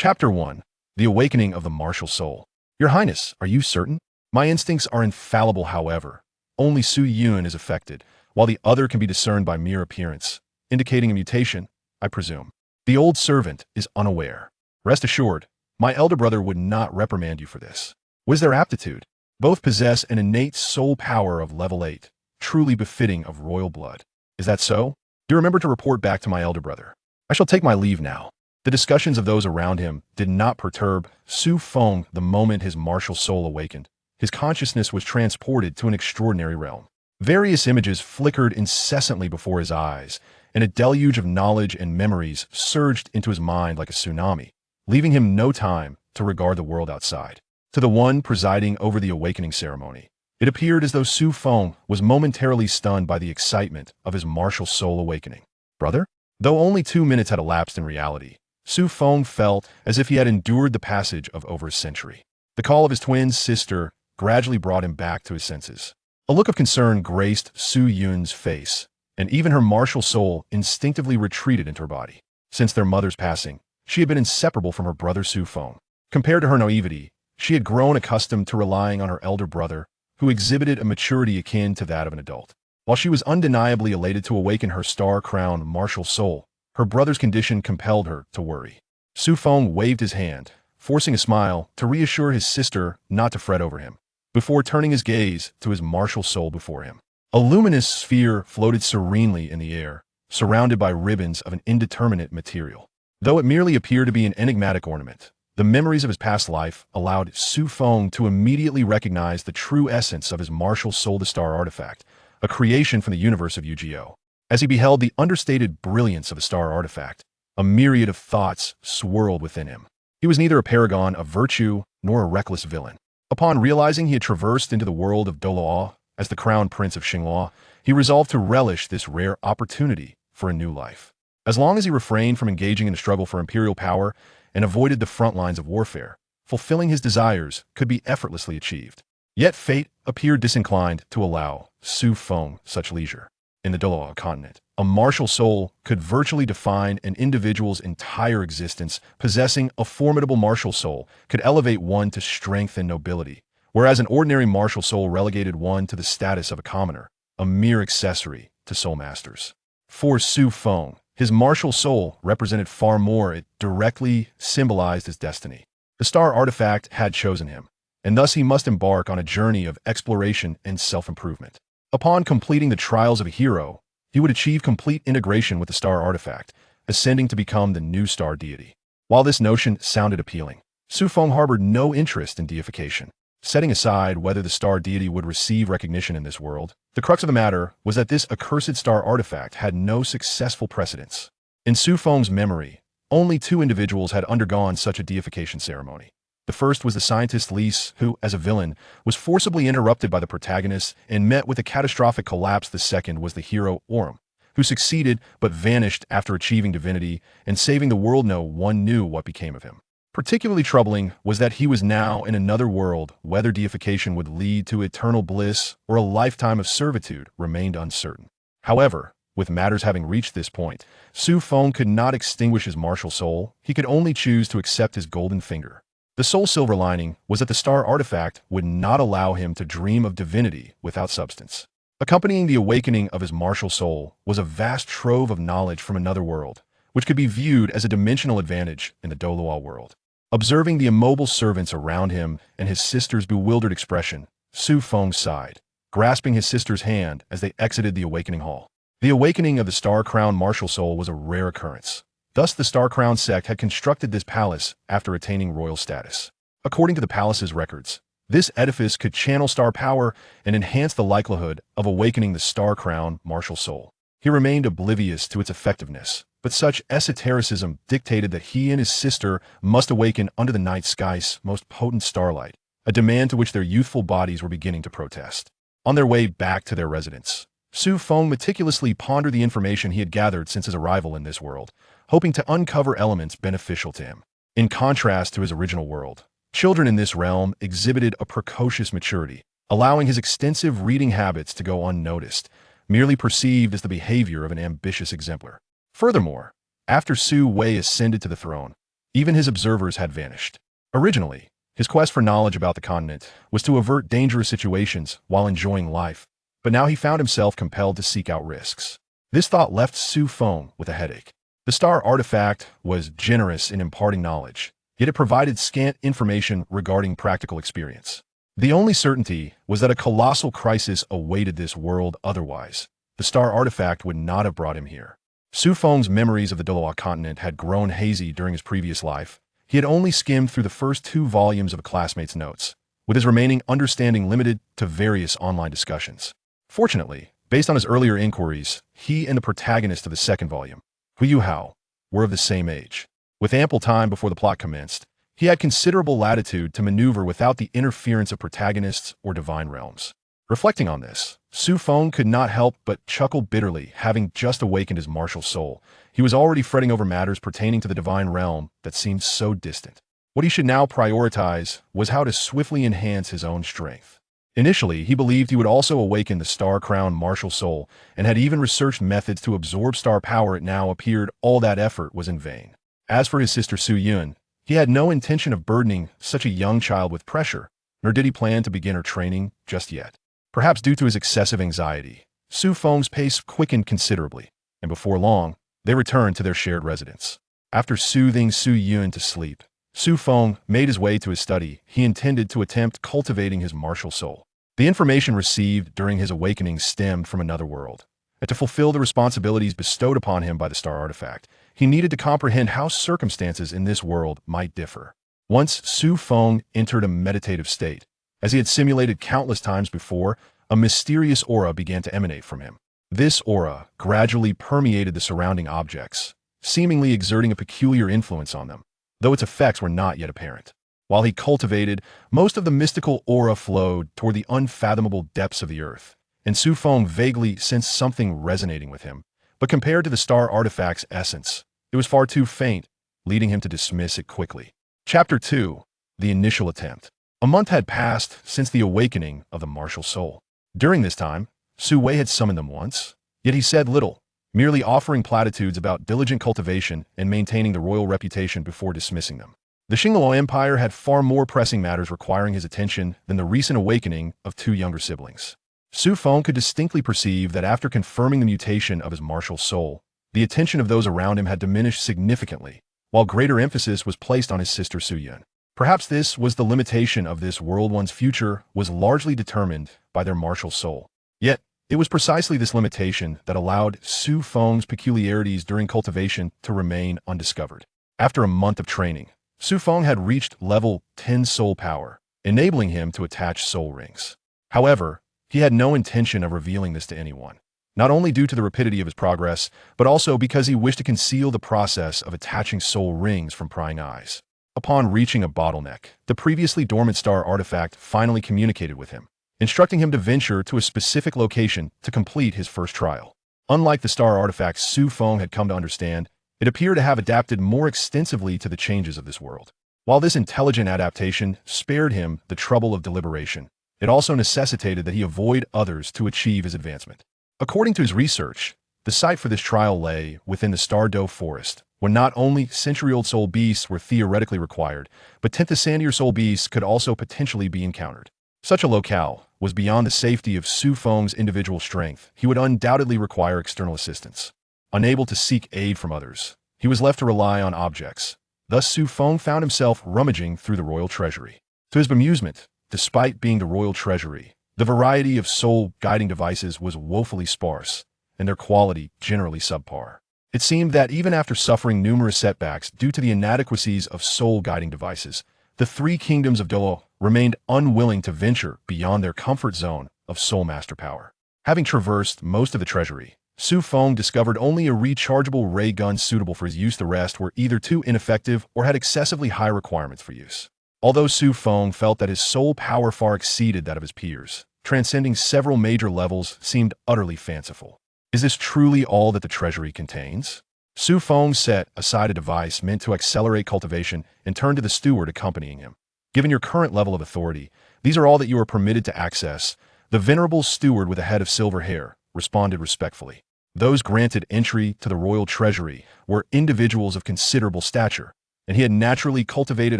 Chapter 1. The Awakening of the Martial Soul. Your Highness, are you certain? My instincts are infallible, however. Only Su Yun is affected, while the other can be discerned by mere appearance, indicating a mutation, I presume. The old servant is unaware. Rest assured, my elder brother would not reprimand you for this. Was their aptitude? Both possess an innate soul power of level 8, truly befitting of royal blood. Is that so? Do remember to report back to my elder brother. I shall take my leave now. The discussions of those around him did not perturb Su Feng the moment his martial soul awakened. His consciousness was transported to an extraordinary realm. Various images flickered incessantly before his eyes, and a deluge of knowledge and memories surged into his mind like a tsunami, leaving him no time to regard the world outside. To the one presiding over the awakening ceremony, it appeared as though Su Feng was momentarily stunned by the excitement of his martial soul awakening. Brother? Though only 2 minutes had elapsed in reality, Su Feng felt as if he had endured the passage of over a century. The call of his twin sister gradually brought him back to his senses. A look of concern graced Su Yun's face, and even her martial soul instinctively retreated into her body. Since their mother's passing, she had been inseparable from her brother Su Feng. Compared to her naivety, she had grown accustomed to relying on her elder brother, who exhibited a maturity akin to that of an adult. While she was undeniably elated to awaken her star-crowned martial soul, her brother's condition compelled her to worry. Su Feng waved his hand, forcing a smile to reassure his sister not to fret over him, before turning his gaze to his martial soul before him. A luminous sphere floated serenely in the air, surrounded by ribbons of an indeterminate material. Though it merely appeared to be an enigmatic ornament, the memories of his past life allowed Su Feng to immediately recognize the true essence of his martial soul, the star artifact, a creation from the universe of Yu-Gi-Oh! As he beheld the understated brilliance of a star artifact, a myriad of thoughts swirled within him. He was neither a paragon of virtue nor a reckless villain. Upon realizing he had traversed into the world of Douluo as the crown prince of Xingluo, he resolved to relish this rare opportunity for a new life. As long as he refrained from engaging in a struggle for imperial power and avoided the front lines of warfare, fulfilling his desires could be effortlessly achieved. Yet fate appeared disinclined to allow Su Feng such leisure. In the Douluo continent, a martial soul could virtually define an individual's entire existence. Possessing a formidable martial soul could elevate one to strength and nobility, whereas an ordinary martial soul relegated one to the status of a commoner, a mere accessory to soul masters. For Su Feng, his martial soul represented far more. It directly symbolized his destiny. The star artifact had chosen him, and thus he must embark on a journey of exploration and self-improvement. Upon completing the trials of a hero, he would achieve complete integration with the star artifact, ascending to become the new star deity. While this notion sounded appealing, Su Feng harbored no interest in deification. Setting aside whether the star deity would receive recognition in this world, the crux of the matter was that this accursed star artifact had no successful precedents. In Su Feng's memory, only 2 individuals had undergone such a deification ceremony. The first was the scientist Lise, who, as a villain, was forcibly interrupted by the protagonist and met with a catastrophic collapse. The second was the hero Orim, who succeeded but vanished after achieving divinity and saving the world. No one knew what became of him. Particularly troubling was that he was now in another world. Whether deification would lead to eternal bliss or a lifetime of servitude remained uncertain. However, with matters having reached this point, Su Feng could not extinguish his martial soul. He could only choose to accept his golden finger. The sole silver lining was that the star artifact would not allow him to dream of divinity without substance. Accompanying the awakening of his martial soul was a vast trove of knowledge from another world, which could be viewed as a dimensional advantage in the Douluo world. Observing the immobile servants around him and his sister's bewildered expression, Su Feng sighed, grasping his sister's hand as they exited the awakening hall. The awakening of the star-crowned martial soul was a rare occurrence. Thus, the Star-Crowned sect had constructed this palace after attaining royal status. According to the palace's records, this edifice could channel star power and enhance the likelihood of awakening the Star-Crowned martial soul. He remained oblivious to its effectiveness, but such esotericism dictated that he and his sister must awaken under the night sky's most potent starlight, a demand to which their youthful bodies were beginning to protest. On their way back to their residence, Su Feng meticulously pondered the information he had gathered since his arrival in this world, hoping to uncover elements beneficial to him. In contrast to his original world, children in this realm exhibited a precocious maturity, allowing his extensive reading habits to go unnoticed, merely perceived as the behavior of an ambitious exemplar. Furthermore, after Su Wei ascended to the throne, Even his observers had vanished. Originally, his quest for knowledge about the continent was to avert dangerous situations while enjoying life, but now he found himself compelled to seek out risks. This thought left Su Feng with a headache. The star artifact was generous in imparting knowledge, yet it provided scant information regarding practical experience. The only certainty was that a colossal crisis awaited this world otherwise. The star artifact would not have brought him here. Su Feng's memories of the Douluo continent had grown hazy during his previous life. He had only skimmed through the first 2 volumes of a classmate's notes, with his remaining understanding limited to various online discussions. Fortunately, based on his earlier inquiries, he and the protagonist of the second volume, Hui Yuao, were of the same age. With ample time before the plot commenced, he had considerable latitude to maneuver without the interference of protagonists or divine realms. Reflecting on this, Su Feng could not help but chuckle bitterly. Having just awakened his martial soul, he was already fretting over matters pertaining to the divine realm that seemed so distant. What he should now prioritize was how to swiftly enhance his own strength. Initially, he believed he would also awaken the star-crowned martial soul and had even researched methods to absorb star power. It now appeared all that effort was in vain. As for his sister Su Yun, he had no intention of burdening such a young child with pressure, nor did he plan to begin her training just yet. Perhaps due to his excessive anxiety, Su Feng's pace quickened considerably, and before long, they returned to their shared residence. After soothing Su Yun to sleep, Su Feng made his way to his study. He intended to attempt cultivating his martial soul. The information received during his awakening stemmed from another world, and to fulfill the responsibilities bestowed upon him by the star artifact, he needed to comprehend how circumstances in this world might differ. Once Su Feng entered a meditative state, as he had simulated countless times before, a mysterious aura began to emanate from him. This aura gradually permeated the surrounding objects, seemingly exerting a peculiar influence on them, though its effects were not yet apparent. While he cultivated, most of the mystical aura flowed toward the unfathomable depths of the earth, and Su Feng vaguely sensed something resonating with him. But compared to the star artifact's essence, it was far too faint, leading him to dismiss it quickly. Chapter 2. The Initial Attempt. A month had passed since the awakening of the martial soul. During this time, Su Wei had summoned them once, yet he said little, merely offering platitudes about diligent cultivation and maintaining the royal reputation before dismissing them. The Luo Empire had far more pressing matters requiring his attention than the recent awakening of 2 younger siblings. Su Feng could distinctly perceive that after confirming the mutation of his martial soul, the attention of those around him had diminished significantly, while greater emphasis was placed on his sister Su Yun. Perhaps this was the limitation of this world. One's future was largely determined by their martial soul. Yet, it was precisely this limitation that allowed Su Feng's peculiarities during cultivation to remain undiscovered. After a month of training, Su Feng had reached level 10 soul power, enabling him to attach soul rings. However, he had no intention of revealing this to anyone, not only due to the rapidity of his progress, but also because he wished to conceal the process of attaching soul rings from prying eyes. Upon reaching a bottleneck, the previously dormant star artifact finally communicated with him, instructing him to venture to a specific location to complete his first trial. Unlike the star artifact Su Feng had come to understand, it appeared to have adapted more extensively to the changes of this world. While this intelligent adaptation spared him the trouble of deliberation, it also necessitated that he avoid others to achieve his advancement. According to his research, the site for this trial lay within the Star Luo forest, where not only century-old soul beasts were theoretically required, but 10th-year soul beasts could also potentially be encountered. Such a locale was beyond the safety of Su Feng's individual strength. He would undoubtedly require external assistance. Unable to seek aid from others, he was left to rely on objects. Thus Su Feng found himself rummaging through the royal treasury. To his bemusement, despite being the royal treasury, the variety of soul-guiding devices was woefully sparse, and their quality generally subpar. It seemed that even after suffering numerous setbacks due to the inadequacies of soul-guiding devices, the 3 kingdoms of Douluo remained unwilling to venture beyond their comfort zone of soul master power. Having traversed most of the treasury, Su Feng discovered only a rechargeable ray gun suitable for his use. The rest were either too ineffective or had excessively high requirements for use. Although Su Feng felt that his soul power far exceeded that of his peers, transcending several major levels seemed utterly fanciful. Is this truly all that the treasury contains? Su Feng set aside a device meant to accelerate cultivation and turned to the steward accompanying him. Given your current level of authority, these are all that you are permitted to access. The venerable steward with a head of silver hair responded respectfully. Those granted entry to the royal treasury were individuals of considerable stature, and he had naturally cultivated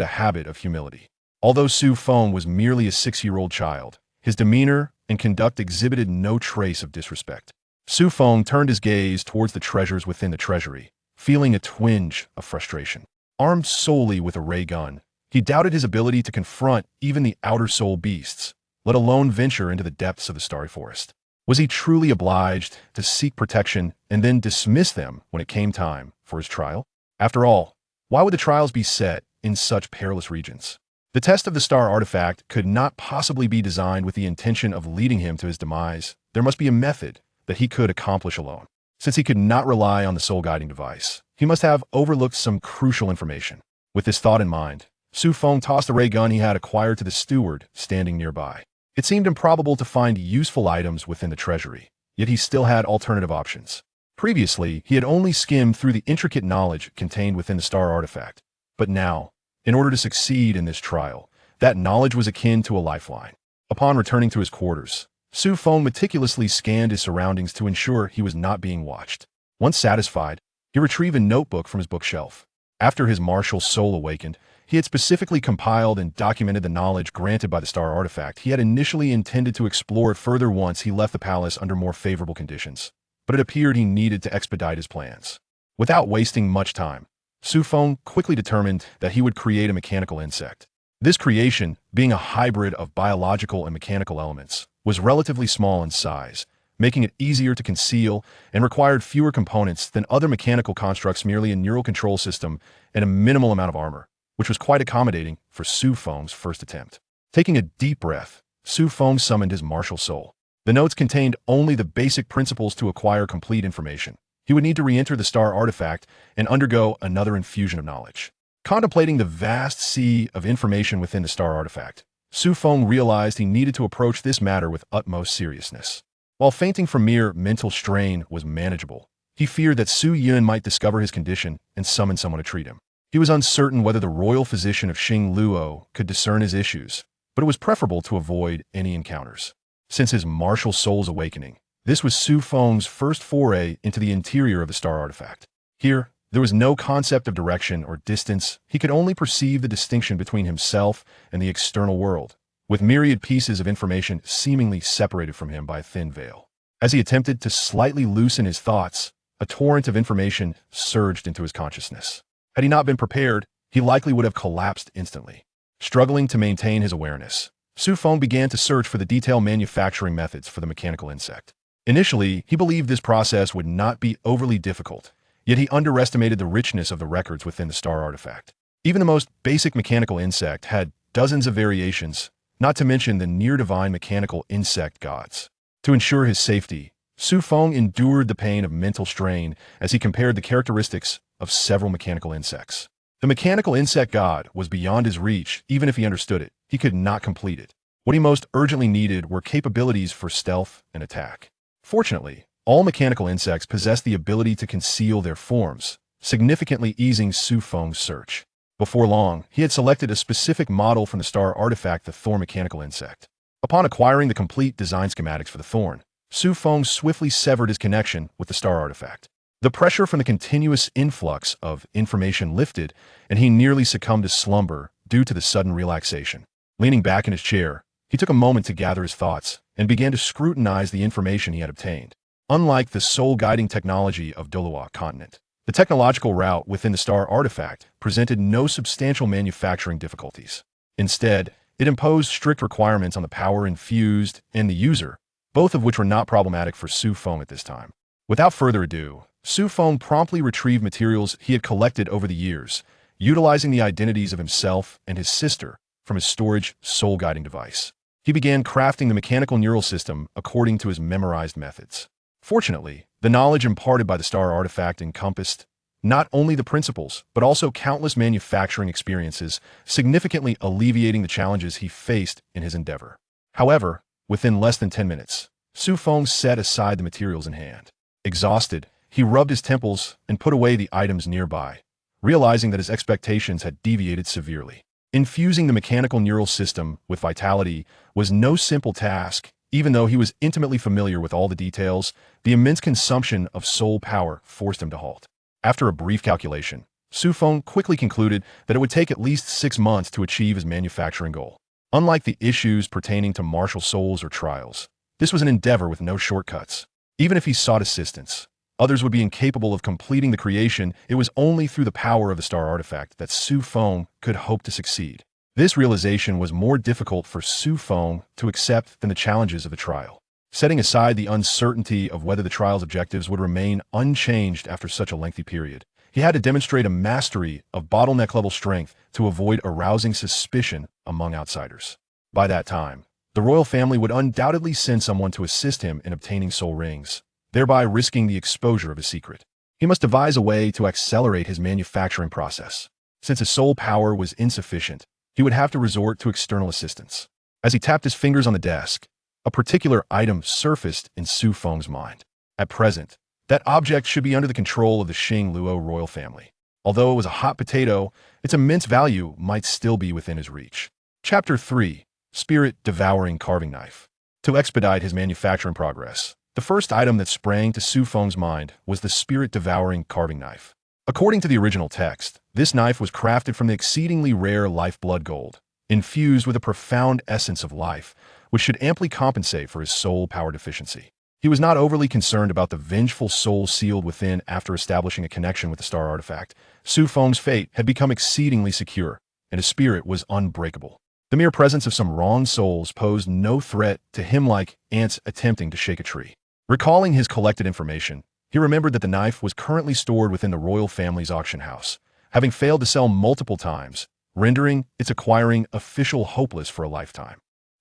a habit of humility. Although Su Feng was merely a 6-year-old child, his demeanor and conduct exhibited no trace of disrespect. Su Feng turned his gaze towards the treasures within the treasury, feeling a twinge of frustration. Armed solely with a ray gun, he doubted his ability to confront even the outer soul beasts, let alone venture into the depths of the starry forest. Was he truly obliged to seek protection and then dismiss them when it came time for his trial? After all, why would the trials be set in such perilous regions? The test of the star artifact could not possibly be designed with the intention of leading him to his demise. There must be a method that he could accomplish alone. Since he could not rely on the soul guiding device, he must have overlooked some crucial information. With this thought in mind, Su Feng tossed the ray gun he had acquired to the steward standing nearby. It seemed improbable to find useful items within the treasury, yet he still had alternative options. Previously, he had only skimmed through the intricate knowledge contained within the star artifact. But now, in order to succeed in this trial, that knowledge was akin to a lifeline. Upon returning to his quarters, Su Feng meticulously scanned his surroundings to ensure he was not being watched. Once satisfied, he retrieved a notebook from his bookshelf. After his martial soul awakened, he had specifically compiled and documented the knowledge granted by the star artifact. He had initially intended to explore it further once he left the palace under more favorable conditions, but it appeared he needed to expedite his plans. Without wasting much time, Su Feng quickly determined that he would create a mechanical insect. This creation, being a hybrid of biological and mechanical elements, was relatively small in size, making it easier to conceal and required fewer components than other mechanical constructs, merely a neural control system and a minimal amount of armor, which was quite accommodating for Su Feng's first attempt. Taking a deep breath, Su Feng summoned his martial soul. The notes contained only the basic principles to acquire complete information. He would need to re-enter the star artifact and undergo another infusion of knowledge. Contemplating the vast sea of information within the star artifact, Su Feng realized he needed to approach this matter with utmost seriousness. While fainting from mere mental strain was manageable, he feared that Su Yun might discover his condition and summon someone to treat him. He was uncertain whether the royal physician of Star Luo could discern his issues, but it was preferable to avoid any encounters. Since his martial soul's awakening, this was Su Feng's first foray into the interior of the star artifact. Here, there was no concept of direction or distance. He could only perceive the distinction between himself and the external world, with myriad pieces of information seemingly separated from him by a thin veil. As he attempted to slightly loosen his thoughts, a torrent of information surged into his consciousness. Had he not been prepared, he likely would have collapsed instantly. Struggling to maintain his awareness, Su Feng began to search for the detailed manufacturing methods for the mechanical insect. Initially, he believed this process would not be overly difficult, yet he underestimated the richness of the records within the star artifact. Even the most basic mechanical insect had dozens of variations, not to mention the near-divine mechanical insect gods. To ensure his safety, Su Feng endured the pain of mental strain as he compared the characteristics of several mechanical insects. The mechanical insect god was beyond his reach. Even if he understood it, he could not complete it. What he most urgently needed were capabilities for stealth and attack. Fortunately, all mechanical insects possess the ability to conceal their forms, significantly easing Su Feng's search. Before long, he had selected a specific model from the star artifact, the thorn mechanical insect. Upon acquiring the complete design schematics for the thorn, Su Feng swiftly severed his connection with the star artifact. The pressure from the continuous influx of information lifted, and he nearly succumbed to slumber due to the sudden relaxation. Leaning back in his chair, he took a moment to gather his thoughts and began to scrutinize the information he had obtained. Unlike the soul-guiding technology of Douluo continent, the technological route within the star artifact presented no substantial manufacturing difficulties. Instead, it imposed strict requirements on the power infused and the user, both of which were not problematic for Su Feng at this time. Without further ado, Su Feng promptly retrieved materials he had collected over the years, utilizing the identities of himself and his sister from his storage soul-guiding device. He began crafting the mechanical neural system according to his memorized methods. Fortunately, the knowledge imparted by the star artifact encompassed not only the principles, but also countless manufacturing experiences, significantly alleviating the challenges he faced in his endeavor. However, within less than 10 minutes, Su Feng set aside the materials in hand. Exhausted, he rubbed his temples and put away the items nearby, realizing that his expectations had deviated severely. Infusing the mechanical neural system with vitality was no simple task. Even though he was intimately familiar with all the details, the immense consumption of soul power forced him to halt. After a brief calculation, Su Feng quickly concluded that it would take at least 6 months to achieve his manufacturing goal. Unlike the issues pertaining to martial souls or trials, this was an endeavor with no shortcuts. Even if he sought assistance, others would be incapable of completing the creation. It was only through the power of the star artifact that Su Feng could hope to succeed. This realization was more difficult for Su Feng to accept than the challenges of the trial. Setting aside the uncertainty of whether the trial's objectives would remain unchanged after such a lengthy period, he had to demonstrate a mastery of bottleneck-level strength to avoid arousing suspicion among outsiders. By that time, the royal family would undoubtedly send someone to assist him in obtaining soul rings, thereby risking the exposure of his secret. He must devise a way to accelerate his manufacturing process. Since his soul power was insufficient, he would have to resort to external assistance. As he tapped his fingers on the desk, a particular item surfaced in Su Feng's mind. At present, that object should be under the control of the Star Luo royal family. Although it was a hot potato, its immense value might still be within his reach. Chapter 3. Spirit-Devouring Carving Knife. To expedite his manufacturing progress, the first item that sprang to Su Feng's mind was the Spirit-Devouring Carving Knife. According to the original text, this knife was crafted from the exceedingly rare lifeblood gold, infused with a profound essence of life, which should amply compensate for his soul power deficiency. He was not overly concerned about the vengeful soul sealed within after establishing a connection with the star artifact. Su Feng's fate had become exceedingly secure, and his spirit was unbreakable. The mere presence of some wronged souls posed no threat to him, like ants attempting to shake a tree. Recalling his collected information, he remembered that the knife was currently stored within the royal family's auction house, having failed to sell multiple times, rendering its acquiring official hopeless for a lifetime.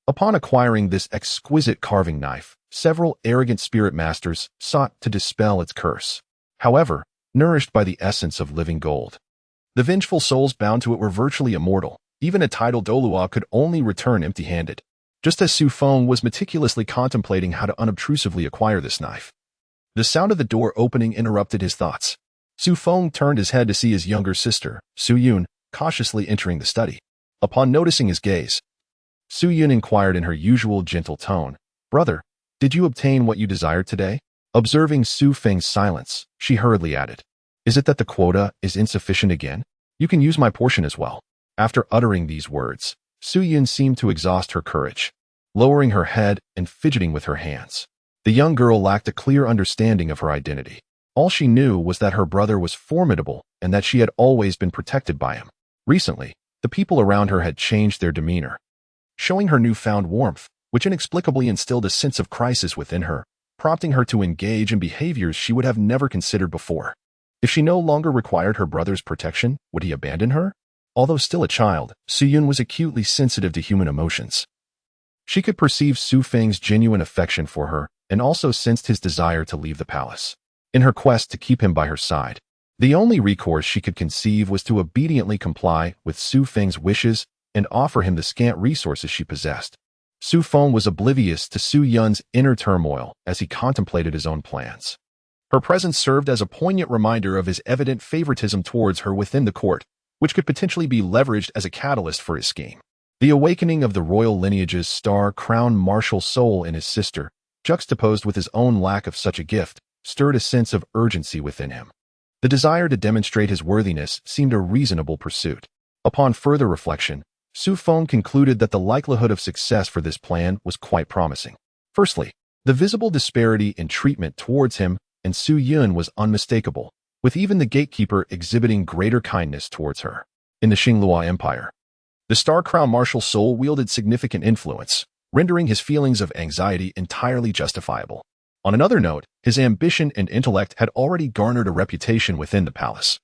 Upon acquiring this exquisite carving knife, several arrogant spirit masters sought to dispel its curse. However, nourished by the essence of living gold, the vengeful souls bound to it were virtually immortal. Even a titled Douluo could only return empty-handed. Just as Su Feng was meticulously contemplating how to unobtrusively acquire this knife, the sound of the door opening interrupted his thoughts. Su Feng turned his head to see his younger sister, Su Yun, cautiously entering the study. Upon noticing his gaze, Su Yun inquired in her usual gentle tone, "Brother, did you obtain what you desired today?" Observing Su Feng's silence, she hurriedly added, "Is it that the quota is insufficient again? You can use my portion as well." After uttering these words, Su Yun seemed to exhaust her courage, lowering her head and fidgeting with her hands. The young girl lacked a clear understanding of her identity. All she knew was that her brother was formidable and that she had always been protected by him. Recently, the people around her had changed their demeanor, showing her newfound warmth, which inexplicably instilled a sense of crisis within her, prompting her to engage in behaviors she would have never considered before. If she no longer required her brother's protection, would he abandon her? Although still a child, Su Yun was acutely sensitive to human emotions. She could perceive Su Feng's genuine affection for her and also sensed his desire to leave the palace. In her quest to keep him by her side, the only recourse she could conceive was to obediently comply with Su Feng's wishes and offer him the scant resources she possessed. Su Feng was oblivious to Su Yun's inner turmoil as he contemplated his own plans. Her presence served as a poignant reminder of his evident favoritism towards her within the court, which could potentially be leveraged as a catalyst for his scheme. The awakening of the royal lineage's star-crowned martial soul in his sister, juxtaposed with his own lack of such a gift, stirred a sense of urgency within him. The desire to demonstrate his worthiness seemed a reasonable pursuit. Upon further reflection, Su Feng concluded that the likelihood of success for this plan was quite promising. Firstly, the visible disparity in treatment towards him and Su Yun was unmistakable, with even the gatekeeper exhibiting greater kindness towards her. In the Luo Empire, the star-crowned martial soul wielded significant influence, rendering his feelings of anxiety entirely justifiable. On another note, his ambition and intellect had already garnered a reputation within the palace.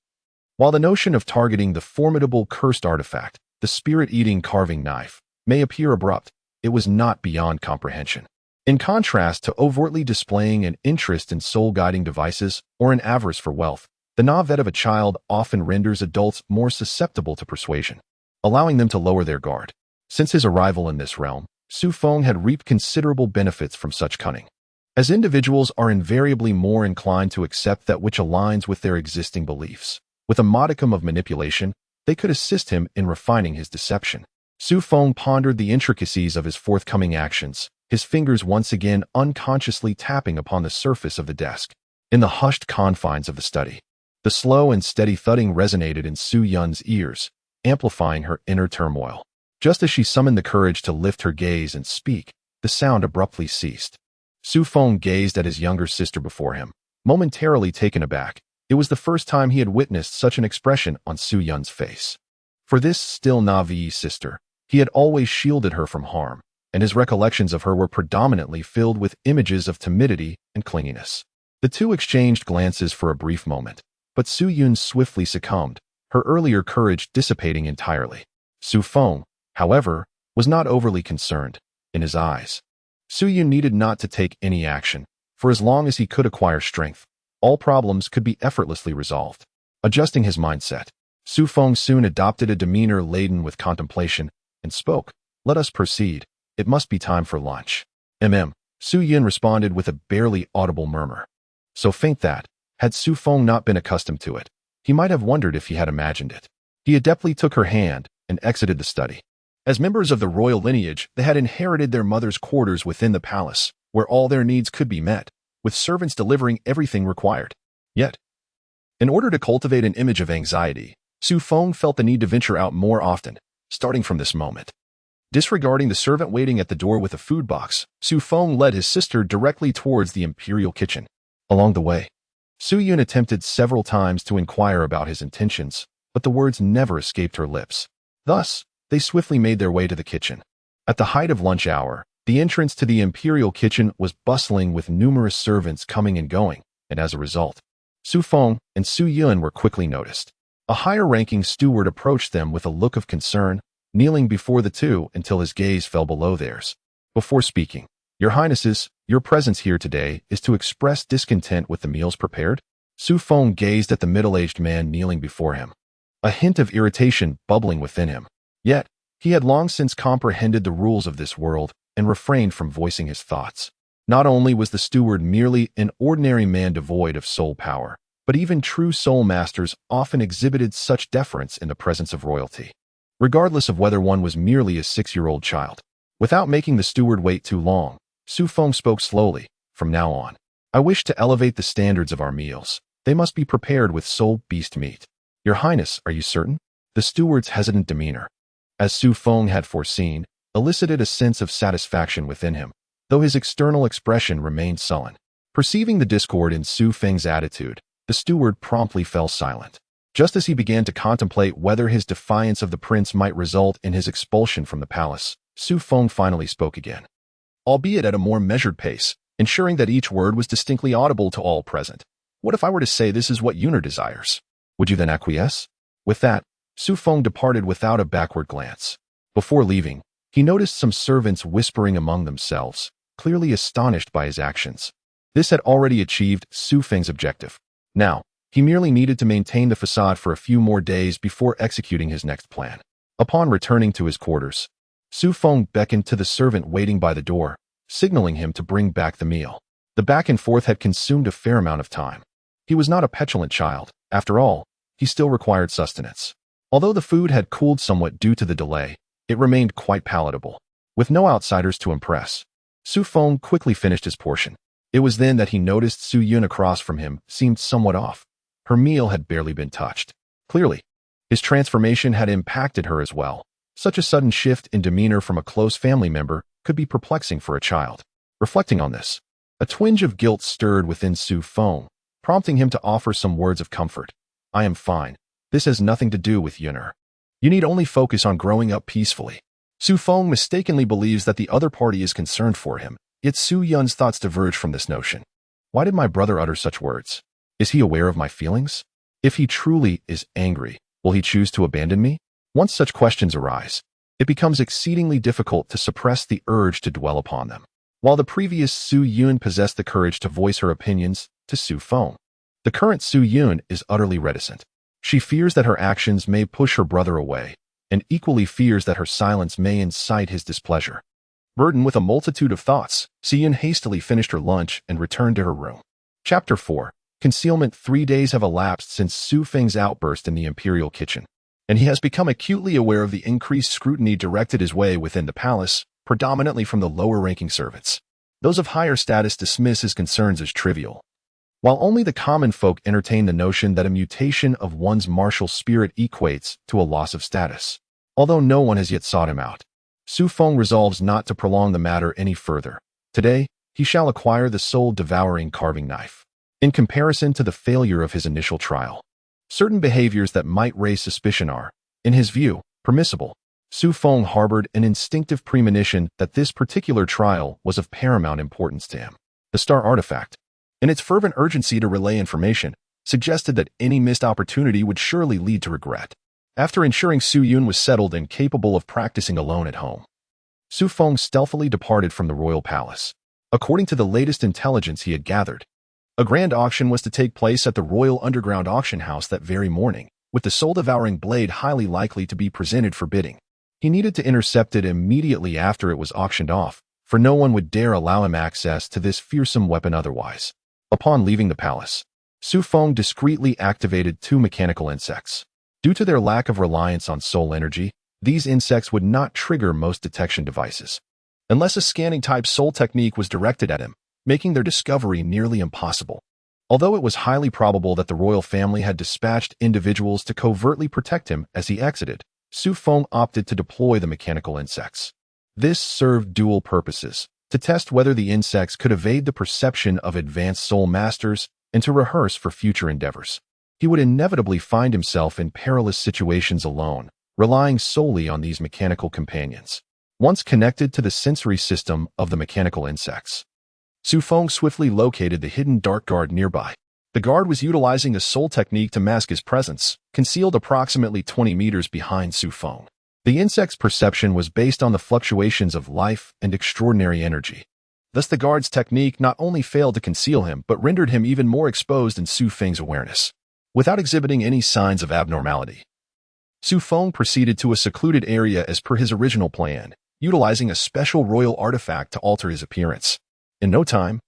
While the notion of targeting the formidable cursed artifact, the spirit-eating carving knife, may appear abrupt, it was not beyond comprehension. In contrast to overtly displaying an interest in soul-guiding devices or an avarice for wealth, the naivete of a child often renders adults more susceptible to persuasion, allowing them to lower their guard. Since his arrival in this realm, Su Feng had reaped considerable benefits from such cunning. As individuals are invariably more inclined to accept that which aligns with their existing beliefs, with a modicum of manipulation, they could assist him in refining his deception. Su Feng pondered the intricacies of his forthcoming actions, his fingers once again unconsciously tapping upon the surface of the desk. In the hushed confines of the study, The slow and steady thudding resonated in Su Yun's ears, amplifying her inner turmoil. Just as she summoned the courage to lift her gaze and speak, the sound abruptly ceased. Su Feng gazed at his younger sister before him, momentarily taken aback. It was the first time he had witnessed such an expression on Su Yun's face. For this still naive sister, he had always shielded her from harm, and his recollections of her were predominantly filled with images of timidity and clinginess. The two exchanged glances for a brief moment, but Su Yun swiftly succumbed, her earlier courage dissipating entirely. Su Feng, however, was not overly concerned. In his eyes, Su Yun needed not to take any action, for as long as he could acquire strength, all problems could be effortlessly resolved. Adjusting his mindset, Su Feng soon adopted a demeanor laden with contemplation and spoke, "Let us proceed. It must be time for lunch." Su Yun responded with a barely audible murmur, so faint that, had Su Feng not been accustomed to it, he might have wondered if he had imagined it. He adeptly took her hand and exited the study. As members of the royal lineage, they had inherited their mother's quarters within the palace, where all their needs could be met, with servants delivering everything required. Yet, in order to cultivate an image of anxiety, Su Feng felt the need to venture out more often, starting from this moment. Disregarding the servant waiting at the door with a food box, Su Feng led his sister directly towards the imperial kitchen. Along the way, Su Yun attempted several times to inquire about his intentions, but the words never escaped her lips. Thus, they swiftly made their way to the kitchen. At the height of lunch hour, the entrance to the imperial kitchen was bustling with numerous servants coming and going, and as a result, Su Feng and Su Yun were quickly noticed. A higher-ranking steward approached them with a look of concern, kneeling before the two until his gaze fell below theirs. Before speaking, "Your Highnesses, your presence here today is to express discontent with the meals prepared?" Su Feng gazed at the middle-aged man kneeling before him, a hint of irritation bubbling within him. Yet, he had long since comprehended the rules of this world and refrained from voicing his thoughts. Not only was the steward merely an ordinary man devoid of soul power, but even true soul masters often exhibited such deference in the presence of royalty, regardless of whether one was merely a 6-year-old child. Without making the steward wait too long, Su Feng spoke slowly. "From now on, I wish to elevate the standards of our meals. They must be prepared with soul beast meat." "Your Highness, are you certain?" The steward's hesitant demeanor, as Su Feng had foreseen, elicited a sense of satisfaction within him, though his external expression remained sullen. Perceiving the discord in Su Feng's attitude, the steward promptly fell silent. Just as he began to contemplate whether his defiance of the prince might result in his expulsion from the palace, Su Feng finally spoke again, albeit at a more measured pace, ensuring that each word was distinctly audible to all present. "What if I were to say this is what Yuner desires? Would you then acquiesce?" With that, Su Feng departed without a backward glance. Before leaving, he noticed some servants whispering among themselves, clearly astonished by his actions. This had already achieved Su Feng's objective. Now, he merely needed to maintain the facade for a few more days before executing his next plan. Upon returning to his quarters, Su Feng beckoned to the servant waiting by the door, signaling him to bring back the meal. The back and forth had consumed a fair amount of time. He was not a petulant child. After all, he still required sustenance. Although the food had cooled somewhat due to the delay, it remained quite palatable. With no outsiders to impress, Su Feng quickly finished his portion. It was then that he noticed Su Yun across from him seemed somewhat off. Her meal had barely been touched. Clearly, his transformation had impacted her as well. Such a sudden shift in demeanor from a close family member could be perplexing for a child. Reflecting on this, a twinge of guilt stirred within Su Feng, prompting him to offer some words of comfort. "I am fine. This has nothing to do with Yuner. You need only focus on growing up peacefully." Su Feng mistakenly believes that the other party is concerned for him, yet Su Yun's thoughts diverge from this notion. Why did my brother utter such words? Is he aware of my feelings? If he truly is angry, will he choose to abandon me? Once such questions arise, it becomes exceedingly difficult to suppress the urge to dwell upon them. While the previous Su Yun possessed the courage to voice her opinions to Su Feng, the current Su Yun is utterly reticent. She fears that her actions may push her brother away, and equally fears that her silence may incite his displeasure. Burdened with a multitude of thoughts, Su Yun hastily finished her lunch and returned to her room. Chapter 4. Concealment. 3 days have elapsed since Su Feng's outburst in the imperial kitchen, and he has become acutely aware of the increased scrutiny directed his way within the palace, predominantly from the lower-ranking servants. Those of higher status dismiss his concerns as trivial, while only the common folk entertain the notion that a mutation of one's martial spirit equates to a loss of status. Although no one has yet sought him out, Su Feng resolves not to prolong the matter any further. Today, he shall acquire the soul-devouring carving knife. In comparison to the failure of his initial trial, certain behaviors that might raise suspicion are, in his view, permissible. Su Feng harbored an instinctive premonition that this particular trial was of paramount importance to him. The star artifact, in its fervent urgency to relay information, suggested that any missed opportunity would surely lead to regret. After ensuring Su Yun was settled and capable of practicing alone at home, Su Feng stealthily departed from the royal palace. According to the latest intelligence he had gathered, a grand auction was to take place at the royal underground auction house that very morning, with the soul-devouring blade highly likely to be presented for bidding. He needed to intercept it immediately after it was auctioned off, for no one would dare allow him access to this fearsome weapon otherwise. Upon leaving the palace, Su Feng discreetly activated 2 mechanical insects. Due to their lack of reliance on soul energy, these insects would not trigger most detection devices, unless a scanning-type soul technique was directed at him, making their discovery nearly impossible. Although it was highly probable that the royal family had dispatched individuals to covertly protect him as he exited, Su Feng opted to deploy the mechanical insects. This served dual purposes: to test whether the insects could evade the perception of advanced soul masters, and to rehearse for future endeavors. He would inevitably find himself in perilous situations alone, relying solely on these mechanical companions. Once connected to the sensory system of the mechanical insects, Su Feng swiftly located the hidden dark guard nearby. The guard was utilizing a soul technique to mask his presence, concealed approximately 20 meters behind Su Feng. The insect's perception was based on the fluctuations of life and extraordinary energy. Thus the guard's technique not only failed to conceal him, but rendered him even more exposed in Su Feng's awareness. Without exhibiting any signs of abnormality, Su Feng proceeded to a secluded area as per his original plan, utilizing a special royal artifact to alter his appearance. In no time,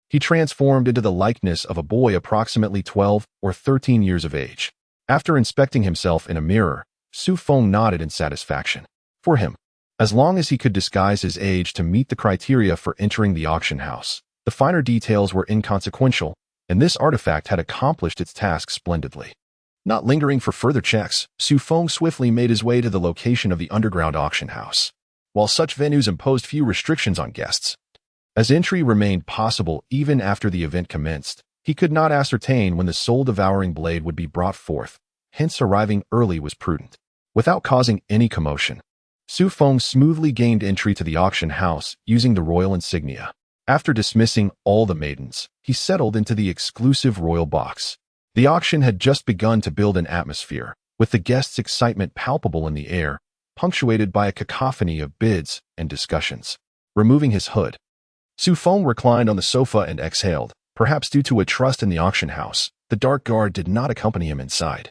he transformed into the likeness of a boy approximately 12 or 13 years of age. After inspecting himself in a mirror, Su Feng nodded in satisfaction. For him, as long as he could disguise his age to meet the criteria for entering the auction house, the finer details were inconsequential, and this artifact had accomplished its task splendidly. Not lingering for further checks, Su Feng swiftly made his way to the location of the underground auction house. While such venues imposed few restrictions on guests, as entry remained possible even after the event commenced, he could not ascertain when the soul-devouring blade would be brought forth, hence arriving early was prudent. Without causing any commotion, Su Feng smoothly gained entry to the auction house using the royal insignia. After dismissing all the maidens, he settled into the exclusive royal box. The auction had just begun to build an atmosphere, with the guests' excitement palpable in the air, punctuated by a cacophony of bids and discussions. Removing his hood, Su Feng reclined on the sofa and exhaled. Perhaps due to a trust in the auction house, the dark guard did not accompany him inside,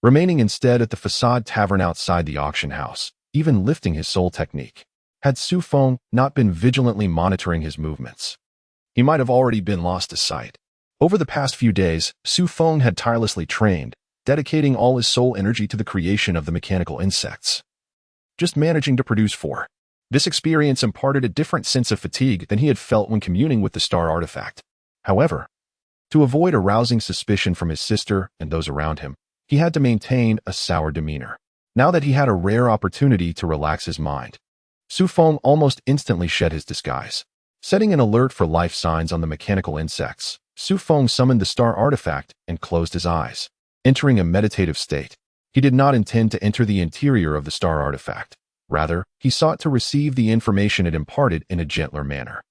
remaining instead at the facade tavern outside the auction house, even lifting his soul technique. Had Su Feng not been vigilantly monitoring his movements, he might have already been lost to sight. Over the past few days, Su Feng had tirelessly trained, dedicating all his soul energy to the creation of the mechanical insects, just managing to produce 4. This experience imparted a different sense of fatigue than he had felt when communing with the star artifact. However, to avoid arousing suspicion from his sister and those around him, he had to maintain a sour demeanor. Now that he had a rare opportunity to relax his mind, Su Feng almost instantly shed his disguise. Setting an alert for life signs on the mechanical insects, Su Feng summoned the star artifact and closed his eyes. Entering a meditative state, he did not intend to enter the interior of the star artifact. Rather, he sought to receive the information it imparted in a gentler manner.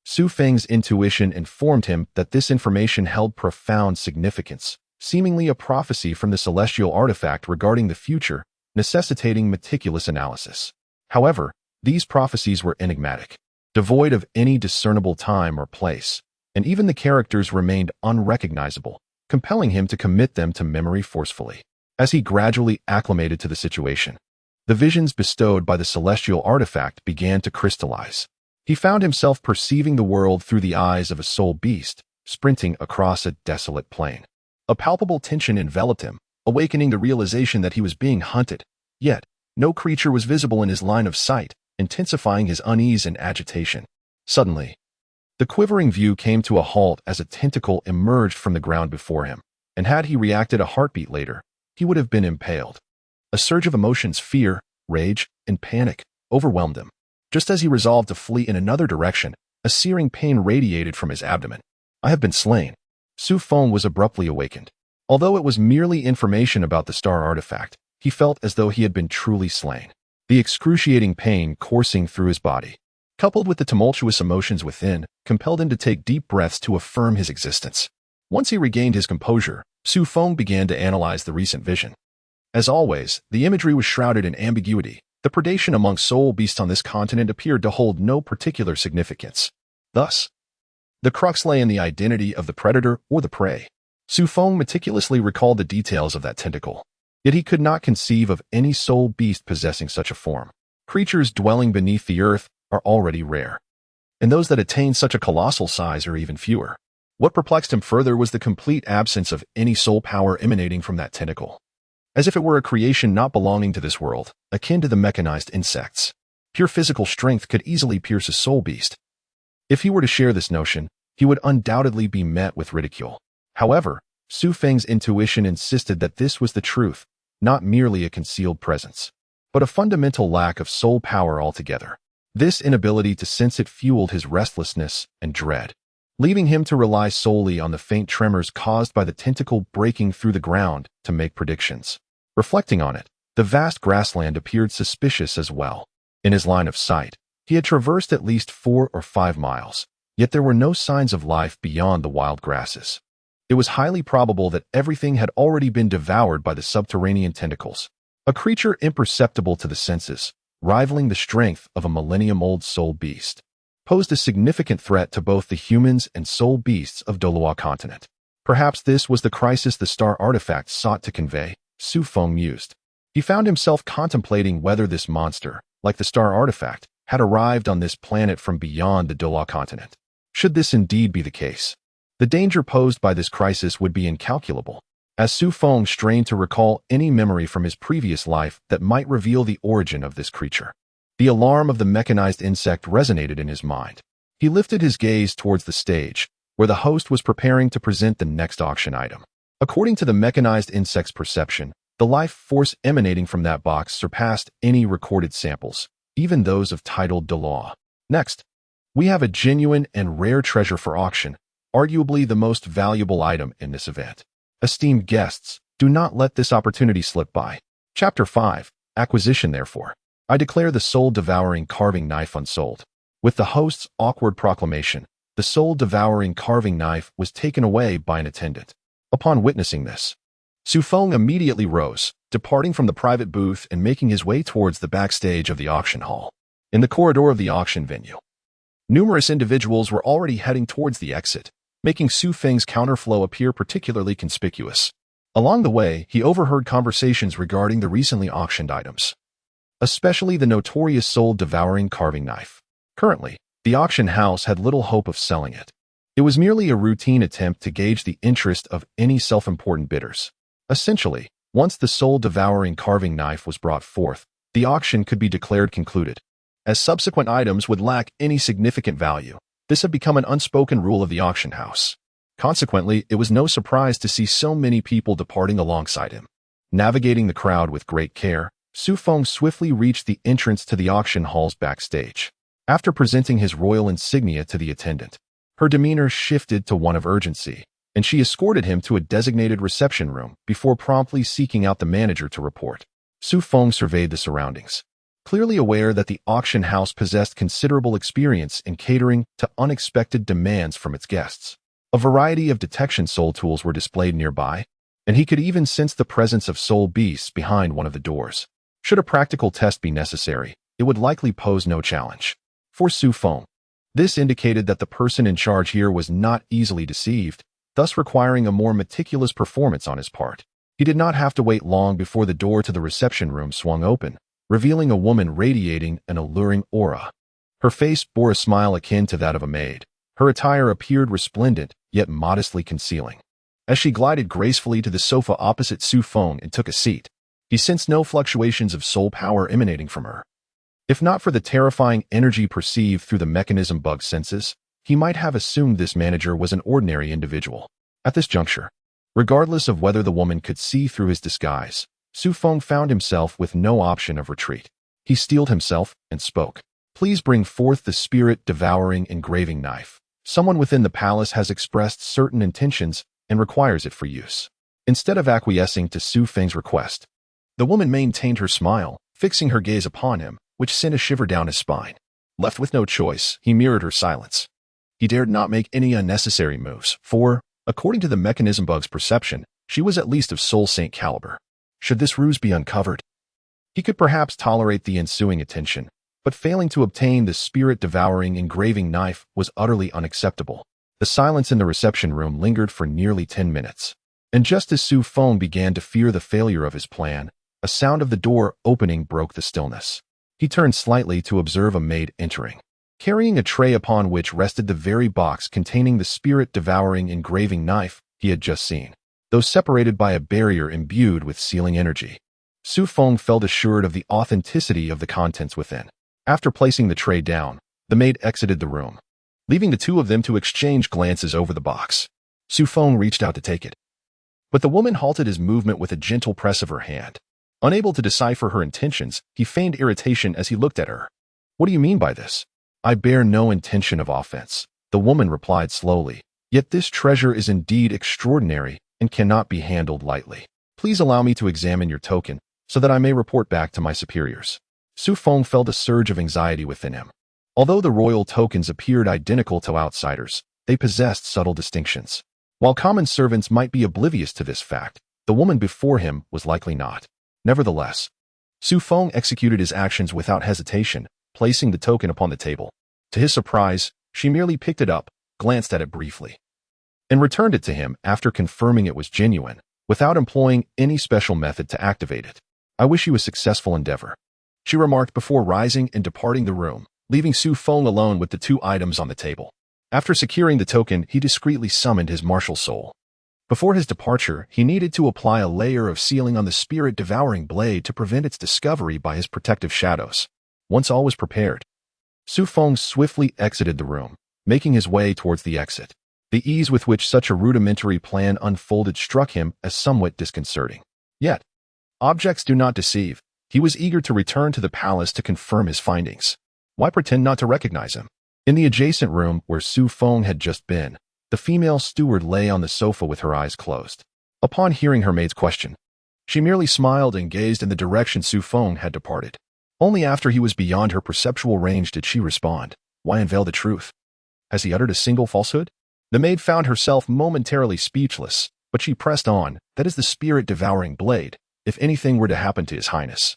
Su Feng's intuition informed him that this information held profound significance, seemingly a prophecy from the celestial artifact regarding the future, necessitating meticulous analysis. However, these prophecies were enigmatic, devoid of any discernible time or place, and even the characters remained unrecognizable, compelling him to commit them to memory forcefully. As he gradually acclimated to the situation, the visions bestowed by the celestial artifact began to crystallize. He found himself perceiving the world through the eyes of a soul beast, sprinting across a desolate plain. A palpable tension enveloped him, awakening the realization that he was being hunted. Yet, no creature was visible in his line of sight, intensifying his unease and agitation. Suddenly, The quivering view came to a halt as a tentacle emerged from the ground before him, and had he reacted a heartbeat later, he would have been impaled. A surge of emotions, fear, rage, and panic, overwhelmed him. Just as he resolved to flee in another direction, a searing pain radiated from his abdomen. I have been slain. Feng was abruptly awakened. Although it was merely information about the star artifact, he felt as though he had been truly slain. The excruciating pain coursing through his body, coupled with the tumultuous emotions within, compelled him to take deep breaths to affirm his existence. Once he regained his composure, Feng began to analyze the recent vision. As always, the imagery was shrouded in ambiguity. The predation among soul beasts on this continent appeared to hold no particular significance. Thus, the crux lay in the identity of the predator or the prey. Feng meticulously recalled the details of that tentacle. Yet he could not conceive of any soul beast possessing such a form. Creatures dwelling beneath the earth are already rare, and those that attain such a colossal size are even fewer. What perplexed him further was the complete absence of any soul power emanating from that tentacle. As if it were a creation not belonging to this world, akin to the mechanized insects. Pure physical strength could easily pierce a soul beast. If he were to share this notion, he would undoubtedly be met with ridicule. However, Feng's intuition insisted that this was the truth, not merely a concealed presence, but a fundamental lack of soul power altogether. This inability to sense it fueled his restlessness and dread, leaving him to rely solely on the faint tremors caused by the tentacle breaking through the ground to make predictions. Reflecting on it, the vast grassland appeared suspicious as well. In his line of sight, he had traversed at least 4 or 5 miles, yet there were no signs of life beyond the wild grasses. It was highly probable that everything had already been devoured by the subterranean tentacles, a creature imperceptible to the senses, rivaling the strength of a millennium-old soul beast, posed a significant threat to both the humans and soul beasts of Douluo continent. Perhaps this was the crisis the star artifact sought to convey, Feng mused. He found himself contemplating whether this monster, like the star artifact, had arrived on this planet from beyond the Douluo continent. Should this indeed be the case, the danger posed by this crisis would be incalculable. As Feng strained to recall any memory from his previous life that might reveal the origin of this creature, the alarm of the mechanized insect resonated in his mind. He lifted his gaze towards the stage, where the host was preparing to present the next auction item. According to the mechanized insect's perception, the life force emanating from that box surpassed any recorded samples, even those of titled Douluo. Next, we have a genuine and rare treasure for auction, arguably the most valuable item in this event. Esteemed guests, do not let this opportunity slip by. Chapter 5, Acquisition. Therefore, I declare the soul-devouring carving knife unsold. With the host's awkward proclamation, the soul-devouring carving knife was taken away by an attendant. Upon witnessing this, Feng immediately rose, departing from the private booth and making his way towards the backstage of the auction hall. In the corridor of the auction venue, numerous individuals were already heading towards the exit, making Feng's counterflow appear particularly conspicuous. Along the way, he overheard conversations regarding the recently auctioned items, especially the notorious soul-devouring carving knife. Currently, the auction house had little hope of selling it. It was merely a routine attempt to gauge the interest of any self-important bidders. Essentially, once the soul-devouring carving knife was brought forth, the auction could be declared concluded, as subsequent items would lack any significant value. This had become an unspoken rule of the auction house. Consequently, it was no surprise to see so many people departing alongside him. Navigating the crowd with great care, Feng swiftly reached the entrance to the auction hall's backstage. After presenting his royal insignia to the attendant, her demeanor shifted to one of urgency, and she escorted him to a designated reception room before promptly seeking out the manager to report. Feng surveyed the surroundings, clearly aware that the auction house possessed considerable experience in catering to unexpected demands from its guests. A variety of detection soul tools were displayed nearby, and he could even sense the presence of soul beasts behind one of the doors. Should a practical test be necessary, it would likely pose no challenge. For Feng, this indicated that the person in charge here was not easily deceived, thus requiring a more meticulous performance on his part. He did not have to wait long before the door to the reception room swung open, revealing a woman radiating an alluring aura. Her face bore a smile akin to that of a maid. Her attire appeared resplendent, yet modestly concealing. As she glided gracefully to the sofa opposite Feng and took a seat, he sensed no fluctuations of soul power emanating from her. If not for the terrifying energy perceived through the mechanism bug senses, he might have assumed this manager was an ordinary individual. At this juncture, regardless of whether the woman could see through his disguise, Su Feng found himself with no option of retreat. He steeled himself and spoke. Please bring forth the spirit-devouring engraving knife. Someone within the palace has expressed certain intentions and requires it for use. Instead of acquiescing to Su Feng's request, the woman maintained her smile, fixing her gaze upon him, which sent a shiver down his spine. Left with no choice, he mirrored her silence. He dared not make any unnecessary moves, for, according to the mechanism bug's perception, she was at least of Soul Saint caliber. Should this ruse be uncovered, he could perhaps tolerate the ensuing attention, but failing to obtain the spirit-devouring engraving knife was utterly unacceptable. The silence in the reception room lingered for nearly 10 minutes. And just as Su Feng began to fear the failure of his plan, a sound of the door opening broke the stillness. He turned slightly to observe a maid entering, carrying a tray upon which rested the very box containing the spirit-devouring engraving knife he had just seen, though separated by a barrier imbued with sealing energy. Su Feng felt assured of the authenticity of the contents within. After placing the tray down, the maid exited the room, leaving the two of them to exchange glances over the box. Su Feng reached out to take it, but the woman halted his movement with a gentle press of her hand. Unable to decipher her intentions, he feigned irritation as he looked at her. What do you mean by this? I bear no intention of offense, the woman replied slowly. Yet this treasure is indeed extraordinary and cannot be handled lightly. Please allow me to examine your token so that I may report back to my superiors. Su Feng felt a surge of anxiety within him. Although the royal tokens appeared identical to outsiders, they possessed subtle distinctions. While common servants might be oblivious to this fact, the woman before him was likely not. Nevertheless, Su Feng executed his actions without hesitation, placing the token upon the table. To his surprise, she merely picked it up, glanced at it briefly, and returned it to him after confirming it was genuine, without employing any special method to activate it. I wish you a successful endeavor, she remarked before rising and departing the room, leaving Su Feng alone with the two items on the table. After securing the token, he discreetly summoned his martial soul. Before his departure, he needed to apply a layer of sealing on the spirit-devouring blade to prevent its discovery by his protective shadows. Once all was prepared, Su Feng swiftly exited the room, making his way towards the exit. The ease with which such a rudimentary plan unfolded struck him as somewhat disconcerting. Yet, objects do not deceive. He was eager to return to the palace to confirm his findings. Why pretend not to recognize him? In the adjacent room where Su Feng had just been, the female steward lay on the sofa with her eyes closed. Upon hearing her maid's question, she merely smiled and gazed in the direction Su Feng had departed. Only after he was beyond her perceptual range did she respond. Why unveil the truth? Has he uttered a single falsehood? The maid found herself momentarily speechless, but she pressed on. That is the spirit-devouring blade. If anything were to happen to His Highness,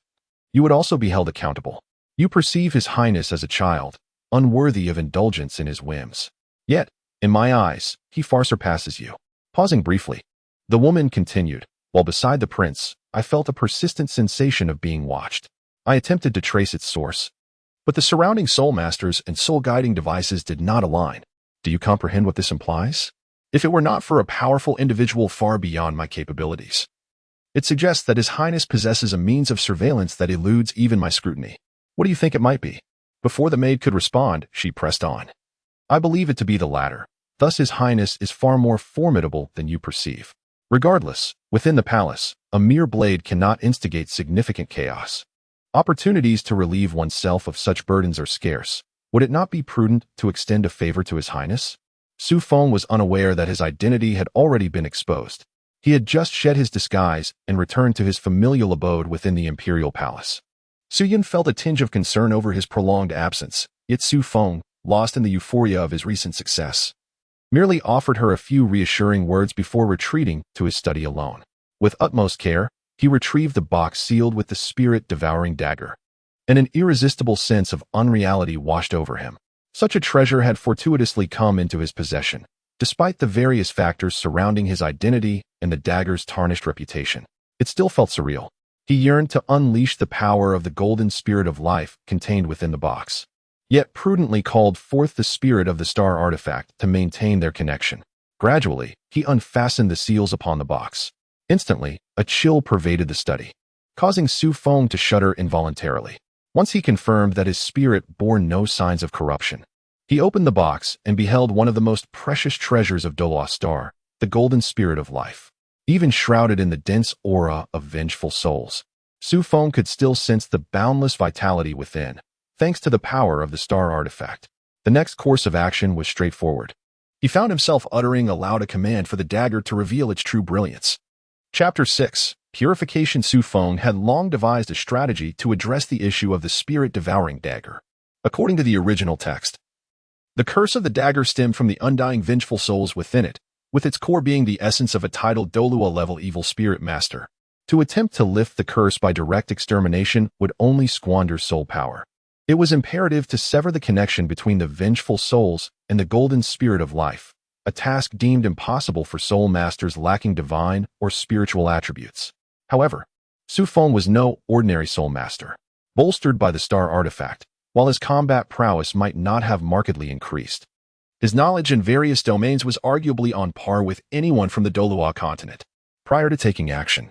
you would also be held accountable. You perceive His Highness as a child, unworthy of indulgence in his whims. Yet, in my eyes, he far surpasses you. Pausing briefly, the woman continued, while beside the prince, I felt a persistent sensation of being watched. I attempted to trace its source, but the surrounding soul masters and soul guiding devices did not align. Do you comprehend what this implies? If it were not for a powerful individual far beyond my capabilities, it suggests that His Highness possesses a means of surveillance that eludes even my scrutiny. What do you think it might be? Before the maid could respond, she pressed on. I believe it to be the latter. Thus His Highness is far more formidable than you perceive. Regardless, within the palace, a mere blade cannot instigate significant chaos. Opportunities to relieve oneself of such burdens are scarce. Would it not be prudent to extend a favor to His Highness? Su Feng was unaware that his identity had already been exposed. He had just shed his disguise and returned to his familial abode within the imperial palace. Su Yun felt a tinge of concern over his prolonged absence, yet Su Feng, lost in the euphoria of his recent success, merely offered her a few reassuring words before retreating to his study alone. With utmost care, he retrieved the box sealed with the spirit-devouring dagger, and an irresistible sense of unreality washed over him. Such a treasure had fortuitously come into his possession, despite the various factors surrounding his identity and the dagger's tarnished reputation. It still felt surreal. He yearned to unleash the power of the golden spirit of life contained within the box, yet prudently called forth the spirit of the star artifact to maintain their connection. Gradually, he unfastened the seals upon the box. Instantly, a chill pervaded the study, causing Su Feng to shudder involuntarily. Once he confirmed that his spirit bore no signs of corruption, He opened the box and beheld one of the most precious treasures of Douluo Star, the golden spirit of life. Even shrouded in the dense aura of vengeful souls, Feng could still sense the boundless vitality within, thanks to the power of the star artifact. The next course of action was straightforward. He found himself uttering aloud a command for the dagger to reveal its true brilliance. Chapter 6. Purification. Feng had long devised a strategy to address the issue of the spirit-devouring dagger. According to the original text, the curse of the dagger stemmed from the undying vengeful souls within it, with its core being the essence of a titled Douluo-level evil spirit master. To attempt to lift the curse by direct extermination would only squander soul power. It was imperative to sever the connection between the vengeful souls and the golden spirit of life, a task deemed impossible for soul masters lacking divine or spiritual attributes. However, Feng was no ordinary soul master. Bolstered by the star artifact, while his combat prowess might not have markedly increased, his knowledge in various domains was arguably on par with anyone from the Douluo continent. Prior to taking action,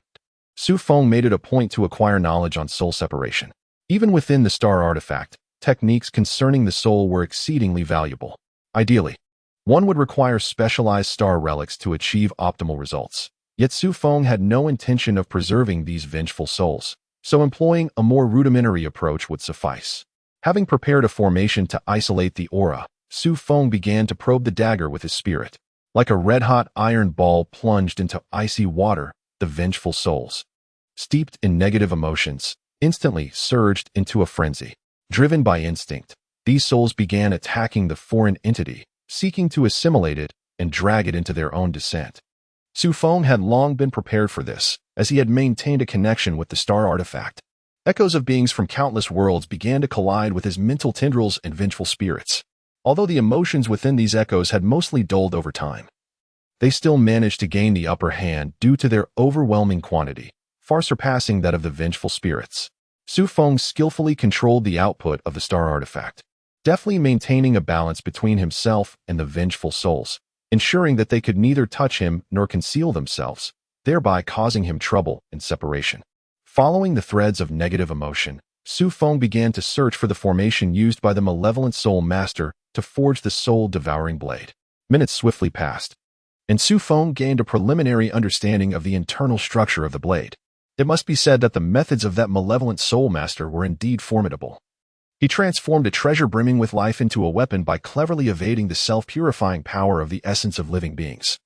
Feng made it a point to acquire knowledge on soul separation. Even within the star artifact, techniques concerning the soul were exceedingly valuable. Ideally, one would require specialized star relics to achieve optimal results. Yet Feng had no intention of preserving these vengeful souls, so employing a more rudimentary approach would suffice. Having prepared a formation to isolate the aura, Feng began to probe the dagger with his spirit. Like a red-hot iron ball plunged into icy water, the vengeful souls, steeped in negative emotions, instantly surged into a frenzy. Driven by instinct, these souls began attacking the foreign entity, seeking to assimilate it and drag it into their own descent. Feng had long been prepared for this, as he had maintained a connection with the star artifact. Echoes of beings from countless worlds began to collide with his mental tendrils and vengeful spirits. Although the emotions within these echoes had mostly dulled over time, they still managed to gain the upper hand due to their overwhelming quantity, far surpassing that of the vengeful spirits. Feng skillfully controlled the output of the star artifact, deftly maintaining a balance between himself and the vengeful souls, ensuring that they could neither touch him nor conceal themselves, thereby causing him trouble and separation. Following the threads of negative emotion, Feng began to search for the formation used by the malevolent soul master to forge the soul-devouring blade. Minutes swiftly passed, and Feng gained a preliminary understanding of the internal structure of the blade. It must be said that the methods of that malevolent soul master were indeed formidable. He transformed a treasure brimming with life into a weapon by cleverly evading the self-purifying power of the essence of living beings.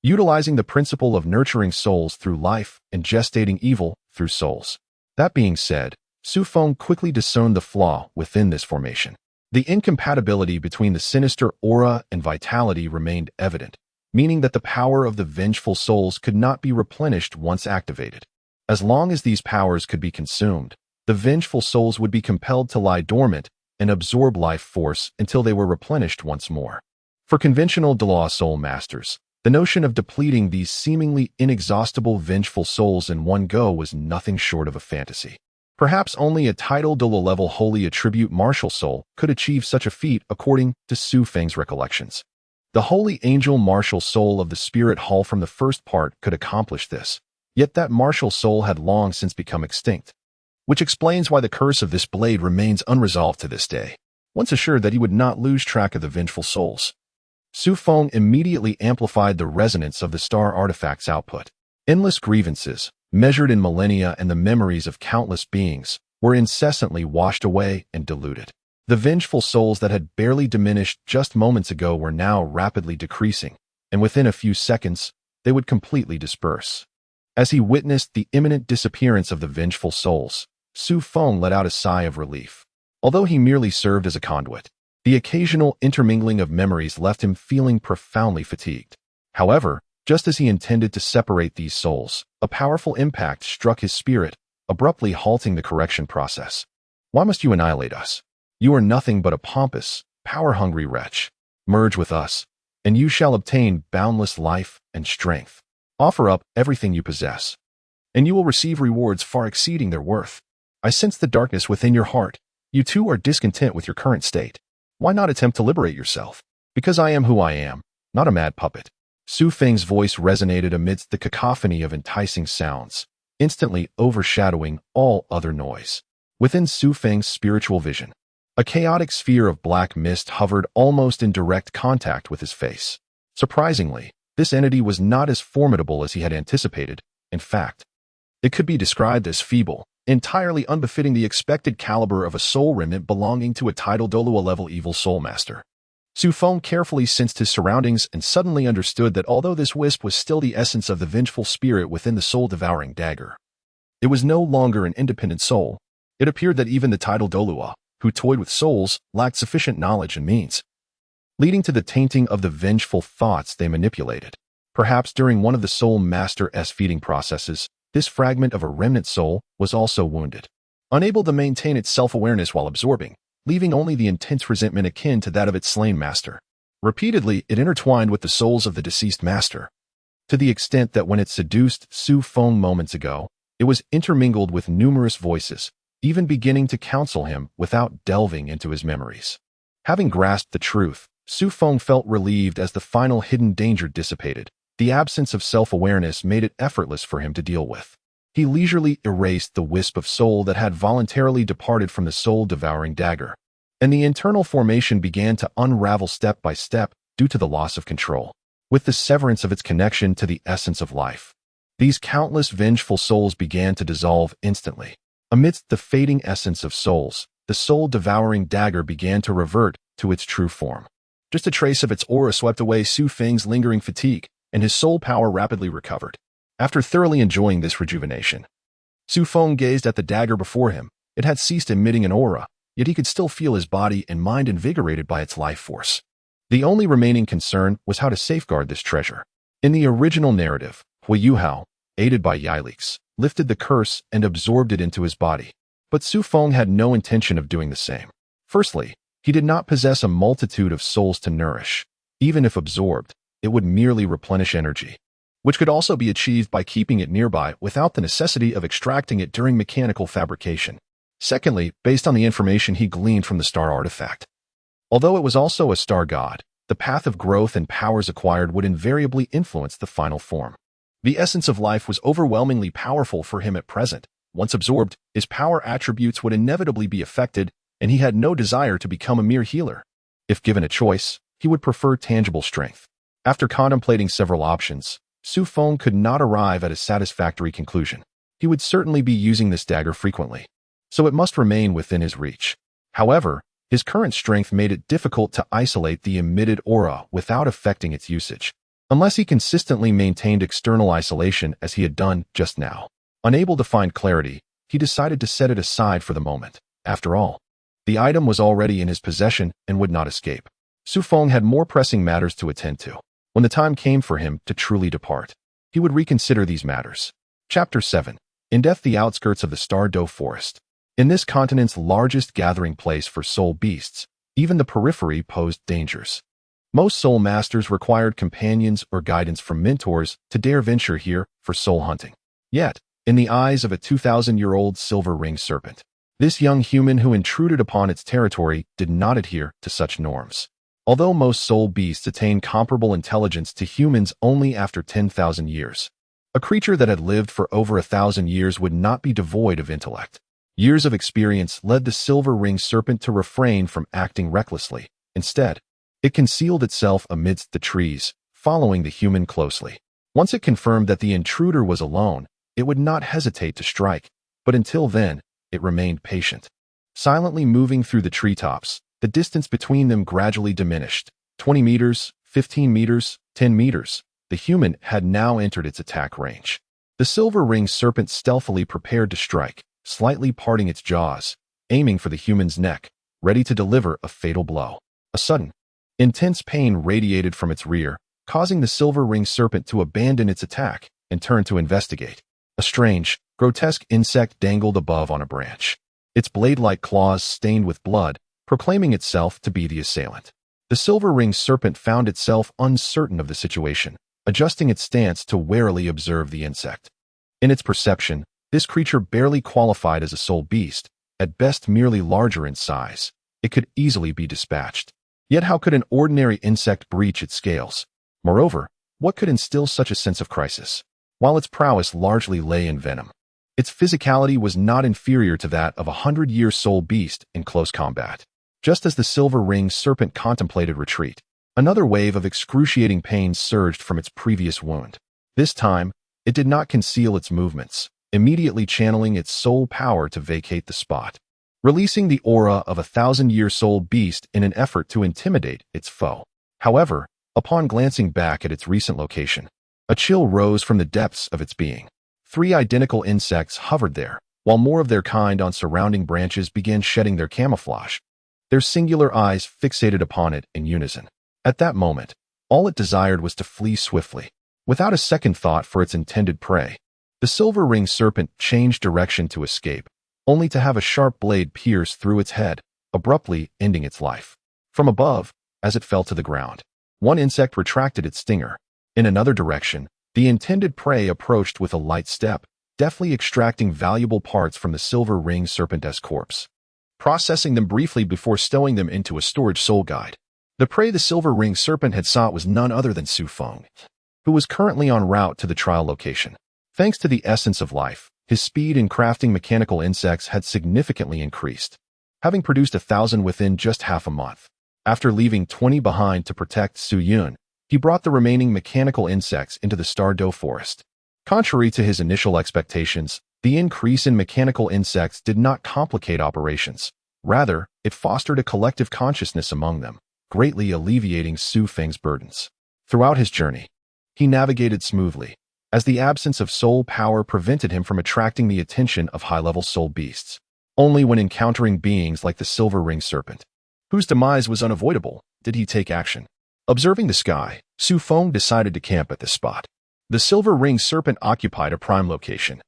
Utilizing the principle of nurturing souls through life and gestating evil through souls. That being said, Feng quickly discerned the flaw within this formation. The incompatibility between the sinister aura and vitality remained evident, meaning that the power of the vengeful souls could not be replenished once activated. As long as these powers could be consumed, the vengeful souls would be compelled to lie dormant and absorb life force until they were replenished once more. For conventional Douluo soul masters, the notion of depleting these seemingly inexhaustible vengeful souls in one go was nothing short of a fantasy. Perhaps only a titled Douluo-level holy attribute martial soul could achieve such a feat according to Feng's recollections. The holy angel martial soul of the spirit hall from the first part could accomplish this, yet that martial soul had long since become extinct, which explains why the curse of this blade remains unresolved to this day. Once assured that he would not lose track of the vengeful souls, Feng immediately amplified the resonance of the star artifact's output. Endless grievances, measured in millennia and the memories of countless beings, were incessantly washed away and diluted. The vengeful souls that had barely diminished just moments ago were now rapidly decreasing, and within a few seconds, they would completely disperse. As he witnessed the imminent disappearance of the vengeful souls, Feng let out a sigh of relief. Although he merely served as a conduit, the occasional intermingling of memories left him feeling profoundly fatigued. However, just as he intended to separate these souls, a powerful impact struck his spirit, abruptly halting the correction process. Why must you annihilate us? You are nothing but a pompous, power-hungry wretch. Merge with us, and you shall obtain boundless life and strength. Offer up everything you possess, and you will receive rewards far exceeding their worth. I sense the darkness within your heart. You too are discontent with your current state. Why not attempt to liberate yourself? Because I am who I am, not a mad puppet. Feng's voice resonated amidst the cacophony of enticing sounds, instantly overshadowing all other noise. Within Feng's spiritual vision, A chaotic sphere of black mist hovered almost in direct contact with his face. Surprisingly, this entity was not as formidable as he had anticipated. In fact, it could be described as feeble, entirely unbefitting the expected caliber of a soul remnant belonging to a titled Douluo-level evil soul master. Feng carefully sensed his surroundings and suddenly understood that although this wisp was still the essence of the vengeful spirit within the soul-devouring dagger, it was no longer an independent soul. It appeared that even the titled Douluo, who toyed with souls, lacked sufficient knowledge and means, leading to the tainting of the vengeful thoughts they manipulated. Perhaps during one of the soul master's feeding processes, this fragment of a remnant soul was also wounded, unable to maintain its self-awareness while absorbing, leaving only the intense resentment akin to that of its slain master. Repeatedly, it intertwined with the souls of the deceased master, to the extent that when it seduced Feng moments ago, it was intermingled with numerous voices, even beginning to counsel him without delving into his memories. Having grasped the truth, Feng felt relieved as the final hidden danger dissipated. The absence of self-awareness made it effortless for him to deal with. He leisurely erased the wisp of soul that had voluntarily departed from the soul-devouring dagger, and the internal formation began to unravel step by step due to the loss of control, with the severance of its connection to the essence of life. These countless vengeful souls began to dissolve instantly. Amidst the fading essence of souls, the soul-devouring dagger began to revert to its true form. Just a trace of its aura swept away Feng's lingering fatigue, and his soul power rapidly recovered. After thoroughly enjoying this rejuvenation, Feng gazed at the dagger before him. It had ceased emitting an aura, yet he could still feel his body and mind invigorated by its life force. The only remaining concern was how to safeguard this treasure. In the original narrative, Hui Yuao, aided by Yilix, lifted the curse and absorbed it into his body. But Feng had no intention of doing the same. Firstly, he did not possess a multitude of souls to nourish. Even if absorbed, it would merely replenish energy, which could also be achieved by keeping it nearby without the necessity of extracting it during mechanical fabrication. Secondly, based on the information he gleaned from the star artifact, although it was also a star god, the path of growth and powers acquired would invariably influence the final form. The essence of life was overwhelmingly powerful for him at present. Once absorbed, his power attributes would inevitably be affected, and he had no desire to become a mere healer. If given a choice, he would prefer tangible strength. After contemplating several options, Feng could not arrive at a satisfactory conclusion. He would certainly be using this dagger frequently, so it must remain within his reach. However, his current strength made it difficult to isolate the emitted aura without affecting its usage, unless he consistently maintained external isolation as he had done just now. Unable to find clarity, he decided to set it aside for the moment. After all, the item was already in his possession and would not escape. Feng had more pressing matters to attend to. When the time came for him to truly depart, he would reconsider these matters. Chapter 7. In depth, the outskirts of the Star Luo forest. In this continent's largest gathering place for soul beasts, even the periphery posed dangers. Most soul masters required companions or guidance from mentors to dare venture here for soul hunting. Yet, in the eyes of a 2,000-year-old silver-ringed serpent, this young human who intruded upon its territory did not adhere to such norms. Although most soul beasts attain comparable intelligence to humans only after 10,000 years, a creature that had lived for over 1,000 years would not be devoid of intellect. Years of experience led the silver-ringed serpent to refrain from acting recklessly. Instead, it concealed itself amidst the trees, following the human closely. Once it confirmed that the intruder was alone, it would not hesitate to strike, but until then, it remained patient. Silently moving through the treetops, the distance between them gradually diminished. 20 meters, 15 meters, 10 meters. The human had now entered its attack range. The silver-ringed serpent stealthily prepared to strike, slightly parting its jaws, aiming for the human's neck, ready to deliver a fatal blow. A sudden, intense pain radiated from its rear, causing the silver-ringed serpent to abandon its attack and turn to investigate. A strange, grotesque insect dangled above on a branch, its blade-like claws stained with blood, proclaiming itself to be the assailant. The silver-ringed serpent found itself uncertain of the situation, adjusting its stance to warily observe the insect. In its perception, this creature barely qualified as a soul beast, at best merely larger in size. It could easily be dispatched. Yet how could an ordinary insect breach its scales? Moreover, what could instill such a sense of crisis? While its prowess largely lay in venom, its physicality was not inferior to that of a 100-year soul beast in close combat. Just as the silver-ringed serpent contemplated retreat, another wave of excruciating pain surged from its previous wound. This time, it did not conceal its movements, immediately channeling its soul power to vacate the spot, releasing the aura of a 1,000-year soul beast in an effort to intimidate its foe. However, upon glancing back at its recent location, a chill rose from the depths of its being. 3 identical insects hovered there, while more of their kind on surrounding branches began shedding their camouflage, their singular eyes fixated upon it in unison. At that moment, all it desired was to flee swiftly, without a second thought for its intended prey. The silver-ringed serpent changed direction to escape, only to have a sharp blade pierce through its head, abruptly ending its life. From above, as it fell to the ground, one insect retracted its stinger. In another direction, the intended prey approached with a light step, deftly extracting valuable parts from the silver-ringed serpent's corpse, processing them briefly before stowing them into a storage soul guide. The prey the silver-ringed serpent had sought was none other than Feng, who was currently en route to the trial location. Thanks to the essence of life, his speed in crafting mechanical insects had significantly increased, having produced 1,000 within just half a month. After leaving 20 behind to protect Yun, he brought the remaining mechanical insects into the Star Luo forest. Contrary to his initial expectations, the increase in mechanical insects did not complicate operations. Rather, it fostered a collective consciousness among them, greatly alleviating Feng's burdens. Throughout his journey, he navigated smoothly, as the absence of soul power prevented him from attracting the attention of high-level soul beasts. Only when encountering beings like the silver-ringed serpent, whose demise was unavoidable, did he take action. Observing the sky, Feng decided to camp at this spot. The silver-ringed serpent occupied a prime location,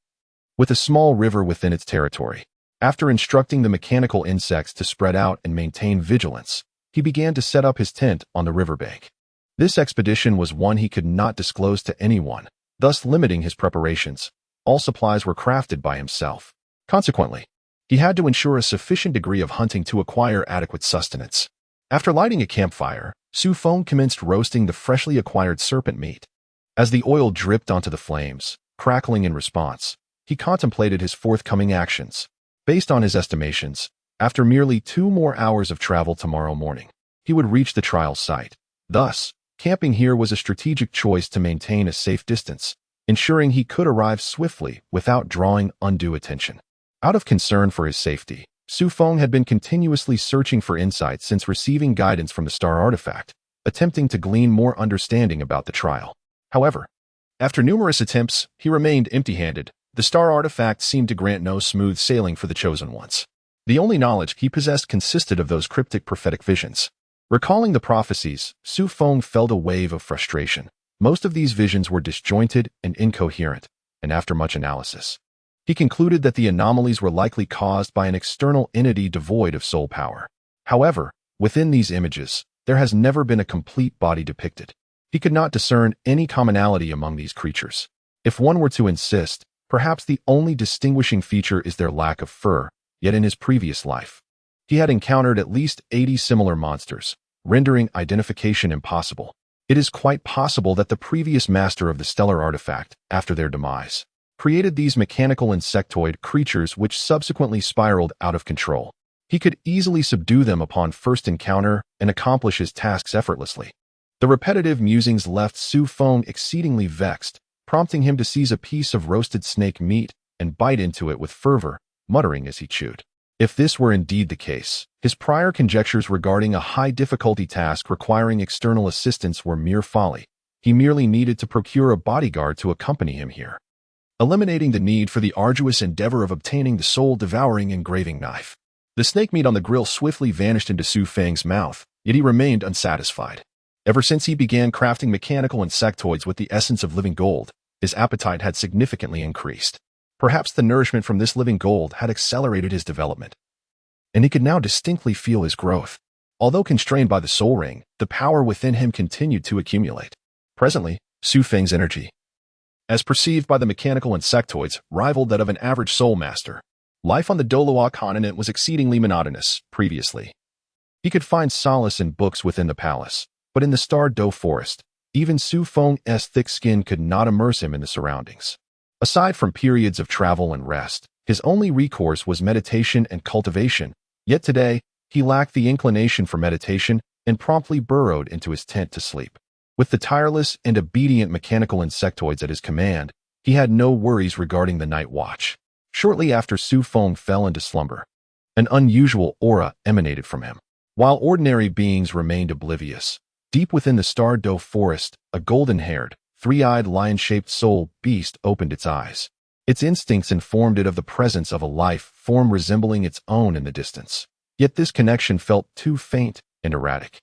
with a small river within its territory. After instructing the mechanical insects to spread out and maintain vigilance, he began to set up his tent on the riverbank. This expedition was one he could not disclose to anyone, thus limiting his preparations. All supplies were crafted by himself. Consequently, he had to ensure a sufficient degree of hunting to acquire adequate sustenance. After lighting a campfire, Feng commenced roasting the freshly acquired serpent meat. As the oil dripped onto the flames, crackling in response, he contemplated his forthcoming actions. Based on his estimations, after merely 2 more hours of travel tomorrow morning, he would reach the trial site. Thus, camping here was a strategic choice to maintain a safe distance, ensuring he could arrive swiftly without drawing undue attention. Out of concern for his safety, Feng had been continuously searching for insights since receiving guidance from the star artifact, attempting to glean more understanding about the trial. However, after numerous attempts, he remained empty-handed. The star artifact seemed to grant no smooth sailing for the chosen ones. The only knowledge he possessed consisted of those cryptic prophetic visions. Recalling the prophecies, Feng felt a wave of frustration. Most of these visions were disjointed and incoherent, and after much analysis, he concluded that the anomalies were likely caused by an external entity devoid of soul power. However, within these images, there has never been a complete body depicted. He could not discern any commonality among these creatures. If one were to insist, perhaps the only distinguishing feature is their lack of fur, yet in his previous life, he had encountered at least 80 similar monsters, rendering identification impossible. It is quite possible that the previous master of the stellar artifact, after their demise, created these mechanical insectoid creatures which subsequently spiraled out of control. He could easily subdue them upon first encounter and accomplish his tasks effortlessly. The repetitive musings left Feng exceedingly vexed, prompting him to seize a piece of roasted snake meat and bite into it with fervor, muttering as he chewed. If this were indeed the case, his prior conjectures regarding a high-difficulty task requiring external assistance were mere folly. He merely needed to procure a bodyguard to accompany him here, eliminating the need for the arduous endeavor of obtaining the soul-devouring engraving knife. The snake meat on the grill swiftly vanished into Feng's mouth, yet he remained unsatisfied. Ever since he began crafting mechanical insectoids with the essence of living gold, his appetite had significantly increased. Perhaps the nourishment from this living gold had accelerated his development, and he could now distinctly feel his growth. Although constrained by the soul ring, the power within him continued to accumulate. Presently, Feng's energy, as perceived by the mechanical insectoids, rivaled that of an average soul master. Life on the Douluo continent was exceedingly monotonous. Previously, he could find solace in books within the palace, but in the Star Luo forest, even Feng's thick skin could not immerse him in the surroundings. Aside from periods of travel and rest, his only recourse was meditation and cultivation. Yet today, He lacked the inclination for meditation and promptly burrowed into his tent to sleep. With the tireless and obedient mechanical insectoids at his command, he had no worries regarding the night watch. Shortly after Su Feng fell into slumber, an unusual aura emanated from him. While ordinary beings remained oblivious, deep within the Star Luo forest, a golden-haired, three-eyed lion-shaped soul beast opened its eyes. Its instincts informed it of the presence of a life form resembling its own in the distance. Yet this connection felt too faint and erratic,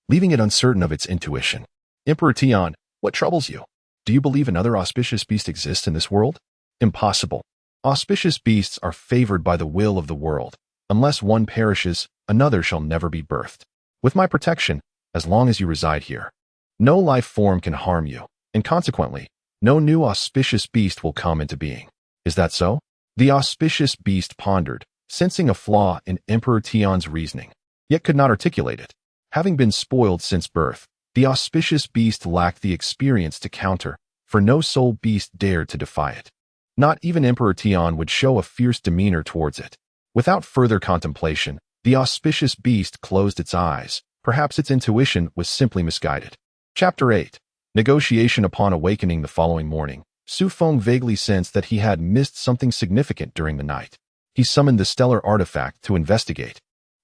leaving it uncertain of its intuition. Emperor Tian, what troubles you? Do you believe another auspicious beast exists in this world? Impossible. Auspicious beasts are favored by the will of the world. Unless one perishes, another shall never be birthed. With my protection, as long as you reside here, no life form can harm you, and consequently, no new auspicious beast will come into being. Is that so? The auspicious beast pondered, sensing a flaw in Emperor Tian's reasoning, yet could not articulate it. Having been spoiled since birth, the auspicious beast lacked the experience to counter, for no soul beast dared to defy it. Not even Emperor Tian would show a fierce demeanor towards it. Without further contemplation, the auspicious beast closed its eyes. Perhaps its intuition was simply misguided. Chapter 8. Negotiation. Upon awakening the following morning, Su Feng vaguely sensed that he had missed something significant during the night. He summoned the stellar artifact to investigate,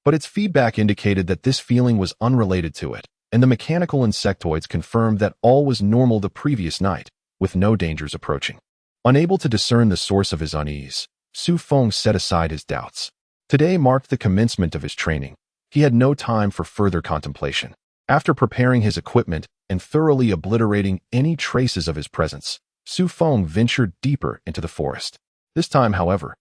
but its feedback indicated that this feeling was unrelated to it, and the mechanical insectoids confirmed that all was normal the previous night, with no dangers approaching. Unable to discern the source of his unease, Su Feng set aside his doubts. Today marked the commencement of his training. He had no time for further contemplation. After preparing his equipment and thoroughly obliterating any traces of his presence, Su Feng ventured deeper into the forest. This time, however,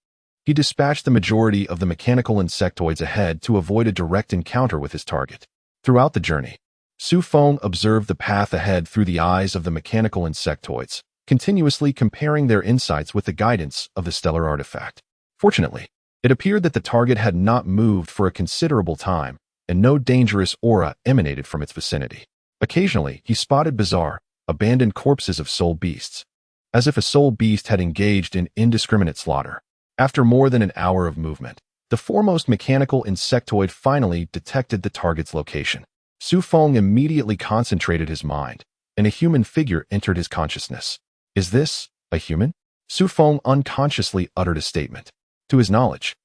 he dispatched the majority of the mechanical insectoids ahead to avoid a direct encounter with his target. Throughout the journey, Su Feng observed the path ahead through the eyes of the mechanical insectoids, continuously comparing their insights with the guidance of the stellar artifact. Fortunately, it appeared that the target had not moved for a considerable time, and no dangerous aura emanated from its vicinity. Occasionally, he spotted bizarre, abandoned corpses of soul beasts, as if a soul beast had engaged in indiscriminate slaughter. After more than an hour of movement, the foremost mechanical insectoid finally detected the target's location. Su Feng immediately concentrated his mind, and a human figure entered his consciousness. Is this a human? Su Feng unconsciously uttered a statement. To his knowledge,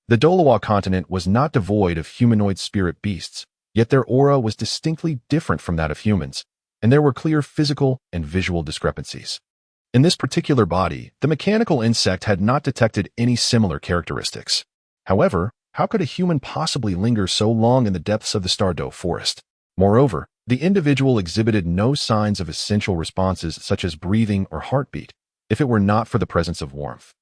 the Douluo continent was not devoid of humanoid spirit beasts, yet their aura was distinctly different from that of humans, and there were clear physical and visual discrepancies. In this particular body, the mechanical insect had not detected any similar characteristics. However, how could a human possibly linger so long in the depths of the Star Luo forest? Moreover, the individual exhibited no signs of essential responses such as breathing or heartbeat, if it were not for the presence of warmth.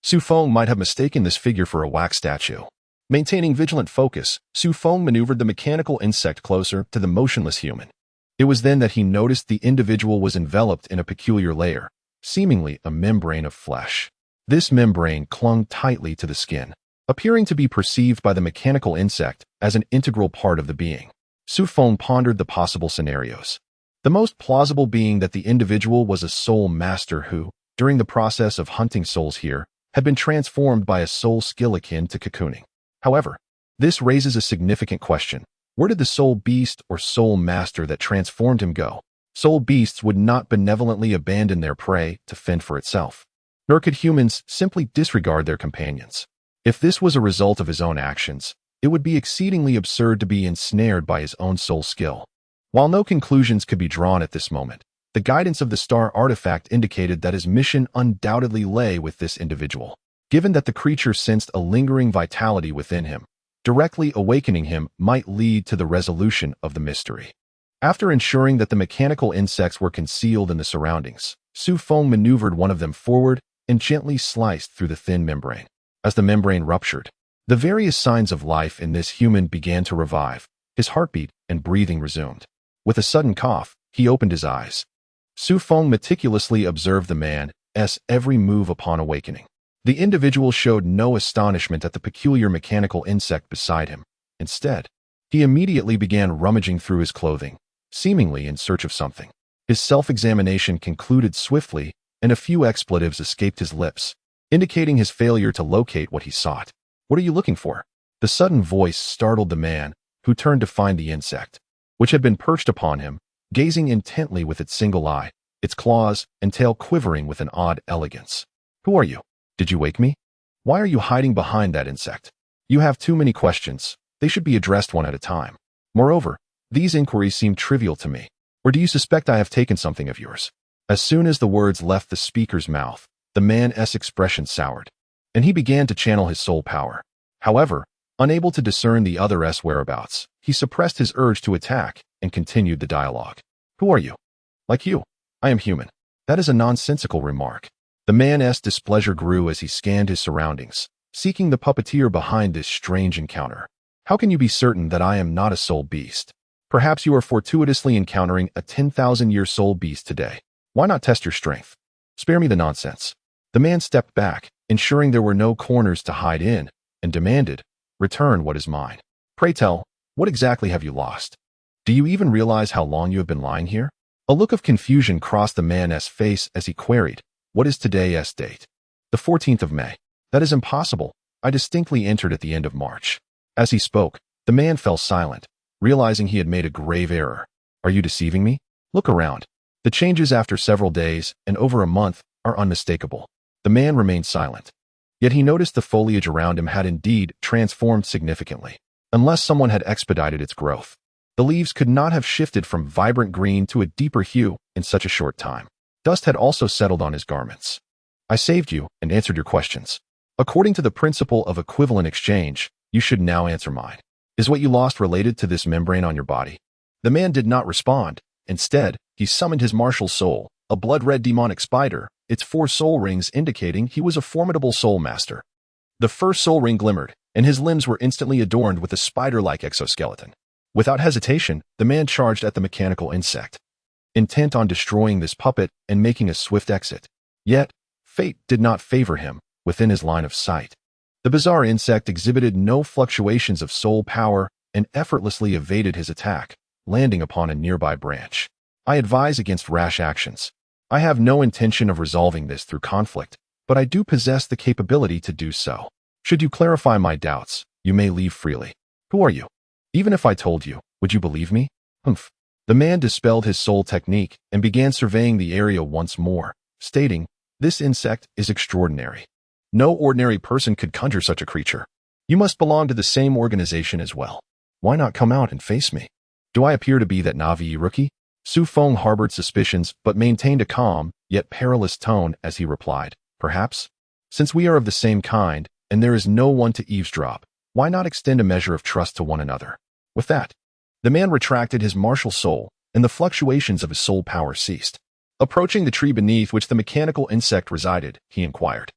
Su Feng might have mistaken this figure for a wax statue. Maintaining vigilant focus, Su Feng maneuvered the mechanical insect closer to the motionless human. It was then that he noticed the individual was enveloped in a peculiar layer, seemingly a membrane of flesh. This membrane clung tightly to the skin, appearing to be perceived by the mechanical insect as an integral part of the being. Su Feng pondered the possible scenarios, the most plausible being that the individual was a soul master who, during the process of hunting souls here, had been transformed by a soul skill akin to cocooning. However, this raises a significant question. Where did the soul beast or soul master that transformed him go? Soul beasts would not benevolently abandon their prey to fend for itself, nor could humans simply disregard their companions. If this was a result of his own actions, it would be exceedingly absurd to be ensnared by his own soul skill. While no conclusions could be drawn at this moment, the guidance of the star artifact indicated that his mission undoubtedly lay with this individual. Given that the creature sensed a lingering vitality within him, directly awakening him might lead to the resolution of the mystery. After ensuring that the mechanical insects were concealed in the surroundings, Su Feng maneuvered one of them forward and gently sliced through the thin membrane. As the membrane ruptured, the various signs of life in this human began to revive. His heartbeat and breathing resumed. With a sudden cough, he opened his eyes. Su Feng meticulously observed the man's every move upon awakening. The individual showed no astonishment at the peculiar mechanical insect beside him. Instead, he immediately began rummaging through his clothing, seemingly in search of something. His self-examination concluded swiftly, and a few expletives escaped his lips, indicating his failure to locate what he sought. What are you looking for? The sudden voice startled the man, who turned to find the insect, which had been perched upon him, gazing intently with its single eye, its claws and tail quivering with an odd elegance. "Who are you? Did you wake me? Why are you hiding behind that insect? You have too many questions. They should be addressed one at a time. Moreover, these inquiries seem trivial to me. Or do you suspect I have taken something of yours?" As soon as the words left the speaker's mouth, the man's expression soured, and he began to channel his soul power. However, unable to discern the other's whereabouts, he suppressed his urge to attack and continued the dialogue. "Who are you?" "Like you, I am human." That is a nonsensical remark. The man's displeasure grew as he scanned his surroundings, seeking the puppeteer behind this strange encounter. "How can you be certain that I am not a soul beast? Perhaps you are fortuitously encountering a 10,000-year soul beast today. Why not test your strength? Spare me the nonsense." The man stepped back, ensuring there were no corners to hide in, and demanded, "Return what is mine. Pray tell, what exactly have you lost? Do you even realize how long you have been lying here?" A look of confusion crossed the man's face as he queried, "What is today's date?" "The 14th of May. That is impossible. I distinctly entered at the end of March." As he spoke, the man fell silent, realizing he had made a grave error. "Are you deceiving me? Look around. The changes after several days and over a month are unmistakable." The man remained silent. Yet he noticed the foliage around him had indeed transformed significantly, unless someone had expedited its growth. The leaves could not have shifted from vibrant green to a deeper hue in such a short time. Dust had also settled on his garments. "I saved you and answered your questions. According to the principle of equivalent exchange, you should now answer mine. Is what you lost related to this membrane on your body?" The man did not respond. Instead, he summoned his martial soul, a blood-red demonic spider, its 4 soul rings indicating he was a formidable soul master. The first soul ring glimmered, and his limbs were instantly adorned with a spider-like exoskeleton. Without hesitation, the man charged at the mechanical insect, intent on destroying this puppet and making a swift exit. Yet, fate did not favor him within his line of sight. The bizarre insect exhibited no fluctuations of soul power and effortlessly evaded his attack, landing upon a nearby branch. "I advise against rash actions. I have no intention of resolving this through conflict, but I do possess the capability to do so. Should you clarify my doubts, you may leave freely." "Who are you? Even if I told you, would you believe me?" "Humph." The man dispelled his soul technique and began surveying the area once more, stating, "This insect is extraordinary. No ordinary person could conjure such a creature. You must belong to the same organization as well. Why not come out and face me?" "Do I appear to be that Navi rookie?" Feng harbored suspicions but maintained a calm, yet perilous tone as he replied, "Perhaps. Since we are of the same kind, and there is no one to eavesdrop, why not extend a measure of trust to one another?" With that, the man retracted his martial soul, and the fluctuations of his soul power ceased. Approaching the tree beneath which the mechanical insect resided, he inquired,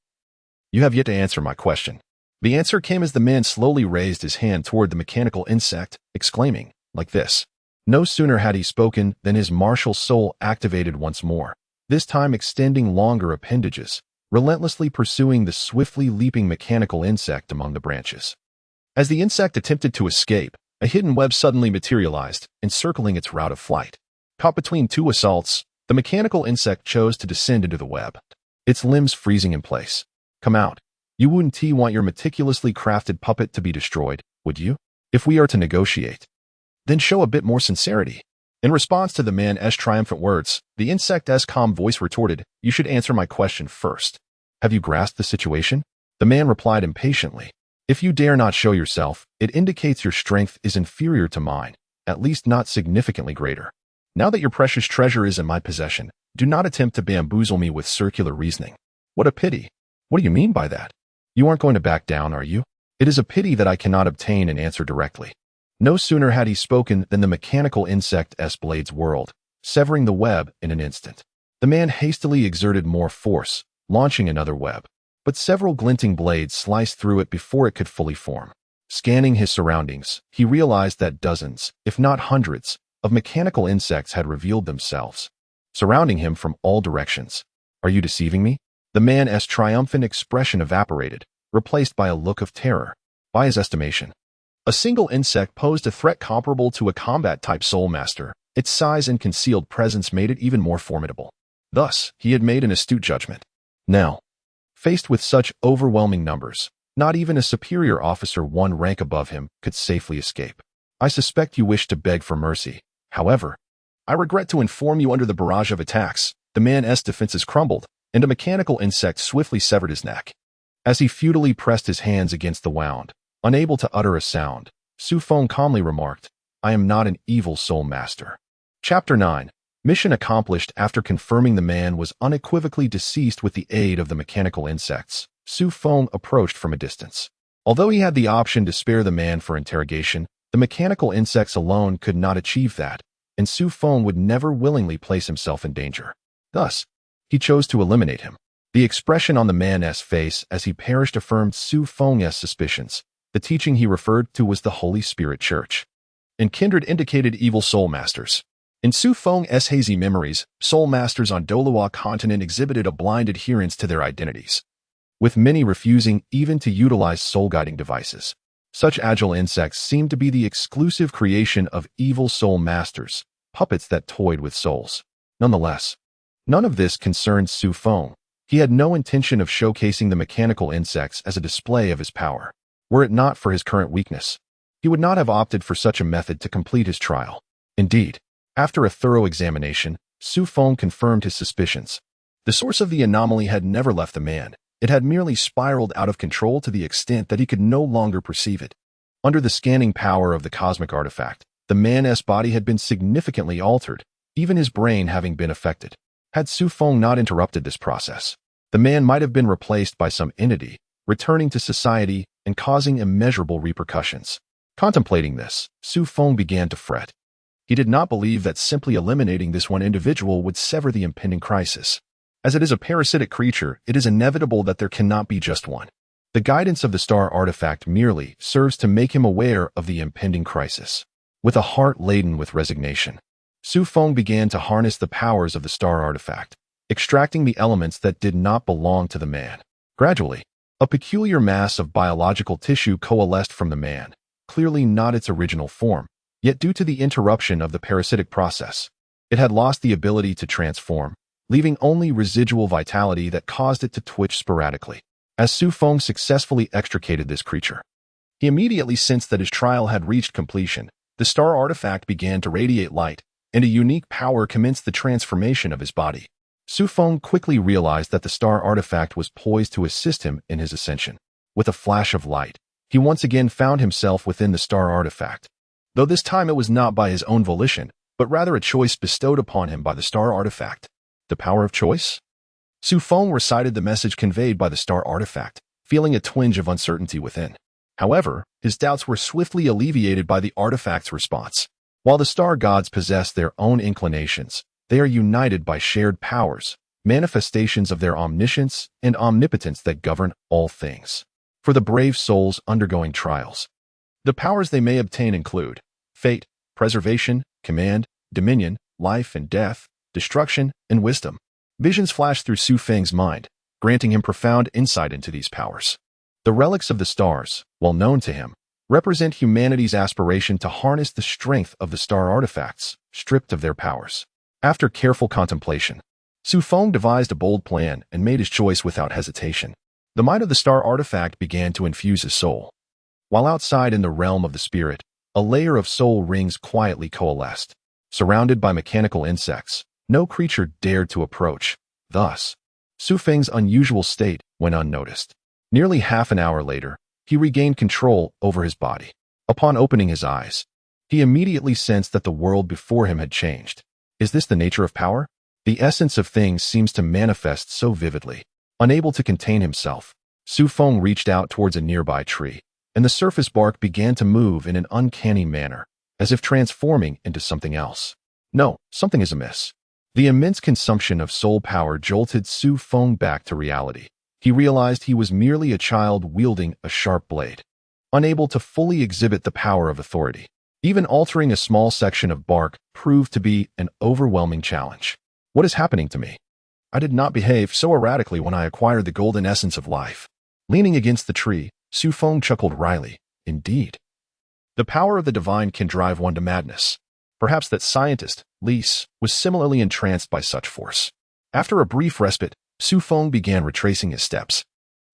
"You have yet to answer my question." The answer came as the man slowly raised his hand toward the mechanical insect, exclaiming, like this. No sooner had he spoken than his martial soul activated once more, this time extending longer appendages, relentlessly pursuing the swiftly leaping mechanical insect among the branches. As the insect attempted to escape, a hidden web suddenly materialized, encircling its route of flight. Caught between 2 assaults, the mechanical insect chose to descend into the web, its limbs freezing in place. "Come out. You wouldn't want your meticulously crafted puppet to be destroyed, would you? If we are to negotiate, then show a bit more sincerity." In response to the man's triumphant words, the insect's calm voice retorted, "You should answer my question first. Have you grasped the situation?" The man replied impatiently, "If you dare not show yourself, it indicates your strength is inferior to mine, at least not significantly greater. Now that your precious treasure is in my possession, do not attempt to bamboozle me with circular reasoning." "What a pity." "What do you mean by that? You aren't going to back down, are you?" "It is a pity that I cannot obtain an answer directly." No sooner had he spoken than the mechanical insect's blades whirled, severing the web in an instant. The man hastily exerted more force, launching another web, but several glinting blades sliced through it before it could fully form. Scanning his surroundings, he realized that dozens, if not hundreds, of mechanical insects had revealed themselves, surrounding him from all directions. "Are you deceiving me?" The man's triumphant expression evaporated, replaced by a look of terror. By his estimation, a single insect posed a threat comparable to a combat-type soul master. Its size and concealed presence made it even more formidable. Thus, he had made an astute judgment. Now, faced with such overwhelming numbers, Not even a superior officer one rank above him could safely escape. I suspect you wish to beg for mercy. However, I regret to inform you under the barrage of attacks, the man's defenses crumbled, and a mechanical insect swiftly severed his neck. As he futilely pressed his hands against the wound, unable to utter a sound, Su Feng calmly remarked, I am not an evil soul master. Chapter 9. Mission accomplished. After confirming the man was unequivocally deceased with the aid of the mechanical insects, Su Feng approached from a distance. Although he had the option to spare the man for interrogation, the mechanical insects alone could not achieve that, and Su Feng would never willingly place himself in danger. Thus, he chose to eliminate him. The expression on the man's face as he perished affirmed Su Feng's suspicions. The teaching he referred to was the Holy Spirit Church, and kindred indicated evil soul masters. In Su Feng's hazy memories, soul masters on Douluo continent exhibited a blind adherence to their identities, with many refusing even to utilize soul-guiding devices. Such agile insects seemed to be the exclusive creation of evil soul masters, puppets that toyed with souls. Nonetheless, none of this concerned Su Feng. He had no intention of showcasing the mechanical insects as a display of his power. Were it not for his current weakness, he would not have opted for such a method to complete his trial. Indeed, after a thorough examination, Su Feng confirmed his suspicions. The source of the anomaly had never left the man. It had merely spiraled out of control to the extent that he could no longer perceive it. Under the scanning power of the cosmic artifact, the man's body had been significantly altered, even his brain having been affected. Had Su Feng not interrupted this process, the man might have been replaced by some entity, returning to society and causing immeasurable repercussions. Contemplating this, Su Feng began to fret. He did not believe that simply eliminating this one individual would sever the impending crisis. As it is a parasitic creature, it is inevitable that there cannot be just one. The guidance of the star artifact merely serves to make him aware of the impending crisis. With a heart laden with resignation, Su Feng began to harness the powers of the star artifact, extracting the elements that did not belong to the man. Gradually, a peculiar mass of biological tissue coalesced from the man, clearly not its original form. Yet due to the interruption of the parasitic process, it had lost the ability to transform, leaving only residual vitality that caused it to twitch sporadically. As Su Feng successfully extricated this creature, he immediately sensed that his trial had reached completion. The star artifact began to radiate light, and a unique power commenced the transformation of his body. Su Feng quickly realized that the star artifact was poised to assist him in his ascension. With a flash of light, he once again found himself within the star artifact, though this time it was not by his own volition, but rather a choice bestowed upon him by the star artifact. The power of choice? Su Feng recited the message conveyed by the star artifact, feeling a twinge of uncertainty within. However, his doubts were swiftly alleviated by the artifact's response. While the star gods possess their own inclinations, they are united by shared powers, manifestations of their omniscience and omnipotence that govern all things. For the brave souls undergoing trials, the powers they may obtain include fate, preservation, command, dominion, life and death, destruction, and wisdom. Visions flashed through Su Feng's mind, granting him profound insight into these powers. The relics of the stars, while known to him, represent humanity's aspiration to harness the strength of the star artifacts, stripped of their powers. After careful contemplation, Su Feng devised a bold plan and made his choice without hesitation. The might of the star artifact began to infuse his soul. While outside in the realm of the spirit, a layer of soul rings quietly coalesced. Surrounded by mechanical insects, no creature dared to approach. Thus, Su Feng's unusual state went unnoticed. Nearly half an hour later, he regained control over his body. Upon opening his eyes, he immediately sensed that the world before him had changed. Is this the nature of power? The essence of things seems to manifest so vividly. Unable to contain himself, Su Feng reached out towards a nearby tree, and the surface bark began to move in an uncanny manner, as if transforming into something else. No, something is amiss. The immense consumption of soul power jolted Su Feng back to reality. He realized he was merely a child wielding a sharp blade, unable to fully exhibit the power of authority. Even altering a small section of bark proved to be an overwhelming challenge. What is happening to me? I did not behave so erratically when I acquired the golden essence of life. Leaning against the tree, Su Feng chuckled wryly. Indeed, the power of the divine can drive one to madness. Perhaps that scientist, Lise, was similarly entranced by such force. After a brief respite, Su Feng began retracing his steps.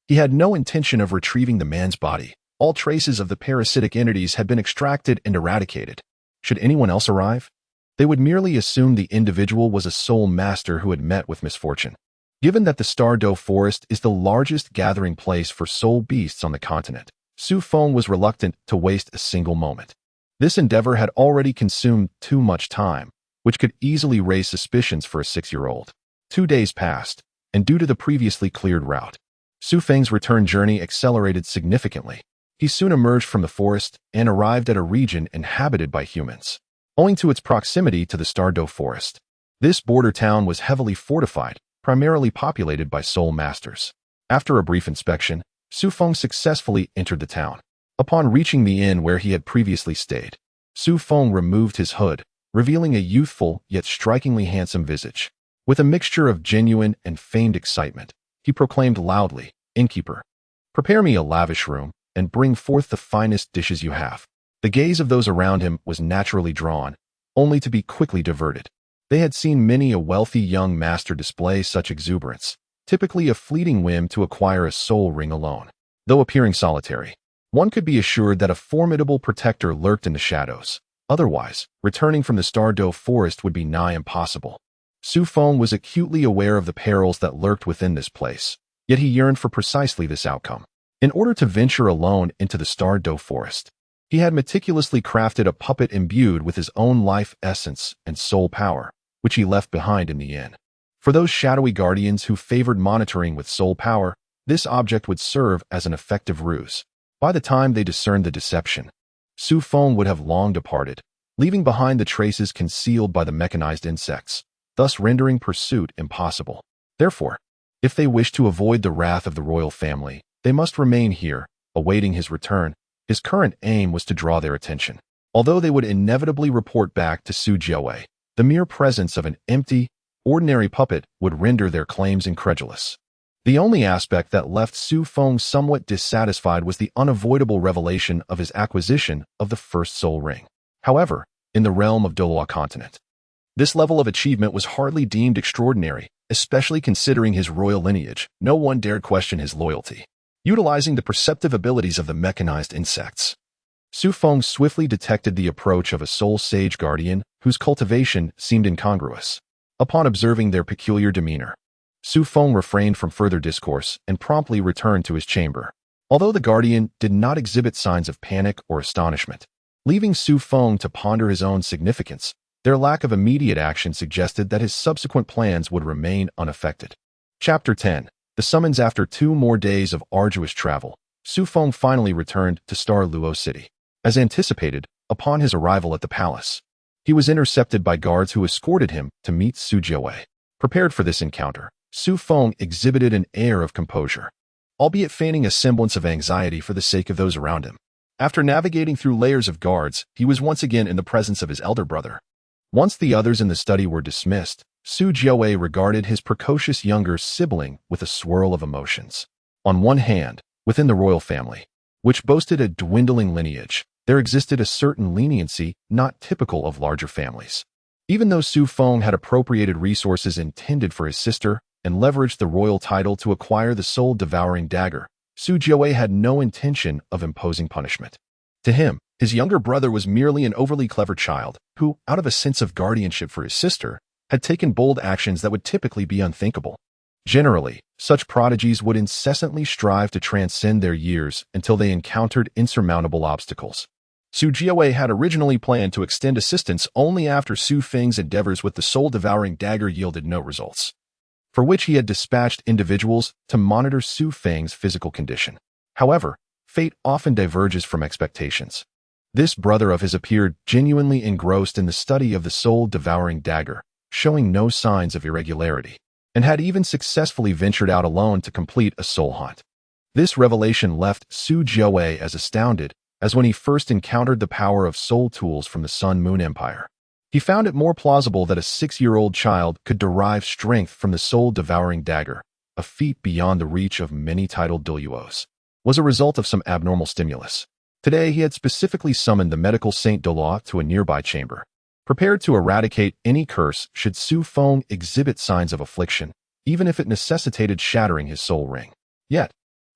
He had no intention of retrieving the man's body. All traces of the parasitic entities had been extracted and eradicated. Should anyone else arrive, they would merely assume the individual was a soul master who had met with misfortune. Given that the Star Luo forest is the largest gathering place for soul beasts on the continent, Feng was reluctant to waste a single moment. This endeavor had already consumed too much time, which could easily raise suspicions for a 6-year-old. 2 days passed, and due to the previously cleared route, Feng's return journey accelerated significantly. He soon emerged from the forest and arrived at a region inhabited by humans. Owing to its proximity to the Star Luo forest, this border town was heavily fortified, primarily populated by soul masters. After a brief inspection, Feng successfully entered the town. Upon reaching the inn where he had previously stayed, Feng removed his hood, revealing a youthful yet strikingly handsome visage. With a mixture of genuine and feigned excitement, he proclaimed loudly, "Innkeeper, prepare me a lavish room and bring forth the finest dishes you have." The gaze of those around him was naturally drawn, only to be quickly diverted. They had seen many a wealthy young master display such exuberance, typically a fleeting whim to acquire a soul ring alone. Though appearing solitary, one could be assured that a formidable protector lurked in the shadows. Otherwise, returning from the Star Luo forest would be nigh impossible. Feng was acutely aware of the perils that lurked within this place, yet he yearned for precisely this outcome. In order to venture alone into the Star Luo forest, he had meticulously crafted a puppet imbued with his own life essence and soul power, which he left behind in the inn. For those shadowy guardians who favored monitoring with soul power, this object would serve as an effective ruse. By the time they discerned the deception, Feng would have long departed, leaving behind the traces concealed by the mechanized insects, thus rendering pursuit impossible. Therefore, if they wished to avoid the wrath of the royal family, they must remain here, awaiting his return. His current aim was to draw their attention. Although they would inevitably report back to Su Jiawei, the mere presence of an empty, ordinary puppet would render their claims incredulous. The only aspect that left Feng somewhat dissatisfied was the unavoidable revelation of his acquisition of the first soul ring. However, in the realm of Douluo continent, this level of achievement was hardly deemed extraordinary, especially considering his royal lineage. No one dared question his loyalty. Utilizing the perceptive abilities of the mechanized insects, Feng swiftly detected the approach of a soul sage guardian whose cultivation seemed incongruous. Upon observing their peculiar demeanor, Feng refrained from further discourse and promptly returned to his chamber. Although the guardian did not exhibit signs of panic or astonishment, leaving Feng to ponder his own significance, their lack of immediate action suggested that his subsequent plans would remain unaffected. Chapter 10. The summons. After 2 more days of arduous travel, Feng finally returned to Star Luo City. As anticipated, upon his arrival at the palace, he was intercepted by guards who escorted him to meet Su Jiawei. Prepared for this encounter, Feng exhibited an air of composure, albeit feigning a semblance of anxiety for the sake of those around him. After navigating through layers of guards, he was once again in the presence of his elder brother. Once the others in the study were dismissed, Su Jiawei regarded his precocious younger sibling with a swirl of emotions. On one hand, within the royal family, which boasted a dwindling lineage, there existed a certain leniency not typical of larger families. Even though Feng had appropriated resources intended for his sister and leveraged the royal title to acquire the soul-devouring dagger, Su Jiawei had no intention of imposing punishment. To him, his younger brother was merely an overly clever child who, out of a sense of guardianship for his sister, had taken bold actions that would typically be unthinkable. Generally, such prodigies would incessantly strive to transcend their years until they encountered insurmountable obstacles. Su Jiawei had originally planned to extend assistance only after Su Feng's endeavors with the soul-devouring dagger yielded no results, for which he had dispatched individuals to monitor Su Feng's physical condition. However, fate often diverges from expectations. This brother of his appeared genuinely engrossed in the study of the soul-devouring dagger, showing no signs of irregularity, and had even successfully ventured out alone to complete a soul hunt. This revelation left Su Jiawei as astounded as when he first encountered the power of soul tools from the Sun-Moon Empire. He found it more plausible that a 6-year-old child could derive strength from the soul-devouring dagger, a feat beyond the reach of many titled Douluos, was a result of some abnormal stimulus. Today he had specifically summoned the medical Saint Douluo to a nearby chamber, prepared to eradicate any curse should Feng exhibit signs of affliction, even if it necessitated shattering his soul ring. Yet,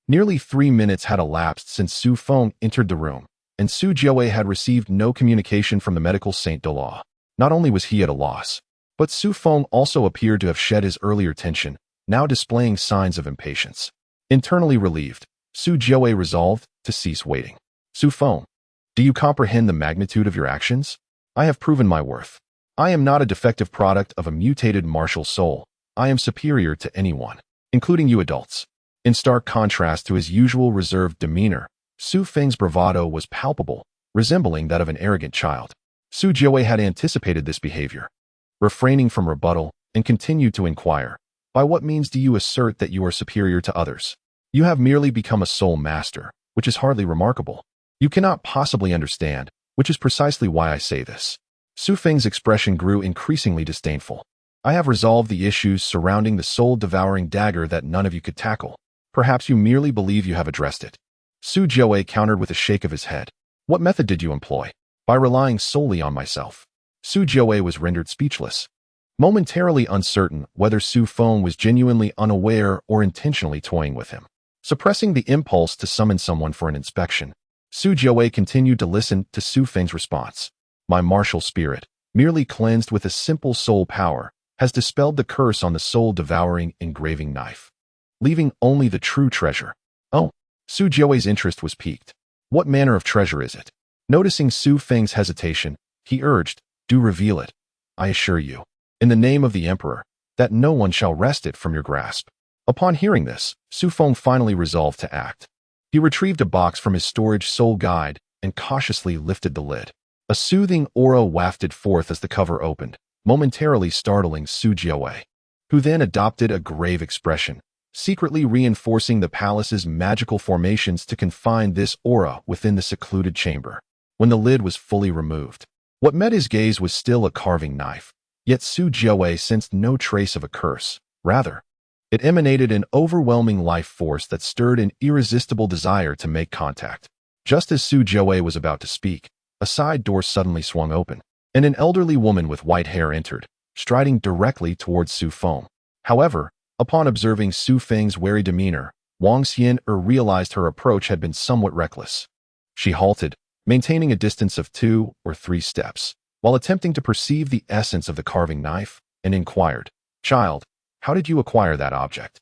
Nearly 3 minutes had elapsed since Su Feng entered the room, and Su Jiawei had received no communication from the medical Saint Douluo. Not only was he at a loss, but Su Feng also appeared to have shed his earlier tension, now displaying signs of impatience. Internally relieved, Su Jiawei resolved to cease waiting. Su Feng, do you comprehend the magnitude of your actions? I have proven my worth. I am not a defective product of a mutated martial soul. I am superior to anyone, including you adults. In stark contrast to his usual reserved demeanor, Su Feng's bravado was palpable, resembling that of an arrogant child. Su Jiawei had anticipated this behavior, refraining from rebuttal, and continued to inquire, by what means do you assert that you are superior to others? You have merely become a soul master, which is hardly remarkable. You cannot possibly understand, which is precisely why I say this. Su Feng's expression grew increasingly disdainful. I have resolved the issues surrounding the soul-devouring dagger that none of you could tackle. Perhaps you merely believe you have addressed it. Su Jiawei countered with a shake of his head. What method did you employ? By relying solely on myself. Su Jiawei was rendered speechless, momentarily uncertain whether Su Feng was genuinely unaware or intentionally toying with him. Suppressing the impulse to summon someone for an inspection, Su Jiawei continued to listen to Su Feng's response. My martial spirit, merely cleansed with a simple soul power, has dispelled the curse on the soul-devouring engraving knife, leaving only the true treasure. Oh, Su Jiawei's interest was piqued. What manner of treasure is it? Noticing Su Feng's hesitation, he urged, do reveal it. I assure you, in the name of the emperor, that no one shall wrest it from your grasp. Upon hearing this, Su Feng finally resolved to act. He retrieved a box from his storage soul guide and cautiously lifted the lid. A soothing aura wafted forth as the cover opened, momentarily startling Su Jiawei, who then adopted a grave expression, secretly reinforcing the palace's magical formations to confine this aura within the secluded chamber. When the lid was fully removed, what met his gaze was still a carving knife, yet Su Jiawei sensed no trace of a curse. Rather, it emanated an overwhelming life force that stirred an irresistible desire to make contact. Just as Su Jiawei was about to speak, a side door suddenly swung open, and an elderly woman with white hair entered, striding directly towards Su Feng. However, upon observing Su Feng's wary demeanor, Wang Xian'er realized her approach had been somewhat reckless. She halted, maintaining a distance of 2 or 3 steps, while attempting to perceive the essence of the carving knife, and inquired, Child, how did you acquire that object?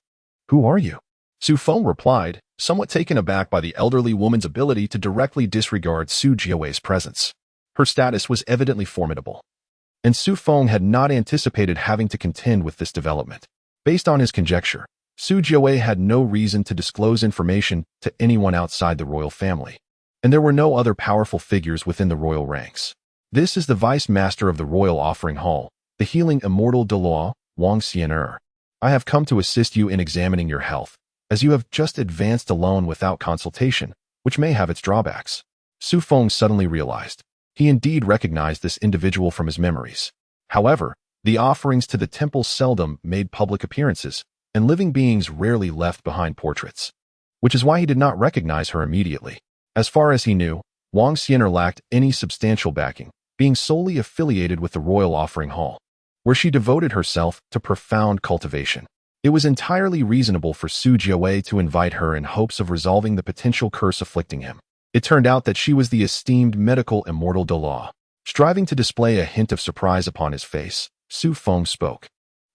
Who are you? Su Feng replied, somewhat taken aback by the elderly woman's ability to directly disregard Su Jiawei's presence. Her status was evidently formidable, and Su Feng had not anticipated having to contend with this development. Based on his conjecture, Su Jiawei had no reason to disclose information to anyone outside the royal family, and there were no other powerful figures within the royal ranks. This is the vice master of the royal offering hall, the healing immortal Douluo, Wang Xian'er. I have come to assist you in examining your health, as you have just advanced alone without consultation, which may have its drawbacks. Su Feng suddenly realized. He indeed recognized this individual from his memories. However, the offerings to the temple seldom made public appearances, and living beings rarely left behind portraits, which is why he did not recognize her immediately. As far as he knew, Wang Xian'er lacked any substantial backing, being solely affiliated with the royal offering hall, where she devoted herself to profound cultivation. It was entirely reasonable for Su Jiawei to invite her in hopes of resolving the potential curse afflicting him. It turned out that she was the esteemed medical immortal Douluo. Striving to display a hint of surprise upon his face, Su Feng spoke.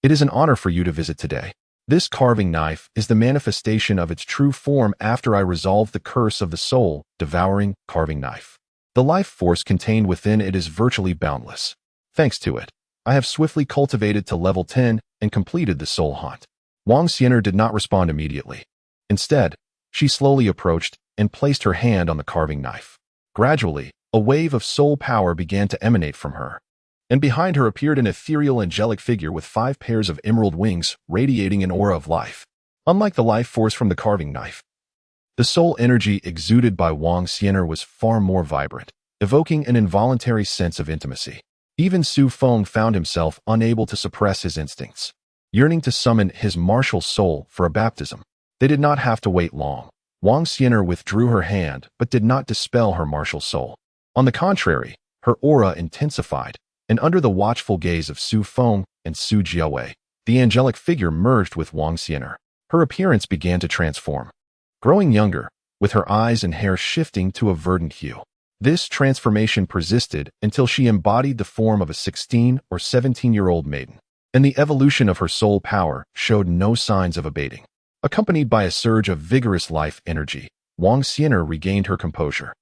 It is an honor for you to visit today. This carving knife is the manifestation of its true form after I resolved the curse of the soul-devouring carving knife. The life force contained within it is virtually boundless. Thanks to it, I have swiftly cultivated to level 10 and completed the soul haunt. Wang Xian'er did not respond immediately. Instead, she slowly approached and placed her hand on the carving knife. Gradually, a wave of soul power began to emanate from her, and behind her appeared an ethereal angelic figure with 5 pairs of emerald wings radiating an aura of life. Unlike the life force from the carving knife, the soul energy exuded by Wang Xian'er was far more vibrant, evoking an involuntary sense of intimacy. Even Su Feng found himself unable to suppress his instincts, yearning to summon his martial soul for a baptism. They did not have to wait long. Wang Xian'er withdrew her hand but did not dispel her martial soul. On the contrary, her aura intensified, and under the watchful gaze of Su Feng and Su Jiawei, the angelic figure merged with Wang Xian'er. Her appearance began to transform. growing younger, with her eyes and hair shifting to a verdant hue. This transformation persisted until she embodied the form of a 16 or 17-year-old maiden, and the evolution of her soul power showed no signs of abating. Accompanied by a surge of vigorous life energy, Wang Xian'er regained her composure,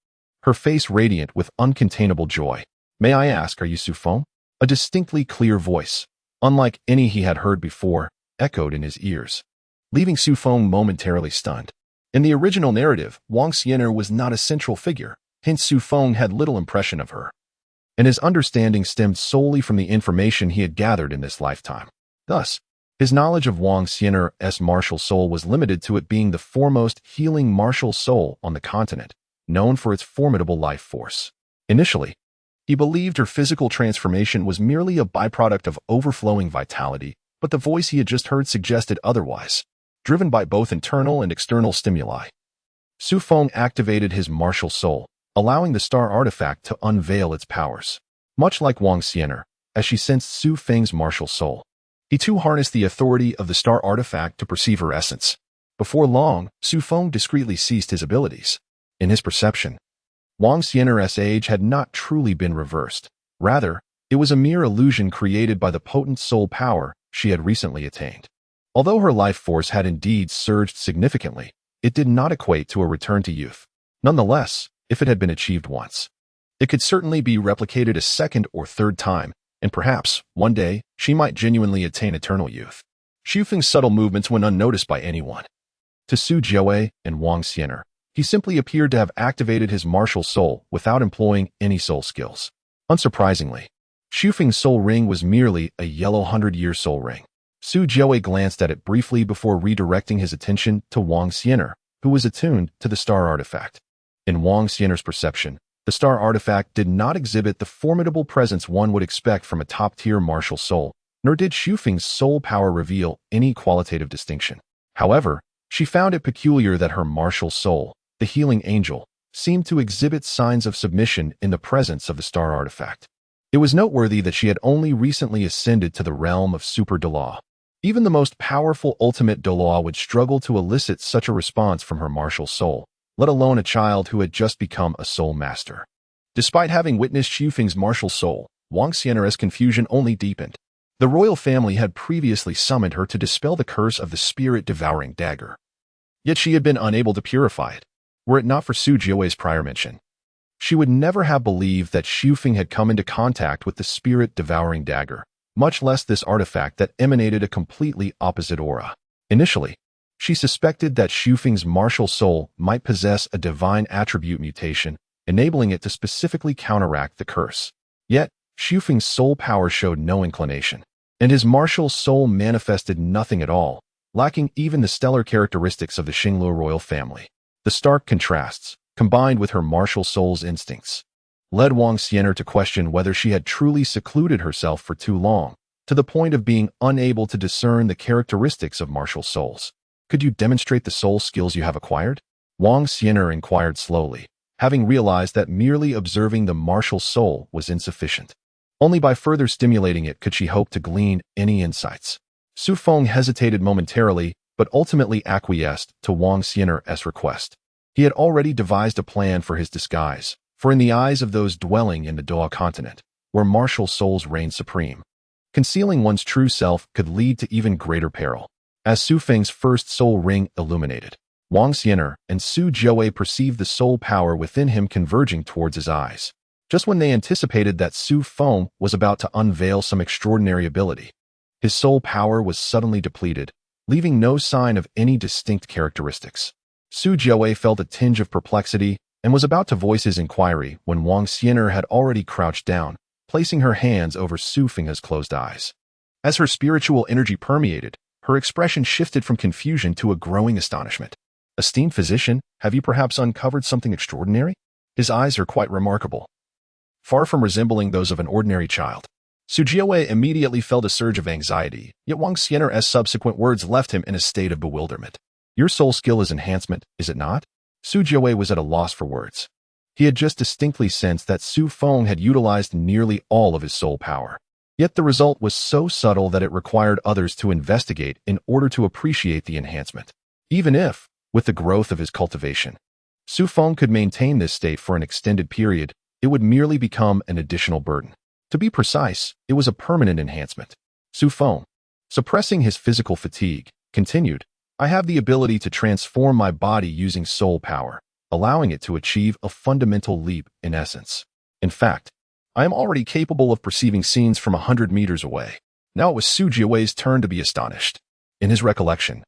her face radiant with uncontainable joy. "May I ask, are you Su Feng?" A distinctly clear voice, unlike any he had heard before, echoed in his ears, leaving Su Feng momentarily stunned. In the original narrative, Wang Xian'er was not a central figure, hence Su Feng had little impression of her, and his understanding stemmed solely from the information he had gathered in this lifetime. Thus, his knowledge of Wang Xian'er's martial soul was limited to it being the foremost healing martial soul on the continent, known for its formidable life force. Initially, he believed her physical transformation was merely a byproduct of overflowing vitality, but the voice he had just heard suggested otherwise, driven by both internal and external stimuli. Su Feng activated his martial soul, allowing the star artifact to unveil its powers. Much like Wang Xian'er, as she sensed Su Feng's martial soul, he too harnessed the authority of the star artifact to perceive her essence. Before long, Su Feng discreetly ceased his abilities. In his perception, Wang Xian'er's age had not truly been reversed. Rather, it was a mere illusion created by the potent soul power she had recently attained. Although her life force had indeed surged significantly, it did not equate to a return to youth. Nonetheless, if it had been achieved once, it could certainly be replicated a second or third time, and perhaps, one day, she might genuinely attain eternal youth. Xu Feng's subtle movements went unnoticed by anyone. To Su Jiawei and Wang Xian'er, he simply appeared to have activated his martial soul without employing any soul skills. Unsurprisingly, Xu Feng's soul ring was merely a yellow 100-year soul ring. Su Jiawei glanced at it briefly before redirecting his attention to Wang Xian'er, who was attuned to the star artifact. In Wang Xian'er's perception, the star artifact did not exhibit the formidable presence one would expect from a top-tier martial soul, nor did Xu Feng's soul power reveal any qualitative distinction. However, she found it peculiar that her martial soul, the healing angel, seemed to exhibit signs of submission in the presence of the star artifact. It was noteworthy that she had only recently ascended to the realm of Super Douluo. Even the most powerful ultimate Douluo would struggle to elicit such a response from her martial soul, let alone a child who had just become a soul master. Despite having witnessed Xu Feng's martial soul, Wang Xian'er's confusion only deepened. The royal family had previously summoned her to dispel the curse of the spirit-devouring dagger. Yet she had been unable to purify it. Were it not for Su Jiawei's prior mention, she would never have believed that Xu Feng had come into contact with the spirit-devouring dagger, much less this artifact that emanated a completely opposite aura. Initially, she suspected that Xu Feng's martial soul might possess a divine attribute mutation, enabling it to specifically counteract the curse. Yet, Xu Feng's soul power showed no inclination, and his martial soul manifested nothing at all, lacking even the stellar characteristics of the Xingluo royal family. The stark contrasts, combined with her martial soul's instincts, led Wang Xian'er to question whether she had truly secluded herself for too long, to the point of being unable to discern the characteristics of martial souls. "Could you demonstrate the soul skills you have acquired?" Wang Xian'er inquired slowly, having realized that merely observing the martial soul was insufficient. Only by further stimulating it could she hope to glean any insights. Su Feng hesitated momentarily, but ultimately acquiesced to Wang Xian'er's request. He had already devised a plan for his disguise, for in the eyes of those dwelling in the Douluo continent, where martial souls reigned supreme, concealing one's true self could lead to even greater peril. As Su Feng's first soul ring illuminated, Wang Xian'er and Su Jiawei perceived the soul power within him converging towards his eyes. Just when they anticipated that Su Feng was about to unveil some extraordinary ability, his soul power was suddenly depleted, leaving no sign of any distinct characteristics. Su Jiawei felt a tinge of perplexity and was about to voice his inquiry when Wang Xian'er had already crouched down, placing her hands over Su Feng's closed eyes. As her spiritual energy permeated, her expression shifted from confusion to a growing astonishment. "Esteemed physician, have you perhaps uncovered something extraordinary? His eyes are quite remarkable, far from resembling those of an ordinary child." Su Jiawei immediately felt a surge of anxiety, yet Wang Xian'er's subsequent words left him in a state of bewilderment. "Your soul skill is enhancement, is it not?" Su Jiawei was at a loss for words. He had just distinctly sensed that Su Feng had utilized nearly all of his soul power. Yet the result was so subtle that it required others to investigate in order to appreciate the enhancement. Even if, with the growth of his cultivation. Su Feng could maintain this state for an extended period. It would merely become an additional burden. To be precise, it was a permanent enhancement. Su Feng, suppressing his physical fatigue, continued, I have the ability to transform my body using soul power, allowing it to achieve a fundamental leap in essence. In fact, I am already capable of perceiving scenes from 100 meters away. Now it was Su Jiawei's turn to be astonished. In his recollection,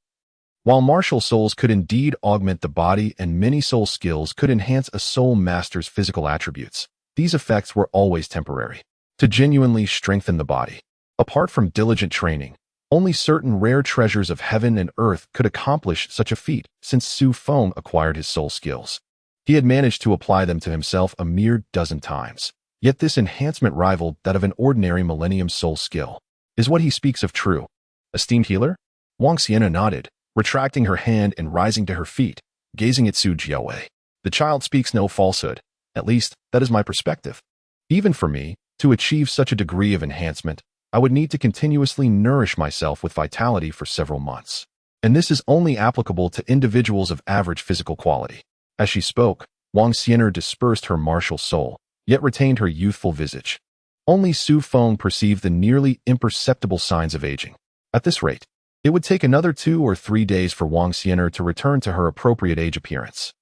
while martial souls could indeed augment the body and many soul skills could enhance a soul master's physical attributes, these effects were always temporary. To genuinely strengthen the body, apart from diligent training, only certain rare treasures of heaven and earth could accomplish such a feat. Since Su Feng acquired his soul skills, he had managed to apply them to himself a mere dozen times. Yet this enhancement rivaled that of an ordinary millennium soul skill. Is what he speaks of true? Esteemed healer? Wang Xian'e nodded, retracting her hand and rising to her feet, gazing at Su Jiawei. The child speaks no falsehood. At least, that is my perspective. Even for me, to achieve such a degree of enhancement, I would need to continuously nourish myself with vitality for several months. And this is only applicable to individuals of average physical quality. As she spoke, Wang Xian'e dispersed her martial soul, yet retained her youthful visage. Only Su Feng perceived the nearly imperceptible signs of aging. At this rate, it would take another 2 or 3 days for Wang Xian'e to return to her appropriate age appearance.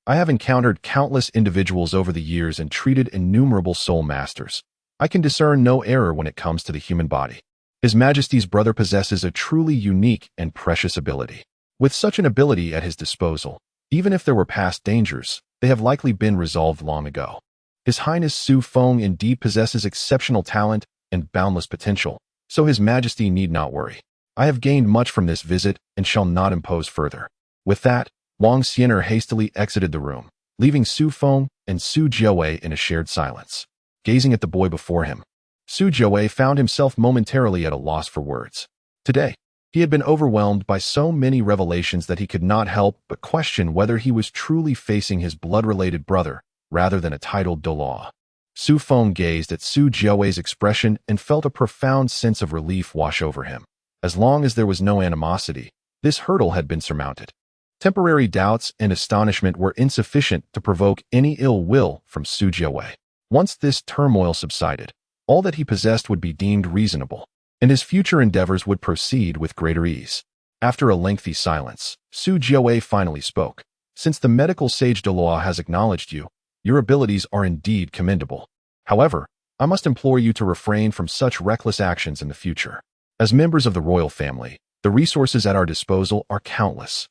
I have encountered countless individuals over the years and treated innumerable soul masters. I can discern no error when it comes to the human body. His Majesty's brother possesses a truly unique and precious ability. With such an ability at his disposal, even if there were past dangers, they have likely been resolved long ago. His Highness Su Feng indeed possesses exceptional talent and boundless potential, so His Majesty need not worry. I have gained much from this visit and shall not impose further. With that, Wang Xian'e hastily exited the room, leaving Su Feng and Su Jiawei in a shared silence. Gazing at the boy before him, Su Jiawei found himself momentarily at a loss for words. Today, he had been overwhelmed by so many revelations that he could not help but question whether he was truly facing his blood-related brother rather than a titled Douluo. Su Feng gazed at Su Jiawei's expression and felt a profound sense of relief wash over him. As long as there was no animosity, this hurdle had been surmounted. Temporary doubts and astonishment were insufficient to provoke any ill will from Su Jiawei. Once this turmoil subsided, all that he possessed would be deemed reasonable, and his future endeavors would proceed with greater ease. After a lengthy silence, Su Jiawei finally spoke. Since the medical sage Douluo has acknowledged you, your abilities are indeed commendable. However, I must implore you to refrain from such reckless actions in the future. As members of the royal family, the resources at our disposal are countless,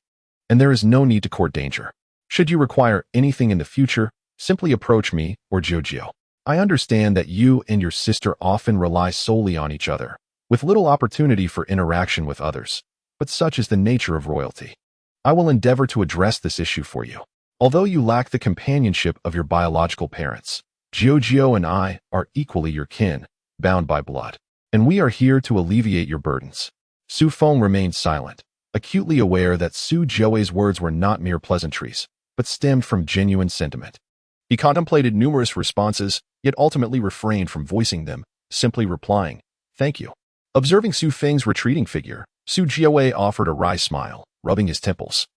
and there is no need to court danger. Should you require anything in the future, simply approach me or Jojo. I understand that you and your sister often rely solely on each other, with little opportunity for interaction with others, but such is the nature of royalty. I will endeavor to address this issue for you. Although you lack the companionship of your biological parents, Jojo and I are equally your kin, bound by blood, and we are here to alleviate your burdens. Su Feng remained silent, acutely aware that Su Jiawei's words were not mere pleasantries, but stemmed from genuine sentiment. He contemplated numerous responses, yet ultimately refrained from voicing them, simply replying, "Thank you." Observing Su Feng's retreating figure, Su Jiawei offered a wry smile, rubbing his temples.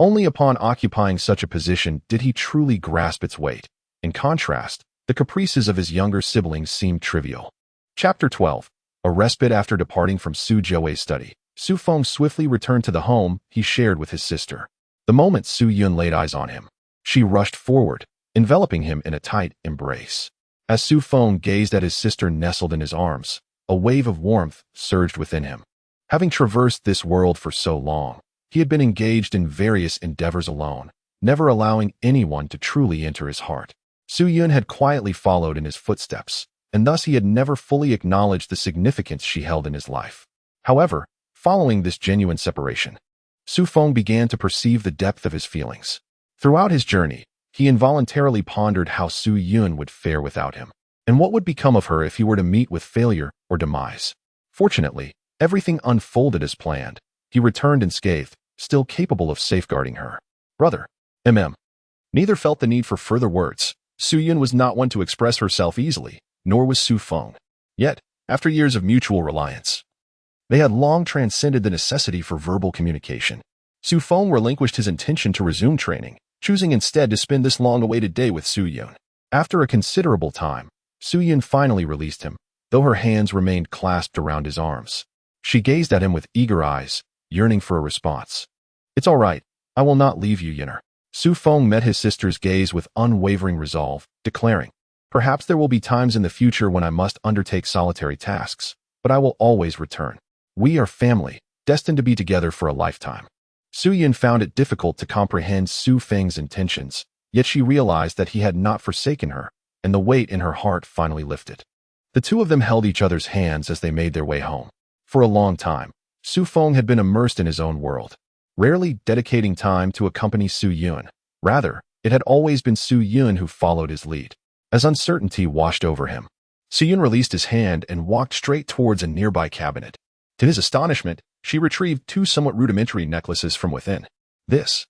Only upon occupying such a position did he truly grasp its weight. In contrast, the caprices of his younger siblings seemed trivial. Chapter 12. A respite after departing from Su Jiawei's study. Su Feng swiftly returned to the home he shared with his sister. The moment Su Yun laid eyes on him, she rushed forward, enveloping him in a tight embrace. As Su Feng gazed at his sister nestled in his arms, a wave of warmth surged within him. Having traversed this world for so long, he had been engaged in various endeavors alone, never allowing anyone to truly enter his heart. Su Yun had quietly followed in his footsteps, and thus he had never fully acknowledged the significance she held in his life. However, following this genuine separation, Su Feng began to perceive the depth of his feelings. Throughout his journey, he involuntarily pondered how Su Yun would fare without him, and what would become of her if he were to meet with failure or demise. Fortunately, everything unfolded as planned. He returned unscathed, still capable of safeguarding her. Brother, Neither felt the need for further words. Su Yun was not one to express herself easily, nor was Su Feng. Yet, after years of mutual reliance, they had long transcended the necessity for verbal communication. Su Feng relinquished his intention to resume training, choosing instead to spend this long-awaited day with Su Yun. After a considerable time, Su Yun finally released him, though her hands remained clasped around his arms. She gazed at him with eager eyes, yearning for a response. "It's all right. I will not leave you, Yinner." Su Feng met his sister's gaze with unwavering resolve, declaring, "Perhaps there will be times in the future when I must undertake solitary tasks, but I will always return. We are family, destined to be together for a lifetime." Su Yun found it difficult to comprehend Su Feng's intentions, yet she realized that he had not forsaken her, and the weight in her heart finally lifted. The two of them held each other's hands as they made their way home. For a long time, Su Feng had been immersed in his own world, rarely dedicating time to accompany Su Yun. Rather, it had always been Su Yun who followed his lead. As uncertainty washed over him, Su Yun released his hand and walked straight towards a nearby cabinet. To his astonishment, she retrieved two somewhat rudimentary necklaces from within. "This,"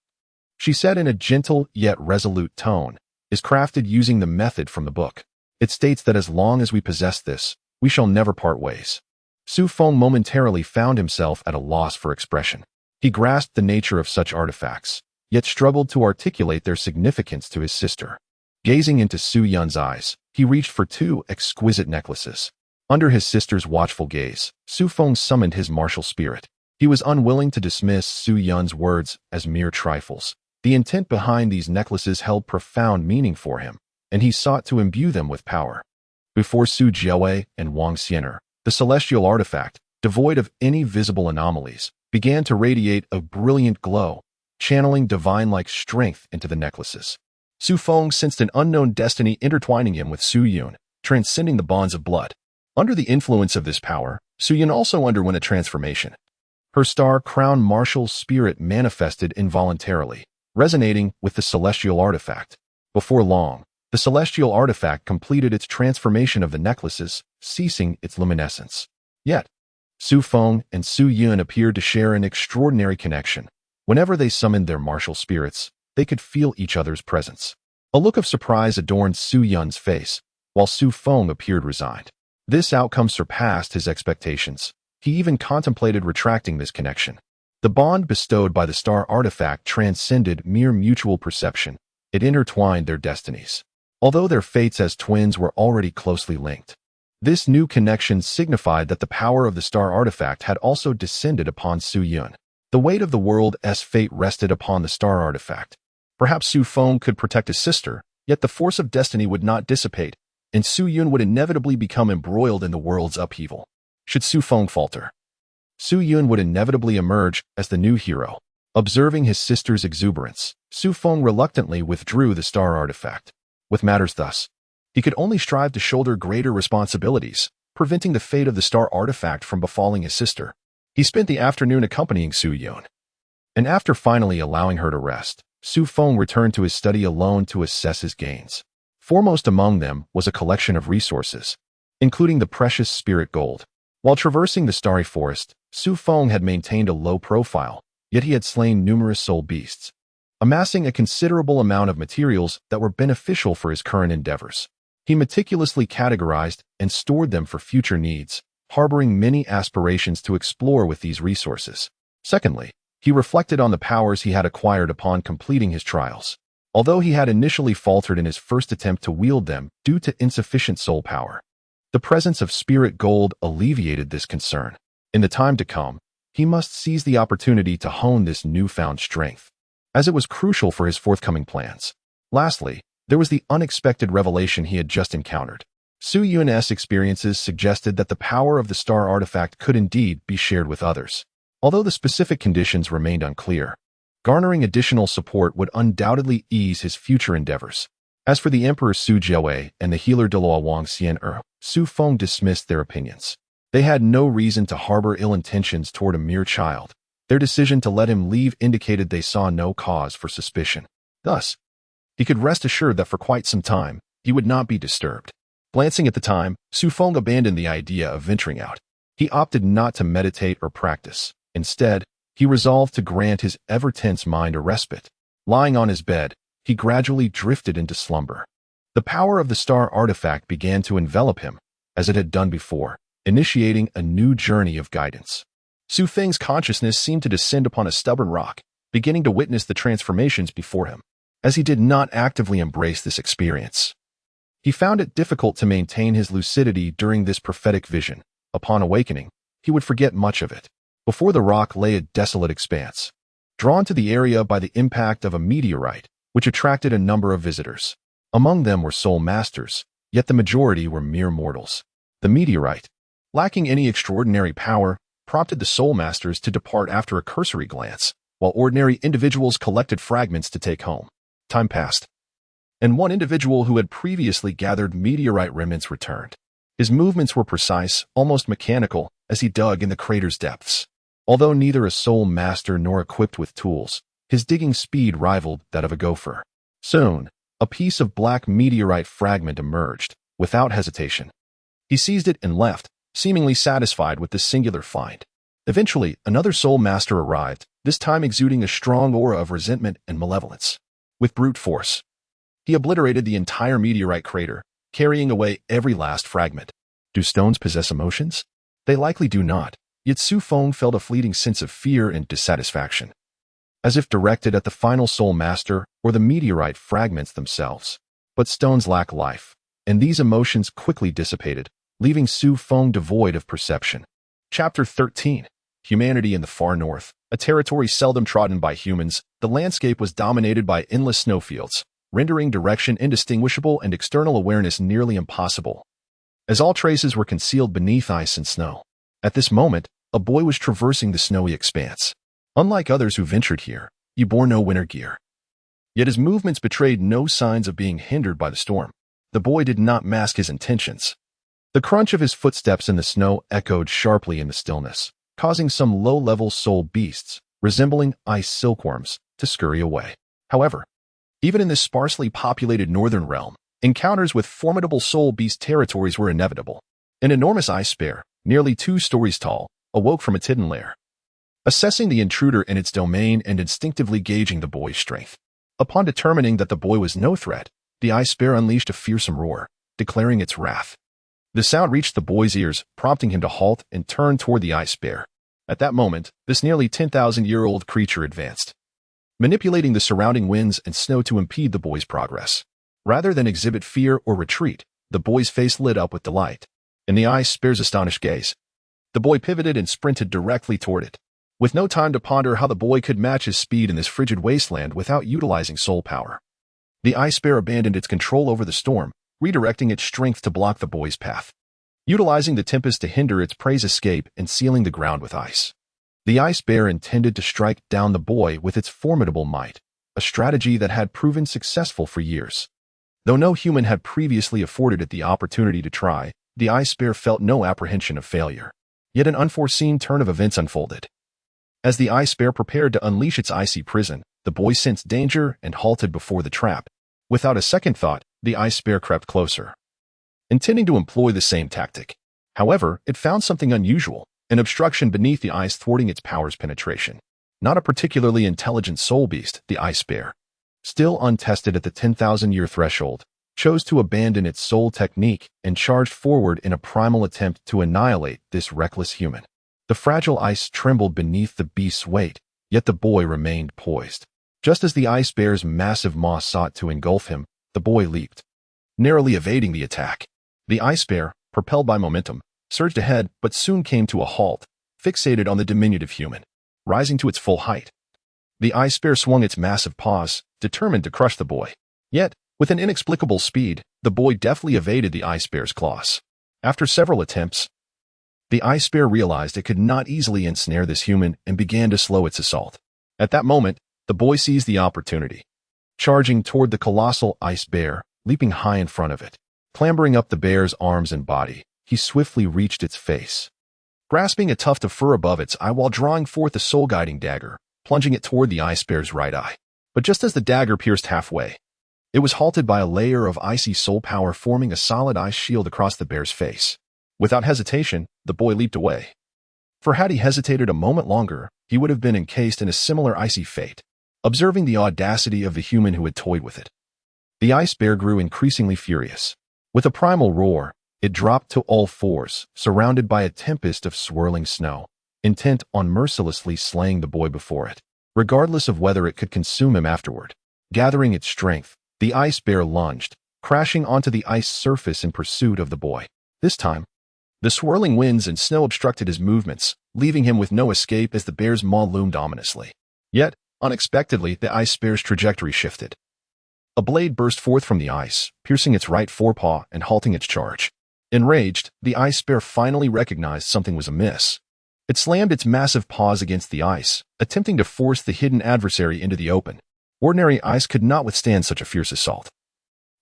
she said in a gentle yet resolute tone, "is crafted using the method from the book. It states that as long as we possess this, we shall never part ways." Su Feng momentarily found himself at a loss for expression. He grasped the nature of such artifacts, yet struggled to articulate their significance to his sister. Gazing into Su Yun's eyes, he reached for two exquisite necklaces. Under his sister's watchful gaze, Su Feng summoned his martial spirit. He was unwilling to dismiss Su Yun's words as mere trifles. The intent behind these necklaces held profound meaning for him, and he sought to imbue them with power. Before Su Jiawei and Wang Xian'er, the celestial artifact, devoid of any visible anomalies, began to radiate a brilliant glow, channeling divine-like strength into the necklaces. Su Feng sensed an unknown destiny intertwining him with Su Yun, transcending the bonds of blood. Under the influence of this power, Su Yun also underwent a transformation. Her star-crowned martial spirit manifested involuntarily, resonating with the celestial artifact. Before long, the celestial artifact completed its transformation of the necklaces, ceasing its luminescence. Yet, Su Feng and Su Yun appeared to share an extraordinary connection. Whenever they summoned their martial spirits, they could feel each other's presence. A look of surprise adorned Su Yun's face, while Su Feng appeared resigned. This outcome surpassed his expectations. He even contemplated retracting this connection. The bond bestowed by the star artifact transcended mere mutual perception. It intertwined their destinies. Although their fates as twins were already closely linked, this new connection signified that the power of the star artifact had also descended upon Su Yun. The weight of the world's fate rested upon the star artifact. Perhaps Su Feng could protect his sister, yet the force of destiny would not dissipate, and Su Yun would inevitably become embroiled in the world's upheaval. Should Su Feng falter, Su Yun would inevitably emerge as the new hero. Observing his sister's exuberance, Su Feng reluctantly withdrew the star artifact. With matters thus, he could only strive to shoulder greater responsibilities, preventing the fate of the star artifact from befalling his sister. He spent the afternoon accompanying Su Yun, and after finally allowing her to rest, Su Feng returned to his study alone to assess his gains. Foremost among them was a collection of resources, including the precious spirit gold. While traversing the starry forest, Su Feng had maintained a low profile, yet he had slain numerous soul beasts, amassing a considerable amount of materials that were beneficial for his current endeavors. He meticulously categorized and stored them for future needs, harboring many aspirations to explore with these resources. Secondly, he reflected on the powers he had acquired upon completing his trials. Although he had initially faltered in his first attempt to wield them due to insufficient soul power, the presence of spirit gold alleviated this concern. In the time to come, he must seize the opportunity to hone this newfound strength, as it was crucial for his forthcoming plans. Lastly, there was the unexpected revelation he had just encountered. Su Yun's experiences suggested that the power of the star artifact could indeed be shared with others. Although the specific conditions remained unclear, garnering additional support would undoubtedly ease his future endeavors. As for the Emperor Su Jiawei and the healer Douluo Wang Xian'er, Su Feng dismissed their opinions. They had no reason to harbor ill intentions toward a mere child. Their decision to let him leave indicated they saw no cause for suspicion. Thus, he could rest assured that for quite some time, he would not be disturbed. Glancing at the time, Su Feng abandoned the idea of venturing out. He opted not to meditate or practice. Instead, he resolved to grant his ever-tense mind a respite. Lying on his bed, he gradually drifted into slumber. The power of the star artifact began to envelop him, as it had done before, initiating a new journey of guidance. Su Feng's consciousness seemed to descend upon a stubborn rock, beginning to witness the transformations before him, as he did not actively embrace this experience. He found it difficult to maintain his lucidity during this prophetic vision. Upon awakening, he would forget much of it. Before the rock lay a desolate expanse, drawn to the area by the impact of a meteorite, which attracted a number of visitors. Among them were soul masters, yet the majority were mere mortals. The meteorite, lacking any extraordinary power, prompted the soul masters to depart after a cursory glance, while ordinary individuals collected fragments to take home. Time passed, and one individual who had previously gathered meteorite remnants returned. His movements were precise, almost mechanical, as he dug in the crater's depths. Although neither a soul master nor equipped with tools, his digging speed rivaled that of a gopher. Soon, a piece of black meteorite fragment emerged, without hesitation. He seized it and left, seemingly satisfied with this singular find. Eventually, another soul master arrived, this time exuding a strong aura of resentment and malevolence. With brute force, he obliterated the entire meteorite crater, carrying away every last fragment. Do stones possess emotions? They likely do not, yet Feng felt a fleeting sense of fear and dissatisfaction, as if directed at the final soul master or the meteorite fragments themselves. But stones lack life, and these emotions quickly dissipated, leaving Feng devoid of perception. Chapter 13. Humanity in the Far North, a territory seldom trodden by humans. The landscape was dominated by endless snowfields, rendering direction indistinguishable and external awareness nearly impossible, as all traces were concealed beneath ice and snow. At this moment, a boy was traversing the snowy expanse. Unlike others who ventured here, he bore no winter gear. Yet his movements betrayed no signs of being hindered by the storm. The boy did not mask his intentions. The crunch of his footsteps in the snow echoed sharply in the stillness, causing some low-level soul beasts, resembling ice silkworms, to scurry away. However, even in this sparsely populated northern realm, encounters with formidable soul beast territories were inevitable. An enormous ice bear, nearly 2 stories tall, awoke from its hidden lair. Assessing the intruder in its domain and instinctively gauging the boy's strength. Upon determining that the boy was no threat, the ice bear unleashed a fearsome roar, declaring its wrath. The sound reached the boy's ears, prompting him to halt and turn toward the ice bear. At that moment, this nearly 10,000-year-old creature advanced, manipulating the surrounding winds and snow to impede the boy's progress. Rather than exhibit fear or retreat, the boy's face lit up with delight. In the ice bear's astonished gaze, the boy pivoted and sprinted directly toward it. With no time to ponder how the boy could match his speed in this frigid wasteland without utilizing soul power, the ice bear abandoned its control over the storm, redirecting its strength to block the boy's path, utilizing the tempest to hinder its prey's escape and sealing the ground with ice. The ice bear intended to strike down the boy with its formidable might, a strategy that had proven successful for years. Though no human had previously afforded it the opportunity to try, the ice bear felt no apprehension of failure. Yet an unforeseen turn of events unfolded. As the ice bear prepared to unleash its icy prison, the boy sensed danger and halted before the trap. Without a second thought, the ice bear crept closer, intending to employ the same tactic. However, it found something unusual, an obstruction beneath the ice thwarting its power's penetration. Not a particularly intelligent soul beast, the ice bear, still untested at the 10,000-year threshold, chose to abandon its soul technique and charged forward in a primal attempt to annihilate this reckless human. The fragile ice trembled beneath the beast's weight, yet the boy remained poised. Just as the ice bear's massive maw sought to engulf him, the boy leaped, narrowly evading the attack. The ice bear, propelled by momentum, surged ahead but soon came to a halt, fixated on the diminutive human. Rising to its full height, the ice bear swung its massive paws, determined to crush the boy. Yet, with an inexplicable speed, the boy deftly evaded the ice bear's claws. After several attempts, the ice bear realized it could not easily ensnare this human and began to slow its assault. At that moment, the boy seized the opportunity, charging toward the colossal ice bear, leaping high in front of it. Clambering up the bear's arms and body, he swiftly reached its face, grasping a tuft of fur above its eye while drawing forth a soul-guiding dagger, plunging it toward the ice bear's right eye. But just as the dagger pierced halfway, it was halted by a layer of icy soul power forming a solid ice shield across the bear's face. Without hesitation, the boy leaped away. For had he hesitated a moment longer, he would have been encased in a similar icy fate. Observing the audacity of the human who had toyed with it, the ice bear grew increasingly furious. With a primal roar, it dropped to all fours, surrounded by a tempest of swirling snow, intent on mercilessly slaying the boy before it. regardless of whether it could consume him afterward. Gathering its strength, the ice bear lunged, crashing onto the ice surface in pursuit of the boy. This time, the swirling winds and snow obstructed his movements, leaving him with no escape as the bear's maw loomed ominously. Yet, unexpectedly, the ice bear's trajectory shifted. A blade burst forth from the ice, piercing its right forepaw and halting its charge. Enraged, the ice bear finally recognized something was amiss. It slammed its massive paws against the ice, attempting to force the hidden adversary into the open. Ordinary ice could not withstand such a fierce assault.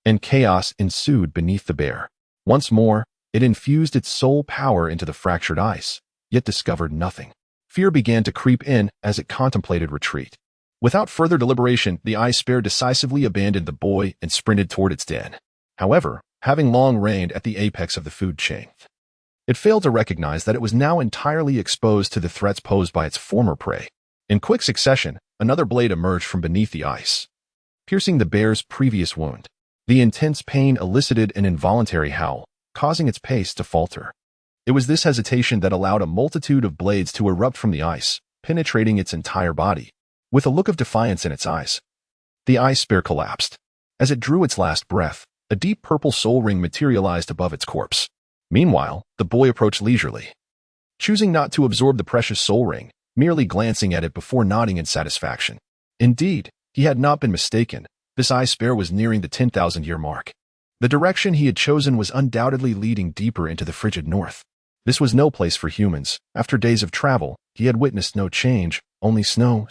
And chaos ensued beneath the bear. Once more, it infused its soul power into the fractured ice, yet discovered nothing. Fear began to creep in as it contemplated retreat. Without further deliberation, the ice bear decisively abandoned the boy and sprinted toward its den. However, having long reigned at the apex of the food chain, it failed to recognize that it was now entirely exposed to the threats posed by its former prey. In quick succession, another blade emerged from beneath the ice, piercing the bear's previous wound. The intense pain elicited an involuntary howl, causing its pace to falter. It was this hesitation that allowed a multitude of blades to erupt from the ice, penetrating its entire body. With a look of defiance in its eyes, the ice bear collapsed. As it drew its last breath, a deep purple soul ring materialized above its corpse. Meanwhile, the boy approached leisurely, choosing not to absorb the precious soul ring, merely glancing at it before nodding in satisfaction. Indeed, he had not been mistaken. This ice bear was nearing the 10,000-year mark. The direction he had chosen was undoubtedly leading deeper into the frigid north. This was no place for humans. After days of travel, he had witnessed no change, only snow,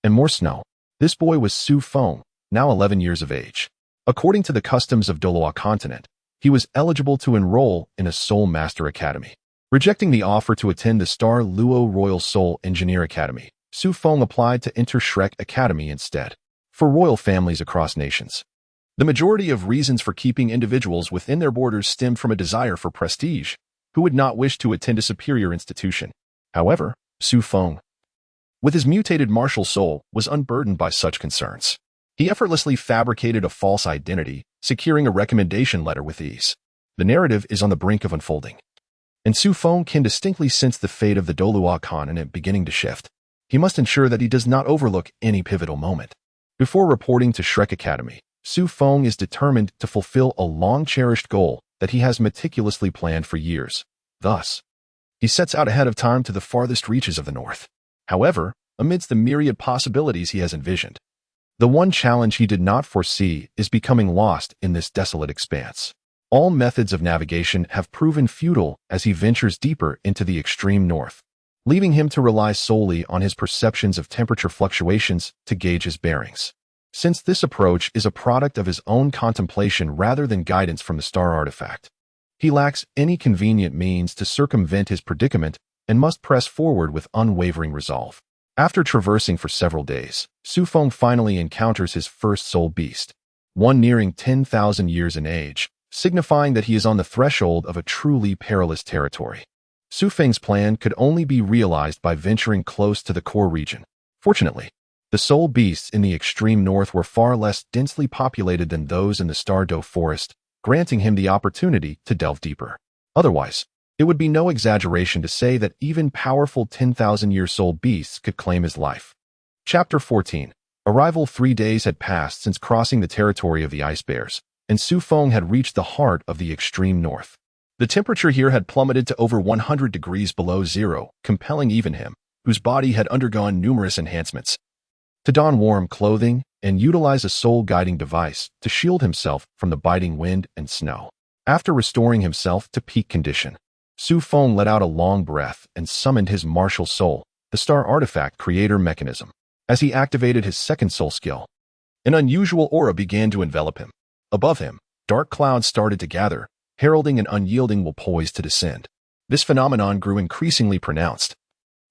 and more snow. This boy was Feng, now 11 years of age. According to the customs of Douluo continent, he was eligible to enroll in a Soul Master Academy. Rejecting the offer to attend the Star Luo Royal Soul Engineer Academy, Feng applied to enter Shrek Academy instead. For royal families across nations, the majority of reasons for keeping individuals within their borders stemmed from a desire for prestige. Who would not wish to attend a superior institution? However, Feng, with his mutated martial soul, was unburdened by such concerns. He effortlessly fabricated a false identity, securing a recommendation letter with ease. The narrative is on the brink of unfolding, and Feng can distinctly sense the fate of the Douluo continent beginning to shift. He must ensure that he does not overlook any pivotal moment. Before reporting to Shrek Academy, Feng is determined to fulfill a long-cherished goal that he has meticulously planned for years. Thus, he sets out ahead of time to the farthest reaches of the north. However, amidst the myriad possibilities he has envisioned, the one challenge he did not foresee is becoming lost in this desolate expanse. All methods of navigation have proven futile as he ventures deeper into the extreme north, leaving him to rely solely on his perceptions of temperature fluctuations to gauge his bearings. Since this approach is a product of his own contemplation rather than guidance from the star artifact, he lacks any convenient means to circumvent his predicament and must press forward with unwavering resolve. After traversing for several days, Feng finally encounters his first soul beast, one nearing 10,000 years in age, signifying that he is on the threshold of a truly perilous territory. Feng's plan could only be realized by venturing close to the core region. Fortunately, the soul beasts in the extreme north were far less densely populated than those in the Star Luo forest, granting him the opportunity to delve deeper. Otherwise, it would be no exaggeration to say that even powerful 10,000-year soul beasts could claim his life. Chapter 14. Arrival. 3 days had passed since crossing the territory of the ice bears, and Feng had reached the heart of the extreme north. The temperature here had plummeted to over 100 degrees below zero, compelling even him, whose body had undergone numerous enhancements, to don warm clothing and utilize a soul-guiding device to shield himself from the biting wind and snow. After restoring himself to peak condition, Feng let out a long breath and summoned his martial soul, the star artifact creator mechanism. As he activated his second soul skill, an unusual aura began to envelop him. Above him, dark clouds started to gather, heralding an unyielding will poised to descend. This phenomenon grew increasingly pronounced,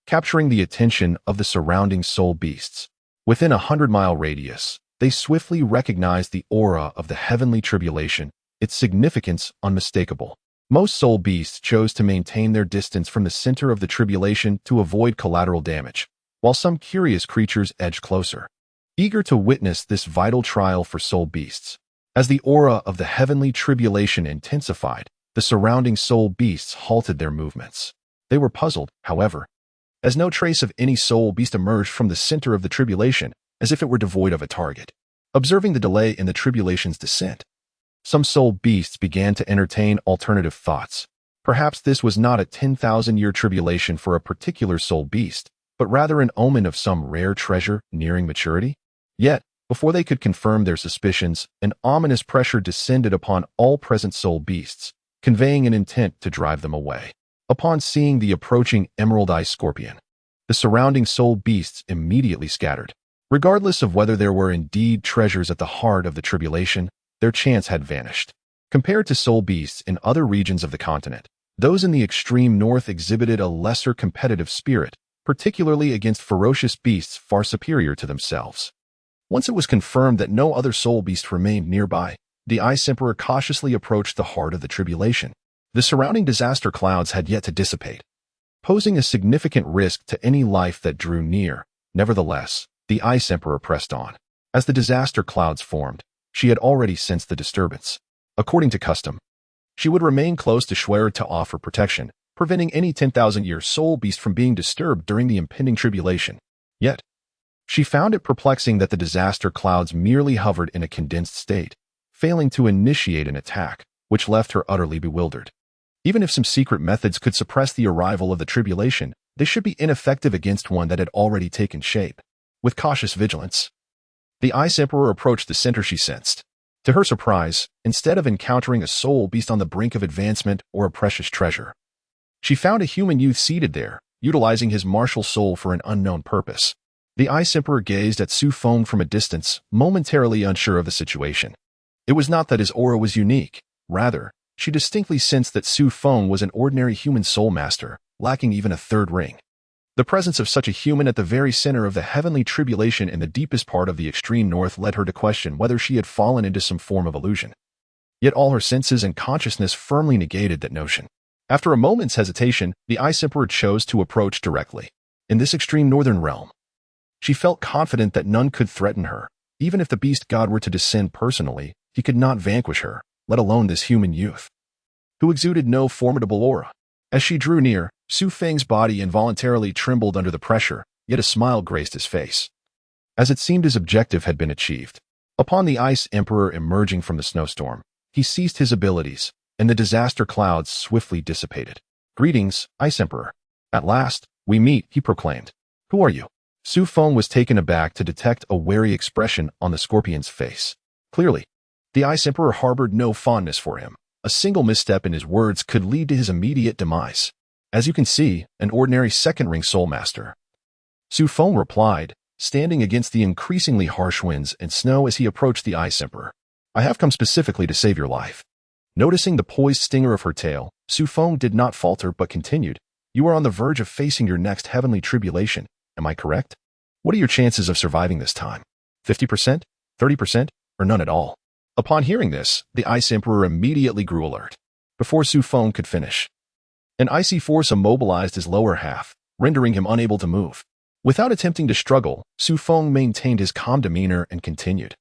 capturing the attention of the surrounding soul beasts. Within a 100-mile radius, they swiftly recognized the aura of the heavenly tribulation, its significance unmistakable. Most soul beasts chose to maintain their distance from the center of the tribulation to avoid collateral damage, while some curious creatures edged closer, eager to witness this vital trial for soul beasts. As the aura of the heavenly tribulation intensified, the surrounding soul beasts halted their movements. They were puzzled, however, as no trace of any soul beast emerged from the center of the tribulation, as if it were devoid of a target. Observing the delay in the tribulation's descent, some soul beasts began to entertain alternative thoughts. Perhaps this was not a 10,000-year tribulation for a particular soul beast, but rather an omen of some rare treasure nearing maturity. Yet, before they could confirm their suspicions, an ominous pressure descended upon all present soul beasts, conveying an intent to drive them away. Upon seeing the approaching emerald-eye scorpion, the surrounding soul beasts immediately scattered. Regardless of whether there were indeed treasures at the heart of the tribulation, their chance had vanished. Compared to soul beasts in other regions of the continent, those in the extreme north exhibited a lesser competitive spirit, particularly against ferocious beasts far superior to themselves. Once it was confirmed that no other soul beast remained nearby, the Ice Emperor cautiously approached the heart of the tribulation. The surrounding disaster clouds had yet to dissipate, posing a significant risk to any life that drew near. Nevertheless, the Ice Emperor pressed on. As the disaster clouds formed, she had already sensed the disturbance. According to custom, she would remain close to Schwer to offer protection, preventing any 10,000-year soul beast from being disturbed during the impending tribulation. Yet, she found it perplexing that the disaster clouds merely hovered in a condensed state, failing to initiate an attack, which left her utterly bewildered. Even if some secret methods could suppress the arrival of the tribulation, they should be ineffective against one that had already taken shape. With cautious vigilance, the Ice Emperor approached the center she sensed. To her surprise, instead of encountering a soul beast on the brink of advancement or a precious treasure, she found a human youth seated there, utilizing his martial soul for an unknown purpose. The Ice Emperor gazed at Su Feng from a distance, momentarily unsure of the situation. It was not that his aura was unique. Rather, she distinctly sensed that Su Feng was an ordinary human soul master, lacking even a third ring. The presence of such a human at the very center of the heavenly tribulation in the deepest part of the extreme north led her to question whether she had fallen into some form of illusion. Yet all her senses and consciousness firmly negated that notion. After a moment's hesitation, the Ice Emperor chose to approach directly. In this extreme northern realm, she felt confident that none could threaten her. Even if the beast god were to descend personally, he could not vanquish her, let alone this human youth, who exuded no formidable aura. As she drew near, Su Feng's body involuntarily trembled under the pressure, yet a smile graced his face, as it seemed his objective had been achieved. Upon the Ice Emperor emerging from the snowstorm, he ceased his abilities, and the disaster clouds swiftly dissipated. "Greetings, Ice Emperor. At last, we meet," he proclaimed. "Who are you?" Su Feng was taken aback to detect a wary expression on the scorpion's face. Clearly, the Ice Emperor harbored no fondness for him. A single misstep in his words could lead to his immediate demise. "As you can see, an ordinary second-ring soul master," Su Feng replied, standing against the increasingly harsh winds and snow as he approached the Ice Emperor. "I have come specifically to save your life." Noticing the poised stinger of her tail, Su Feng did not falter but continued. "You are on the verge of facing your next heavenly tribulation. Am I correct? What are your chances of surviving this time? 50%? 30%? Or none at all?" Upon hearing this, the Ice Emperor immediately grew alert. Before Su Feng could finish, an icy force immobilized his lower half, rendering him unable to move. Without attempting to struggle, Su Feng maintained his calm demeanor and continued.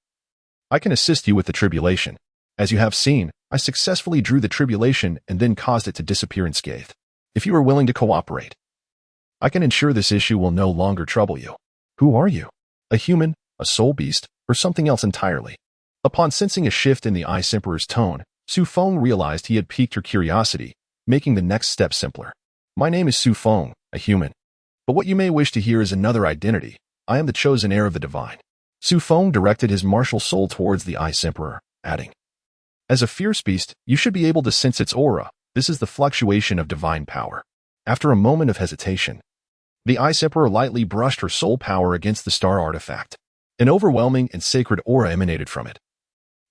"I can assist you with the tribulation. As you have seen, I successfully drew the tribulation and then caused it to disappear unscathed. If you are willing to cooperate, I can ensure this issue will no longer trouble you." "Who are you? A human, a soul beast, or something else entirely?" Upon sensing a shift in the Ice Emperor's tone, Su Feng realized he had piqued her curiosity, making the next step simpler. "My name is Su Feng, a human. But what you may wish to hear is another identity. I am the chosen heir of the divine." Su Feng directed his martial soul towards the Ice Emperor, adding, "As a fierce beast, you should be able to sense its aura. This is the fluctuation of divine power." After a moment of hesitation, the Ice Emperor lightly brushed her soul power against the star artifact. An overwhelming and sacred aura emanated from it,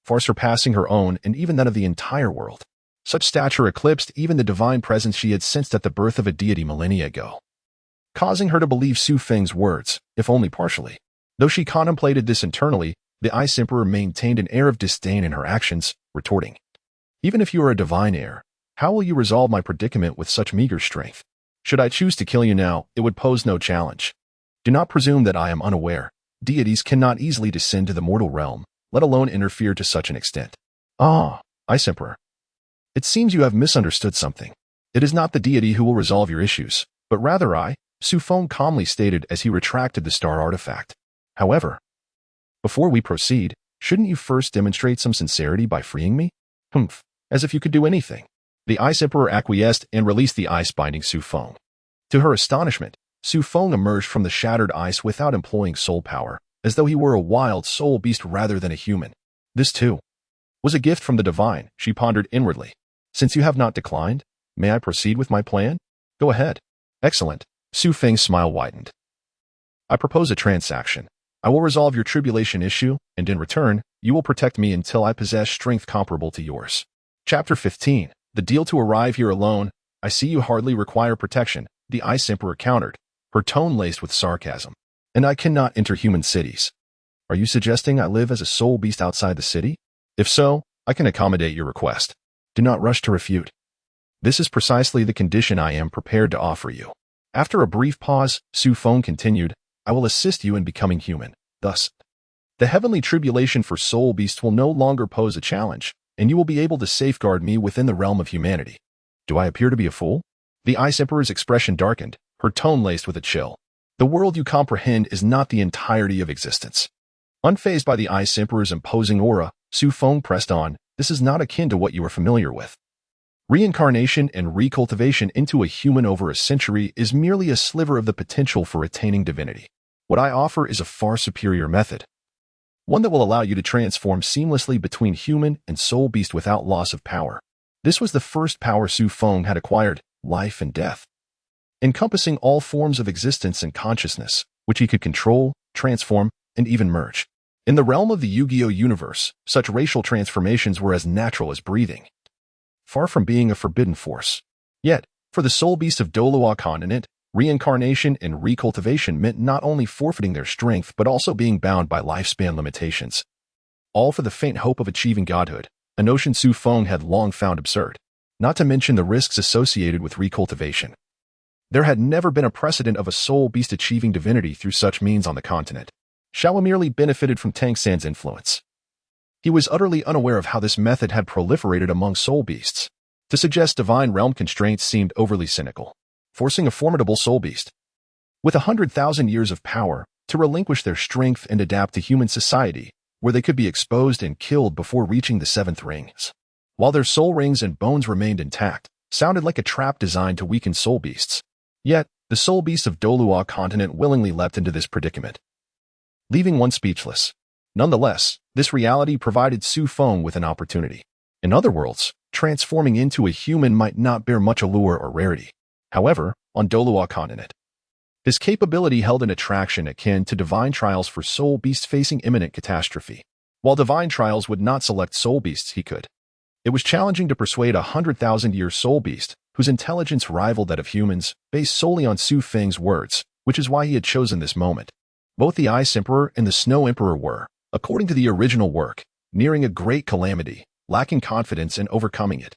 far surpassing her own and even that of the entire world. Such stature eclipsed even the divine presence she had sensed at the birth of a deity millennia ago, causing her to believe Su Feng's words, if only partially. Though she contemplated this internally, the Ice Emperor maintained an air of disdain in her actions, retorting, "Even if you are a divine heir, how will you resolve my predicament with such meager strength? Should I choose to kill you now, it would pose no challenge. Do not presume that I am unaware. Deities cannot easily descend to the mortal realm, let alone interfere to such an extent." "Ah, Ice Emperor. It seems you have misunderstood something. It is not the deity who will resolve your issues, but rather I, Su Feng calmly stated as he retracted the star artifact. However, before we proceed, shouldn't you first demonstrate some sincerity by freeing me? Humph, as if you could do anything. The Ice Emperor acquiesced and released the ice binding Su Feng. To her astonishment, Su Feng emerged from the shattered ice without employing soul power, as though he were a wild soul beast rather than a human. This, too, was a gift from the divine, she pondered inwardly. Since you have not declined, may I proceed with my plan? Go ahead. Excellent. Su Feng's smile widened. I propose a transaction. I will resolve your tribulation issue, and in return, you will protect me until I possess strength comparable to yours. Chapter 15. The deal to arrive here alone. I see you hardly require protection, the Ice Emperor countered, her tone laced with sarcasm. And I cannot enter human cities. Are you suggesting I live as a soul beast outside the city? If so, I can accommodate your request. Do not rush to refute. This is precisely the condition I am prepared to offer you. After a brief pause, Su Feng continued, I will assist you in becoming human. Thus, the heavenly tribulation for soul beasts will no longer pose a challenge, and you will be able to safeguard me within the realm of humanity. Do I appear to be a fool? The Ice Emperor's expression darkened, her tone laced with a chill. The world you comprehend is not the entirety of existence. Unfazed by the Ice Emperor's imposing aura, Su Feng pressed on, this is not akin to what you are familiar with. Reincarnation and recultivation into a human over a century is merely a sliver of the potential for attaining divinity. What I offer is a far superior method. One that will allow you to transform seamlessly between human and soul beast without loss of power. This was the first power Su Feng had acquired, life and death, encompassing all forms of existence and consciousness, which he could control, transform, and even merge. In the realm of the Yu-Gi-Oh universe, such racial transformations were as natural as breathing, far from being a forbidden force. Yet, for the soul beast of Douluo continent, reincarnation and recultivation meant not only forfeiting their strength but also being bound by lifespan limitations. All for the faint hope of achieving godhood, a notion Su Feng had long found absurd, not to mention the risks associated with recultivation. There had never been a precedent of a soul beast achieving divinity through such means on the continent. Xiao merely benefited from Tang San's influence. He was utterly unaware of how this method had proliferated among soul beasts. To suggest divine realm constraints seemed overly cynical, forcing a formidable soul beast with 100,000 years of power to relinquish their strength and adapt to human society, where they could be exposed and killed before reaching the seventh rings. While their soul rings and bones remained intact, sounded like a trap designed to weaken soul beasts. Yet, the soul beasts of Douluo continent willingly leapt into this predicament, leaving one speechless. Nonetheless, this reality provided Su Feng with an opportunity. In other worlds, transforming into a human might not bear much allure or rarity. However, on Douluo continent, his capability held an attraction akin to divine trials for soul beasts facing imminent catastrophe. While divine trials would not select soul beasts, he could. It was challenging to persuade a 100,000-year soul beast, whose intelligence rivaled that of humans, based solely on Su Feng's words, which is why he had chosen this moment. Both the Ice Emperor and the Snow Emperor were, according to the original work, nearing a great calamity, lacking confidence in overcoming it.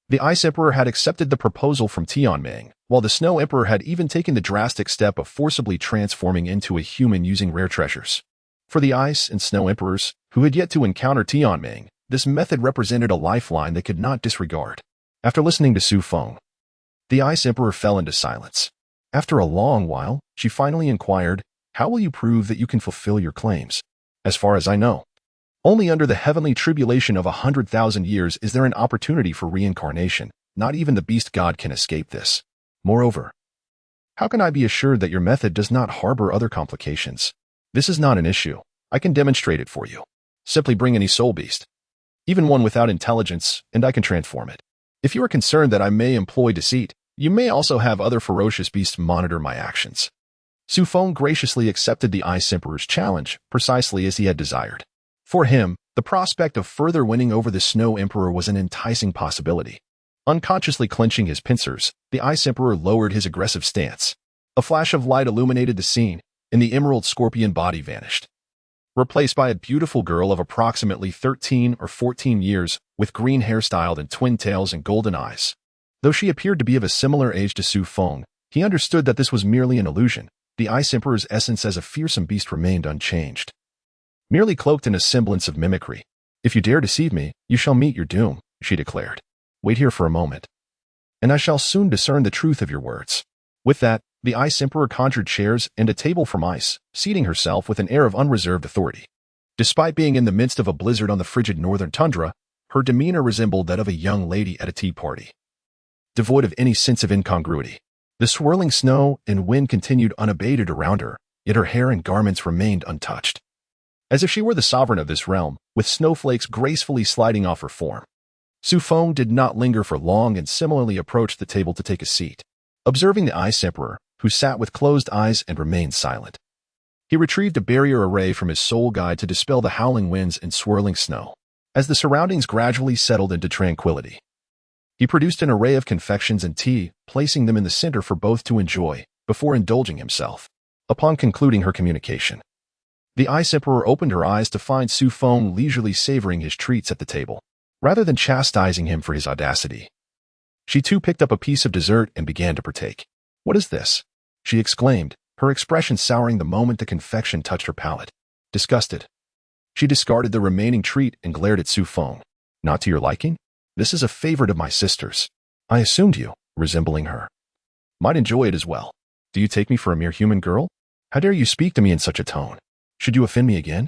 The Ice Emperor had accepted the proposal from Tianming, while the Snow Emperor had even taken the drastic step of forcibly transforming into a human using rare treasures. For the Ice and Snow Emperors, who had yet to encounter Tianming, this method represented a lifeline they could not disregard. After listening to Su Feng, the Ice Emperor fell into silence. After a long while, she finally inquired, how will you prove that you can fulfill your claims? As far as I know, only under the heavenly tribulation of 100,000 years is there an opportunity for reincarnation. Not even the beast god can escape this. Moreover, how can I be assured that your method does not harbor other complications? This is not an issue. I can demonstrate it for you. Simply bring any soul beast, even one without intelligence, and I can transform it. If you are concerned that I may employ deceit, you may also have other ferocious beasts monitor my actions. Su Feng graciously accepted the Ice Emperor's challenge, precisely as he had desired. For him, the prospect of further winning over the Snow Emperor was an enticing possibility. Unconsciously clenching his pincers, the Ice Emperor lowered his aggressive stance. A flash of light illuminated the scene, and the emerald scorpion body vanished, replaced by a beautiful girl of approximately 13 or 14 years, with green hairstyle and twin tails and golden eyes. Though she appeared to be of a similar age to Su Feng, he understood that this was merely an illusion. The Ice Emperor's essence as a fearsome beast remained unchanged, merely cloaked in a semblance of mimicry. If you dare deceive me, you shall meet your doom, she declared. Wait here for a moment, and I shall soon discern the truth of your words. With that, The Ice Emperor conjured chairs and a table from ice, seating herself with an air of unreserved authority. Despite being in the midst of a blizzard on the frigid northern tundra, her demeanor resembled that of a young lady at a tea party. Devoid of any sense of incongruity, the swirling snow and wind continued unabated around her, yet her hair and garments remained untouched. As if she were the sovereign of this realm, with snowflakes gracefully sliding off her form. Feng did not linger for long and similarly approached the table to take a seat, observing the Ice Emperor, who sat with closed eyes and remained silent. He retrieved a barrier array from his soul guide to dispel the howling winds and swirling snow, as the surroundings gradually settled into tranquility. He produced an array of confections and tea, placing them in the center for both to enjoy, before indulging himself. Upon concluding her communication, the Ice Emperor opened her eyes to find Feng leisurely savoring his treats at the table, rather than chastising him for his audacity. She too picked up a piece of dessert and began to partake. "What is this?" she exclaimed, her expression souring the moment the confection touched her palate. Disgusted, she discarded the remaining treat and glared at Feng. "Not to your liking? This is a favorite of my sister's. I assumed you, resembling her, might enjoy it as well. Do you take me for a mere human girl? How dare you speak to me in such a tone? Should you offend me again?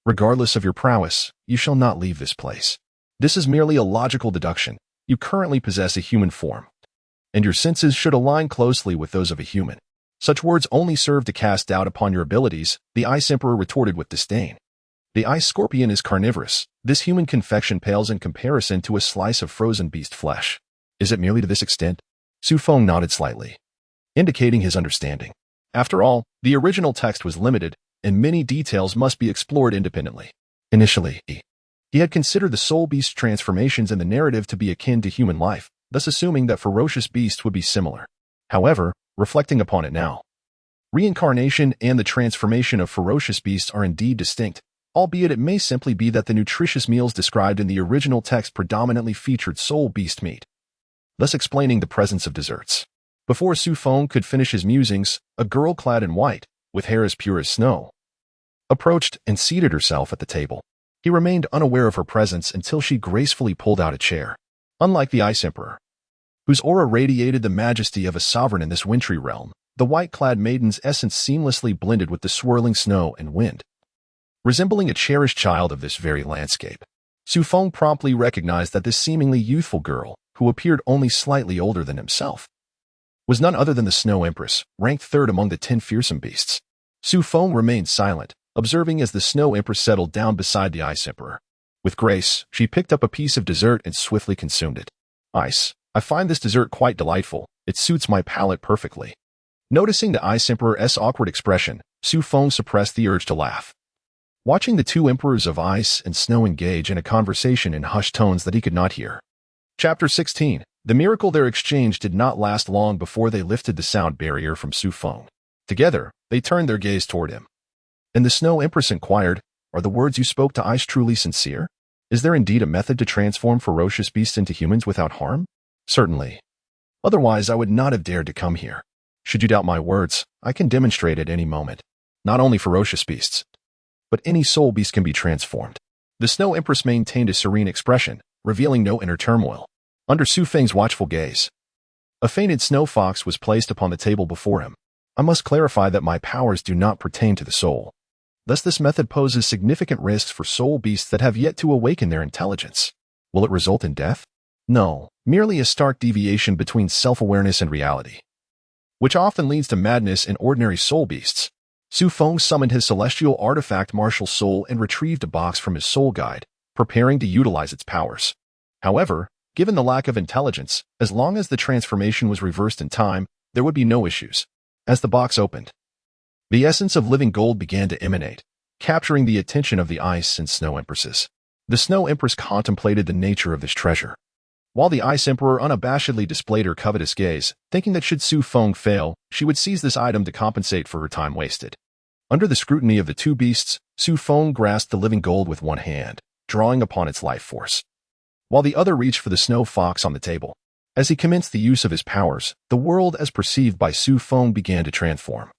Regardless of your prowess, you shall not leave this place. This is merely a logical deduction. You currently possess a human form, and your senses should align closely with those of a human. Such words only serve to cast doubt upon your abilities," the Ice Emperor retorted with disdain. "The ice scorpion is carnivorous. This human confection pales in comparison to a slice of frozen beast flesh. Is it merely to this extent?" Feng nodded slightly, indicating his understanding. After all, the original text was limited, and many details must be explored independently. Initially, he had considered the soul beast transformations in the narrative to be akin to human life, thus assuming that ferocious beasts would be similar. However, reflecting upon it now, reincarnation and the transformation of ferocious beasts are indeed distinct, albeit it may simply be that the nutritious meals described in the original text predominantly featured soul beast meat, thus explaining the presence of desserts. Before Feng could finish his musings, a girl clad in white, with hair as pure as snow, approached and seated herself at the table. He remained unaware of her presence until she gracefully pulled out a chair. Unlike the Ice Emperor, whose aura radiated the majesty of a sovereign in this wintry realm, the white-clad maiden's essence seamlessly blended with the swirling snow and wind. Resembling a cherished child of this very landscape, Feng promptly recognized that this seemingly youthful girl, who appeared only slightly older than himself, was none other than the Snow Empress, ranked third among the 10 fearsome beasts. Feng remained silent, observing as the Snow Empress settled down beside the Ice Emperor. With grace, she picked up a piece of dessert and swiftly consumed it. I find this dessert quite delightful. It suits my palate perfectly." Noticing the Ice Emperor's awkward expression, Feng suppressed the urge to laugh. Watching the two emperors of ice and snow engage in a conversation in hushed tones that he could not hear. Chapter 16. The miracle. Their exchange did not last long before they lifted the sound barrier from Feng. Together, they turned their gaze toward him. And the Snow Empress inquired, "Are the words you spoke to ice truly sincere? Is there indeed a method to transform ferocious beasts into humans without harm?" "Certainly. Otherwise, I would not have dared to come here. Should you doubt my words, I can demonstrate at any moment. Not only ferocious beasts, but any soul beast can be transformed." The Snow Empress maintained a serene expression, revealing no inner turmoil. Under Feng's watchful gaze, a fainted snow fox was placed upon the table before him. "I must clarify that my powers do not pertain to the soul. Thus this method poses significant risks for soul beasts that have yet to awaken their intelligence. Will it result in death? No, merely a stark deviation between self-awareness and reality, which often leads to madness in ordinary soul beasts." Feng summoned his celestial artifact Martial Soul and retrieved a box from his soul guide, preparing to utilize its powers. However, given the lack of intelligence, as long as the transformation was reversed in time, there would be no issues. As the box opened, the essence of living gold began to emanate, capturing the attention of the Ice and Snow Empresses. The Snow Empress contemplated the nature of this treasure, while the Ice Emperor unabashedly displayed her covetous gaze, thinking that should Feng fail, she would seize this item to compensate for her time wasted. Under the scrutiny of the two beasts, Feng grasped the living gold with one hand, drawing upon its life force, while the other reached for the snow fox on the table. As he commenced the use of his powers, the world as perceived by Feng began to transform,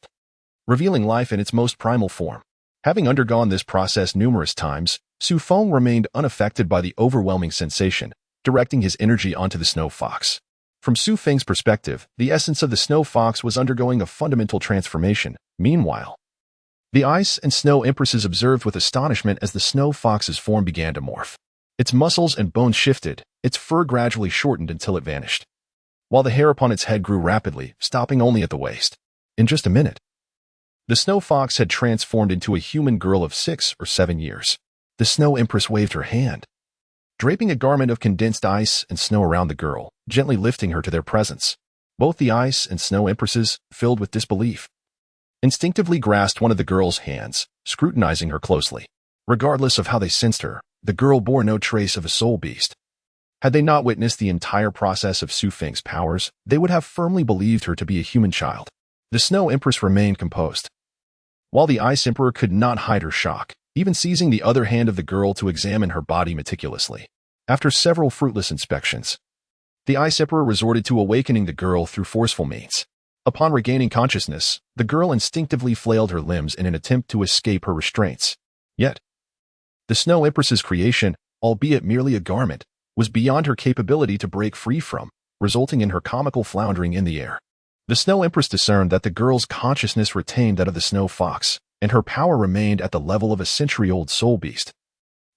revealing life in its most primal form. Having undergone this process numerous times, Feng remained unaffected by the overwhelming sensation, directing his energy onto the snow fox. From Su Feng's perspective, the essence of the snow fox was undergoing a fundamental transformation. Meanwhile, the ice and snow empresses observed with astonishment as the snow fox's form began to morph. Its muscles and bones shifted, its fur gradually shortened until it vanished, while the hair upon its head grew rapidly, stopping only at the waist. In just a minute, the snow fox had transformed into a human girl of 6 or 7 years. The snow empress waved her hand, draping a garment of condensed ice and snow around the girl, gently lifting her to their presence. Both the ice and snow empresses, filled with disbelief, instinctively grasped one of the girl's hands, scrutinizing her closely. Regardless of how they sensed her, the girl bore no trace of a soul beast. Had they not witnessed the entire process of Su Feng's powers, they would have firmly believed her to be a human child. The snow empress remained composed, while the ice emperor could not hide her shock, even seizing the other hand of the girl to examine her body meticulously. After several fruitless inspections, the ice emperor resorted to awakening the girl through forceful means. Upon regaining consciousness, the girl instinctively flailed her limbs in an attempt to escape her restraints. Yet, the snow empress's creation, albeit merely a garment, was beyond her capability to break free from, resulting in her comical floundering in the air. The snow empress discerned that the girl's consciousness retained that of the snow fox, and her power remained at the level of a century-old soul beast,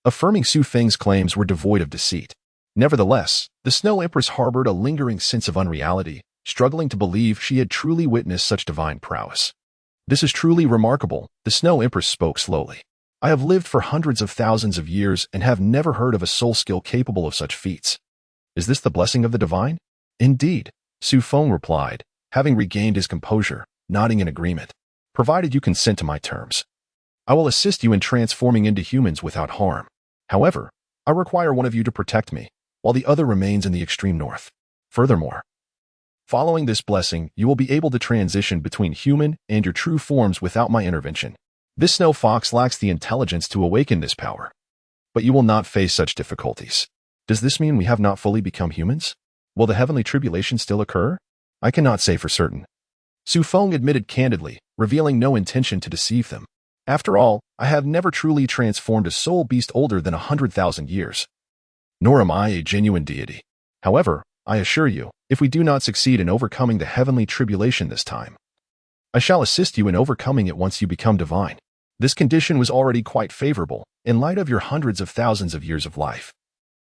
affirming Su Feng's claims were devoid of deceit. Nevertheless, the snow empress harbored a lingering sense of unreality, struggling to believe she had truly witnessed such divine prowess. This is truly remarkable, the snow empress spoke slowly. I have lived for hundreds of thousands of years and have never heard of a soul skill capable of such feats. Is this the blessing of the divine? Indeed, Su Feng replied, having regained his composure, nodding in agreement. Provided you consent to my terms, I will assist you in transforming into humans without harm. However, I require one of you to protect me, while the other remains in the extreme north. Furthermore, following this blessing, you will be able to transition between human and your true forms without my intervention. This snow fox lacks the intelligence to awaken this power, but you will not face such difficulties. Does this mean we have not fully become humans? Will the heavenly tribulation still occur? I cannot say for certain. Su Feng admitted candidly, revealing no intention to deceive them. After all, I have never truly transformed a soul beast older than 100,000 years. Nor am I a genuine deity. However, I assure you, if we do not succeed in overcoming the heavenly tribulation this time, I shall assist you in overcoming it once you become divine. This condition was already quite favorable, in light of your hundreds of thousands of years of life.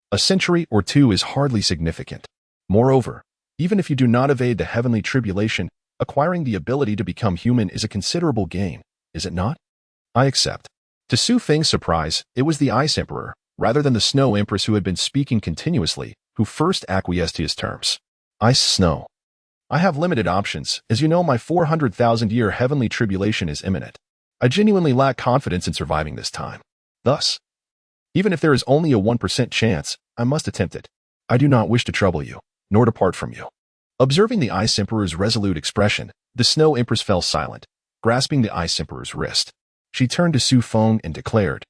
A century or two is hardly significant. Moreover, even if you do not evade the heavenly tribulation, acquiring the ability to become human is a considerable gain, is it not? I accept. To Su Feng's surprise, it was the Ice Emperor, rather than the Snow Empress who had been speaking continuously, who first acquiesced to his terms. Ice Snow. I have limited options. As you know, my 400,000-year heavenly tribulation is imminent. I genuinely lack confidence in surviving this time. Thus, even if there is only a 1% chance, I must attempt it. I do not wish to trouble you, nor depart from you. Observing the Ice Emperor's resolute expression, the Snow Empress fell silent, grasping the Ice Emperor's wrist. She turned to Su Feng and declared,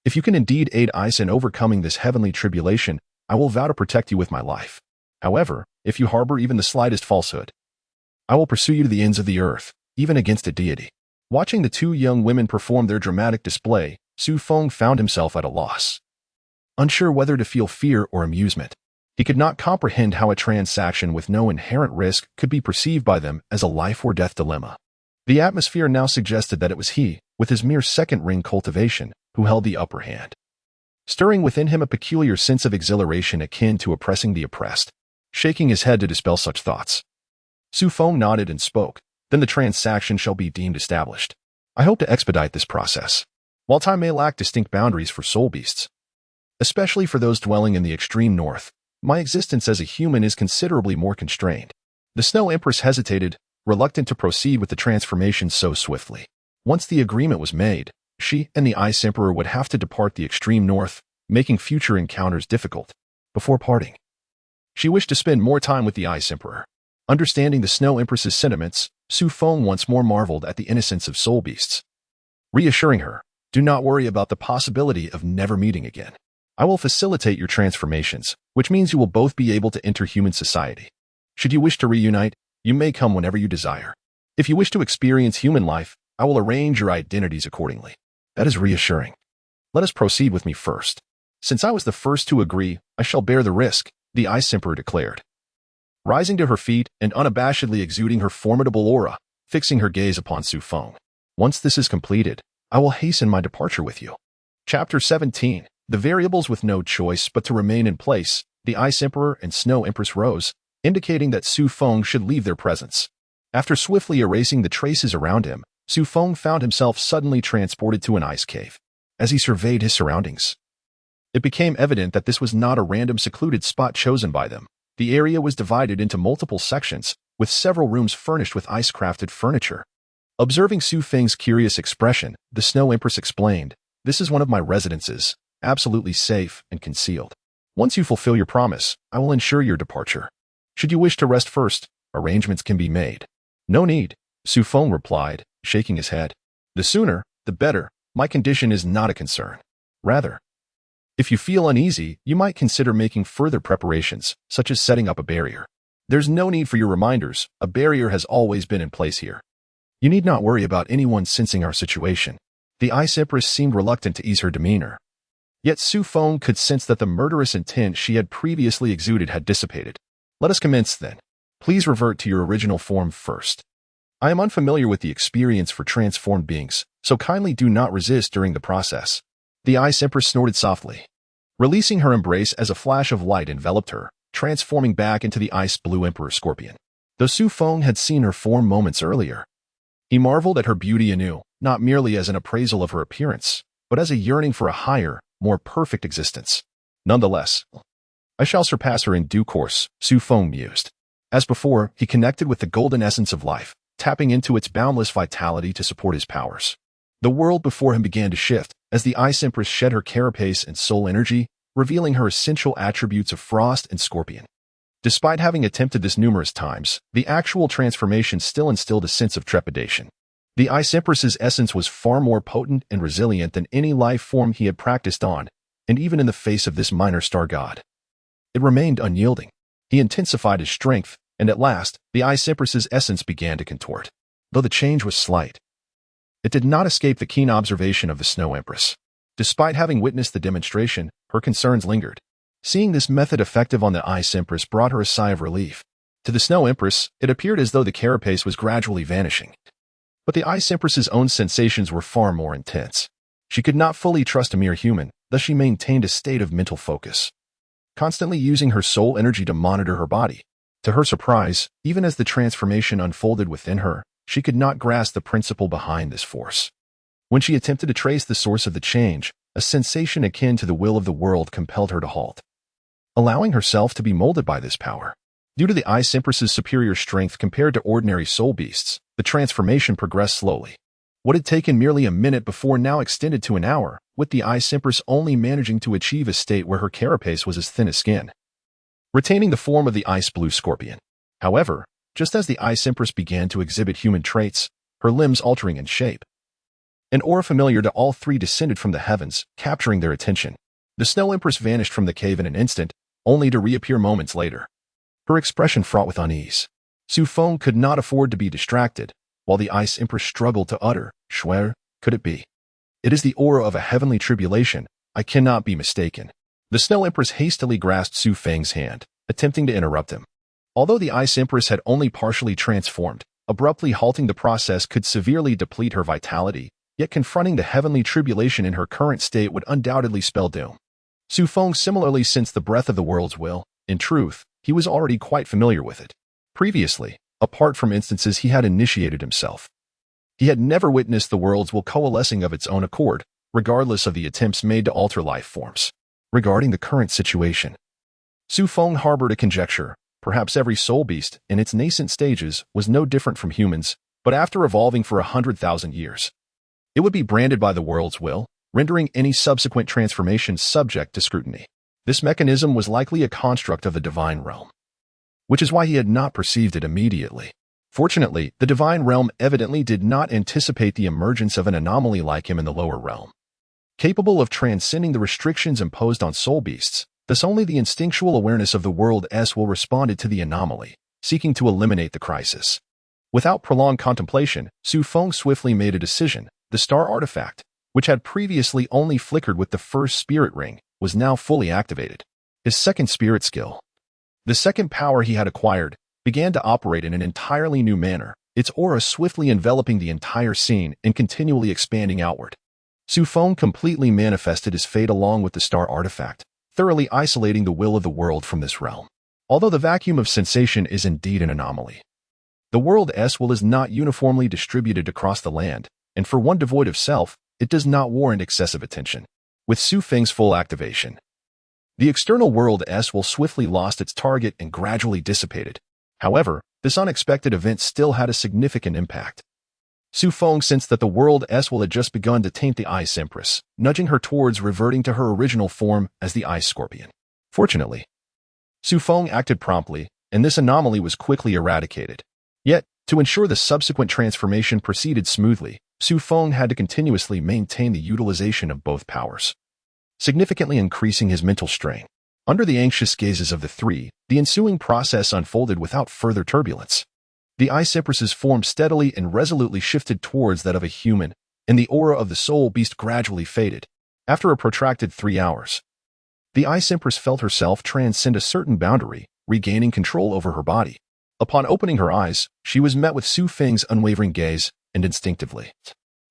"If you can indeed aid Ice in overcoming this heavenly tribulation, I will vow to protect you with my life. However, if you harbor even the slightest falsehood, I will pursue you to the ends of the earth, even against a deity." Watching the two young women perform their dramatic display, Su Feng found himself at a loss, unsure whether to feel fear or amusement. He could not comprehend how a transaction with no inherent risk could be perceived by them as a life-or-death dilemma. The atmosphere now suggested that it was he, with his mere second-ring cultivation, who held the upper hand, stirring within him a peculiar sense of exhilaration akin to oppressing the oppressed. Shaking his head to dispel such thoughts, Su Feng nodded and spoke. "Then the transaction shall be deemed established. I hope to expedite this process. While time may lack distinct boundaries for soul beasts, especially for those dwelling in the extreme north, my existence as a human is considerably more constrained." The Snow Empress hesitated, reluctant to proceed with the transformation so swiftly. Once the agreement was made, she and the Ice Emperor would have to depart the extreme north, making future encounters difficult. Before parting, she wished to spend more time with the Ice Emperor. Understanding the Snow Empress's sentiments, Su Feng once more marveled at the innocence of soul beasts, reassuring her, "Do not worry about the possibility of never meeting again. I will facilitate your transformations, which means you will both be able to enter human society. Should you wish to reunite, you may come whenever you desire. If you wish to experience human life, I will arrange your identities accordingly." That is reassuring. Let us proceed with me first. Since I was the first to agree, I shall bear the risk, the Ice Emperor declared. rising to her feet and unabashedly exuding her formidable aura, fixing her gaze upon Su Feng. Once this is completed, I will hasten my departure with you. Chapter 17. The variables with no choice but to remain in place, the Ice Emperor and Snow Empress rose, indicating that Su Feng should leave their presence. After swiftly erasing the traces around him, Su Feng found himself suddenly transported to an ice cave. As he surveyed his surroundings, it became evident that this was not a random secluded spot chosen by them. The area was divided into multiple sections, with several rooms furnished with ice-crafted furniture. Observing Su Feng's curious expression, the Snow Empress explained, "This is one of my residences, absolutely safe and concealed. Once you fulfill your promise, I will ensure your departure. Should you wish to rest first, arrangements can be made." "No need," Su Feng replied, shaking his head. "The sooner, the better. My condition is not a concern. Rather, if you feel uneasy, you might consider making further preparations, such as setting up a barrier. There's no need for your reminders. A barrier has always been in place here. You need not worry about anyone sensing our situation." The Ice Empress seemed reluctant to ease her demeanor. Yet Su Feng could sense that the murderous intent she had previously exuded had dissipated. "Let us commence then. Please revert to your original form first. I am unfamiliar with the experience for transformed beings, so kindly do not resist during the process." The Ice Empress snorted softly, releasing her embrace as a flash of light enveloped her, transforming back into the Ice Blue Emperor Scorpion. Though Su Feng had seen her form moments earlier, he marveled at her beauty anew, not merely as an appraisal of her appearance, but as a yearning for a higher, more perfect existence. "Nonetheless, I shall surpass her in due course," Su Feng mused. As before, he connected with the golden essence of life, tapping into its boundless vitality to support his powers. The world before him began to shift, as the Ice Empress shed her carapace and soul energy, revealing her essential attributes of frost and scorpion. Despite having attempted this numerous times, the actual transformation still instilled a sense of trepidation. The Ice Empress's essence was far more potent and resilient than any life form he had practiced on, and even in the face of this minor star god, it remained unyielding. He intensified his strength, and at last, the Ice Empress's essence began to contort. Though the change was slight, it did not escape the keen observation of the Snow Empress. Despite having witnessed the demonstration, her concerns lingered. Seeing this method effective on the Ice Empress brought her a sigh of relief. To the Snow Empress, it appeared as though the carapace was gradually vanishing. But the Ice Empress's own sensations were far more intense. She could not fully trust a mere human, thus she maintained a state of mental focus, constantly using her soul energy to monitor her body. To her surprise, even as the transformation unfolded within her, she could not grasp the principle behind this force. When she attempted to trace the source of the change, a sensation akin to the will of the world compelled her to halt, allowing herself to be molded by this power. Due to the Ice Empress's superior strength compared to ordinary soul beasts, the transformation progressed slowly. What had taken merely a minute before now extended to an hour, with the Ice Empress only managing to achieve a state where her carapace was as thin as skin, retaining the form of the Ice Blue Scorpion. However, just as the Ice Empress began to exhibit human traits, her limbs altering in shape, an aura familiar to all three descended from the heavens, capturing their attention. The Snow Empress vanished from the cave in an instant, only to reappear moments later, her expression fraught with unease. Su Feng could not afford to be distracted, while the Ice Empress struggled to utter, "Schwer, could it be? It is the aura of a heavenly tribulation. I cannot be mistaken." The Snow Empress hastily grasped Su Feng's hand, attempting to interrupt him. Although the Ice Empress had only partially transformed, abruptly halting the process could severely deplete her vitality, yet confronting the heavenly tribulation in her current state would undoubtedly spell doom. Su Feng similarly sensed the breath of the world's will. In truth, he was already quite familiar with it. Previously, apart from instances he had initiated himself, he had never witnessed the world's will coalescing of its own accord, regardless of the attempts made to alter life forms. Regarding the current situation, Su Feng harbored a conjecture. Perhaps every soul beast, in its nascent stages, was no different from humans, but after evolving for 100,000 years, it would be branded by the world's will, rendering any subsequent transformation subject to scrutiny. This mechanism was likely a construct of the divine realm, which is why he had not perceived it immediately. Fortunately, the divine realm evidently did not anticipate the emergence of an anomaly like him in the lower realm, capable of transcending the restrictions imposed on soul beasts. Thus only the instinctual awareness of the world's will responded to the anomaly, seeking to eliminate the crisis. Without prolonged contemplation, Su Feng swiftly made a decision. The star artifact, which had previously only flickered with the first spirit ring, was now fully activated. His second spirit skill, The second power he had acquired began to operate in an entirely new manner, its aura swiftly enveloping the entire scene and continually expanding outward. Feng completely manifested his fate along with the star artifact, thoroughly isolating the will of the world from this realm. Although the vacuum of sensation is indeed an anomaly, the world's will is not uniformly distributed across the land, and for one devoid of self, it does not warrant excessive attention. With Feng's full activation, the external world's will swiftly lost its target and gradually dissipated. However, this unexpected event still had a significant impact. Feng sensed that the world's will had just begun to taint the Ice Empress, nudging her towards reverting to her original form as the Ice Scorpion. Fortunately, Feng acted promptly, and this anomaly was quickly eradicated. Yet, to ensure the subsequent transformation proceeded smoothly, Feng had to continuously maintain the utilization of both powers, significantly increasing his mental strain. Under the anxious gazes of the three, the ensuing process unfolded without further turbulence. The Ice Empress's form steadily and resolutely shifted towards that of a human, and the aura of the soul beast gradually faded. After a protracted 3 hours, the Ice Empress felt herself transcend a certain boundary, regaining control over her body. Upon opening her eyes, she was met with Feng's unwavering gaze, and instinctively,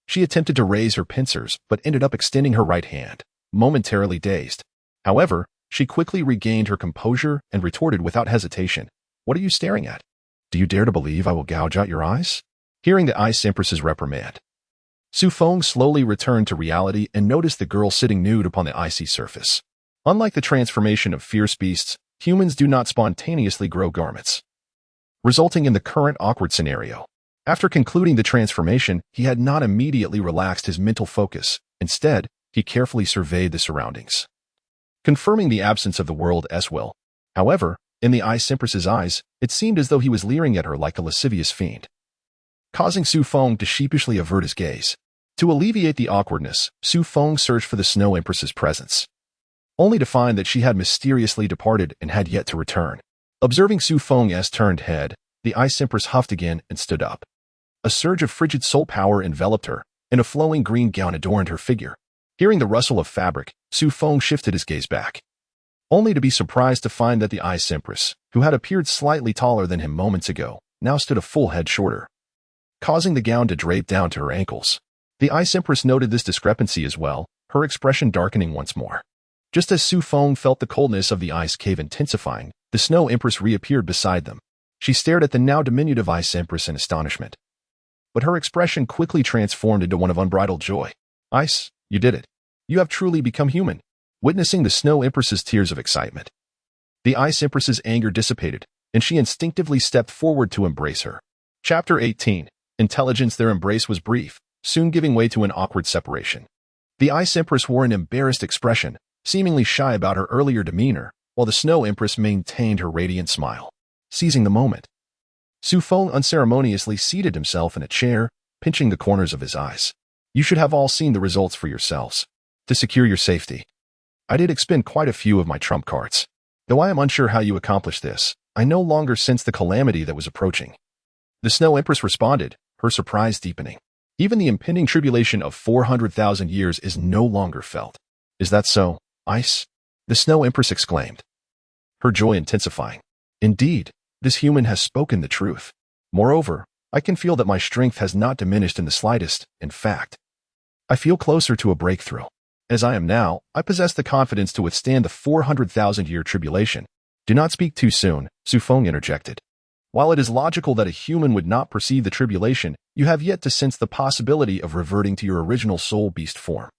she attempted to raise her pincers but ended up extending her right hand, momentarily dazed. However, she quickly regained her composure and retorted without hesitation, "What are you staring at? Do you dare to believe I will gouge out your eyes?" Hearing the Ice Empress's reprimand, Feng slowly returned to reality and noticed the girl sitting nude upon the icy surface. Unlike the transformation of fierce beasts, humans do not spontaneously grow garments, resulting in the current awkward scenario. After concluding the transformation, he had not immediately relaxed his mental focus. Instead, he carefully surveyed the surroundings, confirming the absence of the world's will. However, in the Ice Empress's eyes, it seemed as though he was leering at her like a lascivious fiend, causing Feng to sheepishly avert his gaze. To alleviate the awkwardness, Feng searched for the Snow Empress's presence, only to find that she had mysteriously departed and had yet to return. Observing Feng's turned head, the Ice Empress huffed again and stood up. A surge of frigid soul power enveloped her, and a flowing green gown adorned her figure. Hearing the rustle of fabric, Feng shifted his gaze back, only to be surprised to find that the Ice Empress, who had appeared slightly taller than him moments ago, now stood a full head shorter, causing the gown to drape down to her ankles. The Ice Empress noted this discrepancy as well, her expression darkening once more. Just as Feng felt the coldness of the ice cave intensifying, the Snow Empress reappeared beside them. She stared at the now diminutive Ice Empress in astonishment, but her expression quickly transformed into one of unbridled joy. "Ice, you did it. You have truly become human." Witnessing the Snow Empress's tears of excitement, the Ice Empress's anger dissipated, and she instinctively stepped forward to embrace her. Chapter 18. Intelligence. Their embrace was brief, soon giving way to an awkward separation. The Ice Empress wore an embarrassed expression, seemingly shy about her earlier demeanor, while the Snow Empress maintained her radiant smile. Seizing the moment, Feng unceremoniously seated himself in a chair, pinching the corners of his eyes. "You should have all seen the results for yourselves. To secure your safety, I did expend quite a few of my trump cards. Though I am unsure how you accomplished this, I no longer sense the calamity that was approaching." The Snow Empress responded, her surprise deepening. Even the impending tribulation of 400,000 years is no longer felt. "Is that so, Ice?" the Snow Empress exclaimed, her joy intensifying. "Indeed, this human has spoken the truth. Moreover, I can feel that my strength has not diminished in the slightest. In fact, I feel closer to a breakthrough. As I am now, I possess the confidence to withstand the 400,000-year tribulation." "Do not speak too soon," Feng interjected. "While it is logical that a human would not perceive the tribulation, you have yet to sense the possibility of reverting to your original soul beast form."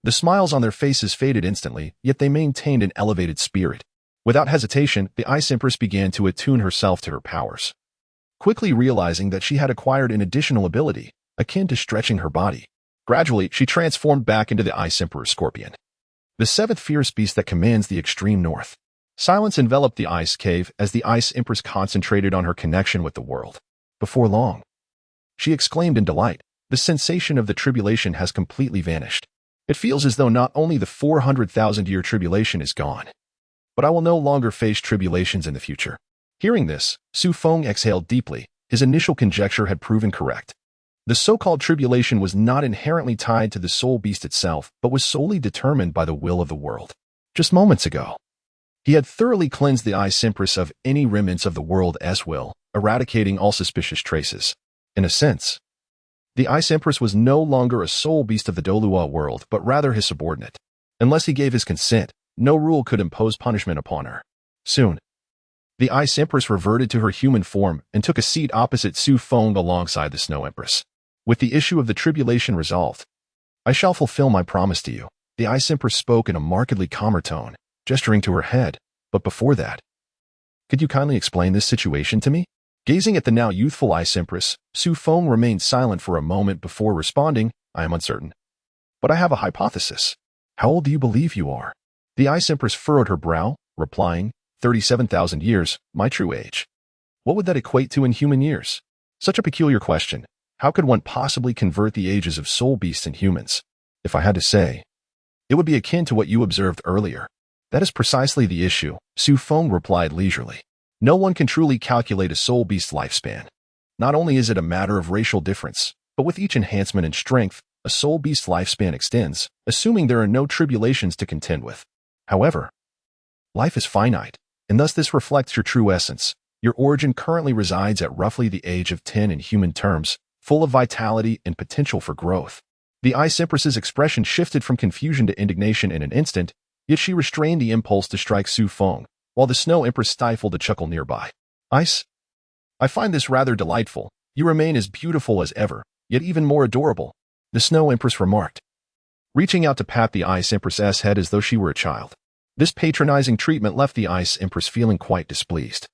The smiles on their faces faded instantly, yet they maintained an elevated spirit. Without hesitation, the Ice Empress began to attune herself to her powers, quickly realizing that she had acquired an additional ability, akin to stretching her body. Gradually, she transformed back into the Ice Emperor Scorpion, the seventh fierce beast that commands the extreme north. Silence enveloped the ice cave as the Ice Empress concentrated on her connection with the world. Before long, she exclaimed in delight, "The sensation of the tribulation has completely vanished. It feels as though not only the 400,000-year tribulation is gone, but I will no longer face tribulations in the future." Hearing this, Feng exhaled deeply. His initial conjecture had proven correct. The so-called tribulation was not inherently tied to the soul beast itself, but was solely determined by the will of the world. Just moments ago, He had thoroughly cleansed the Ice Empress of any remnants of the world as will, eradicating all suspicious traces. In a sense, the Ice Empress was no longer a soul beast of the Douluo world, but rather his subordinate. Unless he gave his consent, no rule could impose punishment upon her. Soon, the Ice Empress reverted to her human form and took a seat opposite Su Feng alongside the Snow Empress. With the issue of the tribulation resolved, I shall fulfill my promise to you. The Ice Empress spoke in a markedly calmer tone, gesturing to her head. But before that, could you kindly explain this situation to me? Gazing at the now youthful Ice Empress, Su Feng remained silent for a moment before responding, I am uncertain. But I have a hypothesis. How old do you believe you are? The Ice Empress furrowed her brow, replying, 37,000 years, my true age. What would that equate to in human years? Such a peculiar question. How could one possibly convert the ages of soul beasts and humans? If I had to say, it would be akin to what you observed earlier. That is precisely the issue, Su Feng replied leisurely. No one can truly calculate a soul beast's lifespan. Not only is it a matter of racial difference, but with each enhancement in strength, a soul beast's lifespan extends, assuming there are no tribulations to contend with. However, life is finite, and thus this reflects your true essence. Your origin currently resides at roughly the age of 10 in human terms, full of vitality and potential for growth. The Ice Empress's expression shifted from confusion to indignation in an instant, yet she restrained the impulse to strike Su Feng, while the Snow Empress stifled a chuckle nearby. Ice? I find this rather delightful. You remain as beautiful as ever, yet even more adorable, the Snow Empress remarked, reaching out to pat the Ice Empress's head as though she were a child. This patronizing treatment left the Ice Empress feeling quite displeased.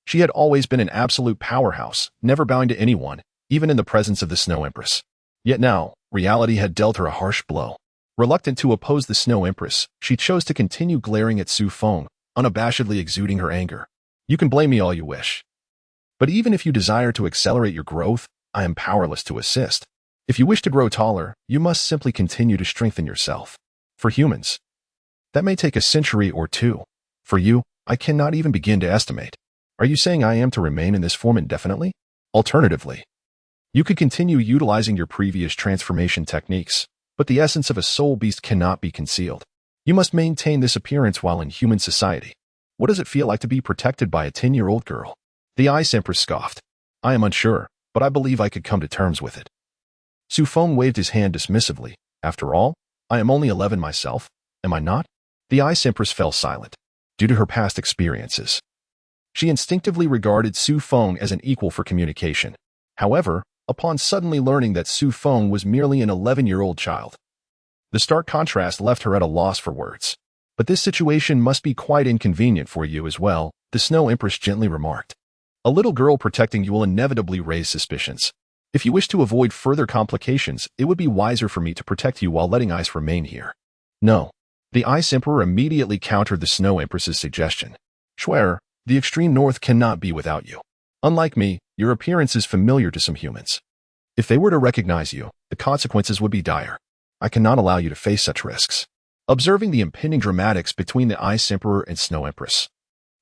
She had always been an absolute powerhouse, never bowing to anyone, even in the presence of the Snow Empress. Yet now, reality had dealt her a harsh blow. Reluctant to oppose the Snow Empress, she chose to continue glaring at Su Feng, unabashedly exuding her anger. You can blame me all you wish. But even if you desire to accelerate your growth, I am powerless to assist. If you wish to grow taller, you must simply continue to strengthen yourself. For humans, that may take a century or two. For you, I cannot even begin to estimate. Are you saying I am to remain in this form indefinitely? Alternatively, you could continue utilizing your previous transformation techniques, but the essence of a soul beast cannot be concealed. You must maintain this appearance while in human society. What does it feel like to be protected by a 10-year-old girl? The Ice Empress scoffed. I am unsure, but I believe I could come to terms with it. Su Feng waved his hand dismissively. After all, I am only 11 myself, am I not? The Ice Empress fell silent. Due to her past experiences, she instinctively regarded Su Feng as an equal for communication. However, upon suddenly learning that Su Feng was merely an 11-year-old child, the stark contrast left her at a loss for words. But this situation must be quite inconvenient for you as well, the Snow Empress gently remarked. A little girl protecting you will inevitably raise suspicions. If you wish to avoid further complications, it would be wiser for me to protect you while letting Ice remain here. No. The Ice Emperor immediately countered the Snow Empress's suggestion. Swear, the extreme north cannot be without you. Unlike me, your appearance is familiar to some humans. If they were to recognize you, the consequences would be dire. I cannot allow you to face such risks. Observing the impending dramatics between the Ice Emperor and Snow Empress,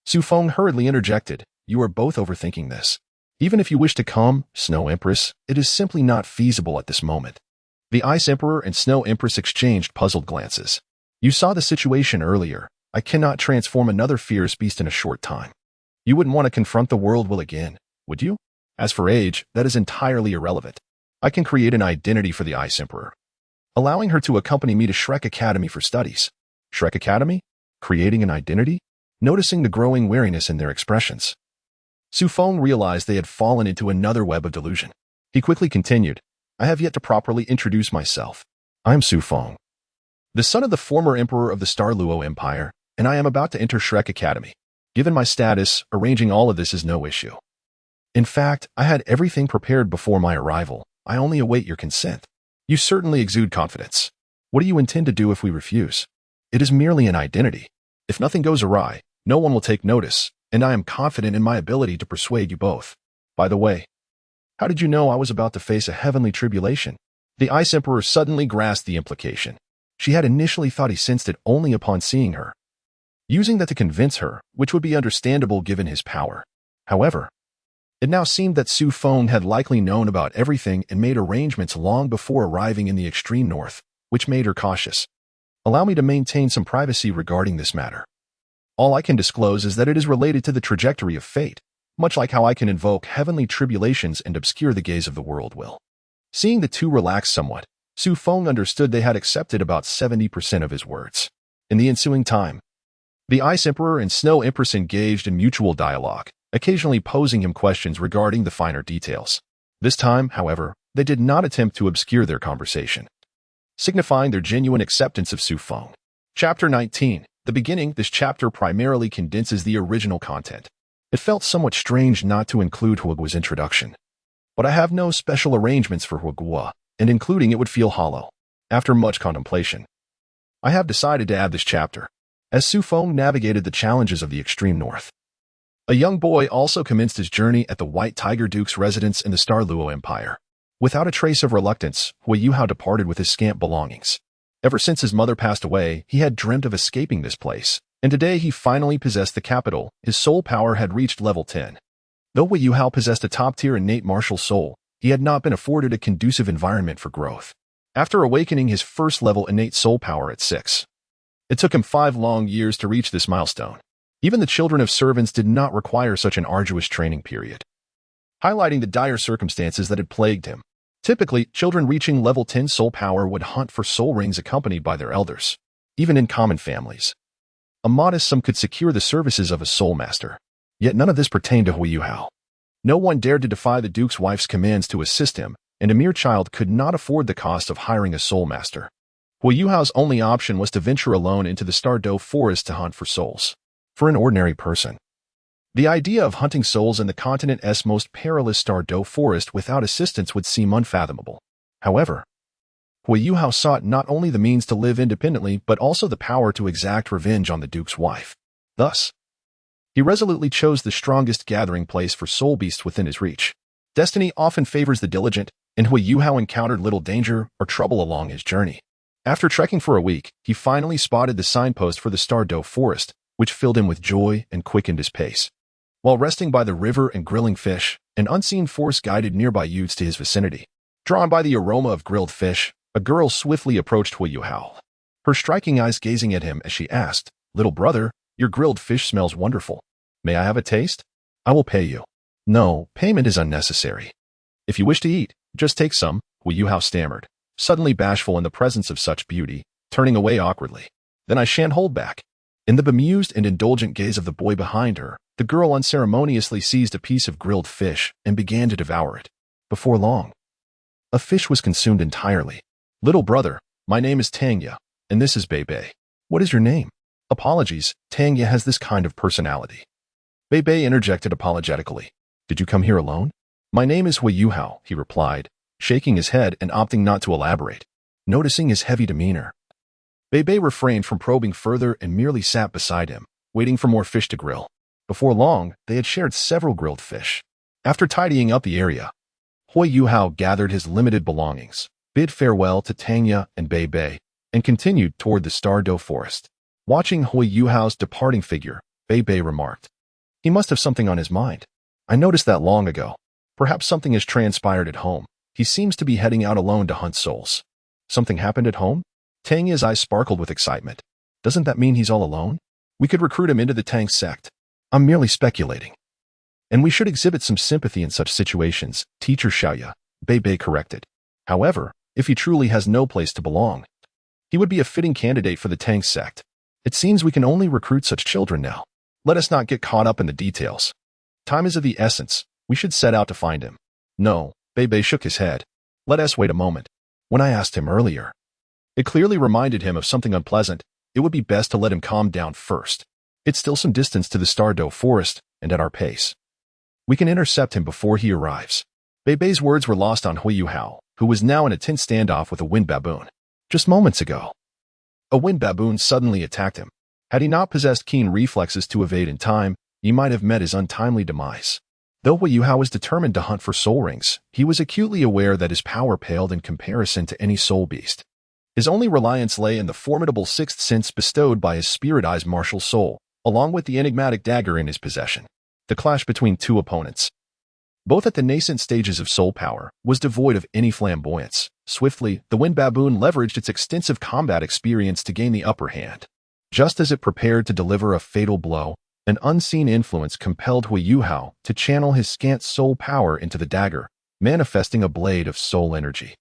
Su Feng hurriedly interjected, you are both overthinking this. Even if you wish to come, Snow Empress, it is simply not feasible at this moment. The Ice Emperor and Snow Empress exchanged puzzled glances. You saw the situation earlier. I cannot transform another fierce beast in a short time. You wouldn't want to confront the world will again, would you? As for age, that is entirely irrelevant. I can create an identity for the Ice Emperor, allowing her to accompany me to Shrek Academy for studies. Shrek Academy? Creating an identity? Noticing the growing wariness in their expressions, Su Feng realized they had fallen into another web of delusion. He quickly continued, I have yet to properly introduce myself. I am Su Feng, the son of the former emperor of the Star Luo Empire, and I am about to enter Shrek Academy. Given my status, arranging all of this is no issue. In fact, I had everything prepared before my arrival. I only await your consent. You certainly exude confidence. What do you intend to do if we refuse? It is merely an identity. If nothing goes awry, no one will take notice, and I am confident in my ability to persuade you both. By the way, how did you know I was about to face a heavenly tribulation? The Ice Emperor suddenly grasped the implication. She had initially thought he sensed it only upon seeing her, using that to convince her, which would be understandable given his power. However, it now seemed that Su Feng had likely known about everything and made arrangements long before arriving in the extreme north, which made her cautious. Allow me to maintain some privacy regarding this matter. All I can disclose is that it is related to the trajectory of fate, much like how I can invoke heavenly tribulations and obscure the gaze of the world will. Seeing the two relax somewhat, Feng understood they had accepted about 70% of his words. In the ensuing time, the Ice Emperor and Snow Empress engaged in mutual dialogue, occasionally posing him questions regarding the finer details. This time, however, they did not attempt to obscure their conversation, signifying their genuine acceptance of Feng. Chapter 19. The beginning. This chapter primarily condenses the original content. It felt somewhat strange not to include Huiguo's introduction, but I have no special arrangements for Huiguo, and including it would feel hollow. After much contemplation, I have decided to add this chapter, as Feng navigated the challenges of the extreme north. A young boy also commenced his journey at the White Tiger Duke's residence in the Star Luo Empire. Without a trace of reluctance, Hui Yuao departed with his scant belongings. Ever since his mother passed away, he had dreamt of escaping this place, and today he finally possessed the capital. His soul power had reached level 10. Though Hui Yuao possessed a top-tier innate martial soul, he had not been afforded a conducive environment for growth. After awakening his first-level innate soul power at 6, it took him 5 long years to reach this milestone. Even the children of servants did not require such an arduous training period, highlighting the dire circumstances that had plagued him. Typically, children reaching level 10 soul power would hunt for soul rings accompanied by their elders. Even in common families, a modest sum could secure the services of a soul master. Yet none of this pertained to Hui Yuao. No one dared to defy the Duke's wife's commands to assist him, and a mere child could not afford the cost of hiring a soul master. Hui Yuao's only option was to venture alone into the Star Luo forest to hunt for souls. For an ordinary person, the idea of hunting souls in the continent's most perilous Star Luo forest without assistance would seem unfathomable. However, Hui Yuao sought not only the means to live independently but also the power to exact revenge on the Duke's wife. Thus, he resolutely chose the strongest gathering place for soul beasts within his reach. Destiny often favors the diligent, and Hui Yuao encountered little danger or trouble along his journey. After trekking for a week, he finally spotted the signpost for the Star Luo forest, which filled him with joy and quickened his pace. While resting by the river and grilling fish, an unseen force guided nearby youths to his vicinity. Drawn by the aroma of grilled fish, a girl swiftly approached Hui Yuao, her striking eyes gazing at him as she asked, "Little brother, your grilled fish smells wonderful. May I have a taste? I will pay you." "No, payment is unnecessary. If you wish to eat, just take some," Hui Yuao stammered, suddenly bashful in the presence of such beauty, turning away awkwardly. "Then I shan't hold back." In the bemused and indulgent gaze of the boy behind her, the girl unceremoniously seized a piece of grilled fish and began to devour it. Before long, a fish was consumed entirely. "Little brother, my name is Tanya, and this is Bei. What is your name?" "Apologies, Tanya has this kind of personality." Bei interjected apologetically. "Did you come here alone?" "My name is Hui Yuao," he replied, shaking his head and opting not to elaborate. Noticing his heavy demeanor, Bei refrained from probing further and merely sat beside him, waiting for more fish to grill. Before long, they had shared several grilled fish. After tidying up the area, Hui Yuao gathered his limited belongings, bid farewell to Tanya and Bei, and continued toward the Star Luo forest. Watching Hui Yuao's departing figure, Bei remarked, "He must have something on his mind. I noticed that long ago. Perhaps something has transpired at home. He seems to be heading out alone to hunt souls." "Something happened at home?" Tanya's eyes sparkled with excitement. "Doesn't that mean he's all alone? We could recruit him into the Tang sect." "I'm merely speculating. And we should exhibit some sympathy in such situations," Teacher Xiaoya, Bei corrected. "However, if he truly has no place to belong, he would be a fitting candidate for the Tang sect. It seems we can only recruit such children now. Let us not get caught up in the details. Time is of the essence. We should set out to find him." "No," Bei shook his head. "Let us wait a moment. When I asked him earlier, it clearly reminded him of something unpleasant. It would be best to let him calm down first. It's still some distance to the Star Luo forest, and at our pace, we can intercept him before he arrives." Bei's words were lost on Hui Yuao, who was now in a tense standoff with a wind baboon. Just moments ago, a wind baboon suddenly attacked him. Had he not possessed keen reflexes to evade in time, he might have met his untimely demise. Though Hui Yuao was determined to hunt for soul rings, he was acutely aware that his power paled in comparison to any soul beast. His only reliance lay in the formidable sixth sense bestowed by his spirit-eyes martial soul, along with the enigmatic dagger in his possession. The clash between two opponents, both at the nascent stages of soul power, was devoid of any flamboyance. Swiftly, the wind baboon leveraged its extensive combat experience to gain the upper hand. Just as it prepared to deliver a fatal blow, an unseen influence compelled Hui Yuao to channel his scant soul power into the dagger, manifesting a blade of soul energy.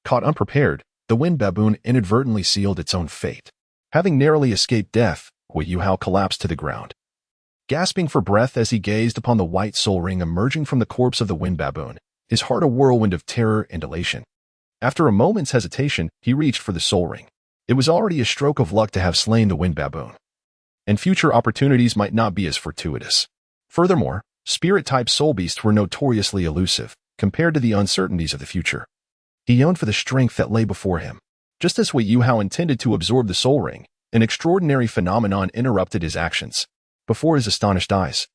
Caught unprepared, the wind baboon inadvertently sealed its own fate. Having narrowly escaped death, Hui Yuao collapsed to the ground. Gasping for breath as he gazed upon the white soul ring emerging from the corpse of the wind baboon, his heart a whirlwind of terror and elation. After a moment's hesitation, he reached for the soul ring. It was already a stroke of luck to have slain the wind baboon, and future opportunities might not be as fortuitous. Furthermore, spirit-type soul beasts were notoriously elusive compared to the uncertainties of the future. He yearned for the strength that lay before him. Just as Hui Yuao intended to absorb the soul ring, an extraordinary phenomenon interrupted his actions. Before his astonished eyes,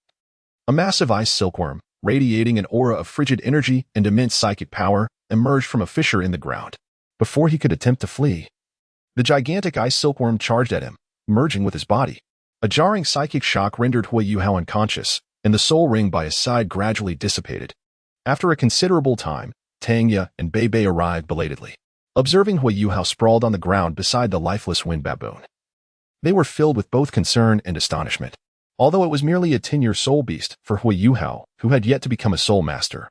a massive ice silkworm, radiating an aura of frigid energy and immense psychic power, emerged from a fissure in the ground. Before he could attempt to flee, the gigantic ice silkworm charged at him, merging with his body. A jarring psychic shock rendered Hui Yuao unconscious, and the soul ring by his side gradually dissipated. After a considerable time, Tangya and Bei Bei arrived belatedly, observing Hui Yuao sprawled on the ground beside the lifeless wind baboon. They were filled with both concern and astonishment. Although it was merely a 10-year soul beast for Hui Yuao, who had yet to become a soul master.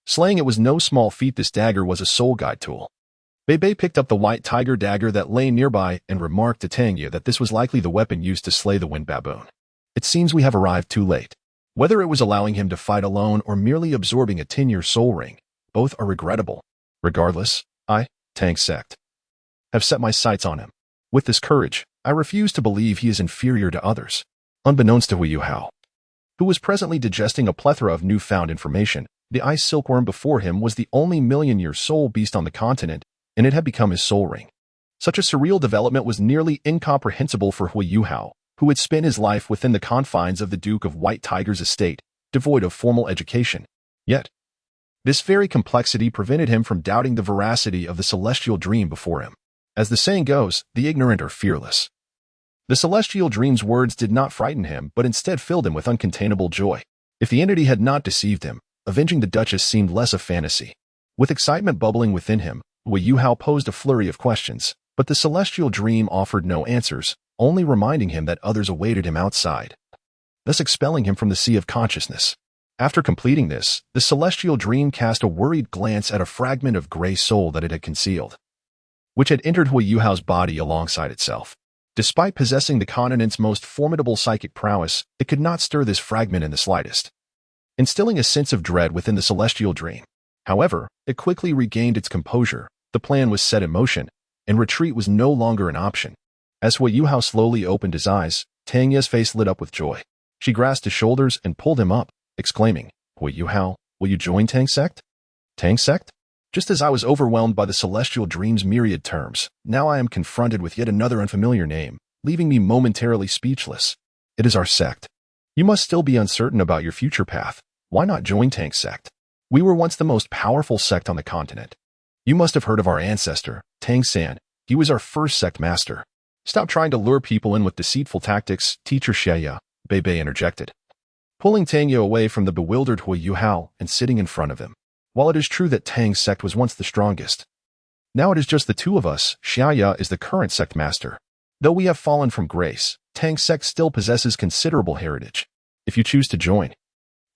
Slaying it was no small feat. This dagger was a soul guide tool. Bei Bei picked up the white tiger dagger that lay nearby and remarked to Tangya that this was likely the weapon used to slay the wind baboon. It seems we have arrived too late. Whether it was allowing him to fight alone or merely absorbing a 10-year soul ring, both are regrettable. Regardless, I, Tang Sect, have set my sights on him. With this courage, I refuse to believe he is inferior to others. Unbeknownst to Hui Yuao, who was presently digesting a plethora of newfound information, the ice silkworm before him was the only million-year soul beast on the continent, and it had become his soul ring. Such a surreal development was nearly incomprehensible for Hui Yuao, who had spent his life within the confines of the Duke of White Tiger's estate, devoid of formal education. Yet, this very complexity prevented him from doubting the veracity of the celestial dream before him. As the saying goes, the ignorant are fearless. The celestial dream's words did not frighten him, but instead filled him with uncontainable joy. If the entity had not deceived him, avenging the Duchess seemed less a fantasy. With excitement bubbling within him, Hui Yuao posed a flurry of questions, but the celestial dream offered no answers, only reminding him that others awaited him outside, thus expelling him from the sea of consciousness. After completing this, the celestial dream cast a worried glance at a fragment of gray soul that it had concealed, which had entered Hui Yuao's body alongside itself. Despite possessing the continent's most formidable psychic prowess, it could not stir this fragment in the slightest, instilling a sense of dread within the celestial dream. However, it quickly regained its composure, the plan was set in motion, and retreat was no longer an option. As Hui Yuao slowly opened his eyes, Tangya's face lit up with joy. She grasped his shoulders and pulled him up, exclaiming, "Hui Yuao, will you join Tang Sect?" Tang Sect? Just as I was overwhelmed by the celestial dream's myriad terms, now I am confronted with yet another unfamiliar name, leaving me momentarily speechless. It is our sect. You must still be uncertain about your future path. Why not join Tang Sect? We were once the most powerful sect on the continent. You must have heard of our ancestor, Tang San. He was our first sect master. Stop trying to lure people in with deceitful tactics, Teacher Xia, Bei Bei interjected, pulling Tangya away from the bewildered Hui Yuao and sitting in front of him. While it is true that Tang's sect was once the strongest, now it is just the two of us. Xia is the current sect master. Though we have fallen from grace, Tang's sect still possesses considerable heritage. If you choose to join,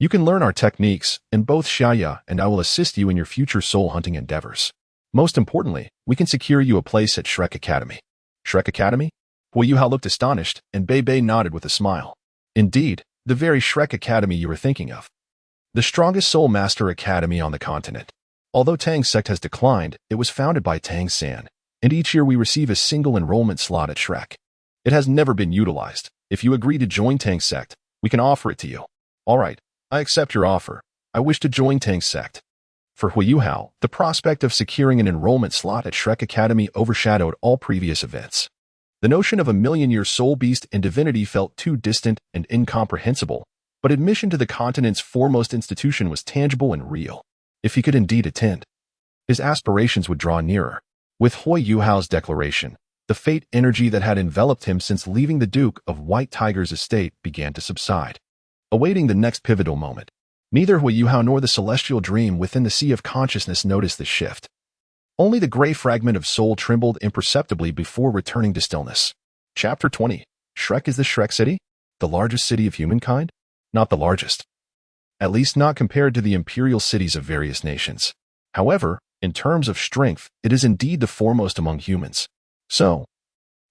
you can learn our techniques, and both Xia and I will assist you in your future soul hunting endeavors. Most importantly, we can secure you a place at Shrek Academy. Shrek Academy? Hui Yuao looked astonished, and Bei Bei nodded with a smile. Indeed, the very Shrek Academy you were thinking of. The strongest soul master academy on the continent. Although Tang's sect has declined, it was founded by Tang San, and each year we receive a single enrollment slot at Shrek. It has never been utilized. If you agree to join Tang's sect, we can offer it to you. All right, I accept your offer. I wish to join Tang's sect. For Hui Yuao, the prospect of securing an enrollment slot at Shrek Academy overshadowed all previous events. The notion of a million-year soul beast and divinity felt too distant and incomprehensible, but admission to the continent's foremost institution was tangible and real. If he could indeed attend, his aspirations would draw nearer. With Hui Yuao's declaration, the fate energy that had enveloped him since leaving the Duke of White Tiger's estate began to subside, awaiting the next pivotal moment. Neither Hui Yuao nor the celestial dream within the sea of consciousness noticed the shift. Only the gray fragment of soul trembled imperceptibly before returning to stillness. Chapter 20. Shrek is the Shrek city? The largest city of humankind? Not the largest. At least not compared to the imperial cities of various nations. However, in terms of strength, it is indeed the foremost among humans. So,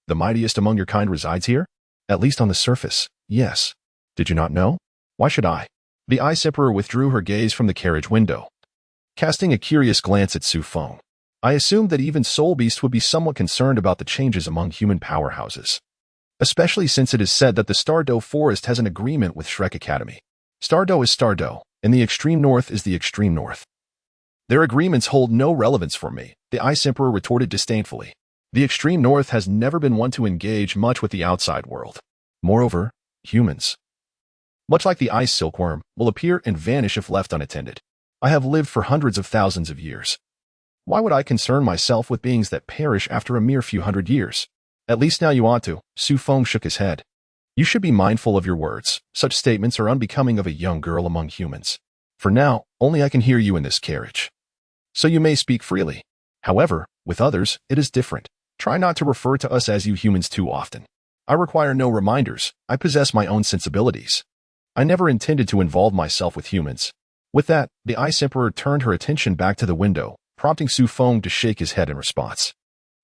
the mightiest among your kind resides here? At least on the surface, yes. Did you not know? Why should I? The Ice Emperor withdrew her gaze from the carriage window, casting a curious glance at Su Feng. I assumed that even Soul Beast would be somewhat concerned about the changes among human powerhouses, especially since it is said that the Star Luo forest has an agreement with Shrek Academy. Star Luo is Star Luo, and the extreme north is the extreme north. Their agreements hold no relevance for me, the Ice Emperor retorted disdainfully. The extreme north has never been one to engage much with the outside world. Moreover, humans, much like the ice silkworm, will appear and vanish if left unattended. I have lived for hundreds of thousands of years. Why would I concern myself with beings that perish after a mere few hundred years? At least now you ought to. Su Feng shook his head. You should be mindful of your words. Such statements are unbecoming of a young girl among humans. For now, only I can hear you in this carriage. So you may speak freely. However, with others, it is different. Try not to refer to us as you humans too often. I require no reminders. I possess my own sensibilities. I never intended to involve myself with humans. With that, the Ice Emperor turned her attention back to the window, prompting Su Feng to shake his head in response.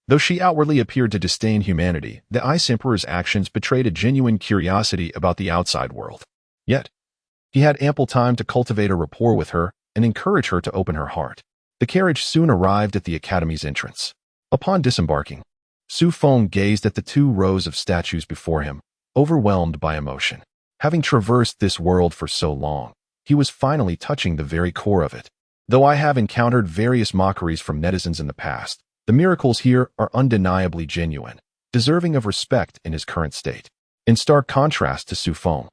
Though she outwardly appeared to disdain humanity, the Ice Emperor's actions betrayed a genuine curiosity about the outside world. Yet, he had ample time to cultivate a rapport with her and encourage her to open her heart. The carriage soon arrived at the academy's entrance. Upon disembarking, Su Feng gazed at the 2 rows of statues before him, overwhelmed by emotion. Having traversed this world for so long, he was finally touching the very core of it. Though I have encountered various mockeries from netizens in the past, the miracles here are undeniably genuine, deserving of respect in his current state. In stark contrast to Su Feng,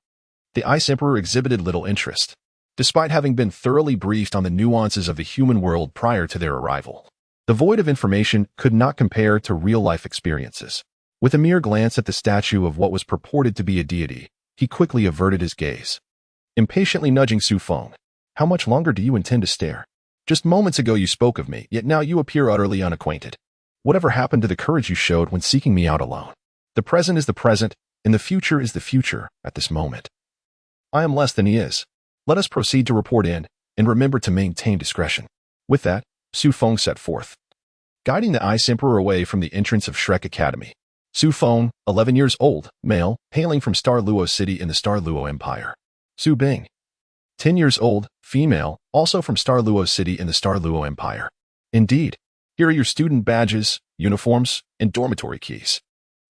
the Ice Emperor exhibited little interest, despite having been thoroughly briefed on the nuances of the human world prior to their arrival. The void of information could not compare to real-life experiences. With a mere glance at the statue of what was purported to be a deity, he quickly averted his gaze, impatiently nudging Su Feng. How much longer do you intend to stare? Just moments ago you spoke of me, yet now you appear utterly unacquainted. Whatever happened to the courage you showed when seeking me out alone? The present is the present, and the future is the future at this moment. I am less than he is. Let us proceed to report in, and remember to maintain discretion. With that, Su Feng set forth, guiding the Ice Emperor away from the entrance of Shrek Academy. Su Feng, 11 years old, male, hailing from Star Luo City in the Star Luo Empire. Su Bing, 10 years old, female, also from Star Luo City in the Star Luo Empire. Indeed, here are your student badges, uniforms, and dormitory keys.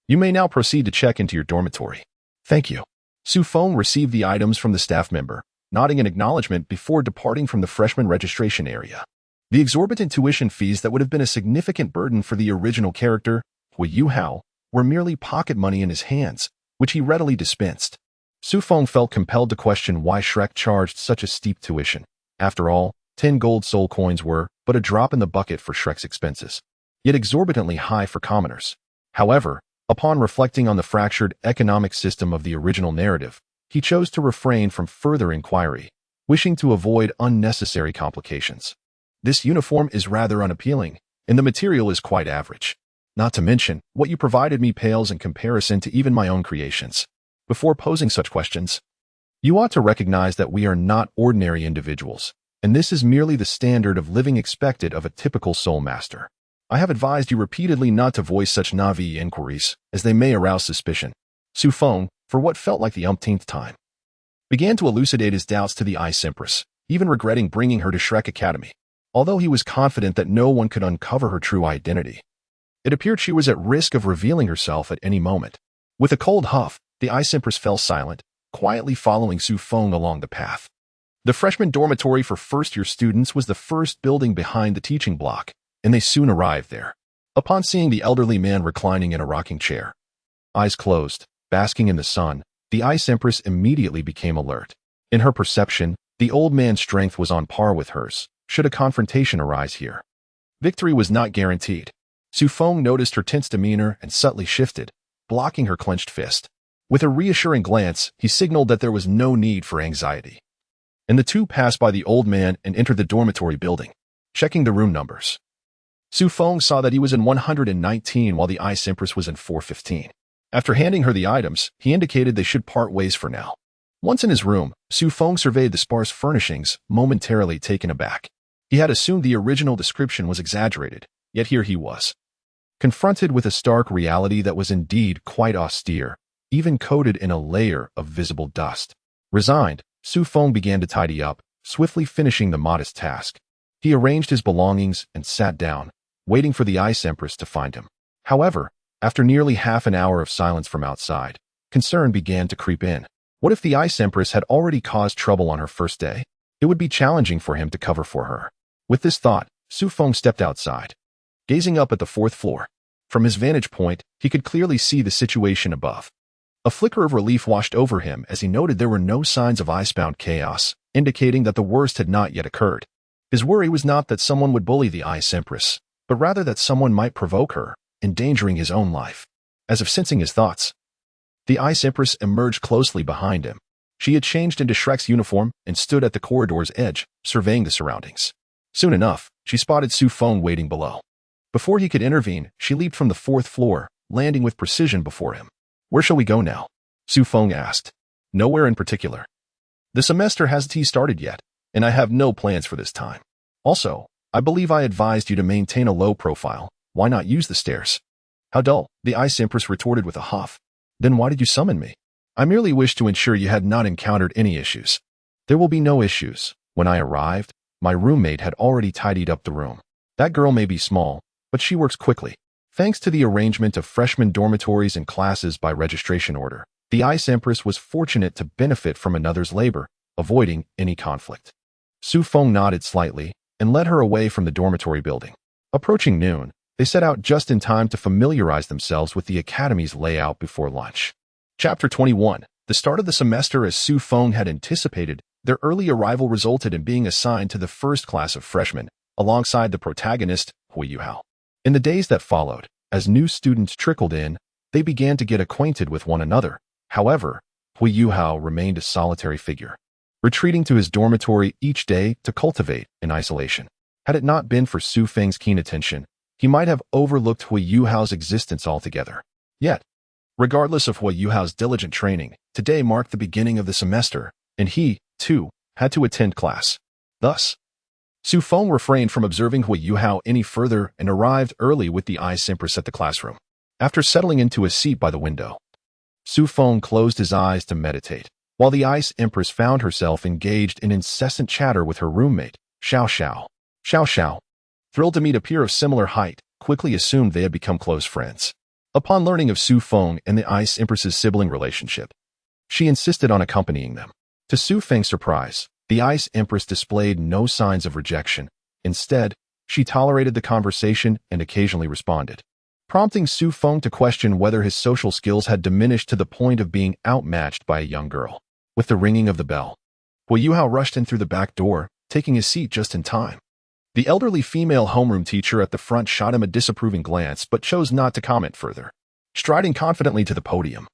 You may now proceed to check into your dormitory. Thank you. Su Feng received the items from the staff member, nodding in acknowledgement before departing from the freshman registration area. The exorbitant tuition fees that would have been a significant burden for the original character, Hui Yuao, were merely pocket money in his hands, which he readily dispensed. Su Feng felt compelled to question why Shrek charged such a steep tuition. After all, 10 gold soul coins were but a drop in the bucket for Shrek's expenses, yet exorbitantly high for commoners. However, upon reflecting on the fractured economic system of the original narrative, he chose to refrain from further inquiry, wishing to avoid unnecessary complications. This uniform is rather unappealing, and the material is quite average. Not to mention, what you provided me pales in comparison to even my own creations. Before posing such questions, you ought to recognize that we are not ordinary individuals, and this is merely the standard of living expected of a typical soul master. I have advised you repeatedly not to voice such naive inquiries, as they may arouse suspicion. Su Feng, for what felt like the umpteenth time, began to elucidate his doubts to the Ice Empress, even regretting bringing her to Shrek Academy. Although he was confident that no one could uncover her true identity, it appeared she was at risk of revealing herself at any moment. With a cold huff, the Ice Empress fell silent, quietly following Su Feng along the path. The freshman dormitory for first-year students was the first building behind the teaching block, and they soon arrived there. Upon seeing the elderly man reclining in a rocking chair, eyes closed, basking in the sun, the Ice Empress immediately became alert. In her perception, the old man's strength was on par with hers, should a confrontation arise here. Victory was not guaranteed. Su Feng noticed her tense demeanor and subtly shifted, blocking her clenched fist. With a reassuring glance, he signaled that there was no need for anxiety. And the two passed by the old man and entered the dormitory building, checking the room numbers. Su Feng saw that he was in 119 while the Ice Empress was in 415. After handing her the items, he indicated they should part ways for now. Once in his room, Feng surveyed the sparse furnishings, momentarily taken aback. He had assumed the original description was exaggerated, yet here he was, confronted with a stark reality that was indeed quite austere, even coated in a layer of visible dust. Resigned, Feng began to tidy up, swiftly finishing the modest task. He arranged his belongings and sat down, waiting for the Ice Empress to find him. However, after nearly half an hour of silence from outside, concern began to creep in. What if the Ice Empress had already caused trouble on her first day? It would be challenging for him to cover for her. With this thought, Feng stepped outside, gazing up at the fourth floor. From his vantage point, he could clearly see the situation above. A flicker of relief washed over him as he noted there were no signs of icebound chaos, indicating that the worst had not yet occurred. His worry was not that someone would bully the Ice Empress, but rather that someone might provoke her, endangering his own life. As if sensing his thoughts, the Ice Empress emerged closely behind him. She had changed into Shrek's uniform and stood at the corridor's edge, surveying the surroundings. Soon enough, she spotted Feng waiting below. Before he could intervene, she leaped from the fourth floor, landing with precision before him. "Where shall we go now?" Feng asked. "Nowhere in particular. The semester hasn't started yet, and I have no plans for this time. Also, I believe I advised you to maintain a low profile. Why not use the stairs?" "How dull," the Ice Empress retorted with a huff. "Then why did you summon me?" "I merely wished to ensure you had not encountered any issues." "There will be no issues. When I arrived, my roommate had already tidied up the room. That girl may be small, but she works quickly. Thanks to the arrangement of freshman dormitories and classes by registration order, the Ice Empress was fortunate to benefit from another's labor, avoiding any conflict." Feng nodded slightly and led her away from the dormitory building. Approaching noon, they set out just in time to familiarize themselves with the academy's layout before lunch. Chapter 21. The start of the semester. As Feng had anticipated, their early arrival resulted in being assigned to the first class of freshmen, alongside the protagonist, Hui Yuao. In the days that followed, as new students trickled in, they began to get acquainted with one another. However, Hui Yuao remained a solitary figure, retreating to his dormitory each day to cultivate in isolation. Had it not been for Feng's keen attention, he might have overlooked Hui Yuao's existence altogether. Yet, regardless of Hui Yuao's diligent training, today marked the beginning of the semester, and he, too, had to attend class. Thus, Feng refrained from observing Hui Yuao any further and arrived early with the Ice Empress at the classroom. After settling into a seat by the window, Feng closed his eyes to meditate, while the Ice Empress found herself engaged in incessant chatter with her roommate, Xiao Xiao. Xiao Xiao, thrilled to meet a peer of similar height, quickly assumed they had become close friends. Upon learning of Feng and the Ice Empress's sibling relationship, she insisted on accompanying them. To Feng's surprise, the Ice Empress displayed no signs of rejection. Instead, she tolerated the conversation and occasionally responded, prompting Feng to question whether his social skills had diminished to the point of being outmatched by a young girl. With the ringing of the bell, Hui Yuao rushed in through the back door, taking his seat just in time. The elderly female homeroom teacher at the front shot him a disapproving glance but chose not to comment further. Striding confidently to the podium,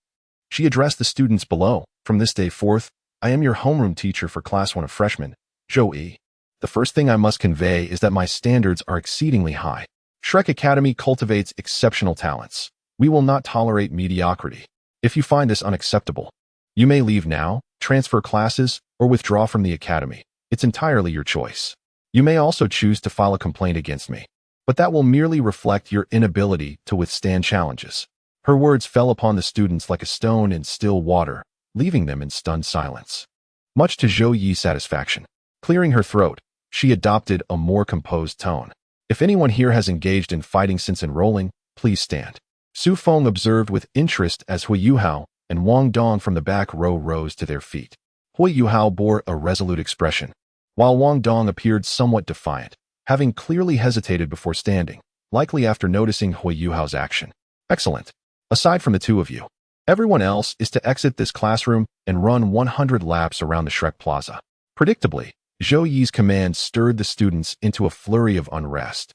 she addressed the students below. "From this day forth, I am your homeroom teacher for Class 1 of Freshmen, Zhou Yi. The first thing I must convey is that my standards are exceedingly high. Shrek Academy cultivates exceptional talents. We will not tolerate mediocrity. If you find this unacceptable, you may leave now, transfer classes, or withdraw from the academy. It's entirely your choice. You may also choose to file a complaint against me, but that will merely reflect your inability to withstand challenges." Her words fell upon the students like a stone in still water, leaving them in stunned silence. Much to Zhou Yi's satisfaction, clearing her throat, she adopted a more composed tone. "If anyone here has engaged in fighting since enrolling, please stand." Feng observed with interest as Hui Yuao and Wang Dong from the back row rose to their feet. Hui Yuao bore a resolute expression, while Wang Dong appeared somewhat defiant, having clearly hesitated before standing, likely after noticing Hui Yuao's action. "Excellent. Aside from the two of you, everyone else is to exit this classroom and run 100 laps around the Shrek Plaza." Predictably, Zhou Yi's command stirred the students into a flurry of unrest.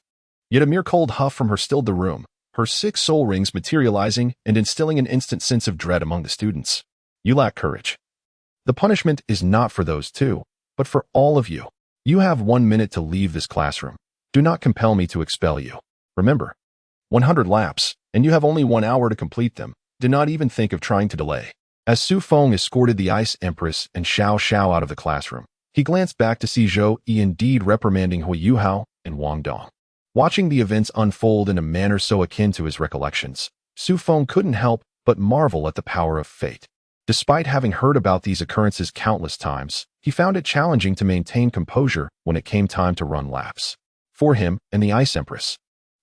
Yet a mere cold huff from her stilled the room, her 6 soul rings materializing and instilling an instant sense of dread among the students. "You lack courage. The punishment is not for those two, but for all of you. You have 1 minute to leave this classroom. Do not compel me to expel you. Remember, 100 laps, and you have only 1 hour to complete them. did not even think of trying to delay. As Su Feng escorted the Ice Empress and Xiao Xiao out of the classroom, he glanced back to see Zhou Yi indeed reprimanding Hui Yuao and Wang Dong. Watching the events unfold in a manner so akin to his recollections, Su Feng couldn't help but marvel at the power of fate. Despite having heard about these occurrences countless times, he found it challenging to maintain composure when it came time to run laps. For him and the Ice Empress,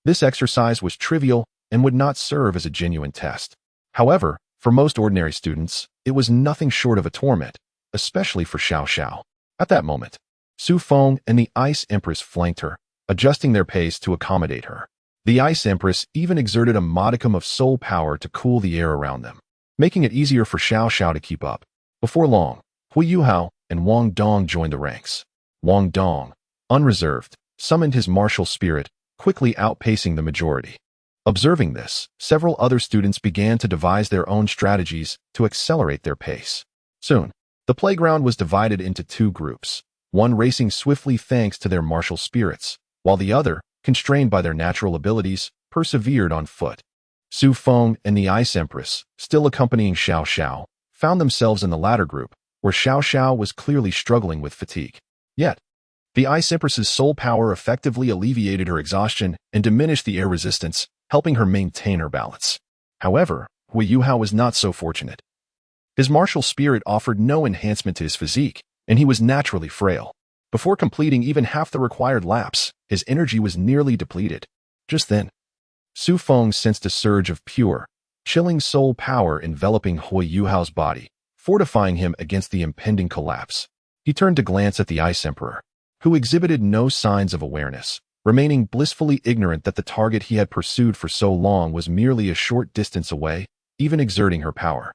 this exercise was trivial and would not serve as a genuine test. However, for most ordinary students, it was nothing short of a torment, especially for Xiao Xiao. At that moment, Su Feng and the Ice Empress flanked her, adjusting their pace to accommodate her. The Ice Empress even exerted a modicum of soul power to cool the air around them, making it easier for Xiao Xiao to keep up. Before long, Hui Yuao and Wang Dong joined the ranks. Wang Dong, unreserved, summoned his martial spirit, quickly outpacing the majority. Observing this, several other students began to devise their own strategies to accelerate their pace. Soon, the playground was divided into two groups, one racing swiftly thanks to their martial spirits, while the other, constrained by their natural abilities, persevered on foot. Su Feng and the Ice Empress, still accompanying Xiao Xiao, found themselves in the latter group, where Xiao Xiao was clearly struggling with fatigue. Yet, the Ice Empress's soul power effectively alleviated her exhaustion and diminished the air resistance, helping her maintain her balance. However, Hui Yuao was not so fortunate. His martial spirit offered no enhancement to his physique, and he was naturally frail. Before completing even half the required laps, his energy was nearly depleted. Just then, Su Feng sensed a surge of pure, chilling soul power enveloping Hui Yuao's body, fortifying him against the impending collapse. He turned to glance at the Ice Emperor, who exhibited no signs of awareness, remaining blissfully ignorant that the target he had pursued for so long was merely a short distance away, even exerting her power.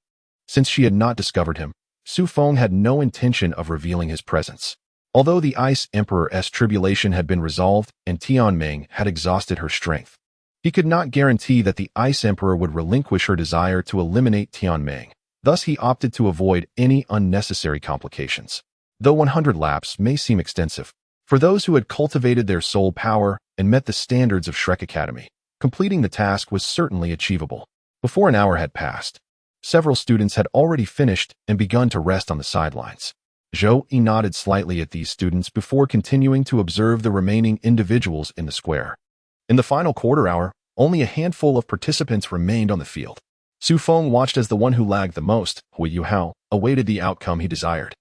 Since she had not discovered him, Su Feng had no intention of revealing his presence. Although the Ice Emperor's tribulation had been resolved and Tianming had exhausted her strength, he could not guarantee that the Ice Emperor would relinquish her desire to eliminate Tianming. Thus, he opted to avoid any unnecessary complications. Though 100 laps may seem extensive, for those who had cultivated their soul power and met the standards of Shrek Academy, completing the task was certainly achievable. Before an hour had passed, several students had already finished and begun to rest on the sidelines. Zhou Yi nodded slightly at these students before continuing to observe the remaining individuals in the square. In the final quarter hour, only a handful of participants remained on the field. Su Feng watched as the one who lagged the most, Hui Yuao, awaited the outcome he desired.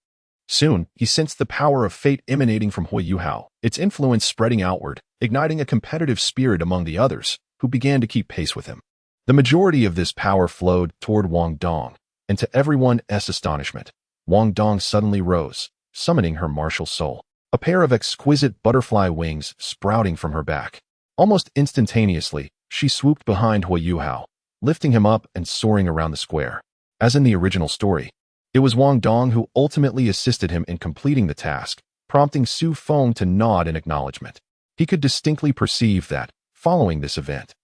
Soon, he sensed the power of fate emanating from Hui Yuao, its influence spreading outward, igniting a competitive spirit among the others, who began to keep pace with him. The majority of this power flowed toward Wang Dong, and to everyone's astonishment, Wang Dong suddenly rose, summoning her martial soul, a pair of exquisite butterfly wings sprouting from her back. Almost instantaneously, she swooped behind Hui Yuao, lifting him up and soaring around the square. As in the original story, it was Wang Dong who ultimately assisted him in completing the task, prompting Su Feng to nod in acknowledgement. He could distinctly perceive that, following this event,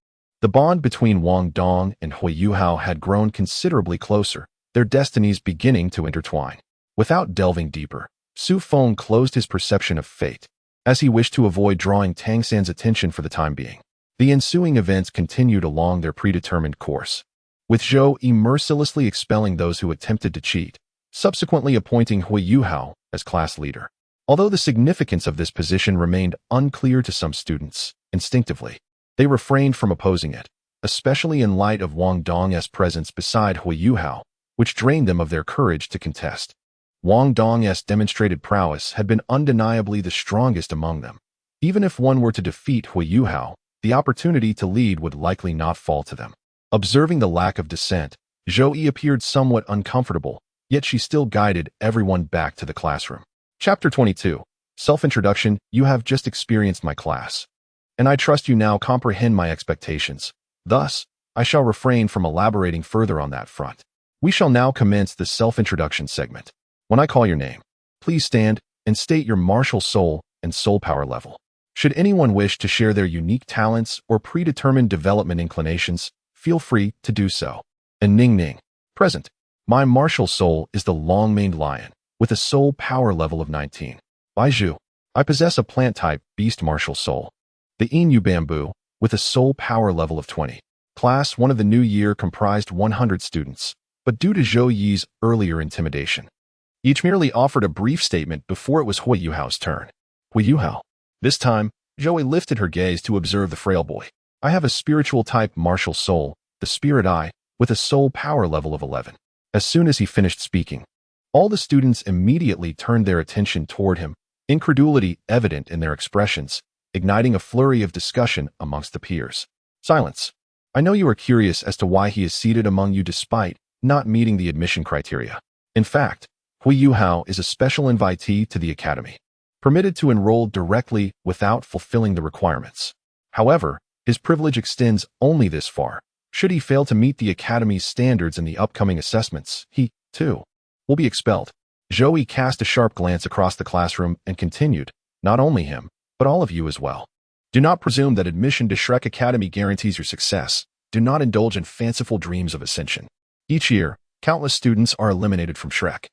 the bond between Wang Dong and Hui Yuao had grown considerably closer, their destinies beginning to intertwine. Without delving deeper, Su Feng closed his perception of fate, as he wished to avoid drawing Tang San's attention for the time being. The ensuing events continued along their predetermined course, with Zhou Yi mercilessly expelling those who attempted to cheat, subsequently appointing Hui Yuao as class leader. Although the significance of this position remained unclear to some students, instinctively, they refrained from opposing it, especially in light of Wang Dong's presence beside Hui Yuao, which drained them of their courage to contest. Wang Dong's demonstrated prowess had been undeniably the strongest among them. Even if one were to defeat Hui Yuao, the opportunity to lead would likely not fall to them. Observing the lack of dissent, Zhou Yi appeared somewhat uncomfortable, yet she still guided everyone back to the classroom. Chapter 22. Self-Introduction. You have just experienced my class, and I trust you now comprehend my expectations. Thus, I shall refrain from elaborating further on that front. We shall now commence the self-introduction segment. When I call your name, please stand and state your martial soul and soul power level. Should anyone wish to share their unique talents or predetermined development inclinations, feel free to do so. And Ning Ning. Present. My martial soul is the long-maned lion, with a soul power level of 19. Baizhu. I possess a plant-type beast martial soul, the Inu bamboo, with a soul power level of 20. Class 1 of the new year comprised 100 students, but due to Zhou Yi's earlier intimidation, each merely offered a brief statement before it was Hui Yuao's turn. Hui Yuao. This time, Zhou lifted her gaze to observe the frail boy. I have a spiritual type martial soul, the spirit eye, with a soul power level of 11. As soon as he finished speaking, all the students immediately turned their attention toward him, incredulity evident in their expressions, igniting a flurry of discussion amongst the peers. Silence. I know you are curious as to why he is seated among you despite not meeting the admission criteria. In fact, Hui Yuao is a special invitee to the academy, permitted to enroll directly without fulfilling the requirements. However, his privilege extends only this far. Should he fail to meet the academy's standards in the upcoming assessments, he, too, will be expelled. Zhou Yi cast a sharp glance across the classroom and continued, not only him, but all of you as well. Do not presume that admission to Shrek Academy guarantees your success. Do not indulge in fanciful dreams of ascension. Each year, countless students are eliminated from Shrek,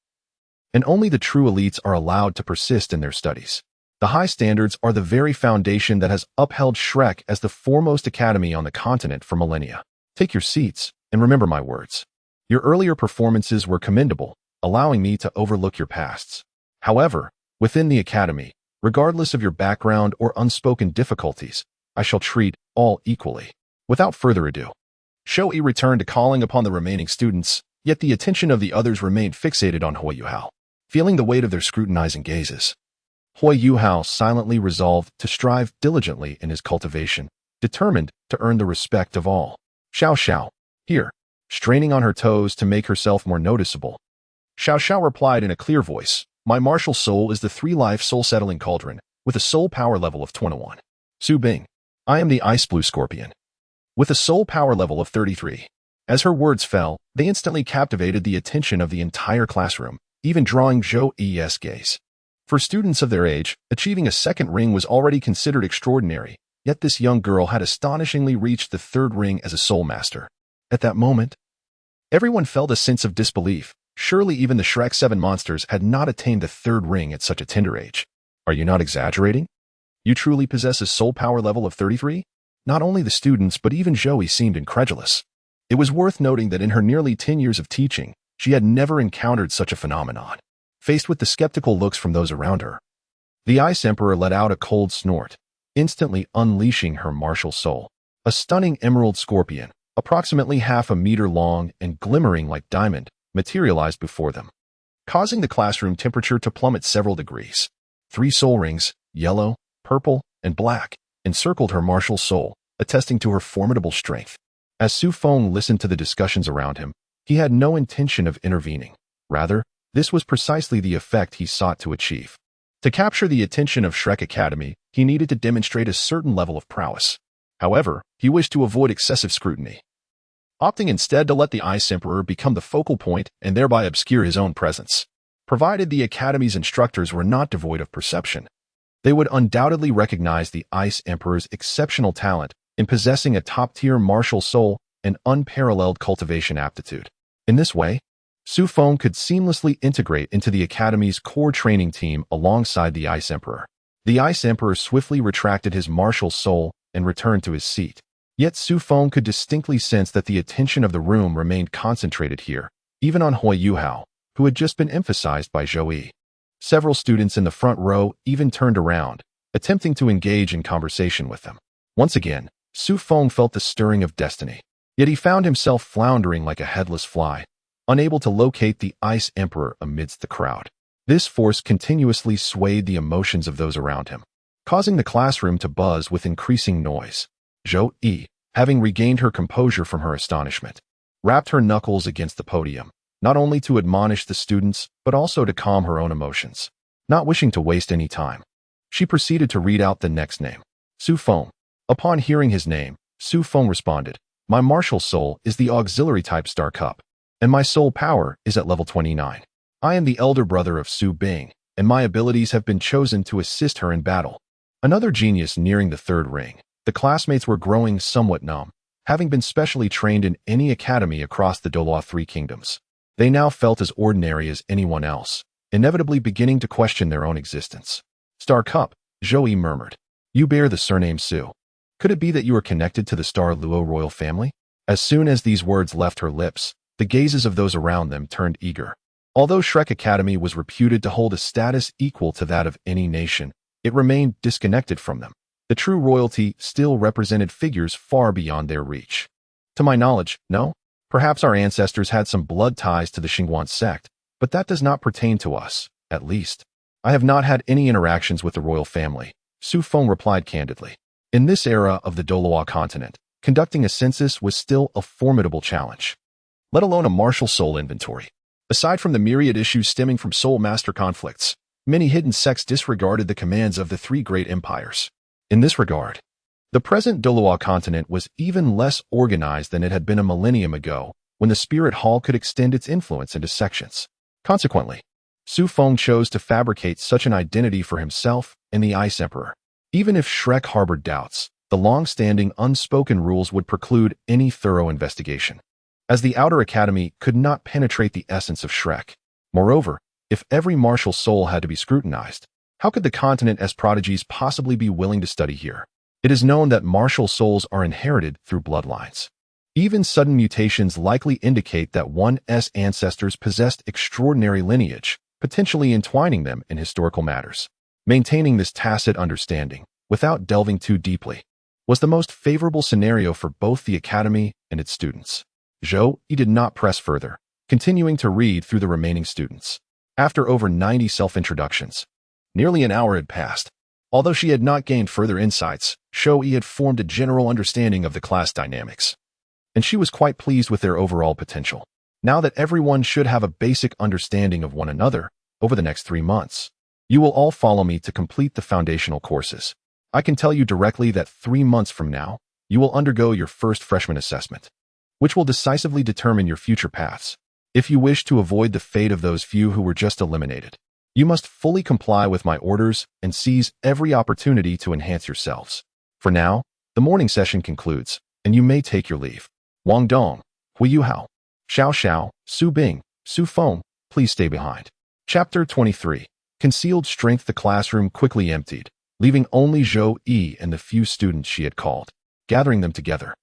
and only the true elites are allowed to persist in their studies. The high standards are the very foundation that has upheld Shrek as the foremost academy on the continent for millennia. Take your seats and remember my words. Your earlier performances were commendable, allowing me to overlook your pasts. However, within the academy, regardless of your background or unspoken difficulties, I shall treat all equally. Without further ado, Zhou Yi returned to calling upon the remaining students, yet the attention of the others remained fixated on Hui Yuao. Feeling the weight of their scrutinizing gazes, Hui Yuao silently resolved to strive diligently in his cultivation, determined to earn the respect of all. Xiao Xiao, here, straining on her toes to make herself more noticeable. Xiao Xiao replied in a clear voice, my martial soul is the three-life soul-settling cauldron, with a soul power level of 21. Su Bing, I am the ice blue scorpion, with a soul power level of 33. As her words fell, they instantly captivated the attention of the entire classroom, even drawing Zhou Yi's gaze. For students of their age, achieving a second ring was already considered extraordinary, yet this young girl had astonishingly reached the third ring as a soul master. At that moment, everyone felt a sense of disbelief. Surely even the Shrek 7 monsters had not attained the third ring at such a tender age. Are you not exaggerating? You truly possess a soul power level of 33? Not only the students but even Zhou Yi seemed incredulous. It was worth noting that in her nearly 10 years of teaching, she had never encountered such a phenomenon. Faced with the skeptical looks from those around her, the Ice Emperor let out a cold snort, instantly unleashing her martial soul. A stunning emerald scorpion, approximately half a meter long and glimmering like diamond, materialized before them, causing the classroom temperature to plummet several degrees. 3 soul rings, yellow, purple, and black, encircled her martial soul, attesting to her formidable strength. As Su Feng listened to the discussions around him, he had no intention of intervening. Rather, this was precisely the effect he sought to achieve. To capture the attention of Shrek Academy, he needed to demonstrate a certain level of prowess. However, he wished to avoid excessive scrutiny, opting instead to let the Ice Emperor become the focal point and thereby obscure his own presence. Provided the Academy's instructors were not devoid of perception, they would undoubtedly recognize the Ice Emperor's exceptional talent in possessing a top-tier martial soul and unparalleled cultivation aptitude. In this way, Su Feng could seamlessly integrate into the Academy's core training team alongside the Ice Emperor. The Ice Emperor swiftly retracted his martial soul and returned to his seat. Yet Su Feng could distinctly sense that the attention of the room remained concentrated here, even on Hui Yuao, who had just been emphasized by Zhou Yi. Several students in the front row even turned around, attempting to engage in conversation with them. Once again, Su Feng felt the stirring of destiny, yet he found himself floundering like a headless fly, unable to locate the Ice Emperor amidst the crowd. This force continuously swayed the emotions of those around him, causing the classroom to buzz with increasing noise. Zhou Yi, having regained her composure from her astonishment, rapped her knuckles against the podium, not only to admonish the students, but also to calm her own emotions. Not wishing to waste any time, she proceeded to read out the next name, Su Feng. Upon hearing his name, Su Feng responded, my martial soul is the auxiliary type Star Cup, and my soul power is at level 29. I am the elder brother of Su Bing, and my abilities have been chosen to assist her in battle. Another genius nearing the third ring. The classmates were growing somewhat numb, having been specially trained in any academy across the Douluo 3 kingdoms. They now felt as ordinary as anyone else, inevitably beginning to question their own existence. Star Cup, Zhou Yi murmured. You bear the surname Su. Could it be that you are connected to the Star Luo royal family? As soon as these words left her lips, the gazes of those around them turned eager. Although Shrek Academy was reputed to hold a status equal to that of any nation, it remained disconnected from them. The true royalty still represented figures far beyond their reach. To my knowledge, no. Perhaps our ancestors had some blood ties to the Xingguan sect, but that does not pertain to us, at least. I have not had any interactions with the royal family, Su Feng replied candidly. In this era of the Douluo continent, conducting a census was still a formidable challenge, let alone a martial soul inventory. Aside from the myriad issues stemming from soul master conflicts, many hidden sects disregarded the commands of the three great empires. In this regard, the present Douluo continent was even less organized than it had been a millennium ago, when the Spirit Hall could extend its influence into sections. Consequently, Su Feng chose to fabricate such an identity for himself and the Ice Emperor. Even if Shrek harbored doubts, the long-standing unspoken rules would preclude any thorough investigation, as the Outer Academy could not penetrate the essence of Shrek. Moreover, if every martial soul had to be scrutinized, how could the continent as prodigies possibly be willing to study here? It is known that martial souls are inherited through bloodlines. Even sudden mutations likely indicate that one's ancestors possessed extraordinary lineage, potentially entwining them in historical matters. Maintaining this tacit understanding, without delving too deeply, was the most favorable scenario for both the Academy and its students. Zhou Yi did not press further, continuing to read through the remaining students. After over 90 self-introductions, nearly an hour had passed. Although she had not gained further insights, Zhou Yi had formed a general understanding of the class dynamics, and she was quite pleased with their overall potential. Now that everyone should have a basic understanding of one another, over the next 3 months, you will all follow me to complete the foundational courses. I can tell you directly that 3 months from now, you will undergo your first freshman assessment, which will decisively determine your future paths. If you wish to avoid the fate of those few who were just eliminated, you must fully comply with my orders and seize every opportunity to enhance yourselves. For now, the morning session concludes, and you may take your leave. Wang Dong, Hui Yuao, Xiao Xiao, Su Bing, Su Feng, please stay behind. Chapter 23. Concealed strength. The classroom quickly emptied, leaving only Zhou Yi and the few students she had called. Gathering them together,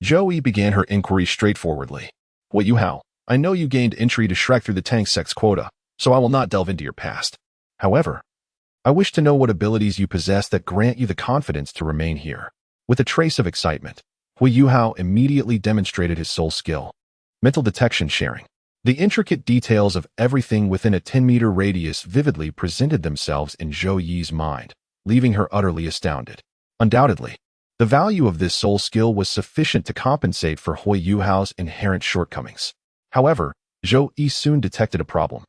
Zhou Yi began her inquiry straightforwardly. Hui Yuao, I know you gained entry to Shrek through the Tang sect's quota, so I will not delve into your past. However, I wish to know what abilities you possess that grant you the confidence to remain here. With a trace of excitement, Hui Yuao immediately demonstrated his soul skill. Mental detection sharing. The intricate details of everything within a 10-meter radius vividly presented themselves in Zhou Yi's mind, leaving her utterly astounded. Undoubtedly, the value of this soul skill was sufficient to compensate for Hui Yuao's inherent shortcomings. However, Zhou Yi soon detected a problem.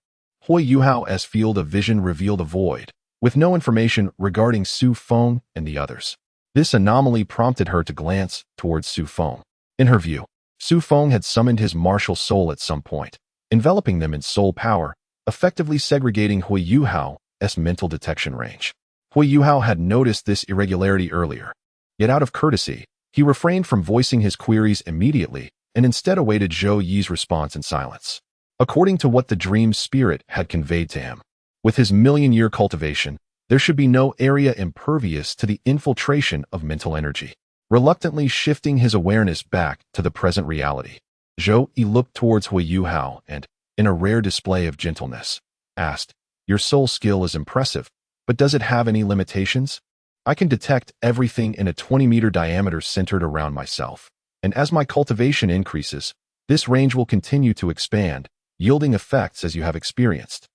Hui Yuao's field of vision revealed a void, with no information regarding Su Feng and the others. This anomaly prompted her to glance towards Su Feng. In her view, Su Feng had summoned his martial soul at some point, enveloping them in soul power, effectively segregating Hui Yuao's mental detection range. Hui Yuao had noticed this irregularity earlier, yet out of courtesy, he refrained from voicing his queries immediately and instead awaited Zhou Yi's response in silence. According to what the dream spirit had conveyed to him, with his million-year cultivation, there should be no area impervious to the infiltration of mental energy. Reluctantly shifting his awareness back to the present reality, Zhou Yi looked towards Hui Yuao and, in a rare display of gentleness, asked, "Your soul skill is impressive, but does it have any limitations? I can detect everything in a 20-meter diameter centered around myself, and as my cultivation increases, this range will continue to expand, yielding effects as you have experienced."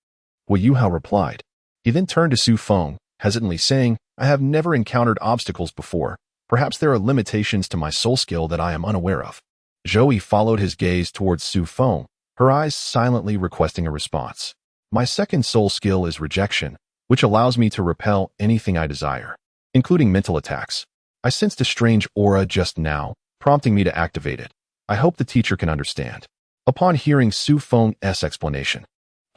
Hui Yuao replied. He then turned to Su Feng, hesitantly saying, "I have never encountered obstacles before. Perhaps there are limitations to my soul skill that I am unaware of." Zhou Yi followed his gaze towards Su Feng, her eyes silently requesting a response. "My second soul skill is rejection, which allows me to repel anything I desire, including mental attacks. I sensed a strange aura just now, prompting me to activate it. I hope the teacher can understand." Upon hearing Su Feng's explanation,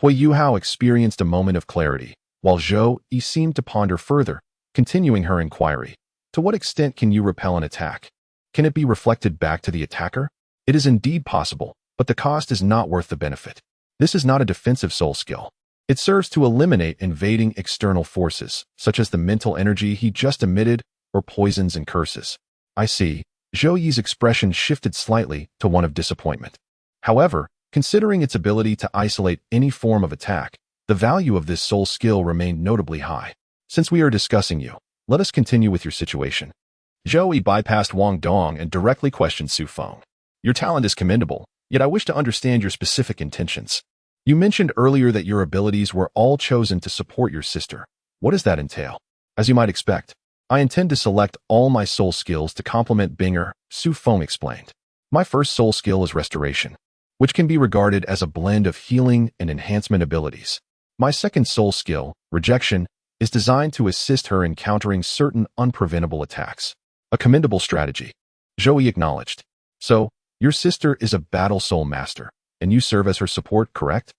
Hui Yuao experienced a moment of clarity, while Zhou Yi seemed to ponder further, continuing her inquiry. "To what extent can you repel an attack? Can it be reflected back to the attacker?" "It is indeed possible, but the cost is not worth the benefit. This is not a defensive soul skill. It serves to eliminate invading external forces, such as the mental energy he just emitted or poisons and curses." "I see," Zhou Yi's expression shifted slightly to one of disappointment. However, considering its ability to isolate any form of attack, the value of this soul skill remained notably high. Since we are discussing you, let us continue with your situation. Zhou Yi bypassed Wang Dong and directly questioned Su Feng. Your talent is commendable, yet I wish to understand your specific intentions. You mentioned earlier that your abilities were all chosen to support your sister. What does that entail? As you might expect, I intend to select all my soul skills to complement Binger, Su Feng explained. My first soul skill is restoration, which can be regarded as a blend of healing and enhancement abilities. My second soul skill, rejection, is designed to assist her in countering certain unpreventable attacks. A commendable strategy. Zhou Yi acknowledged. So, your sister is a battle soul master, and you serve as her support, correct?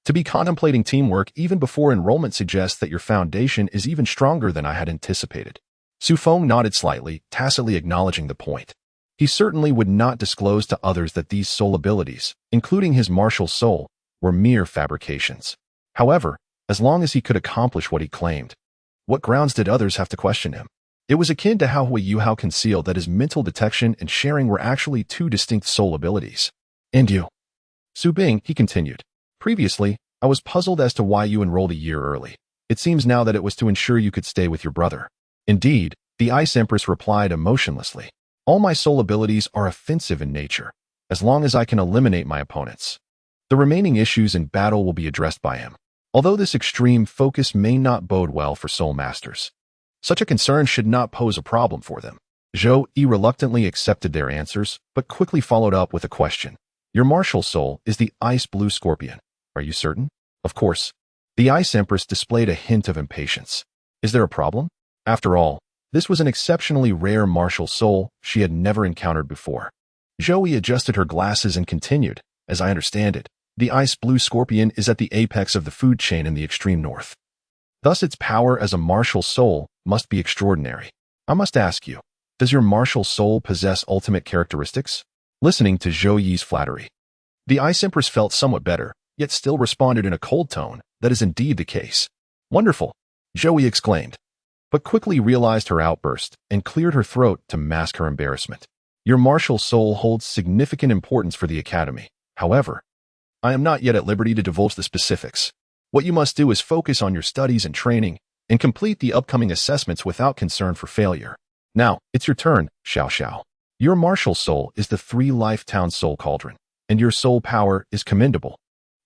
To be contemplating teamwork even before enrollment suggests that your foundation is even stronger than I had anticipated. Su Feng nodded slightly, tacitly acknowledging the point. He certainly would not disclose to others that these soul abilities, including his martial soul, were mere fabrications. However, as long as he could accomplish what he claimed, what grounds did others have to question him? It was akin to how Hui Yuao concealed that his mental detection and sharing were actually two distinct soul abilities. And you? Su Bing, he continued. Previously, I was puzzled as to why you enrolled a year early. It seems now that it was to ensure you could stay with your brother. Indeed, the Ice Empress replied emotionlessly. All my soul abilities are offensive in nature, as long as I can eliminate my opponents. The remaining issues in battle will be addressed by him. Although this extreme focus may not bode well for soul masters, such a concern should not pose a problem for them. Zhou Yi reluctantly accepted their answers, but quickly followed up with a question. Your martial soul is the ice blue scorpion. Are you certain? Of course. The Ice Empress displayed a hint of impatience. Is there a problem? After all, this was an exceptionally rare martial soul she had never encountered before. Zhou Yi adjusted her glasses and continued. As I understand it, the ice blue scorpion is at the apex of the food chain in the extreme north. Thus its power as a martial soul must be extraordinary. I must ask you, does your martial soul possess ultimate characteristics? Listening to Zhou Yi's flattery, the Ice Empress felt somewhat better, yet still responded in a cold tone. That is indeed the case. Wonderful, Zhou Yi exclaimed, but quickly realized her outburst and cleared her throat to mask her embarrassment. Your martial soul holds significant importance for the Academy. However, I am not yet at liberty to divulge the specifics. What you must do is focus on your studies and training and complete the upcoming assessments without concern for failure. Now, it's your turn, Xiao Xiao. Your martial soul is the 3-life town soul cauldron, and your soul power is commendable.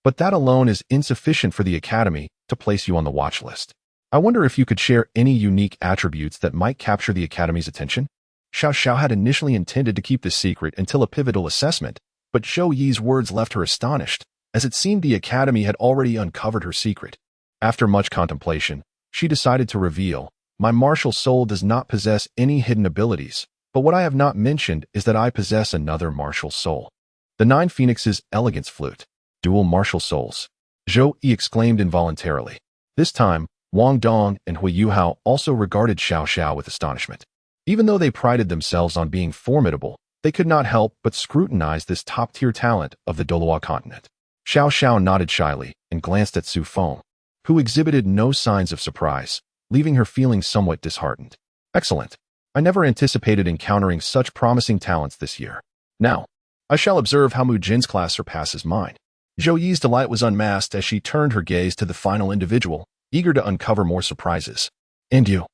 But that alone is insufficient for the Academy to place you on the watch list. I wonder if you could share any unique attributes that might capture the Academy's attention? Xiao Xiao had initially intended to keep this secret until a pivotal assessment, but Zhou Yi's words left her astonished, as it seemed the Academy had already uncovered her secret. After much contemplation, she decided to reveal, my martial soul does not possess any hidden abilities, but what I have not mentioned is that I possess another martial soul. The 9 Phoenixes' elegance flute. Dual martial souls. Zhou Yi exclaimed involuntarily. This time, Wang Dong and Hui Yuao also regarded Xiao Xiao with astonishment. Even though they prided themselves on being formidable, they could not help but scrutinize this top-tier talent of the Douluo continent. Xiao Xiao nodded shyly and glanced at Su Feng, who exhibited no signs of surprise, leaving her feeling somewhat disheartened. Excellent. I never anticipated encountering such promising talents this year. Now, I shall observe how Mu Jin's class surpasses mine. Zhou Yi's delight was unmasked as she turned her gaze to the final individual, eager to uncover more surprises. And you,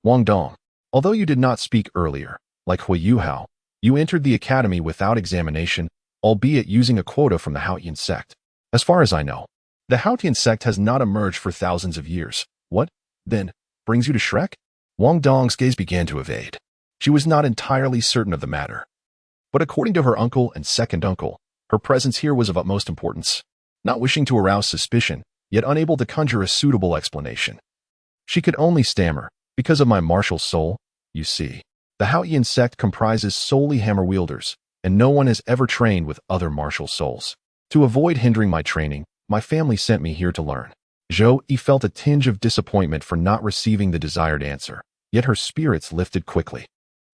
Wang Dong, although you did not speak earlier, like Hui Yuao, you entered the Academy without examination, albeit using a quota from the Haotian sect. As far as I know, the Haotian sect has not emerged for thousands of years. What, then, brings you to Shrek? Wang Dong's gaze began to evade. She was not entirely certain of the matter. But according to her uncle and second uncle, her presence here was of utmost importance. Not wishing to arouse suspicion, yet unable to conjure a suitable explanation, she could only stammer, because of my martial soul, you see. The Haotian sect comprises solely hammer wielders, and no one has ever trained with other martial souls. To avoid hindering my training, my family sent me here to learn. Zhou Yi felt a tinge of disappointment for not receiving the desired answer, yet her spirits lifted quickly.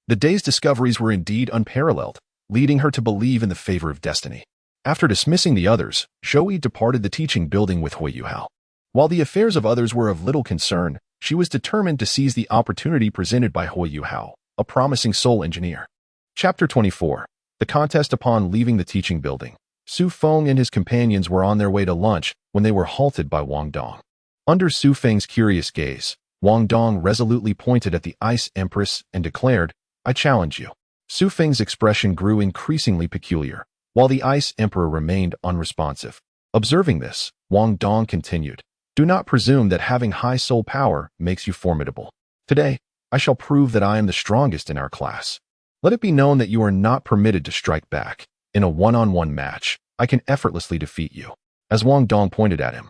The day's discoveries were indeed unparalleled, leading her to believe in the favor of destiny. After dismissing the others, Zhou Yi departed the teaching building with Hui Yuao. While the affairs of others were of little concern, she was determined to seize the opportunity presented by Hui Yuao, a promising soul engineer. Chapter 24. The contest upon leaving the teaching building. Su Feng and his companions were on their way to lunch when they were halted by Wang Dong. Under Su Feng's curious gaze, Wang Dong resolutely pointed at the Ice Empress and declared, "I challenge you." Su Feng's expression grew increasingly peculiar, while the Ice Emperor remained unresponsive. Observing this, Wang Dong continued, "Do not presume that having high soul power makes you formidable. Today, I shall prove that I am the strongest in our class. Let it be known that you are not permitted to strike back. In a one-on-one match, I can effortlessly defeat you." As Wang Dong pointed at him,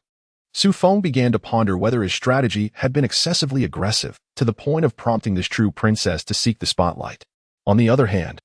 Su Feng began to ponder whether his strategy had been excessively aggressive to the point of prompting this true princess to seek the spotlight. On the other hand,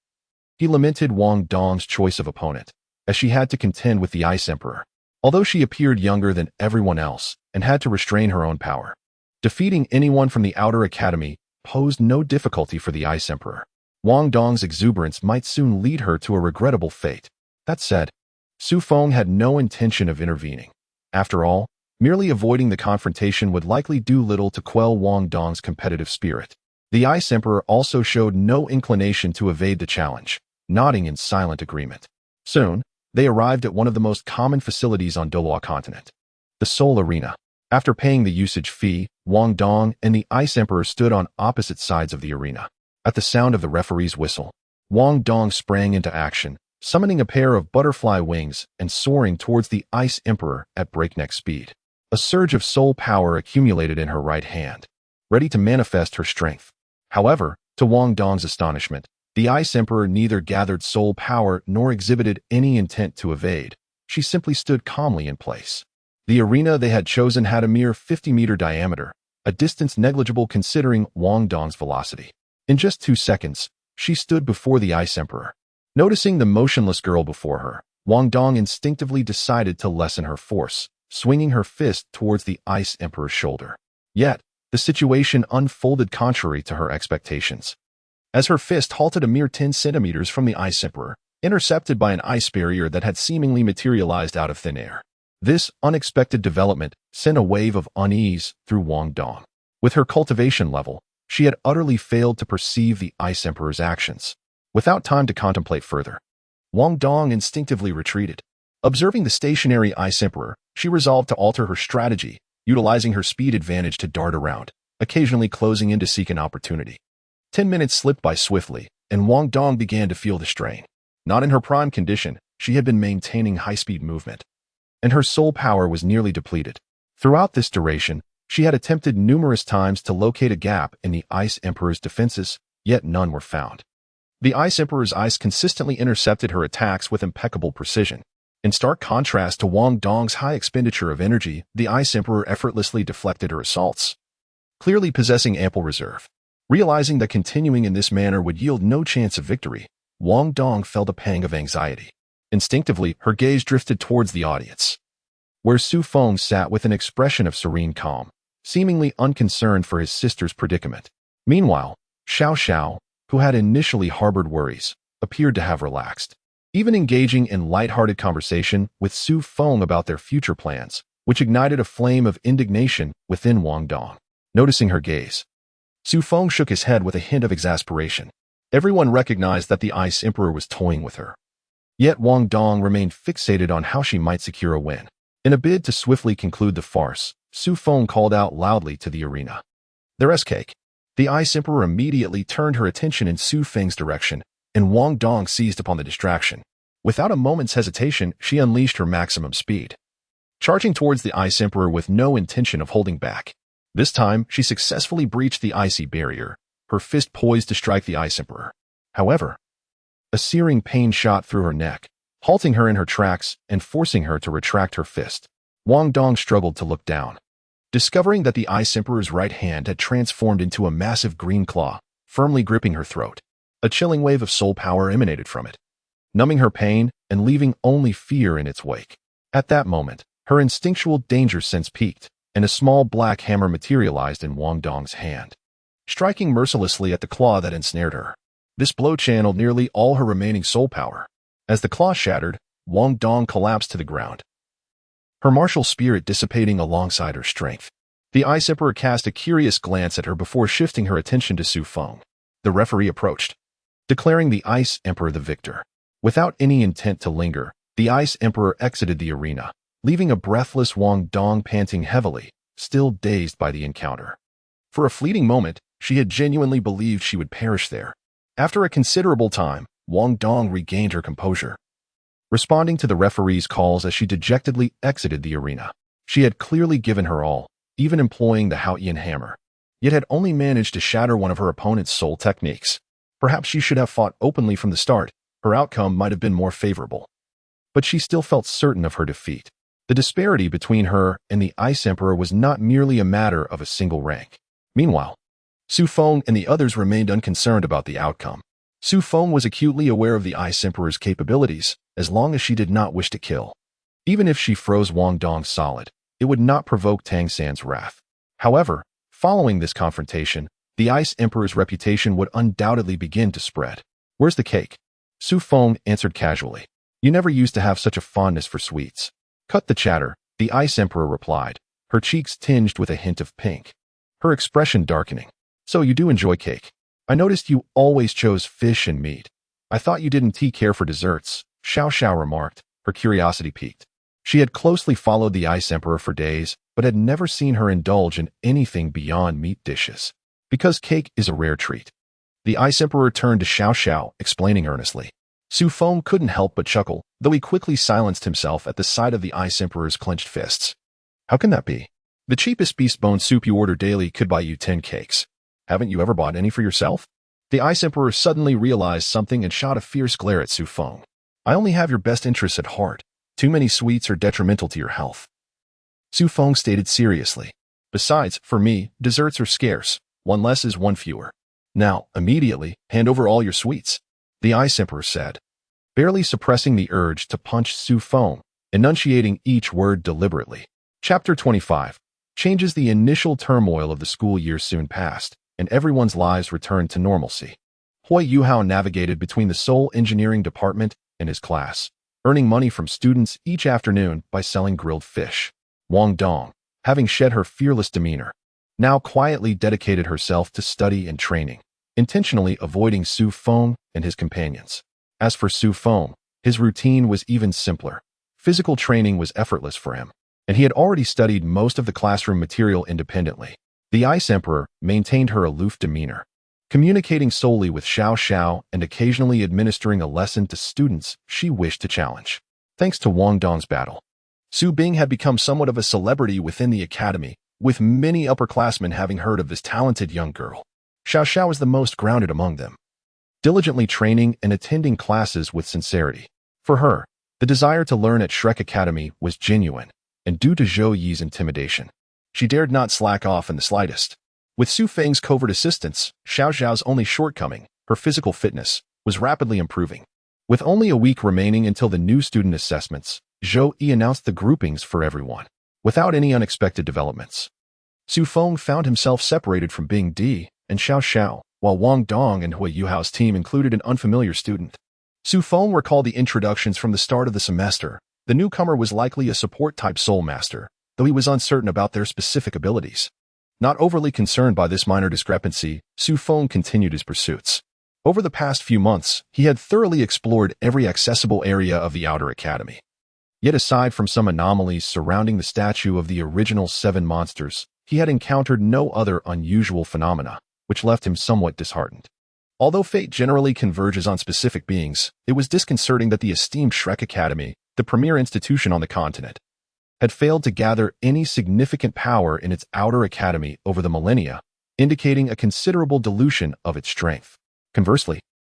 he lamented Wang Dong's choice of opponent, as she had to contend with the Ice Emperor, although she appeared younger than everyone else and had to restrain her own power. Defeating anyone from the outer academy posed no difficulty for the Ice Emperor. Wang Dong's exuberance might soon lead her to a regrettable fate. That said, Su Feng had no intention of intervening. After all, merely avoiding the confrontation would likely do little to quell Wang Dong's competitive spirit. The Ice Emperor also showed no inclination to evade the challenge, nodding in silent agreement. Soon, they arrived at one of the most common facilities on Douluo continent, the Soul Arena. After paying the usage fee, Wang Dong and the Ice Emperor stood on opposite sides of the arena. At the sound of the referee's whistle, Wang Dong sprang into action, summoning a pair of butterfly wings and soaring towards the Ice Emperor at breakneck speed. A surge of soul power accumulated in her right hand, ready to manifest her strength. However, to Wang Dong's astonishment, the Ice Emperor neither gathered soul power nor exhibited any intent to evade. She simply stood calmly in place. The arena they had chosen had a mere 50-meter diameter, a distance negligible considering Wang Dong's velocity. In just 2 seconds, she stood before the Ice Emperor. Noticing the motionless girl before her, Wang Dong instinctively decided to lessen her force, swinging her fist towards the Ice Emperor's shoulder. Yet, the situation unfolded contrary to her expectations. As her fist halted a mere 10 centimeters from the Ice Emperor, intercepted by an ice barrier that had seemingly materialized out of thin air. This unexpected development sent a wave of unease through Wang Dong. With her cultivation level, she had utterly failed to perceive the Ice Emperor's actions. Without time to contemplate further, Wang Dong instinctively retreated. Observing the stationary Ice Emperor, she resolved to alter her strategy, utilizing her speed advantage to dart around, occasionally closing in to seek an opportunity. 10 minutes slipped by swiftly, and Wang Dong began to feel the strain. Not in her prime condition, she had been maintaining high-speed movement, and her soul power was nearly depleted. Throughout this duration, she had attempted numerous times to locate a gap in the Ice Emperor's defenses, yet none were found. The Ice Emperor's ice consistently intercepted her attacks with impeccable precision. In stark contrast to Wang Dong's high expenditure of energy, the Ice Emperor effortlessly deflected her assaults, clearly possessing ample reserve. Realizing that continuing in this manner would yield no chance of victory, Wang Dong felt a pang of anxiety. Instinctively, her gaze drifted towards the audience, where Su Feng sat with an expression of serene calm, seemingly unconcerned for his sister's predicament. Meanwhile, Xiao Xiao, who had initially harbored worries, appeared to have relaxed, even engaging in light-hearted conversation with Su Feng about their future plans, which ignited a flame of indignation within Wang Dong. Noticing her gaze, Su Feng shook his head with a hint of exasperation. Everyone recognized that the Ice Emperor was toying with her. Yet Wang Dong remained fixated on how she might secure a win. In a bid to swiftly conclude the farce, Su Feng called out loudly to the arena, "The rest cake." The Ice Emperor immediately turned her attention in Su Feng's direction, and Wang Dong seized upon the distraction. Without a moment's hesitation, she unleashed her maximum speed, charging towards the Ice Emperor with no intention of holding back. This time, she successfully breached the icy barrier, her fist poised to strike the Ice Emperor. However, a searing pain shot through her neck, halting her in her tracks and forcing her to retract her fist. Wang Dong struggled to look down, discovering that the Ice Emperor's right hand had transformed into a massive green claw, firmly gripping her throat. A chilling wave of soul power emanated from it, numbing her pain and leaving only fear in its wake. At that moment, her instinctual danger sense peaked, and a small black hammer materialized in Wang Dong's hand, striking mercilessly at the claw that ensnared her. This blow channeled nearly all her remaining soul power. As the claw shattered, Wang Dong collapsed to the ground, her martial spirit dissipating alongside her strength. The Ice Emperor cast a curious glance at her before shifting her attention to Su Feng. The referee approached, declaring the Ice Emperor the victor. Without any intent to linger, the Ice Emperor exited the arena, leaving a breathless Wang Dong panting heavily, still dazed by the encounter. For a fleeting moment, she had genuinely believed she would perish there. After a considerable time, Wang Dong regained her composure, responding to the referee's calls as she dejectedly exited the arena. She had clearly given her all, even employing the Haotian hammer, yet had only managed to shatter one of her opponent's soul techniques. Perhaps she should have fought openly from the start. Her outcome might have been more favorable. But she still felt certain of her defeat. The disparity between her and the Ice Emperor was not merely a matter of a single rank. Meanwhile, Su Feng and the others remained unconcerned about the outcome. Su Feng was acutely aware of the Ice Emperor's capabilities, as long as she did not wish to kill. Even if she froze Wang Dong solid, it would not provoke Tang San's wrath. However, following this confrontation, the Ice Emperor's reputation would undoubtedly begin to spread. "Where's the cake?" Su Feng answered casually. "You never used to have such a fondness for sweets." "Cut the chatter," the Ice Emperor replied, her cheeks tinged with a hint of pink, her expression darkening. "So you do enjoy cake. I noticed you always chose fish and meat. I thought you didn't care for desserts," Xiao Xiao remarked, her curiosity piqued. She had closely followed the Ice Emperor for days, but had never seen her indulge in anything beyond meat dishes. "Because cake is a rare treat." The Ice Emperor turned to Xiao Xiao, explaining earnestly. Su Feng couldn't help but chuckle, though he quickly silenced himself at the sight of the Ice Emperor's clenched fists. "How can that be? The cheapest beast bone soup you order daily could buy you 10 cakes. Haven't you ever bought any for yourself?" The Ice Emperor suddenly realized something and shot a fierce glare at Su Feng. "I only have your best interests at heart. Too many sweets are detrimental to your health." Su Feng stated seriously. "Besides, for me, desserts are scarce. One less is one fewer. Now, immediately, hand over all your sweets," the Ice Emperor said, barely suppressing the urge to punch Su Feng, enunciating each word deliberately. Chapter 25. Changes. The initial turmoil of the school year soon passed, and everyone's lives returned to normalcy. Hui Yuao navigated between the Seoul Engineering Department and his class, earning money from students each afternoon by selling grilled fish. Wang Dong, having shed her fearless demeanor, now quietly dedicated herself to study and training, intentionally avoiding Su Feng and his companions. As for Su Feng, his routine was even simpler. Physical training was effortless for him, and he had already studied most of the classroom material independently. The Ice Emperor maintained her aloof demeanor, communicating solely with Xiao Xiao and occasionally administering a lesson to students she wished to challenge. Thanks to Wang Dong's battle, Su Bing had become somewhat of a celebrity within the academy, with many upperclassmen having heard of this talented young girl. Xiao Xiao was the most grounded among them, diligently training and attending classes with sincerity. For her, the desire to learn at Shrek Academy was genuine, and due to Zhou Yi's intimidation, she dared not slack off in the slightest. With Su Feng's covert assistance, Xiao Xiao's only shortcoming, her physical fitness, was rapidly improving. With only a week remaining until the new student assessments, Zhou Yi announced the groupings for everyone. Without any unexpected developments, Su Feng found himself separated from Bing Di and Xiao Xiao, while Wang Dong and Hui Yuao's team included an unfamiliar student. Su Feng recalled the introductions from the start of the semester. The newcomer was likely a support-type soul master, though he was uncertain about their specific abilities. Not overly concerned by this minor discrepancy, Su Feng continued his pursuits. Over the past few months, he had thoroughly explored every accessible area of the outer academy. Yet aside from some anomalies surrounding the statue of the original 7 monsters, he had encountered no other unusual phenomena, which left him somewhat disheartened. Although fate generally converges on specific beings, it was disconcerting that the esteemed Shrek Academy, the premier institution on the continent, had failed to gather any significant power in its outer academy over the millennia, indicating a considerable dilution of its strength. Conversely,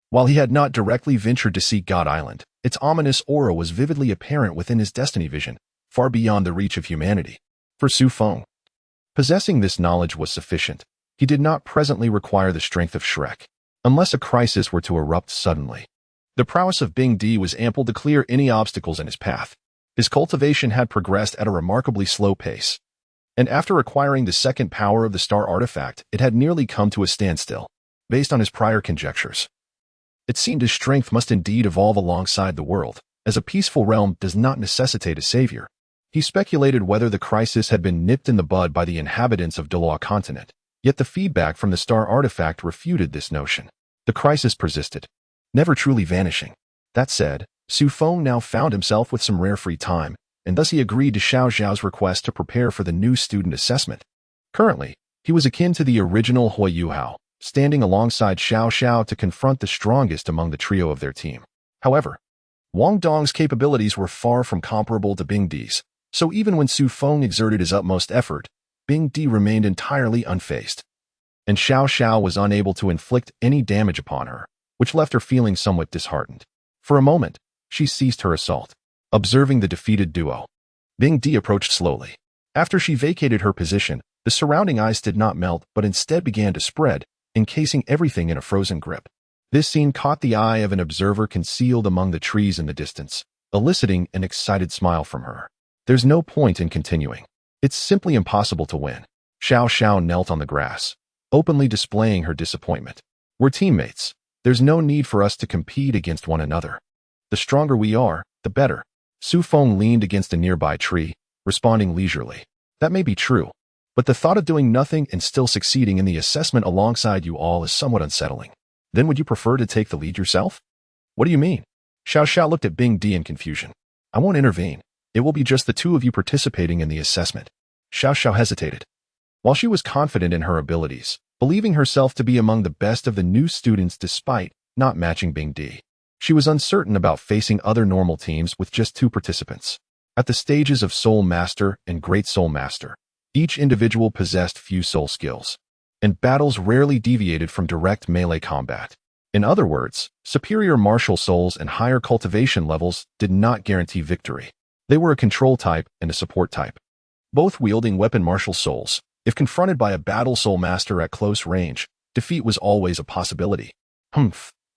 while he had not directly ventured to see God Island, its ominous aura was vividly apparent within his destiny vision, far beyond the reach of humanity. For Su Feng, possessing this knowledge was sufficient. He did not presently require the strength of Shrek, unless a crisis were to erupt suddenly. The prowess of Bing Di was ample to clear any obstacles in his path. His cultivation had progressed at a remarkably slow pace, and after acquiring the second power of the star artifact, it had nearly come to a standstill. Based on his prior conjectures, it seemed his strength must indeed evolve alongside the world, as a peaceful realm does not necessitate a savior. He speculated whether the crisis had been nipped in the bud by the inhabitants of Douluo continent, yet the feedback from the star artifact refuted this notion. The crisis persisted, never truly vanishing. That said, Su Feng now found himself with some rare free time, and thus he agreed to Xiao Zhao's request to prepare for the new student assessment. Currently, he was akin to the original Hui Yuao, standing alongside Xiao Xiao to confront the strongest among the trio of their team. However, Wang Dong's capabilities were far from comparable to Bing Di's, so even when Su Feng exerted his utmost effort, Bing Di remained entirely unfazed. And Xiao Xiao was unable to inflict any damage upon her, which left her feeling somewhat disheartened. For a moment, she ceased her assault, observing the defeated duo. Bing Di approached slowly. After she vacated her position, the surrounding ice did not melt but instead began to spread, encasing everything in a frozen grip. This scene caught the eye of an observer concealed among the trees in the distance, eliciting an excited smile from her. There's no point in continuing. It's simply impossible to win. Xiao Xiao knelt on the grass, openly displaying her disappointment. We're teammates. There's no need for us to compete against one another. The stronger we are, the better. Su Feng leaned against a nearby tree, responding leisurely. That may be true, but the thought of doing nothing and still succeeding in the assessment alongside you all is somewhat unsettling. Then would you prefer to take the lead yourself? What do you mean? Xiao Xiao looked at Bing Di in confusion. I won't intervene. It will be just the two of you participating in the assessment. Xiao Xiao hesitated. While she was confident in her abilities, believing herself to be among the best of the new students despite not matching Bing Di, she was uncertain about facing other normal teams with just two participants. At the stages of Soul Master and Great Soul Master, each individual possessed few soul skills, and battles rarely deviated from direct melee combat. In other words, superior martial souls and higher cultivation levels did not guarantee victory. They were a control type and a support type, both wielding weapon martial souls. If confronted by a battle soul master at close range, defeat was always a possibility.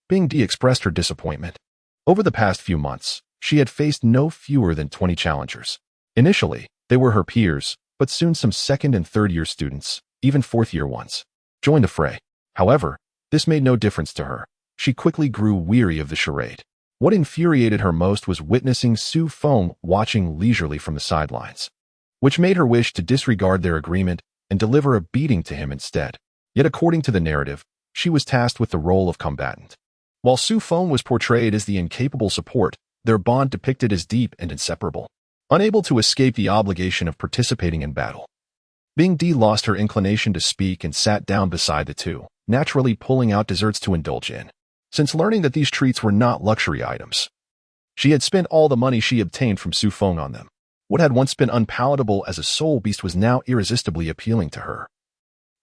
Bing Di expressed her disappointment. Over the past few months, she had faced no fewer than 20 challengers. Initially, they were her peers, but soon some second and third year students, even fourth year ones, joined the fray. However, this made no difference to her. She quickly grew weary of the charade. What infuriated her most was witnessing Su Feng watching leisurely from the sidelines, which made her wish to disregard their agreement and deliver a beating to him instead. Yet according to the narrative, she was tasked with the role of combatant. While Su Feng was portrayed as the incapable support, their bond depicted as deep and inseparable, unable to escape the obligation of participating in battle. Bing Di lost her inclination to speak and sat down beside the two, naturally pulling out desserts to indulge in. Since learning that these treats were not luxury items, she had spent all the money she obtained from Su Feng on them. What had once been unpalatable as a soul beast was now irresistibly appealing to her.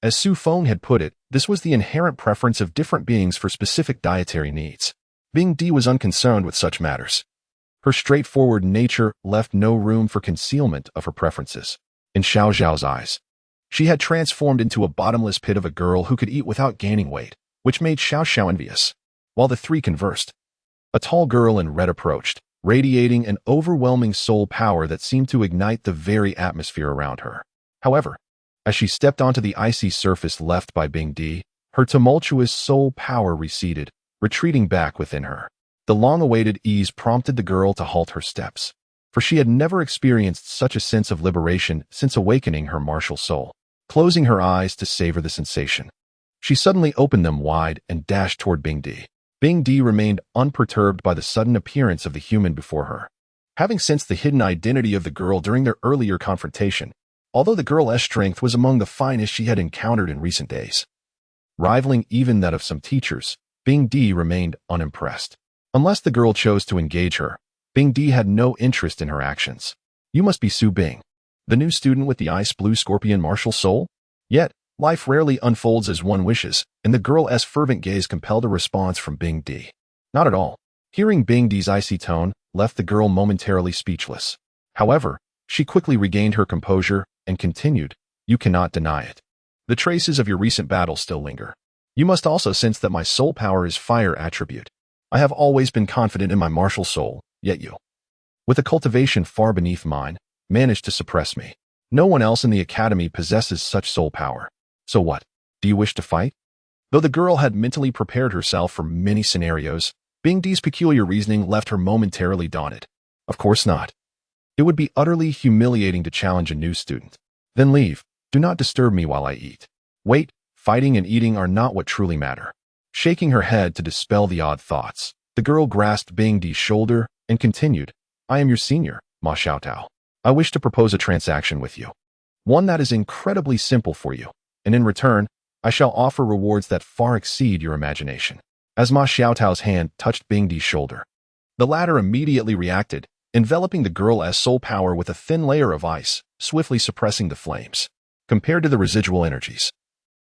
As Su Feng had put it, this was the inherent preference of different beings for specific dietary needs. Bing Di was unconcerned with such matters. Her straightforward nature left no room for concealment of her preferences. In Xiao Zhao's eyes, she had transformed into a bottomless pit of a girl who could eat without gaining weight, which made Xiao Xiao envious. While the three conversed, a tall girl in red approached, radiating an overwhelming soul power that seemed to ignite the very atmosphere around her. However, as she stepped onto the icy surface left by Bing Di, her tumultuous soul power receded, retreating back within her. The long-awaited ease prompted the girl to halt her steps, for she had never experienced such a sense of liberation since awakening her martial soul. Closing her eyes to savor the sensation, she suddenly opened them wide and dashed toward Bing Di. Bing Di remained unperturbed by the sudden appearance of the human before her. Having sensed the hidden identity of the girl during their earlier confrontation, although the girl's strength was among the finest she had encountered in recent days, rivaling even that of some teachers, Bing Di remained unimpressed. Unless the girl chose to engage her, Bing Di had no interest in her actions. You must be Su Bing, the new student with the ice blue scorpion martial soul? Yet, life rarely unfolds as one wishes, and the girl's fervent gaze compelled a response from Bing Di. Not at all. Hearing Bing Di's icy tone left the girl momentarily speechless. However, she quickly regained her composure and continued, you cannot deny it. The traces of your recent battle still linger. You must also sense that my soul power is fire attribute. I have always been confident in my martial soul, yet you, with a cultivation far beneath mine, managed to suppress me. No one else in the academy possesses such soul power. So what? Do you wish to fight? Though the girl had mentally prepared herself for many scenarios, Bing Di's peculiar reasoning left her momentarily daunted. Of course not. It would be utterly humiliating to challenge a new student. Then leave. Do not disturb me while I eat. Wait, fighting and eating are not what truly matter. Shaking her head to dispel the odd thoughts, the girl grasped Bing Di's shoulder and continued, I am your senior, Ma Xiaotao. I wish to propose a transaction with you. One that is incredibly simple for you, and in return, I shall offer rewards that far exceed your imagination. As Ma Xiaotao's hand touched Bing Di's shoulder, the latter immediately reacted, enveloping the girl as soul power with a thin layer of ice, swiftly suppressing the flames. Compared to the residual energies,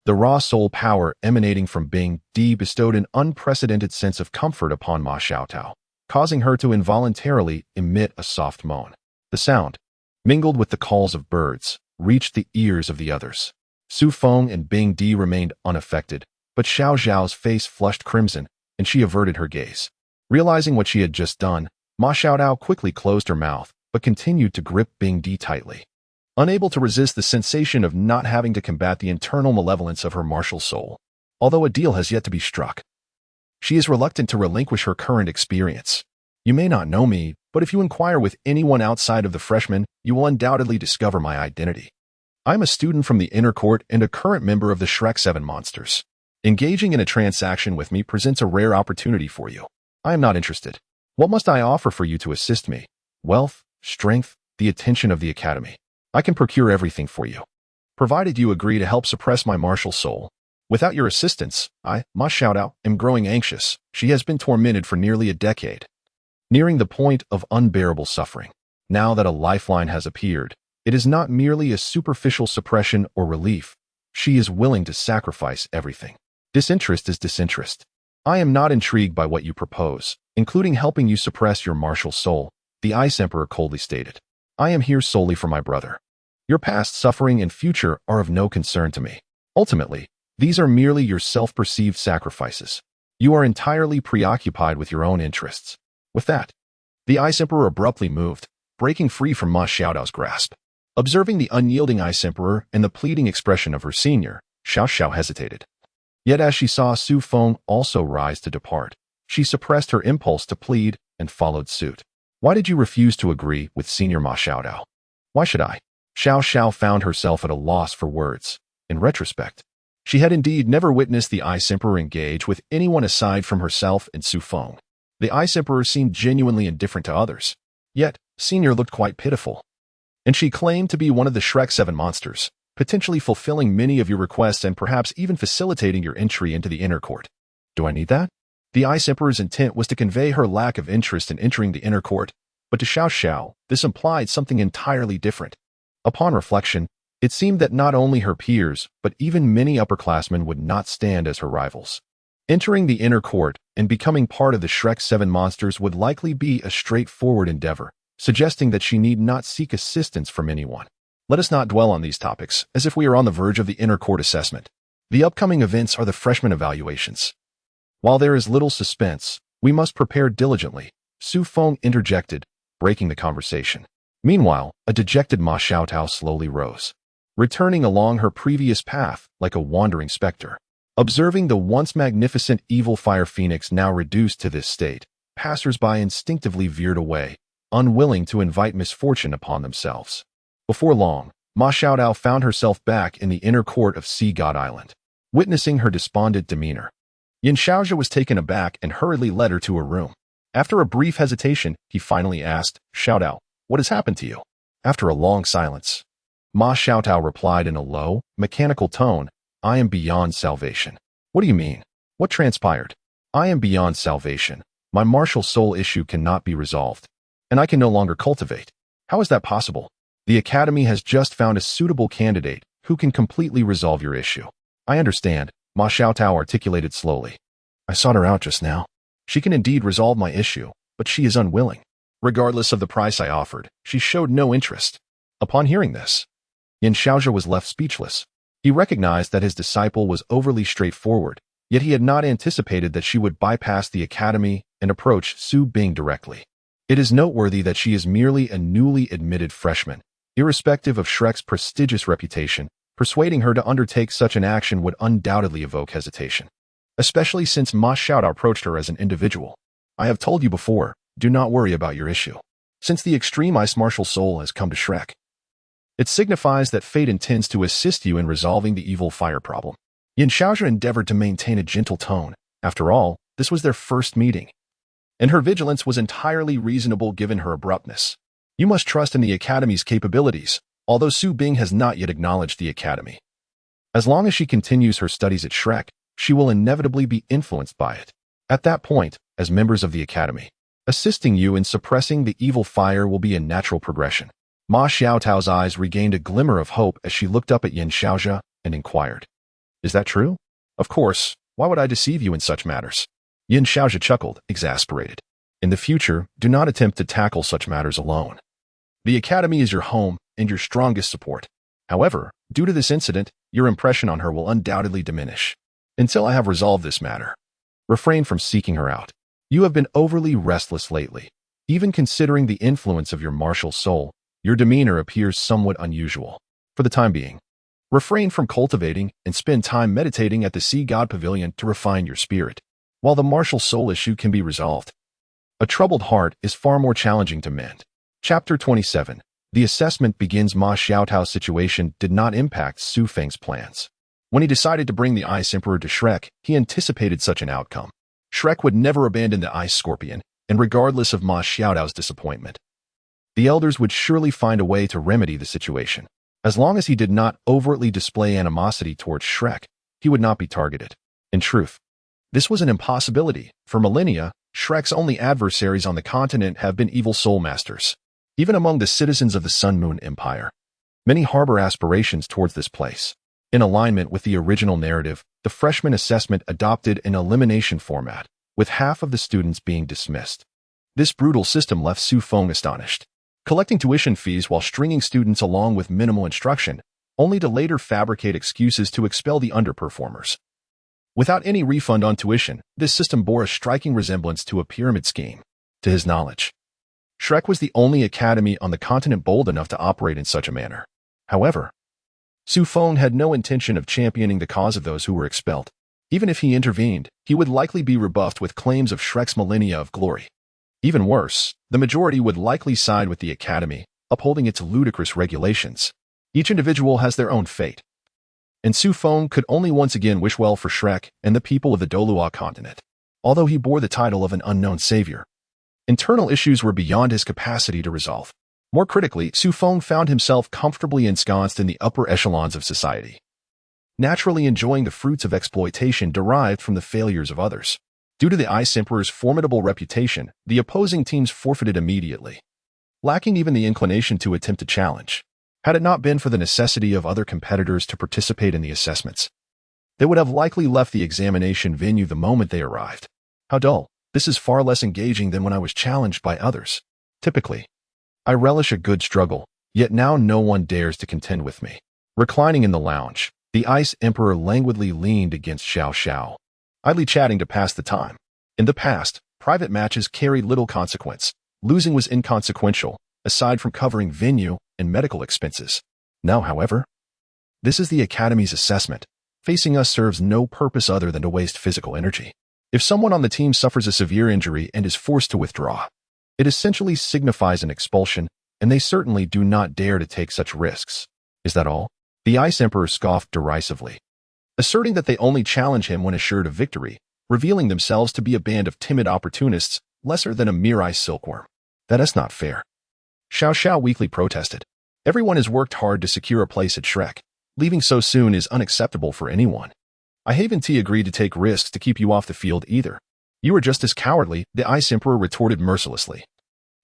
the raw soul power emanating from Bing Di bestowed an unprecedented sense of comfort upon Ma Xiaotao, causing her to involuntarily emit a soft moan. The sound, mingled with the calls of birds, reached the ears of the others. Su Feng and Bing Di remained unaffected, but Xiao Zhao's face flushed crimson, and she averted her gaze. Realizing what she had just done, Ma Xiaotao quickly closed her mouth, but continued to grip Bing Di tightly. Unable to resist the sensation of not having to combat the internal malevolence of her martial soul, although a deal has yet to be struck, she is reluctant to relinquish her current experience. You may not know me, but if you inquire with anyone outside of the freshmen, you will undoubtedly discover my identity. I am a student from the inner court and a current member of the Shrek 7 monsters. Engaging in a transaction with me presents a rare opportunity for you. I am not interested. What must I offer for you to assist me? Wealth, strength, the attention of the Academy. I can procure everything for you, provided you agree to help suppress my martial soul. Without your assistance, I, Ma Xiaotao, am growing anxious. She has been tormented for nearly a decade, nearing the point of unbearable suffering. Now that a lifeline has appeared, it is not merely a superficial suppression or relief. She is willing to sacrifice everything. Disinterest is disinterest. I am not intrigued by what you propose, including helping you suppress your martial soul, the Ice Emperor coldly stated. I am here solely for my brother. Your past suffering and future are of no concern to me. Ultimately, these are merely your self-perceived sacrifices. You are entirely preoccupied with your own interests. With that, the Ice Emperor abruptly moved, breaking free from Ma Xiaotao's grasp. Observing the unyielding Ice Emperor and the pleading expression of her senior, Xiao Xiao hesitated. Yet as she saw Su Feng also rise to depart, she suppressed her impulse to plead and followed suit. Why did you refuse to agree with Senior Ma Xiaotao? Why should I? Xiao Xiao found herself at a loss for words. In retrospect, she had indeed never witnessed the Ice Emperor engage with anyone aside from herself and Su Feng. The Ice Emperor seemed genuinely indifferent to others. Yet, Senior looked quite pitiful. And she claimed to be one of the Shrek 7 monsters, potentially fulfilling many of your requests and perhaps even facilitating your entry into the inner court. Do I need that? The Ice Emperor's intent was to convey her lack of interest in entering the inner court, but to Xiao Xiao, this implied something entirely different. Upon reflection, it seemed that not only her peers, but even many upperclassmen would not stand as her rivals. Entering the inner court and becoming part of the Shrek 7 monsters would likely be a straightforward endeavor, suggesting that she need not seek assistance from anyone. Let us not dwell on these topics, as if we are on the verge of the inner court assessment. The upcoming events are the freshman evaluations. While there is little suspense, we must prepare diligently, Su Feng interjected, breaking the conversation. Meanwhile, a dejected Ma Xiaotao slowly rose, returning along her previous path like a wandering specter. Observing the once magnificent evil fire phoenix now reduced to this state, passers-by instinctively veered away, unwilling to invite misfortune upon themselves. Before long, Ma Xiaotao found herself back in the inner court of Sea God Island. Witnessing her despondent demeanor, Yin Xiaozhi was taken aback and hurriedly led her to her room. After a brief hesitation, he finally asked, Xiaotao, what has happened to you? After a long silence, Ma Xiaotao replied in a low, mechanical tone, I am beyond salvation. What do you mean? What transpired? I am beyond salvation. My martial soul issue cannot be resolved, and I can no longer cultivate. How is that possible? The Academy has just found a suitable candidate who can completely resolve your issue. I understand, Ma Xiaotao articulated slowly. I sought her out just now. She can indeed resolve my issue, but she is unwilling. Regardless of the price I offered, she showed no interest. Upon hearing this, Yin Xiaozhi was left speechless. He recognized that his disciple was overly straightforward, yet he had not anticipated that she would bypass the Academy and approach Su Bing directly. It is noteworthy that she is merely a newly admitted freshman. Irrespective of Shrek's prestigious reputation, persuading her to undertake such an action would undoubtedly evoke hesitation, especially since Ma Xiaotao approached her as an individual. I have told you before, do not worry about your issue. Since the extreme ice martial soul has come to Shrek, it signifies that fate intends to assist you in resolving the evil fire problem. Yin Xiaozhi endeavored to maintain a gentle tone, After all, this was their first meeting, and her vigilance was entirely reasonable given her abruptness. You must trust in the Academy's capabilities, although Su Bing has not yet acknowledged the Academy. As long as she continues her studies at Shrek, she will inevitably be influenced by it. At that point, as members of the Academy, assisting you in suppressing the evil fire will be a natural progression. Ma Xiaotao's eyes regained a glimmer of hope as she looked up at Yin Xiaojia and inquired, "Is that true?" "Of course. Why would I deceive you in such matters?" Yin Xiaojia chuckled, exasperated. "In the future, do not attempt to tackle such matters alone. The Academy is your home and your strongest support. However, due to this incident, your impression on her will undoubtedly diminish. Until I have resolved this matter, refrain from seeking her out. You have been overly restless lately. Even considering the influence of your martial soul, your demeanor appears somewhat unusual. For the time being, refrain from cultivating and spend time meditating at the Sea God Pavilion to refine your spirit. While the martial soul issue can be resolved, a troubled heart is far more challenging to mend. Chapter 27. The assessment begins. Ma Xiaotao's situation did not impact Su Feng's plans. When he decided to bring the Ice Emperor to Shrek, he anticipated such an outcome. Shrek would never abandon the Ice Scorpion, and regardless of Ma Xiaotao's disappointment, the elders would surely find a way to remedy the situation. As long as he did not overtly display animosity towards Shrek, he would not be targeted. In truth, this was an impossibility. For millennia, Shrek's only adversaries on the continent have been evil soul masters. Even among the citizens of the Sun Moon Empire, many harbor aspirations towards this place. In alignment with the original narrative, the freshman assessment adopted an elimination format, with half of the students being dismissed. This brutal system left Su Feng astonished, collecting tuition fees while stringing students along with minimal instruction, only to later fabricate excuses to expel the underperformers. Without any refund on tuition, this system bore a striking resemblance to a pyramid scheme. To his knowledge, Shrek was the only academy on the continent bold enough to operate in such a manner. However, Su Feng had no intention of championing the cause of those who were expelled. Even if he intervened, he would likely be rebuffed with claims of Shrek's millennia of glory. Even worse, the majority would likely side with the academy, upholding its ludicrous regulations. Each individual has their own fate, and Su Feng could only once again wish well for Shrek and the people of the Douluo continent. Although he bore the title of an unknown savior, internal issues were beyond his capacity to resolve. More critically, Su Feng found himself comfortably ensconced in the upper echelons of society, naturally enjoying the fruits of exploitation derived from the failures of others. Due to the Ice Emperor's formidable reputation, the opposing teams forfeited immediately, lacking even the inclination to attempt a challenge. Had it not been for the necessity of other competitors to participate in the assessments, they would have likely left the examination venue the moment they arrived. How dull. This is far less engaging than when I was challenged by others. Typically, I relish a good struggle, yet now no one dares to contend with me. Reclining in the lounge, the Ice Emperor languidly leaned against Xiao Xiao, idly chatting to pass the time. In the past, private matches carried little consequence. Losing was inconsequential, aside from covering venue and medical expenses. Now, however, this is the Academy's assessment. Facing us serves no purpose other than to waste physical energy. If someone on the team suffers a severe injury and is forced to withdraw, it essentially signifies an expulsion, and they certainly do not dare to take such risks. Is that all? The Ice Emperor scoffed derisively, asserting that they only challenge him when assured of victory, revealing themselves to be a band of timid opportunists, lesser than a mere ice silkworm. That is not fair. Xiao Xiao weakly protested. Everyone has worked hard to secure a place at Shrek. Leaving so soon is unacceptable for anyone. I haven't agreed to take risks to keep you off the field either. You are just as cowardly, the Ice Emperor retorted mercilessly.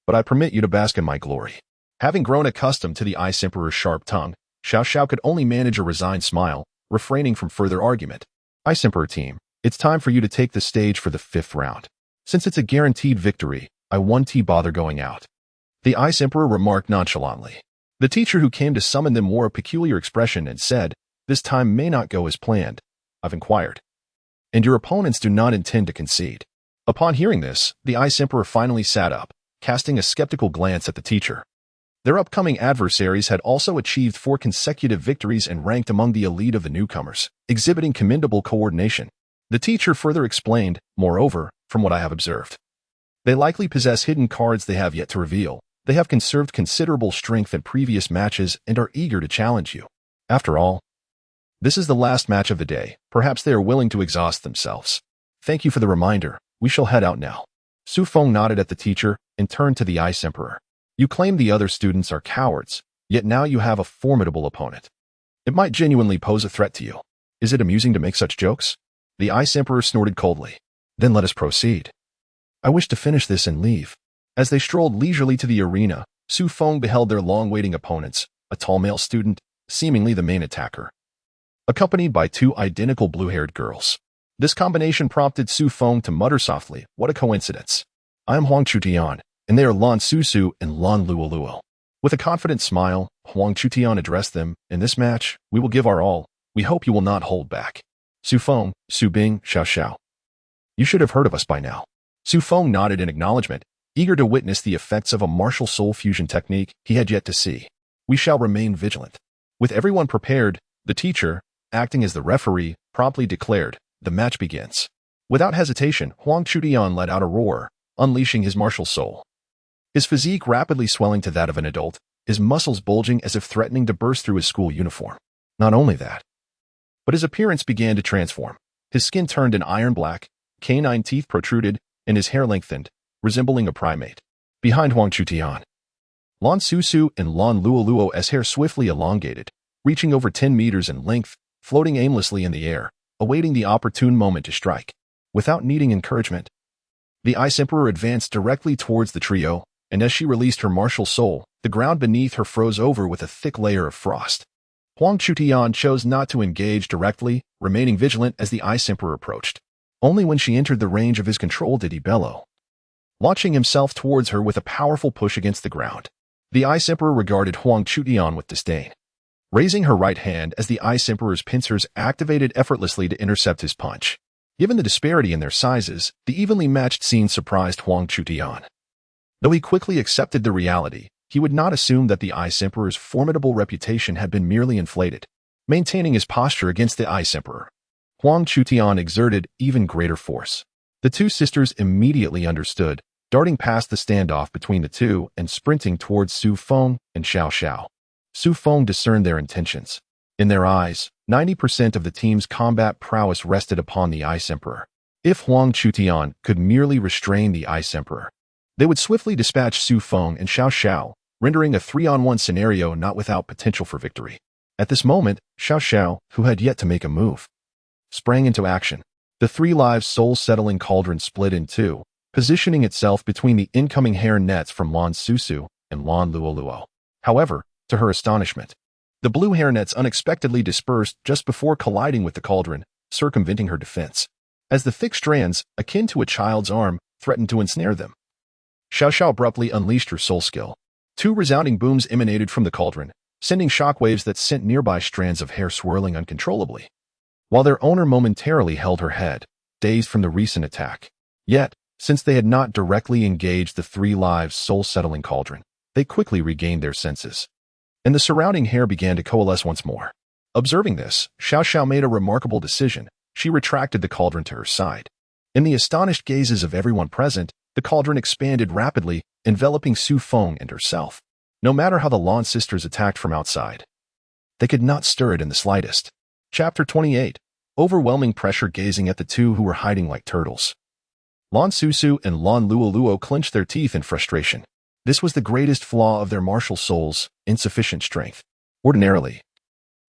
But I permit you to bask in my glory. Having grown accustomed to the Ice Emperor's sharp tongue, Xiao Xiao could only manage a resigned smile, refraining from further argument. Ice Emperor team, it's time for you to take the stage for the 5th round. Since it's a guaranteed victory, I won't bother going out. The Ice Emperor remarked nonchalantly. The teacher who came to summon them wore a peculiar expression and said, "This time may not go as planned. I've inquired, and your opponents do not intend to concede." Upon hearing this, the Ice Emperor finally sat up, casting a skeptical glance at the teacher. Their upcoming adversaries had also achieved 4 consecutive victories and ranked among the elite of the newcomers, exhibiting commendable coordination. The teacher further explained, moreover, from what I have observed, they likely possess hidden cards they have yet to reveal. They have conserved considerable strength in previous matches and are eager to challenge you. After all, this is the last match of the day. Perhaps they are willing to exhaust themselves. Thank you for the reminder. We shall head out now. Su Feng nodded at the teacher and turned to the Ice Emperor. You claim the other students are cowards, yet now you have a formidable opponent. It might genuinely pose a threat to you. Is it amusing to make such jokes? The Ice Emperor snorted coldly. Then let us proceed. I wish to finish this and leave. As they strolled leisurely to the arena, Su Feng beheld their long-waiting opponents, a tall male student, seemingly the main attacker, accompanied by two identical blue-haired girls. This combination prompted Su Feng to mutter softly, what a coincidence. I am Huang Chutian, and they are Lan Susu and Lan Luo. With a confident smile, Huang Chutian addressed them, in this match, we will give our all. We hope you will not hold back. Su Feng, Su Bing, Xiao. You should have heard of us by now. Su Feng nodded in acknowledgement, eager to witness the effects of a martial soul fusion technique he had yet to see. We shall remain vigilant. With everyone prepared, the teacher, acting as the referee, promptly declared, the match begins. Without hesitation, Huang Chutian let out a roar, unleashing his martial soul. His physique rapidly swelling to that of an adult, his muscles bulging as if threatening to burst through his school uniform. Not only that, but his appearance began to transform. His skin turned an iron black, canine teeth protruded, and his hair lengthened, resembling a primate. Behind Huang Chutian, Lan Susu and Lan Luo's hair swiftly elongated, reaching over 10 meters in length, floating aimlessly in the air, awaiting the opportune moment to strike. Without needing encouragement, the Ice Emperor advanced directly towards the trio, and as she released her martial soul, the ground beneath her froze over with a thick layer of frost. Huang Chutian chose not to engage directly, remaining vigilant as the Ice Emperor approached. Only when she entered the range of his control did he bellow, launching himself towards her with a powerful push against the ground. The Ice Emperor regarded Huang Chutian with disdain, raising her right hand as the Ice Emperor's pincers activated effortlessly to intercept his punch. Given the disparity in their sizes, the evenly matched scene surprised Huang Chutian. Though he quickly accepted the reality, he would not assume that the Ice Emperor's formidable reputation had been merely inflated. Maintaining his posture against the Ice Emperor, Huang Chutian exerted even greater force. The two sisters immediately understood, darting past the standoff between the two and sprinting towards Su Feng and Xiao. Su Feng discerned their intentions. In their eyes, 90% of the team's combat prowess rested upon the Ice Emperor. If Huang Chutian could merely restrain the Ice Emperor, they would swiftly dispatch Su Feng and Xiao, rendering a 3-on-1 scenario not without potential for victory. At this moment, Xiao, who had yet to make a move, sprang into action. The three-live soul-settling cauldron split in two, positioning itself between the incoming hair nets from Lan Susu and Lan Luo. However, to her astonishment, the blue hair nets unexpectedly dispersed just before colliding with the cauldron, circumventing her defense, as the thick strands, akin to a child's arm, threatened to ensnare them. Xiao abruptly unleashed her soul skill. Two resounding booms emanated from the cauldron, sending shockwaves that sent nearby strands of hair swirling uncontrollably, while their owner momentarily held her head, dazed from the recent attack. Yet, since they had not directly engaged the three-live soul-settling cauldron, they quickly regained their senses, and the surrounding hair began to coalesce once more. Observing this, Xiao made a remarkable decision. She retracted the cauldron to her side. In the astonished gazes of everyone present, the cauldron expanded rapidly, enveloping Su Feng and herself. No matter how the Lan sisters attacked from outside, they could not stir it in the slightest. Chapter 28. Overwhelming pressure gazing at the two who were hiding like turtles. Lan Susu and Lan Luo clenched their teeth in frustration. This was the greatest flaw of their martial souls, insufficient strength. Ordinarily,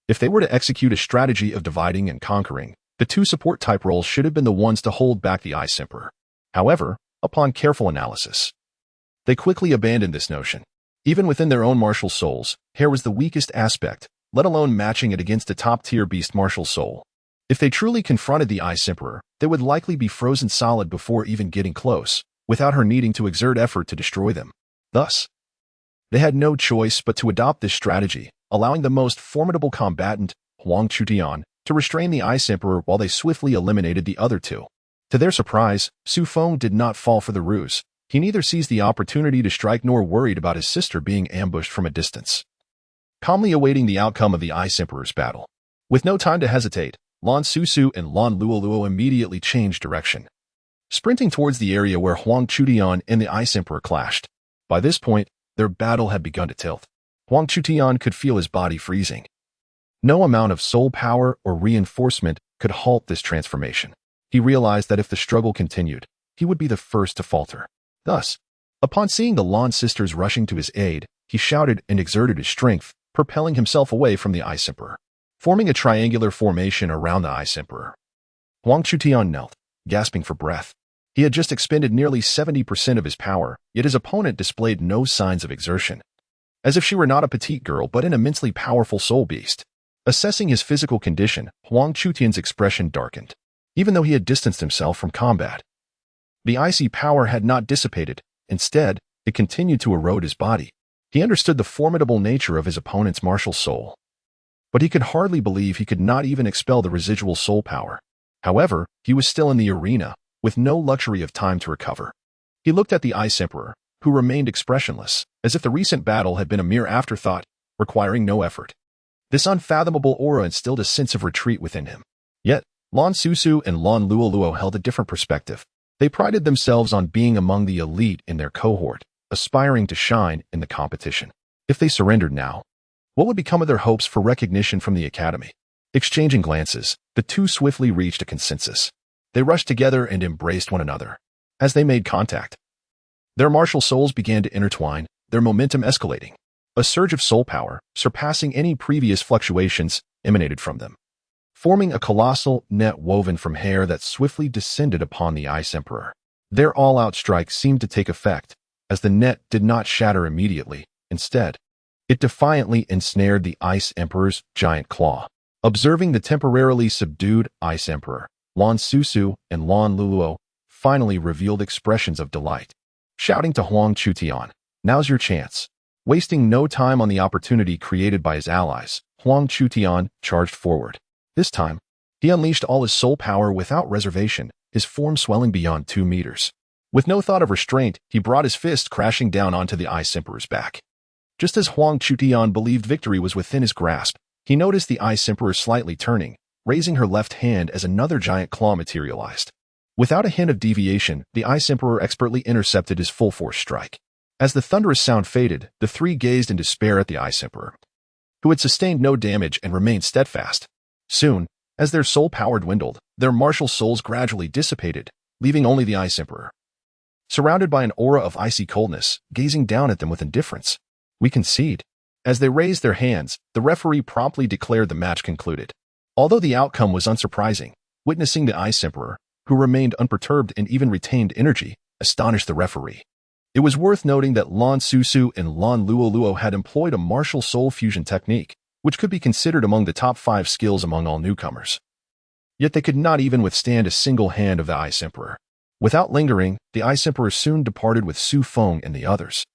if they were to execute a strategy of dividing and conquering, the two support-type roles should have been the ones to hold back the Ice Emperor. However, upon careful analysis, they quickly abandoned this notion. Even within their own martial souls, hair was the weakest aspect, let alone matching it against a top-tier beast martial soul. If they truly confronted the Ice Emperor, they would likely be frozen solid before even getting close, without her needing to exert effort to destroy them. Thus, they had no choice but to adopt this strategy, allowing the most formidable combatant, Huang Chutian, to restrain the Ice Emperor while they swiftly eliminated the other two. To their surprise, Su Feng did not fall for the ruse. He neither seized the opportunity to strike nor worried about his sister being ambushed from a distance, calmly awaiting the outcome of the Ice Emperor's battle. With no time to hesitate, Lan Susu and Lan Luo immediately changed direction, sprinting towards the area where Huang Chutian and the Ice Emperor clashed. By this point, their battle had begun to tilt. Huang Chutian could feel his body freezing. No amount of soul power or reinforcement could halt this transformation. He realized that if the struggle continued, he would be the first to falter. Thus, upon seeing the Lan sisters rushing to his aid, he shouted and exerted his strength, propelling himself away from the Ice Emperor, forming a triangular formation around the Ice Emperor. Huang Chutian knelt, gasping for breath. He had just expended nearly 70% of his power, yet his opponent displayed no signs of exertion. As if she were not a petite girl but an immensely powerful soul beast. Assessing his physical condition, Huang Chutian's expression darkened. Even though he had distanced himself from combat, the icy power had not dissipated. Instead, it continued to erode his body. He understood the formidable nature of his opponent's martial soul. But he could hardly believe he could not even expel the residual soul power. However, he was still in the arena, with no luxury of time to recover. He looked at the Ice Emperor, who remained expressionless, as if the recent battle had been a mere afterthought, requiring no effort. This unfathomable aura instilled a sense of retreat within him. Yet, Lan Susu and Lan Luo held a different perspective. They prided themselves on being among the elite in their cohort, aspiring to shine in the competition. If they surrendered now, what would become of their hopes for recognition from the academy? Exchanging glances, the two swiftly reached a consensus. They rushed together and embraced one another. As they made contact, their martial souls began to intertwine, their momentum escalating. A surge of soul power, surpassing any previous fluctuations, emanated from them, forming a colossal net woven from hair that swiftly descended upon the Ice Emperor. Their all-out strike seemed to take effect, as the net did not shatter immediately. Instead, it defiantly ensnared the Ice Emperor's giant claw. Observing the temporarily subdued Ice Emperor, Lan Susu and Lan Luo finally revealed expressions of delight. Shouting to Huang Chutian, "Now's your chance." Wasting no time on the opportunity created by his allies, Huang Chutian charged forward. This time, he unleashed all his soul power without reservation, his form swelling beyond 2 meters. With no thought of restraint, he brought his fist crashing down onto the Ice Emperor's back. Just as Huang Chutian believed victory was within his grasp, he noticed the Ice Emperor slightly turning, raising her left hand as another giant claw materialized. Without a hint of deviation, the Ice Emperor expertly intercepted his full-force strike. As the thunderous sound faded, the three gazed in despair at the Ice Emperor, who had sustained no damage and remained steadfast. Soon, as their soul power dwindled, their martial souls gradually dissipated, leaving only the Ice Emperor, surrounded by an aura of icy coldness, gazing down at them with indifference. "We concede." As they raised their hands, the referee promptly declared the match concluded. Although the outcome was unsurprising, witnessing the Ice Emperor, who remained unperturbed and even retained energy, astonished the referee. It was worth noting that Lan Susu and Lan Luo had employed a martial soul fusion technique, which could be considered among the top 5 skills among all newcomers. Yet they could not even withstand a single hand of the Ice Emperor. Without lingering, the Ice Emperor soon departed with Feng and the others,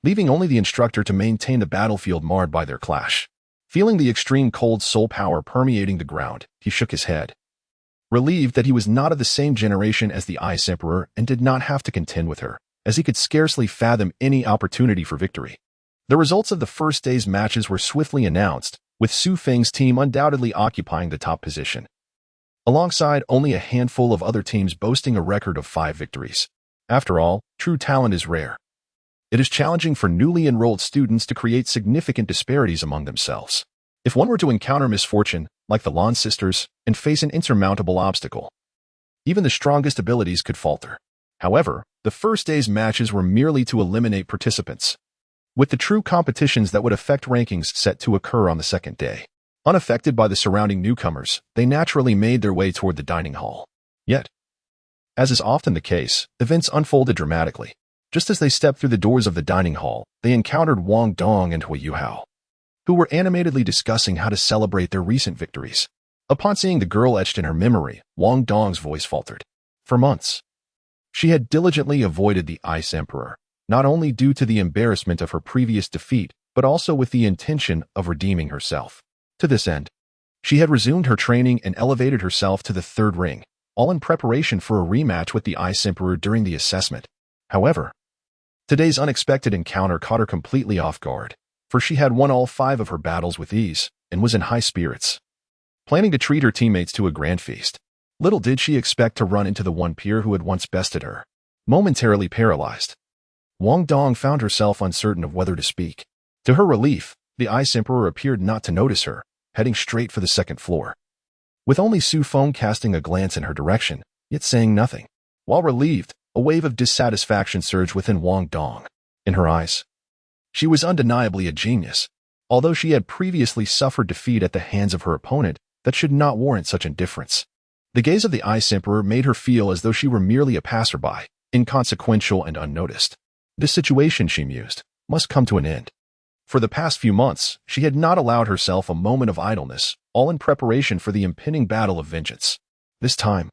leaving only the instructor to maintain the battlefield marred by their clash. Feeling the extreme cold soul power permeating the ground, he shook his head, relieved that he was not of the same generation as the Ice Emperor and did not have to contend with her, as he could scarcely fathom any opportunity for victory. The results of the first day's matches were swiftly announced, with Feng's team undoubtedly occupying the top position, alongside only a handful of other teams boasting a record of 5 victories. After all, true talent is rare. It is challenging for newly enrolled students to create significant disparities among themselves. If one were to encounter misfortune, like the Lan sisters, and face an insurmountable obstacle, even the strongest abilities could falter. However, the first day's matches were merely to eliminate participants, with the true competitions that would affect rankings set to occur on the second day. Unaffected by the surrounding newcomers, they naturally made their way toward the dining hall. Yet, as is often the case, events unfolded dramatically. Just as they stepped through the doors of the dining hall, they encountered Wang Dong and Hui Yuao, who were animatedly discussing how to celebrate their recent victories. Upon seeing the girl etched in her memory, Wang Dong's voice faltered. For months, she had diligently avoided the Ice Emperor, not only due to the embarrassment of her previous defeat, but also with the intention of redeeming herself. To this end, she had resumed her training and elevated herself to the 3rd ring, all in preparation for a rematch with the Ice Emperor during the assessment. However, today's unexpected encounter caught her completely off guard, for she had won all 5 of her battles with ease and was in high spirits, planning to treat her teammates to a grand feast. Little did she expect to run into the one peer who had once bested her. Momentarily paralyzed, Wang Dong found herself uncertain of whether to speak. To her relief, the Ice Emperor appeared not to notice her, heading straight for the 2nd floor. With only Feng casting a glance in her direction, yet saying nothing. While relieved, a wave of dissatisfaction surged within Wang Dong. In her eyes, she was undeniably a genius. Although she had previously suffered defeat at the hands of her opponent, that should not warrant such indifference. The gaze of the Ice Emperor made her feel as though she were merely a passerby, inconsequential and unnoticed. This situation, she mused, must come to an end. For the past few months, she had not allowed herself a moment of idleness, all in preparation for the impending battle of vengeance. This time,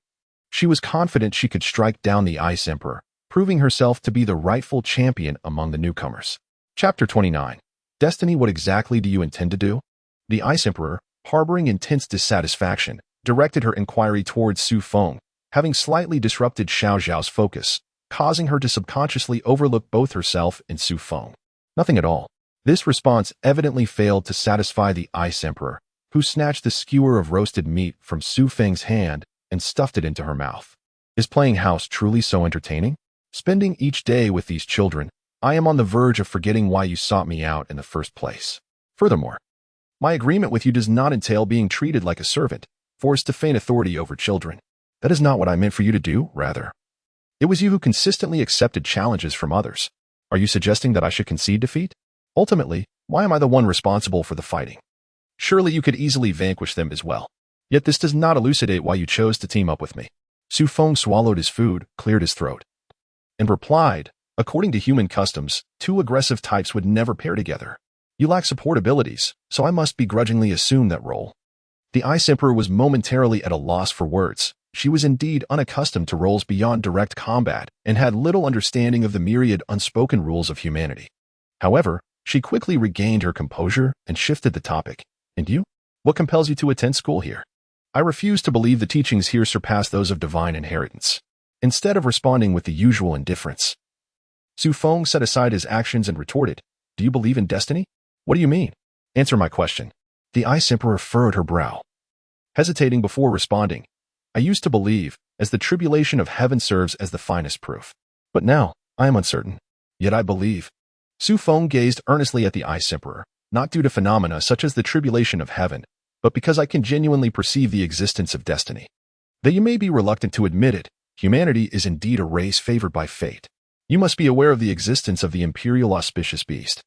she was confident she could strike down the Ice Emperor, proving herself to be the rightful champion among the newcomers. Chapter 29. Destiny, what exactly do you intend to do? The Ice Emperor, harboring intense dissatisfaction, directed her inquiry towards Su Feng, having slightly disrupted Xiao Zhao's focus, causing her to subconsciously overlook both herself and Su Feng. Nothing at all. This response evidently failed to satisfy the Ice Emperor, who snatched the skewer of roasted meat from Su Feng's hand and stuffed it into her mouth. Is playing house truly so entertaining? Spending each day with these children, I am on the verge of forgetting why you sought me out in the first place. Furthermore, my agreement with you does not entail being treated like a servant, forced to feign authority over children. That is not what I meant for you to do, rather. It was you who consistently accepted challenges from others. Are you suggesting that I should concede defeat? Ultimately, why am I the one responsible for the fighting? Surely you could easily vanquish them as well. Yet this does not elucidate why you chose to team up with me. Su Feng swallowed his food, cleared his throat, and replied, according to human customs, two aggressive types would never pair together. You lack support abilities, so I must begrudgingly assume that role. The Ice Emperor was momentarily at a loss for words. She was indeed unaccustomed to roles beyond direct combat and had little understanding of the myriad unspoken rules of humanity. However, she quickly regained her composure and shifted the topic. And you? What compels you to attend school here? I refuse to believe the teachings here surpass those of divine inheritance. Instead of responding with the usual indifference, Su Feng set aside his actions and retorted, Do you believe in destiny? What do you mean? Answer my question. The Ice Emperor furrowed her brow. Hesitating before responding, I used to believe, as the tribulation of heaven serves as the finest proof. But now, I am uncertain. Yet I believe. Su Feng gazed earnestly at the Ice Emperor, not due to phenomena such as the tribulation of heaven, but because I can genuinely perceive the existence of destiny. Though you may be reluctant to admit it, humanity is indeed a race favored by fate. You must be aware of the existence of the imperial auspicious beast.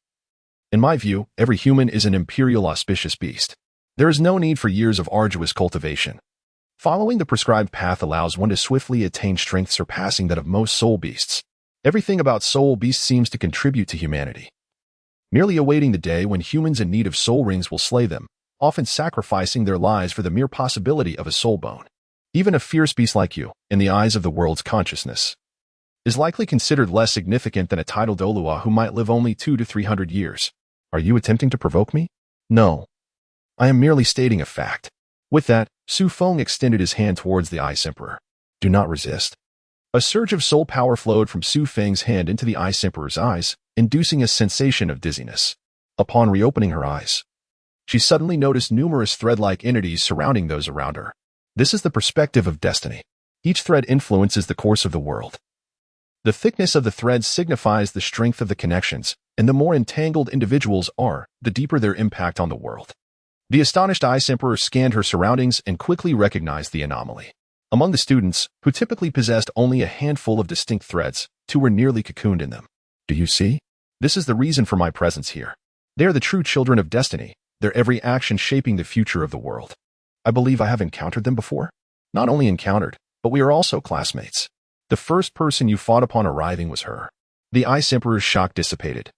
In my view, every human is an imperial auspicious beast. There is no need for years of arduous cultivation. Following the prescribed path allows one to swiftly attain strength surpassing that of most soul beasts. Everything about soul beasts seems to contribute to humanity, merely awaiting the day when humans in need of soul rings will slay them, often sacrificing their lives for the mere possibility of a soul bone. Even a fierce beast like you, in the eyes of the world's consciousness, is likely considered less significant than a tidal Douluo who might live only 200 to 300 years. Are you attempting to provoke me? No. I am merely stating a fact. With that, Su Feng extended his hand towards the Ice Emperor. Do not resist. A surge of soul power flowed from Su Feng's hand into the Ice Emperor's eyes, inducing a sensation of dizziness. Upon reopening her eyes, she suddenly noticed numerous thread-like entities surrounding those around her. This is the perspective of destiny. Each thread influences the course of the world. The thickness of the threads signifies the strength of the connections, and the more entangled individuals are, the deeper their impact on the world. The astonished Ice Emperor scanned her surroundings and quickly recognized the anomaly. Among the students, who typically possessed only a handful of distinct threads, two were nearly cocooned in them. Do you see? This is the reason for my presence here. They are the true children of destiny, their every action shaping the future of the world. I believe I have encountered them before. Not only encountered, but we are also classmates. The first person you fought upon arriving was her. The Ice Emperor's shock dissipated,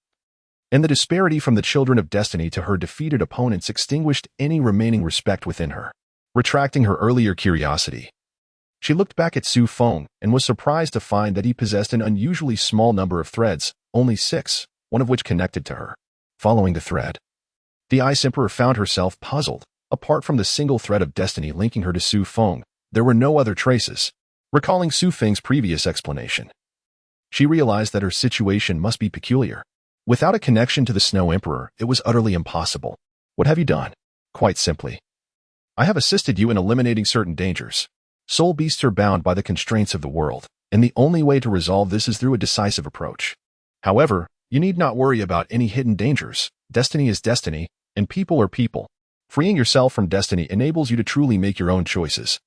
and the disparity from the children of destiny to her defeated opponents extinguished any remaining respect within her. Retracting her earlier curiosity, she looked back at Su Feng and was surprised to find that he possessed an unusually small number of threads, only 6, one of which connected to her. Following the thread, the Ice Emperor found herself puzzled. Apart from the single thread of destiny linking her to Su Feng, there were no other traces. Recalling Su Feng's previous explanation, she realized that her situation must be peculiar. Without a connection to the Snow Emperor, it was utterly impossible. What have you done? Quite simply, I have assisted you in eliminating certain dangers. Soul beasts are bound by the constraints of the world, and the only way to resolve this is through a decisive approach. However, you need not worry about any hidden dangers. Destiny is destiny, and people are people. Freeing yourself from destiny enables you to truly make your own choices.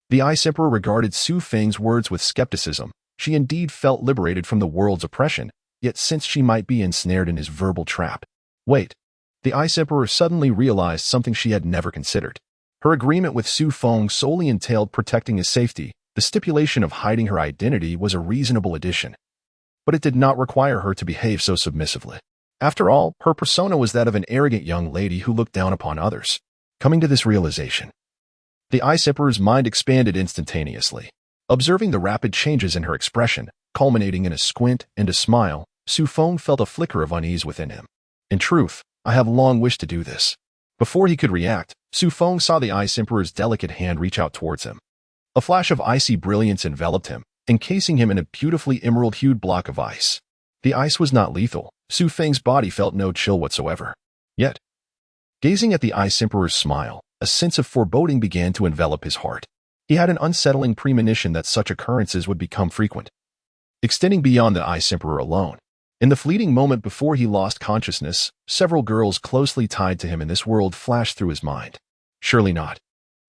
The Ice Emperor regarded Su Feng's words with skepticism. She indeed felt liberated from the world's oppression, yet since she might be ensnared in his verbal trap. Wait. The Ice Emperor suddenly realized something she had never considered. Her agreement with Su Feng solely entailed protecting his safety. The stipulation of hiding her identity was a reasonable addition, but it did not require her to behave so submissively. After all, her persona was that of an arrogant young lady who looked down upon others. Coming to this realization, the Ice Emperor's mind expanded instantaneously. Observing the rapid changes in her expression, culminating in a squint and a smile, Su Feng felt a flicker of unease within him. In truth, I have long wished to do this. Before he could react, Su Feng saw the Ice Emperor's delicate hand reach out towards him. A flash of icy brilliance enveloped him, encasing him in a beautifully emerald-hued block of ice. The ice was not lethal. Su Feng's body felt no chill whatsoever. Yet, gazing at the Ice Emperor's smile, a sense of foreboding began to envelop his heart. He had an unsettling premonition that such occurrences would become frequent, extending beyond the Ice Emperor alone. In the fleeting moment before he lost consciousness, several girls closely tied to him in this world flashed through his mind. Surely not.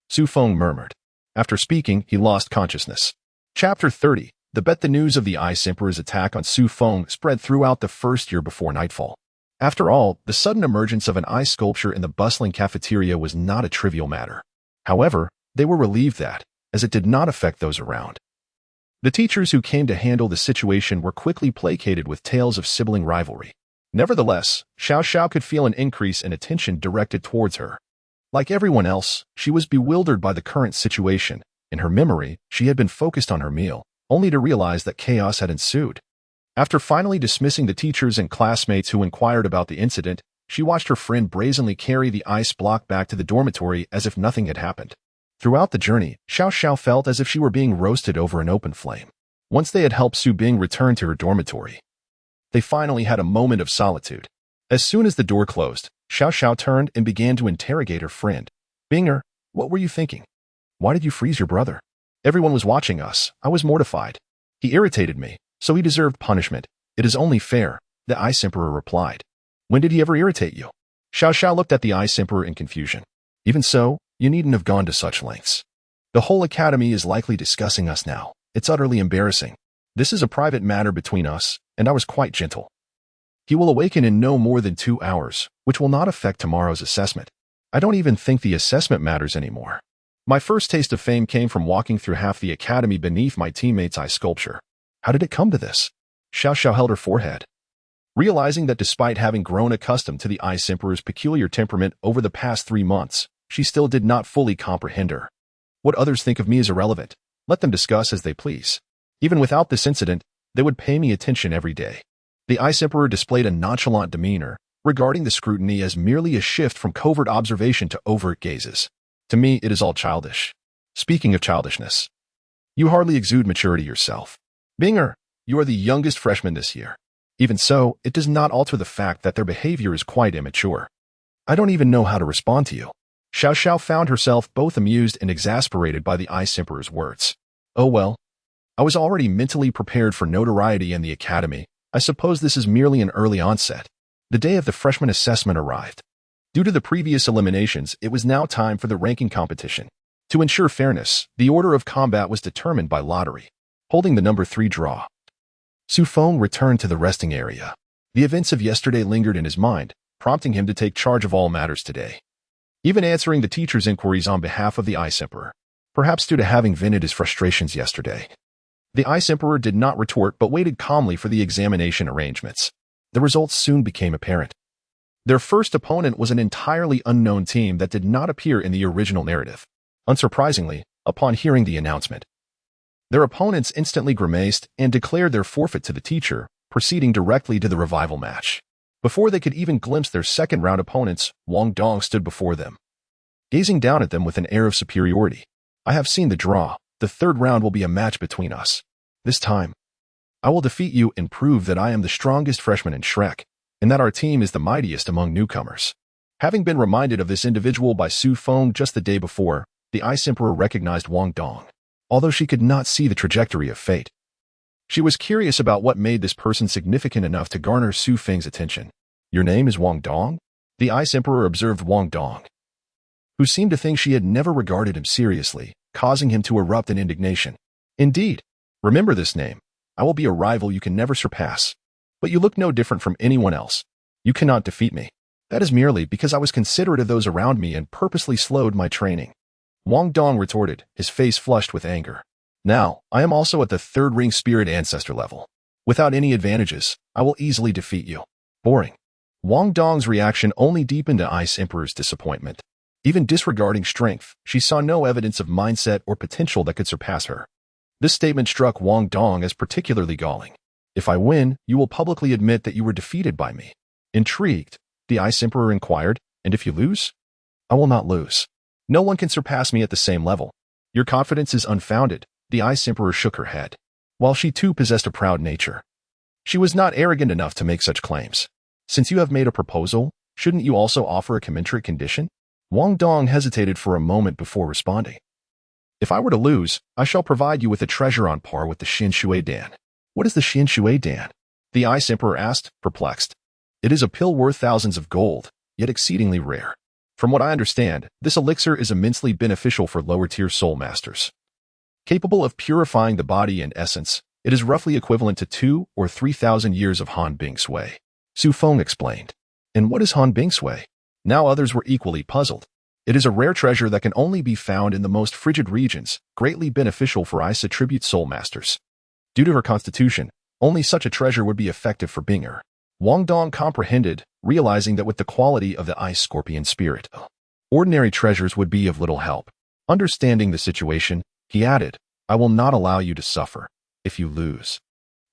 Su Feng murmured. After speaking, he lost consciousness. Chapter 30. The news of the Ice Emperor's attack on Su Feng spread throughout the first year before nightfall. After all, the sudden emergence of an ice sculpture in the bustling cafeteria was not a trivial matter. However, they were relieved that, as it did not affect those around. The teachers who came to handle the situation were quickly placated with tales of sibling rivalry. Nevertheless, Xiao Xiao could feel an increase in attention directed towards her. Like everyone else, she was bewildered by the current situation. In her memory, she had been focused on her meal, only to realize that chaos had ensued. After finally dismissing the teachers and classmates who inquired about the incident, she watched her friend brazenly carry the ice block back to the dormitory as if nothing had happened. Throughout the journey, Xiao Xiao felt as if she were being roasted over an open flame. Once they had helped Su Bing return to her dormitory, they finally had a moment of solitude. As soon as the door closed, Xiao Xiao turned and began to interrogate her friend. Binger, what were you thinking? Why did you freeze your brother? Everyone was watching us. I was mortified. He irritated me, so he deserved punishment. It is only fair, the Ice Emperor replied. When did he ever irritate you? Xiao Xiao looked at the Ice Emperor in confusion. Even so, you needn't have gone to such lengths. The whole academy is likely discussing us now. It's utterly embarrassing. This is a private matter between us, and I was quite gentle. He will awaken in no more than 2 hours, which will not affect tomorrow's assessment. I don't even think the assessment matters anymore. My first taste of fame came from walking through half the academy beneath my teammate's ice sculpture. How did it come to this? Xiao Xiao held her forehead. Realizing that despite having grown accustomed to the Ice Emperor's peculiar temperament over the past 3 months, she still did not fully comprehend her. What others think of me is irrelevant. Let them discuss as they please. Even without this incident, they would pay me attention every day. The Ice Emperor displayed a nonchalant demeanor, regarding the scrutiny as merely a shift from covert observation to overt gazes. To me, it is all childish. Speaking of childishness, you hardly exude maturity yourself. Binger, you are the youngest freshman this year. Even so, it does not alter the fact that their behavior is quite immature. I don't even know how to respond to you. Xiao Xiao found herself both amused and exasperated by the Ice Emperor's words. Oh well. I was already mentally prepared for notoriety in the academy. I suppose this is merely an early onset. The day of the freshman assessment arrived. Due to the previous eliminations, it was now time for the ranking competition. To ensure fairness, the order of combat was determined by lottery. Holding the number 3 draw, Su Feng returned to the resting area. The events of yesterday lingered in his mind, prompting him to take charge of all matters today. Even answering the teacher's inquiries on behalf of the Ice Emperor, perhaps due to having vented his frustrations yesterday. The Ice Emperor did not retort but waited calmly for the examination arrangements. The results soon became apparent. Their first opponent was an entirely unknown team that did not appear in the original narrative. Unsurprisingly, upon hearing the announcement, their opponents instantly grimaced and declared their forfeit to the teacher, proceeding directly to the revival match. Before they could even glimpse their second-round opponents, Wang Dong stood before them, gazing down at them with an air of superiority. I have seen the draw. The third round will be a match between us. This time, I will defeat you and prove that I am the strongest freshman in Shrek, and that our team is the mightiest among newcomers. Having been reminded of this individual by Su Feng just the day before, the Ice Emperor recognized Wang Dong, although she could not see the trajectory of fate. She was curious about what made this person significant enough to garner Su Feng's attention. Your name is Wang Dong? The Ice Emperor observed Wang Dong, who seemed to think she had never regarded him seriously, causing him to erupt in indignation. Indeed, remember this name. I will be a rival you can never surpass. But you look no different from anyone else. You cannot defeat me. That is merely because I was considerate of those around me and purposely slowed my training. Wang Dong retorted, his face flushed with anger. Now, I am also at the third ring spirit ancestor level. Without any advantages, I will easily defeat you. Boring. Wang Dong's reaction only deepened the Ice Emperor's disappointment. Even disregarding strength, she saw no evidence of mindset or potential that could surpass her. This statement struck Wang Dong as particularly galling. If I win, you will publicly admit that you were defeated by me. Intrigued, the Ice Emperor inquired, and if you lose? I will not lose. No one can surpass me at the same level. Your confidence is unfounded, the Ice Emperor shook her head. While she too possessed a proud nature, she was not arrogant enough to make such claims. Since you have made a proposal, shouldn't you also offer a commensurate condition? Wang Dong hesitated for a moment before responding. If I were to lose, I shall provide you with a treasure on par with the Xin Shui Dan. What is the Xin Shui Dan? The Ice Emperor asked, perplexed. It is a pill worth thousands of gold, yet exceedingly rare. From what I understand, this elixir is immensely beneficial for lower-tier soul masters. Capable of purifying the body and essence, it is roughly equivalent to 2,000 or 3,000 years of Han Bing Sui. Su Feng explained. And what is Han Bing Sui? Now others were equally puzzled. It is a rare treasure that can only be found in the most frigid regions, greatly beneficial for Ice Attribute soul masters. Due to her constitution, only such a treasure would be effective for Binger. Wang Dong comprehended, realizing that with the quality of the Ice Scorpion spirit, ordinary treasures would be of little help. Understanding the situation, he added, I will not allow you to suffer if you lose.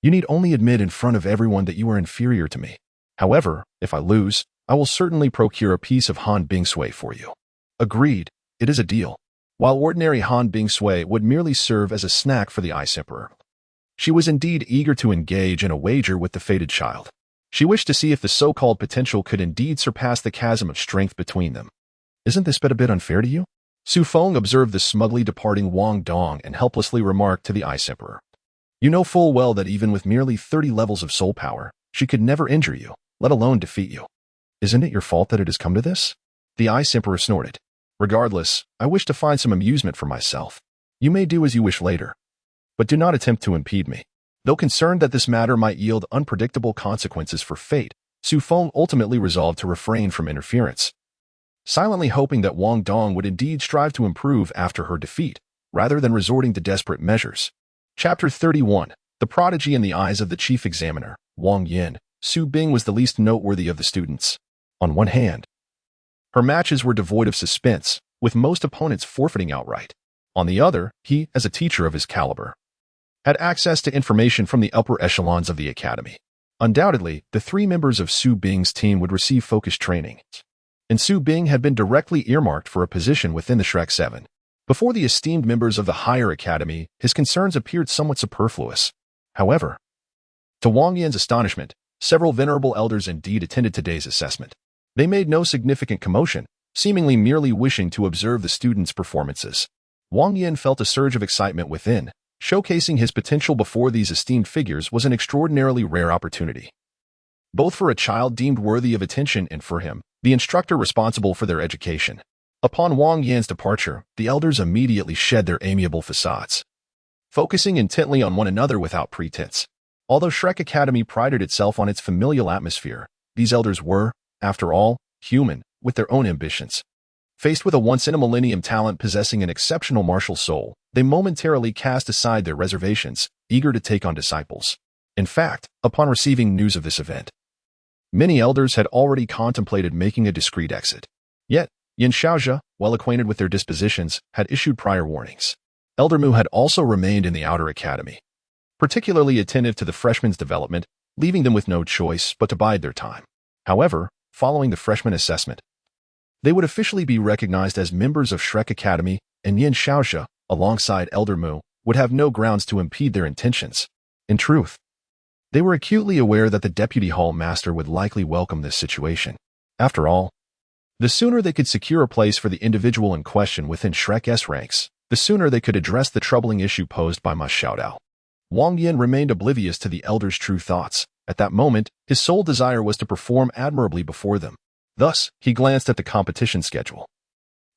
You need only admit in front of everyone that you are inferior to me. However, if I lose, I will certainly procure a piece of Han Bing Sui for you. Agreed, it is a deal. While ordinary Han Bing Sui would merely serve as a snack for the Ice Emperor, she was indeed eager to engage in a wager with the fated child. She wished to see if the so-called potential could indeed surpass the chasm of strength between them. Isn't this a bit unfair to you? Su Feng observed the smugly departing Wang Dong and helplessly remarked to the Ice Emperor. You know full well that even with merely 30 levels of soul power, she could never injure you, let alone defeat you. Isn't it your fault that it has come to this? The Ice Emperor snorted. Regardless, I wish to find some amusement for myself. You may do as you wish later. But do not attempt to impede me. Though concerned that this matter might yield unpredictable consequences for fate, Su Feng ultimately resolved to refrain from interference. Silently hoping that Wang Dong would indeed strive to improve after her defeat, rather than resorting to desperate measures. Chapter 31. The prodigy in the eyes of the chief examiner, Wang Yin, Su Bing was the least noteworthy of the students. On one hand, her matches were devoid of suspense, with most opponents forfeiting outright. On the other, he, as a teacher of his caliber, had access to information from the upper echelons of the academy. Undoubtedly, the 3 members of Su Bing's team would receive focused training, and Su Bing had been directly earmarked for a position within the Shrek 7. Before the esteemed members of the higher academy, his concerns appeared somewhat superfluous. However, to Wang Yin's astonishment, several venerable elders indeed attended today's assessment. They made no significant commotion, seemingly merely wishing to observe the students' performances. Wang Yin felt a surge of excitement within. Showcasing his potential before these esteemed figures was an extraordinarily rare opportunity. Both for a child deemed worthy of attention and for him, the instructor responsible for their education. Upon Wang Yin's departure, the elders immediately shed their amiable facades, focusing intently on one another without pretense. Although Shrek Academy prided itself on its familial atmosphere, these elders were, after all, human, with their own ambitions. Faced with a once-in-a-millennium talent possessing an exceptional martial soul, they momentarily cast aside their reservations, eager to take on disciples. In fact, upon receiving news of this event, many elders had already contemplated making a discreet exit. Yet, Yin Xiaozhe, well acquainted with their dispositions, had issued prior warnings. Elder Mu had also remained in the outer academy, particularly attentive to the freshmen's development, leaving them with no choice but to bide their time. However, following the freshman assessment, they would officially be recognized as members of Shrek Academy, and Yin Xiaozhe, alongside Elder Mu, would have no grounds to impede their intentions. In truth, they were acutely aware that the Deputy Hall Master would likely welcome this situation. After all, the sooner they could secure a place for the individual in question within Shrek's ranks, the sooner they could address the troubling issue posed by Ma Xiaodao. Wang Yin remained oblivious to the elder's true thoughts. At that moment, his sole desire was to perform admirably before them. Thus, he glanced at the competition schedule,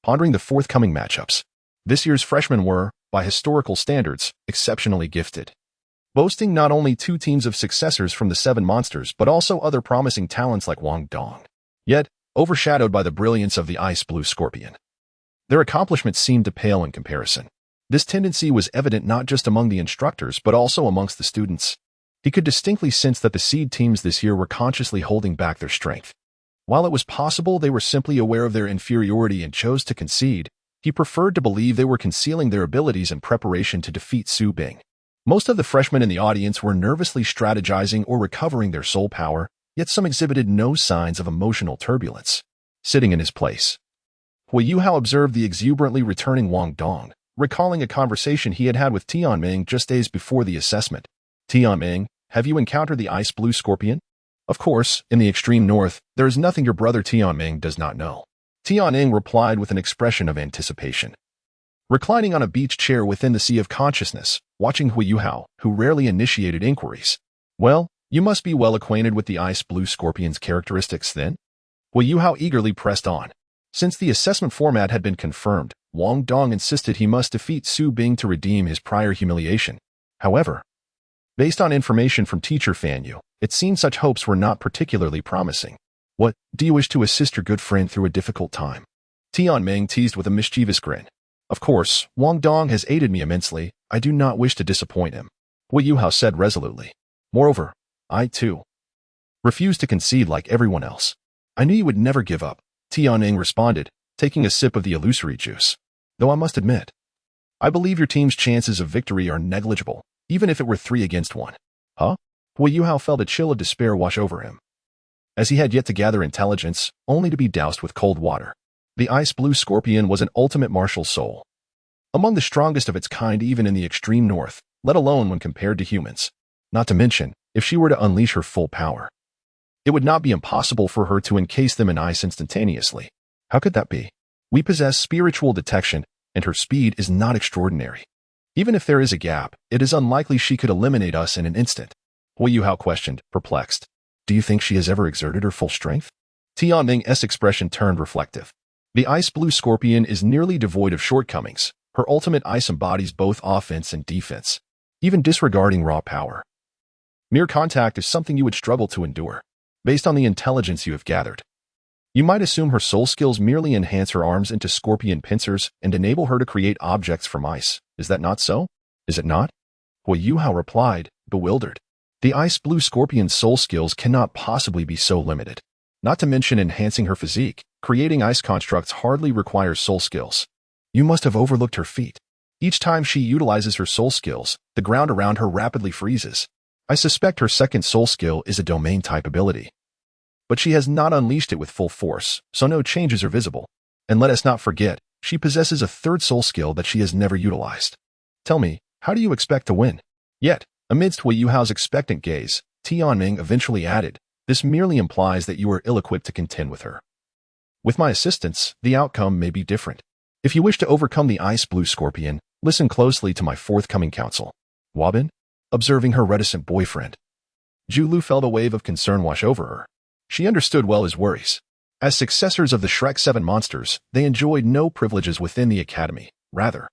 pondering the forthcoming matchups. This year's freshmen were, by historical standards, exceptionally gifted, boasting not only two teams of successors from the Seven Monsters but also other promising talents like Wang Dong, yet overshadowed by the brilliance of the ice blue scorpion. Their accomplishments seemed to pale in comparison. This tendency was evident not just among the instructors but also amongst the students. He could distinctly sense that the seed teams this year were consciously holding back their strength. While it was possible they were simply aware of their inferiority and chose to concede, he preferred to believe they were concealing their abilities in preparation to defeat Su Bing. Most of the freshmen in the audience were nervously strategizing or recovering their soul power, yet some exhibited no signs of emotional turbulence. Sitting in his place, Hui Yuao observed the exuberantly returning Wang Dong, recalling a conversation he had had with Tianming just days before the assessment. Tianming, have you encountered the ice blue scorpion? Of course, in the extreme north, there is nothing your brother Tianming does not know. Tianming replied with an expression of anticipation. Reclining on a beach chair within the sea of consciousness, watching Hui Yuao, who rarely initiated inquiries. Well, you must be well acquainted with the ice blue scorpion's characteristics then? Hui Yuao eagerly pressed on. Since the assessment format had been confirmed, Wang Dong insisted he must defeat Su Bing to redeem his prior humiliation. However, based on information from teacher Fan Yu, it seemed such hopes were not particularly promising. What, do you wish to assist your good friend through a difficult time? Tianming teased with a mischievous grin. Of course, Wang Dong has aided me immensely. I do not wish to disappoint him, Hui Yuao said resolutely. Moreover, I, too, refuse to concede like everyone else. I knew you would never give up, Tianming responded, taking a sip of the illusory juice. Though I must admit, I believe your team's chances of victory are negligible, even if it were 3 against 1. Huh? Hui Yuao felt a chill of despair wash over him, as he had yet to gather intelligence, only to be doused with cold water. The ice blue scorpion was an ultimate martial soul, among the strongest of its kind even in the extreme north, let alone when compared to humans. Not to mention, if she were to unleash her full power, it would not be impossible for her to encase them in ice instantaneously. How could that be? We possess spiritual detection, and her speed is not extraordinary. Even if there is a gap, it is unlikely she could eliminate us in an instant. Hui Yuao questioned, perplexed. Do you think she has ever exerted her full strength? Tianming's expression turned reflective. The ice blue scorpion is nearly devoid of shortcomings. Her ultimate ice embodies both offense and defense, even disregarding raw power. Mere contact is something you would struggle to endure. Based on the intelligence you have gathered, you might assume her soul skills merely enhance her arms into scorpion pincers and enable her to create objects from ice. Is that not so? Is it not? Hui Yuao replied, bewildered. The ice blue scorpion's soul skills cannot possibly be so limited. Not to mention enhancing her physique, creating ice constructs hardly requires soul skills. You must have overlooked her feat. Each time she utilizes her soul skills, the ground around her rapidly freezes. I suspect her second soul skill is a domain-type ability. But she has not unleashed it with full force, so no changes are visible. And let us not forget, she possesses a third soul skill that she has never utilized. Tell me, how do you expect to win? Yet, amidst Hui Yuao's expectant gaze, Tianming eventually added, this merely implies that you are ill-equipped to contend with her. With my assistance, the outcome may be different. If you wish to overcome the ice blue scorpion, listen closely to my forthcoming counsel. Wabin? Observing her reticent boyfriend, Douluo felt a wave of concern wash over her. She understood well his worries. As successors of the Shrek 7 monsters, they enjoyed no privileges within the academy. Rather,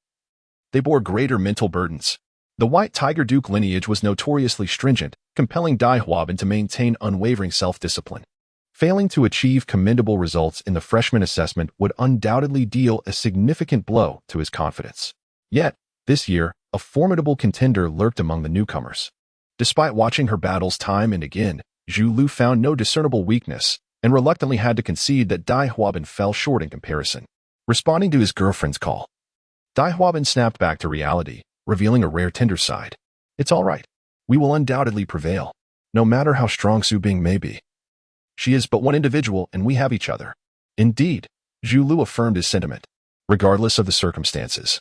they bore greater mental burdens. The White Tiger Duke lineage was notoriously stringent, compelling Dai Huabin to maintain unwavering self-discipline. Failing to achieve commendable results in the freshman assessment would undoubtedly deal a significant blow to his confidence. Yet, this year, a formidable contender lurked among the newcomers. Despite watching her battles time and again, Douluo found no discernible weakness and reluctantly had to concede that Dai Huabin fell short in comparison. Responding to his girlfriend's call, Dai Huabin snapped back to reality, revealing a rare tender side. It's all right. We will undoubtedly prevail, no matter how strong Su Bing may be. She is but one individual and we have each other. Indeed, Douluo affirmed his sentiment, regardless of the circumstances.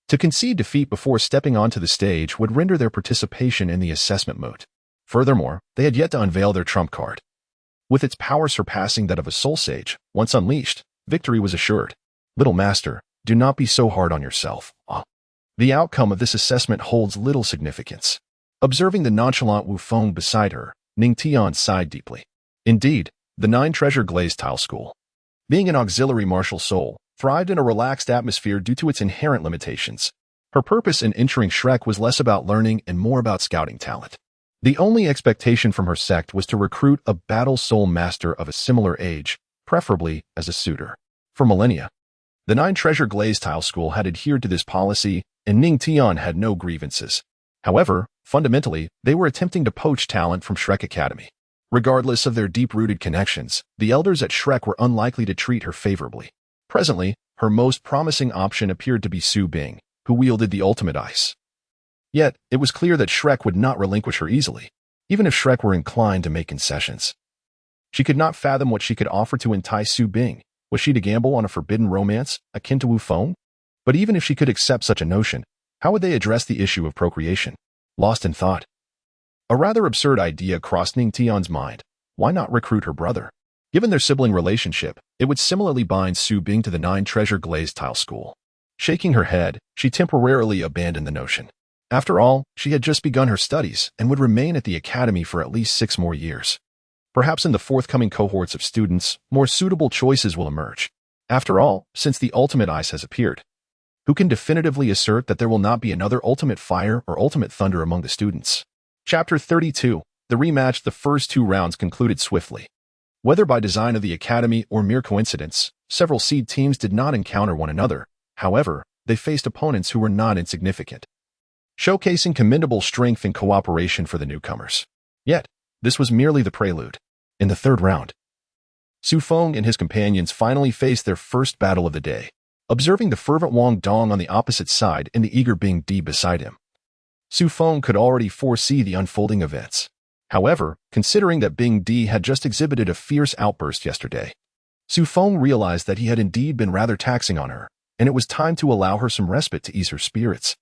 To concede defeat before stepping onto the stage would render their participation in the assessment moot. Furthermore, they had yet to unveil their trump card. With its power surpassing that of a soul sage, once unleashed, victory was assured. Little master, do not be so hard on yourself. The outcome of this assessment holds little significance. Observing the nonchalant Wu Feng beside her, Ning Tian sighed deeply. Indeed, the 9 treasure glazed tile school, being an auxiliary martial soul, thrived in a relaxed atmosphere due to its inherent limitations. Her purpose in entering Shrek was less about learning and more about scouting talent. The only expectation from her sect was to recruit a battle soul master of a similar age, preferably as a suitor. For millennia, the Nine Treasure Glaze Tile School had adhered to this policy, and Ning Tian had no grievances. However, fundamentally, they were attempting to poach talent from Shrek Academy. Regardless of their deep-rooted connections, the elders at Shrek were unlikely to treat her favorably. Presently, her most promising option appeared to be Su Bing, who wielded the ultimate ice. Yet, it was clear that Shrek would not relinquish her easily, even if Shrek were inclined to make concessions. She could not fathom what she could offer to entice Su Bing. Was she to gamble on a forbidden romance, akin to Wu Feng? But even if she could accept such a notion, how would they address the issue of procreation? Lost in thought, a rather absurd idea crossed Ning Tian's mind. Why not recruit her brother? Given their sibling relationship, it would similarly bind Su Bing to the Nine Treasure Glaze Tile School. Shaking her head, she temporarily abandoned the notion. After all, she had just begun her studies and would remain at the academy for at least 6 more years. Perhaps in the forthcoming cohorts of students, more suitable choices will emerge. After all, since the ultimate ice has appeared, who can definitively assert that there will not be another ultimate fire or ultimate thunder among the students? Chapter 32. The rematch. The first 2 rounds concluded swiftly. Whether by design of the academy or mere coincidence, several seed teams did not encounter one another. However, they faced opponents who were not insignificant, showcasing commendable strength and cooperation for the newcomers. Yet, this was merely the prelude. In the 3rd round, Su Feng and his companions finally faced their first battle of the day. Observing the fervent Wang Dong on the opposite side and the eager Bing Di beside him, Su Feng could already foresee the unfolding events. However, considering that Bing Di had just exhibited a fierce outburst yesterday, Su Feng realized that he had indeed been rather taxing on her, and it was time to allow her some respite to ease her spirits.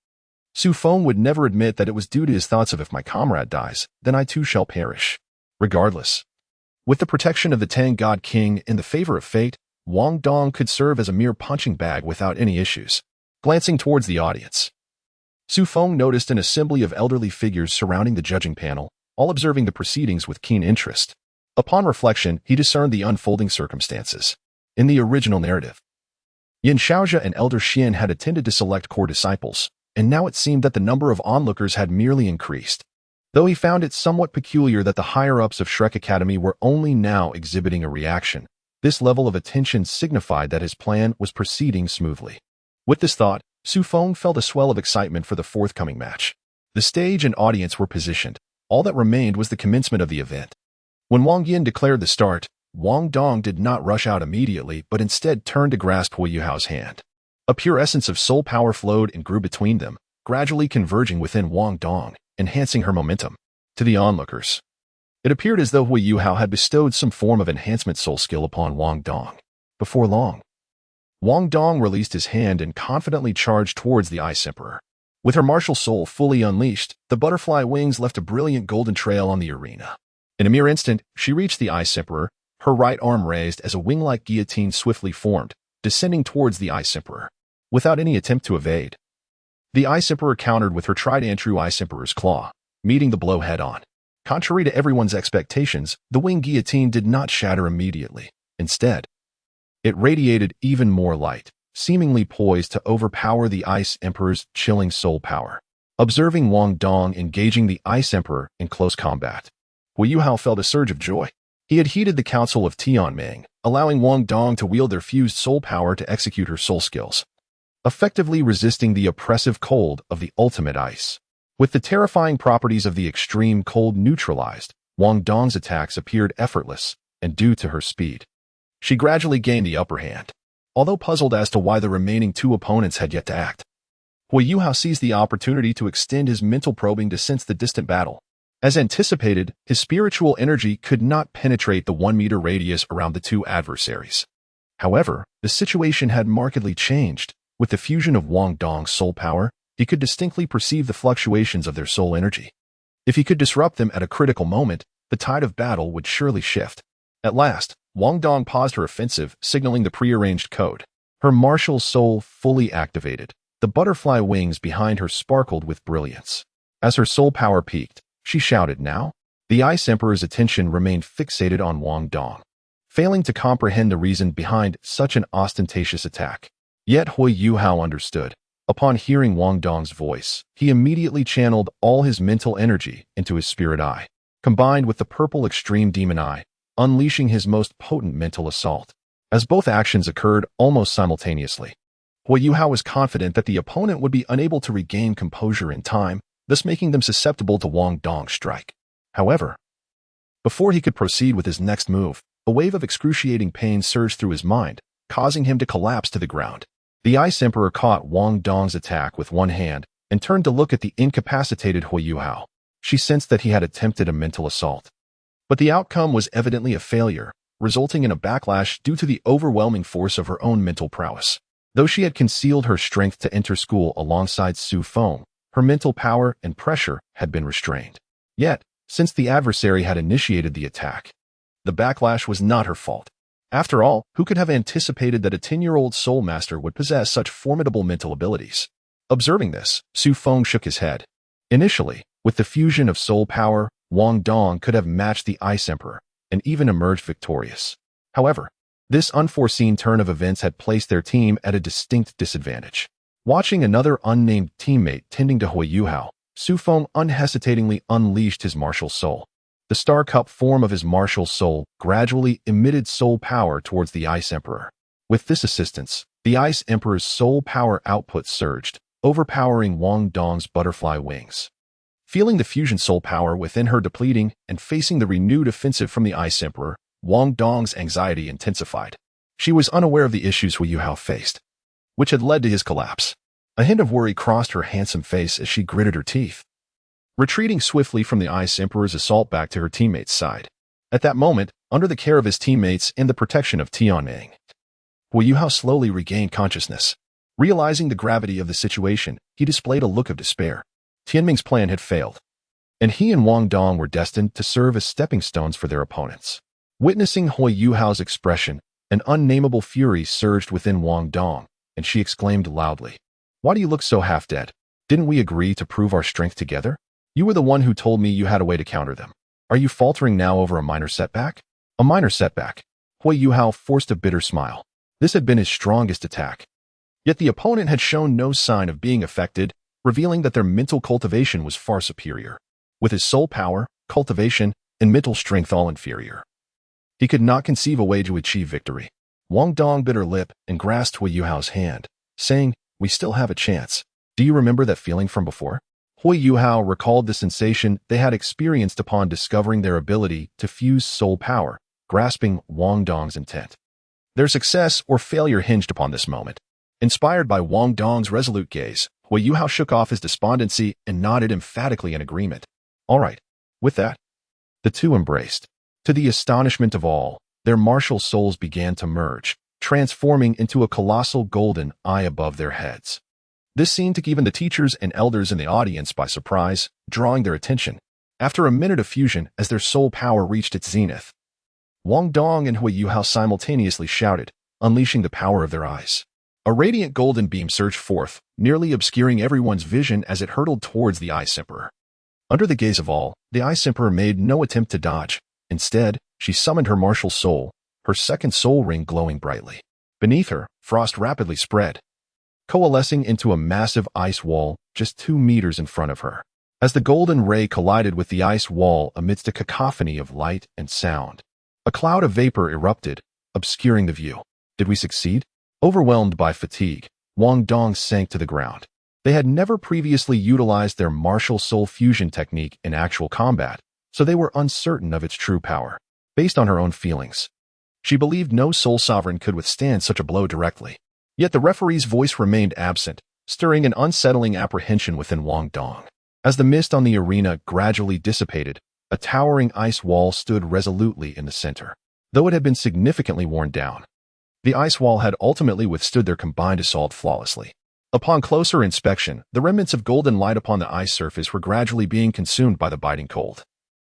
Su Feng would never admit that it was due to his thoughts of if my comrade dies, then I too shall perish. Regardless, with the protection of the Tang God King and the favor of fate, Wang Dong could serve as a mere punching bag without any issues. Glancing towards the audience, Su Feng noticed an assembly of elderly figures surrounding the judging panel, all observing the proceedings with keen interest. Upon reflection, he discerned the unfolding circumstances. In the original narrative, Yin Shaoxia and Elder Xian had attended to select core disciples, and now it seemed that the number of onlookers had merely increased. Though he found it somewhat peculiar that the higher-ups of Shrek Academy were only now exhibiting a reaction, this level of attention signified that his plan was proceeding smoothly. With this thought, Su Feng felt a swell of excitement for the forthcoming match. The stage and audience were positioned. All that remained was the commencement of the event. When Wang Yin declared the start, Wang Dong did not rush out immediately but instead turned to grasp Hui Yuao's hand. A pure essence of soul power flowed and grew between them, gradually converging within Wang Dong, enhancing her momentum. To the onlookers, it appeared as though Hui Yuao had bestowed some form of enhancement soul skill upon Wang Dong. Before long, Wang Dong released his hand and confidently charged towards the Ice Emperor. With her martial soul fully unleashed, the butterfly wings left a brilliant golden trail on the arena. In a mere instant, she reached the Ice Emperor, her right arm raised as a wing-like guillotine swiftly formed, descending towards the Ice Emperor. Without any attempt to evade, the Ice Emperor countered with her tried-and-true Ice Emperor's claw, meeting the blow head-on. Contrary to everyone's expectations, the wing guillotine did not shatter immediately. Instead, it radiated even more light, seemingly poised to overpower the Ice Emperor's chilling soul power. Observing Wang Dong engaging the Ice Emperor in close combat, Hui Yuao felt a surge of joy. He had heeded the counsel of Tianming, allowing Wang Dong to wield their fused soul power to execute her soul skills, effectively resisting the oppressive cold of the ultimate ice. With the terrifying properties of the extreme cold neutralized, Wang Dong's attacks appeared effortless, and due to her speed, she gradually gained the upper hand. Although puzzled as to why the remaining 2 opponents had yet to act, Hui Yuao seized the opportunity to extend his mental probing to sense the distant battle. As anticipated, his spiritual energy could not penetrate the 1-meter radius around the 2 adversaries. However, the situation had markedly changed. With the fusion of Wang Dong's soul power, he could distinctly perceive the fluctuations of their soul energy. If he could disrupt them at a critical moment, the tide of battle would surely shift. At last, Wang Dong paused her offensive, signaling the prearranged code. Her martial soul fully activated. The butterfly wings behind her sparkled with brilliance. As her soul power peaked, she shouted now. The Ice Emperor's attention remained fixated on Wang Dong. failing to comprehend the reason behind such an ostentatious attack. Yet Hui Yuao understood. Upon hearing Wang Dong's voice, he immediately channeled all his mental energy into his spirit eye, combined with the purple extreme demon eye, unleashing his most potent mental assault. As both actions occurred almost simultaneously, Hui Yuao was confident that the opponent would be unable to regain composure in time, thus making them susceptible to Wang Dong's strike. However, before he could proceed with his next move, a wave of excruciating pain surged through his mind, causing him to collapse to the ground. The Ice Emperor caught Wang Dong's attack with one hand and turned to look at the incapacitated Hui Yuao. She sensed that he had attempted a mental assault. But the outcome was evidently a failure, resulting in a backlash due to the overwhelming force of her own mental prowess. Though she had concealed her strength to enter school alongside Feng, her mental power and pressure had been restrained. Yet, since the adversary had initiated the attack, the backlash was not her fault. After all, who could have anticipated that a 10-year-old soul master would possess such formidable mental abilities? Observing this, Feng shook his head. Initially, with the fusion of soul power, Wang Dong could have matched the Ice Emperor and even emerged victorious. However, this unforeseen turn of events had placed their team at a distinct disadvantage. Watching another unnamed teammate tending to Hui Yuao, Feng unhesitatingly unleashed his martial soul. The Star Cup form of his martial soul gradually emitted soul power towards the Ice Emperor. With this assistance, the Ice Emperor's soul power output surged, overpowering Wang Dong's butterfly wings. Feeling the fusion soul power within her depleting and facing the renewed offensive from the Ice Emperor, Wang Dong's anxiety intensified. She was unaware of the issues Hui Yuao faced, which had led to his collapse. A hint of worry crossed her handsome face as she gritted her teeth, retreating swiftly from the Ice Emperor's assault back to her teammate's side. At that moment, under the care of his teammates and the protection of Tianming, Hui Yuao slowly regained consciousness. Realizing the gravity of the situation, he displayed a look of despair. Tianming's plan had failed, and he and Wang Dong were destined to serve as stepping stones for their opponents. Witnessing Hui Yuao's expression, an unnameable fury surged within Wang Dong, and she exclaimed loudly, "Why do you look so half-dead? Didn't we agree to prove our strength together? You were the one who told me you had a way to counter them. Are you faltering now over a minor setback?" A minor setback. Hui Yuao forced a bitter smile. This had been his strongest attack. Yet the opponent had shown no sign of being affected, revealing that their mental cultivation was far superior. With his soul power, cultivation, and mental strength all inferior, he could not conceive a way to achieve victory. Wang Dong bit her lip and grasped Hui Yuao's hand, saying, "We still have a chance. Do you remember that feeling from before?" Hui Yuao recalled the sensation they had experienced upon discovering their ability to fuse soul power, grasping Wang Dong's intent. Their success or failure hinged upon this moment. Inspired by Wang Dong's resolute gaze, Hui Yuao shook off his despondency and nodded emphatically in agreement. All right. With that, the two embraced. To the astonishment of all, their martial souls began to merge, transforming into a colossal golden eye above their heads. This scene took even the teachers and elders in the audience by surprise, drawing their attention. After a minute of fusion, as their soul power reached its zenith, Wang Dong and Hui Yuao simultaneously shouted, unleashing the power of their eyes. A radiant golden beam surged forth, nearly obscuring everyone's vision as it hurtled towards the Ice Emperor. Under the gaze of all, the Ice Emperor made no attempt to dodge. Instead, she summoned her martial soul, her second soul ring glowing brightly. Beneath her, frost rapidly spread, coalescing into a massive ice wall just 2 meters in front of her. As the golden ray collided with the ice wall amidst a cacophony of light and sound, a cloud of vapor erupted, obscuring the view. Did we succeed? Overwhelmed by fatigue, Wang Dong sank to the ground. They had never previously utilized their martial soul fusion technique in actual combat, so they were uncertain of its true power. Based on her own feelings, she believed no soul sovereign could withstand such a blow directly. Yet the referee's voice remained absent, stirring an unsettling apprehension within Wang Dong. As the mist on the arena gradually dissipated, a towering ice wall stood resolutely in the center. Though it had been significantly worn down, the ice wall had ultimately withstood their combined assault flawlessly. Upon closer inspection, the remnants of golden light upon the ice surface were gradually being consumed by the biting cold,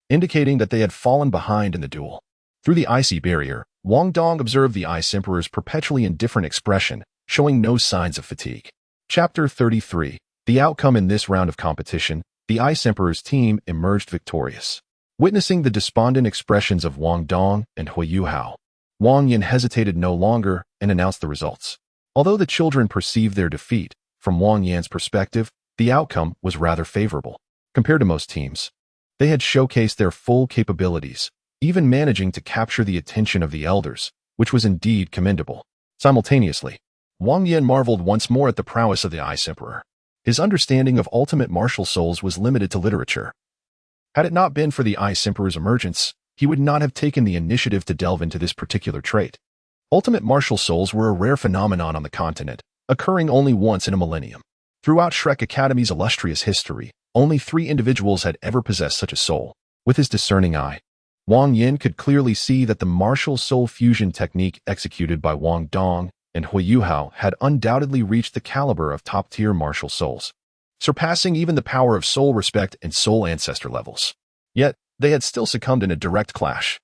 indicating that they had fallen behind in the duel. Through the icy barrier, Wang Dong observed the Ice Emperor's perpetually indifferent expression, showing no signs of fatigue. Chapter 33. The outcome in this round of competition, the Ice Emperor's team emerged victorious. Witnessing the despondent expressions of Wang Dong and Hui Yuao, Wang Yin hesitated no longer and announced the results. Although the children perceived their defeat, from Wang Yan's perspective, the outcome was rather favorable. Compared to most teams, they had showcased their full capabilities, even managing to capture the attention of the elders, which was indeed commendable. Simultaneously, Wang Yan marveled once more at the prowess of the Ice Emperor. His understanding of ultimate martial souls was limited to literature. Had it not been for the Ice Emperor's emergence, he would not have taken the initiative to delve into this particular trait. Ultimate martial souls were a rare phenomenon on the continent, occurring only once in a millennium. Throughout Shrek Academy's illustrious history, only 3 individuals had ever possessed such a soul. With his discerning eye, Wang Yin could clearly see that the martial soul fusion technique executed by Wang Dong and Hui Yuao had undoubtedly reached the caliber of top-tier martial souls, surpassing even the power of soul respect and soul ancestor levels. Yet, they had still succumbed in a direct clash.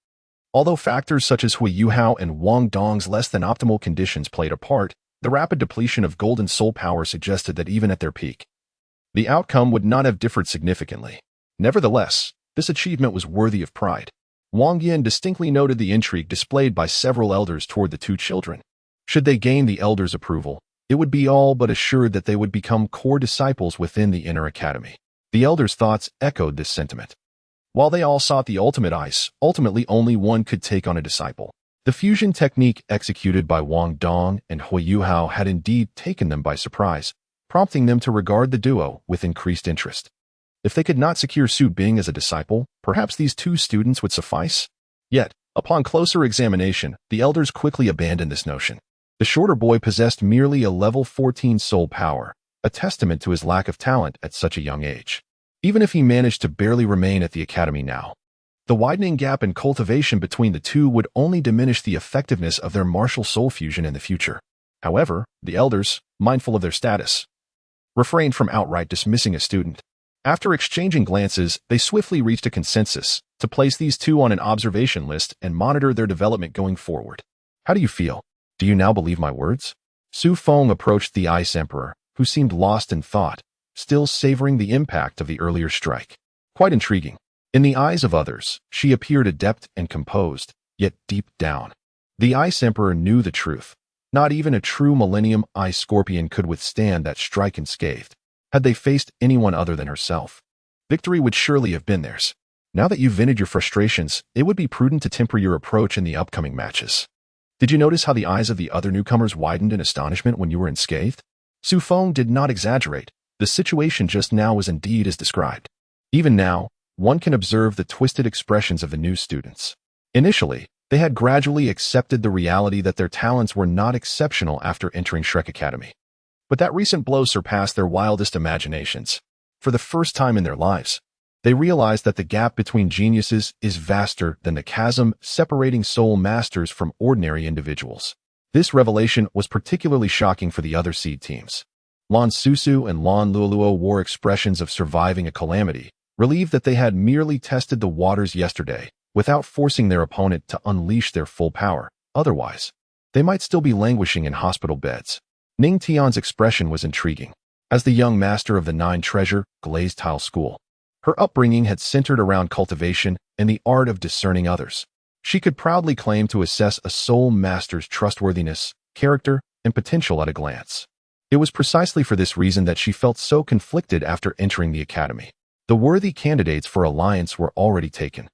Although factors such as Hui Yuao and Wang Dong's less than optimal conditions played a part, the rapid depletion of golden soul power suggested that even at their peak, the outcome would not have differed significantly. Nevertheless, this achievement was worthy of pride. Wang Yin distinctly noted the intrigue displayed by several elders toward the 2 children. Should they gain the elders' approval, it would be all but assured that they would become core disciples within the inner academy. The elders' thoughts echoed this sentiment. While they all sought the ultimate ice, ultimately only one could take on a disciple. The fusion technique executed by Wang Dong and Hui Yuao had indeed taken them by surprise, prompting them to regard the duo with increased interest. If they could not secure Su Bing as a disciple, perhaps these 2 students would suffice? Yet, upon closer examination, the elders quickly abandoned this notion. The shorter boy possessed merely a level 14 soul power, a testament to his lack of talent at such a young age. Even if he managed to barely remain at the academy now, the widening gap in cultivation between the 2 would only diminish the effectiveness of their martial soul fusion in the future. However, the elders, mindful of their status, refrained from outright dismissing a student. After exchanging glances, they swiftly reached a consensus to place these 2 on an observation list and monitor their development going forward. How do you feel? Do you now believe my words? Feng approached the Ice Emperor, who seemed lost in thought, still savoring the impact of the earlier strike. Quite intriguing. In the eyes of others, she appeared adept and composed, yet deep down, the Ice Emperor knew the truth. Not even a true Millennium Ice Scorpion could withstand that strike unscathed. Had they faced anyone other than herself, victory would surely have been theirs. Now that you've vented your frustrations, it would be prudent to temper your approach in the upcoming matches. Did you notice how the eyes of the other newcomers widened in astonishment when you were unscathed? Feng did not exaggerate. The situation just now was indeed as described. Even now, one can observe the twisted expressions of the new students. Initially, they had gradually accepted the reality that their talents were not exceptional after entering Shrek Academy. But that recent blow surpassed their wildest imaginations. For the first time in their lives, they realized that the gap between geniuses is vaster than the chasm separating soul masters from ordinary individuals. This revelation was particularly shocking for the other seed teams. Lan Susu and Lan Luoluo wore expressions of surviving a calamity, relieved that they had merely tested the waters yesterday, without forcing their opponent to unleash their full power. Otherwise, they might still be languishing in hospital beds. Ning Tian's expression was intriguing. As the young master of the 9 Treasure Glazed Tile School, her upbringing had centered around cultivation and the art of discerning others. She could proudly claim to assess a soul master's trustworthiness, character, and potential at a glance. It was precisely for this reason that she felt so conflicted after entering the academy. The worthy candidates for alliance were already taken,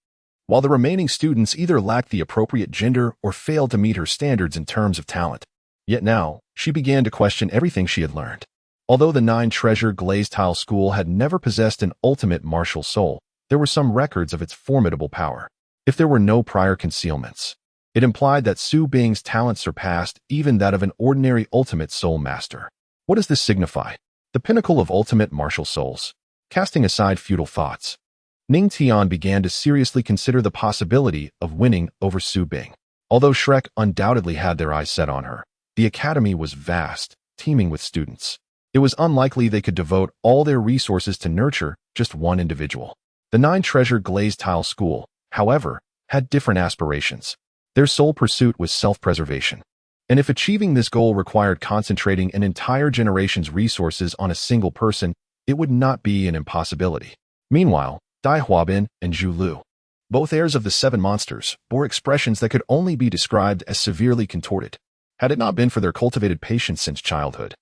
while the remaining students either lacked the appropriate gender or failed to meet her standards in terms of talent. Yet now, she began to question everything she had learned. Although the 9 Treasure Glazed Tile School had never possessed an ultimate martial soul, there were some records of its formidable power. If there were no prior concealments, it implied that Su Bing's talent surpassed even that of an ordinary ultimate soul master. What does this signify? The pinnacle of ultimate martial souls. Casting aside futile thoughts, Ning Tian began to seriously consider the possibility of winning over Su Bing. Although Shrek undoubtedly had their eyes set on her, the academy was vast, teeming with students. It was unlikely they could devote all their resources to nurture just one individual. The 9 Treasure Glazed Tile School, however, had different aspirations. Their sole pursuit was self-preservation. And if achieving this goal required concentrating an entire generation's resources on a single person, it would not be an impossibility. Meanwhile, Dai Huabin and Zhu Lu, Both heirs of the seven monsters bore expressions that could only be described as severely contorted. Had it not been for their cultivated patience since childhood,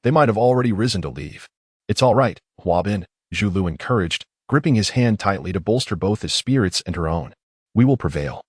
they might have already risen to leave. It's all right, Huabin, Zhu Lu encouraged, gripping his hand tightly to bolster both his spirits and her own. We will prevail.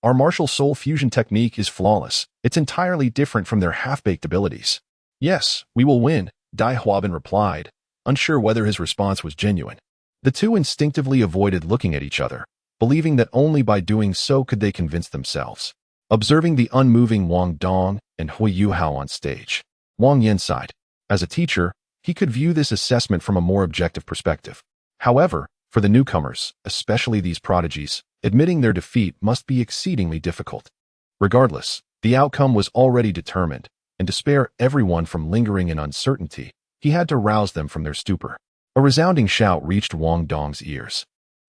Our martial soul fusion technique is flawless. It's entirely different from their half-baked abilities. Yes, we will win, Dai Huabin replied, unsure whether his response was genuine. The two instinctively avoided looking at each other, believing that only by doing so could they convince themselves. Observing the unmoving Wang Dong and Hui Yuao on stage, Wang Yin sighed. As a teacher, he could view this assessment from a more objective perspective. However, for the newcomers, especially these prodigies, admitting their defeat must be exceedingly difficult. Regardless, the outcome was already determined, and to spare everyone from lingering in uncertainty, he had to rouse them from their stupor. A resounding shout reached Wang Dong's ears,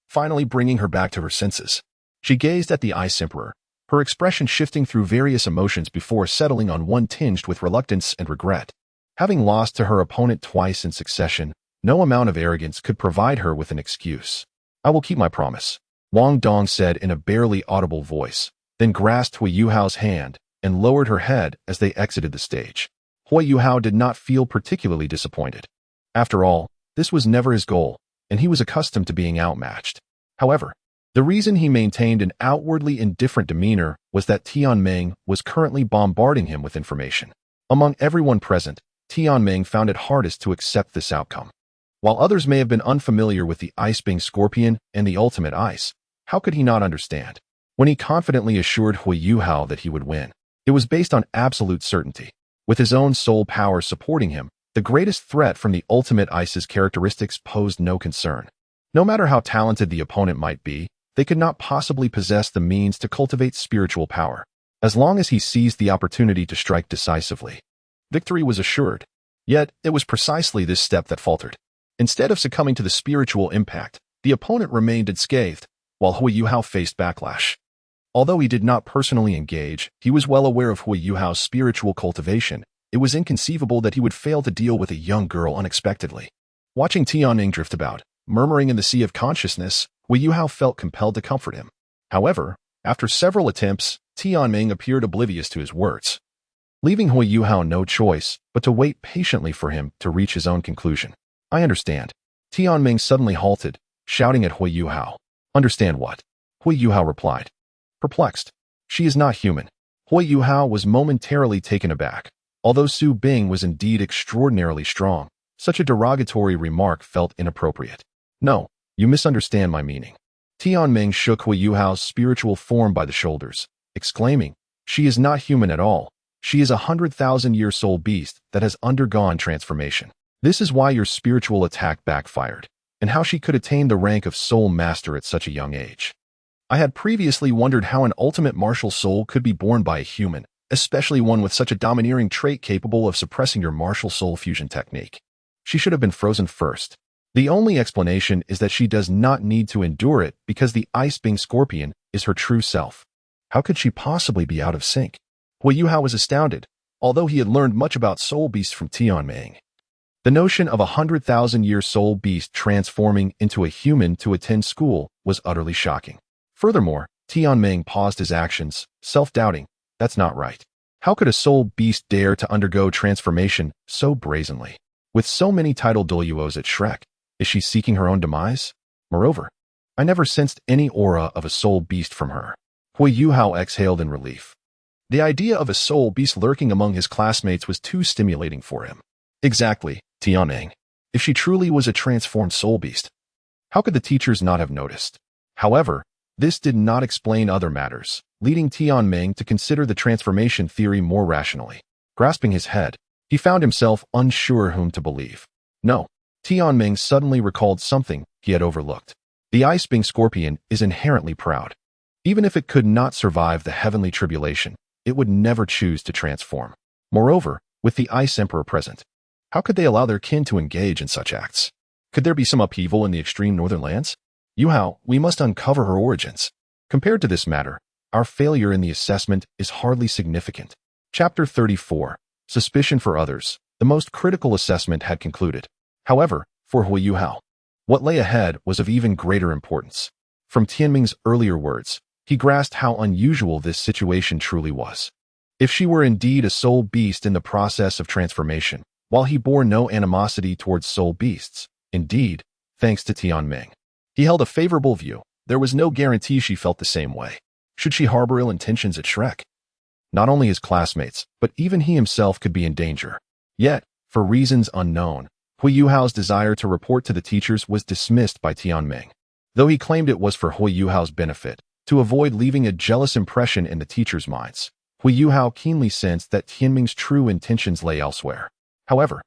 finally bringing her back to her senses. She gazed at the Ice Emperor, her expression shifting through various emotions before settling on one tinged with reluctance and regret. Having lost to her opponent twice in succession, no amount of arrogance could provide her with an excuse. I will keep my promise, Wang Dong said in a barely audible voice, then grasped Hui Yuao's hand and lowered her head as they exited the stage. Hui Yuao did not feel particularly disappointed. After all, this was never his goal, and he was accustomed to being outmatched. However, the reason he maintained an outwardly indifferent demeanor was that Tianming was currently bombarding him with information. Among everyone present, Tianming found it hardest to accept this outcome. While others may have been unfamiliar with the Ice-Being Scorpion and the ultimate ice, how could he not understand? When he confidently assured Hui Yuao that he would win, it was based on absolute certainty. With his own soul power supporting him, the greatest threat from the ultimate ice's characteristics posed no concern. No matter how talented the opponent might be, they could not possibly possess the means to cultivate spiritual power. As long as he seized the opportunity to strike decisively, victory was assured. Yet, it was precisely this step that faltered. Instead of succumbing to the spiritual impact, the opponent remained unscathed, while Hui Yuao faced backlash. Although he did not personally engage, he was well aware of Hui Yuao's spiritual cultivation. It was inconceivable that he would fail to deal with a young girl unexpectedly. Watching Tianming drift about, murmuring in the sea of consciousness, Hui Yuao felt compelled to comfort him. However, after several attempts, Tianming appeared oblivious to his words, leaving Hui Yuao no choice but to wait patiently for him to reach his own conclusion. I understand. Tianming suddenly halted, shouting at Hui Yuao. Understand what? Hui Yuao replied. Perplexed. She is not human. Hui Yuao was momentarily taken aback. Although Su Bing was indeed extraordinarily strong, such a derogatory remark felt inappropriate. No, you misunderstand my meaning. Tianming shook Hui Yuao's spiritual form by the shoulders, exclaiming, she is not human at all. She is a 100,000-year soul beast that has undergone transformation. This is why your spiritual attack backfired, and how she could attain the rank of soul master at such a young age. I had previously wondered how an ultimate martial soul could be born by a human, especially one with such a domineering trait capable of suppressing your martial soul fusion technique. She should have been frozen first. The only explanation is that she does not need to endure it because the Ice-Being Scorpion is her true self. How could she possibly be out of sync? Hui Yuao was astounded, although he had learned much about soul beasts from Tianming. The notion of a 100,000-year soul beast transforming into a human to attend school was utterly shocking. Furthermore, Tianming paused his actions, self-doubting. That's not right. How could a soul beast dare to undergo transformation so brazenly? With so many titled Douluos at Shrek, is she seeking her own demise? Moreover, I never sensed any aura of a soul beast from her. Hui Yuao exhaled in relief. The idea of a soul beast lurking among his classmates was too stimulating for him. Exactly, Tianming. If she truly was a transformed soul beast, how could the teachers not have noticed? However, this did not explain other matters, leading Tianming to consider the transformation theory more rationally. Grasping his head, he found himself unsure whom to believe. No, Tianming suddenly recalled something he had overlooked. The Ice-Being Scorpion is inherently proud. Even if it could not survive the heavenly tribulation, it would never choose to transform. Moreover, with the Ice Emperor present, how could they allow their kin to engage in such acts? Could there be some upheaval in the extreme northern lands? Yuao, we must uncover her origins. Compared to this matter, our failure in the assessment is hardly significant. Chapter 34. Suspicion for others. The most critical assessment had concluded. However, for Hui Yuao, what lay ahead was of even greater importance. From Tianming's earlier words, he grasped how unusual this situation truly was. If she were indeed a soul beast in the process of transformation, while he bore no animosity towards soul beasts, indeed, thanks to Tianming, he held a favorable view. There was no guarantee she felt the same way. Should she harbor ill intentions at Shrek? Not only his classmates, but even he himself could be in danger. Yet, for reasons unknown, Hui Yuao's desire to report to the teachers was dismissed by Tianming. Though he claimed it was for Hui Yuao's benefit, to avoid leaving a jealous impression in the teachers' minds, Hui Yuao keenly sensed that Tianming's true intentions lay elsewhere. However,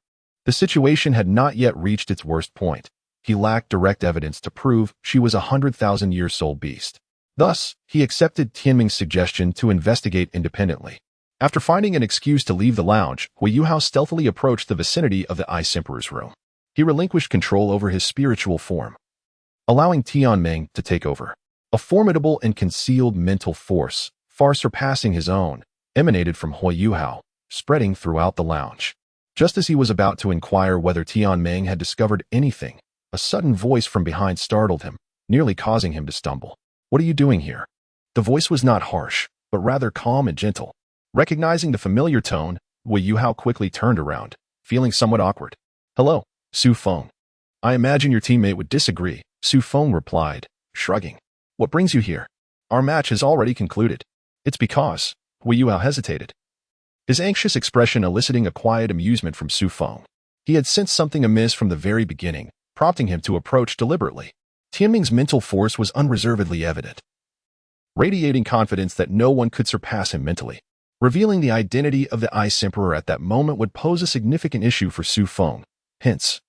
the situation had not yet reached its worst point. He lacked direct evidence to prove she was a 100,000-year soul beast. Thus, he accepted Tianming's suggestion to investigate independently. After finding an excuse to leave the lounge, Hui Yuao stealthily approached the vicinity of the Ice Emperor's room. He relinquished control over his spiritual form, allowing Tianming to take over. A formidable and concealed mental force, far surpassing his own, emanated from Hui Yuao, spreading throughout the lounge. Just as he was about to inquire whether Tianming had discovered anything, a sudden voice from behind startled him, nearly causing him to stumble. "What are you doing here?" The voice was not harsh, but rather calm and gentle. Recognizing the familiar tone, Hui Yuao quickly turned around, feeling somewhat awkward. "Hello, Su Feng." "I imagine your teammate would disagree," Su Feng replied, shrugging. "What brings you here?" "Our match has already concluded." "It's because..." Hui Yuao hesitated, his anxious expression eliciting a quiet amusement from Su Feng. He had sensed something amiss from the very beginning, prompting him to approach deliberately. Tianming's mental force was unreservedly evident, radiating confidence that no one could surpass him mentally. Revealing the identity of the Ice Emperor at that moment would pose a significant issue for Su Feng. Hence,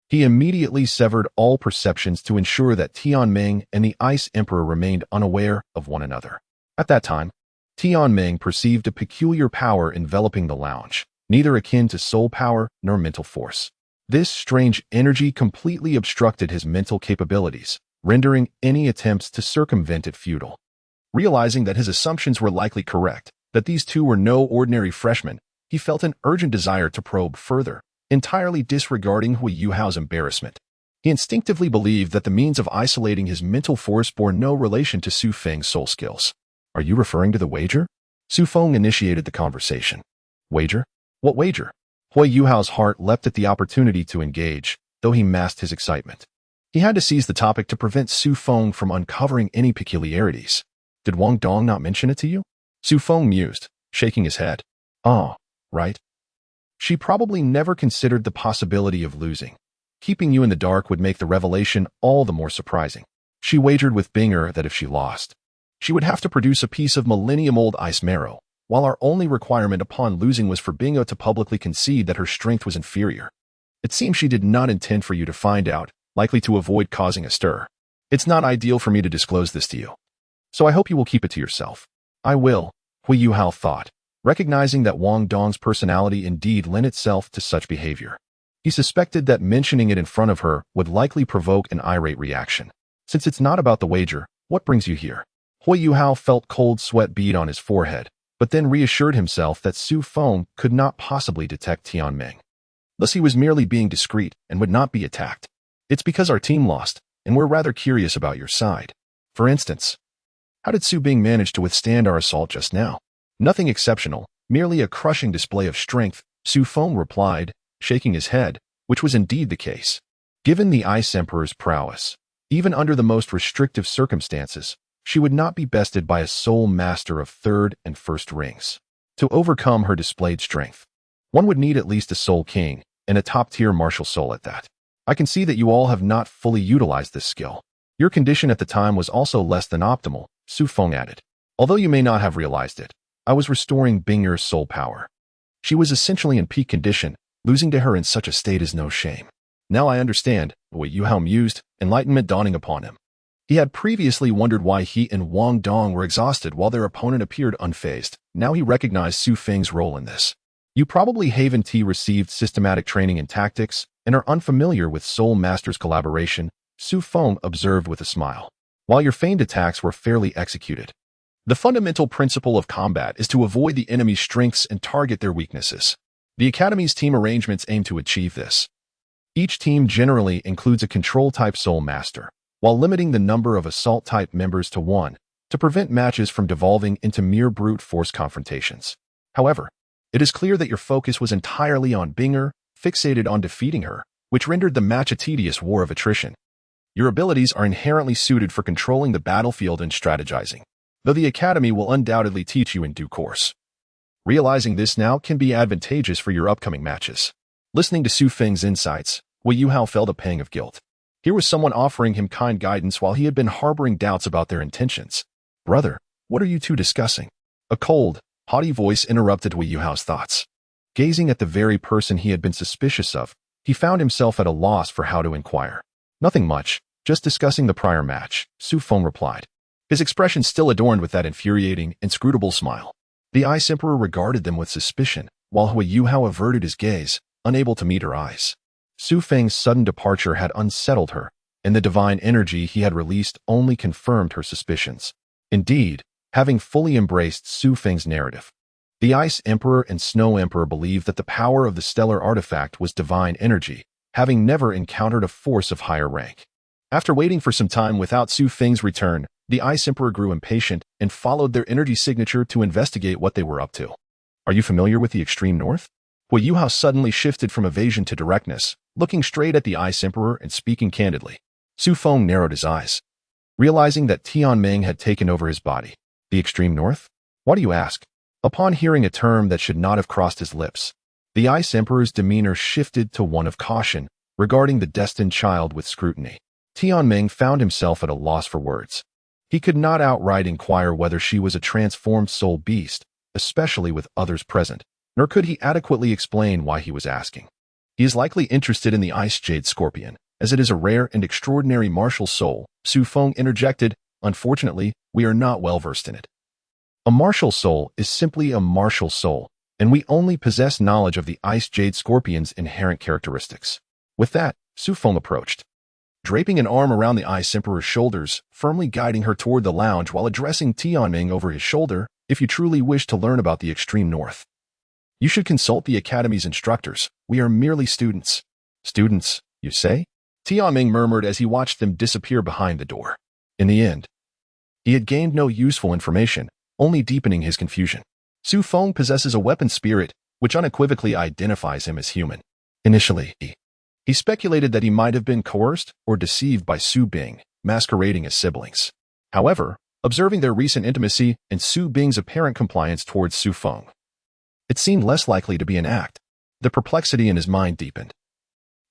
he immediately severed all perceptions to ensure that Tianming and the Ice Emperor remained unaware of one another. At that time, Tianming perceived a peculiar power enveloping the lounge, neither akin to soul power nor mental force. This strange energy completely obstructed his mental capabilities, rendering any attempts to circumvent it futile. Realizing that his assumptions were likely correct, that these two were no ordinary freshmen, he felt an urgent desire to probe further, entirely disregarding Hui Yuao's embarrassment. He instinctively believed that the means of isolating his mental force bore no relation to Su Feng's soul skills. "Are you referring to the wager?" Su Feng initiated the conversation. "Wager? What wager?" Hui Yuao's heart leapt at the opportunity to engage, though he masked his excitement. He had to seize the topic to prevent Su Feng from uncovering any peculiarities. "Did Wang Dong not mention it to you?" Su Feng mused, shaking his head. "Oh, right. She probably never considered the possibility of losing. Keeping you in the dark would make the revelation all the more surprising. She wagered with Binger that if she lost, she would have to produce a piece of millennium-old ice marrow, while our only requirement upon losing was for Bingo to publicly concede that her strength was inferior. It seems she did not intend for you to find out, likely to avoid causing a stir. It's not ideal for me to disclose this to you, so I hope you will keep it to yourself." "I will," Hui Yuao thought, recognizing that Wang Dong's personality indeed lent itself to such behavior. He suspected that mentioning it in front of her would likely provoke an irate reaction. "Since it's not about the wager, what brings you here?" Hui Yuao felt cold sweat bead on his forehead, but then reassured himself that Su Feng could not possibly detect Tianming. Thus he was merely being discreet and would not be attacked. "It's because our team lost, and we're rather curious about your side. For instance, how did Su Bing manage to withstand our assault just now?" "Nothing exceptional, merely a crushing display of strength," Su Feng replied, shaking his head, which was indeed the case. Given the Ice Emperor's prowess, even under the most restrictive circumstances, she would not be bested by a soul master of third and first rings. To overcome her displayed strength, one would need at least a soul king, and a top-tier martial soul at that. "I can see that you all have not fully utilized this skill. Your condition at the time was also less than optimal," Su Feng added. "Although you may not have realized it, I was restoring Binger's soul power. She was essentially in peak condition. Losing to her in such a state is no shame." "Now I understand," Hui Yuao mused, enlightenment dawning upon him. He had previously wondered why he and Wang Dong were exhausted while their opponent appeared unfazed. Now he recognized Su Feng's role in this. "You probably Haven T received systematic training in tactics and are unfamiliar with Soul Master's collaboration," Su Feng observed with a smile. "While your feigned attacks were fairly executed, the fundamental principle of combat is to avoid the enemy's strengths and target their weaknesses. The Academy's team arrangements aim to achieve this. Each team generally includes a control-type Soul Master, while limiting the number of assault-type members to one to prevent matches from devolving into mere brute force confrontations. However, it is clear that your focus was entirely on Binger, fixated on defeating her, which rendered the match a tedious war of attrition. Your abilities are inherently suited for controlling the battlefield and strategizing, though the Academy will undoubtedly teach you in due course. Realizing this now can be advantageous for your upcoming matches. Listening to Su Feng's insights, Hui Yuao felt a pang of guilt. Here was someone offering him kind guidance while he had been harboring doubts about their intentions. "Brother, what are you two discussing?" A cold, haughty voice interrupted Hui Yuao's thoughts. Gazing at the very person he had been suspicious of, he found himself at a loss for how to inquire. "Nothing much, just discussing the prior match," Su Feng replied. His expression still adorned with that infuriating, inscrutable smile. The Ice Emperor regarded them with suspicion, while Hui Yuao averted his gaze, unable to meet her eyes. Su Feng's sudden departure had unsettled her, and the divine energy he had released only confirmed her suspicions. Indeed, having fully embraced Su Feng's narrative, the Ice Emperor and Snow Emperor believed that the power of the stellar artifact was divine energy, having never encountered a force of higher rank. After waiting for some time without Su Feng's return, the Ice Emperor grew impatient and followed their energy signature to investigate what they were up to. "Are you familiar with the extreme north?" Hui Yuao suddenly shifted from evasion to directness, looking straight at the Ice Emperor and speaking candidly. Su Feng narrowed his eyes, realizing that Tianming had taken over his body. "The extreme north? Why do you ask?" Upon hearing a term that should not have crossed his lips, the Ice Emperor's demeanor shifted to one of caution, regarding the destined child with scrutiny. Tianming found himself at a loss for words. He could not outright inquire whether she was a transformed soul beast, especially with others present, nor could he adequately explain why he was asking. He is likely interested in the Ice Jade Scorpion, as it is a rare and extraordinary martial soul, Su Feng interjected. "Unfortunately, we are not well versed in it. A martial soul is simply a martial soul, and we only possess knowledge of the Ice Jade Scorpion's inherent characteristics." With that, Su Feng approached, draping an arm around the Ice Emperor's shoulders, firmly guiding her toward the lounge while addressing Tianming over his shoulder. "If you truly wish to learn about the extreme north, you should consult the Academy's instructors. We are merely students." "Students, you say?" Tianming murmured as he watched them disappear behind the door. In the end, he had gained no useful information, only deepening his confusion. Su Feng possesses a weapon spirit, which unequivocally identifies him as human. Initially, he speculated that he might have been coerced or deceived by Su Bing, masquerading as siblings. However, observing their recent intimacy and Su Bing's apparent compliance towards Su Feng, it seemed less likely to be an act. The perplexity in his mind deepened,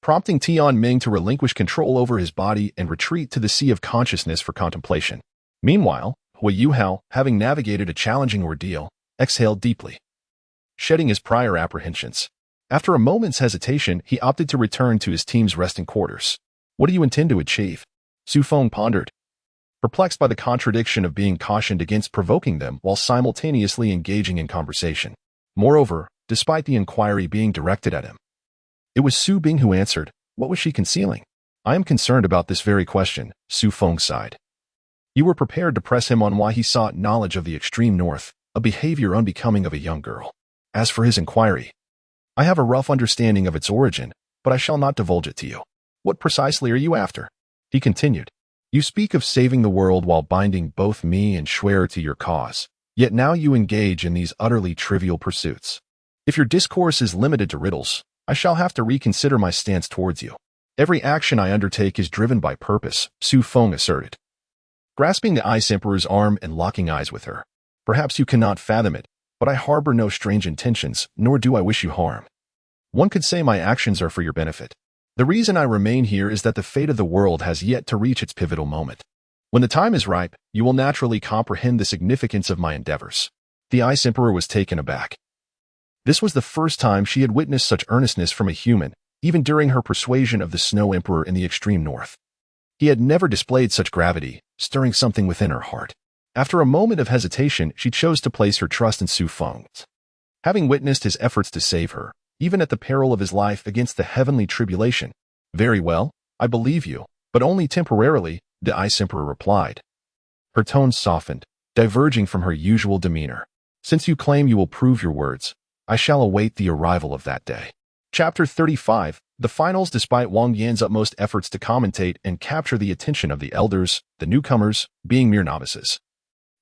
prompting Tianming to relinquish control over his body and retreat to the sea of consciousness for contemplation. Meanwhile, Hui Yuao, having navigated a challenging ordeal, exhaled deeply, shedding his prior apprehensions. After a moment's hesitation, he opted to return to his team's resting quarters. "What do you intend to achieve?" Su Feng pondered, perplexed by the contradiction of being cautioned against provoking them while simultaneously engaging in conversation. Moreover, despite the inquiry being directed at him, it was Su Bing who answered. What was she concealing? "I am concerned about this very question," Su Feng sighed. You were prepared to press him on why he sought knowledge of the extreme north, a behavior unbecoming of a young girl. As for his inquiry, I have a rough understanding of its origin, but I shall not divulge it to you. "What precisely are you after?" he continued. "You speak of saving the world while binding both me and Schwer to your cause, yet now you engage in these utterly trivial pursuits. If your discourse is limited to riddles, I shall have to reconsider my stance towards you. Every action I undertake is driven by purpose," Su Feng asserted, grasping the Ice Emperor's arm and locking eyes with her. "Perhaps you cannot fathom it, but I harbor no strange intentions, nor do I wish you harm. One could say my actions are for your benefit. The reason I remain here is that the fate of the world has yet to reach its pivotal moment. When the time is ripe, you will naturally comprehend the significance of my endeavors." The Ice Emperor was taken aback. This was the first time she had witnessed such earnestness from a human, even during her persuasion of the Snow Emperor in the extreme north. He had never displayed such gravity, stirring something within her heart. After a moment of hesitation, she chose to place her trust in Su Feng. Having witnessed his efforts to save her, even at the peril of his life against the heavenly tribulation. "Very well, I believe you, but only temporarily," the Ice Emperor replied. Her tone softened, diverging from her usual demeanor. "Since you claim you will prove your words, I shall await the arrival of that day." Chapter 35, The finals, despite Wang Yan's utmost efforts to commentate and capture the attention of the elders, the newcomers, being mere novices,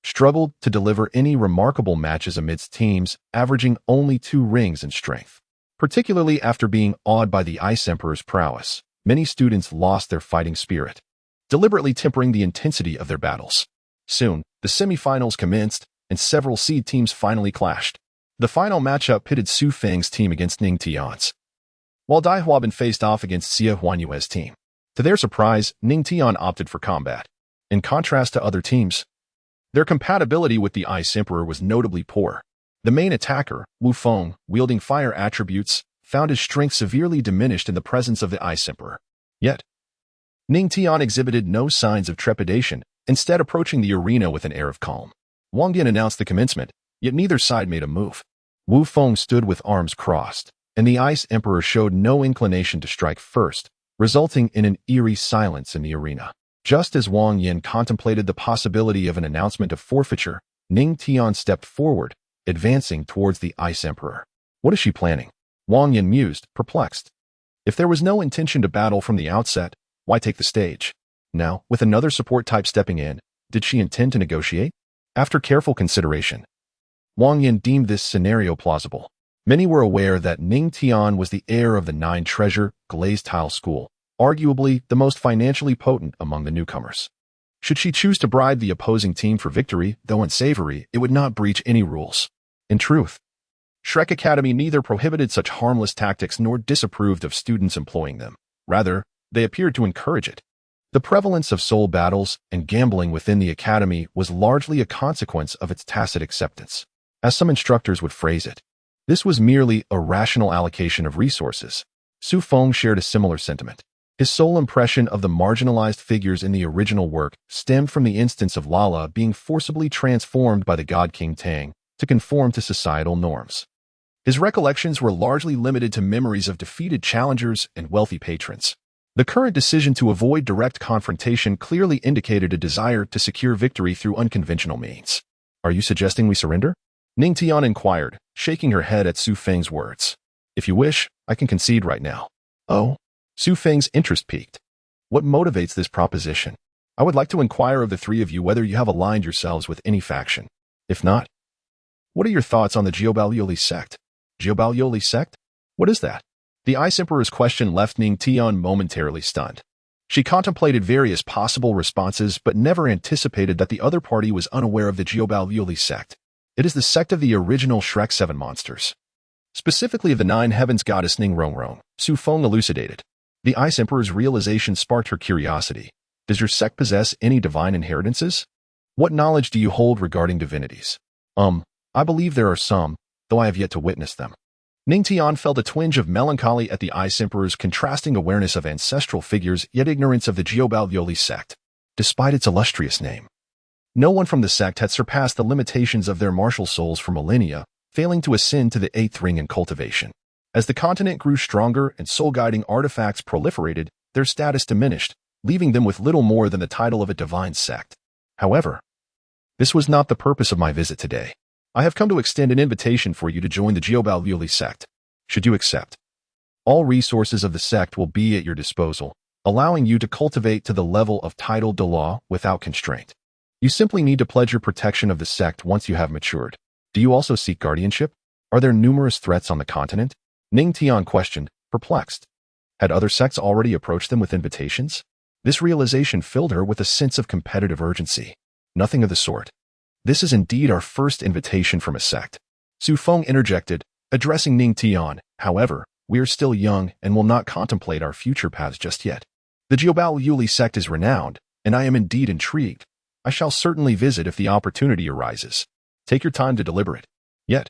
struggled to deliver any remarkable matches amidst teams averaging only 2 rings in strength. Particularly after being awed by the Ice Emperor's prowess, many students lost their fighting spirit, deliberately tempering the intensity of their battles. Soon, the semifinals commenced, and several seed teams finally clashed. The final matchup pitted Su Feng's team against Ning Tian's, while Dai Huabin faced off against Xie Huanyue's team. To their surprise, Ning Tian opted for combat. In contrast to other teams, their compatibility with the Ice Emperor was notably poor. The main attacker, Wu Feng, wielding fire attributes, found his strength severely diminished in the presence of the Ice Emperor. Yet, Ning Tian exhibited no signs of trepidation, instead approaching the arena with an air of calm. Wang Yan announced the commencement, yet neither side made a move. Wu Feng stood with arms crossed, and the Ice Emperor showed no inclination to strike first, resulting in an eerie silence in the arena. Just as Wang Yan contemplated the possibility of an announcement of forfeiture, Ning Tian stepped forward, advancing towards the Ice Emperor. What is she planning? Wang Yan mused, perplexed. If there was no intention to battle from the outset, why take the stage? Now, with another support type stepping in, did she intend to negotiate? After careful consideration, Wang Yan deemed this scenario plausible. Many were aware that Ning Tian was the heir of the 9 Treasure Glazed Tile School, arguably the most financially potent among the newcomers. Should she choose to bribe the opposing team for victory, though unsavory, it would not breach any rules. In truth, Shrek Academy neither prohibited such harmless tactics nor disapproved of students employing them. Rather, they appeared to encourage it. The prevalence of soul battles and gambling within the academy was largely a consequence of its tacit acceptance. As some instructors would phrase it, this was merely a rational allocation of resources. Su Feng shared a similar sentiment. His sole impression of the marginalized figures in the original work stemmed from the instance of Lala being forcibly transformed by the God King Tang to conform to societal norms. His recollections were largely limited to memories of defeated challengers and wealthy patrons. The current decision to avoid direct confrontation clearly indicated a desire to secure victory through unconventional means. Are you suggesting we surrender? Ning Tian inquired, shaking her head at Su Feng's words. If you wish, I can concede right now. Oh? Su Feng's interest piqued. What motivates this proposition? I would like to inquire of the 3 of you whether you have aligned yourselves with any faction. If not, what are your thoughts on the Jiubaolioli sect? Jiubaolioli sect? What is that? The Ice Emperor's question left Ning Tian momentarily stunned. She contemplated various possible responses but never anticipated that the other party was unaware of the Jiubaolioli sect. It is the sect of the original Shrek 7 monsters. Specifically of the 9 heavens goddess Ning Rongrong, Su Feng elucidated. The Ice Emperor's realization sparked her curiosity. Does your sect possess any divine inheritances? What knowledge do you hold regarding divinities? I believe there are some, though I have yet to witness them. Ning Tian felt a twinge of melancholy at the Ice Emperor's contrasting awareness of ancestral figures yet ignorance of the Jiubaolioli sect, despite its illustrious name. No one from the sect had surpassed the limitations of their martial souls for millennia, failing to ascend to the 8th ring in cultivation. As the continent grew stronger and soul-guiding artifacts proliferated, their status diminished, leaving them with little more than the title of a divine sect. However, this was not the purpose of my visit today. I have come to extend an invitation for you to join the Jiubaolioli sect. Should you accept, all resources of the sect will be at your disposal, allowing you to cultivate to the level of title Douluo without constraint. You simply need to pledge your protection of the sect once you have matured. Do you also seek guardianship? Are there numerous threats on the continent? Ning Tian questioned, perplexed. Had other sects already approached them with invitations? This realization filled her with a sense of competitive urgency. Nothing of the sort. This is indeed our first invitation from a sect. Su Feng interjected, addressing Ning Tian. However, we are still young and will not contemplate our future paths just yet. The Jiubaolioli sect is renowned, and I am indeed intrigued. I shall certainly visit if the opportunity arises. Take your time to deliberate. Yet,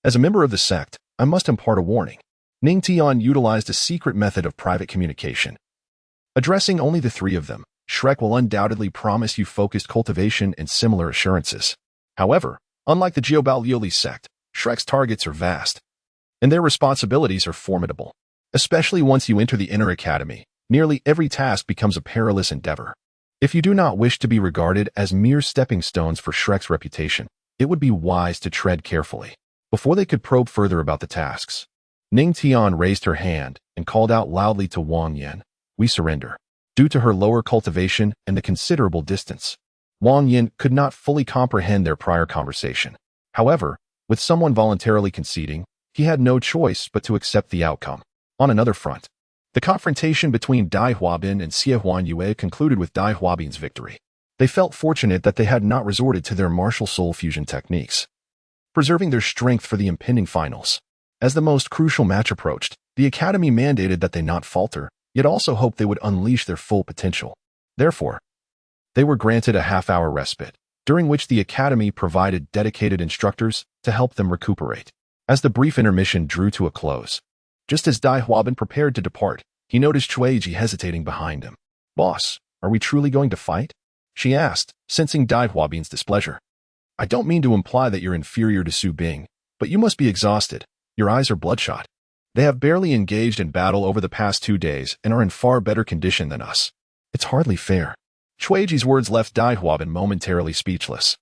as a member of the sect, I must impart a warning. Ning Tian utilized a secret method of private communication. Addressing only the 3 of them, Shrek will undoubtedly promise you focused cultivation and similar assurances. However, unlike the Jiubaolioli sect, Shrek's targets are vast, and their responsibilities are formidable. Especially once you enter the inner academy, nearly every task becomes a perilous endeavor. If you do not wish to be regarded as mere stepping stones for Shrek's reputation, it would be wise to tread carefully. Before they could probe further about the tasks, Ning Tian raised her hand and called out loudly to Wang Yin, "We surrender." Due to her lower cultivation and the considerable distance, Wang Yin could not fully comprehend their prior conversation. However, with someone voluntarily conceding, he had no choice but to accept the outcome. On another front, the confrontation between Dai Huabin and Xie Huan Yue concluded with Dai Huabin's victory. They felt fortunate that they had not resorted to their martial soul fusion techniques, preserving their strength for the impending finals. As the most crucial match approached, the Academy mandated that they not falter, yet also hoped they would unleash their full potential. Therefore, they were granted a half-hour respite, during which the Academy provided dedicated instructors to help them recuperate. As the brief intermission drew to a close, just as Dai Huabin prepared to depart, he noticed Chueji hesitating behind him. "Boss, are we truly going to fight?" she asked, sensing Dai Huabin's displeasure. "I don't mean to imply that you're inferior to Su Bing, but you must be exhausted. Your eyes are bloodshot. They have barely engaged in battle over the past 2 days and are in far better condition than us. It's hardly fair." Chueji's words left Dai Huabin momentarily speechless.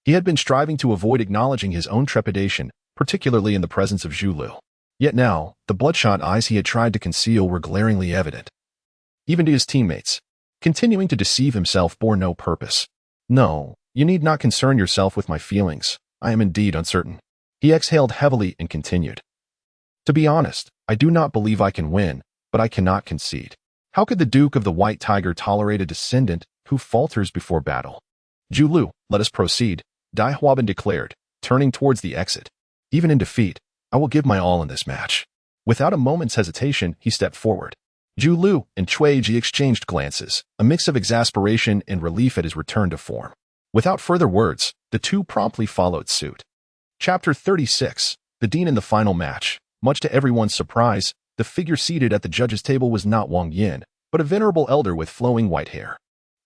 He had been striving to avoid acknowledging his own trepidation, particularly in the presence of Zhu Lu. Yet now, the bloodshot eyes he had tried to conceal were glaringly evident. Even to his teammates, continuing to deceive himself bore no purpose. "No, you need not concern yourself with my feelings. I am indeed uncertain." He exhaled heavily and continued. "To be honest, I do not believe I can win, but I cannot concede. How could the Duke of the White Tiger tolerate a descendant who falters before battle?" "Zhu Lu, let us proceed," Dai Huabin declared, turning towards the exit. "Even in defeat, I will give my all in this match." Without a moment's hesitation, he stepped forward. Zhu Lu and Chueji exchanged glances, a mix of exasperation and relief at his return to form. Without further words, the two promptly followed suit. Chapter 36, The Dean in the Final Match. Much to everyone's surprise, the figure seated at the judges' table was not Wang Yin, but a venerable elder with flowing white hair.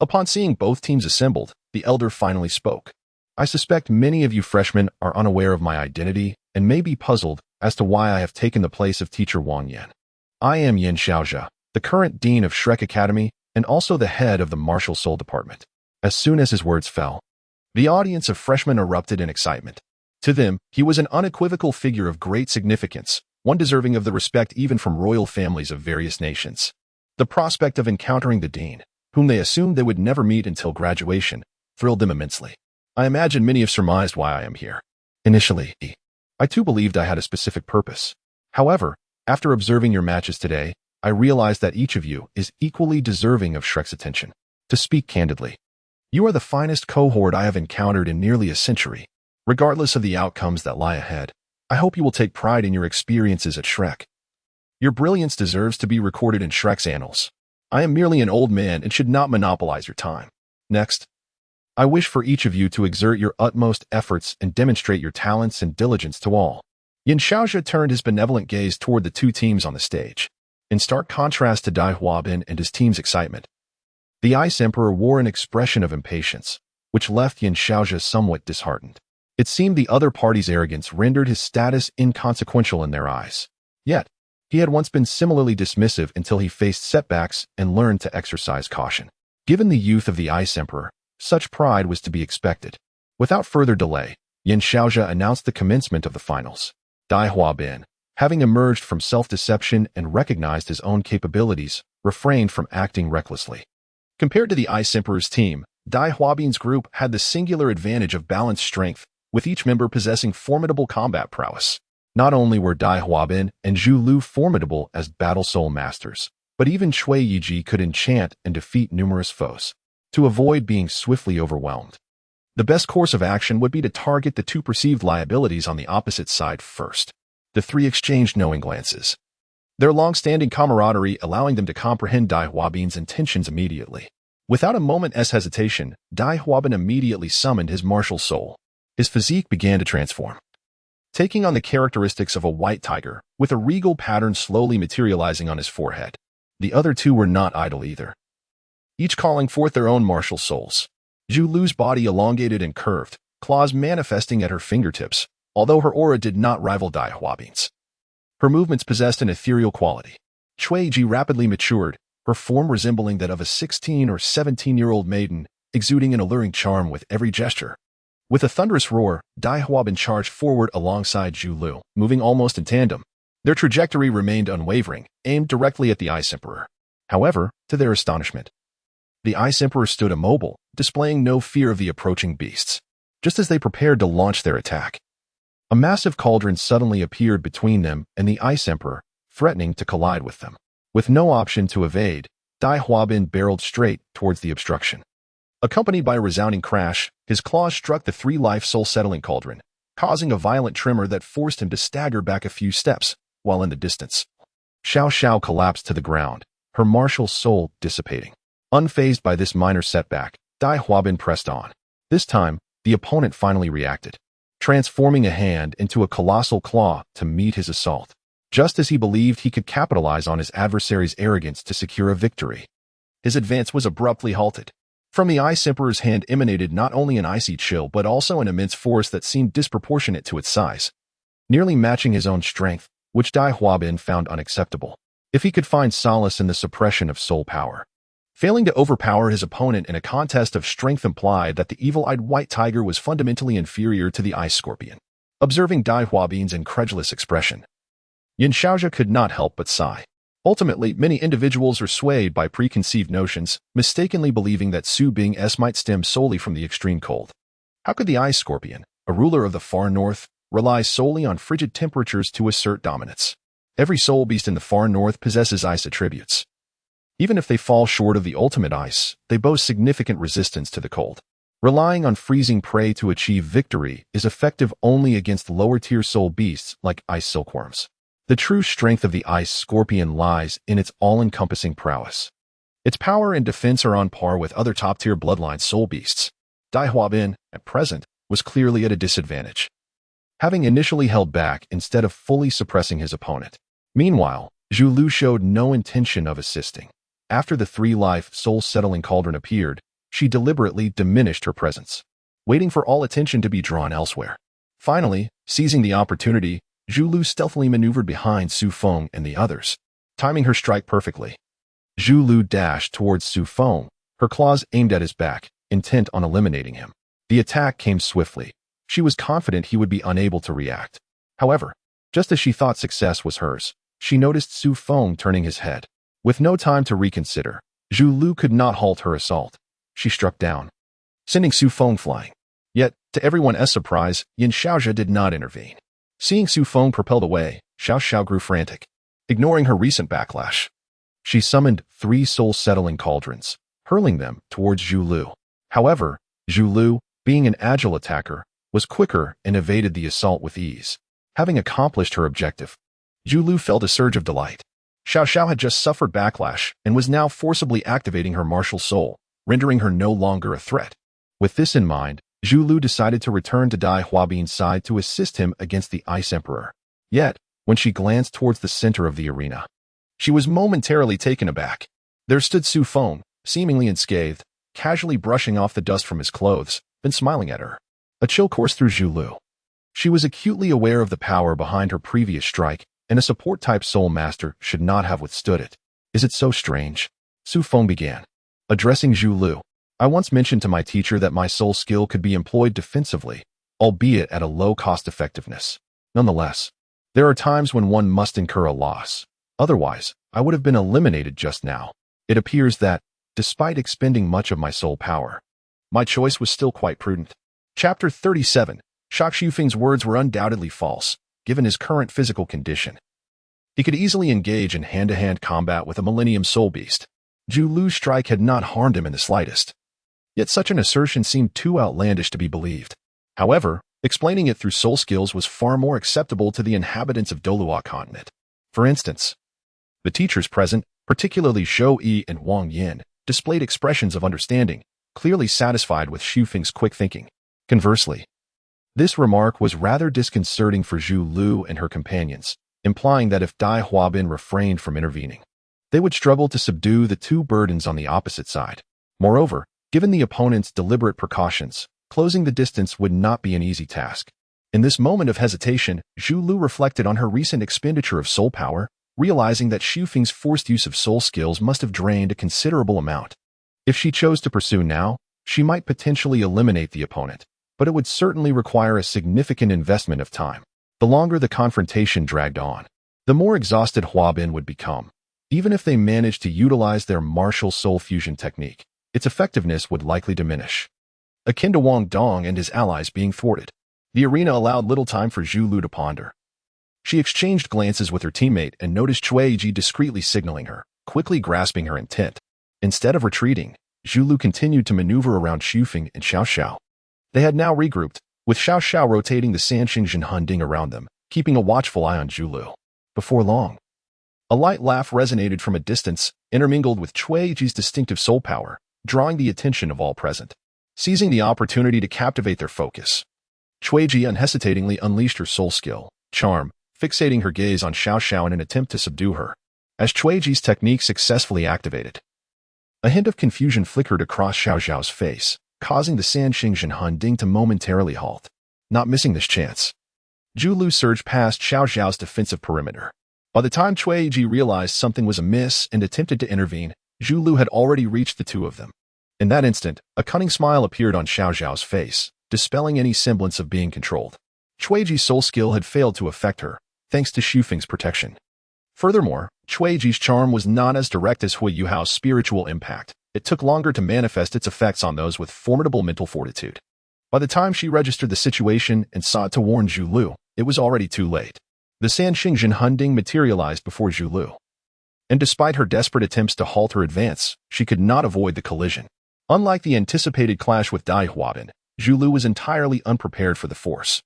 Upon seeing both teams assembled, the elder finally spoke. "I suspect many of you freshmen are unaware of my identity and may be puzzled as to why I have taken the place of teacher Wang Yin. I am Yin Xiaozhe, the current dean of Shrek Academy and also the head of the Martial Soul Department." As soon as his words fell, the audience of freshmen erupted in excitement. To them, he was an unequivocal figure of great significance, one deserving of the respect even from royal families of various nations. The prospect of encountering the dean, whom they assumed they would never meet until graduation, thrilled them immensely. "I imagine many have surmised why I am here. Initially, I too believed I had a specific purpose. However, after observing your matches today, I realized that each of you is equally deserving of Shrek's attention. To speak candidly, you are the finest cohort I have encountered in nearly a century. Regardless of the outcomes that lie ahead, I hope you will take pride in your experiences at Shrek. Your brilliance deserves to be recorded in Shrek's annals. I am merely an old man and should not monopolize your time. Next, I wish for each of you to exert your utmost efforts and demonstrate your talents and diligence to all." Yin Xiaozhe turned his benevolent gaze toward the two teams on the stage. In stark contrast to Dai Huabin and his team's excitement, the Ice Emperor wore an expression of impatience, which left Yin Xiaozhe somewhat disheartened. It seemed the other party's arrogance rendered his status inconsequential in their eyes. Yet, he had once been similarly dismissive until he faced setbacks and learned to exercise caution. Given the youth of the Ice Emperor, such pride was to be expected. Without further delay, Yin Xiaozhe announced the commencement of the finals. Dai Huabin, having emerged from self-deception and recognized his own capabilities, refrained from acting recklessly. Compared to the Ice Emperor's team, Dai Huabin's group had the singular advantage of balanced strength, with each member possessing formidable combat prowess. Not only were Dai Huabin and Zhu Lu formidable as battle soul masters, but even Chueji could enchant and defeat numerous foes. To avoid being swiftly overwhelmed, the best course of action would be to target the two perceived liabilities on the opposite side first. The three exchanged knowing glances, their long-standing camaraderie allowing them to comprehend Dai Huabin's intentions immediately. Without a moment's hesitation, Dai Huabin immediately summoned his martial soul. His physique began to transform, taking on the characteristics of a white tiger, with a regal pattern slowly materializing on his forehead. The other two were not idle either, each calling forth their own martial souls. Zhu Lu's body elongated and curved, claws manifesting at her fingertips, although her aura did not rival Dai Huabin's. Her movements possessed an ethereal quality. Chueji rapidly matured, her form resembling that of a 16 or 17-year-old maiden, exuding an alluring charm with every gesture. With a thunderous roar, Dai Huabin charged forward alongside Zhu Lu, moving almost in tandem. Their trajectory remained unwavering, aimed directly at the Ice Emperor. However, to their astonishment, the Ice Emperor stood immobile, displaying no fear of the approaching beasts. Just as they prepared to launch their attack, a massive cauldron suddenly appeared between them and the Ice Emperor, threatening to collide with them. With no option to evade, Dai Huabin barreled straight towards the obstruction. Accompanied by a resounding crash, his claws struck the three-life soul-settling cauldron, causing a violent tremor that forced him to stagger back a few steps, while in the distance, Xiao Xiao collapsed to the ground, her martial soul dissipating. Unfazed by this minor setback, Dai Huabin pressed on. This time, the opponent finally reacted, transforming a hand into a colossal claw to meet his assault. Just as he believed he could capitalize on his adversary's arrogance to secure a victory, his advance was abruptly halted. From the Ice Emperor's hand emanated not only an icy chill but also an immense force that seemed disproportionate to its size, nearly matching his own strength, which Dai Huabin found unacceptable. If he could find solace in the suppression of soul power, failing to overpower his opponent in a contest of strength implied that the evil-eyed white tiger was fundamentally inferior to the ice scorpion. Observing Dai Huabin's incredulous expression, Yin Xiaozhi could not help but sigh. Ultimately, many individuals are swayed by preconceived notions, mistakenly believing that Su Bing's might stem solely from the extreme cold. How could the ice scorpion, a ruler of the far north, rely solely on frigid temperatures to assert dominance? Every soul beast in the far north possesses ice attributes. Even if they fall short of the ultimate ice, they boast significant resistance to the cold. Relying on freezing prey to achieve victory is effective only against lower-tier soul beasts like ice silkworms. The true strength of the ice scorpion lies in its all-encompassing prowess. Its power and defense are on par with other top-tier bloodline soul beasts. Dai Huabin, at present, was clearly at a disadvantage, having initially held back instead of fully suppressing his opponent. Meanwhile, Zhu Lu showed no intention of assisting. After the three-life soul-settling cauldron appeared, she deliberately diminished her presence, waiting for all attention to be drawn elsewhere. Finally, seizing the opportunity, Zhu Lu stealthily maneuvered behind Su Feng and the others, timing her strike perfectly. Zhu Lu dashed towards Su Feng, her claws aimed at his back, intent on eliminating him. The attack came swiftly. She was confident he would be unable to react. However, just as she thought success was hers, she noticed Su Feng turning his head. With no time to reconsider, Zhu Lu could not halt her assault. She struck down, sending Su Feng flying. Yet, to everyone's surprise, Yin Xiaozhi did not intervene. Seeing Su Feng propelled away, Xiao Xiao grew frantic. Ignoring her recent backlash, she summoned 3 soul-settling cauldrons, hurling them towards Zhu Lu. However, Zhu Lu, being an agile attacker, was quicker and evaded the assault with ease. Having accomplished her objective, Zhu Lu felt a surge of delight. Xiao Xiao had just suffered backlash and was now forcibly activating her martial soul, rendering her no longer a threat. With this in mind, Zhu Lu decided to return to Dai Huabin's side to assist him against the Ice Emperor. Yet, when she glanced towards the center of the arena, she was momentarily taken aback. There stood Su Feng, seemingly unscathed, casually brushing off the dust from his clothes, then smiling at her. A chill coursed through Zhu Lu. She was acutely aware of the power behind her previous strike, and a support-type soul master should not have withstood it. Is it so strange? Su Feng began, addressing Zhu Lu. I once mentioned to my teacher that my soul skill could be employed defensively, albeit at a low cost-effectiveness. Nonetheless, there are times when one must incur a loss. Otherwise, I would have been eliminated just now. It appears that, despite expending much of my soul power, my choice was still quite prudent. Chapter 37. Shak Xufeng's words were undoubtedly false, given his current physical condition. He could easily engage in hand-to-hand combat with a Millennium Soul Beast. Zhu Lu's strike had not harmed him in the slightest. Yet such an assertion seemed too outlandish to be believed. However, explaining it through soul skills was far more acceptable to the inhabitants of Douluo continent. For instance, the teachers present, particularly Shou Yi and Wang Yin, displayed expressions of understanding, clearly satisfied with Xufeng's quick thinking. Conversely, this remark was rather disconcerting for Zhu Lu and her companions, implying that if Dai Huabin refrained from intervening, they would struggle to subdue the 2 burdens on the opposite side. Moreover, given the opponent's deliberate precautions, closing the distance would not be an easy task. In this moment of hesitation, Zhu Lu reflected on her recent expenditure of soul power, realizing that Xufeng's forced use of soul skills must have drained a considerable amount. If she chose to pursue now, she might potentially eliminate the opponent, but it would certainly require a significant investment of time. The longer the confrontation dragged on, the more exhausted Huabin would become. Even if they managed to utilize their martial soul fusion technique, its effectiveness would likely diminish. Akin to Wang Dong and his allies being thwarted, the arena allowed little time for Zhu Lu to ponder. She exchanged glances with her teammate and noticed Cui Ji discreetly signaling her, quickly grasping her intent. Instead of retreating, Zhu Lu continued to maneuver around Xu Feng and Xiao Xiao. They had now regrouped, with Xiao Xiao rotating the Sanxing Hunding around them, keeping a watchful eye on Zhu Lu. Before long, a light laugh resonated from a distance, intermingled with Cui Ji's distinctive soul power, drawing the attention of all present. Seizing the opportunity to captivate their focus, Cui Ji unhesitatingly unleashed her soul skill, charm, fixating her gaze on Xiao Xiao in an attempt to subdue her. As Cui Ji's technique successfully activated, a hint of confusion flickered across Xiao Xiao's face, causing the Sanxing Hunding to momentarily halt. Not missing this chance, Zhu Lu surged past Xiao Xiao's defensive perimeter. By the time Cui Ji realized something was amiss and attempted to intervene, Zhu Lu had already reached the two of them. In that instant, a cunning smile appeared on Xiao Xiao's face, dispelling any semblance of being controlled. Cui Ji's soul skill had failed to affect her, thanks to Xu Feng's protection. Furthermore, Cui Ji's charm was not as direct as Hui Yuao's spiritual impact. It took longer to manifest its effects on those with formidable mental fortitude. By the time she registered the situation and sought to warn Zhu Lu, it was already too late. The Sanxing Hunding materialized before Zhu Lu. And despite her desperate attempts to halt her advance, she could not avoid the collision. Unlike the anticipated clash with Dai Huabin, Zhu Lu was entirely unprepared for the force,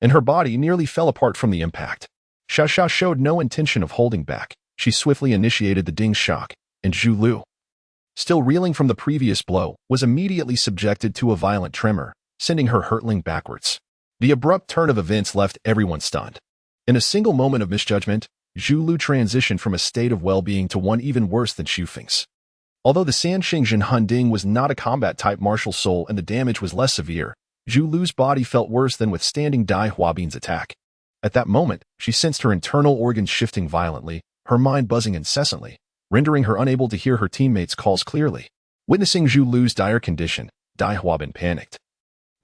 and her body nearly fell apart from the impact. Xiao Xiao showed no intention of holding back. She swiftly initiated the ding shock, and Zhu Lu, still reeling from the previous blow, was immediately subjected to a violent tremor, sending her hurtling backwards. The abrupt turn of events left everyone stunned. In a single moment of misjudgment, Zhu Lu transitioned from a state of well-being to one even worse than Xu Feng's. Although the Sanxing Hunding was not a combat-type martial soul and the damage was less severe, Zhu Lu's body felt worse than withstanding Dai Huabin's attack. At that moment, she sensed her internal organs shifting violently, her mind buzzing incessantly, rendering her unable to hear her teammates' calls clearly. Witnessing Zhu Lu's dire condition, Dai Huabin panicked,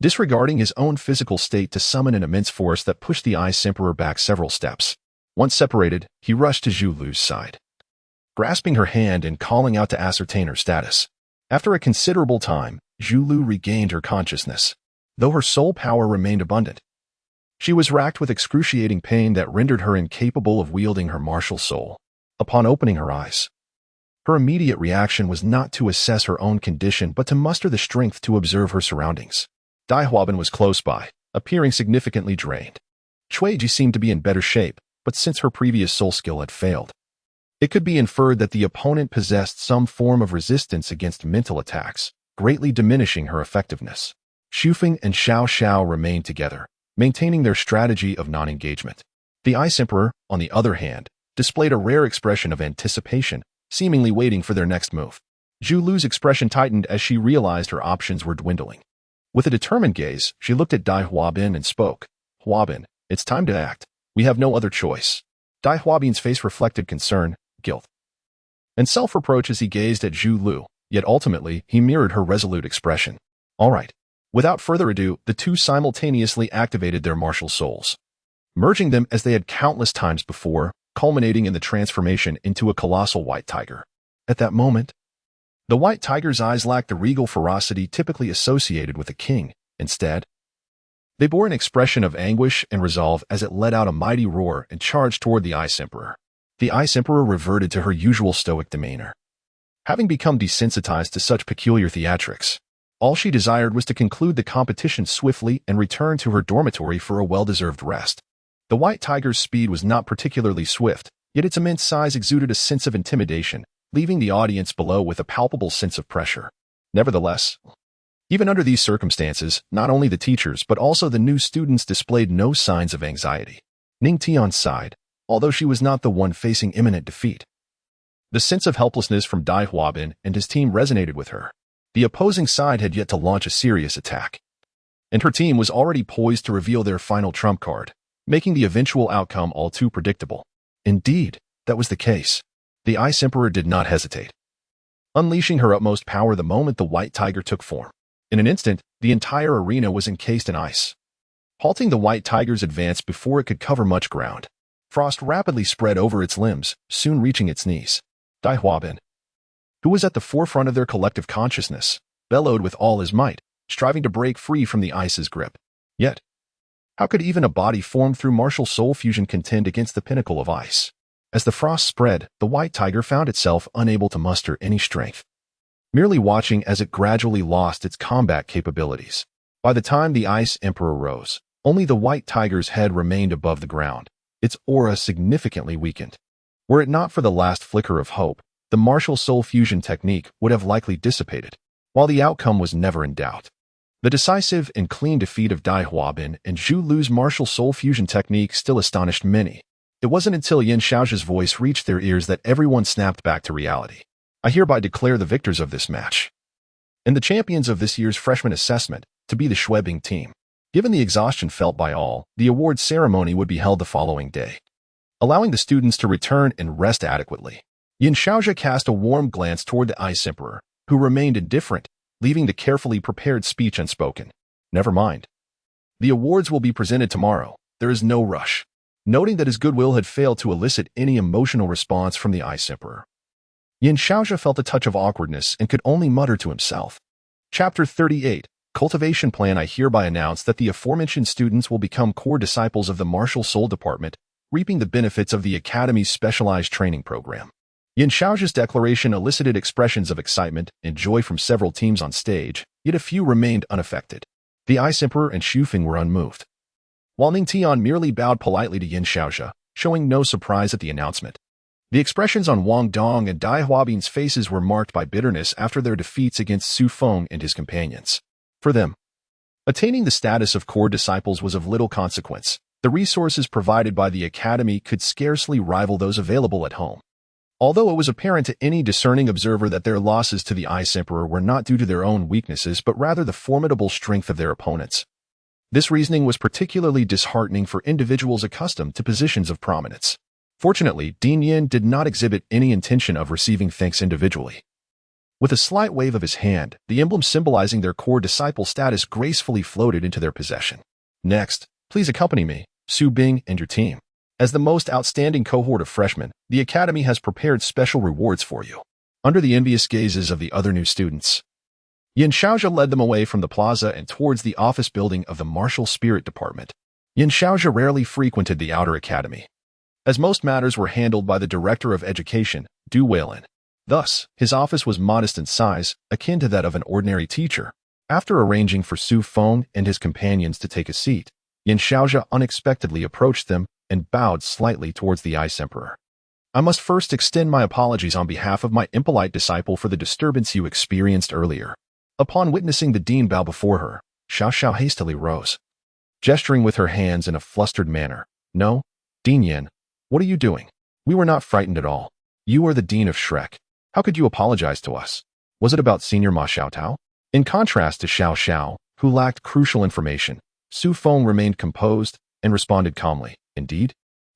disregarding his own physical state to summon an immense force that pushed the Ice Emperor back several steps. Once separated, he rushed to Zhu Lu's side, grasping her hand and calling out to ascertain her status. After a considerable time, Zhu Lu regained her consciousness. Though her soul power remained abundant, she was racked with excruciating pain that rendered her incapable of wielding her martial soul. Upon opening her eyes, her immediate reaction was not to assess her own condition but to muster the strength to observe her surroundings. Dai Huabin was close by, appearing significantly drained. Cui Ji seemed to be in better shape, but since her previous soul skill had failed, it could be inferred that the opponent possessed some form of resistance against mental attacks, greatly diminishing her effectiveness. Xu Feng and Xiao Xiao remained together, maintaining their strategy of non-engagement. The Ice Emperor, on the other hand, displayed a rare expression of anticipation, seemingly waiting for their next move. Zhu Lu's expression tightened as she realized her options were dwindling. With a determined gaze, she looked at Dai Huabin and spoke. "Huabin, it's time to act. We have no other choice." Dai Huabin's face reflected concern, guilt, and self-reproach as he gazed at Zhu Lu, yet ultimately he mirrored her resolute expression. All right. Without further ado, the two simultaneously activated their martial souls, merging them as they had countless times before, culminating in the transformation into a colossal white tiger. At that moment, the white tiger's eyes lacked the regal ferocity typically associated with a king. Instead, they bore an expression of anguish and resolve as it let out a mighty roar and charged toward the Ice Emperor. The Ice Emperor reverted to her usual stoic demeanor. Having become desensitized to such peculiar theatrics, all she desired was to conclude the competition swiftly and return to her dormitory for a well-deserved rest. The white tiger's speed was not particularly swift, yet its immense size exuded a sense of intimidation, leaving the audience below with a palpable sense of pressure. Nevertheless, even under these circumstances, not only the teachers but also the new students displayed no signs of anxiety. Ning Tian sighed, although she was not the one facing imminent defeat. The sense of helplessness from Dai Huabin and his team resonated with her. The opposing side had yet to launch a serious attack, and her team was already poised to reveal their final trump card, making the eventual outcome all too predictable. Indeed, that was the case. The Ice Emperor did not hesitate, unleashing her utmost power the moment the white tiger took form. In an instant, the entire arena was encased in ice, halting the white tiger's advance before it could cover much ground. Frost rapidly spread over its limbs, soon reaching its knees. Dai Huabin, who was at the forefront of their collective consciousness, bellowed with all his might, striving to break free from the ice's grip. Yet, how could even a body formed through martial soul fusion contend against the pinnacle of ice? As the frost spread, the white tiger found itself unable to muster any strength, merely watching as it gradually lost its combat capabilities. By the time the Ice Emperor rose, only the white tiger's head remained above the ground, its aura significantly weakened. Were it not for the last flicker of hope, the martial soul fusion technique would have likely dissipated, while the outcome was never in doubt. The decisive and clean defeat of Dai Huabin and Zhu Lu's martial soul fusion technique still astonished many. It wasn't until Yin Xiaozhe's voice reached their ears that everyone snapped back to reality. I hereby declare the victors of this match, and the champions of this year's freshman assessment, to be the Shuebing team. Given the exhaustion felt by all, the awards ceremony would be held the following day, allowing the students to return and rest adequately. Yin Xiaozhe cast a warm glance toward the Ice Emperor, who remained indifferent, leaving the carefully prepared speech unspoken. Never mind. The awards will be presented tomorrow. There is no rush. Noting that his goodwill had failed to elicit any emotional response from the Ice Emperor, Yin Xiaozhe felt a touch of awkwardness and could only mutter to himself. Chapter 38, Cultivation Plan. I hereby announce that the aforementioned students will become core disciples of the Martial Soul Department, reaping the benefits of the Academy's specialized training program. Yin Xiaozhe's declaration elicited expressions of excitement and joy from several teams on stage, yet a few remained unaffected. The Ice Emperor and Xu Feng were unmoved, while Ning Tian merely bowed politely to Yin Xiaozhe, showing no surprise at the announcement. The expressions on Wang Dong and Dai Huabin's faces were marked by bitterness after their defeats against Su Feng and his companions. For them, attaining the status of core disciples was of little consequence. The resources provided by the Academy could scarcely rival those available at home. Although it was apparent to any discerning observer that their losses to the Ice Emperor were not due to their own weaknesses but rather the formidable strength of their opponents. This reasoning was particularly disheartening for individuals accustomed to positions of prominence. Fortunately, Dean Yin did not exhibit any intention of receiving thanks individually. With a slight wave of his hand, the emblem symbolizing their core disciple status gracefully floated into their possession. Next, please accompany me, Su Bing and your team. As the most outstanding cohort of freshmen, the Academy has prepared special rewards for you. Under the envious gazes of the other new students, Yin Xiaozhe led them away from the plaza and towards the office building of the Martial Spirit Department. Yin Xiaozhe rarely frequented the outer academy, as most matters were handled by the Director of Education, Du Weilin. Thus, his office was modest in size, akin to that of an ordinary teacher. After arranging for Su Feng and his companions to take a seat, Yin Xiaozhe unexpectedly approached them and bowed slightly towards the Ice Emperor. I must first extend my apologies on behalf of my impolite disciple for the disturbance you experienced earlier. Upon witnessing the dean bow before her, Xiao Xiao hastily rose, gesturing with her hands in a flustered manner. No, Dean Yin, what are you doing? We were not frightened at all. You are the dean of Shrek. How could you apologize to us? Was it about Senior Ma Xiaotao? In contrast to Xiao Xiao, who lacked crucial information, Su Feng remained composed and responded calmly. Indeed?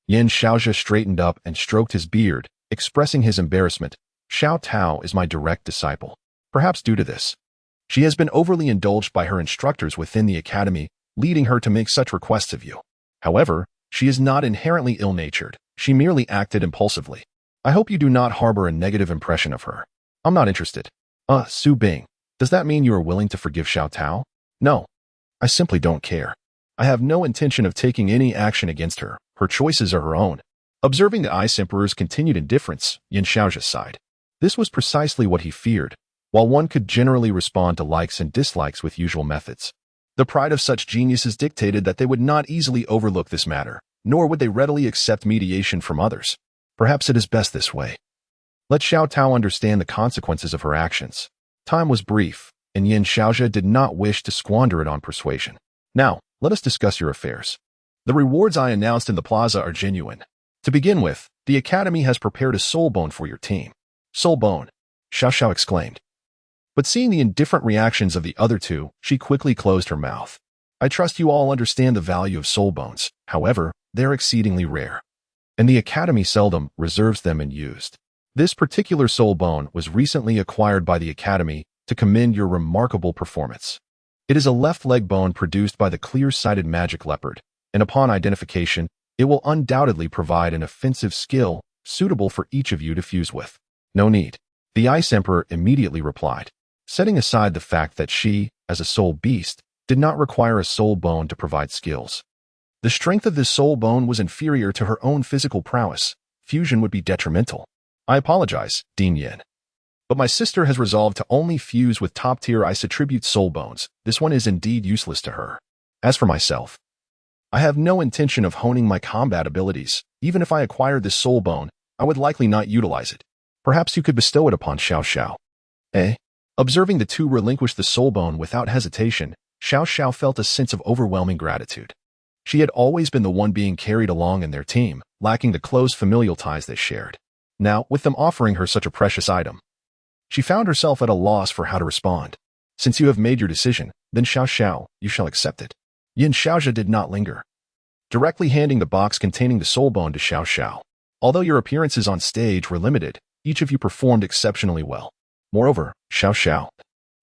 Yin Xiaozhe straightened up and stroked his beard, expressing his embarrassment. Xiao Tao is my direct disciple. Perhaps due to this, she has been overly indulged by her instructors within the academy, leading her to make such requests of you. However, she is not inherently ill-natured. She merely acted impulsively. I hope you do not harbor a negative impression of her. I'm not interested. Su Bing, does that mean you are willing to forgive Xiao Tao? No. I simply don't care. I have no intention of taking any action against her. Her choices are her own. Observing the Ice Emperor's continued indifference, Yin Xiaozhe sighed. This was precisely what he feared. While one could generally respond to likes and dislikes with usual methods, the pride of such geniuses dictated that they would not easily overlook this matter, nor would they readily accept mediation from others. Perhaps it is best this way. Let Xiao Tao understand the consequences of her actions. Time was brief, and Yin Xiaozhe did not wish to squander it on persuasion. Now, let us discuss your affairs. The rewards I announced in the plaza are genuine. To begin with, the Academy has prepared a soul bone for your team. Soul bone, Xiao Xiao exclaimed. But seeing the indifferent reactions of the other two, she quickly closed her mouth. I trust you all understand the value of soul bones. However, they're exceedingly rare, and the Academy seldom reserves them and used. This particular soul bone was recently acquired by the Academy to commend your remarkable performance. It is a left leg bone produced by the clear-sighted magic leopard, and upon identification, It will undoubtedly provide an offensive skill suitable for each of you to fuse with. No need. The Ice Emperor immediately replied, setting aside the fact that she, as a soul beast, did not require a soul bone to provide skills. The strength of this soul bone was inferior to her own physical prowess. Fusion would be detrimental. I apologize, Dean Yin. But my sister has resolved to only fuse with top-tier ice attribute soul bones. This one is indeed useless to her. As for myself, I have no intention of honing my combat abilities. Even if I acquired this soul bone, I would likely not utilize it. Perhaps you could bestow it upon Xiao Xiao. Eh? Observing the two relinquish the soul bone without hesitation, Xiao Xiao felt a sense of overwhelming gratitude. She had always been the one being carried along in their team, lacking the close familial ties they shared. Now, with them offering her such a precious item, she found herself at a loss for how to respond. Since you have made your decision, then Xiao Xiao, you shall accept it. Yin Xiaozhi did not linger, directly handing the box containing the soul bone to Xiao Xiao. Although your appearances on stage were limited, each of you performed exceptionally well. Moreover, Xiao Xiao,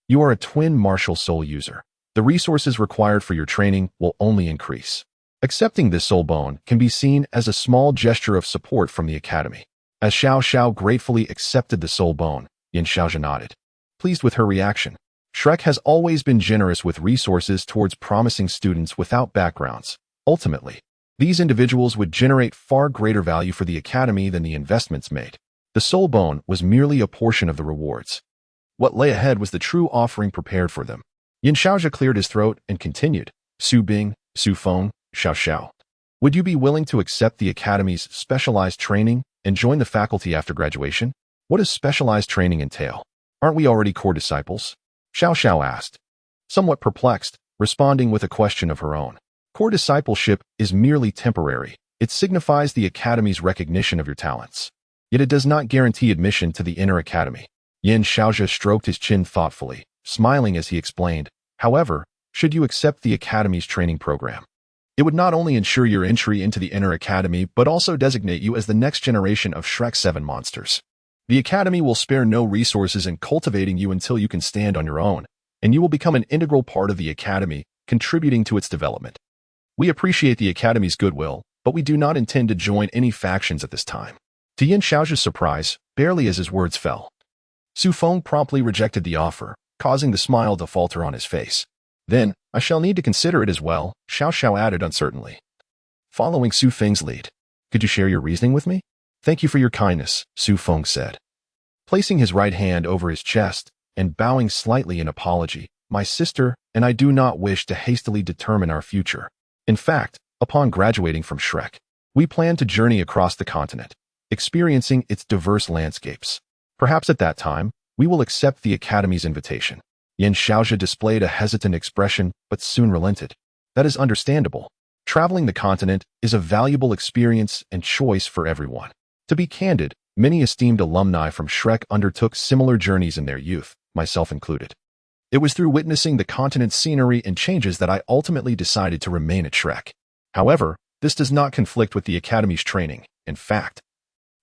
you are a twin martial soul user. The resources required for your training will only increase. Accepting this soul bone can be seen as a small gesture of support from the academy. As Xiao Xiao gratefully accepted the soul bone, Yin Xiaozhi nodded, pleased with her reaction. Shrek has always been generous with resources towards promising students without backgrounds. Ultimately, these individuals would generate far greater value for the academy than the investments made. The soul bone was merely a portion of the rewards. What lay ahead was the true offering prepared for them. Yin Xiaozhi cleared his throat and continued, Su Bing, Su Feng, Xiao Xiao. Would you be willing to accept the academy's specialized training and join the faculty after graduation? What does specialized training entail? Aren't we already core disciples? Xiao Xiao asked, somewhat perplexed, responding with a question of her own. Core discipleship is merely temporary. It signifies the academy's recognition of your talents. Yet it does not guarantee admission to the inner academy. Yin Xiaozhi stroked his chin thoughtfully, smiling as he explained, however, should you accept the academy's training program, it would not only ensure your entry into the inner academy but also designate you as the next generation of Shrek 7 monsters. The academy will spare no resources in cultivating you until you can stand on your own, and you will become an integral part of the academy, contributing to its development. We appreciate the academy's goodwill, but we do not intend to join any factions at this time. To Yin Xiaozhi's surprise, barely as his words fell, Su Feng promptly rejected the offer, causing the smile to falter on his face. Then, I shall need to consider it as well, Xiao Xiao added uncertainly. Following Su Feng's lead, could you share your reasoning with me? Thank you for your kindness, Su Feng said. Placing his right hand over his chest and bowing slightly in apology, my sister and I do not wish to hastily determine our future. In fact, upon graduating from Shrek, we plan to journey across the continent, experiencing its diverse landscapes. Perhaps at that time, we will accept the academy's invitation. Yin Xiaozhi displayed a hesitant expression, but soon relented. That is understandable. Traveling the continent is a valuable experience and choice for everyone. To be candid, many esteemed alumni from Shrek undertook similar journeys in their youth, myself included. It was through witnessing the continent's scenery and changes that I ultimately decided to remain at Shrek. However, this does not conflict with the academy's training. In fact,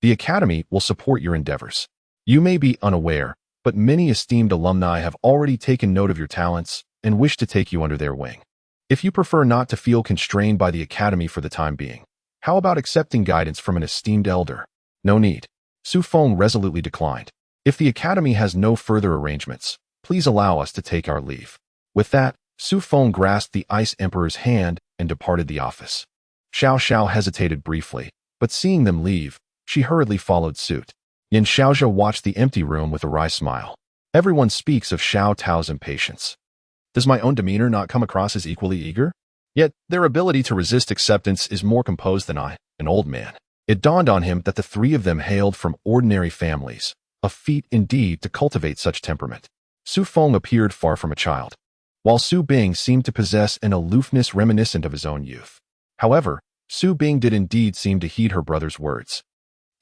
the academy will support your endeavors. You may be unaware, but many esteemed alumni have already taken note of your talents and wish to take you under their wing. If you prefer not to feel constrained by the academy for the time being, how about accepting guidance from an esteemed elder? No need. Su Feng resolutely declined. If the academy has no further arrangements, please allow us to take our leave. With that, Su Feng grasped the Ice Emperor's hand and departed the office. Xiao Xiao hesitated briefly, but seeing them leave, she hurriedly followed suit. Yin Xiaozhi watched the empty room with a wry smile. Everyone speaks of Xiao Tao's impatience. Does my own demeanor not come across as equally eager? Yet, their ability to resist acceptance is more composed than I, an old man. It dawned on him that the three of them hailed from ordinary families, a feat indeed to cultivate such temperament. Su Feng appeared far from a child, while Su Bing seemed to possess an aloofness reminiscent of his own youth. However, Su Bing did indeed seem to heed her brother's words.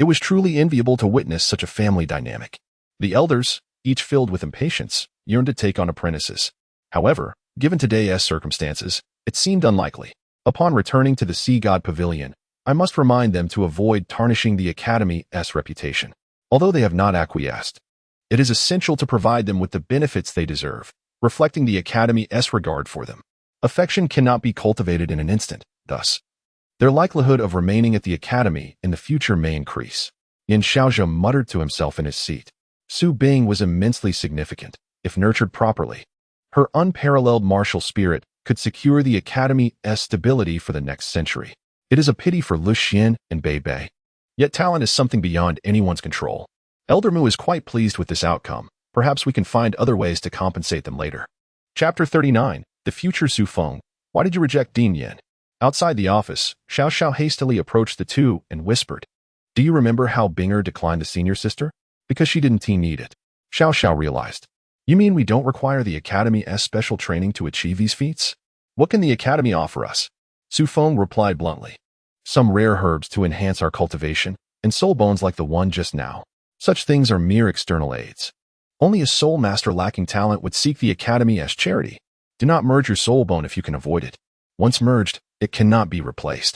It was truly enviable to witness such a family dynamic. The elders, each filled with impatience, yearned to take on apprentices. However, given today's circumstances, it seemed unlikely. Upon returning to the Sea God Pavilion, I must remind them to avoid tarnishing the Academy's reputation. Although they have not acquiesced, it is essential to provide them with the benefits they deserve, reflecting the Academy's regard for them. Affection cannot be cultivated in an instant, thus, Their likelihood of remaining at the academy in the future may increase. Yin Xiaozhe muttered to himself in his seat. Su Bing was immensely significant, if nurtured properly. Her unparalleled martial spirit could secure the academy's stability for the next century. It is a pity for Lu Xian and Bei Bei. Yet talent is something beyond anyone's control. Elder Mu is quite pleased with this outcome. Perhaps we can find other ways to compensate them later. Chapter 39. The Future Su Feng. Why did you reject Dean Yin? Outside the office, Xiao Xiao hastily approached the two and whispered, "Do you remember how Binger declined the senior sister? Because she didn't need it." Xiao Xiao realized. You mean we don't require the Academy's special training to achieve these feats? What can the Academy offer us? Su Feng replied bluntly. Some rare herbs to enhance our cultivation, and soul bones like the one just now. Such things are mere external aids. Only a soul master lacking talent would seek the Academy as charity. Do not merge your soul bone if you can avoid it. Once merged, it cannot be replaced.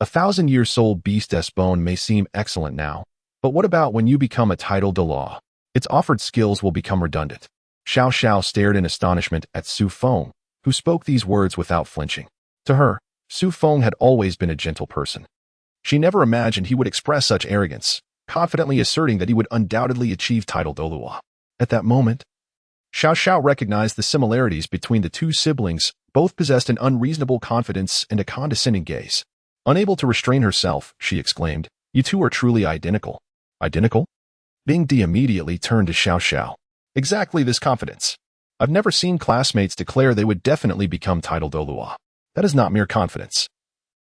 1,000-year soul beast's bone may seem excellent now, but what about when you become a title Douluo? Its offered skills will become redundant. Xiao Xiao stared in astonishment at Su Feng, who spoke these words without flinching. To her, Su Feng had always been a gentle person. She never imagined he would express such arrogance, confidently asserting that he would undoubtedly achieve title Douluo. At that moment, Xiao Xiao recognized the similarities between the two siblings. Both possessed an unreasonable confidence and a condescending gaze. Unable to restrain herself, she exclaimed, "You two are truly identical." Identical? Bing Di immediately turned to Xiao Xiao. Exactly this confidence. I've never seen classmates declare they would definitely become title Douluo. That is not mere confidence.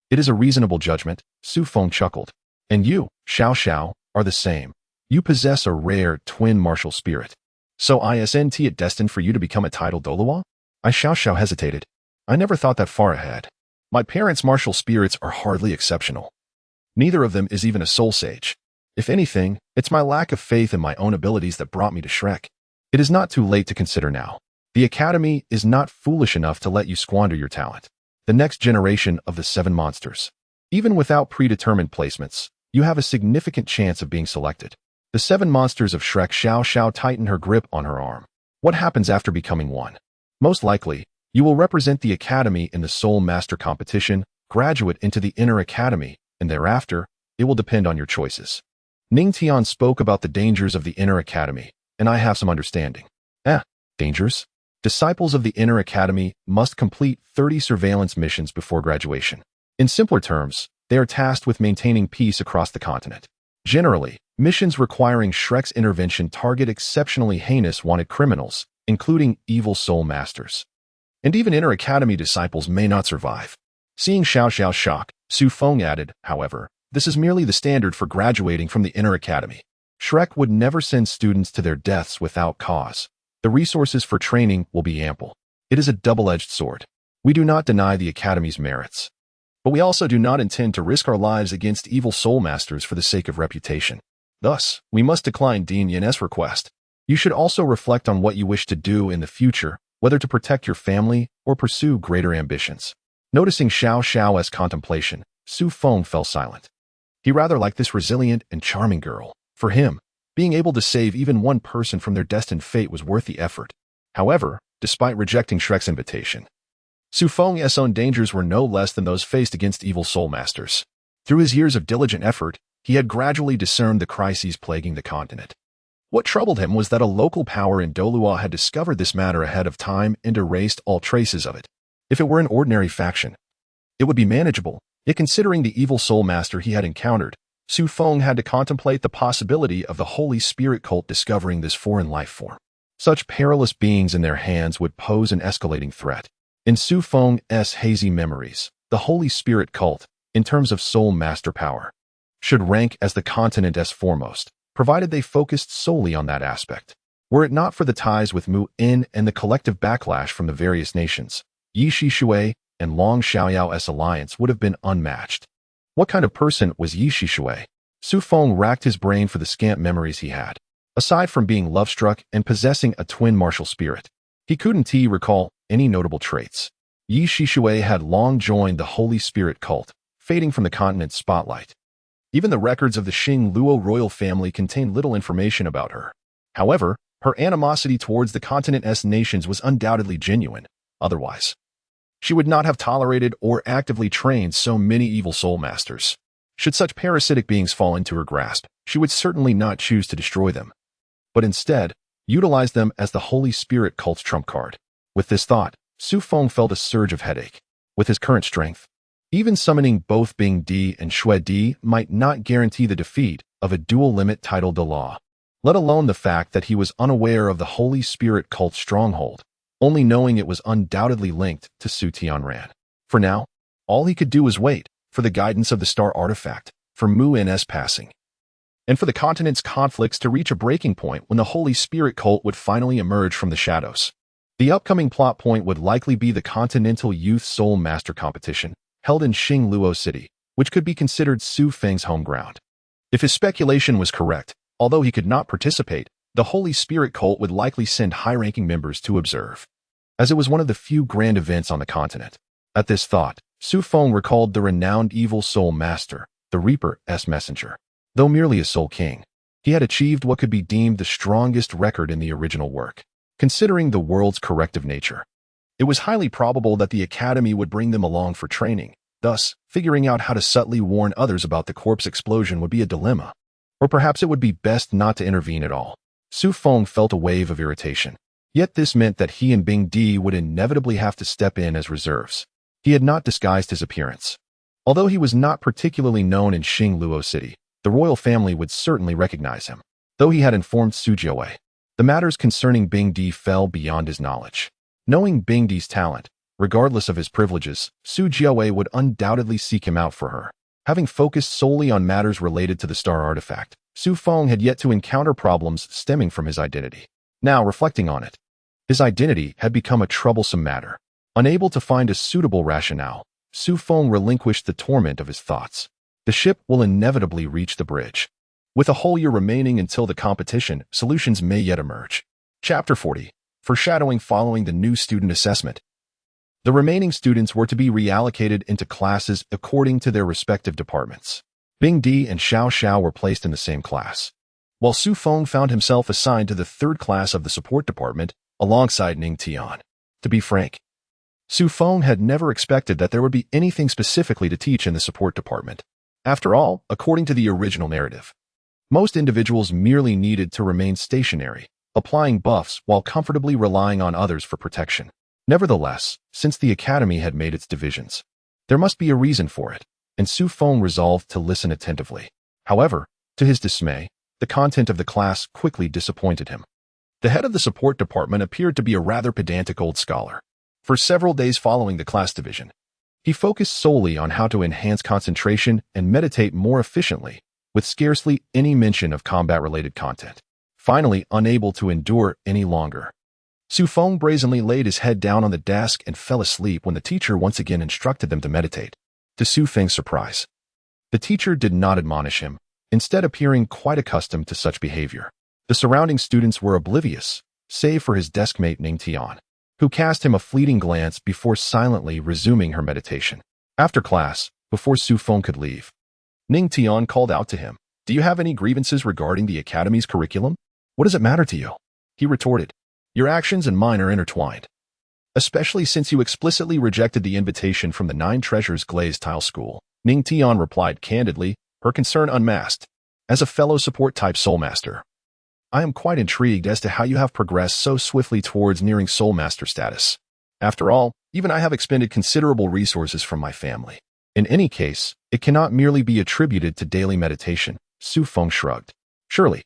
It is a reasonable judgment, Su Feng chuckled. And you, Xiao Xiao, are the same. You possess a rare twin martial spirit. So isn't it destined for you to become a title Douluo? Xiao Xiao hesitated. I never thought that far ahead. My parents' martial spirits are hardly exceptional. Neither of them is even a soul sage. If anything, it's my lack of faith in my own abilities that brought me to Shrek. It is not too late to consider now. The Academy is not foolish enough to let you squander your talent. The next generation of the 7 monsters. Even without predetermined placements, you have a significant chance of being selected. The 7 monsters of Shrek. Xiao Xiao tightened her grip on her arm. What happens after becoming one? Most likely, you will represent the Academy in the Soul Master competition, graduate into the Inner Academy, and thereafter, it will depend on your choices. Ning Tian spoke about the dangers of the Inner Academy, and I have some understanding. Dangers? Disciples of the Inner Academy must complete 30 surveillance missions before graduation. In simpler terms, they are tasked with maintaining peace across the continent. Generally, missions requiring Shrek's intervention target exceptionally heinous wanted criminals, including evil soul masters. And even Inner Academy disciples may not survive. Seeing Xiao Xiao's shock, Su Feng added, however, this is merely the standard for graduating from the Inner Academy. Shrek would never send students to their deaths without cause. The resources for training will be ample. It is a double-edged sword. We do not deny the Academy's merits. But we also do not intend to risk our lives against evil soul masters for the sake of reputation. Thus, we must decline Dean Yin's request. You should also reflect on what you wish to do in the future, whether to protect your family or pursue greater ambitions. Noticing Xiao Xiao's contemplation, Su Feng fell silent. He rather liked this resilient and charming girl. For him, being able to save even one person from their destined fate was worth the effort. However, despite rejecting Shrek's invitation, Su Feng's own dangers were no less than those faced against evil soul masters. Through his years of diligent effort, he had gradually discerned the crises plaguing the continent. What troubled him was that a local power in Douluo had discovered this matter ahead of time and erased all traces of it. If it were an ordinary faction, it would be manageable, yet considering the evil soul master he had encountered, Su Feng had to contemplate the possibility of the Holy Spirit cult discovering this foreign life form. Such perilous beings in their hands would pose an escalating threat. In Su Feng's hazy memories, the Holy Spirit cult, in terms of soul master power, should rank as the continent's foremost, provided they focused solely on that aspect. Were it not for the ties with Mu In and the collective backlash from the various nations, Yi Shishui and Long Xiaoyao's alliance would have been unmatched. What kind of person was Yi Shishui? Su Feng racked his brain for the scant memories he had. Aside from being love-struck and possessing a twin martial spirit, he couldn't recall any notable traits. Yi Shishui had long joined the Holy Spirit cult, fading from the continent's spotlight. Even the records of the Star Luo royal family contained little information about her. However, her animosity towards the continent's nations was undoubtedly genuine. Otherwise, She would not have tolerated or actively trained so many evil soul masters. Should such parasitic beings fall into her grasp, she would certainly not choose to destroy them, but instead utilize them as the Holy Spirit cult's trump card. With this thought, Su Feng felt a surge of headache. With his current strength, even summoning both Bing Di and Shui Di might not guarantee the defeat of a dual-limit titled Douluo, let alone the fact that he was unaware of the Holy Spirit cult's stronghold, only knowing it was undoubtedly linked to Su Tianran. For now, all he could do was wait for the guidance of the star artifact, for Mu N's passing, and for the continent's conflicts to reach a breaking point when the Holy Spirit cult would finally emerge from the shadows. The upcoming plot point would likely be the Continental Youth Soul Master Competition, held in Luo City, which could be considered Su Feng's home ground. If his speculation was correct, although he could not participate, the Holy Spirit cult would likely send high-ranking members to observe, as it was one of the few grand events on the continent. At this thought, Su Feng recalled the renowned evil soul master, the Reaper's messenger. Though merely a soul king, he had achieved what could be deemed the strongest record in the original work. Considering the world's corrective nature, it was highly probable that the Academy would bring them along for training. Thus, figuring out how to subtly warn others about the corpse explosion would be a dilemma. Or perhaps it would be best not to intervene at all. Su Feng felt a wave of irritation. Yet this meant that he and Bing Di would inevitably have to step in as reserves. He had not disguised his appearance. Although he was not particularly known in Luo City, the royal family would certainly recognize him. Though he had informed Su Jiawei, the matters concerning Bing Di fell beyond his knowledge. Knowing Bing Di's talent, regardless of his privileges, Su Jiawei would undoubtedly seek him out for her. Having focused solely on matters related to the star artifact, Su Feng had yet to encounter problems stemming from his identity. Now, reflecting on it, his identity had become a troublesome matter. Unable to find a suitable rationale, Su Feng relinquished the torment of his thoughts. The ship will inevitably reach the bridge. With a whole year remaining until the competition, solutions may yet emerge. Chapter 40. Foreshadowing following the new student assessment. The remaining students were to be reallocated into classes according to their respective departments. Bing Di and Xiao Xiao were placed in the same class, while Su Feng found himself assigned to the third class of the support department alongside Ning Tian. To be frank, Su Feng had never expected that there would be anything specifically to teach in the support department. After all, according to the original narrative, most individuals merely needed to remain stationary, applying buffs while comfortably relying on others for protection. Nevertheless, since the Academy had made its divisions, there must be a reason for it, and Su Feng resolved to listen attentively. However, to his dismay, the content of the class quickly disappointed him. The head of the support department appeared to be a rather pedantic old scholar. For several days following the class division, he focused solely on how to enhance concentration and meditate more efficiently, with scarcely any mention of combat-related content. Finally, unable to endure any longer, Su Feng brazenly laid his head down on the desk and fell asleep when the teacher once again instructed them to meditate. To Su Feng's surprise, the teacher did not admonish him, instead appearing quite accustomed to such behavior. The surrounding students were oblivious, save for his deskmate Ning Tian, who cast him a fleeting glance before silently resuming her meditation. After class, before Su Feng could leave, Ning Tian called out to him, "Do you have any grievances regarding the Academy's curriculum? What does it matter to you?" He retorted, "Your actions and mine are intertwined, especially since you explicitly rejected the invitation from the Nine Treasures Glazed Tile School." Ning Tian replied candidly, her concern unmasked. "As a fellow support-type Soulmaster, I am quite intrigued as to how you have progressed so swiftly towards nearing Soulmaster status. After all, even I have expended considerable resources from my family. In any case, it cannot merely be attributed to daily meditation." Su Feng shrugged. "Surely,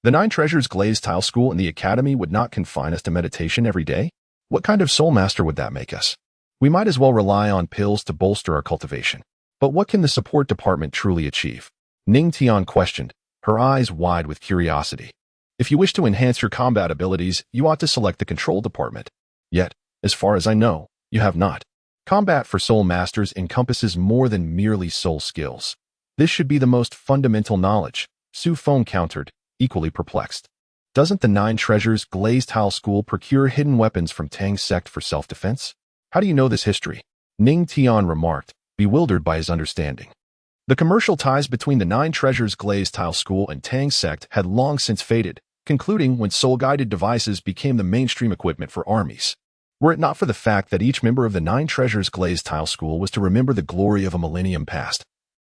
the Nine Treasures Glazed Tile School and the Academy would not confine us to meditation every day? What kind of Soulmaster would that make us? We might as well rely on pills to bolster our cultivation. But what can the support department truly achieve?" Ning Tian questioned, her eyes wide with curiosity. "If you wish to enhance your combat abilities, you ought to select the control department. Yet, as far as I know, you have not. Combat for soul masters encompasses more than merely soul skills. This should be the most fundamental knowledge," Su Feng countered, equally perplexed. "Doesn't the Nine Treasures Glazed Tile School procure hidden weapons from Tang's sect for self-defense? How do you know this history?" Ning Tian remarked, bewildered by his understanding. The commercial ties between the Nine Treasures Glazed Tile School and Tang's sect had long since faded, concluding when soul-guided devices became the mainstream equipment for armies. Were it not for the fact that each member of the Nine Treasures glazed tile school was to remember the glory of a millennium past,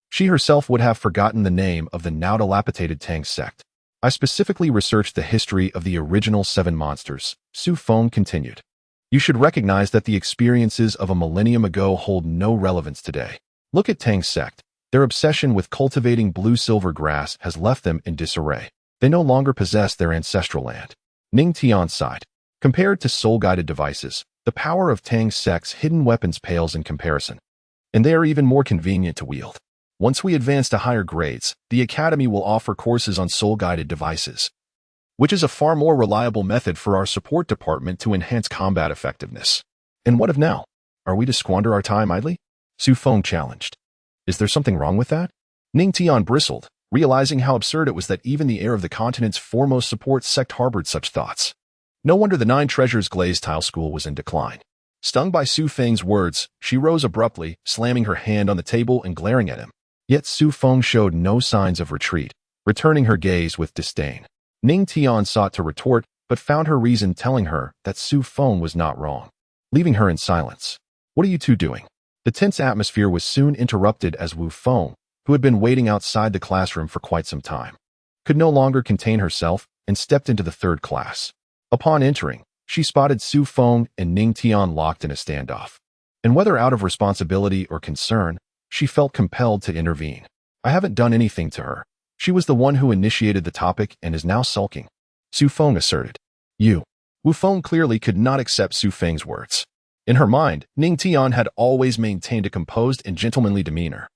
she herself would have forgotten the name of the now dilapidated Tang sect. I specifically researched the history of the original 7 monsters, Su Feng continued. You should recognize that the experiences of a millennium ago hold no relevance today. Look at Tang sect. Their obsession with cultivating blue-silver grass has left them in disarray. They no longer possess their ancestral land. Ning Tian sighed. Compared to soul-guided devices, the power of Tang sect's hidden weapons pales in comparison. And they are even more convenient to wield. Once we advance to higher grades, the Academy will offer courses on soul-guided devices, which is a far more reliable method for our support department to enhance combat effectiveness. And what of now? Are we to squander our time idly? Su Feng challenged. Is there something wrong with that? Ning Tian bristled, realizing how absurd it was that even the heir of the continent's foremost support sect harbored such thoughts. No wonder the Nine Treasures glazed tile school was in decline. Stung by Su Feng's words, she rose abruptly, slamming her hand on the table and glaring at him. Yet Su Feng showed no signs of retreat, returning her gaze with disdain. Ning Tian sought to retort, but found her reason telling her that Su Feng was not wrong, leaving her in silence. What are you two doing? The tense atmosphere was soon interrupted as Wu Feng, who had been waiting outside the classroom for quite some time, could no longer contain herself and stepped into the 3rd class. Upon entering, she spotted Su Feng and Ning Tian locked in a standoff. And whether out of responsibility or concern, she felt compelled to intervene. I haven't done anything to her. She was the one who initiated the topic and is now sulking, Su Feng asserted. You. Wu Feng clearly could not accept Su Feng's words. In her mind, Ning Tian had always maintained a composed and gentlemanly demeanor,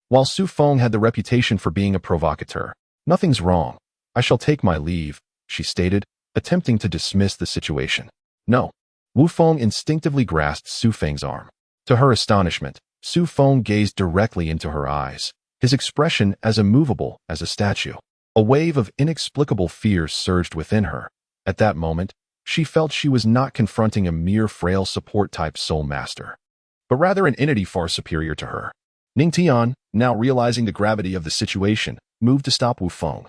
while Su Feng had the reputation for being a provocateur. Nothing's wrong. I shall take my leave, she stated, attempting to dismiss the situation. No. Wu Feng instinctively grasped Su Feng's arm. To her astonishment, Su Feng gazed directly into her eyes, his expression as immovable as a statue. A wave of inexplicable fear surged within her. At that moment, she felt she was not confronting a mere frail support-type soul master, but rather an entity far superior to her. Ning Tian, now realizing the gravity of the situation, moved to stop Wu Feng,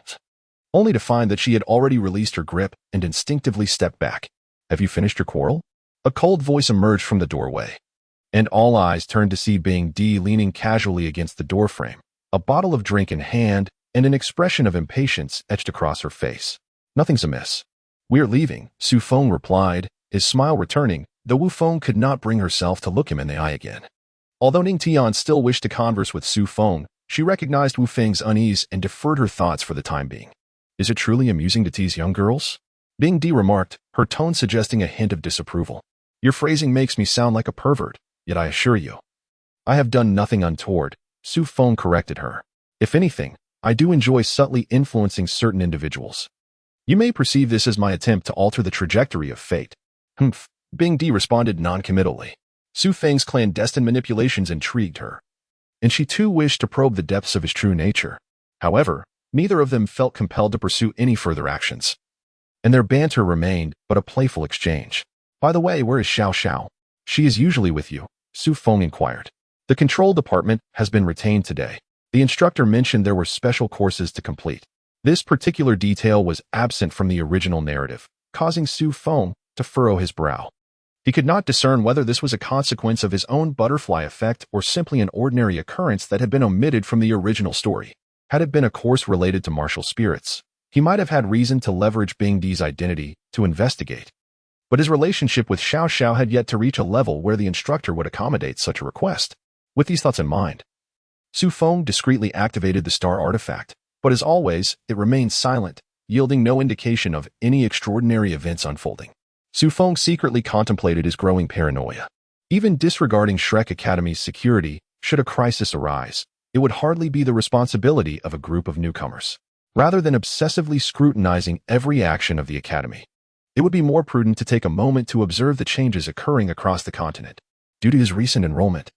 only to find that she had already released her grip and instinctively stepped back. Have you finished your quarrel? A cold voice emerged from the doorway, and all eyes turned to see Bing Di leaning casually against the doorframe, a bottle of drink in hand and an expression of impatience etched across her face. Nothing's amiss. We're leaving, Su Feng replied, his smile returning, though Wu Feng could not bring herself to look him in the eye again. Although Ning Tian still wished to converse with Su Feng, she recognized Wu Feng's unease and deferred her thoughts for the time being. Is it truly amusing to tease young girls? Bing Di remarked, her tone suggesting a hint of disapproval. Your phrasing makes me sound like a pervert, yet I assure you, I have done nothing untoward, Su Feng corrected her. If anything, I do enjoy subtly influencing certain individuals. You may perceive this as my attempt to alter the trajectory of fate. Humph, Bing Di responded non-committally. Su Feng's clandestine manipulations intrigued her, and she too wished to probe the depths of his true nature. However, neither of them felt compelled to pursue any further actions, and their banter remained but a playful exchange. By the way, where is Xiao Xiao? She is usually with you, Su Feng inquired. The control department has been retained today. The instructor mentioned there were special courses to complete. This particular detail was absent from the original narrative, causing Su Feng to furrow his brow. He could not discern whether this was a consequence of his own butterfly effect or simply an ordinary occurrence that had been omitted from the original story. Had it been a course related to martial spirits, he might have had reason to leverage Bing Di's identity to investigate. But his relationship with Xiao Xiao had yet to reach a level where the instructor would accommodate such a request. With these thoughts in mind, Su Feng discreetly activated the star artifact, but as always, it remained silent, yielding no indication of any extraordinary events unfolding. Su Feng secretly contemplated his growing paranoia. Even disregarding Shrek Academy's security, should a crisis arise, it would hardly be the responsibility of a group of newcomers. Rather than obsessively scrutinizing every action of the Academy, it would be more prudent to take a moment to observe the changes occurring across the continent. Due to his recent enrollment,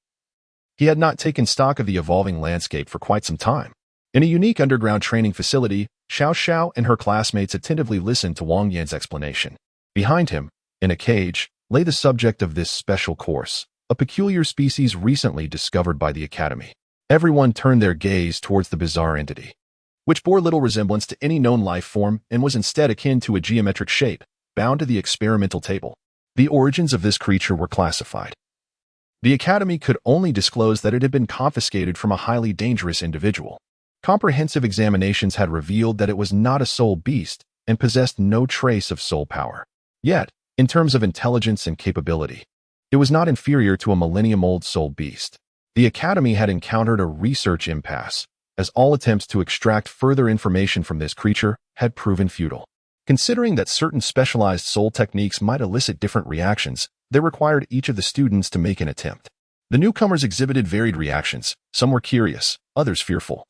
he had not taken stock of the evolving landscape for quite some time. In a unique underground training facility, Xiao Xiao and her classmates attentively listened to Wang Yan's explanation. Behind him, in a cage, lay the subject of this special course, a peculiar species recently discovered by the Academy. Everyone turned their gaze towards the bizarre entity, which bore little resemblance to any known life form and was instead akin to a geometric shape, bound to the experimental table. The origins of this creature were classified. The Academy could only disclose that it had been confiscated from a highly dangerous individual. Comprehensive examinations had revealed that it was not a soul beast and possessed no trace of soul power. Yet, in terms of intelligence and capability, it was not inferior to a millennium-old soul beast. The Academy had encountered a research impasse, as all attempts to extract further information from this creature had proven futile. Considering that certain specialized soul techniques might elicit different reactions, they required each of the students to make an attempt. The newcomers exhibited varied reactions. Some were curious, others fearful,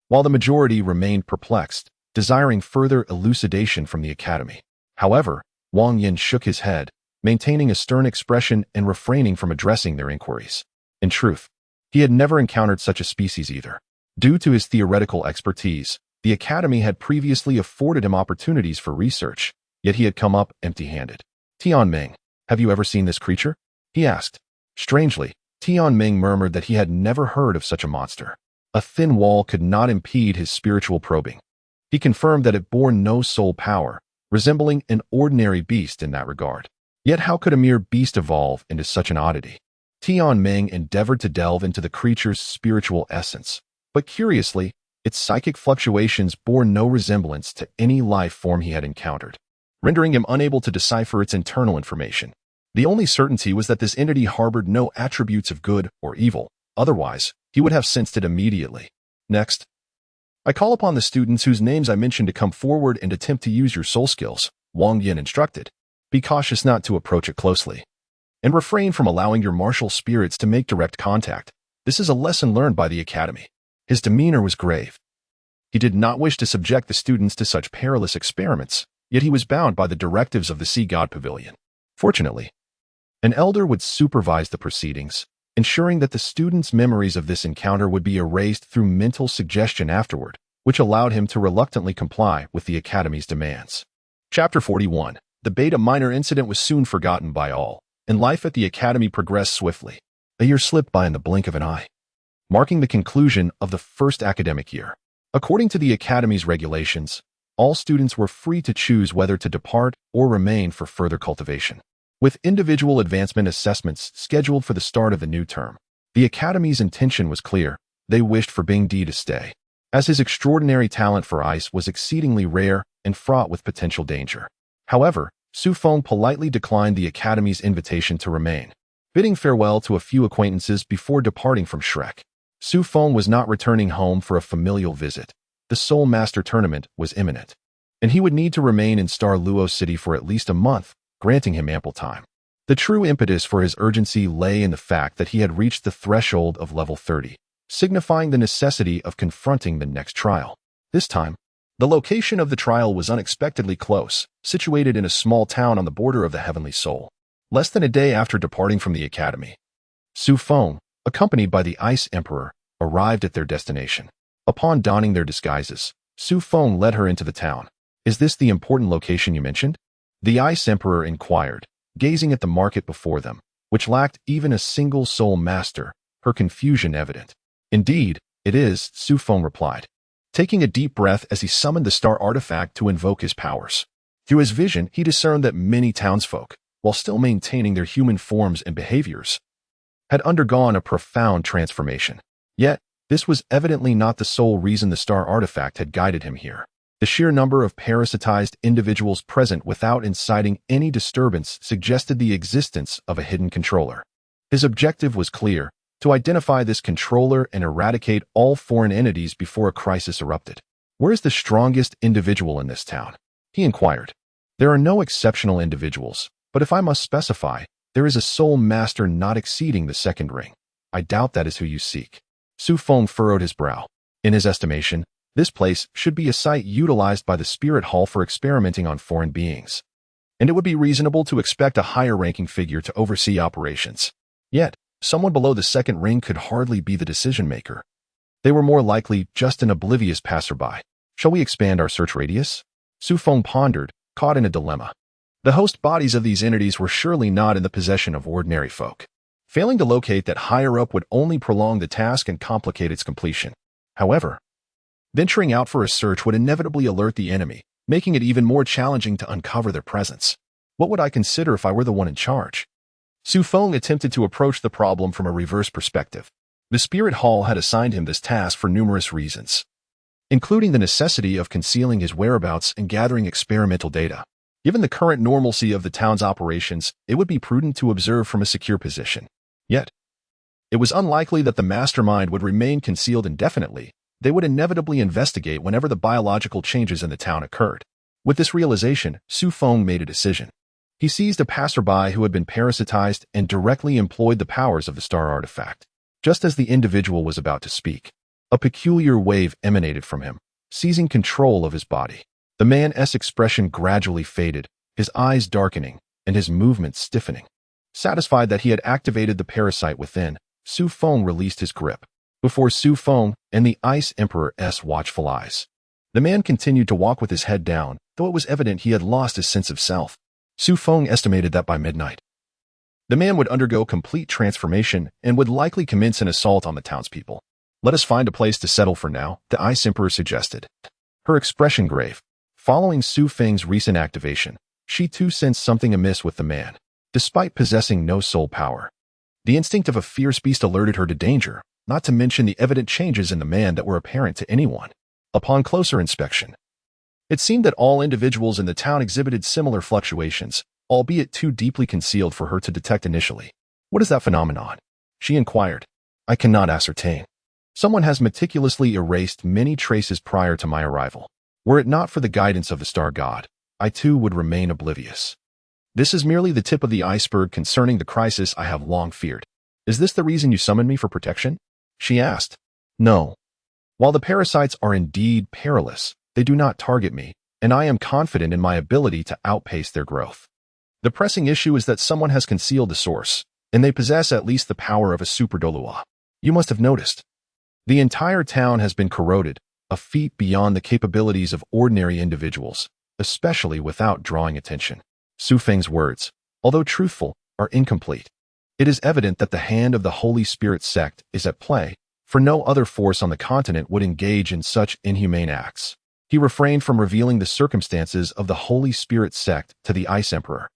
while the majority remained perplexed, desiring further elucidation from the Academy. However, Wang Yin shook his head, maintaining a stern expression and refraining from addressing their inquiries. In truth, he had never encountered such a species either. Due to his theoretical expertise, the Academy had previously afforded him opportunities for research, yet he had come up empty-handed. Tianming, have you ever seen this creature? He asked. Strangely, Tianming murmured that he had never heard of such a monster. A thin wall could not impede his spiritual probing. He confirmed that it bore no soul power, resembling an ordinary beast in that regard. Yet how could a mere beast evolve into such an oddity? Tianming endeavored to delve into the creature's spiritual essence, but curiously, its psychic fluctuations bore no resemblance to any life form he had encountered, rendering him unable to decipher its internal information. The only certainty was that this entity harbored no attributes of good or evil, otherwise, he would have sensed it immediately. Next, I call upon the students whose names I mentioned to come forward and attempt to use your soul skills, Wang Yin instructed. Be cautious not to approach it closely, and refrain from allowing your martial spirits to make direct contact. This is a lesson learned by the Academy. His demeanor was grave. He did not wish to subject the students to such perilous experiments, yet he was bound by the directives of the Sea God Pavilion. Fortunately, an elder would supervise the proceedings, ensuring that the students' memories of this encounter would be erased through mental suggestion afterward, which allowed him to reluctantly comply with the Academy's demands. Chapter 41. The Beta Minor incident was soon forgotten by all, and life at the Academy progressed swiftly. A year slipped by in the blink of an eye, marking the conclusion of the first academic year. According to the Academy's regulations, all students were free to choose whether to depart or remain for further cultivation. With individual advancement assessments scheduled for the start of the new term, the Academy's intention was clear. They wished for Bing Di to stay, as his extraordinary talent for ice was exceedingly rare and fraught with potential danger. However, Su Feng politely declined the Academy's invitation to remain, bidding farewell to a few acquaintances before departing from Shrek. Su Feng was not returning home for a familial visit. The Soul Master tournament was imminent, and he would need to remain in Star Luo City for at least a month, granting him ample time. The true impetus for his urgency lay in the fact that he had reached the threshold of level 30, signifying the necessity of confronting the next trial. This time, the location of the trial was unexpectedly close, situated in a small town on the border of the Heavenly Soul. Less than a day after departing from the Academy, Su Feng, accompanied by the Ice Emperor, arrived at their destination. Upon donning their disguises, Su Feng led her into the town. Is this the important location you mentioned? The Ice Emperor inquired, gazing at the market before them, which lacked even a single soul master, her confusion evident. Indeed, it is, Su Feng replied, taking a deep breath as he summoned the star artifact to invoke his powers. Through his vision, he discerned that many townsfolk, while still maintaining their human forms and behaviors, had undergone a profound transformation. Yet, this was evidently not the sole reason the star artifact had guided him here. The sheer number of parasitized individuals present without inciting any disturbance suggested the existence of a hidden controller. His objective was clear: to identify this controller and eradicate all foreign entities before a crisis erupted. Where is the strongest individual in this town? He inquired. There are no exceptional individuals, but if I must specify, there is a soul master not exceeding the second ring. I doubt that is who you seek. Su Feng furrowed his brow. In his estimation, this place should be a site utilized by the Spirit Hall for experimenting on foreign beings, and it would be reasonable to expect a higher-ranking figure to oversee operations. Yet, someone below the second ring could hardly be the decision-maker. They were more likely just an oblivious passerby. Shall we expand our search radius? Su Feng pondered, caught in a dilemma. The host bodies of these entities were surely not in the possession of ordinary folk. Failing to locate that higher up would only prolong the task and complicate its completion. However, venturing out for a search would inevitably alert the enemy, making it even more challenging to uncover their presence. What would I consider if I were the one in charge? Su Feng attempted to approach the problem from a reverse perspective. The Spirit Hall had assigned him this task for numerous reasons, including the necessity of concealing his whereabouts and gathering experimental data. Given the current normalcy of the town's operations, it would be prudent to observe from a secure position. Yet, it was unlikely that the mastermind would remain concealed indefinitely. They would inevitably investigate whenever the biological changes in the town occurred. With this realization, Su Feng made a decision. He seized a passerby who had been parasitized and directly employed the powers of the star artifact. Just as the individual was about to speak, a peculiar wave emanated from him, seizing control of his body. The man's expression gradually faded, his eyes darkening, and his movements stiffening. Satisfied that he had activated the parasite within, Su Feng released his grip. Before Su Feng and the Ice Emperor's watchful eyes, the man continued to walk with his head down, though it was evident he had lost his sense of self. Su Feng estimated that by midnight, the man would undergo complete transformation and would likely commence an assault on the townspeople. Let us find a place to settle for now, the Ice Emperor suggested. Her expression grave. Following Su Feng's recent activation, she too sensed something amiss with the man. Despite possessing no soul power, the instinct of a fierce beast alerted her to danger, not to mention the evident changes in the man that were apparent to anyone. Upon closer inspection, it seemed that all individuals in the town exhibited similar fluctuations, albeit too deeply concealed for her to detect initially. What is that phenomenon? She inquired. I cannot ascertain. Someone has meticulously erased many traces prior to my arrival. Were it not for the guidance of the star god, I too would remain oblivious. This is merely the tip of the iceberg concerning the crisis I have long feared. Is this the reason you summoned me for protection? She asked. No. While the parasites are indeed perilous, they do not target me, and I am confident in my ability to outpace their growth. The pressing issue is that someone has concealed the source, and they possess at least the power of a super Douluo. You must have noticed. The entire town has been corroded, a feat beyond the capabilities of ordinary individuals, especially without drawing attention. Su Feng's words, although truthful, are incomplete. It is evident that the hand of the Holy Spirit sect is at play, for no other force on the continent would engage in such inhumane acts. He refrained from revealing the circumstances of the Holy Spirit sect to the Ice Emperor,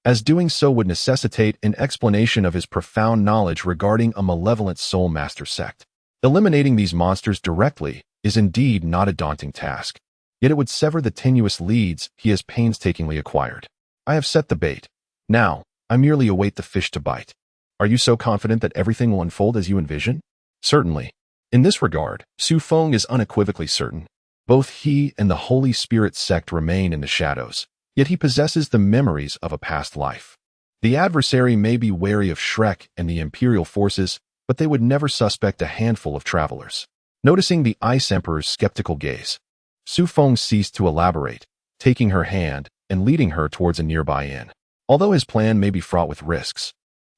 as doing so would necessitate an explanation of his profound knowledge regarding a malevolent soul master sect. Eliminating these monsters directly is indeed not a daunting task, yet it would sever the tenuous leads he has painstakingly acquired. I have set the bait. Now, I merely await the fish to bite. Are you so confident that everything will unfold as you envision? Certainly. In this regard, Su Feng is unequivocally certain. Both he and the Holy Spirit sect remain in the shadows, yet he possesses the memories of a past life. The adversary may be wary of Shrek and the Imperial forces, but they would never suspect a handful of travelers. Noticing the Ice Emperor's skeptical gaze, Su Feng ceased to elaborate, taking her hand and leading her towards a nearby inn. Although his plan may be fraught with risks,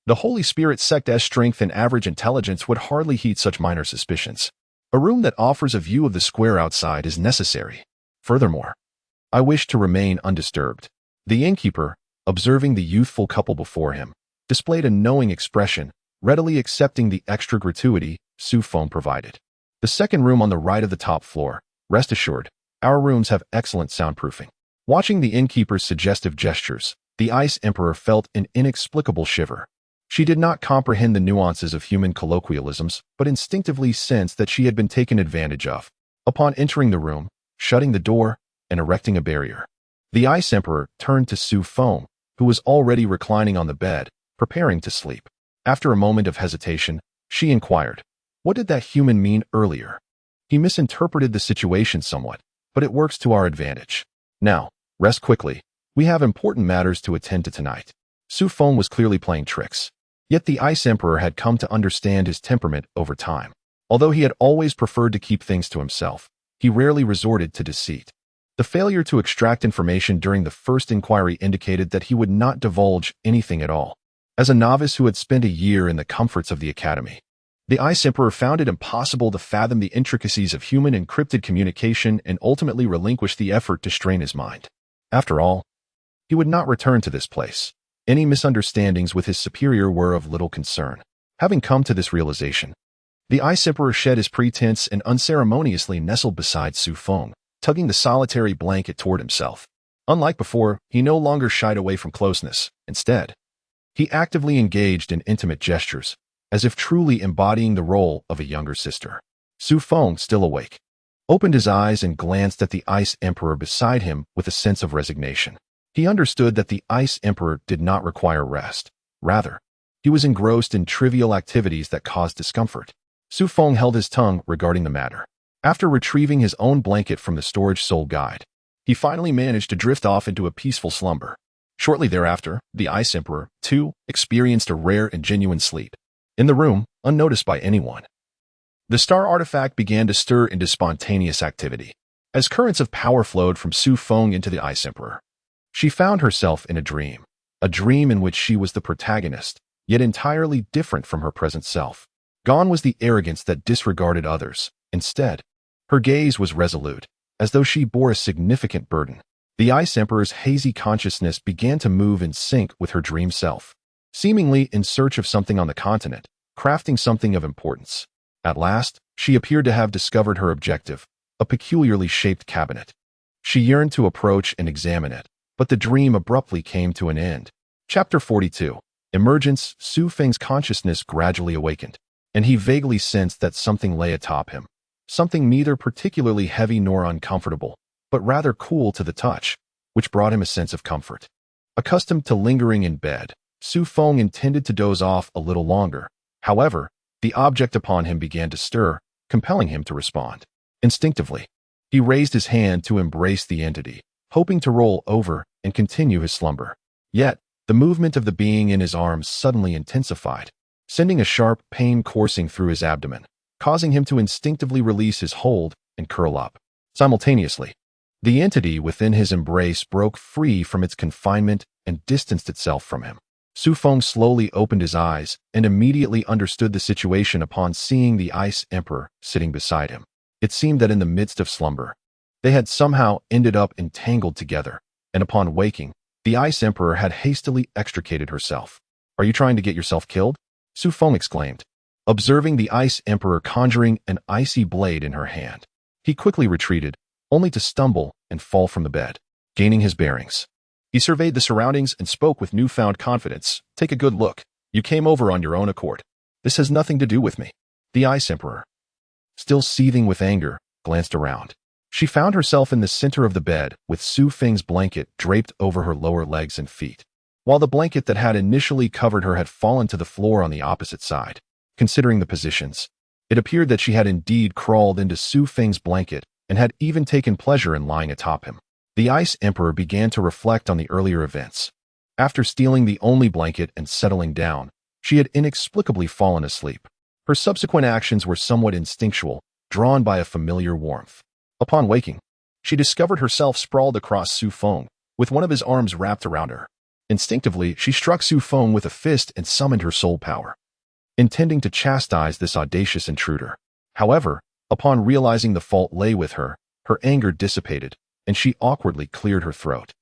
the Holy Spirit sect's strength and average intelligence would hardly heed such minor suspicions. A room that offers a view of the square outside is necessary. Furthermore, I wish to remain undisturbed. The innkeeper, observing the youthful couple before him, displayed a knowing expression, readily accepting the extra gratuity Su Feng provided. The second room on the right of the top floor. Rest assured, our rooms have excellent soundproofing. Watching the innkeeper's suggestive gestures, the Ice Emperor felt an inexplicable shiver. She did not comprehend the nuances of human colloquialisms, but instinctively sensed that she had been taken advantage of. Upon entering the room, shutting the door, and erecting a barrier, the Ice Emperor turned to Su Feng, who was already reclining on the bed, preparing to sleep. After a moment of hesitation, she inquired, "What did that human mean earlier?" He misinterpreted the situation somewhat, but it works to our advantage. Now, rest quickly. We have important matters to attend to tonight. Su Feng was clearly playing tricks. Yet the Ice Emperor had come to understand his temperament over time. Although he had always preferred to keep things to himself, he rarely resorted to deceit. The failure to extract information during the first inquiry indicated that he would not divulge anything at all. As a novice who had spent a year in the comforts of the academy, the Ice Emperor found it impossible to fathom the intricacies of human encrypted communication and ultimately relinquished the effort to strain his mind. After all, he would not return to this place. Any misunderstandings with his superior were of little concern. Having come to this realization, the Ice Emperor shed his pretense and unceremoniously nestled beside Su Feng, tugging the solitary blanket toward himself. Unlike before, he no longer shied away from closeness. Instead, he actively engaged in intimate gestures, as if truly embodying the role of a younger sister. Su Feng, still awake, opened his eyes and glanced at the Ice Emperor beside him with a sense of resignation. He understood that the Ice Emperor did not require rest. Rather, he was engrossed in trivial activities that caused discomfort. Su Feng held his tongue regarding the matter. After retrieving his own blanket from the storage soul guide, he finally managed to drift off into a peaceful slumber. Shortly thereafter, the Ice Emperor, too, experienced a rare and genuine sleep. In the room, unnoticed by anyone, the star artifact began to stir into spontaneous activity. As currents of power flowed from Su Feng into the Ice Emperor, she found herself in a dream in which she was the protagonist, yet entirely different from her present self. Gone was the arrogance that disregarded others. Instead, her gaze was resolute, as though she bore a significant burden. The Ice Emperor's hazy consciousness began to move in sync with her dream self, seemingly in search of something on the continent, crafting something of importance. At last, she appeared to have discovered her objective, a peculiarly shaped cabinet. She yearned to approach and examine it, but the dream abruptly came to an end. Chapter 42. Emergence. Su Feng's consciousness gradually awakened, and he vaguely sensed that something lay atop him. Something neither particularly heavy nor uncomfortable, but rather cool to the touch, which brought him a sense of comfort. Accustomed to lingering in bed, Su Feng intended to doze off a little longer. However, the object upon him began to stir, compelling him to respond. Instinctively, he raised his hand to embrace the entity, hoping to roll over and continue his slumber. Yet, the movement of the being in his arms suddenly intensified, sending a sharp pain coursing through his abdomen, causing him to instinctively release his hold and curl up. Simultaneously, the entity within his embrace broke free from its confinement and distanced itself from him. Su Feng slowly opened his eyes and immediately understood the situation upon seeing the Ice Emperor sitting beside him. It seemed that in the midst of slumber, they had somehow ended up entangled together, and upon waking, the Ice Emperor had hastily extricated herself. "Are you trying to get yourself killed?" Su Feng exclaimed, observing the Ice Emperor conjuring an icy blade in her hand. He quickly retreated, only to stumble and fall from the bed. Gaining his bearings, he surveyed the surroundings and spoke with newfound confidence. "Take a good look. You came over on your own accord. This has nothing to do with me." The Ice Emperor, still seething with anger, glanced around. She found herself in the center of the bed, with Su Feng's blanket draped over her lower legs and feet, while the blanket that had initially covered her had fallen to the floor on the opposite side. Considering the positions, it appeared that she had indeed crawled into Su Feng's blanket and had even taken pleasure in lying atop him. The Ice Emperor began to reflect on the earlier events. After stealing the only blanket and settling down, she had inexplicably fallen asleep. Her subsequent actions were somewhat instinctual, drawn by a familiar warmth. Upon waking, she discovered herself sprawled across Su Feng, with one of his arms wrapped around her. Instinctively, she struck Su Feng with a fist and summoned her soul power, intending to chastise this audacious intruder. However, upon realizing the fault lay with her, her anger dissipated, and she awkwardly cleared her throat.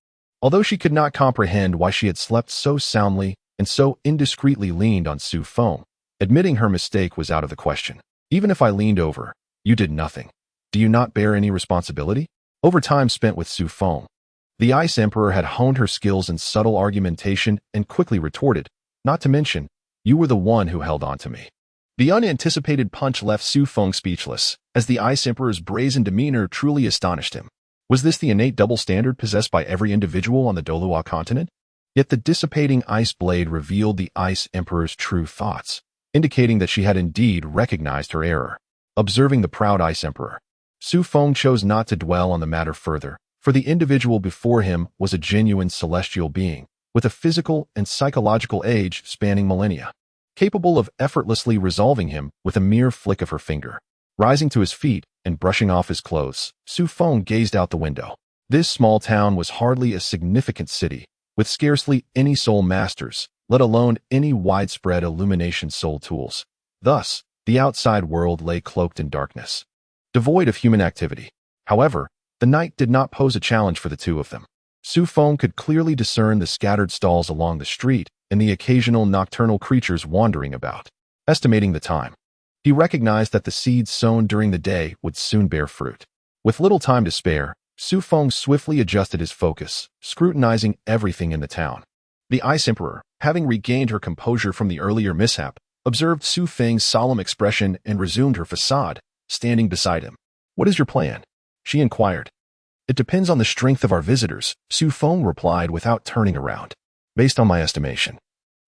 Although she could not comprehend why she had slept so soundly and so indiscreetly leaned on Su Feng, admitting her mistake was out of the question. "Even if I leaned over, you did nothing. Do you not bear any responsibility?" Over time spent with Su Feng, the Ice Emperor had honed her skills in subtle argumentation and quickly retorted, "Not to mention, you were the one who held on to me." The unanticipated punch left Su Feng speechless, as the Ice Emperor's brazen demeanor truly astonished him. Was this the innate double standard possessed by every individual on the Douluo continent? Yet the dissipating ice blade revealed the Ice Emperor's true thoughts, indicating that she had indeed recognized her error. Observing the proud Ice Emperor, Su Feng chose not to dwell on the matter further, for the individual before him was a genuine celestial being, with a physical and psychological age spanning millennia, capable of effortlessly resolving him with a mere flick of her finger. Rising to his feet and brushing off his clothes, Su Feng gazed out the window. This small town was hardly a significant city, with scarcely any soul masters, let alone any widespread illumination soul tools. Thus, the outside world lay cloaked in darkness, devoid of human activity. However, the night did not pose a challenge for the two of them. Su Feng could clearly discern the scattered stalls along the street and the occasional nocturnal creatures wandering about. Estimating the time, he recognized that the seeds sown during the day would soon bear fruit. With little time to spare, Su Feng swiftly adjusted his focus, scrutinizing everything in the town. The Ice Emperor, having regained her composure from the earlier mishap, observed Su Feng's solemn expression and resumed her facade, standing beside him. "What is your plan?" she inquired. "It depends on the strength of our visitors," Su Feng replied without turning around. "Based on my estimation,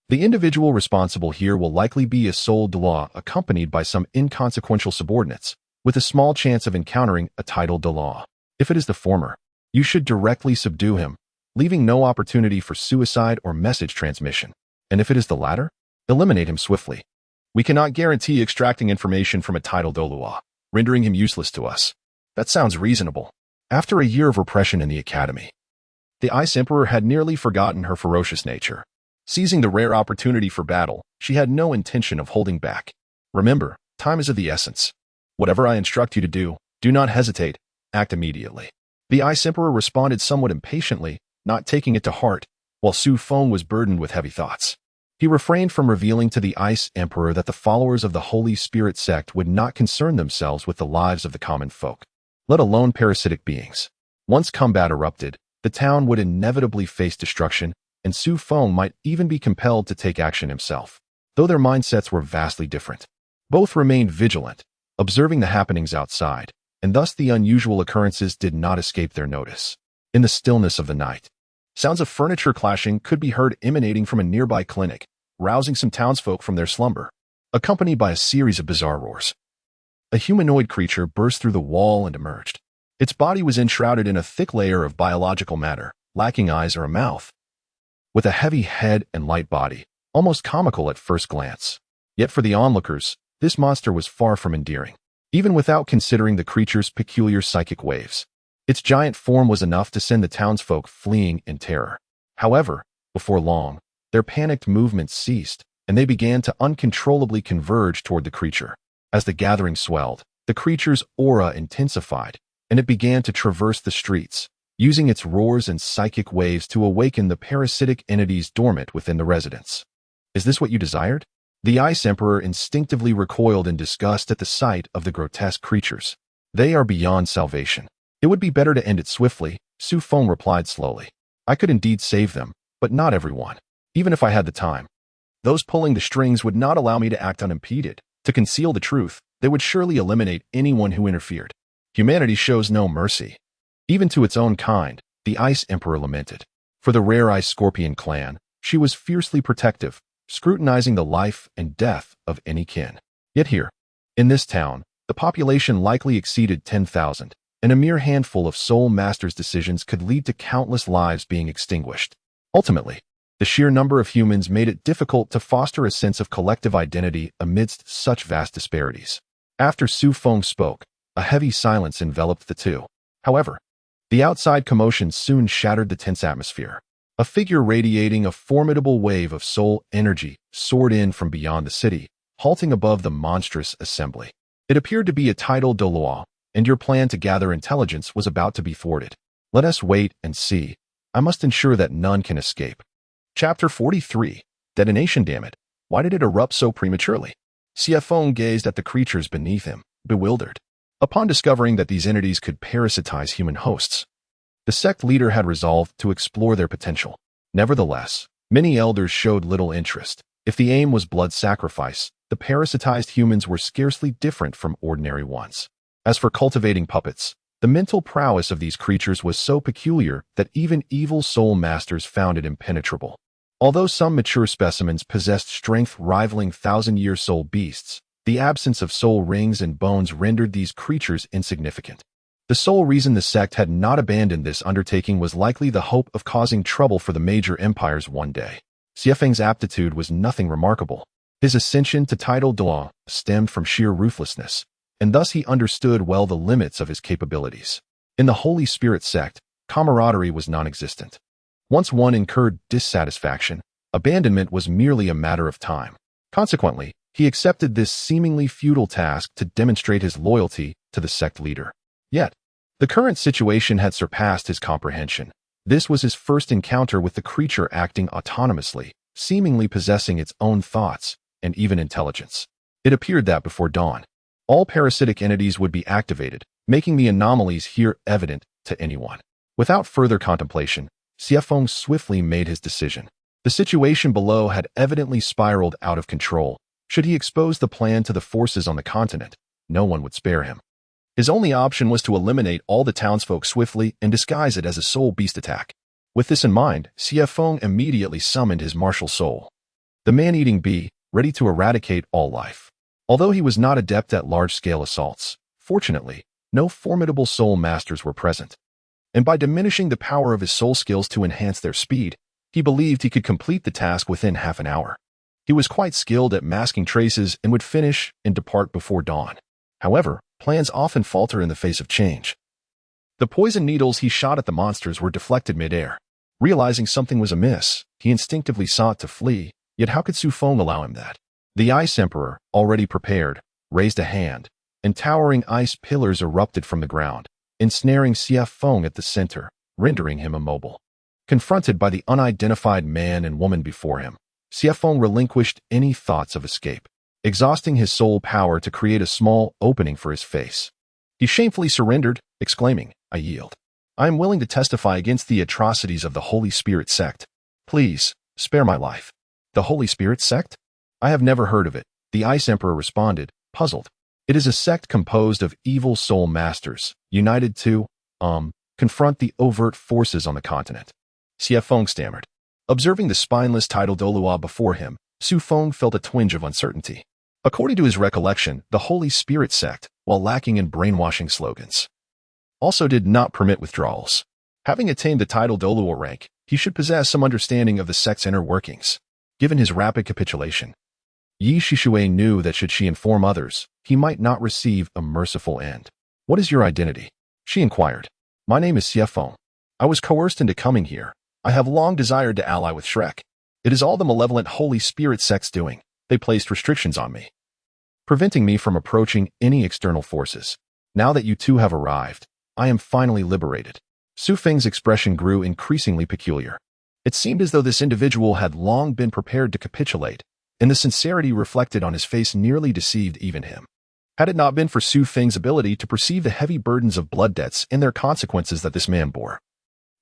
the individual responsible here will likely be a Star Luo accompanied by some inconsequential subordinates, with a small chance of encountering a titled Douluo. If it is the former, you should directly subdue him, leaving no opportunity for suicide or message transmission. And if it is the latter, eliminate him swiftly. We cannot guarantee extracting information from a titled Douluo, rendering him useless to us." "That sounds reasonable." After a year of repression in the academy, the Ice Emperor had nearly forgotten her ferocious nature. Seizing the rare opportunity for battle, she had no intention of holding back. "Remember, time is of the essence. Whatever I instruct you to do, do not hesitate. Act immediately." The Ice Emperor responded somewhat impatiently, not taking it to heart, while Su Feng was burdened with heavy thoughts. He refrained from revealing to the Ice Emperor that the followers of the Holy Spirit sect would not concern themselves with the lives of the common folk, let alone parasitic beings. Once combat erupted, the town would inevitably face destruction, and Su Feng might even be compelled to take action himself. Though their mindsets were vastly different, both remained vigilant, observing the happenings outside, and thus the unusual occurrences did not escape their notice. In the stillness of the night, sounds of furniture clashing could be heard emanating from a nearby clinic, rousing some townsfolk from their slumber, accompanied by a series of bizarre roars. A humanoid creature burst through the wall and emerged. Its body was enshrouded in a thick layer of biological matter, lacking eyes or a mouth, with a heavy head and light body, almost comical at first glance. Yet for the onlookers, this monster was far from endearing, even without considering the creature's peculiar psychic waves. Its giant form was enough to send the townsfolk fleeing in terror. However, before long, their panicked movements ceased, and they began to uncontrollably converge toward the creature. As the gathering swelled, the creature's aura intensified, and it began to traverse the streets, using its roars and psychic waves to awaken the parasitic entities dormant within the residents. "Is this what you desired?" The Ice Emperor instinctively recoiled in disgust at the sight of the grotesque creatures. "They are beyond salvation. It would be better to end it swiftly," Su Feng replied slowly. "I could indeed save them, but not everyone, even if I had the time. Those pulling the strings would not allow me to act unimpeded. To conceal the truth, they would surely eliminate anyone who interfered. Humanity shows no mercy, even to its own kind," the Ice Emperor lamented. For the rare Ice Scorpion clan, she was fiercely protective, scrutinizing the life and death of any kin. Yet here, in this town, the population likely exceeded 10,000, and a mere handful of Soul Master's decisions could lead to countless lives being extinguished. Ultimately, the sheer number of humans made it difficult to foster a sense of collective identity amidst such vast disparities. After Su Feng spoke, a heavy silence enveloped the two. However, the outside commotion soon shattered the tense atmosphere. A figure radiating a formidable wave of soul energy soared in from beyond the city, halting above the monstrous assembly. It appeared to be a titled Douluo, and your plan to gather intelligence was about to be thwarted. Let us wait and see. I must ensure that none can escape. Chapter 43. Detonation. Damn it. Why did it erupt so prematurely? Feng gazed at the creatures beneath him, bewildered. Upon discovering that these entities could parasitize human hosts, the sect leader had resolved to explore their potential. Nevertheless, many elders showed little interest. If the aim was blood sacrifice, the parasitized humans were scarcely different from ordinary ones. As for cultivating puppets, the mental prowess of these creatures was so peculiar that even evil soul masters found it impenetrable. Although some mature specimens possessed strength rivaling thousand-year soul beasts, the absence of soul rings and bones rendered these creatures insignificant. The sole reason the sect had not abandoned this undertaking was likely the hope of causing trouble for the major empires one day. Feng's aptitude was nothing remarkable. His ascension to title Douluo stemmed from sheer ruthlessness, and thus he understood well the limits of his capabilities. In the Holy Spirit sect, camaraderie was non-existent. Once one incurred dissatisfaction, abandonment was merely a matter of time. Consequently, he accepted this seemingly futile task to demonstrate his loyalty to the sect leader. Yet, the current situation had surpassed his comprehension. This was his first encounter with the creature acting autonomously, seemingly possessing its own thoughts and even intelligence. It appeared that before dawn, all parasitic entities would be activated, making the anomalies here evident to anyone. Without further contemplation, Feng swiftly made his decision. The situation below had evidently spiraled out of control. Should he expose the plan to the forces on the continent, no one would spare him. His only option was to eliminate all the townsfolk swiftly and disguise it as a soul beast attack. With this in mind, Feng immediately summoned his martial soul, the man-eating bee, ready to eradicate all life. Although he was not adept at large-scale assaults, fortunately, no formidable soul masters were present. And by diminishing the power of his soul skills to enhance their speed, he believed he could complete the task within half an hour. He was quite skilled at masking traces and would finish and depart before dawn. However, plans often falter in the face of change. The poison needles he shot at the monsters were deflected mid-air. Realizing something was amiss, he instinctively sought to flee, yet how could Feng allow him that? The Ice Emperor, already prepared, raised a hand, and towering ice pillars erupted from the ground, ensnaring Feng at the center, rendering him immobile. Confronted by the unidentified man and woman before him, Feng relinquished any thoughts of escape, exhausting his soul power to create a small opening for his face. He shamefully surrendered, exclaiming, "I yield. I am willing to testify against the atrocities of the Holy Spirit sect. Please, spare my life." The Holy Spirit sect? I have never heard of it, the Ice Emperor responded, puzzled. It is a sect composed of evil soul masters, united to, confront the overt forces on the continent. Feng stammered. Observing the spineless title Douluo before him, Feng felt a twinge of uncertainty. According to his recollection, the Holy Spirit sect, while lacking in brainwashing slogans, also did not permit withdrawals. Having attained the title Douluo rank, he should possess some understanding of the sect's inner workings. Given his rapid capitulation, Yi Shishui knew that should she inform others, he might not receive a merciful end. "What is your identity?" she inquired. "My name is Feng. I was coerced into coming here. I have long desired to ally with Shrek. It is all the malevolent Holy Spirit sect's doing. They placed restrictions on me, preventing me from approaching any external forces. Now that you two have arrived, I am finally liberated." Feng's expression grew increasingly peculiar. It seemed as though this individual had long been prepared to capitulate, and the sincerity reflected on his face nearly deceived even him. Had it not been for Feng's ability to perceive the heavy burdens of blood debts and their consequences that this man bore,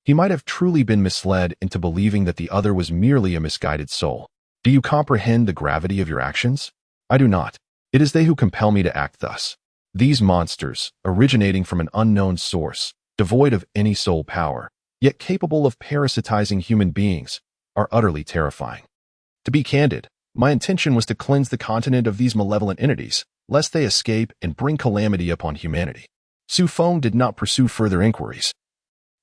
he might have truly been misled into believing that the other was merely a misguided soul. "Do you comprehend the gravity of your actions? I do not. It is they who compel me to act thus. These monsters, originating from an unknown source, devoid of any soul power, yet capable of parasitizing human beings, are utterly terrifying. To be candid, my intention was to cleanse the continent of these malevolent entities, lest they escape and bring calamity upon humanity." Feng did not pursue further inquiries.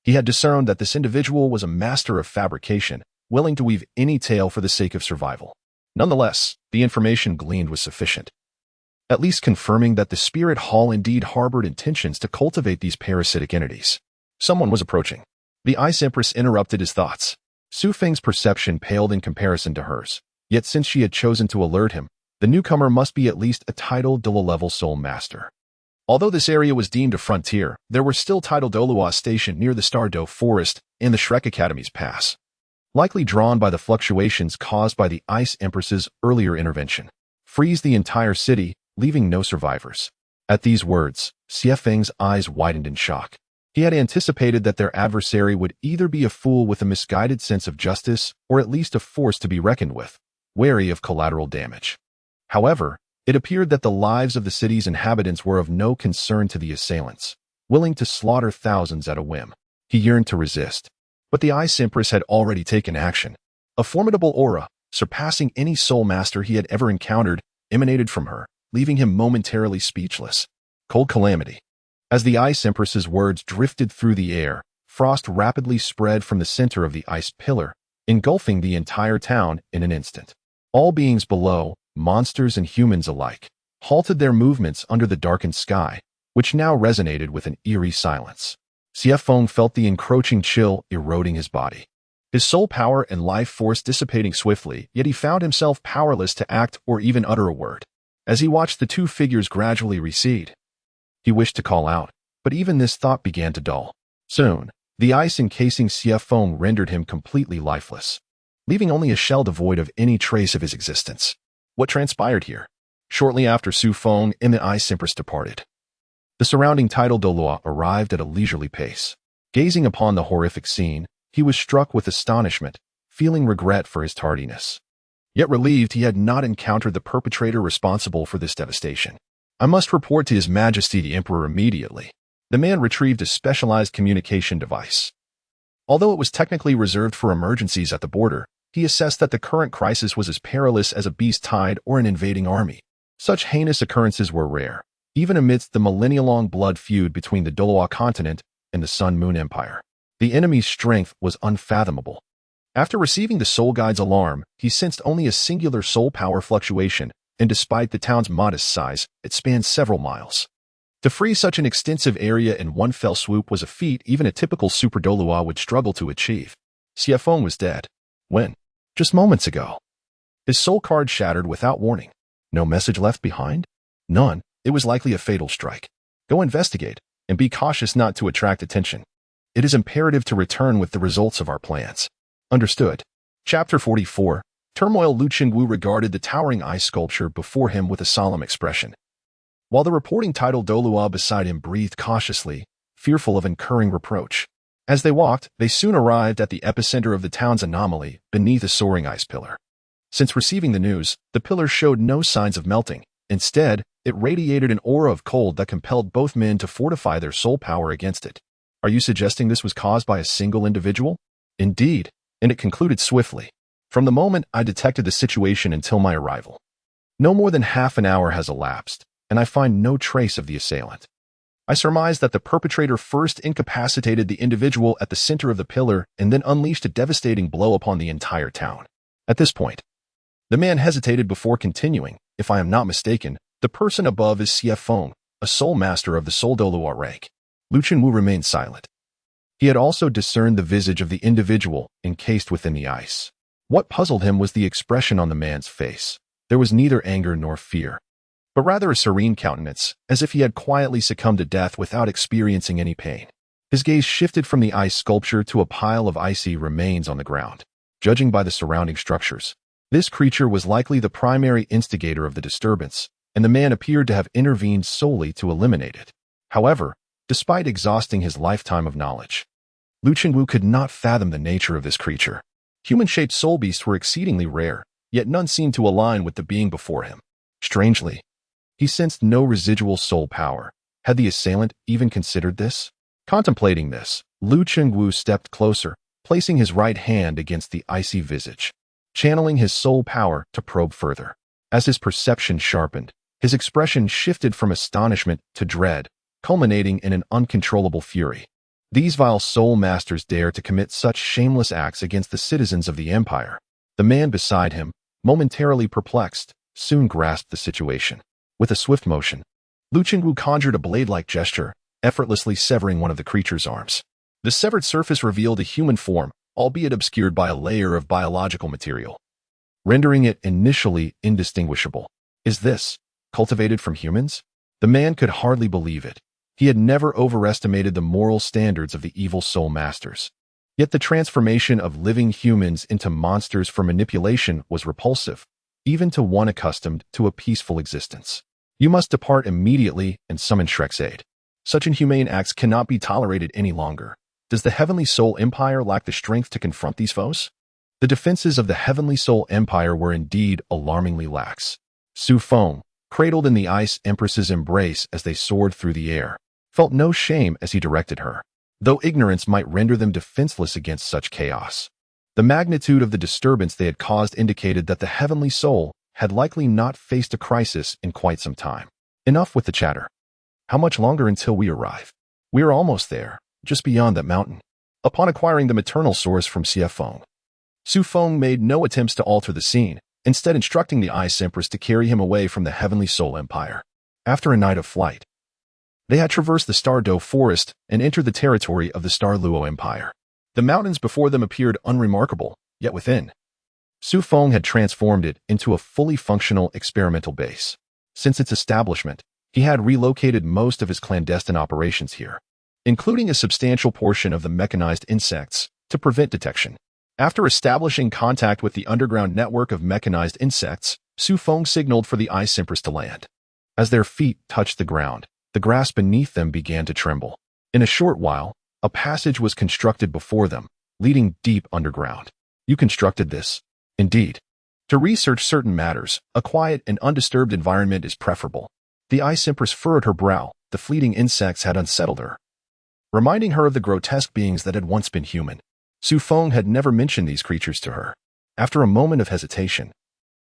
He had discerned that this individual was a master of fabrication, willing to weave any tale for the sake of survival. Nonetheless, the information gleaned was sufficient, at least confirming that the spirit hall indeed harbored intentions to cultivate these parasitic entities. Someone was approaching. The Ice Empress interrupted his thoughts. Feng's perception paled in comparison to hers, yet since she had chosen to alert him, the newcomer must be at least a title Douluo-level soul master. Although this area was deemed a frontier, there were still title Douluo stationed near the Star Luo forest and the Shrek Academy's pass, likely drawn by the fluctuations caused by the Ice Empress's earlier intervention. "Freeze the entire city, leaving no survivors." At these words, Feng's eyes widened in shock. He had anticipated that their adversary would either be a fool with a misguided sense of justice or at least a force to be reckoned with, wary of collateral damage. However, it appeared that the lives of the city's inhabitants were of no concern to the assailants, willing to slaughter thousands at a whim. He yearned to resist, but the Ice Empress had already taken action. A formidable aura, surpassing any soul master he had ever encountered, emanated from her, leaving him momentarily speechless. Cold calamity. As the Ice Empress's words drifted through the air, frost rapidly spread from the center of the ice pillar, engulfing the entire town in an instant. All beings below, monsters and humans alike, halted their movements under the darkened sky, which now resonated with an eerie silence. Feng felt the encroaching chill eroding his body, his soul power and life force dissipating swiftly, yet he found himself powerless to act or even utter a word. As he watched the two figures gradually recede, he wished to call out, but even this thought began to dull. Soon, the ice encasing Feng rendered him completely lifeless, leaving only a shell devoid of any trace of his existence. What transpired here? Shortly after Feng and the Ice Empress departed, the surrounding title Douluo arrived at a leisurely pace. Gazing upon the horrific scene, he was struck with astonishment, feeling regret for his tardiness. Yet relieved he had not encountered the perpetrator responsible for this devastation. I must report to His Majesty the Emperor immediately. The man retrieved a specialized communication device. Although it was technically reserved for emergencies at the border, he assessed that the current crisis was as perilous as a beast tide or an invading army. Such heinous occurrences were rare, even amidst the millennia-long blood feud between the Douluo continent and the Sun Moon Empire. The enemy's strength was unfathomable. After receiving the Soul Guide's alarm, he sensed only a singular soul power fluctuation, and despite the town's modest size, it spanned several miles. To free such an extensive area in one fell swoop was a feat even a typical Super Douluo would struggle to achieve. Feng was dead. When? Just moments ago. His soul card shattered without warning. No message left behind? None. It was likely a fatal strike. Go investigate, and be cautious not to attract attention. It is imperative to return with the results of our plans. Understood. Chapter 44. Turmoil. Lu Chengwu regarded the towering ice sculpture before him with a solemn expression. While the reporting title Douluo beside him breathed cautiously, fearful of incurring reproach. As they walked, they soon arrived at the epicenter of the town's anomaly, beneath a soaring ice pillar. Since receiving the news, the pillar showed no signs of melting. Instead, it radiated an aura of cold that compelled both men to fortify their soul power against it. Are you suggesting this was caused by a single individual? Indeed, and it concluded swiftly. From the moment I detected the situation until my arrival. No more than half an hour has elapsed, and I find no trace of the assailant. I surmise that the perpetrator first incapacitated the individual at the center of the pillar and then unleashed a devastating blow upon the entire town. At this point, the man hesitated before continuing. If I am not mistaken, the person above is Feng, a soul master of the Soul Douluo rank. Lu Chengwu remained silent. He had also discerned the visage of the individual encased within the ice. What puzzled him was the expression on the man's face. There was neither anger nor fear, but rather a serene countenance, as if he had quietly succumbed to death without experiencing any pain. His gaze shifted from the ice sculpture to a pile of icy remains on the ground. Judging by the surrounding structures, this creature was likely the primary instigator of the disturbance, and the man appeared to have intervened solely to eliminate it. However, despite exhausting his lifetime of knowledge, Lu Chengwu could not fathom the nature of this creature. Human-shaped soul beasts were exceedingly rare, yet none seemed to align with the being before him. Strangely, he sensed no residual soul power. Had the assailant even considered this? Contemplating this, Lu Chengwu stepped closer, placing his right hand against the icy visage, channeling his soul power to probe further. As his perception sharpened, his expression shifted from astonishment to dread, culminating in an uncontrollable fury. These vile soul masters dare to commit such shameless acts against the citizens of the empire. The man beside him, momentarily perplexed, soon grasped the situation. With a swift motion, Lu Chengwu conjured a blade-like gesture, effortlessly severing one of the creature's arms. The severed surface revealed a human form, albeit obscured by a layer of biological material, rendering it initially indistinguishable. Is this cultivated from humans? The man could hardly believe it. He had never overestimated the moral standards of the evil soul masters. Yet the transformation of living humans into monsters for manipulation was repulsive, even to one accustomed to a peaceful existence. You must depart immediately and summon Shrek's aid. Such inhumane acts cannot be tolerated any longer. Does the Heavenly Soul Empire lack the strength to confront these foes? The defenses of the Heavenly Soul Empire were indeed alarmingly lax. Feng, cradled in the Ice Empress's embrace as they soared through the air, felt no shame as he directed her, though ignorance might render them defenseless against such chaos. The magnitude of the disturbance they had caused indicated that the Heavenly Soul had likely not faced a crisis in quite some time. Enough with the chatter. How much longer until we arrive? We are almost there, just beyond that mountain. Upon acquiring the maternal source from Feng, Feng made no attempts to alter the scene, instead instructing the Ice Empress to carry him away from the Heavenly Soul Empire. After a night of flight, they had traversed the Star Luo forest and entered the territory of the Star Luo Empire. The mountains before them appeared unremarkable, yet within, Feng had transformed it into a fully functional experimental base. Since its establishment, he had relocated most of his clandestine operations here, including a substantial portion of the mechanized insects, to prevent detection. After establishing contact with the underground network of mechanized insects, Feng signaled for the Ice Empress to land. As their feet touched the ground, the grass beneath them began to tremble. In a short while, A passage was constructed before them, leading deep underground. You constructed this? Indeed. To research certain matters, a quiet and undisturbed environment is preferable. The Ice Empress furrowed her brow. The fleeting insects had unsettled her, reminding her of the grotesque beings that had once been human. Feng had never mentioned these creatures to her. After a moment of hesitation,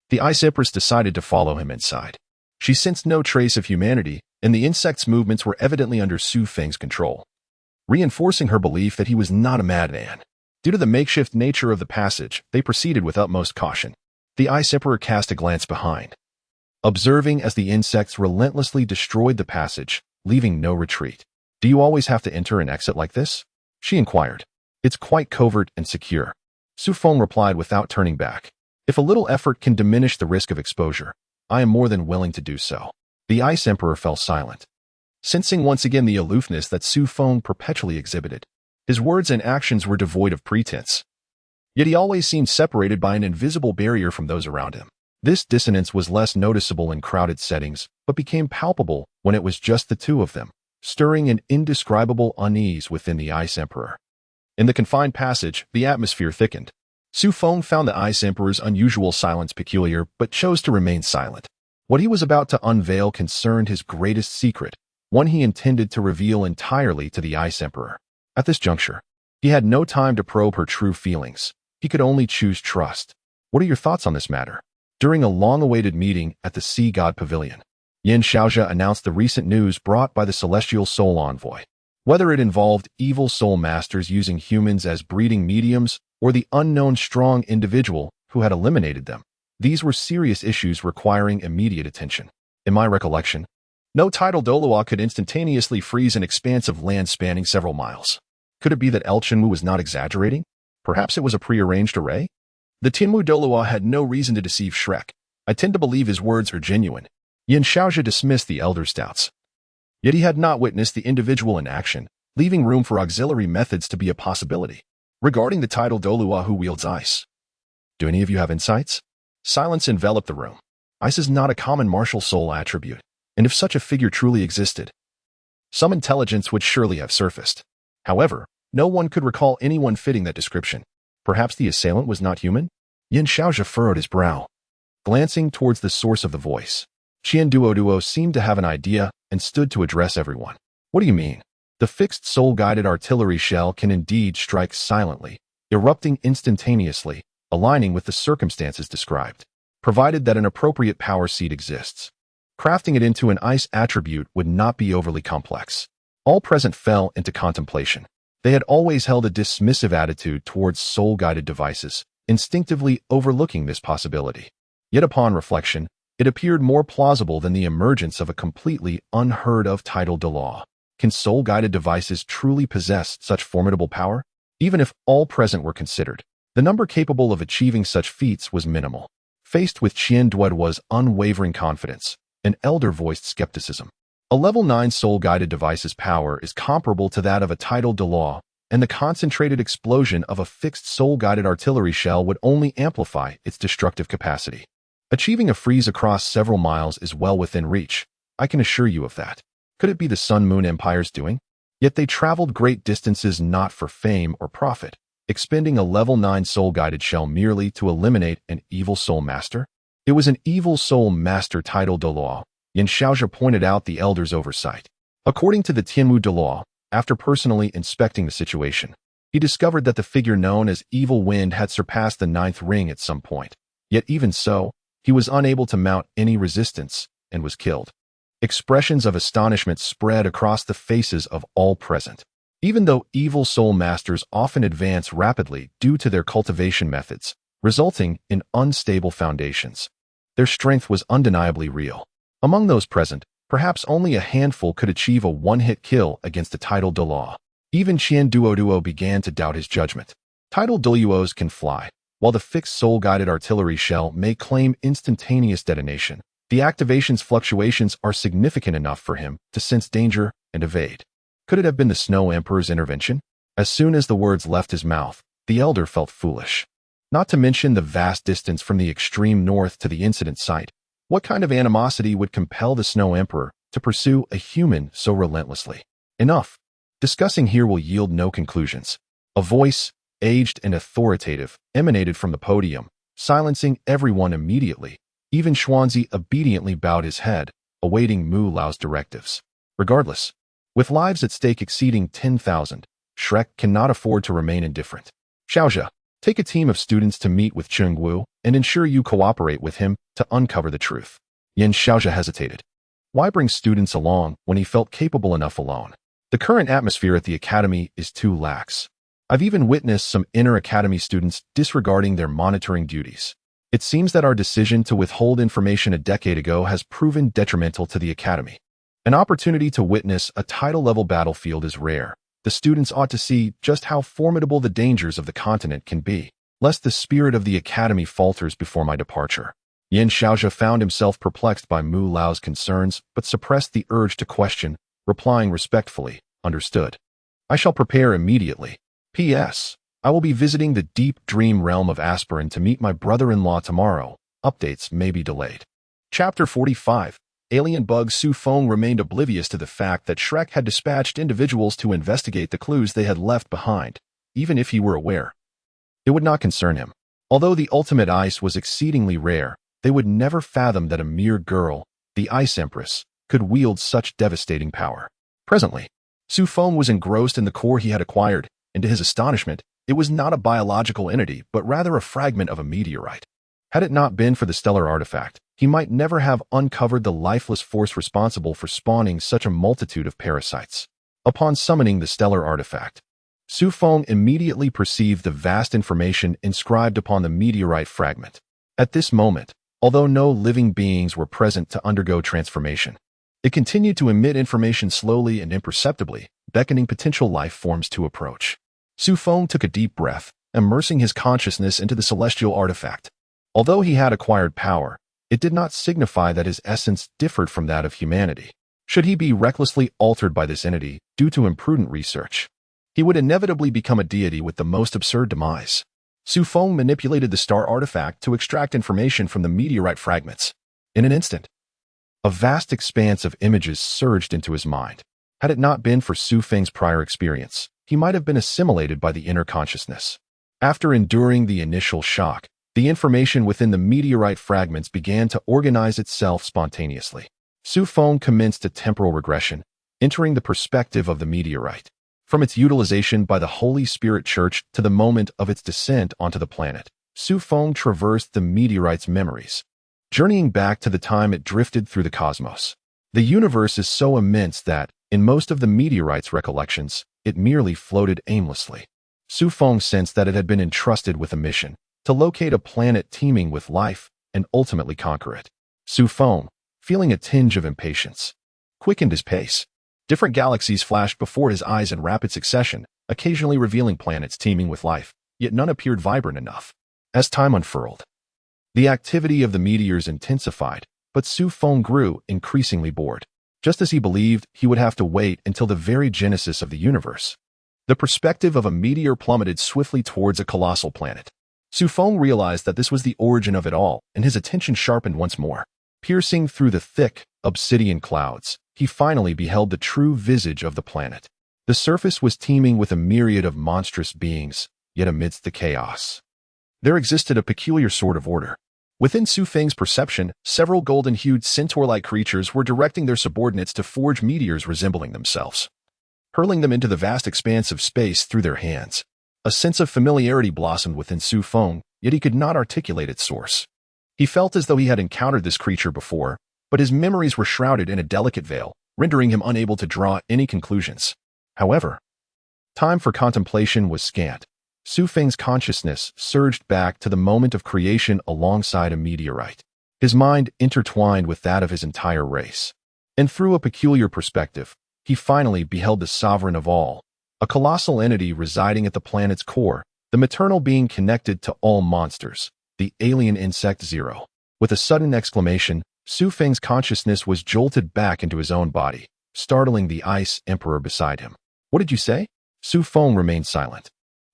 the Ice Empress decided to follow him inside. She sensed no trace of humanity, and the insect's movements were evidently under Feng's control, reinforcing her belief that he was not a madman. Due to the makeshift nature of the passage, they proceeded with utmost caution. The Ice Emperor cast a glance behind, observing as the insects relentlessly destroyed the passage, leaving no retreat. Do you always have to enter and exit like this? She inquired. It's quite covert and secure. Feng replied without turning back. If a little effort can diminish the risk of exposure, I am more than willing to do so. The Ice Emperor fell silent, sensing once again the aloofness that Feng perpetually exhibited. His words and actions were devoid of pretense, yet he always seemed separated by an invisible barrier from those around him. This dissonance was less noticeable in crowded settings, but became palpable when it was just the two of them, stirring an indescribable unease within the Ice Emperor. In the confined passage, the atmosphere thickened. Feng found the Ice Emperor's unusual silence peculiar, but chose to remain silent. What he was about to unveil concerned his greatest secret, one he intended to reveal entirely to the Ice Emperor. At this juncture, he had no time to probe her true feelings. He could only choose trust. What are your thoughts on this matter? During a long-awaited meeting at the Sea God Pavilion, Yin Xiaozhe announced the recent news brought by the Celestial Soul Envoy. Whether it involved evil soul masters using humans as breeding mediums or the unknown strong individual who had eliminated them, these were serious issues requiring immediate attention. In my recollection, no tidal Douluo could instantaneously freeze an expanse of land spanning several miles. Could it be that El Chenmu was not exaggerating? Perhaps it was a prearranged array? The Tianmu Douluo had no reason to deceive Shrek. I tend to believe his words are genuine. Yin Xiaozhe dismissed the elder's doubts. Yet he had not witnessed the individual in action, leaving room for auxiliary methods to be a possibility. Regarding the tidal Douluo who wields ice, do any of you have insights? Silence enveloped the room. Ice is not a common martial soul attribute, and if such a figure truly existed, some intelligence would surely have surfaced. However, no one could recall anyone fitting that description. Perhaps the assailant was not human? Yin Xiaozhe furrowed his brow, glancing towards the source of the voice. Duo seemed to have an idea and stood to address everyone. What do you mean? The fixed soul-guided artillery shell can indeed strike silently, erupting instantaneously, aligning with the circumstances described, provided that an appropriate power seed exists. Crafting it into an ice attribute would not be overly complex. All present fell into contemplation. They had always held a dismissive attitude towards soul-guided devices, instinctively overlooking this possibility. Yet upon reflection, it appeared more plausible than the emergence of a completely unheard-of tidal Douluo. Can soul-guided devices truly possess such formidable power? Even if all present were considered, the number capable of achieving such feats was minimal. Faced with Duoduo's unwavering confidence, an elder voiced skepticism. A level 9 soul-guided device's power is comparable to that of a tidal Douluo, and the concentrated explosion of a fixed soul-guided artillery shell would only amplify its destructive capacity. Achieving a freeze across several miles is well within reach. I can assure you of that. Could it be the Sun-Moon Empire's doing? Yet they traveled great distances not for fame or profit, expending a level 9 soul-guided shell merely to eliminate an evil soul master? It was an evil soul master tidal Douluo. Yin Xiaozhe pointed out the elder's oversight. According to the Tianmu Douluo, after personally inspecting the situation, he discovered that the figure known as Evil Wind had surpassed the 9th ring at some point. Yet even so, he was unable to mount any resistance and was killed. Expressions of astonishment spread across the faces of all present. Even though evil soul masters often advance rapidly due to their cultivation methods, resulting in unstable foundations, their strength was undeniably real. Among those present, perhaps only a handful could achieve a one-hit kill against a tidal Douluo. Even Duo began to doubt his judgment. Tidal Douluos can fly, while the fixed soul-guided artillery shell may claim instantaneous detonation. The activation's fluctuations are significant enough for him to sense danger and evade. Could it have been the Snow Emperor's intervention? As soon as the words left his mouth, the elder felt foolish. Not to mention the vast distance from the extreme north to the incident site. What kind of animosity would compel the Snow Emperor to pursue a human so relentlessly? Enough. Discussing here will yield no conclusions. A voice, aged and authoritative, emanated from the podium, silencing everyone immediately. Even Xuanzi obediently bowed his head, awaiting Mu Lao's directives. Regardless, with lives at stake exceeding 10,000, Shrek cannot afford to remain indifferent. Xiaozhe, take a team of students to meet with Chengwu and ensure you cooperate with him to uncover the truth. Yin Xiaozhe hesitated. Why bring students along when he felt capable enough alone? The current atmosphere at the academy is too lax. I've even witnessed some inner academy students disregarding their monitoring duties. It seems that our decision to withhold information a decade ago has proven detrimental to the academy. An opportunity to witness a title-level battlefield is rare. The students ought to see just how formidable the dangers of the continent can be, lest the spirit of the academy falters before my departure. Yin Xiaozhe found himself perplexed by Mu Lao's concerns, but suppressed the urge to question, replying respectfully, "Understood. I shall prepare immediately. P.S. I will be visiting the deep dream realm of Aspirin to meet my brother-in-law tomorrow. Updates may be delayed." Chapter 45. Alien bug Su Feng remained oblivious to the fact that Shrek had dispatched individuals to investigate the clues they had left behind. Even if he were aware, it would not concern him. Although the ultimate ice was exceedingly rare, they would never fathom that a mere girl, the Ice Empress, could wield such devastating power. Presently, Su Feng was engrossed in the core he had acquired, and to his astonishment, it was not a biological entity, but rather a fragment of a meteorite. Had it not been for the stellar artifact, he might never have uncovered the lifeless force responsible for spawning such a multitude of parasites. Upon summoning the stellar artifact, Su Feng immediately perceived the vast information inscribed upon the meteorite fragment. At this moment, although no living beings were present to undergo transformation, it continued to emit information slowly and imperceptibly, beckoning potential life forms to approach. Su Feng took a deep breath, immersing his consciousness into the celestial artifact. Although he had acquired power, it did not signify that his essence differed from that of humanity. Should he be recklessly altered by this entity due to imprudent research, he would inevitably become a deity with the most absurd demise. Su Feng manipulated the star artifact to extract information from the meteorite fragments. In an instant, a vast expanse of images surged into his mind. Had it not been for Su Feng's prior experience, he might have been assimilated by the inner consciousness. After enduring the initial shock, the information within the meteorite fragments began to organize itself spontaneously. Su Feng commenced a temporal regression, entering the perspective of the meteorite. From its utilization by the Holy Spirit Church to the moment of its descent onto the planet, Su Feng traversed the meteorite's memories, journeying back to the time it drifted through the cosmos. The universe is so immense that, in most of the meteorite's recollections, it merely floated aimlessly. Su Feng sensed that it had been entrusted with a mission to locate a planet teeming with life and ultimately conquer it. Su Feng, feeling a tinge of impatience, quickened his pace. Different galaxies flashed before his eyes in rapid succession, occasionally revealing planets teeming with life, yet none appeared vibrant enough. As time unfurled, the activity of the meteors intensified, but Su Feng grew increasingly bored. Just as he believed he would have to wait until the very genesis of the universe, the perspective of a meteor plummeted swiftly towards a colossal planet. Su Feng realized that this was the origin of it all, and his attention sharpened once more. Piercing through the thick, obsidian clouds, he finally beheld the true visage of the planet. The surface was teeming with a myriad of monstrous beings, yet amidst the chaos, there existed a peculiar sort of order. Within Su Feng's perception, several golden-hued centaur-like creatures were directing their subordinates to forge meteors resembling themselves, hurling them into the vast expanse of space through their hands. A sense of familiarity blossomed within Su Feng, yet he could not articulate its source. He felt as though he had encountered this creature before, but his memories were shrouded in a delicate veil, rendering him unable to draw any conclusions. However, time for contemplation was scant. Su Feng's consciousness surged back to the moment of creation alongside a meteorite. His mind intertwined with that of his entire race. And through a peculiar perspective, he finally beheld the sovereign of all, a colossal entity residing at the planet's core, the maternal being connected to all monsters, the alien insect Zero. With a sudden exclamation, Su Feng's consciousness was jolted back into his own body, startling the Ice Emperor beside him. "What did you say?" Su Feng remained silent,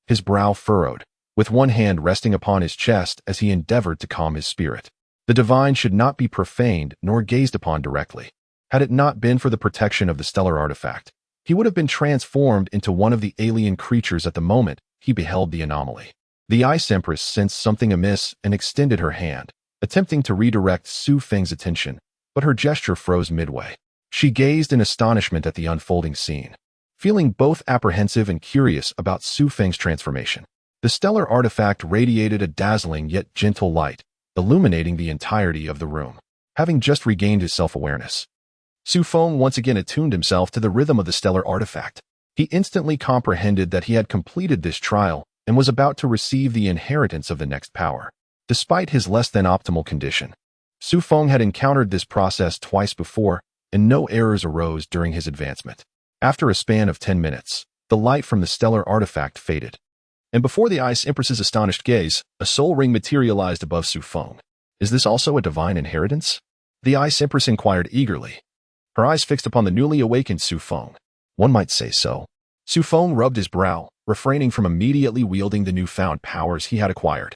his brow furrowed, with one hand resting upon his chest as he endeavored to calm his spirit. The divine should not be profaned nor gazed upon directly. Had it not been for the protection of the stellar artifact, He would have been transformed into one of the alien creatures at the moment he beheld the anomaly. The Ice Empress sensed something amiss and extended her hand, attempting to redirect Su Feng's attention, but her gesture froze midway. She gazed in astonishment at the unfolding scene, feeling both apprehensive and curious about Su Feng's transformation. The stellar artifact radiated a dazzling yet gentle light, illuminating the entirety of the room. Having just regained his self-awareness, Su Feng once again attuned himself to the rhythm of the stellar artifact. He instantly comprehended that he had completed this trial and was about to receive the inheritance of the next power. Despite his less-than-optimal condition, Su Feng had encountered this process twice before, and no errors arose during his advancement. After a span of 10 minutes, the light from the stellar artifact faded, and before the Ice Empress's astonished gaze, a soul ring materialized above Su Feng. Is this also a divine inheritance? The Ice Empress inquired eagerly, her eyes fixed upon the newly awakened Su Feng. One might say so. Su Feng rubbed his brow, refraining from immediately wielding the newfound powers he had acquired.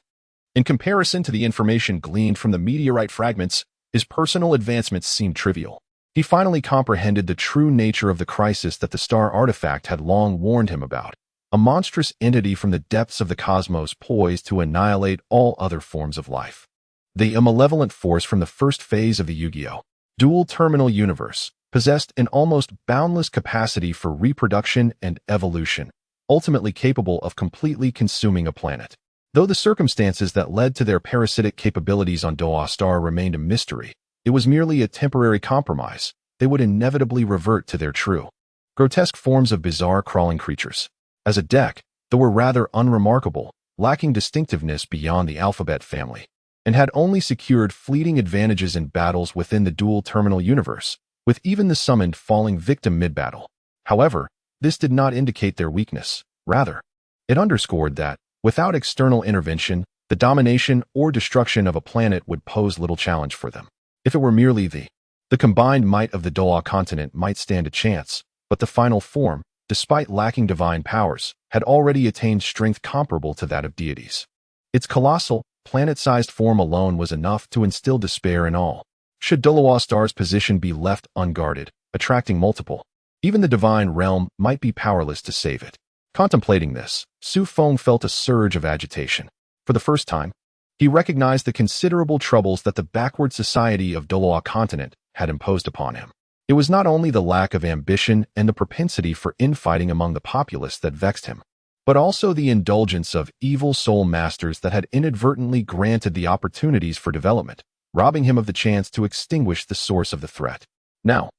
In comparison to the information gleaned from the meteorite fragments, his personal advancements seemed trivial. He finally comprehended the true nature of the crisis that the star artifact had long warned him about, a monstrous entity from the depths of the cosmos poised to annihilate all other forms of life. The malevolent force from the first phase of the Yu-Gi-Oh! Dual terminal universe possessed an almost boundless capacity for reproduction and evolution, ultimately capable of completely consuming a planet. Though the circumstances that led to their parasitic capabilities on Douluo Star remained a mystery, it was merely a temporary compromise. They would inevitably revert to their true, grotesque forms of bizarre crawling creatures. As a deck, they were rather unremarkable, lacking distinctiveness beyond the alphabet family, and had only secured fleeting advantages in battles within the dual terminal universe, with even the summoned falling victim mid-battle. However, this did not indicate their weakness. Rather, it underscored that, without external intervention, the domination or destruction of a planet would pose little challenge for them. If it were merely the combined might of the Douluo continent might stand a chance, but the final form, despite lacking divine powers, had already attained strength comparable to that of deities. Its colossal, planet-sized form alone was enough to instill despair in all. Should Douluo Star's position be left unguarded, attracting multiple, even the divine realm might be powerless to save it. Contemplating this, Su Feng felt a surge of agitation. For the first time, he recognized the considerable troubles that the backward society of Douluo continent had imposed upon him. It was not only the lack of ambition and the propensity for infighting among the populace that vexed him, but also the indulgence of evil soul masters that had inadvertently granted the opportunities for development, robbing him of the chance to extinguish the source of the threat. Now,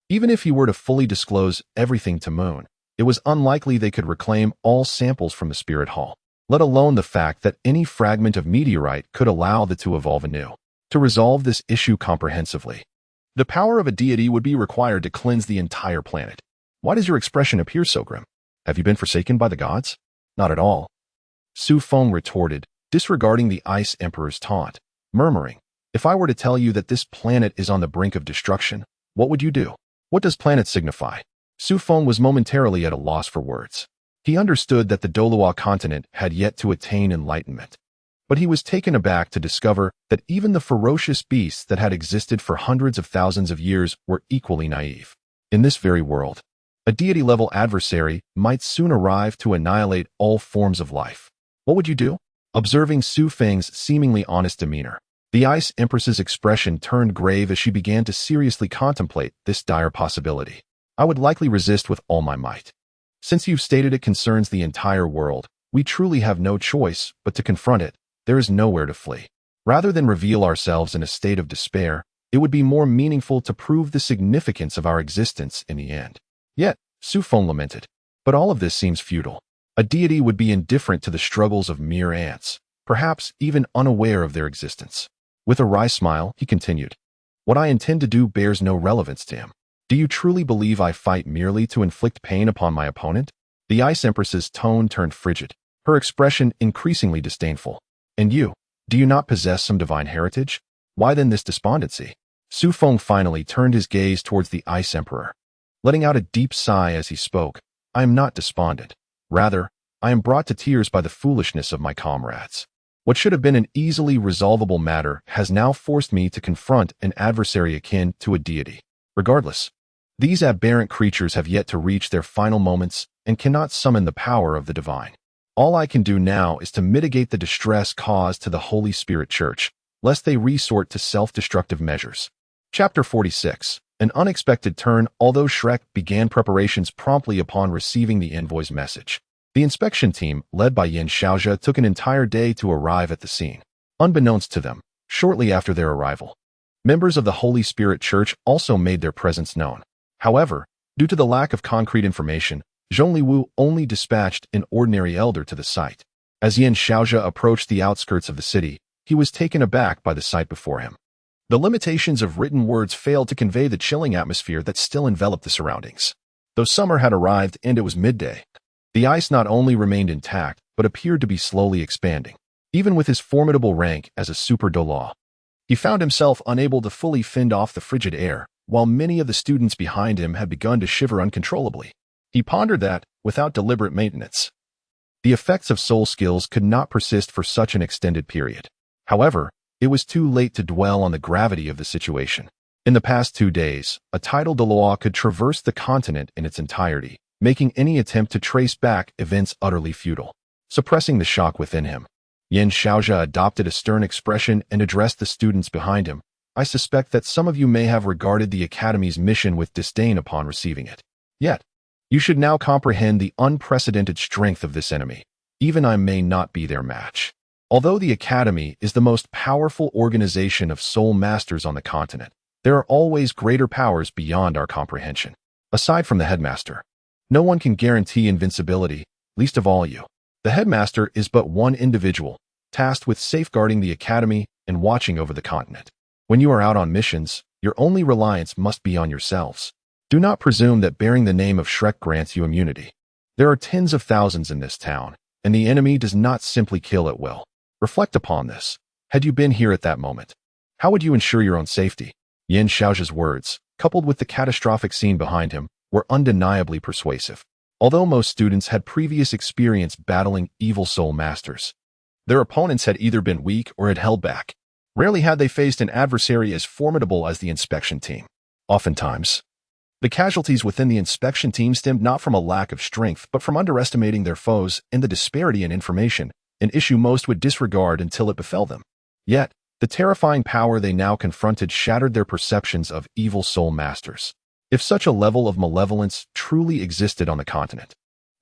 even if he were to fully disclose everything to Moon, it was unlikely they could reclaim all samples from the Spirit Hall, let alone the fact that any fragment of meteorite could allow the to evolve anew. To resolve this issue comprehensively, the power of a deity would be required to cleanse the entire planet. Why does your expression appear so grim? Have you been forsaken by the gods? Not at all, Su Feng retorted, disregarding the Ice Emperor's taunt, murmuring, if I were to tell you that this planet is on the brink of destruction, what would you do? What does planet signify? Su Feng was momentarily at a loss for words. He understood that the Douluo continent had yet to attain enlightenment, but he was taken aback to discover that even the ferocious beasts that had existed for hundreds of thousands of years were equally naive. In this very world, a deity-level adversary might soon arrive to annihilate all forms of life. What would you do? Observing Su Feng's seemingly honest demeanor, the Ice Empress's expression turned grave as she began to seriously contemplate this dire possibility. I would likely resist with all my might. Since you've stated it concerns the entire world, we truly have no choice but to confront it. There is nowhere to flee. Rather than reveal ourselves in a state of despair, it would be more meaningful to prove the significance of our existence in the end. Yet, Su Feng lamented, but all of this seems futile. A deity would be indifferent to the struggles of mere ants, perhaps even unaware of their existence. With a wry smile, he continued, what I intend to do bears no relevance to him. Do you truly believe I fight merely to inflict pain upon my opponent? The Ice Empress's tone turned frigid, her expression increasingly disdainful. And you, do you not possess some divine heritage? Why then this despondency? Su Feng finally turned his gaze towards the Ice Emperor, letting out a deep sigh as he spoke. I am not despondent. Rather, I am brought to tears by the foolishness of my comrades. What should have been an easily resolvable matter has now forced me to confront an adversary akin to a deity. Regardless, These aberrant creatures have yet to reach their final moments and cannot summon the power of the divine. All I can do now is to mitigate the distress caused to the Holy Spirit Church, lest they resort to self-destructive measures. Chapter 46. An unexpected turn. Although Shrek began preparations promptly upon receiving the envoy's message, the inspection team, led by Yin Xiaozhe, took an entire day to arrive at the scene. Unbeknownst to them, shortly after their arrival, members of the Holy Spirit Church also made their presence known. However, due to the lack of concrete information, Zhongliwu only dispatched an ordinary elder to the site. As Yin Xiaozhe approached the outskirts of the city, he was taken aback by the sight before him. The limitations of written words failed to convey the chilling atmosphere that still enveloped the surroundings. Though summer had arrived and it was midday, the ice not only remained intact, but appeared to be slowly expanding. Even with his formidable rank as a super Douluo, he found himself unable to fully fend off the frigid air, while many of the students behind him had begun to shiver uncontrollably. He pondered that, without deliberate maintenance, the effects of soul skills could not persist for such an extended period. However, it was too late to dwell on the gravity of the situation. In the past 2 days, a tidal Douluo could traverse the continent in its entirety, making any attempt to trace back events utterly futile. Suppressing the shock within him, Yin Xiaozhe adopted a stern expression and addressed the students behind him. I suspect that some of you may have regarded the Academy's mission with disdain upon receiving it. Yet, you should now comprehend the unprecedented strength of this enemy. Even I may not be their match. Although the Academy is the most powerful organization of soul masters on the continent, there are always greater powers beyond our comprehension. Aside from the headmaster, no one can guarantee invincibility, least of all you. The headmaster is but one individual, tasked with safeguarding the Academy and watching over the continent. When you are out on missions, your only reliance must be on yourselves. Do not presume that bearing the name of Shrek grants you immunity. There are tens of thousands in this town, and the enemy does not simply kill at will. Reflect upon this. Had you been here at that moment, how would you ensure your own safety? Yin Xiaozhe's words, coupled with the catastrophic scene behind him, were undeniably persuasive. Although most students had previous experience battling evil soul masters, their opponents had either been weak or had held back. Rarely had they faced an adversary as formidable as the inspection team. Oftentimes, the casualties within the inspection team stemmed not from a lack of strength, but from underestimating their foes and the disparity in information, an issue most would disregard until it befell them. Yet, the terrifying power they now confronted shattered their perceptions of evil soul masters. If such a level of malevolence truly existed on the continent,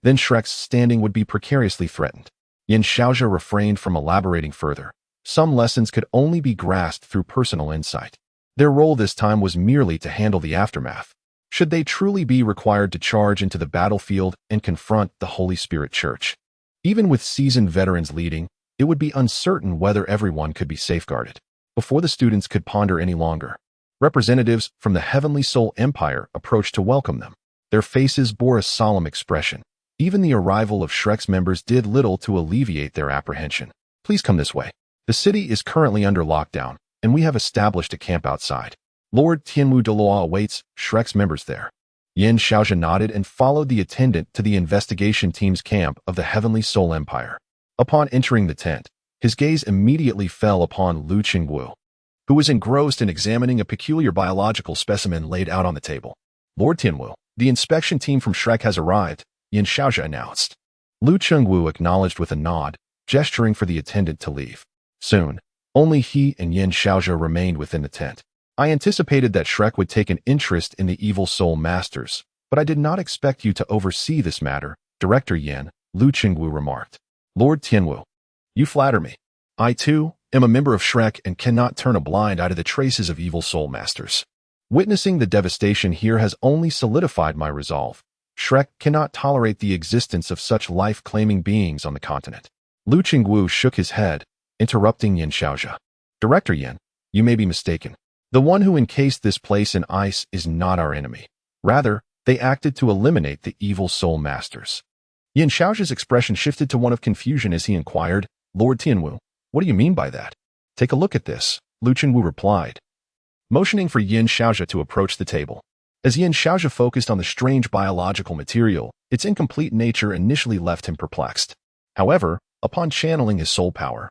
then Shrek's standing would be precariously threatened. Yin Xiaozhe refrained from elaborating further. Some lessons could only be grasped through personal insight. Their role this time was merely to handle the aftermath. Should they truly be required to charge into the battlefield and confront the Holy Spirit Church? Even with seasoned veterans leading, it would be uncertain whether everyone could be safeguarded. Before the students could ponder any longer, representatives from the Heavenly Soul Empire approached to welcome them. Their faces bore a solemn expression. Even the arrival of Shrek's members did little to alleviate their apprehension. Please come this way. The city is currently under lockdown, and we have established a camp outside. Lord Tianwu Douluo awaits Shrek's members there. Yin Xiaozhe nodded and followed the attendant to the investigation team's camp of the Heavenly Soul Empire. Upon entering the tent, his gaze immediately fell upon Lu Qingwu, who was engrossed in examining a peculiar biological specimen laid out on the table. Lord Tianwu, the inspection team from Shrek has arrived, Yin Xiaozhe announced. Lu Qingwu acknowledged with a nod, gesturing for the attendant to leave. Soon, only he and Yin Xiaozhe remained within the tent. I anticipated that Shrek would take an interest in the evil soul masters, but I did not expect you to oversee this matter, Director Yin, Lu Qingwu remarked. Lord Tianwu, you flatter me. I, too, am a member of Shrek and cannot turn a blind eye to the traces of evil soul masters. Witnessing the devastation here has only solidified my resolve. Shrek cannot tolerate the existence of such life-claiming beings on the continent. Lu Qingwu shook his head, interrupting Yin Xiaozhe. Director Yin, you may be mistaken. The one who encased this place in ice is not our enemy. Rather, they acted to eliminate the evil soul masters. Yin Xiaozhe's expression shifted to one of confusion as he inquired, Lord Tianwu, what do you mean by that? Take a look at this, Lu Qingwu replied, motioning for Yin Xiaozhe to approach the table. As Yin Xiaozhe focused on the strange biological material, its incomplete nature initially left him perplexed. However, upon channeling his soul power,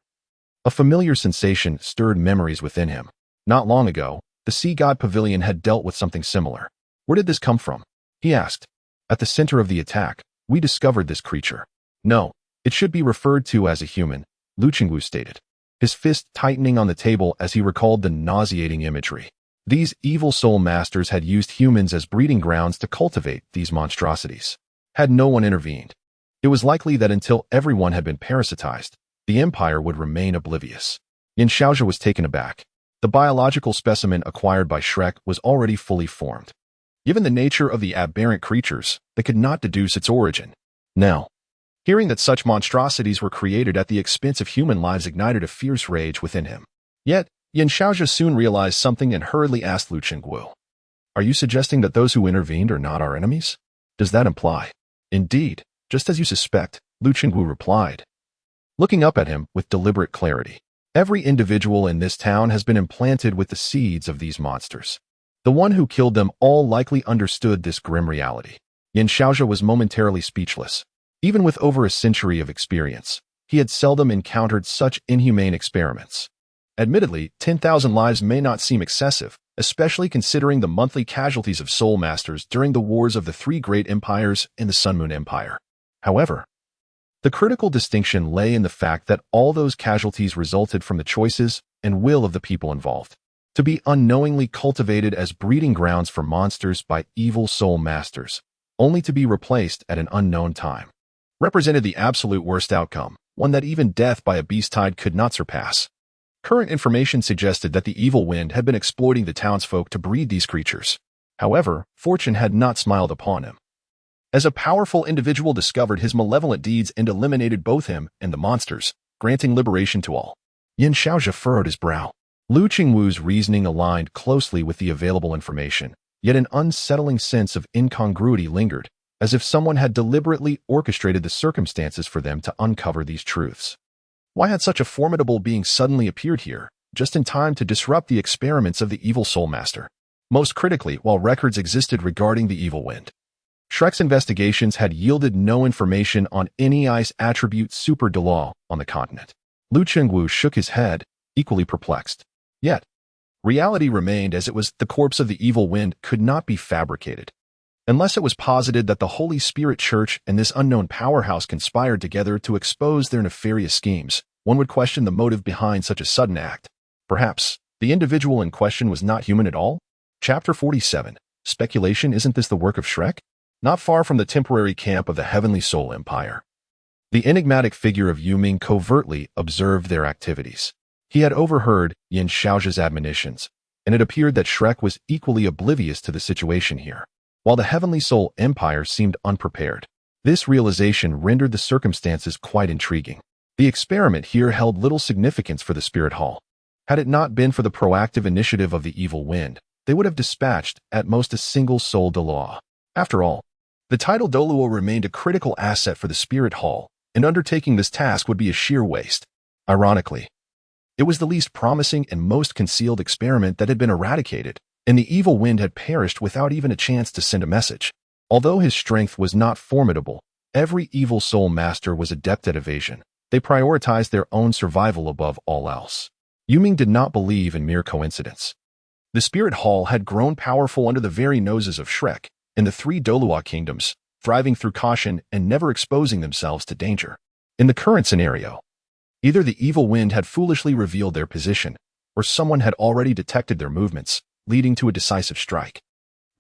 a familiar sensation stirred memories within him. Not long ago, the Sea God Pavilion had dealt with something similar. Where did this come from? He asked. At the center of the attack, we discovered this creature. No, it should be referred to as a human, Lu Qingwu stated, his fist tightening on the table as he recalled the nauseating imagery. These evil soul masters had used humans as breeding grounds to cultivate these monstrosities. Had no one intervened, it was likely that until everyone had been parasitized, the empire would remain oblivious. Yin Xiaozhi was taken aback. The biological specimen acquired by Shrek was already fully formed. Given the nature of the aberrant creatures, they could not deduce its origin. Now, hearing that such monstrosities were created at the expense of human lives ignited a fierce rage within him. Yet, Yin Xiaozhi soon realized something and hurriedly asked Lu Qingwu, "Are you suggesting that those who intervened are not our enemies? Does that imply?" "Indeed, just as you suspect," Lu Qingwu replied, looking up at him with deliberate clarity. "Every individual in this town has been implanted with the seeds of these monsters. The one who killed them all likely understood this grim reality." Yin Xiaozhi was momentarily speechless. Even with over a century of experience, he had seldom encountered such inhumane experiments. Admittedly, 10,000 lives may not seem excessive, especially considering the monthly casualties of soul masters during the wars of the three great empires in the Sun Moon Empire. However, the critical distinction lay in the fact that all those casualties resulted from the choices and will of the people involved. To be unknowingly cultivated as breeding grounds for monsters by evil soul masters, only to be replaced at an unknown time, represented the absolute worst outcome, one that even death by a beast tide could not surpass. Current information suggested that the evil wind had been exploiting the townsfolk to breed these creatures. However, fortune had not smiled upon him, as a powerful individual discovered his malevolent deeds and eliminated both him and the monsters, granting liberation to all. Yin Xiaozhi furrowed his brow. Lu Qingwu's reasoning aligned closely with the available information, yet an unsettling sense of incongruity lingered, as if someone had deliberately orchestrated the circumstances for them to uncover these truths. Why had such a formidable being suddenly appeared here, just in time to disrupt the experiments of the evil soul master? Most critically, while records existed regarding the evil wind, Shrek's investigations had yielded no information on any ice attribute Super Douluo on the continent. Lu Qingwu shook his head, equally perplexed. Yet, reality remained as it was. The corpse of the evil wind could not be fabricated. Unless it was posited that the Holy Spirit Church and this unknown powerhouse conspired together to expose their nefarious schemes, one would question the motive behind such a sudden act. Perhaps, the individual in question was not human at all? Chapter 47. Speculation. Isn't this the work of Shrek? Not far from the temporary camp of the Heavenly Soul Empire, the enigmatic figure of Yuming covertly observed their activities. He had overheard Yin Xiaozhi's admonitions, and it appeared that Shrek was equally oblivious to the situation here. While the Heavenly Soul Empire seemed unprepared, this realization rendered the circumstances quite intriguing. The experiment here held little significance for the Spirit Hall. Had it not been for the proactive initiative of the evil wind, they would have dispatched, at most, a single soul Douluo. After all, the title Douluo remained a critical asset for the Spirit Hall, and undertaking this task would be a sheer waste. Ironically, it was the least promising and most concealed experiment that had been eradicated, and the evil wind had perished without even a chance to send a message. Although his strength was not formidable, every evil soul master was adept at evasion. They prioritized their own survival above all else. Yuming did not believe in mere coincidence. The Spirit Hall had grown powerful under the very noses of Shrek, and the three Douluo kingdoms, thriving through caution and never exposing themselves to danger. In the current scenario, either the evil wind had foolishly revealed their position, or someone had already detected their movements, leading to a decisive strike.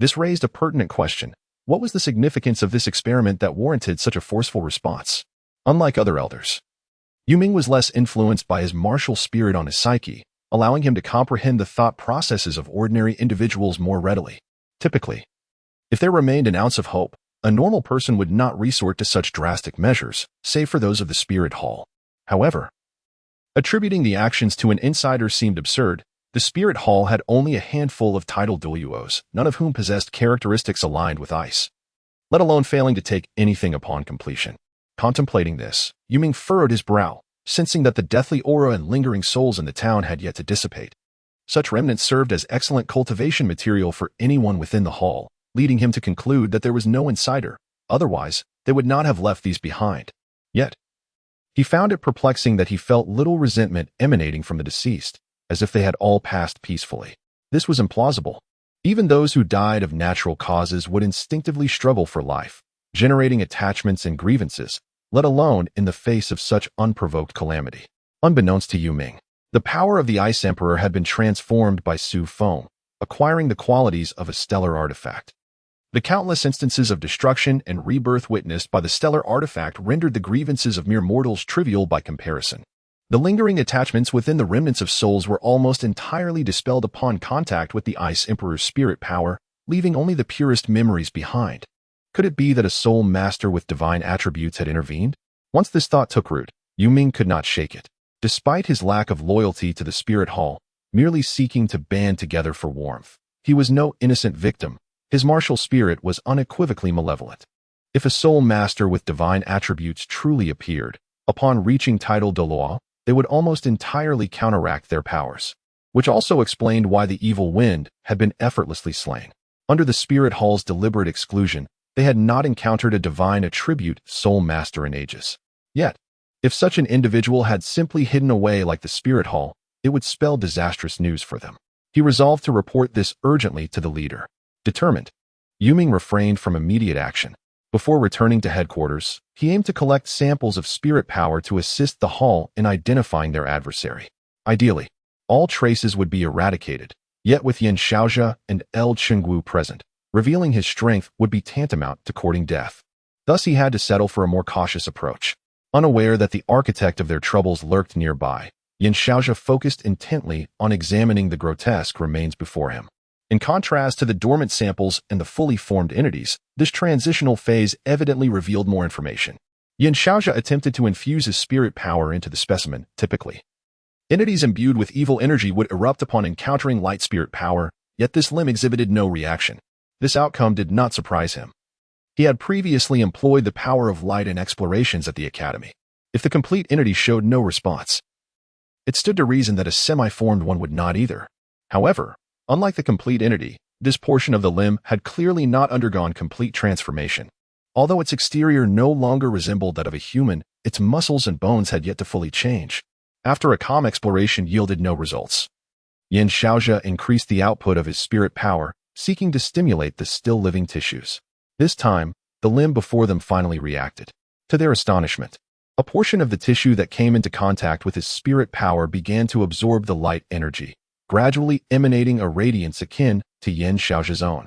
This raised a pertinent question. What was the significance of this experiment that warranted such a forceful response? Unlike other elders, Yuming was less influenced by his martial spirit on his psyche, allowing him to comprehend the thought processes of ordinary individuals more readily. Typically, if there remained an ounce of hope, a normal person would not resort to such drastic measures, save for those of the Spirit Hall. However, attributing the actions to an insider seemed absurd. The Spirit Hall had only a handful of titled Douluos, none of whom possessed characteristics aligned with ice, let alone failing to take anything upon completion. Contemplating this, Yuming furrowed his brow, sensing that the deathly aura and lingering souls in the town had yet to dissipate. Such remnants served as excellent cultivation material for anyone within the hall, leading him to conclude that there was no insider. Otherwise, they would not have left these behind. Yet, he found it perplexing that he felt little resentment emanating from the deceased, as if they had all passed peacefully. This was implausible. Even those who died of natural causes would instinctively struggle for life, generating attachments and grievances, let alone in the face of such unprovoked calamity. Unbeknownst to Yu Ming, the power of the Ice Emperor had been transformed by Su Feng, acquiring the qualities of a stellar artifact. The countless instances of destruction and rebirth witnessed by the stellar artifact rendered the grievances of mere mortals trivial by comparison. The lingering attachments within the remnants of souls were almost entirely dispelled upon contact with the Ice Emperor's spirit power, leaving only the purest memories behind. Could it be that a soul master with divine attributes had intervened? Once this thought took root, Yu Ming could not shake it. Despite his lack of loyalty to the spirit hall, merely seeking to band together for warmth, he was no innocent victim. His martial spirit was unequivocally malevolent. If a soul master with divine attributes truly appeared, upon reaching tidal Douluo, they would almost entirely counteract their powers, which also explained why the evil wind had been effortlessly slain. Under the spirit hall's deliberate exclusion, they had not encountered a divine attribute soul master in ages. Yet, if such an individual had simply hidden away like the spirit hall, it would spell disastrous news for them. He resolved to report this urgently to the leader. Determined, Yu Ming refrained from immediate action. Before returning to headquarters, he aimed to collect samples of spirit power to assist the hall in identifying their adversary. Ideally, all traces would be eradicated, yet with Yan Xiaozhe and El Chengwu present, revealing his strength would be tantamount to courting death. Thus he had to settle for a more cautious approach. Unaware that the architect of their troubles lurked nearby, Yan Xiaozhe focused intently on examining the grotesque remains before him. In contrast to the dormant samples and the fully formed entities, this transitional phase evidently revealed more information. Yan Xiaozhe attempted to infuse his spirit power into the specimen. Typically, entities imbued with evil energy would erupt upon encountering light spirit power, yet this limb exhibited no reaction. This outcome did not surprise him. He had previously employed the power of light in explorations at the Academy. If the complete entity showed no response, it stood to reason that a semi-formed one would not either. However, unlike the complete entity, this portion of the limb had clearly not undergone complete transformation. Although its exterior no longer resembled that of a human, its muscles and bones had yet to fully change. After a calm exploration yielded no results, Yan Xiaozhe increased the output of his spirit power, seeking to stimulate the still-living tissues. This time, the limb before them finally reacted. To their astonishment, a portion of the tissue that came into contact with his spirit power began to absorb the light energy, gradually emanating a radiance akin to Yan Xiaozhe's own.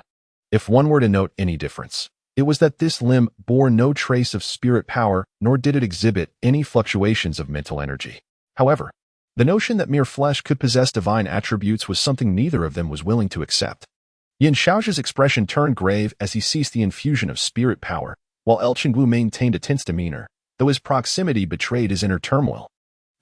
If one were to note any difference, it was that this limb bore no trace of spirit power, nor did it exhibit any fluctuations of mental energy. However, the notion that mere flesh could possess divine attributes was something neither of them was willing to accept. Yan Xiaozhe's expression turned grave as he ceased the infusion of spirit power, while El Chengwu maintained a tense demeanor, though his proximity betrayed his inner turmoil.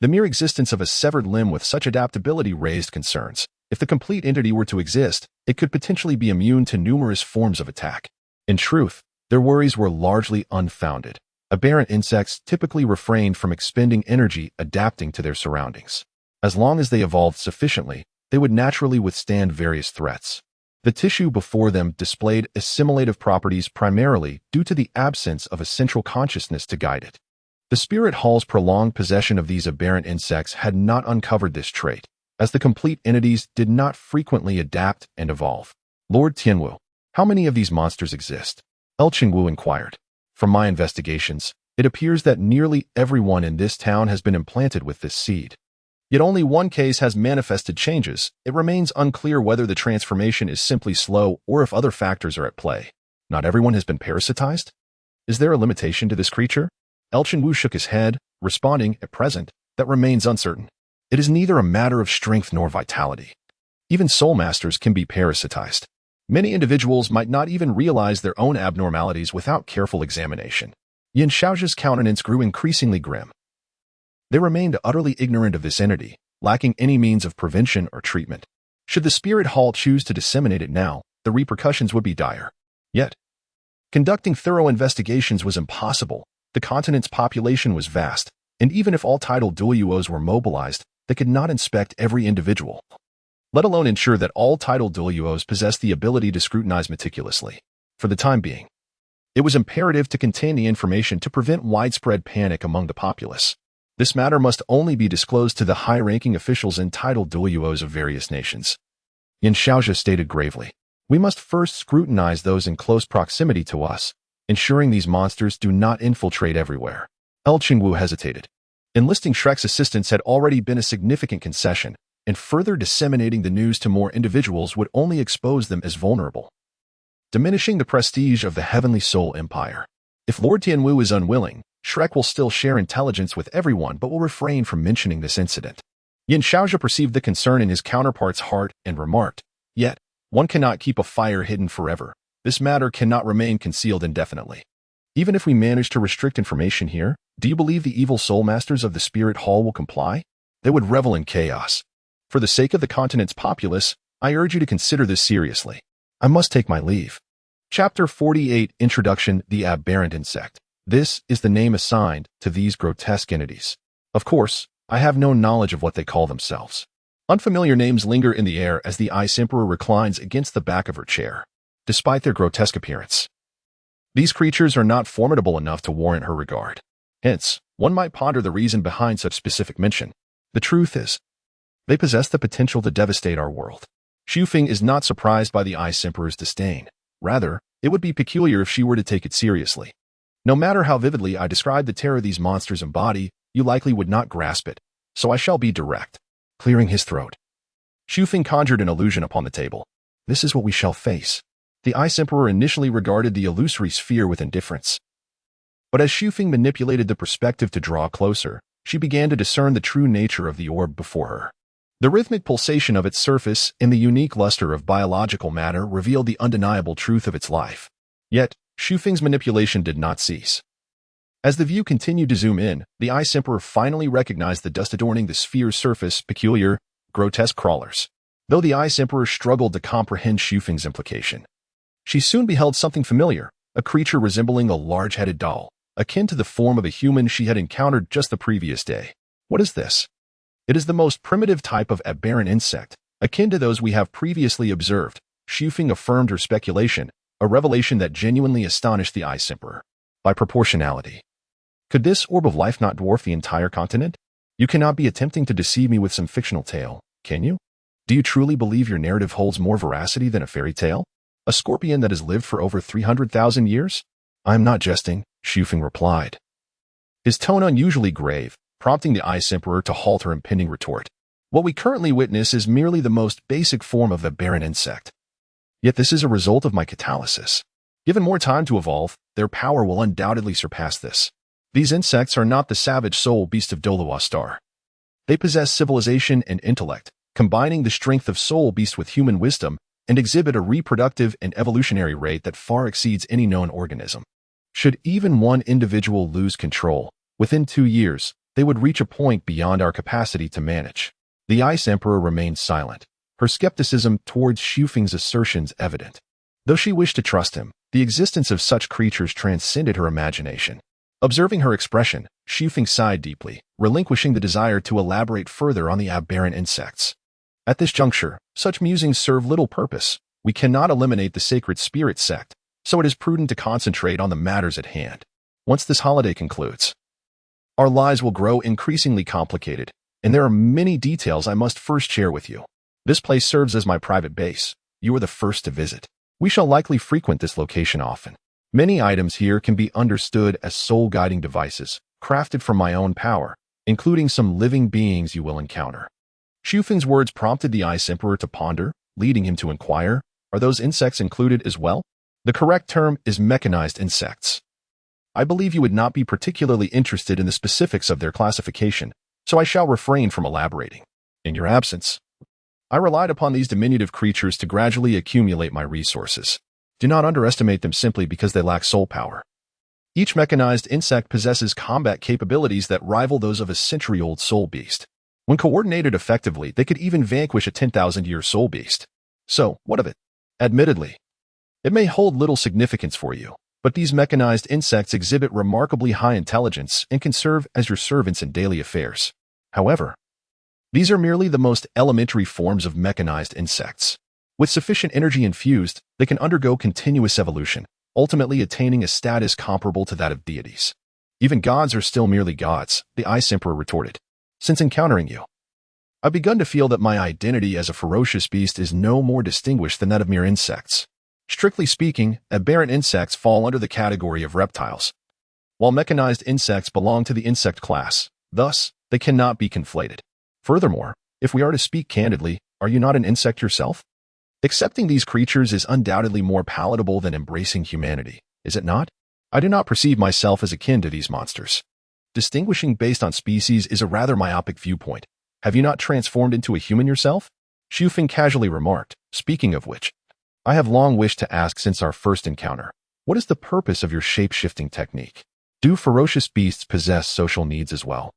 The mere existence of a severed limb with such adaptability raised concerns. If the complete entity were to exist, it could potentially be immune to numerous forms of attack. In truth, their worries were largely unfounded. Aberrant insects typically refrained from expending energy adapting to their surroundings. As long as they evolved sufficiently, they would naturally withstand various threats. The tissue before them displayed assimilative properties primarily due to the absence of a central consciousness to guide it. The spirit hall's prolonged possession of these aberrant insects had not uncovered this trait, as the complete entities did not frequently adapt and evolve. Lord Tianwu, how many of these monsters exist? El Chengwu inquired. From my investigations, it appears that nearly everyone in this town has been implanted with this seed. Yet only one case has manifested changes. It remains unclear whether the transformation is simply slow or if other factors are at play. Not everyone has been parasitized? Is there a limitation to this creature? El Chengwu shook his head, responding, at present, that remains uncertain. It is neither a matter of strength nor vitality. Even soul masters can be parasitized. Many individuals might not even realize their own abnormalities without careful examination. Yan Xiaozhe's countenance grew increasingly grim. They remained utterly ignorant of this entity, lacking any means of prevention or treatment. Should the spirit hall choose to disseminate it now, the repercussions would be dire. Yet, conducting thorough investigations was impossible. The continent's population was vast, and even if all tidal Douluos were mobilized, they could not inspect every individual, let alone ensure that all tidal Douluos possessed the ability to scrutinize meticulously. For the time being, it was imperative to contain the information to prevent widespread panic among the populace. This matter must only be disclosed to the high-ranking officials and tidal Douluos of various nations. Yan Xiaozhe stated gravely. We must first scrutinize those in close proximity to us, ensuring these monsters do not infiltrate everywhere. El Qingwu hesitated. Enlisting Shrek's assistance had already been a significant concession, and further disseminating the news to more individuals would only expose them as vulnerable, diminishing the prestige of the Heavenly Soul Empire. If Lord Tianwu is unwilling, Shrek will still share intelligence with everyone but will refrain from mentioning this incident. Yin Shaozhe perceived the concern in his counterpart's heart and remarked, "Yet, one cannot keep a fire hidden forever. This matter cannot remain concealed indefinitely. Even if we manage to restrict information here, do you believe the evil soul masters of the Spirit Hall will comply? They would revel in chaos. For the sake of the continent's populace, I urge you to consider this seriously. I must take my leave." Chapter 48 Introduction The Aberrant Insect. This is the name assigned to these grotesque entities. Of course, I have no knowledge of what they call themselves. Unfamiliar names linger in the air as the Ice Emperor reclines against the back of her chair. Despite their grotesque appearance, these creatures are not formidable enough to warrant her regard. Hence, one might ponder the reason behind such specific mention. The truth is, they possess the potential to devastate our world. Feng is not surprised by the Ice Emperor's disdain. Rather, it would be peculiar if she were to take it seriously. No matter how vividly I describe the terror these monsters embody, you likely would not grasp it, so I shall be direct. Clearing his throat, Feng conjured an illusion upon the table. This is what we shall face. The Ice Emperor initially regarded the illusory sphere with indifference. But as Feng manipulated the perspective to draw closer, she began to discern the true nature of the orb before her. The rhythmic pulsation of its surface and the unique luster of biological matter revealed the undeniable truth of its life. Yet, Feng's manipulation did not cease. As the view continued to zoom in, the Ice Emperor finally recognized the dust adorning the sphere's surface, peculiar, grotesque crawlers. Though the Ice Emperor struggled to comprehend Feng's implication, she soon beheld something familiar, a creature resembling a large-headed doll, akin to the form of a human she had encountered just the previous day. What is this? It is the most primitive type of aberrant insect, akin to those we have previously observed. Feng affirmed her speculation, a revelation that genuinely astonished the Ice Emperor. By proportionality, could this orb of life not dwarf the entire continent? You cannot be attempting to deceive me with some fictional tale, can you? Do you truly believe your narrative holds more veracity than a fairy tale? A scorpion that has lived for over 300,000 years? I am not jesting, Feng replied, his tone unusually grave, prompting the Ice Emperor to halt her impending retort. What we currently witness is merely the most basic form of aberrant insect. Yet this is a result of my catalysis. Given more time to evolve, their power will undoubtedly surpass this. These insects are not the savage soul beast of Douluo Star. They possess civilization and intellect, combining the strength of soul beast with human wisdom, and exhibit a reproductive and evolutionary rate that far exceeds any known organism. Should even one individual lose control, within 2 years, they would reach a point beyond our capacity to manage. The Ice Emperor remained silent, her skepticism towards Feng's assertions evident. Though she wished to trust him, the existence of such creatures transcended her imagination. Observing her expression, Feng sighed deeply, relinquishing the desire to elaborate further on the aberrant insects. At this juncture, such musings serve little purpose. We cannot eliminate the sacred spirit sect, so it is prudent to concentrate on the matters at hand. Once this holiday concludes, our lives will grow increasingly complicated, and there are many details I must first share with you. This place serves as my private base. You are the first to visit. We shall likely frequent this location often. Many items here can be understood as soul-guiding devices, crafted from my own power, including some living beings you will encounter. Feng's words prompted the Ice Emperor to ponder, leading him to inquire, are those insects included as well? The correct term is mechanized insects. I believe you would not be particularly interested in the specifics of their classification, so I shall refrain from elaborating. In your absence, I relied upon these diminutive creatures to gradually accumulate my resources. Do not underestimate them simply because they lack soul power. Each mechanized insect possesses combat capabilities that rival those of a century-old soul beast. When coordinated effectively, they could even vanquish a 10,000-year soul beast. So, what of it? Admittedly, it may hold little significance for you, but these mechanized insects exhibit remarkably high intelligence and can serve as your servants in daily affairs. However, these are merely the most elementary forms of mechanized insects. With sufficient energy infused, they can undergo continuous evolution, ultimately attaining a status comparable to that of deities. Even gods are still merely gods, the Ice Emperor retorted. Since encountering you, I've begun to feel that my identity as a ferocious beast is no more distinguished than that of mere insects. Strictly speaking, aberrant insects fall under the category of reptiles, while mechanized insects belong to the insect class. Thus, they cannot be conflated. Furthermore, if we are to speak candidly, are you not an insect yourself? Accepting these creatures is undoubtedly more palatable than embracing humanity, is it not? I do not perceive myself as akin to these monsters. Distinguishing based on species is a rather myopic viewpoint. Have you not transformed into a human yourself? Feng casually remarked. Speaking of which, I have long wished to ask since our first encounter, what is the purpose of your shape-shifting technique? Do ferocious beasts possess social needs as well?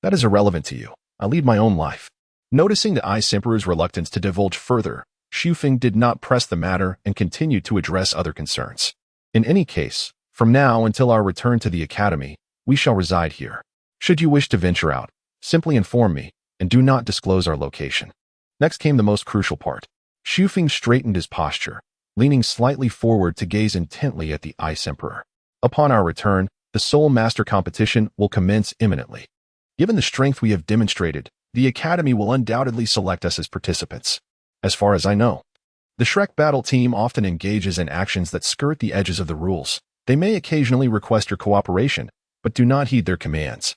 That is irrelevant to you. I lead my own life. Noticing the Ice Emperor's reluctance to divulge further, Feng did not press the matter and continued to address other concerns. In any case, from now until our return to the academy, we shall reside here. Should you wish to venture out, simply inform me, and do not disclose our location. Next came the most crucial part. Feng straightened his posture, leaning slightly forward to gaze intently at the Ice Emperor. Upon our return, the Soul Master competition will commence imminently. Given the strength we have demonstrated, the Academy will undoubtedly select us as participants. As far as I know, the Shrek battle team often engages in actions that skirt the edges of the rules. They may occasionally request your cooperation, but do not heed their commands.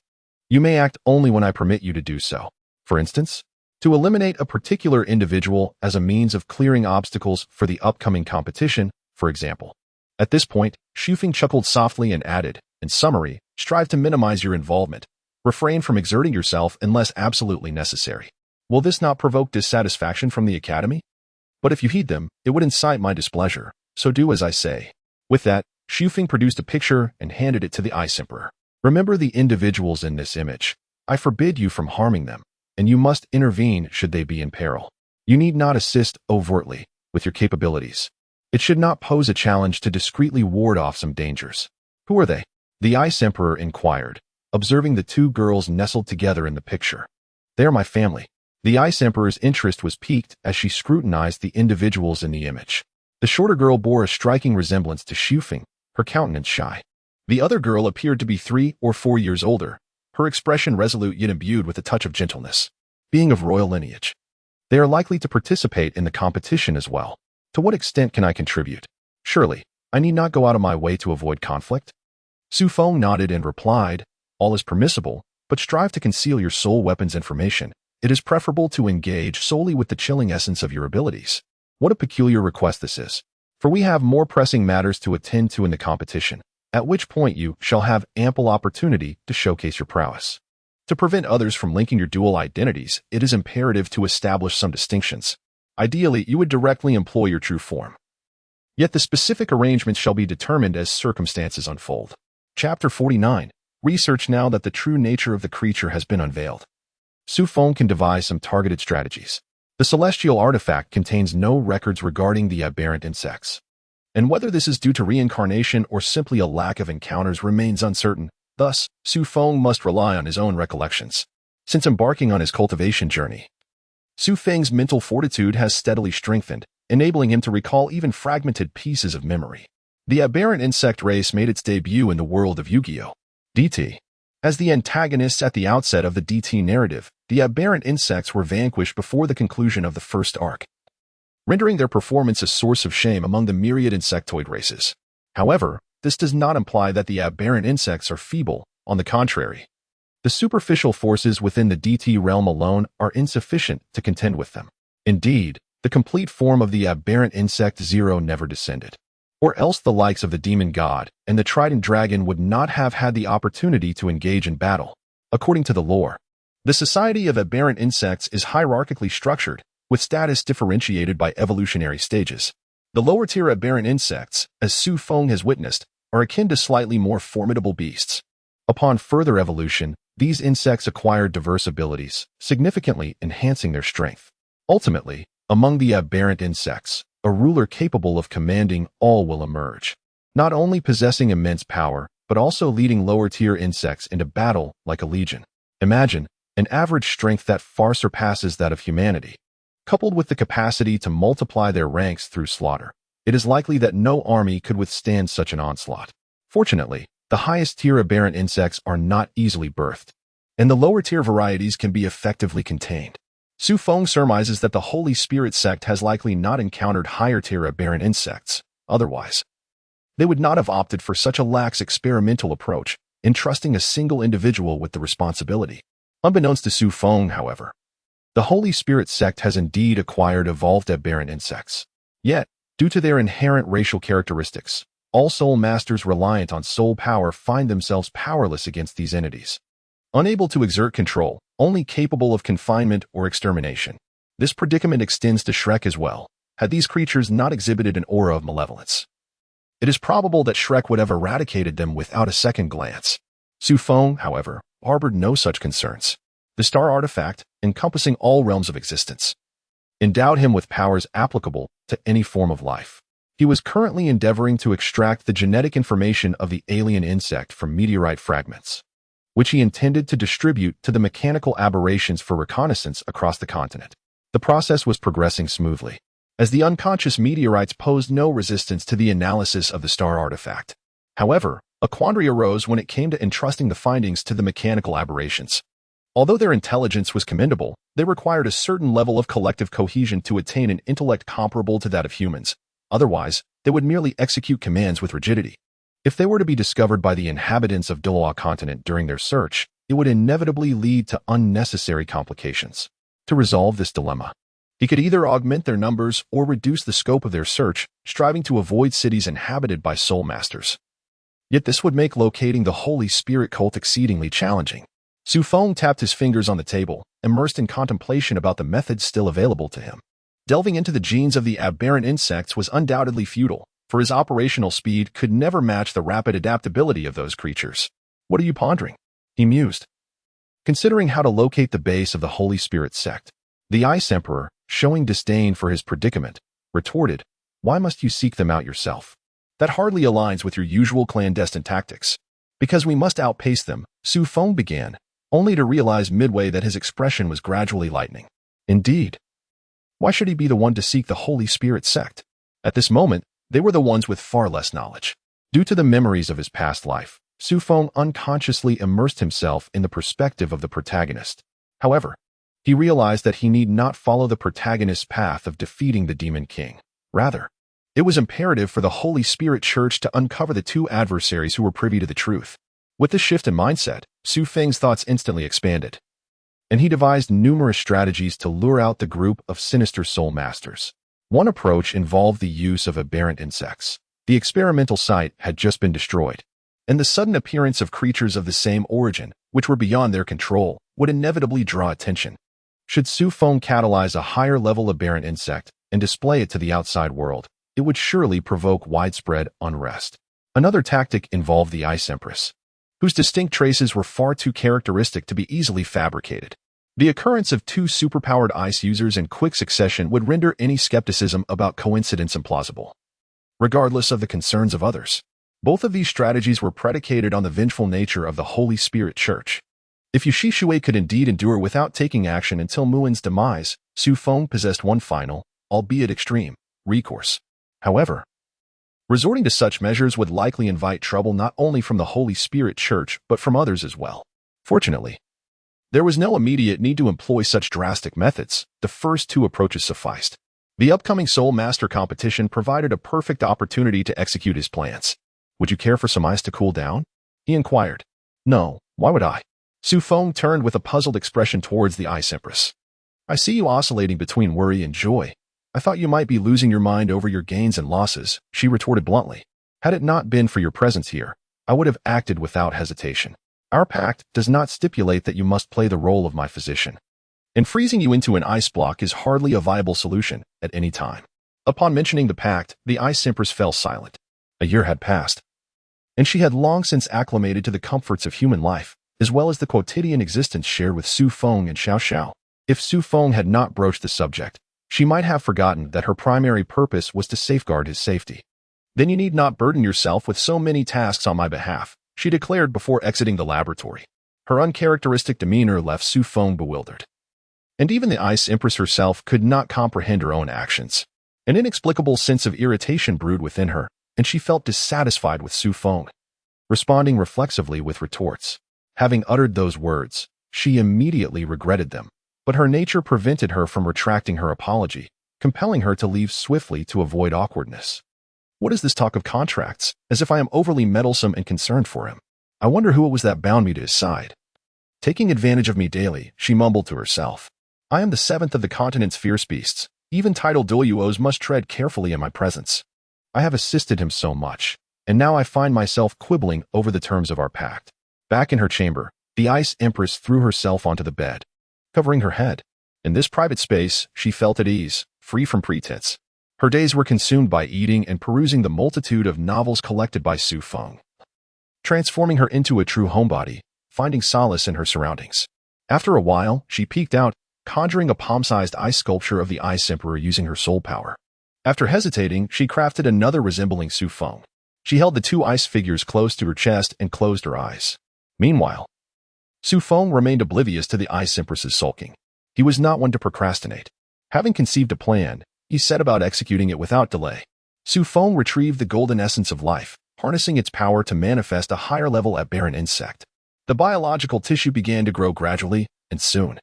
You may act only when I permit you to do so. For instance, to eliminate a particular individual as a means of clearing obstacles for the upcoming competition, for example. At this point, Feng chuckled softly and added, in summary, strive to minimize your involvement. Refrain from exerting yourself unless absolutely necessary. Will this not provoke dissatisfaction from the Academy? But if you heed them, it would incite my displeasure, so do as I say. With that, Feng produced a picture and handed it to the Ice Emperor. Remember the individuals in this image. I forbid you from harming them, and you must intervene should they be in peril. You need not assist overtly with your capabilities. It should not pose a challenge to discreetly ward off some dangers. Who are they? The Ice Emperor inquired, observing the two girls nestled together in the picture. They are my family. The Ice Emperor's interest was piqued as she scrutinized the individuals in the image. The shorter girl bore a striking resemblance to Feng, her countenance shy. The other girl appeared to be 3 or 4 years older, her expression resolute yet imbued with a touch of gentleness. Being of royal lineage, they are likely to participate in the competition as well. To what extent can I contribute? Surely, I need not go out of my way to avoid conflict? Feng nodded and replied, all is permissible, but strive to conceal your soul weapon's information. It is preferable to engage solely with the chilling essence of your abilities. What a peculiar request this is. For we have more pressing matters to attend to in the competition, at which point you shall have ample opportunity to showcase your prowess. To prevent others from linking your dual identities, it is imperative to establish some distinctions. Ideally, you would directly employ your true form. Yet the specific arrangements shall be determined as circumstances unfold. Chapter 49. Research now that the true nature of the creature has been unveiled. Feng can devise some targeted strategies. The celestial artifact contains no records regarding the aberrant insects, and whether this is due to reincarnation or simply a lack of encounters remains uncertain. Thus, Feng must rely on his own recollections. Since embarking on his cultivation journey, Feng's mental fortitude has steadily strengthened, enabling him to recall even fragmented pieces of memory. The aberrant insect race made its debut in the world of Yu-Gi-Oh! DT. As the antagonists at the outset of the DT narrative, the aberrant insects were vanquished before the conclusion of the first arc, rendering their performance a source of shame among the myriad insectoid races. However, this does not imply that the aberrant insects are feeble. On the contrary, the superficial forces within the DT realm alone are insufficient to contend with them. Indeed, the complete form of the aberrant insect Zero never descended, or else the likes of the demon god and the trident dragon would not have had the opportunity to engage in battle. According to the lore, the society of aberrant insects is hierarchically structured, with status differentiated by evolutionary stages. The lower-tier aberrant insects, as Feng has witnessed, are akin to slightly more formidable beasts. Upon further evolution, these insects acquire diverse abilities, significantly enhancing their strength. Ultimately, among the aberrant insects, a ruler capable of commanding all will emerge, not only possessing immense power, but also leading lower-tier insects into battle like a legion. Imagine an average strength that far surpasses that of humanity. Coupled with the capacity to multiply their ranks through slaughter, it is likely that no army could withstand such an onslaught. Fortunately, the highest-tier aberrant insects are not easily birthed, and the lower-tier varieties can be effectively contained. Su Feng surmises that the Holy Spirit sect has likely not encountered higher-tier aberrant insects. Otherwise, they would not have opted for such a lax experimental approach, entrusting a single individual with the responsibility. Unbeknownst to Su Feng, however, the Holy Spirit sect has indeed acquired evolved aberrant insects. Yet, due to their inherent racial characteristics, all soul masters reliant on soul power find themselves powerless against these entities. Unable to exert control, only capable of confinement or extermination. This predicament extends to Shrek as well, had these creatures not exhibited an aura of malevolence. It is probable that Shrek would have eradicated them without a second glance. Su Feng, however, harbored no such concerns. The star artifact, encompassing all realms of existence, endowed him with powers applicable to any form of life. He was currently endeavoring to extract the genetic information of the alien insect from meteorite fragments, which he intended to distribute to the mechanical aberrations for reconnaissance across the continent. The process was progressing smoothly, as the unconscious meteorites posed no resistance to the analysis of the star artifact. However, a quandary arose when it came to entrusting the findings to the mechanical aberrations. Although their intelligence was commendable, they required a certain level of collective cohesion to attain an intellect comparable to that of humans. Otherwise, they would merely execute commands with rigidity. If they were to be discovered by the inhabitants of Douluo continent during their search, it would inevitably lead to unnecessary complications. To resolve this dilemma, he could either augment their numbers or reduce the scope of their search, striving to avoid cities inhabited by soul masters. Yet this would make locating the Holy Spirit cult exceedingly challenging. Su Feng tapped his fingers on the table, immersed in contemplation about the methods still available to him. Delving into the genes of the aberrant insects was undoubtedly futile, for his operational speed could never match the rapid adaptability of those creatures. What are you pondering? He mused. Considering how to locate the base of the Holy Spirit sect, the Ice Emperor, showing disdain for his predicament, retorted, "Why must you seek them out yourself? That hardly aligns with your usual clandestine tactics." "Because we must outpace them," Su Feng began, only to realize midway that his expression was gradually lightening. Indeed. Why should he be the one to seek the Holy Spirit sect? At this moment, they were the ones with far less knowledge. Due to the memories of his past life, Su Feng unconsciously immersed himself in the perspective of the protagonist. However, he realized that he need not follow the protagonist's path of defeating the Demon King. Rather, it was imperative for the Holy Spirit Church to uncover the two adversaries who were privy to the truth. With this shift in mindset, Su Feng's thoughts instantly expanded, and he devised numerous strategies to lure out the group of sinister soul masters. One approach involved the use of aberrant insects. The experimental site had just been destroyed, and the sudden appearance of creatures of the same origin, which were beyond their control, would inevitably draw attention. Should Su Feng catalyze a higher-level aberrant insect and display it to the outside world, it would surely provoke widespread unrest. Another tactic involved the Ice Empress, whose distinct traces were far too characteristic to be easily fabricated. The occurrence of two superpowered ice users in quick succession would render any skepticism about coincidence implausible, regardless of the concerns of others. Both of these strategies were predicated on the vengeful nature of the Holy Spirit Church. If Yushishui could indeed endure without taking action until Muin's demise, Su Feng possessed one final, albeit extreme, recourse. However, resorting to such measures would likely invite trouble not only from the Holy Spirit Church but from others as well. Fortunately, there was no immediate need to employ such drastic methods. The first two approaches sufficed. The upcoming Soul Master competition provided a perfect opportunity to execute his plans. "Would you care for some ice to cool down?" he inquired. "No, why would I?" Su Feng turned with a puzzled expression towards the Ice Empress. "I see you oscillating between worry and joy. I thought you might be losing your mind over your gains and losses," she retorted bluntly. "Had it not been for your presence here, I would have acted without hesitation. Our pact does not stipulate that you must play the role of my physician, and freezing you into an ice block is hardly a viable solution at any time." Upon mentioning the pact, the Ice Empress fell silent. A year had passed, and she had long since acclimated to the comforts of human life, as well as the quotidian existence shared with Su Feng and Xiao Xiao. If Su Feng had not broached the subject, she might have forgotten that her primary purpose was to safeguard his safety. "Then you need not burden yourself with so many tasks on my behalf," she declared before exiting the laboratory. Her uncharacteristic demeanor left Su Feng bewildered, and even the Ice Empress herself could not comprehend her own actions. An inexplicable sense of irritation brewed within her, and she felt dissatisfied with Su Feng, responding reflexively with retorts. Having uttered those words, she immediately regretted them. but her nature prevented her from retracting her apology, compelling her to leave swiftly to avoid awkwardness. What is this talk of contracts, as if I am overly meddlesome and concerned for him? I wonder who it was that bound me to his side. Taking advantage of me daily, she mumbled to herself. I am the seventh of the continent's fierce beasts. Even titled Douluos must tread carefully in my presence. I have assisted him so much, and now I find myself quibbling over the terms of our pact. Back in her chamber, the Ice Empress threw herself onto the bed, covering her head. In this private space, she felt at ease, free from pretense. Her days were consumed by eating and perusing the multitude of novels collected by Feng, transforming her into a true homebody, finding solace in her surroundings. After a while, she peeked out, conjuring a palm-sized ice sculpture of the Ice Emperor using her soul power. After hesitating, she crafted another resembling Feng. She held the two ice figures close to her chest and closed her eyes. Meanwhile, Feng remained oblivious to the Ice Empress's sulking. He was not one to procrastinate. Having conceived a plan, he set about executing it without delay. Feng retrieved the golden essence of life, harnessing its power to manifest a higher-level aberrant insect. The biological tissue began to grow gradually, and soon,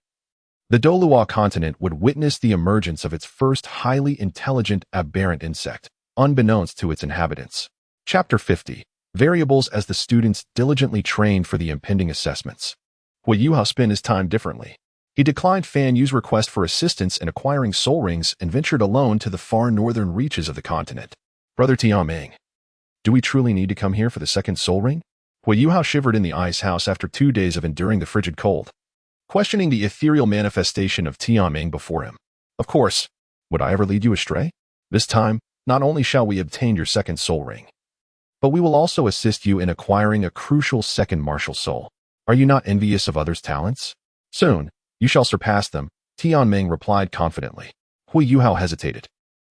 the Douluo continent would witness the emergence of its first highly intelligent aberrant insect, unbeknownst to its inhabitants. Chapter 50. Variables as the students diligently trained for the impending assessments. Hui Yuao spent his time differently. He declined Fan Yu's request for assistance in acquiring soul rings and ventured alone to the far northern reaches of the continent. Brother Tianming, do we truly need to come here for the second soul ring? Hui Yuao shivered in the ice house after 2 days of enduring the frigid cold, questioning the ethereal manifestation of Tianming before him. Of course, would I ever lead you astray? This time, not only shall we obtain your second soul ring, but we will also assist you in acquiring a crucial second martial soul. Are you not envious of others' talents? Soon, you shall surpass them, Tianming replied confidently. Hui Yuao hesitated,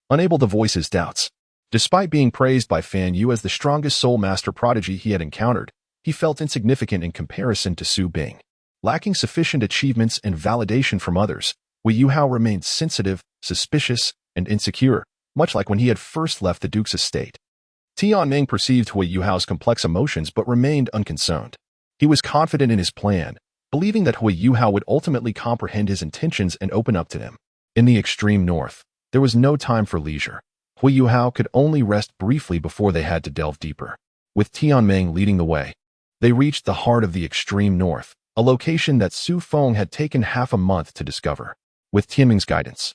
unable to voice his doubts. Despite being praised by Fan Yu as the strongest soul master prodigy he had encountered, he felt insignificant in comparison to Su Bing. Lacking sufficient achievements and validation from others, Hui Yuao remained sensitive, suspicious, and insecure, much like when he had first left the Duke's estate. Tianming perceived Hui Yuao's complex emotions but remained unconcerned. He was confident in his plan, believing that Hui Yuao would ultimately comprehend his intentions and open up to him. In the extreme north, there was no time for leisure. Hui Yuao could only rest briefly before they had to delve deeper. With Tianming leading the way, they reached the heart of the extreme north, a location that Feng had taken half a month to discover. With Tianming's guidance,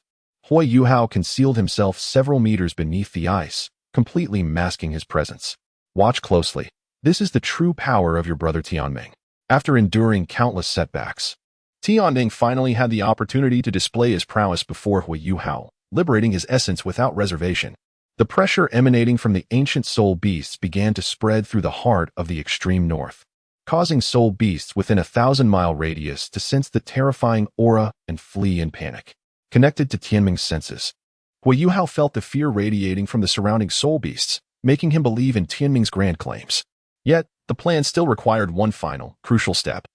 Hui Yuao concealed himself several meters beneath the ice, completely masking his presence. Watch closely. This is the true power of your brother Tianming. After enduring countless setbacks, Tianming finally had the opportunity to display his prowess before Hui Yuao, liberating his essence without reservation. The pressure emanating from the ancient soul beasts began to spread through the heart of the extreme north, causing soul beasts within a 1,000-mile radius to sense the terrifying aura and flee in panic. Connected to Tianming's senses, Hui Yuao felt the fear radiating from the surrounding soul beasts, making him believe in Tianming's grand claims. Yet, the plan still required one final, crucial step.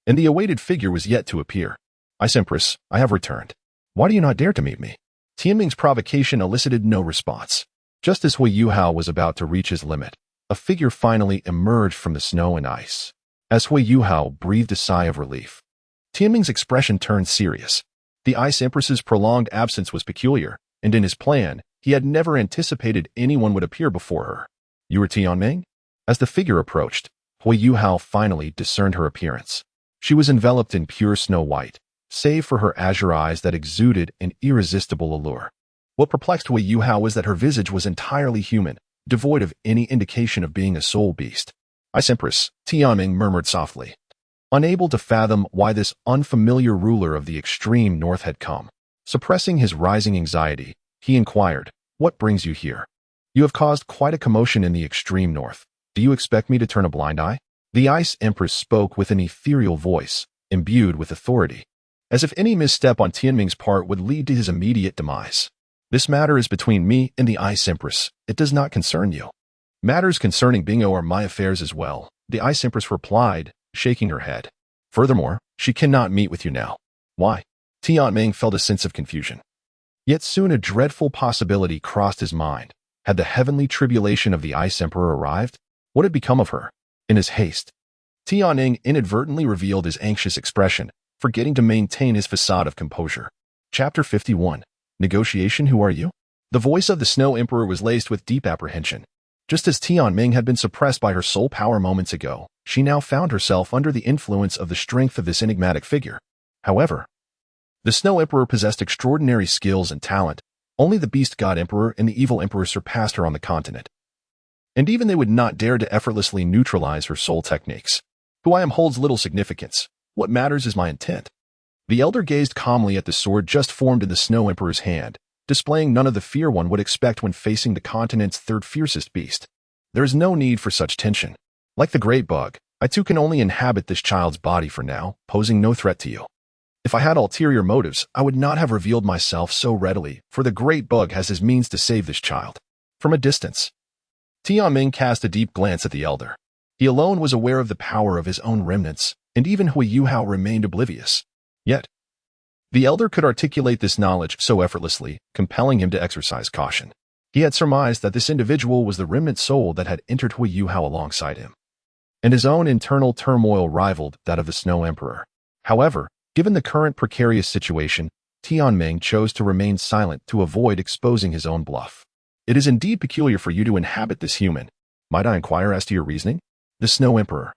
And the awaited figure was yet to appear. Ice Empress, I have returned. Why do you not dare to meet me? Tianming's provocation elicited no response. Just as Hui Yuao was about to reach his limit, a figure finally emerged from the snow and ice. As Hui Yuao breathed a sigh of relief, Tianming's expression turned serious. The Ice Empress's prolonged absence was peculiar, and in his plan, he had never anticipated anyone would appear before her. You are Tianming? As the figure approached, Hui Yuao finally discerned her appearance. She was enveloped in pure snow white, save for her azure eyes that exuded an irresistible allure. What perplexed Hui Yuao was that her visage was entirely human, devoid of any indication of being a soul beast. Ice Empress, Tianming murmured softly, unable to fathom why this unfamiliar ruler of the extreme north had come. Suppressing his rising anxiety, he inquired, what brings you here? You have caused quite a commotion in the extreme north. Do you expect me to turn a blind eye? The Ice Empress spoke with an ethereal voice, imbued with authority, as if any misstep on Tianming's part would lead to his immediate demise. This matter is between me and the Ice Empress. It does not concern you. Matters concerning Bingo are my affairs as well, the Ice Empress replied, shaking her head. Furthermore, she cannot meet with you now. Why? Tianming felt a sense of confusion. Yet soon a dreadful possibility crossed his mind. Had the heavenly tribulation of the Ice Emperor arrived? What had become of her? In his haste, Tianming inadvertently revealed his anxious expression, forgetting to maintain his facade of composure. Chapter 51. Negotiation. Who are you? The voice of the Snow Emperor was laced with deep apprehension. Just as Tianming had been suppressed by her soul power moments ago, she now found herself under the influence of the strength of this enigmatic figure. However, the Snow Emperor possessed extraordinary skills and talent. Only the Beast God Emperor and the Evil Emperor surpassed her on the continent. And even they would not dare to effortlessly neutralize her soul techniques. Who I am holds little significance. What matters is my intent. The elder gazed calmly at the sword just formed in the Snow Emperor's hand, displaying none of the fear one would expect when facing the continent's third fiercest beast. There is no need for such tension. Like the great bug, I too can only inhabit this child's body for now, posing no threat to you. If I had ulterior motives, I would not have revealed myself so readily, for the great bug has his means to save this child. From a distance, Tianming cast a deep glance at the elder. He alone was aware of the power of his own remnants, and even Hui Yuao remained oblivious. Yet, the elder could articulate this knowledge so effortlessly, compelling him to exercise caution. He had surmised that this individual was the remnant soul that had entered Hui Yuao alongside him, and his own internal turmoil rivaled that of the Snow Emperor. However, given the current precarious situation, Tianming chose to remain silent to avoid exposing his own bluff. It is indeed peculiar for you to inhabit this human. Might I inquire as to your reasoning? The Snow Emperor,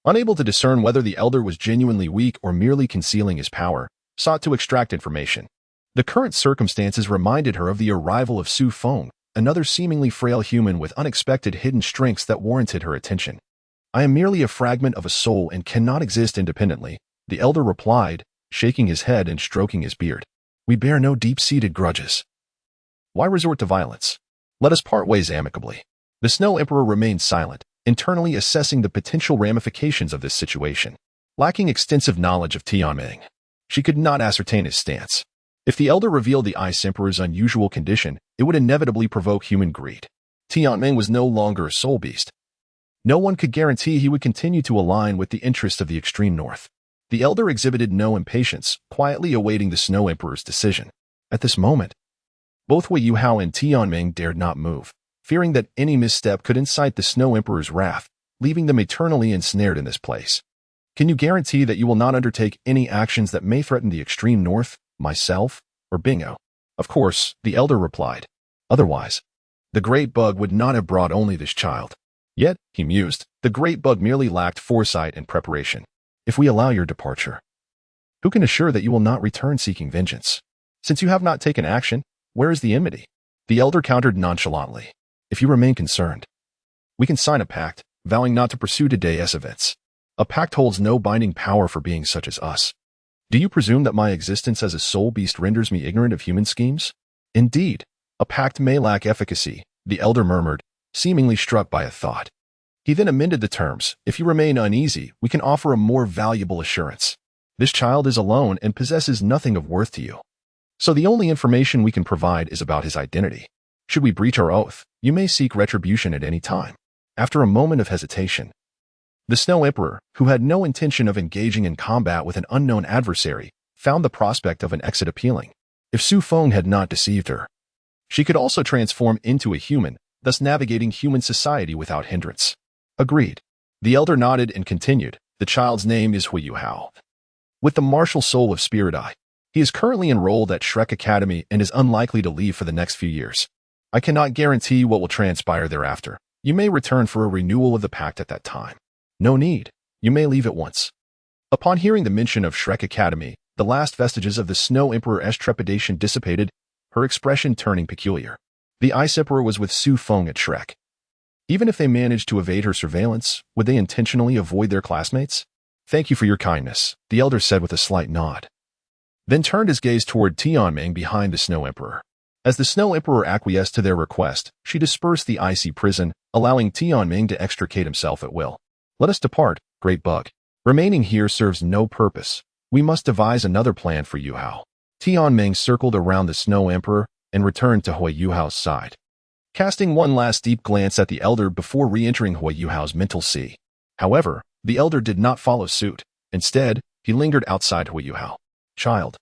unable to discern whether the elder was genuinely weak or merely concealing his power, sought to extract information. The current circumstances reminded her of the arrival of Feng, another seemingly frail human with unexpected hidden strengths that warranted her attention. I am merely a fragment of a soul and cannot exist independently, the elder replied, shaking his head and stroking his beard. We bear no deep-seated grudges. Why resort to violence? Let us part ways amicably. The Snow Emperor remained silent, internally assessing the potential ramifications of this situation. Lacking extensive knowledge of Tianming, she could not ascertain his stance. If the elder revealed the Ice Emperor's unusual condition, it would inevitably provoke human greed. Tianming was no longer a soul beast. No one could guarantee he would continue to align with the interests of the extreme north. The elder exhibited no impatience, quietly awaiting the Snow Emperor's decision. At this moment, both Hui Yuao and Tianming dared not move, fearing that any misstep could incite the Snow Emperor's wrath, leaving them eternally ensnared in this place. Can you guarantee that you will not undertake any actions that may threaten the extreme north, myself, or Bingo? Of course, the elder replied. Otherwise, the great bug would not have brought only this child. Yet, he mused, the great bug merely lacked foresight and preparation. If we allow your departure, who can assure that you will not return seeking vengeance? Since you have not taken action, where is the enmity? The elder countered nonchalantly. If you remain concerned, we can sign a pact, vowing not to pursue today's events. A pact holds no binding power for beings such as us. Do you presume that my existence as a soul beast renders me ignorant of human schemes? Indeed, a pact may lack efficacy, the elder murmured, seemingly struck by a thought. He then amended the terms. If you remain uneasy, we can offer a more valuable assurance. This child is alone and possesses nothing of worth to you. So the only information we can provide is about his identity. Should we breach our oath, you may seek retribution at any time. After a moment of hesitation, the Snow Emperor, who had no intention of engaging in combat with an unknown adversary, found the prospect of an exit appealing. If Feng had not deceived her, she could also transform into a human, thus navigating human society without hindrance. Agreed. The elder nodded and continued, the child's name is Hui Yuao. With the martial soul of Spirit Eye, he is currently enrolled at Shrek Academy and is unlikely to leave for the next few years. I cannot guarantee what will transpire thereafter. You may return for a renewal of the pact at that time. No need. You may leave at once. Upon hearing the mention of Shrek Academy, the last vestiges of the Snow Emperor's trepidation dissipated, her expression turning peculiar. The Ice Emperor was with Feng at Shrek. Even if they managed to evade her surveillance, would they intentionally avoid their classmates? Thank you for your kindness, the elder said with a slight nod. Then turned his gaze toward Tianming behind the Snow Emperor. As the Snow Emperor acquiesced to their request, she dispersed the icy prison, allowing Tianming to extricate himself at will. Let us depart, great bug. Remaining here serves no purpose. We must devise another plan for Yuao. Tianming circled around the Snow Emperor and returned to Hui Yuao's side, casting one last deep glance at the elder before re-entering Hui Yuao's mental sea. However, the elder did not follow suit. Instead, he lingered outside Hui Yuao. Child,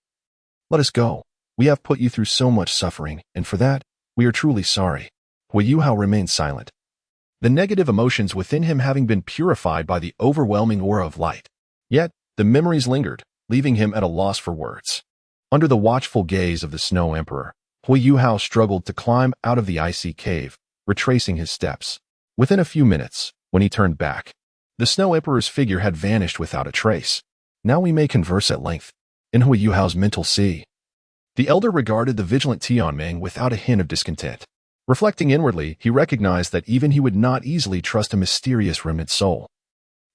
let us go. We have put you through so much suffering, and for that, we are truly sorry. Hui Yuao remained silent, the negative emotions within him having been purified by the overwhelming aura of light. Yet, the memories lingered, leaving him at a loss for words. Under the watchful gaze of the Snow Emperor, Hui Yuao struggled to climb out of the icy cave, retracing his steps. Within a few minutes, when he turned back, the Snow Emperor's figure had vanished without a trace. Now we may converse at length. In Hui Yuao's mental sea, the elder regarded the vigilant Tianming without a hint of discontent. Reflecting inwardly, he recognized that even he would not easily trust a mysterious remnant soul,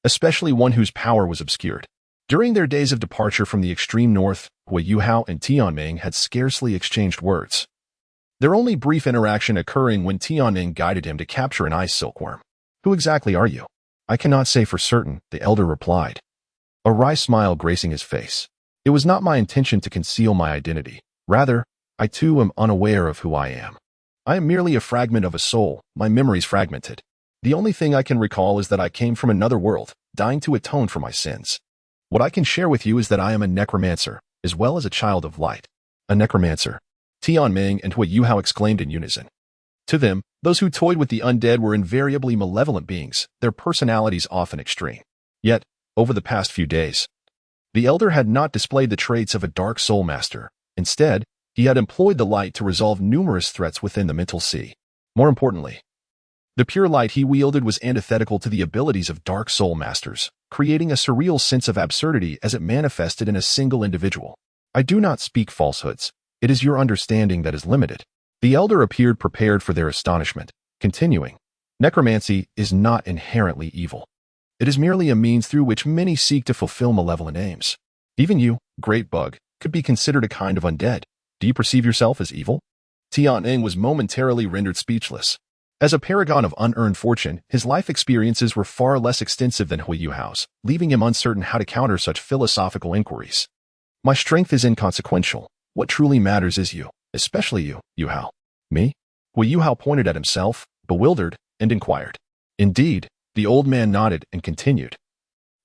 especially one whose power was obscured. During their days of departure from the extreme north, Hui Yuao and Tianming had scarcely exchanged words, their only brief interaction occurring when Tianming guided him to capture an ice silkworm. "Who exactly are you?" "I cannot say for certain," the elder replied, a wry smile gracing his face. "It was not my intention to conceal my identity. Rather, I too am unaware of who I am. I am merely a fragment of a soul, my memories fragmented. The only thing I can recall is that I came from another world, dying to atone for my sins. What I can share with you is that I am a necromancer, as well as a child of light." "A necromancer?" Tianming and Hui Yuao exclaimed in unison. To them, those who toyed with the undead were invariably malevolent beings, their personalities often extreme. Yet, over the past few days, the elder had not displayed the traits of a dark soul master. Instead, he had employed the light to resolve numerous threats within the mental sea. More importantly, the pure light he wielded was antithetical to the abilities of dark soul masters, creating a surreal sense of absurdity as it manifested in a single individual. "I do not speak falsehoods. It is your understanding that is limited." The elder appeared prepared for their astonishment, continuing, "Necromancy is not inherently evil. It is merely a means through which many seek to fulfill malevolent aims. Even you, great bug, could be considered a kind of undead. Do you perceive yourself as evil?" Tianming was momentarily rendered speechless. As a paragon of unearned fortune, his life experiences were far less extensive than Hui Yuao's, leaving him uncertain how to counter such philosophical inquiries. "My strength is inconsequential. What truly matters is you, especially you, Yuhao." "Me?" Hui Yuao pointed at himself, bewildered, and inquired. "Indeed," the old man nodded and continued.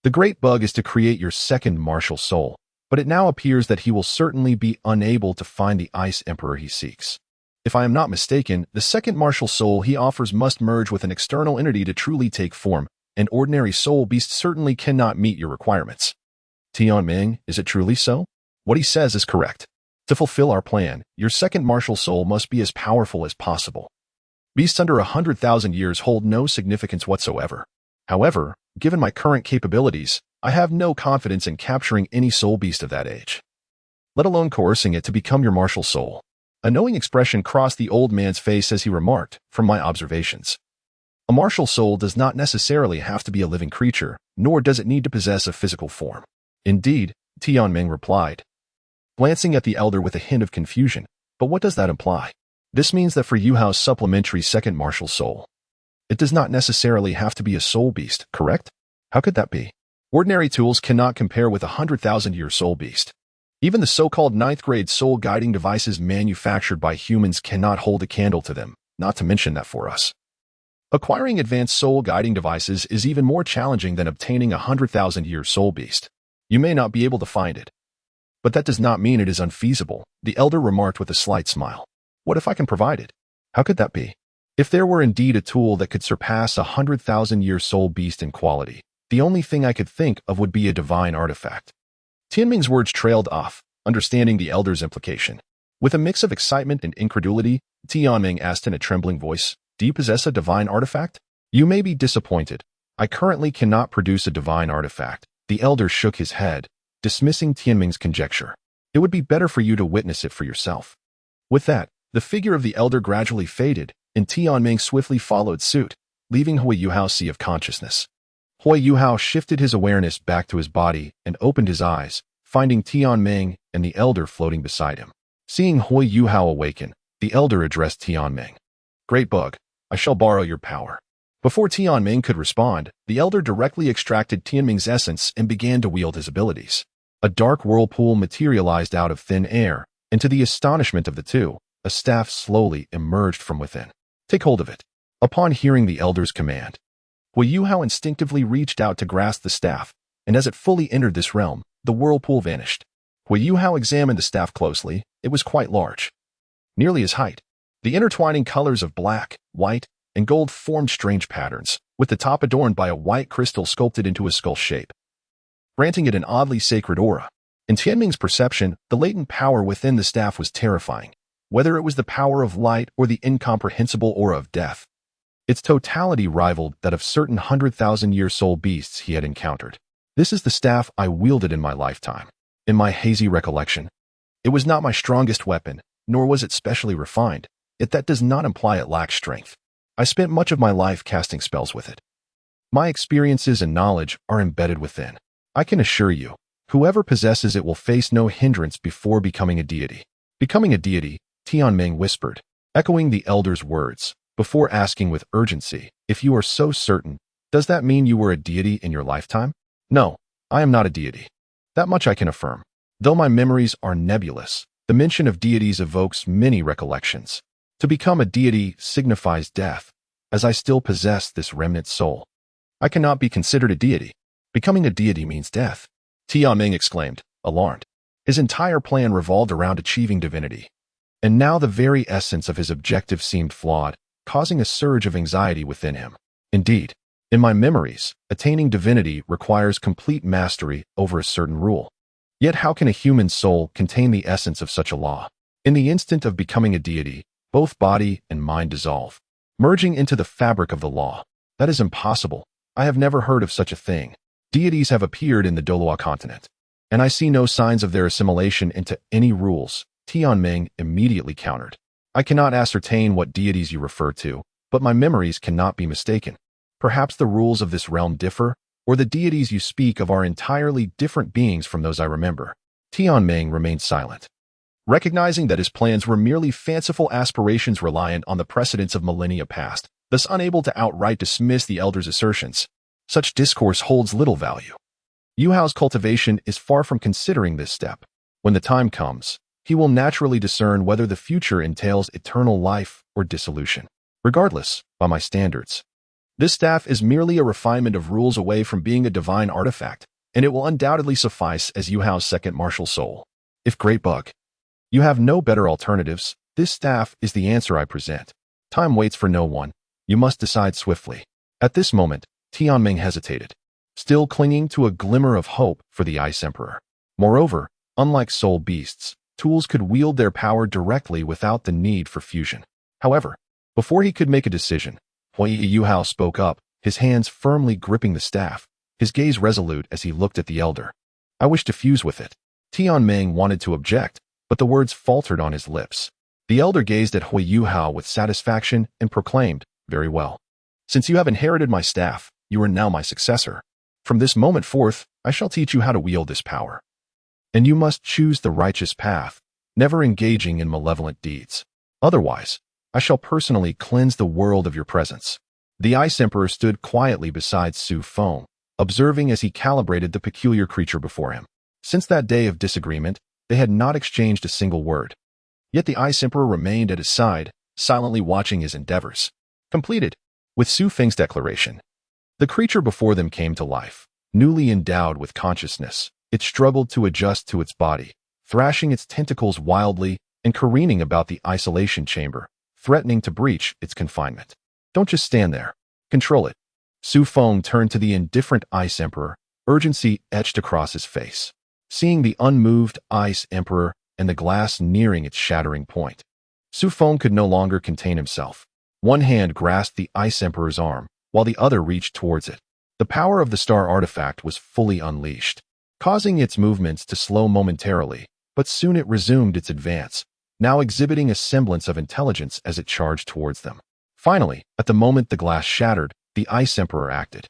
"The great bug is to create your second martial soul, but it now appears that he will certainly be unable to find the Ice Emperor he seeks. If I am not mistaken, the second martial soul he offers must merge with an external entity to truly take form. An ordinary soul beast certainly cannot meet your requirements." "Tianming, is it truly so?" "What he says is correct. To fulfill our plan, your second martial soul must be as powerful as possible. Beasts under 100,000 years hold no significance whatsoever. However, given my current capabilities, I have no confidence in capturing any soul beast of that age, let alone coercing it to become your martial soul." A knowing expression crossed the old man's face as he remarked, "From my observations, a martial soul does not necessarily have to be a living creature, nor does it need to possess a physical form." "Indeed," Tianming replied, glancing at the elder with a hint of confusion. "But what does that imply?" "This means that for Yuhao's supplementary second martial soul, it does not necessarily have to be a soul beast, correct?" "How could that be?" "Ordinary tools cannot compare with a 100,000-year soul beast. Even the so-called ninth-grade soul guiding devices manufactured by humans cannot hold a candle to them, not to mention that for us, acquiring advanced soul guiding devices is even more challenging than obtaining a 100,000-year soul beast. You may not be able to find it, but that does not mean it is unfeasible," the elder remarked with a slight smile. "What if I can provide it?" "How could that be?" "If there were indeed a tool that could surpass a 100,000-year soul beast in quality, the only thing I could think of would be a divine artifact." Tianming's words trailed off, understanding the elder's implication. With a mix of excitement and incredulity, Tianming asked in a trembling voice, "Do you possess a divine artifact?" "You may be disappointed. I currently cannot produce a divine artifact." The elder shook his head, dismissing Tianming's conjecture. "It would be better for you to witness it for yourself." With that, the figure of the elder gradually faded, and Tianming swiftly followed suit, leaving Hui Yuao's sea of consciousness. Hui Yuao shifted his awareness back to his body and opened his eyes, finding Tianming and the elder floating beside him. Seeing Hui Yuao awaken, the elder addressed Tianming. "Great bug, I shall borrow your power." Before Tianming could respond, the elder directly extracted Tianming's essence and began to wield his abilities. A dark whirlpool materialized out of thin air, and to the astonishment of the two, a staff slowly emerged from within. "Take hold of it." Upon hearing the elder's command, Hui Yuao instinctively reached out to grasp the staff, and as it fully entered this realm, the whirlpool vanished. Hui Yuao examined the staff closely. It was quite large, nearly his height. The intertwining colors of black, white, and gold formed strange patterns, with the top adorned by a white crystal sculpted into a skull shape, granting it an oddly sacred aura. In Tianming's perception, the latent power within the staff was terrifying, whether it was the power of light or the incomprehensible aura of death. Its totality rivaled that of certain 100,000-year soul beasts he had encountered. This is the staff I wielded in my lifetime. In my hazy recollection, it was not my strongest weapon, nor was it specially refined, yet that does not imply it lacked strength. I spent much of my life casting spells with it. My experiences and knowledge are embedded within. I can assure you, whoever possesses it will face no hindrance before becoming a deity. Becoming a deity, Tianming whispered, echoing the elder's words, before asking with urgency, if you are so certain, does that mean you were a deity in your lifetime? No, I am not a deity. That much I can affirm. Though my memories are nebulous, the mention of deities evokes many recollections. To become a deity signifies death, as I still possess this remnant soul. I cannot be considered a deity. Becoming a deity means death, Tianming exclaimed, alarmed. His entire plan revolved around achieving divinity. And now the very essence of his objective seemed flawed, causing a surge of anxiety within him. Indeed, in my memories, attaining divinity requires complete mastery over a certain rule. Yet how can a human soul contain the essence of such a law? In the instant of becoming a deity, both body and mind dissolve, merging into the fabric of the law. That is impossible. I have never heard of such a thing. Deities have appeared in the Douluo continent, and I see no signs of their assimilation into any rules, Tianming immediately countered. I cannot ascertain what deities you refer to, but my memories cannot be mistaken. Perhaps the rules of this realm differ, or the deities you speak of are entirely different beings from those I remember. Tianming remained silent, recognizing that his plans were merely fanciful aspirations reliant on the precedents of millennia past, thus unable to outright dismiss the elder's assertions. Such discourse holds little value. Yuhao's cultivation is far from considering this step. When the time comes, he will naturally discern whether the future entails eternal life or dissolution. Regardless, by my standards, this staff is merely a refinement of rules away from being a divine artifact, and it will undoubtedly suffice as Yuhao's second martial soul. If Great Bug, you have no better alternatives, this staff is the answer I present. Time waits for no one. You must decide swiftly. At this moment, Tianming hesitated, still clinging to a glimmer of hope for the Ice Emperor. Moreover, unlike soul beasts, tools could wield their power directly without the need for fusion. However, before he could make a decision, Hui Yuao spoke up, his hands firmly gripping the staff, his gaze resolute as he looked at the elder. I wish to fuse with it. Tianming wanted to object, but the words faltered on his lips. The elder gazed at Hui Yuao with satisfaction and proclaimed, very well. Since you have inherited my staff, you are now my successor. From this moment forth, I shall teach you how to wield this power. And you must choose the righteous path, never engaging in malevolent deeds. Otherwise, I shall personally cleanse the world of your presence. The Ice Emperor stood quietly beside Feng, observing as he calibrated the peculiar creature before him. Since that day of disagreement, they had not exchanged a single word. Yet the Ice Emperor remained at his side, silently watching his endeavors. Completed. With Feng's declaration, the creature before them came to life. Newly endowed with consciousness, it struggled to adjust to its body, thrashing its tentacles wildly and careening about the isolation chamber, threatening to breach its confinement. Don't just stand there. Control it. Feng turned to the indifferent Ice Emperor, urgency etched across his face. Seeing the unmoved Ice Emperor and the glass nearing its shattering point, Feng could no longer contain himself. One hand grasped the Ice Emperor's arm, while the other reached towards it. The power of the star artifact was fully unleashed, causing its movements to slow momentarily, but soon it resumed its advance, now exhibiting a semblance of intelligence as it charged towards them. Finally, at the moment the glass shattered, the Ice Emperor acted.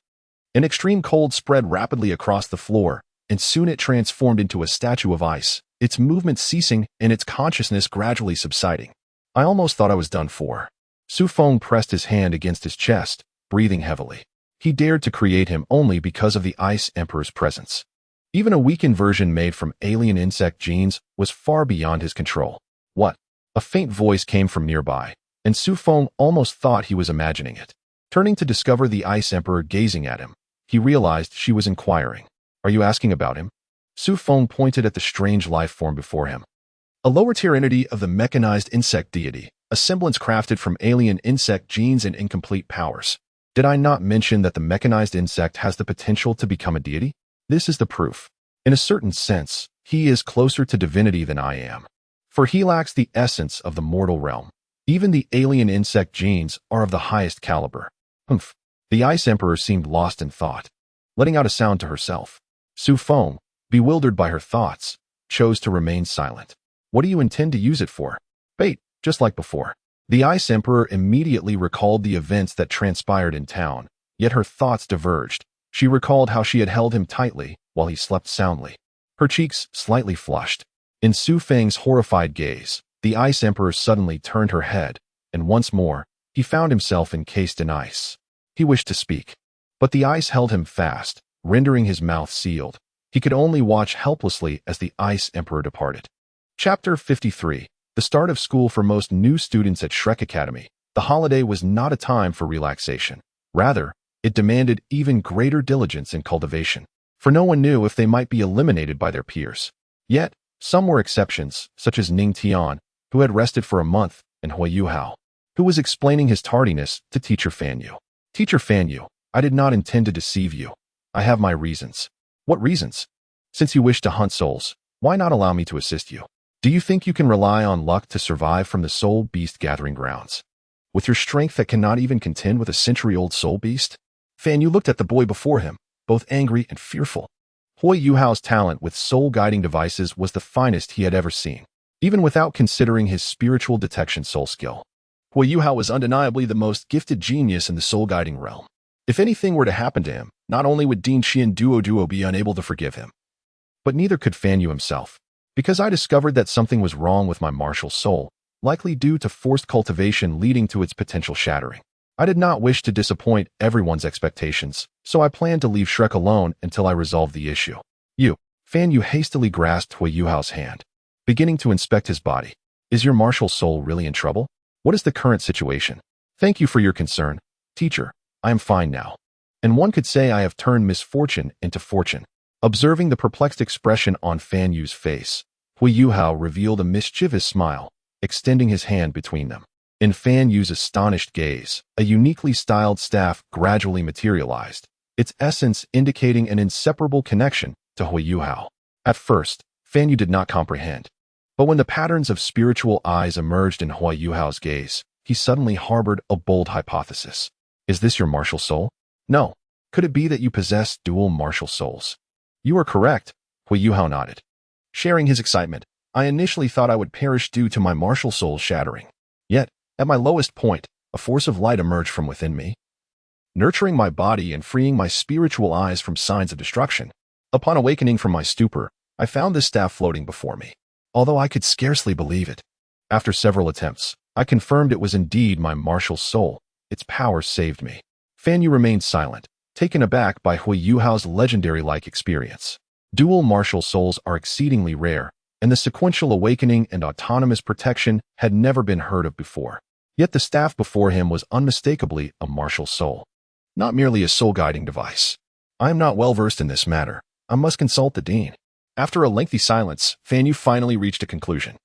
An extreme cold spread rapidly across the floor, and soon it transformed into a statue of ice, its movement ceasing and its consciousness gradually subsiding. I almost thought I was done for. Feng pressed his hand against his chest, breathing heavily. He dared to create him only because of the Ice Emperor's presence. Even a weakened version made from alien insect genes was far beyond his control. What? A faint voice came from nearby, and Feng almost thought he was imagining it. Turning to discover the Ice Emperor gazing at him, he realized she was inquiring. Are you asking about him? Feng pointed at the strange life form before him. A lower-tier entity of the mechanized insect deity, a semblance crafted from alien insect genes and incomplete powers. Did I not mention that the mechanized insect has the potential to become a deity? This is the proof. In a certain sense, he is closer to divinity than I am. For he lacks the essence of the mortal realm. Even the alien insect genes are of the highest caliber. Humph. The Ice Emperor seemed lost in thought, letting out a sound to herself. Su Feng, bewildered by her thoughts, chose to remain silent. What do you intend to use it for? Bait, just like before. The Ice Emperor immediately recalled the events that transpired in town, yet her thoughts diverged. She recalled how she had held him tightly while he slept soundly. Her cheeks slightly flushed. In Su Feng's horrified gaze, the Ice Emperor suddenly turned her head, and once more, he found himself encased in ice. He wished to speak, but the ice held him fast, rendering his mouth sealed. He could only watch helplessly as the Ice Emperor departed. Chapter 53. The start of school for most new students at Shrek Academy. The holiday was not a time for relaxation. Rather, it demanded even greater diligence and cultivation, for no one knew if they might be eliminated by their peers. Yet, some were exceptions, such as Ning Tian, who had rested for a month, and Hui Yuao, who was explaining his tardiness to Teacher Fan Yu. Teacher Fan Yu, I did not intend to deceive you. I have my reasons. What reasons? Since you wish to hunt souls, why not allow me to assist you? Do you think you can rely on luck to survive from the soul beast gathering grounds? With your strength that cannot even contend with a century-old soul beast? Fan Yu looked at the boy before him, both angry and fearful. Hui Yuao's talent with soul-guiding devices was the finest he had ever seen, even without considering his spiritual detection soul skill. Hui Yuao was undeniably the most gifted genius in the soul-guiding realm. If anything were to happen to him, not only would Dean Qian Duo be unable to forgive him, but neither could Fan Yu himself, because I discovered that something was wrong with my martial soul, likely due to forced cultivation leading to its potential shattering. I did not wish to disappoint everyone's expectations, so I planned to leave Shrek alone until I resolved the issue. Fan Yu hastily grasped Hui Yuao's hand, beginning to inspect his body. Is your martial soul really in trouble? What is the current situation? Thank you for your concern, teacher. I am fine now. And one could say I have turned misfortune into fortune. Observing the perplexed expression on Fan Yu's face, Hui Yuao revealed a mischievous smile, extending his hand between them. In Fan Yu's astonished gaze, a uniquely styled staff gradually materialized, its essence indicating an inseparable connection to Hui Yuao. At first, Fan Yu did not comprehend, but when the patterns of spiritual eyes emerged in Hui Yuao's gaze, he suddenly harbored a bold hypothesis. Is this your martial soul? No. Could it be that you possess dual martial souls? You are correct, Hui Yuao nodded. Sharing his excitement, I initially thought I would perish due to my martial soul shattering. Yet, at my lowest point, a force of light emerged from within me, nurturing my body and freeing my spiritual eyes from signs of destruction. Upon awakening from my stupor, I found this staff floating before me, although I could scarcely believe it. After several attempts, I confirmed it was indeed my martial soul. Its power saved me. Fan Yu remained silent, taken aback by Hui Yuao's legendary-like experience. Dual martial souls are exceedingly rare, and the sequential awakening and autonomous protection had never been heard of before. Yet the staff before him was unmistakably a martial soul, not merely a soul-guiding device. I am not well-versed in this matter. I must consult the dean. After a lengthy silence, Fan Yu finally reached a conclusion.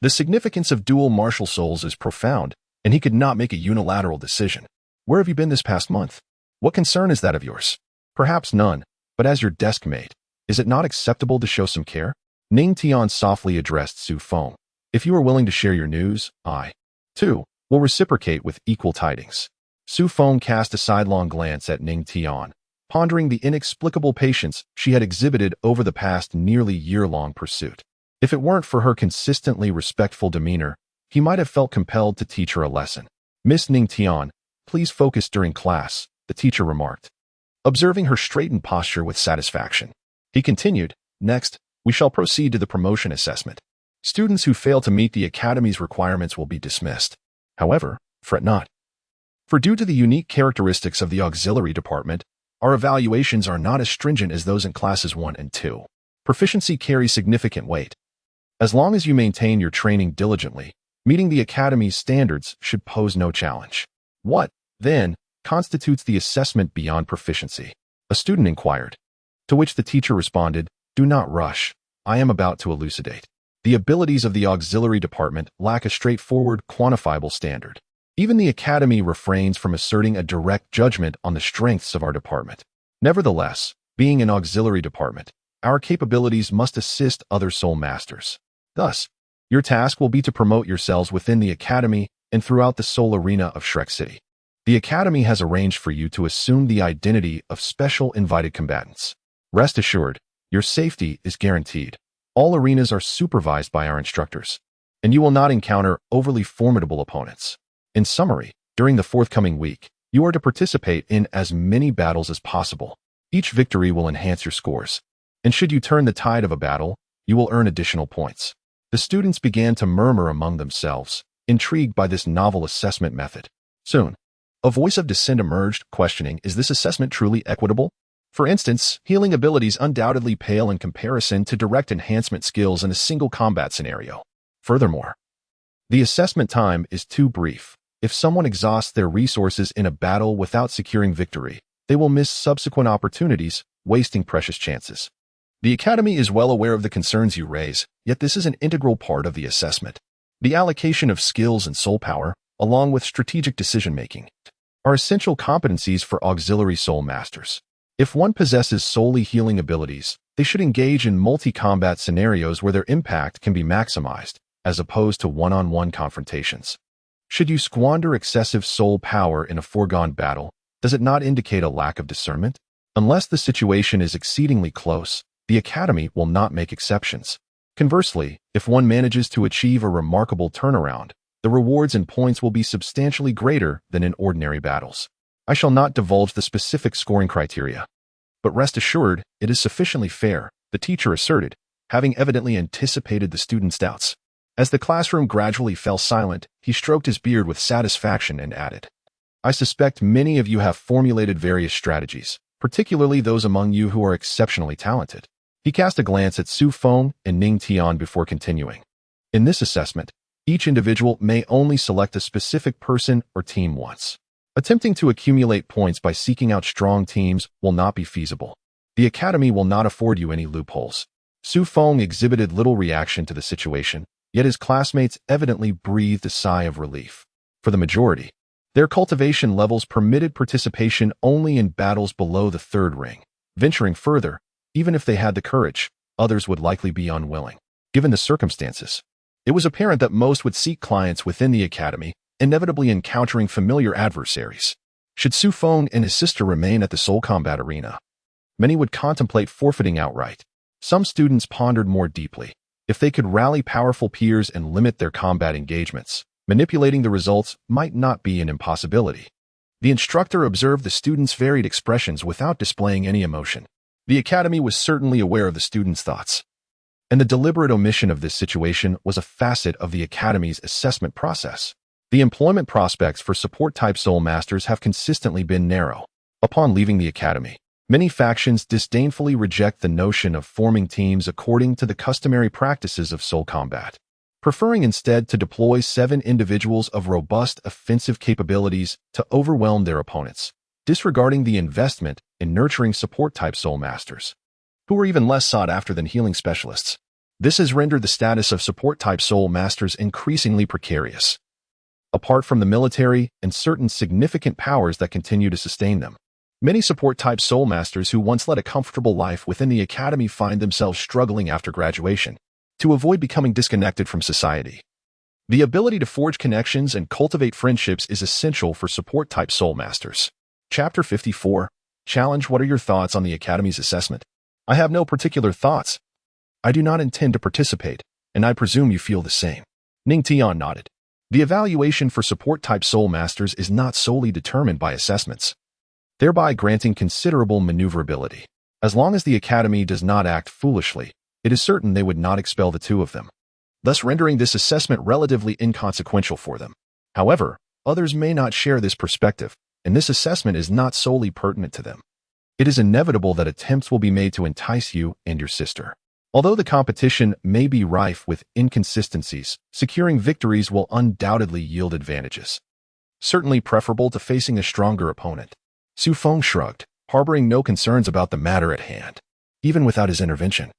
The significance of dual martial souls is profound, and he could not make a unilateral decision. Where have you been this past month? What concern is that of yours? Perhaps none, but as your desk mate, is it not acceptable to show some care? Ning Tian softly addressed Su Feng. If you are willing to share your news, I, too, will reciprocate with equal tidings. Su Feng cast a sidelong glance at Ning Tian, pondering the inexplicable patience she had exhibited over the past nearly year-long pursuit. If it weren't for her consistently respectful demeanor, he might have felt compelled to teach her a lesson. Miss Ning Tian, please focus during class, the teacher remarked, observing her straightened posture with satisfaction. He continued, next, we shall proceed to the promotion assessment. Students who fail to meet the Academy's requirements will be dismissed. However, fret not. For due to the unique characteristics of the auxiliary department, our evaluations are not as stringent as those in classes 1 and 2. Proficiency carries significant weight. As long as you maintain your training diligently, meeting the Academy's standards should pose no challenge. What, then, constitutes the assessment beyond proficiency? A student inquired. To which the teacher responded, do not rush. I am about to elucidate. The abilities of the auxiliary department lack a straightforward, quantifiable standard. Even the Academy refrains from asserting a direct judgment on the strengths of our department. Nevertheless, being an auxiliary department, our capabilities must assist other soul masters. Thus, your task will be to promote yourselves within the Academy and throughout the soul arena of Shrek City. The Academy has arranged for you to assume the identity of special invited combatants. Rest assured, your safety is guaranteed. All arenas are supervised by our instructors, and you will not encounter overly formidable opponents. In summary, during the forthcoming week, you are to participate in as many battles as possible. Each victory will enhance your scores, and should you turn the tide of a battle, you will earn additional points. The students began to murmur among themselves, intrigued by this novel assessment method. Soon, a voice of dissent emerged, questioning, is this assessment truly equitable? For instance, healing abilities undoubtedly pale in comparison to direct enhancement skills in a single combat scenario. Furthermore, the assessment time is too brief. If someone exhausts their resources in a battle without securing victory, they will miss subsequent opportunities, wasting precious chances. The Academy is well aware of the concerns you raise, yet this is an integral part of the assessment. The allocation of skills and soul power, along with strategic decision-making, are essential competencies for auxiliary soul masters. If one possesses solely healing abilities, they should engage in multi-combat scenarios where their impact can be maximized, as opposed to one-on-one confrontations. Should you squander excessive soul power in a foregone battle, does it not indicate a lack of discernment? Unless the situation is exceedingly close, the Academy will not make exceptions. Conversely, if one manages to achieve a remarkable turnaround, the rewards and points will be substantially greater than in ordinary battles. I shall not divulge the specific scoring criteria, but rest assured, it is sufficiently fair, the teacher asserted, having evidently anticipated the students' doubts. As the classroom gradually fell silent, he stroked his beard with satisfaction and added, I suspect many of you have formulated various strategies, particularly those among you who are exceptionally talented. He cast a glance at Su Feng and Ning Tian before continuing. In this assessment, each individual may only select a specific person or team once. Attempting to accumulate points by seeking out strong teams will not be feasible. The Academy will not afford you any loopholes. Su Feng exhibited little reaction to the situation, yet his classmates evidently breathed a sigh of relief. For the majority, their cultivation levels permitted participation only in battles below the third ring. Venturing further, even if they had the courage, others would likely be unwilling. Given the circumstances, it was apparent that most would seek clients within the Academy, inevitably encountering familiar adversaries. Should Su Feng and his sister remain at the soul combat arena, many would contemplate forfeiting outright. Some students pondered more deeply. If they could rally powerful peers and limit their combat engagements, manipulating the results might not be an impossibility. The instructor observed the students' varied expressions without displaying any emotion. The Academy was certainly aware of the students' thoughts, and the deliberate omission of this situation was a facet of the Academy's assessment process. The employment prospects for support-type soul masters have consistently been narrow. Upon leaving the Academy, many factions disdainfully reject the notion of forming teams according to the customary practices of soul combat, preferring instead to deploy 7 individuals of robust offensive capabilities to overwhelm their opponents, disregarding the investment in nurturing support-type soul masters, who are even less sought after than healing specialists. This has rendered the status of support-type soul masters increasingly precarious. Apart from the military and certain significant powers that continue to sustain them, many support-type soul masters who once led a comfortable life within the Academy find themselves struggling after graduation to avoid becoming disconnected from society. The ability to forge connections and cultivate friendships is essential for support-type soul masters. Chapter 54. Challenge. What are your thoughts on the Academy's assessment? I have no particular thoughts. I do not intend to participate, and I presume you feel the same. Ning Tian nodded. The evaluation for support-type soul masters is not solely determined by assessments, thereby granting considerable maneuverability. As long as the Academy does not act foolishly, it is certain they would not expel the two of them, thus rendering this assessment relatively inconsequential for them. However, others may not share this perspective, and this assessment is not solely pertinent to them. It is inevitable that attempts will be made to entice you and your sister. Although the competition may be rife with inconsistencies, securing victories will undoubtedly yield advantages, certainly preferable to facing a stronger opponent. Su Feng shrugged, harboring no concerns about the matter at hand. Even without his intervention,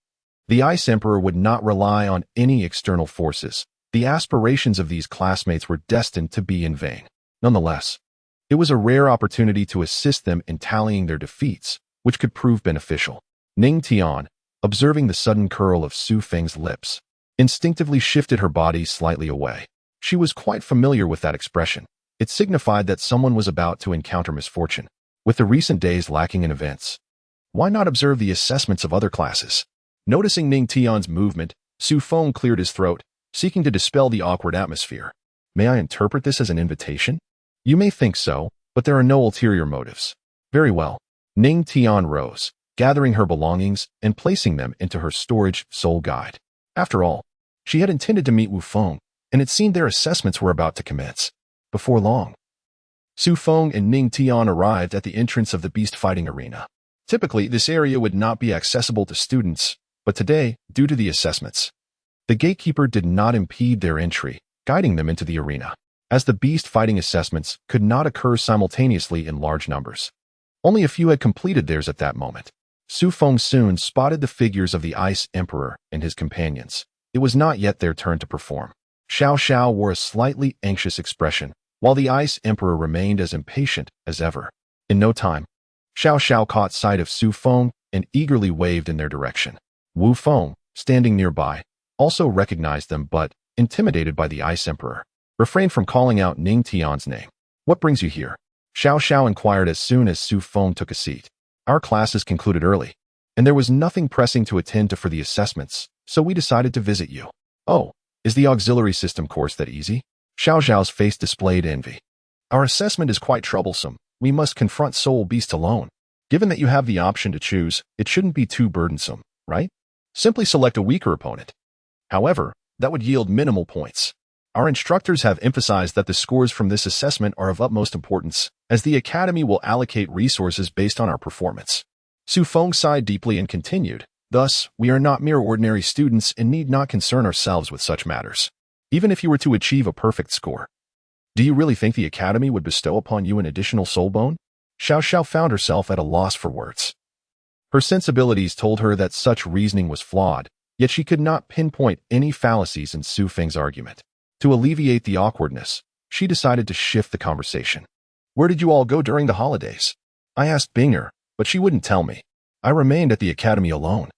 the Ice Emperor would not rely on any external forces. The aspirations of these classmates were destined to be in vain. Nonetheless, it was a rare opportunity to assist them in tallying their defeats, which could prove beneficial. Ning Tian, observing the sudden curl of Su Feng's lips, instinctively shifted her body slightly away. She was quite familiar with that expression. It signified that someone was about to encounter misfortune. With the recent days lacking in events, why not observe the assessments of other classes? Noticing Ning Tian's movement, Su Feng cleared his throat, seeking to dispel the awkward atmosphere. May I interpret this as an invitation? You may think so, but there are no ulterior motives. Very well. Ning Tian rose, gathering her belongings and placing them into her storage soul guide. After all, she had intended to meet Wu Feng, and it seemed their assessments were about to commence. Before long, Su Feng and Ning Tian arrived at the entrance of the beast fighting arena. Typically, this area would not be accessible to students, but today, due to the assessments, the gatekeeper did not impede their entry, guiding them into the arena, as the beast fighting assessments could not occur simultaneously in large numbers. Only a few had completed theirs at that moment. Su Feng soon spotted the figures of the Ice Emperor and his companions. It was not yet their turn to perform. Xiao Xiao wore a slightly anxious expression, while the Ice Emperor remained as impatient as ever. In no time, Xiao Xiao caught sight of Su Feng and eagerly waved in their direction. Wu Feng, standing nearby, also recognized them but, intimidated by the Ice Emperor, refrained from calling out Ning Tian's name. What brings you here? Xiao Xiao inquired as soon as Su Feng took a seat. Our classes concluded early, and there was nothing pressing to attend to for the assessments, so we decided to visit you. Oh, is the auxiliary system course that easy? Xiao Xiao's face displayed envy. Our assessment is quite troublesome. We must confront Soul Beast alone. Given that you have the option to choose, it shouldn't be too burdensome, right? Simply select a weaker opponent. However, that would yield minimal points. Our instructors have emphasized that the scores from this assessment are of utmost importance, as the Academy will allocate resources based on our performance. Su Feng sighed deeply and continued, thus, we are not mere ordinary students and need not concern ourselves with such matters. Even if you were to achieve a perfect score, do you really think the Academy would bestow upon you an additional soul bone? Xiao Xiao found herself at a loss for words. Her sensibilities told her that such reasoning was flawed, yet she could not pinpoint any fallacies in Su Feng's argument. To alleviate the awkwardness, she decided to shift the conversation. Where did you all go during the holidays? I asked Binger, but she wouldn't tell me. I remained at the Academy alone.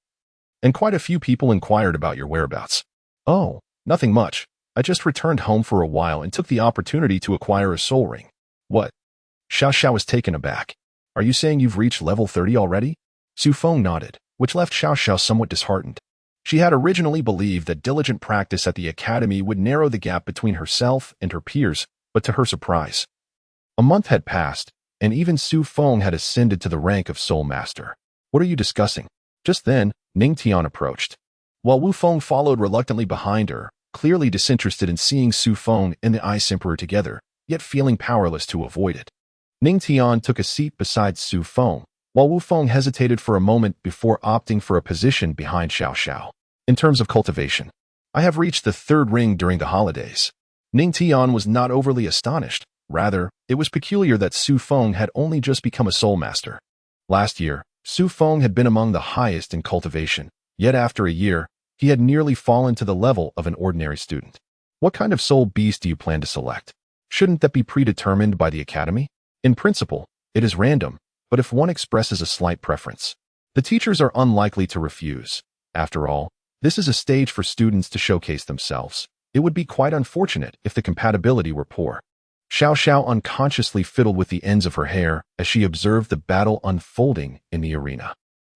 And quite a few people inquired about your whereabouts. Oh, nothing much. I just returned home for a while and took the opportunity to acquire a soul ring. What? Xiao Xiao was taken aback. Are you saying you've reached level 30 already? Su Feng nodded, which left Xiao Xiao somewhat disheartened. She had originally believed that diligent practice at the Academy would narrow the gap between herself and her peers, but to her surprise, a month had passed, and even Su Feng had ascended to the rank of Soul Master. What are you discussing? Just then, Ning Tian approached. While Wu Feng followed reluctantly behind her, clearly disinterested in seeing Su Feng and the Ice Emperor together, yet feeling powerless to avoid it. Ning Tian took a seat beside Su Feng, while Wu Feng hesitated for a moment before opting for a position behind Xiao Xiao. In terms of cultivation, I have reached the 3rd ring during the holidays. Ning Tian was not overly astonished. Rather, it was peculiar that Su Feng had only just become a Soul Master. Last year, Su Feng had been among the highest in cultivation, yet after a year, he had nearly fallen to the level of an ordinary student. What kind of soul beast do you plan to select? Shouldn't that be predetermined by the Academy? In principle, it is random, but if one expresses a slight preference, the teachers are unlikely to refuse. After all, this is a stage for students to showcase themselves. It would be quite unfortunate if the compatibility were poor. Xiao Xiao unconsciously fiddled with the ends of her hair as she observed the battle unfolding in the arena.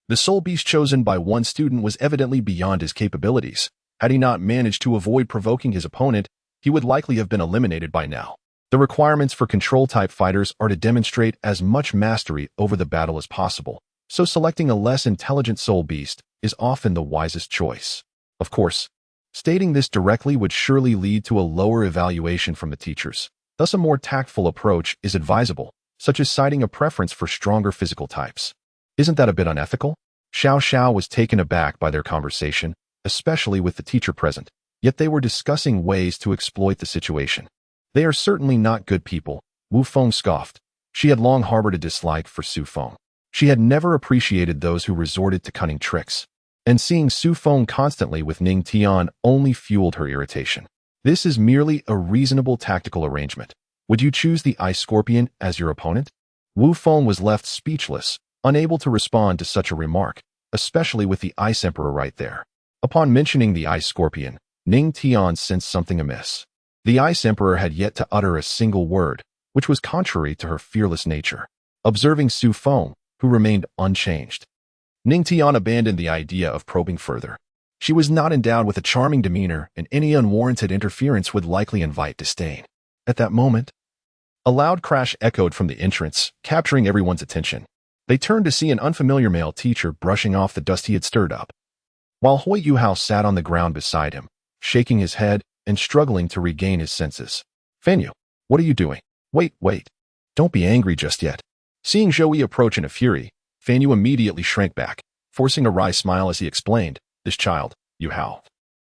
The soul beast chosen by one student was evidently beyond his capabilities. Had he not managed to avoid provoking his opponent, he would likely have been eliminated by now. The requirements for control-type fighters are to demonstrate as much mastery over the battle as possible, so selecting a less intelligent soul beast is often the wisest choice. Of course, stating this directly would surely lead to a lower evaluation from the teachers. Thus, a more tactful approach is advisable, such as citing a preference for stronger physical types. Isn't that a bit unethical? Xiao Xiao was taken aback by their conversation, especially with the teacher present, yet they were discussing ways to exploit the situation. They are certainly not good people, Wu Feng scoffed. She had long harbored a dislike for Su Feng. She had never appreciated those who resorted to cunning tricks, and seeing Su Feng constantly with Ning Tian only fueled her irritation. This is merely a reasonable tactical arrangement. Would you choose the Ice Scorpion as your opponent? Wu Feng was left speechless, unable to respond to such a remark. especially with the Ice Emperor right there. Upon mentioning the Ice Scorpion, Ning Tian sensed something amiss. The Ice Emperor had yet to utter a single word, which was contrary to her fearless nature. Observing Su Feng, who remained unchanged, Ning Tian abandoned the idea of probing further. She was not endowed with a charming demeanor, and any unwarranted interference would likely invite disdain. At that moment, a loud crash echoed from the entrance, capturing everyone's attention. They turned to see an unfamiliar male teacher brushing off the dust he had stirred up, while Hui Yuao sat on the ground beside him, shaking his head and struggling to regain his senses. "Feng, what are you doing? Wait. Don't be angry just yet." Seeing Zhou approach in a fury, Feng immediately shrank back, forcing a wry smile as he explained, "This child, Yuao,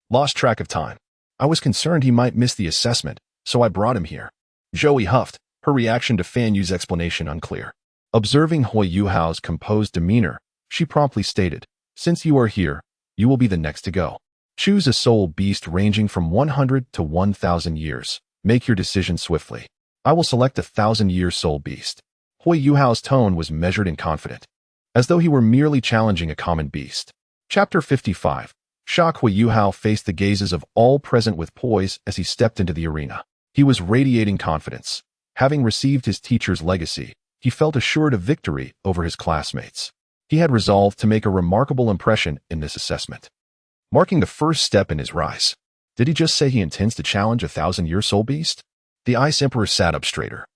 lost track of time. I was concerned he might miss the assessment, so I brought him here." Zhou huffed, her reaction to Feng Yu's explanation unclear. Observing Hui Yuao's composed demeanor, she promptly stated, "Since you are here, you will be the next to go. Choose a soul beast ranging from 100 to 1,000 years. Make your decision swiftly. I will select a 1,000-year soul beast." Hui Yuao's tone was measured and confident, as though he were merely challenging a common beast. Chapter 55. Shock. Hui Yuao faced the gazes of all present with poise as he stepped into the arena. He was radiating confidence. Having received his teacher's legacy, he felt assured of victory over his classmates. He had resolved to make a remarkable impression in this assessment, marking the first step in his rise. Did he just say he intends to challenge a 1,000-year soul beast? The Ice Emperor sat up straighter,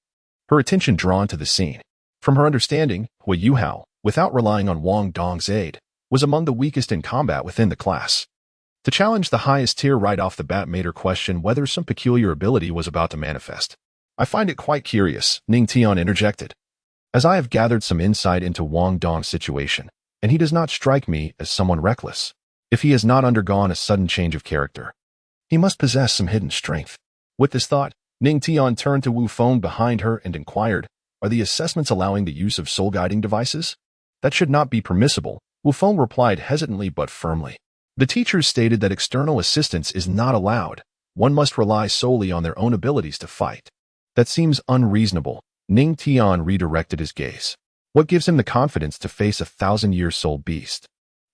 her attention drawn to the scene. From her understanding, Hui Yuao, without relying on Wang Dong's aid, was among the weakest in combat within the class. To challenge the highest tier right off the bat made her question whether some peculiar ability was about to manifest. "I find it quite curious," Ning Tian interjected, "as I have gathered some insight into Wang Dong's situation, and he does not strike me as someone reckless. If he has not undergone a sudden change of character, he must possess some hidden strength." With this thought, Ning Tian turned to Wu Feng behind her and inquired, "Are the assessments allowing the use of soul-guiding devices?" "That should not be permissible," Wu Feng replied hesitantly but firmly. "The teachers stated that external assistance is not allowed. One must rely solely on their own abilities to fight." "That seems unreasonable." Ning Tian redirected his gaze. "What gives him the confidence to face a 1,000-year soul beast?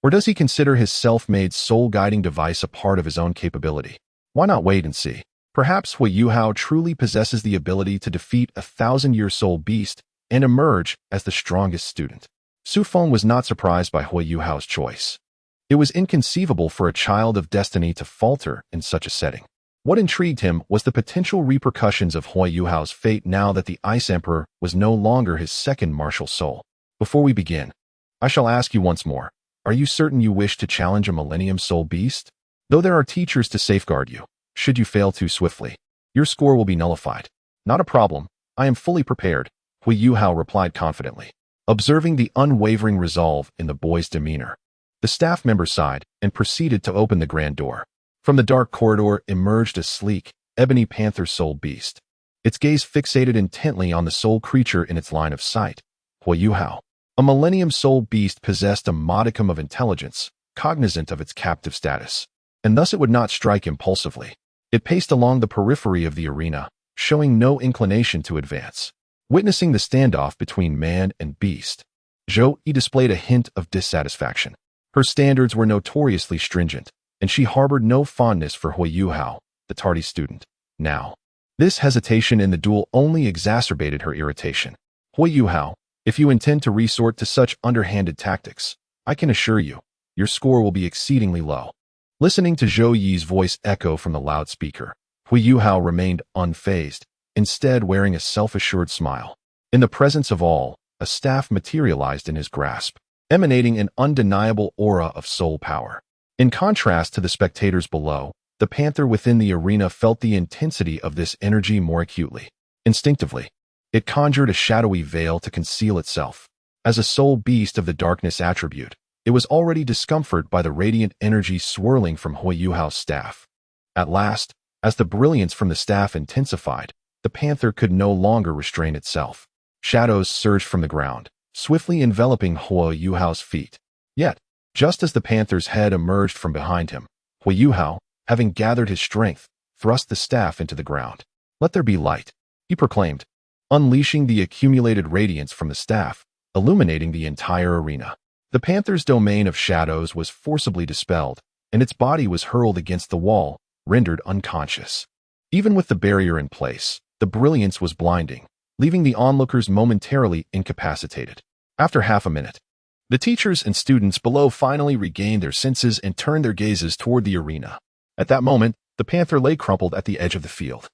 Or does he consider his self-made soul-guiding device a part of his own capability? Why not wait and see? Perhaps Hui Yuao truly possesses the ability to defeat a 1,000-year soul beast and emerge as the strongest student." Su Feng was not surprised by Hui Yuao's choice. It was inconceivable for a child of destiny to falter in such a setting. What intrigued him was the potential repercussions of Hui Yuao's fate now that the Ice Emperor was no longer his second martial soul. "Before we begin, I shall ask you once more, are you certain you wish to challenge a Millennium Soul Beast? Though there are teachers to safeguard you, should you fail too swiftly, your score will be nullified." "Not a problem. I am fully prepared," Hui Yuao replied confidently. Observing the unwavering resolve in the boy's demeanor, the staff member sighed and proceeded to open the grand door. From the dark corridor emerged a sleek, ebony panther soul beast, its gaze fixated intently on the soul creature in its line of sight. Hui Yuao. A Millennium Soul Beast possessed a modicum of intelligence, cognizant of its captive status, and thus it would not strike impulsively. It paced along the periphery of the arena, showing no inclination to advance. Witnessing the standoff between man and beast, Zhou displayed a hint of dissatisfaction. Her standards were notoriously stringent, and she harbored no fondness for Hui Yuao, the tardy student. Now, this hesitation in the duel only exacerbated her irritation. "Hui Yuao, if you intend to resort to such underhanded tactics, I can assure you, your score will be exceedingly low." Listening to Zhou Yi's voice echo from the loudspeaker, Hui Yuao remained unfazed, instead wearing a self-assured smile. In the presence of all, a staff materialized in his grasp, emanating an undeniable aura of soul power. In contrast to the spectators below, the panther within the arena felt the intensity of this energy more acutely. Instinctively, it conjured a shadowy veil to conceal itself. As a soul beast of the darkness attribute, it was already discomforted by the radiant energy swirling from Hui Yuao's staff. At last, as the brilliance from the staff intensified, the panther could no longer restrain itself. Shadows surged from the ground, swiftly enveloping Hui Yuao's feet. Yet, just as the panther's head emerged from behind him, Hui Yuao, having gathered his strength, thrust the staff into the ground. "Let there be light," he proclaimed, unleashing the accumulated radiance from the staff, illuminating the entire arena. The panther's domain of shadows was forcibly dispelled, and its body was hurled against the wall, rendered unconscious. Even with the barrier in place, the brilliance was blinding, leaving the onlookers momentarily incapacitated. After half a minute, the teachers and students below finally regained their senses and turned their gazes toward the arena. At that moment, the panther lay crumpled at the edge of the field.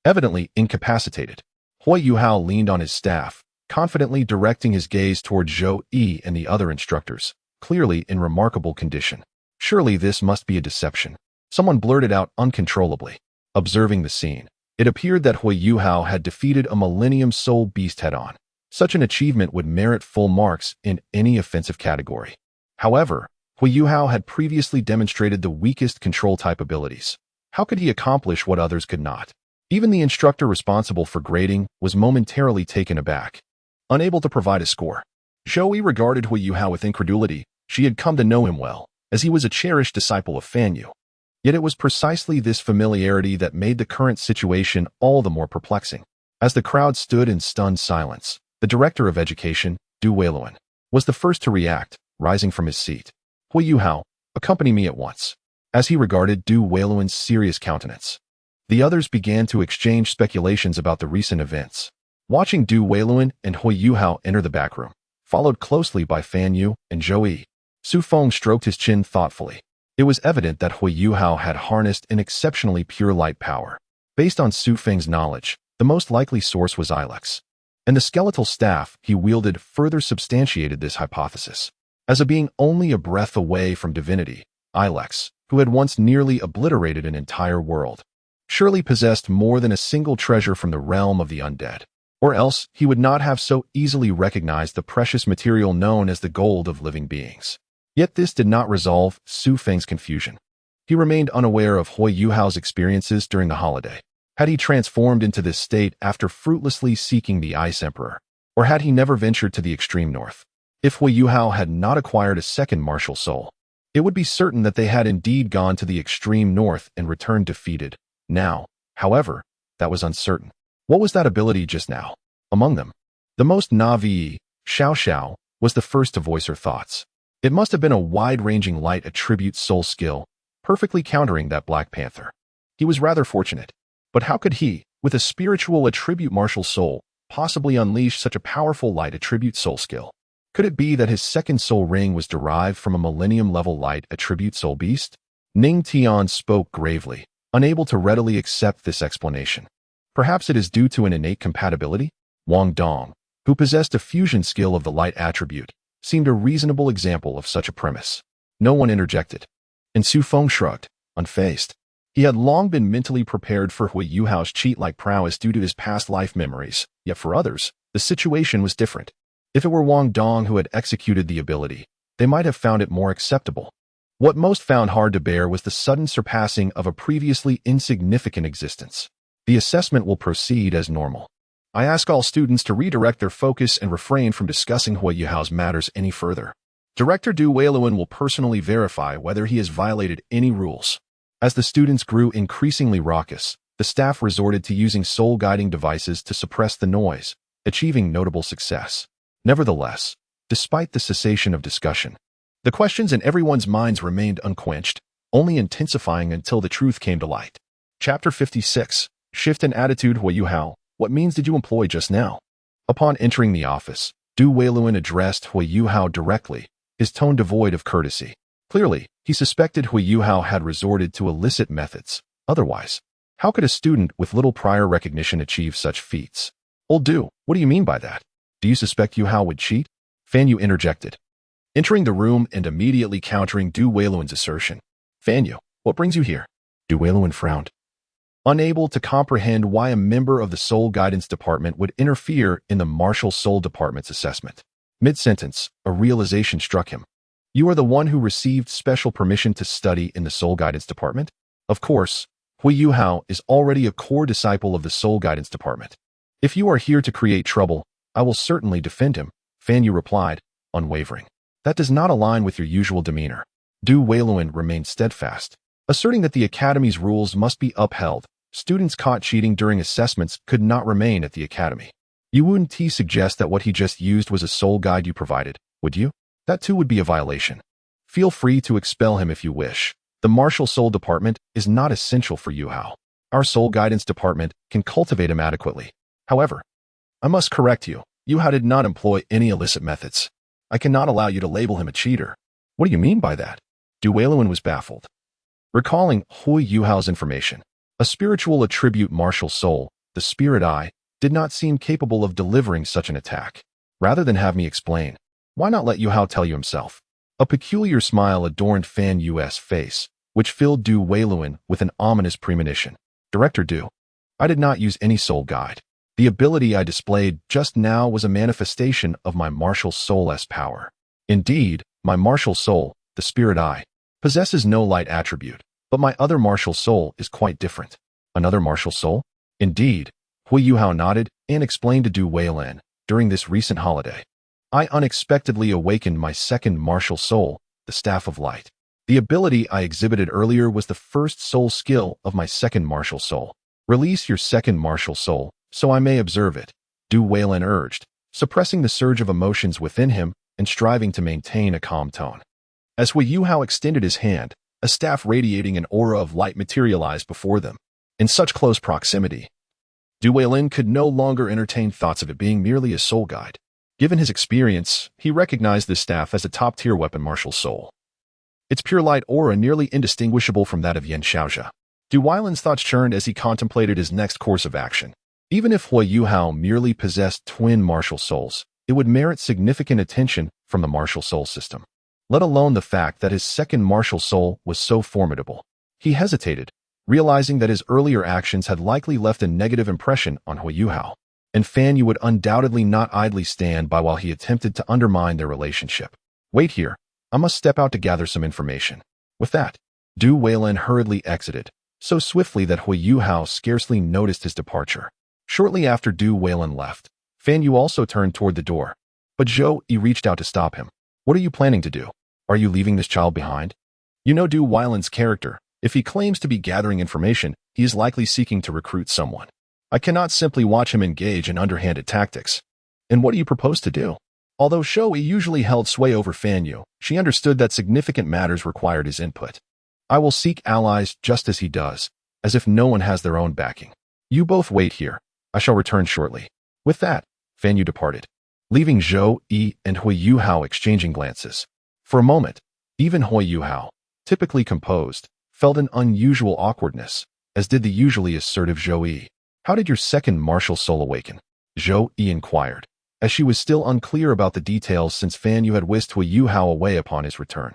Evidently incapacitated, Hui Yuao leaned on his staff, confidently directing his gaze toward Zhou Yi and the other instructors, clearly in remarkable condition. Surely this must be a deception. Someone blurted out uncontrollably. Observing the scene, it appeared that Hui Yuao had defeated a Millennium Soul beast head-on. Such an achievement would merit full marks in any offensive category. However, Hui Yuao had previously demonstrated the weakest control-type abilities. How could he accomplish what others could not? Even the instructor responsible for grading was momentarily taken aback, unable to provide a score. Zhou Yi regarded Hui Yuao with incredulity. She had come to know him well, as he was a cherished disciple of Feng. Yet it was precisely this familiarity that made the current situation all the more perplexing. As the crowd stood in stunned silence, the director of education, Douluo, was the first to react, rising from his seat. Hui Yuao, accompany me at once. As he regarded Douluo's serious countenance, the others began to exchange speculations about the recent events. Watching Douluo and Hui Yuao enter the back room, followed closely by Feng and Zhou Yi, Feng stroked his chin thoughtfully. It was evident that Hui Yuao had harnessed an exceptionally pure light power. Based on Feng's knowledge, the most likely source was Ilex, and the skeletal staff he wielded further substantiated this hypothesis. As a being only a breath away from divinity, Ilex, who had once nearly obliterated an entire world, surely possessed more than a single treasure from the realm of the undead. Or else he would not have so easily recognized the precious material known as the gold of living beings. Yet this did not resolve Feng's confusion. He remained unaware of Hui Yuao's experiences during the holiday. Had he transformed into this state after fruitlessly seeking the Ice Emperor? Or had he never ventured to the extreme north? If Hui Yuao had not acquired a second martial soul, it would be certain that they had indeed gone to the extreme north and returned defeated. Now, however, that was uncertain. What was that ability just now? Among them, the most Navi, Xiao Xiao, was the first to voice her thoughts. It must have been a wide-ranging light attribute soul skill, perfectly countering that Black Panther. He was rather fortunate. But how could he, with a spiritual attribute martial soul, possibly unleash such a powerful light attribute soul skill? Could it be that his second soul ring was derived from a millennium-level light attribute soul beast? Ning Tian spoke gravely, unable to readily accept this explanation. Perhaps it is due to an innate compatibility? Wang Dong, who possessed a fusion skill of the light attribute, seemed a reasonable example of such a premise. No one interjected, and Feng shrugged, unfazed. He had long been mentally prepared for Hui Yuao's cheat-like prowess due to his past life memories, yet for others, the situation was different. If it were Wang Dong who had executed the ability, they might have found it more acceptable. What most found hard to bear was the sudden surpassing of a previously insignificant existence. The assessment will proceed as normal. I ask all students to redirect their focus and refrain from discussing Hui Yuao's matters any further. Director Douluo will personally verify whether he has violated any rules. As the students grew increasingly raucous, the staff resorted to using soul-guiding devices to suppress the noise, achieving notable success. Nevertheless, despite the cessation of discussion, the questions in everyone's minds remained unquenched, only intensifying until the truth came to light. Chapter 56. Shift in Attitude. Hui Yuao, what means did you employ just now? Upon entering the office, Douluo addressed Hui Yuao directly, his tone devoid of courtesy. Clearly, he suspected Hui Yuao had resorted to illicit methods. Otherwise, how could a student with little prior recognition achieve such feats? Old Do, what do you mean by that? Do you suspect Yuao would cheat? Fan Yu interjected, entering the room and immediately countering Douluo's assertion. Fan Yu, what brings you here? Douluo frowned, unable to comprehend why a member of the Soul Guidance Department would interfere in the Martial Soul Department's assessment. Mid-sentence, a realization struck him. You are the one who received special permission to study in the Soul Guidance Department? Of course, Hui Yuao is already a core disciple of the Soul Guidance Department. If you are here to create trouble, I will certainly defend him, Fan Yu replied, unwavering. That does not align with your usual demeanor. Douluo remained steadfast, asserting that the Academy's rules must be upheld. Students caught cheating during assessments could not remain at the Academy. You wouldn't suggest that what he just used was a soul guide you provided, would you? That too would be a violation. Feel free to expel him if you wish. The martial soul department is not essential for Yu Hao. Our soul guidance department can cultivate him adequately. However, I must correct you. Yu Hao did not employ any illicit methods. I cannot allow you to label him a cheater. What do you mean by that? Douluo was baffled. Recalling Hui Yuao's information, a spiritual attribute martial soul, the spirit eye, did not seem capable of delivering such an attack. Rather than have me explain, why not let Yu Hao tell you himself? A peculiar smile adorned Fan Yu's face, which filled Du Weiluan with an ominous premonition. Director Du, I did not use any soul guide. The ability I displayed just now was a manifestation of my martial soul's power. Indeed, my martial soul, the spirit eye, possesses no light attribute, but my other martial soul is quite different. Another martial soul? Indeed, Hui Yuao nodded and explained to Du Weiluan, during this recent holiday, I unexpectedly awakened my second martial soul, the Staff of Light. The ability I exhibited earlier was the first soul skill of my second martial soul. Release your second martial soul, so I may observe it, Du Weiluan urged, suppressing the surge of emotions within him and striving to maintain a calm tone. As Hui Yuao extended his hand, a staff radiating an aura of light materialized before them. In such close proximity, Du Weiluan could no longer entertain thoughts of it being merely a soul guide. Given his experience, he recognized this staff as a top-tier weapon martial soul. Its pure light aura nearly indistinguishable from that of Yen Xiaozhe. Du Weiluan's thoughts churned as he contemplated his next course of action. Even if Hui Yuao merely possessed twin martial souls, it would merit significant attention from the martial soul system. Let alone the fact that his second martial soul was so formidable. He hesitated, realizing that his earlier actions had likely left a negative impression on Hui Yuao, and Fan Yu would undoubtedly not idly stand by while he attempted to undermine their relationship. Wait here, I must step out to gather some information. With that, Du Weiluan hurriedly exited, so swiftly that Hui Yuao scarcely noticed his departure. Shortly after Du Weiluan left, Fan Yu also turned toward the door, but Zhou Yi reached out to stop him. What are you planning to do? Are you leaving this child behind? You know Du Weiluan's character. If he claims to be gathering information, he is likely seeking to recruit someone. I cannot simply watch him engage in underhanded tactics. And what do you propose to do? Although Zhou Yi usually held sway over Fan Yu, she understood that significant matters required his input. I will seek allies just as he does, as if no one has their own backing. You both wait here. I shall return shortly. With that, Fan Yu departed, leaving Zhou Yi and Hui Yuao exchanging glances. For a moment, even Hui Yuao, typically composed, felt an unusual awkwardness, as did the usually assertive Zhou Yi. How did your second martial soul awaken? Zhou Yi inquired, as she was still unclear about the details since Fan Yu had whisked Hui Yuao away upon his return.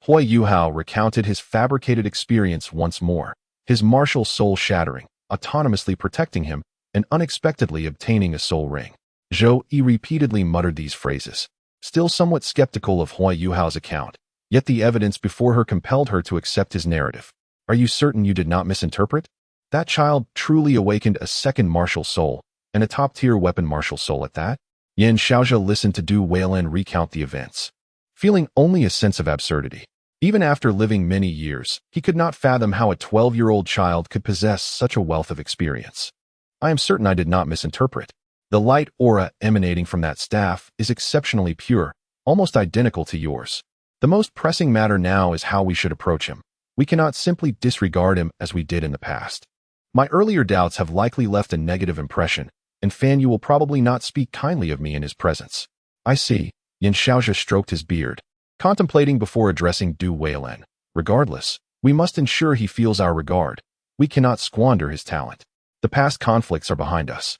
Hui Yuao recounted his fabricated experience once more, his martial soul shattering, autonomously protecting him, and unexpectedly obtaining a soul ring. Zhou Yi repeatedly muttered these phrases, still somewhat skeptical of Hui Yuao's account, yet the evidence before her compelled her to accept his narrative. Are you certain you did not misinterpret? That child truly awakened a second martial soul, and a top-tier weapon martial soul at that? Yen Xiaozhe listened to Du Weiluan recount the events, feeling only a sense of absurdity. Even after living many years, he could not fathom how a 12-year-old child could possess such a wealth of experience. I am certain I did not misinterpret. The light aura emanating from that staff is exceptionally pure, almost identical to yours. The most pressing matter now is how we should approach him. We cannot simply disregard him as we did in the past. My earlier doubts have likely left a negative impression, and Fan Yu will probably not speak kindly of me in his presence. I see. Yen Xiaozhe stroked his beard, contemplating before addressing Du Weiluan. Regardless, we must ensure he feels our regard. We cannot squander his talent. The past conflicts are behind us.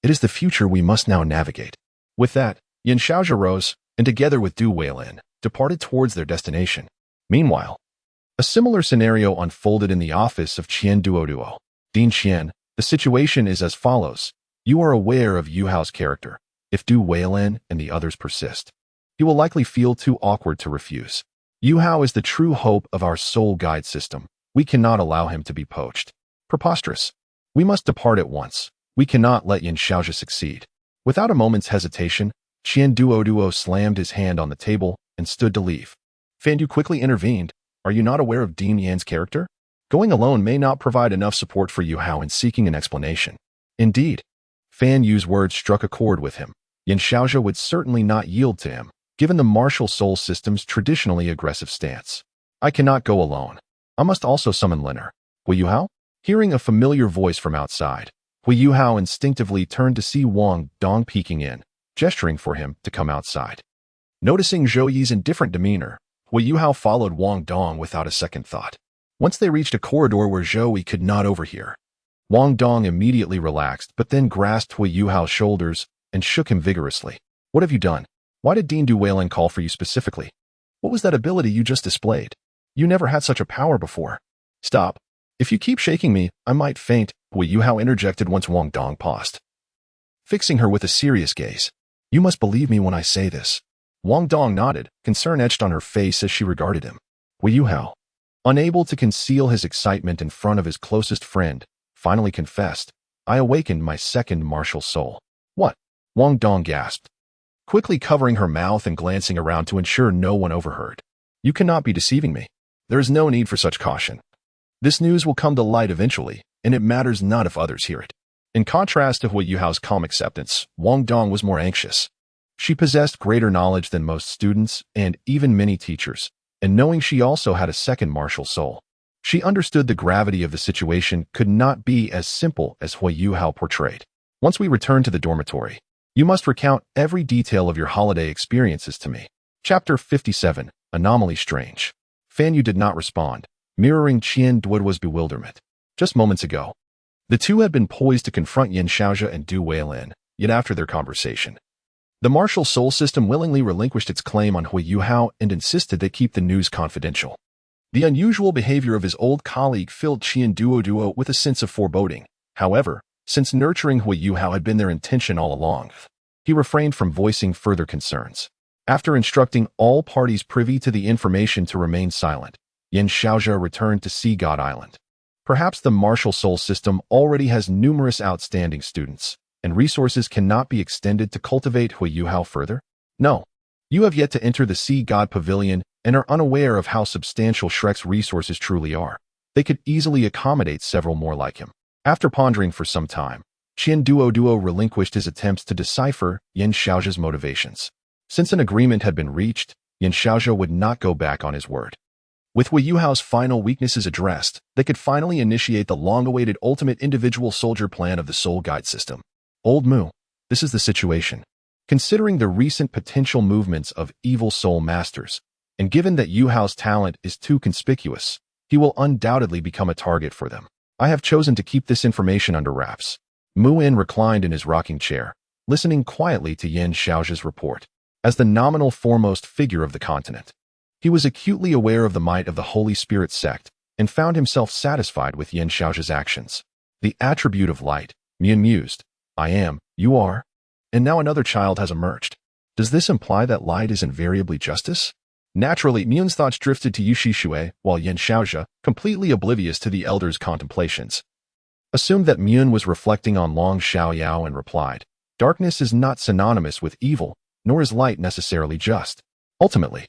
It is the future we must now navigate. With that, Yen Xiaozhe rose, and together with Du Weiluan, departed towards their destination. Meanwhile, a similar scenario unfolded in the office of Qian Duoduo. Dean Qian, the situation is as follows. You are aware of Yu Hao's character. If Du Weiluan and the others persist, he will likely feel too awkward to refuse. Yu Hao is the true hope of our soul guide system. We cannot allow him to be poached. Preposterous. We must depart at once. We cannot let Yen Xiaozhe succeed. Without a moment's hesitation, Qian Duoduo slammed his hand on the table and stood to leave. Fan Yu quickly intervened. Are you not aware of Dean Yan's character? Going alone may not provide enough support for Yu Hao in seeking an explanation. Indeed, Fan Yu's words struck a chord with him. Yen Xiaozhe would certainly not yield to him. given the martial soul system's traditionally aggressive stance. I cannot go alone. I must also summon Liner. Hui Yuao? Hearing a familiar voice from outside, Hui Yuao instinctively turned to see Wang Dong peeking in, gesturing for him to come outside. Noticing Zhou Yi's indifferent demeanor, Hui Yuao followed Wang Dong without a second thought. Once they reached a corridor where Zhou Yi could not overhear, Wang Dong immediately relaxed but then grasped Hui Yuao's shoulders and shook him vigorously. What have you done? Why did Dean Duweilan call for you specifically? What was that ability you just displayed? You never had such a power before. Stop. If you keep shaking me, I might faint, Hui Yuao interjected once Wang Dong paused, fixing her with a serious gaze. You must believe me when I say this. Wang Dong nodded, concern etched on her face as she regarded him. Hui Yuao, unable to conceal his excitement in front of his closest friend, finally confessed, I awakened my second martial soul. What? Wang Dong gasped, quickly covering her mouth and glancing around to ensure no one overheard. You cannot be deceiving me. There is no need for such caution. This news will come to light eventually, and it matters not if others hear it. In contrast to Hui Yuao's calm acceptance, Wang Dong was more anxious. She possessed greater knowledge than most students and even many teachers, and knowing she also had a second martial soul, she understood the gravity of the situation could not be as simple as Hui Yuao portrayed. Once we return to the dormitory, you must recount every detail of your holiday experiences to me. Chapter 57, Anomaly Strange. Fan Yu did not respond, mirroring Qian Duoduo's bewilderment. Just moments ago, the two had been poised to confront Yin Xiaozhe and Du Weilin, yet after their conversation, the martial soul system willingly relinquished its claim on Hui Yuao and insisted they keep the news confidential. The unusual behavior of his old colleague filled Qian Duoduo with a sense of foreboding. However, since nurturing Hui Yuao had been their intention all along, he refrained from voicing further concerns. After instructing all parties privy to the information to remain silent, Yin Xiaozhe returned to Sea God Island. Perhaps the martial soul system already has numerous outstanding students, and resources cannot be extended to cultivate Hui Yuao further? No. You have yet to enter the Sea God Pavilion and are unaware of how substantial Shrek's resources truly are. They could easily accommodate several more like him. After pondering for some time, Qian Duoduo relinquished his attempts to decipher Yin Xiaozhe's motivations. Since an agreement had been reached, Yin Xiaozhe would not go back on his word. With Hui Yuao's final weaknesses addressed, they could finally initiate the long-awaited ultimate individual soldier plan of the Soul Guide system. Old Mu, this is the situation. Considering the recent potential movements of evil soul masters, and given that Yuhao's talent is too conspicuous, he will undoubtedly become a target for them. I have chosen to keep this information under wraps. Mu In reclined in his rocking chair, listening quietly to Yin Xiaozhe's report. As the nominal foremost figure of the continent, he was acutely aware of the might of the Holy Spirit sect and found himself satisfied with Yin Xiaozhe's actions. The attribute of light, Mian mused. I am, you are, and now another child has emerged. Does this imply that light is invariably justice? Naturally, Mian's thoughts drifted to Yushi Shui, while Yin Xiaozhe, completely oblivious to the elder's contemplations, assumed that Mian was reflecting on Long Xiaoyao and replied, darkness is not synonymous with evil, nor is light necessarily just. Ultimately,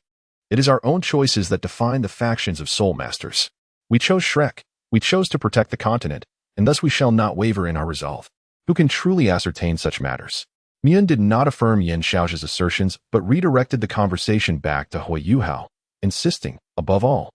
it is our own choices that define the factions of soul masters. We chose Shrek, we chose to protect the continent, and thus we shall not waver in our resolve. Who can truly ascertain such matters? Mian did not affirm Yin Xiaozhe's assertions, but redirected the conversation back to Hui Yuao, insisting, above all,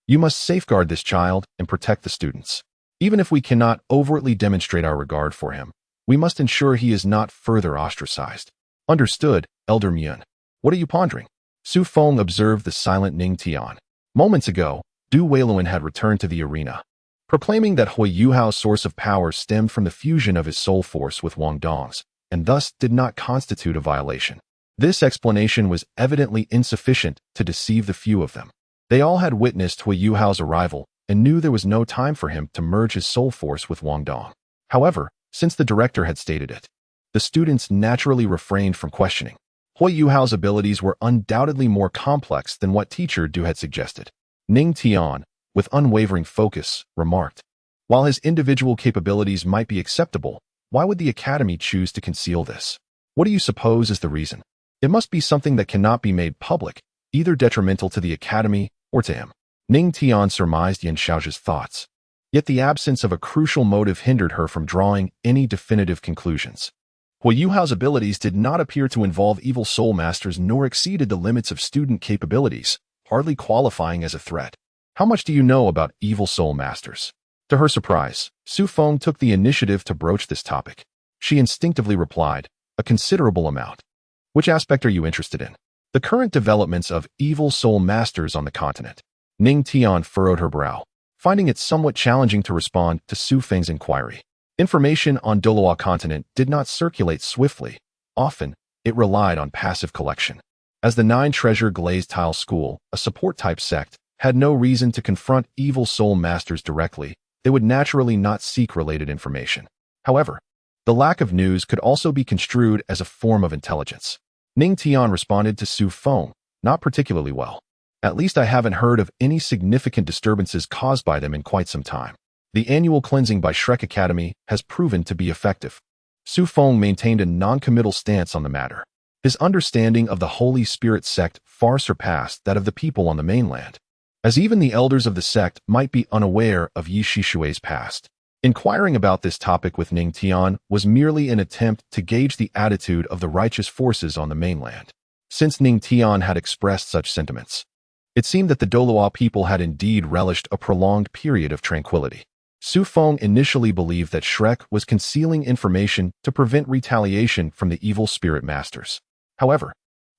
you must safeguard this child and protect the students. Even if we cannot overtly demonstrate our regard for him, we must ensure he is not further ostracized. Understood, Elder Mian. What are you pondering? Su Feng observed the silent Ning Tian. Moments ago, Du Weilin had returned to the arena, proclaiming that Hui Yuao's source of power stemmed from the fusion of his soul force with Wang Dong's, and thus did not constitute a violation. This explanation was evidently insufficient to deceive the few of them. They all had witnessed Hui Yuao's arrival and knew there was no time for him to merge his soul force with Wang Dong. However, since the director had stated it, the students naturally refrained from questioning. Hui Yuao's abilities were undoubtedly more complex than what Teacher Du had suggested. Ning Tian, with unwavering focus, remarked, while his individual capabilities might be acceptable, why would the Academy choose to conceal this? What do you suppose is the reason? It must be something that cannot be made public, either detrimental to the Academy or to him. Ning Tian surmised Yin Xiaozhe's thoughts, yet the absence of a crucial motive hindered her from drawing any definitive conclusions. Hui Yuao's abilities did not appear to involve evil soul masters nor exceeded the limits of student capabilities, hardly qualifying as a threat. How much do you know about evil soul masters? To her surprise, Feng took the initiative to broach this topic. She instinctively replied, a considerable amount. Which aspect are you interested in? The current developments of evil soul masters on the continent. Ning Tian furrowed her brow, finding it somewhat challenging to respond to Feng's inquiry. Information on Douluo continent did not circulate swiftly. Often, it relied on passive collection. As the Nine-Treasure Glazed Tile School, a support-type sect, had no reason to confront evil soul masters directly, they would naturally not seek related information. However, the lack of news could also be construed as a form of intelligence. Ning Tian responded to Feng, not particularly well. At least I haven't heard of any significant disturbances caused by them in quite some time. The annual cleansing by Shrek Academy has proven to be effective. Feng maintained a non-committal stance on the matter. His understanding of the Holy Spirit sect far surpassed that of the people on the mainland, as even the elders of the sect might be unaware of Yi Shishui's past. Inquiring about this topic with Ning Tian was merely an attempt to gauge the attitude of the righteous forces on the mainland. Since Ning Tian had expressed such sentiments, it seemed that the Douluo people had indeed relished a prolonged period of tranquility. Feng initially believed that Shrek was concealing information to prevent retaliation from the evil spirit masters. However,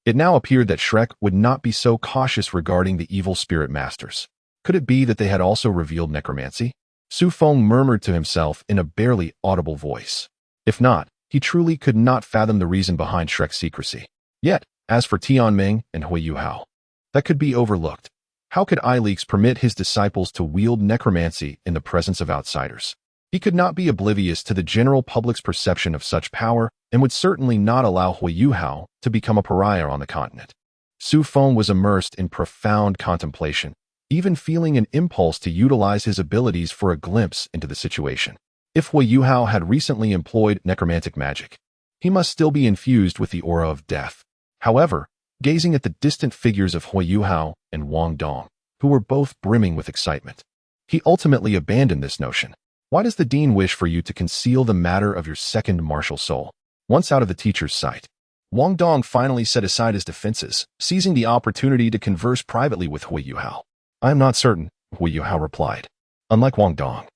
it now appeared that Shrek would not be so cautious regarding the evil spirit masters. Could it be that they had also revealed necromancy? Feng murmured to himself in a barely audible voice. If not, he truly could not fathom the reason behind Shrek's secrecy. Yet, as for Tianming and Hui Yuao, that could be overlooked. How could Ilix permit his disciples to wield necromancy in the presence of outsiders? He could not be oblivious to the general public's perception of such power and would certainly not allow Hui Yuao to become a pariah on the continent. Feng was immersed in profound contemplation, even feeling an impulse to utilize his abilities for a glimpse into the situation. If Hui Yuao had recently employed necromantic magic, he must still be infused with the aura of death. However, gazing at the distant figures of Hui Yuao and Wang Dong, who were both brimming with excitement, he ultimately abandoned this notion. Why does the dean wish for you to conceal the matter of your second martial soul? Once out of the teacher's sight, Wang Dong finally set aside his defenses, seizing the opportunity to converse privately with Hui Yuao. I am not certain, Hui Yuao replied. Unlike Wang Dong,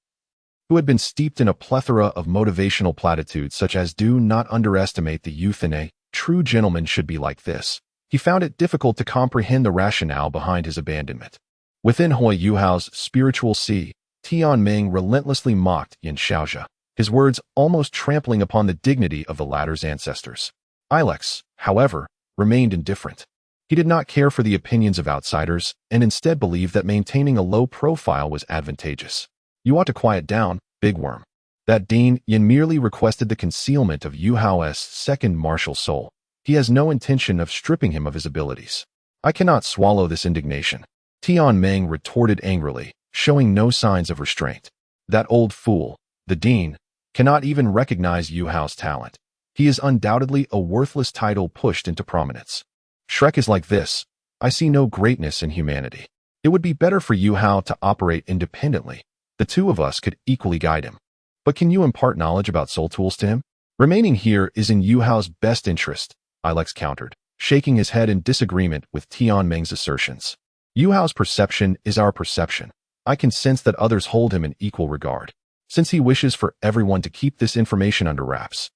who had been steeped in a plethora of motivational platitudes such as do not underestimate the youth in a true gentleman should be like this, he found it difficult to comprehend the rationale behind his abandonment. Within Hui Yuao's spiritual sea, Tianming relentlessly mocked Yin Shaozhe, his words almost trampling upon the dignity of the latter's ancestors. Ilix, however, remained indifferent. He did not care for the opinions of outsiders and instead believed that maintaining a low profile was advantageous. You ought to quiet down, big worm. That Dean Yin merely requested the concealment of Yuhao's second martial soul. He has no intention of stripping him of his abilities. I cannot swallow this indignation. Tianming retorted angrily, showing no signs of restraint. That old fool, the dean, cannot even recognize Yuhao's talent. He is undoubtedly a worthless title pushed into prominence. Shrek is like this. I see no greatness in humanity. It would be better for Yuhao to operate independently. The two of us could equally guide him. But can you impart knowledge about soul tools to him? Remaining here is in Yuhao's best interest, Ilix countered, shaking his head in disagreement with Tianming's assertions. Yuhao's perception is our perception. I can sense that others hold him in equal regard. Since he wishes for everyone to keep this information under wraps,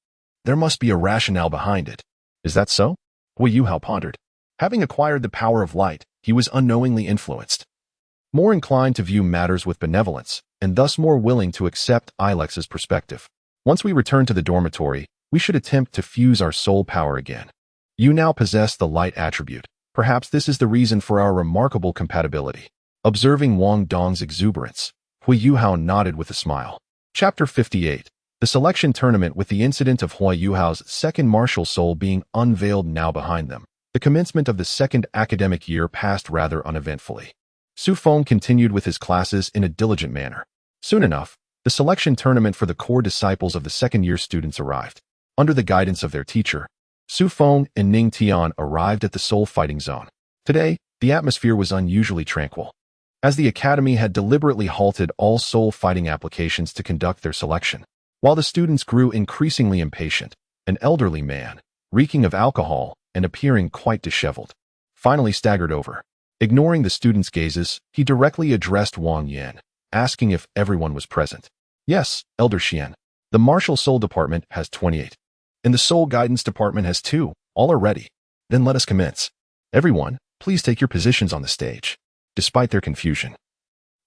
there must be a rationale behind it. Is that so? Hui Yuao pondered. Having acquired the power of light, he was unknowingly influenced, more inclined to view matters with benevolence, and thus more willing to accept Ilix's perspective. Once we return to the dormitory, we should attempt to fuse our soul power again. You now possess the light attribute. Perhaps this is the reason for our remarkable compatibility. Observing Wang Dong's exuberance, Hui Yuao nodded with a smile. Chapter 58. The selection tournament. With the incident of Hui Yuao's second martial soul being unveiled now behind them, the commencement of the second academic year passed rather uneventfully. Feng continued with his classes in a diligent manner. Soon enough, the selection tournament for the core disciples of the second-year students arrived. Under the guidance of their teacher, Feng and Ning Tian arrived at the soul fighting zone. Today, the atmosphere was unusually tranquil. As the academy had deliberately halted all soul fighting applications to conduct their selection, while the students grew increasingly impatient, An elderly man, reeking of alcohol and appearing quite disheveled, finally staggered over. Ignoring the students' gazes, he directly addressed Wang Yan, asking if everyone was present. Yes, Elder Xian. The Martial Soul Department has 28. And the Soul Guidance Department has 2. All are ready. Then let us commence. Everyone, please take your positions on the stage. Despite their confusion,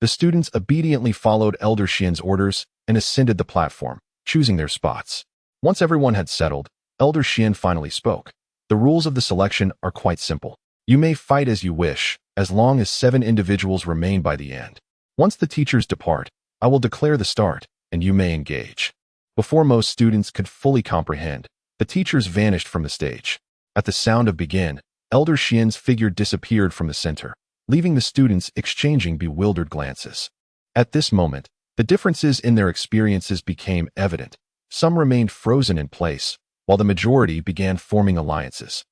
the students obediently followed Elder Xian's orders and ascended the platform, choosing their spots. Once everyone had settled, Elder Xian finally spoke. The rules of the selection are quite simple. You may fight as you wish, as long as 7 individuals remain by the end. Once the teachers depart, I will declare the start, and you may engage. Before most students could fully comprehend, the teachers vanished from the stage. At the sound of begin, Elder Xian's figure disappeared from the center, leaving the students exchanging bewildered glances. At this moment, the differences in their experiences became evident. Some remained frozen in place, while the majority began forming alliances.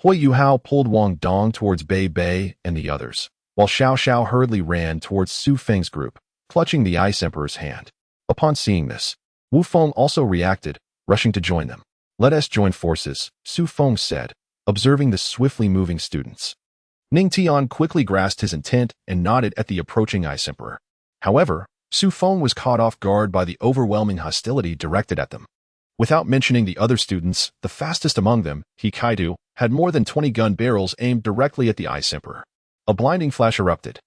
Hui Yuao pulled Wang Dong towards Bei Bei and the others, while Xiao Xiao hurriedly ran towards Su Feng's group, clutching the Ice Emperor's hand. Upon seeing this, Wu Feng also reacted, rushing to join them. Let us join forces, Su Feng said, observing the swiftly moving students. Ning Tian quickly grasped his intent and nodded at the approaching Ice Emperor. However, Su Feng was caught off guard by the overwhelming hostility directed at them. Without mentioning the other students, the fastest among them, He Kaidu, had more than 20 gun barrels aimed directly at the Ice Emperor. A blinding flash erupted,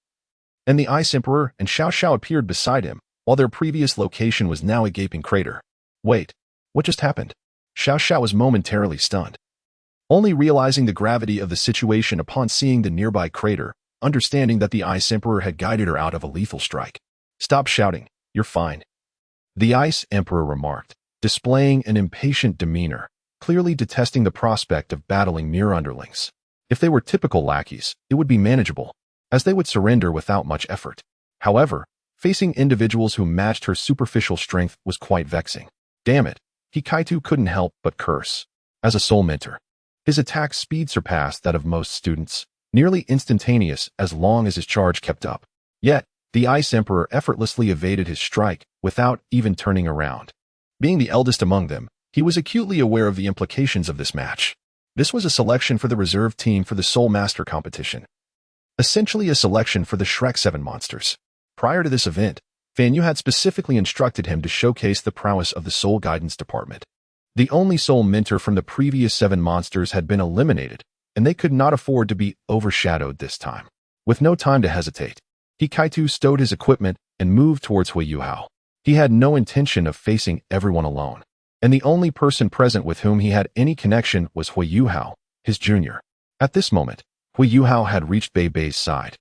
and the Ice Emperor and Xiao Xiao appeared beside him, while their previous location was now a gaping crater. Wait, what just happened? Xiao Xiao was momentarily stunned, only realizing the gravity of the situation upon seeing the nearby crater, understanding that the Ice Emperor had guided her out of a lethal strike. Stop shouting, you're fine, the Ice Emperor remarked, displaying an impatient demeanor, clearly detesting the prospect of battling mere underlings. If they were typical lackeys, it would be manageable, as they would surrender without much effort. However, facing individuals who matched her superficial strength was quite vexing. Damn it, Hikaitu couldn't help but curse. As a soul mentor, his attack speed surpassed that of most students, nearly instantaneous as long as his charge kept up. Yet, the Ice Emperor effortlessly evaded his strike without even turning around. Being the eldest among them, he was acutely aware of the implications of this match. This was a selection for the reserve team for the Soul Master competition. Essentially a selection for the Shrek 7 monsters. Prior to this event, Fan Yu had specifically instructed him to showcase the prowess of the Soul Guidance Department. The only Soul Mentor from the previous 7 monsters had been eliminated, and they could not afford to be overshadowed this time. With no time to hesitate, Hikaitu stowed his equipment and moved towards Hui Yuao. He had no intention of facing everyone alone, and the only person present with whom he had any connection was Hui Yuao, his junior. At this moment, Hui Yuao had reached Bei Bei's side.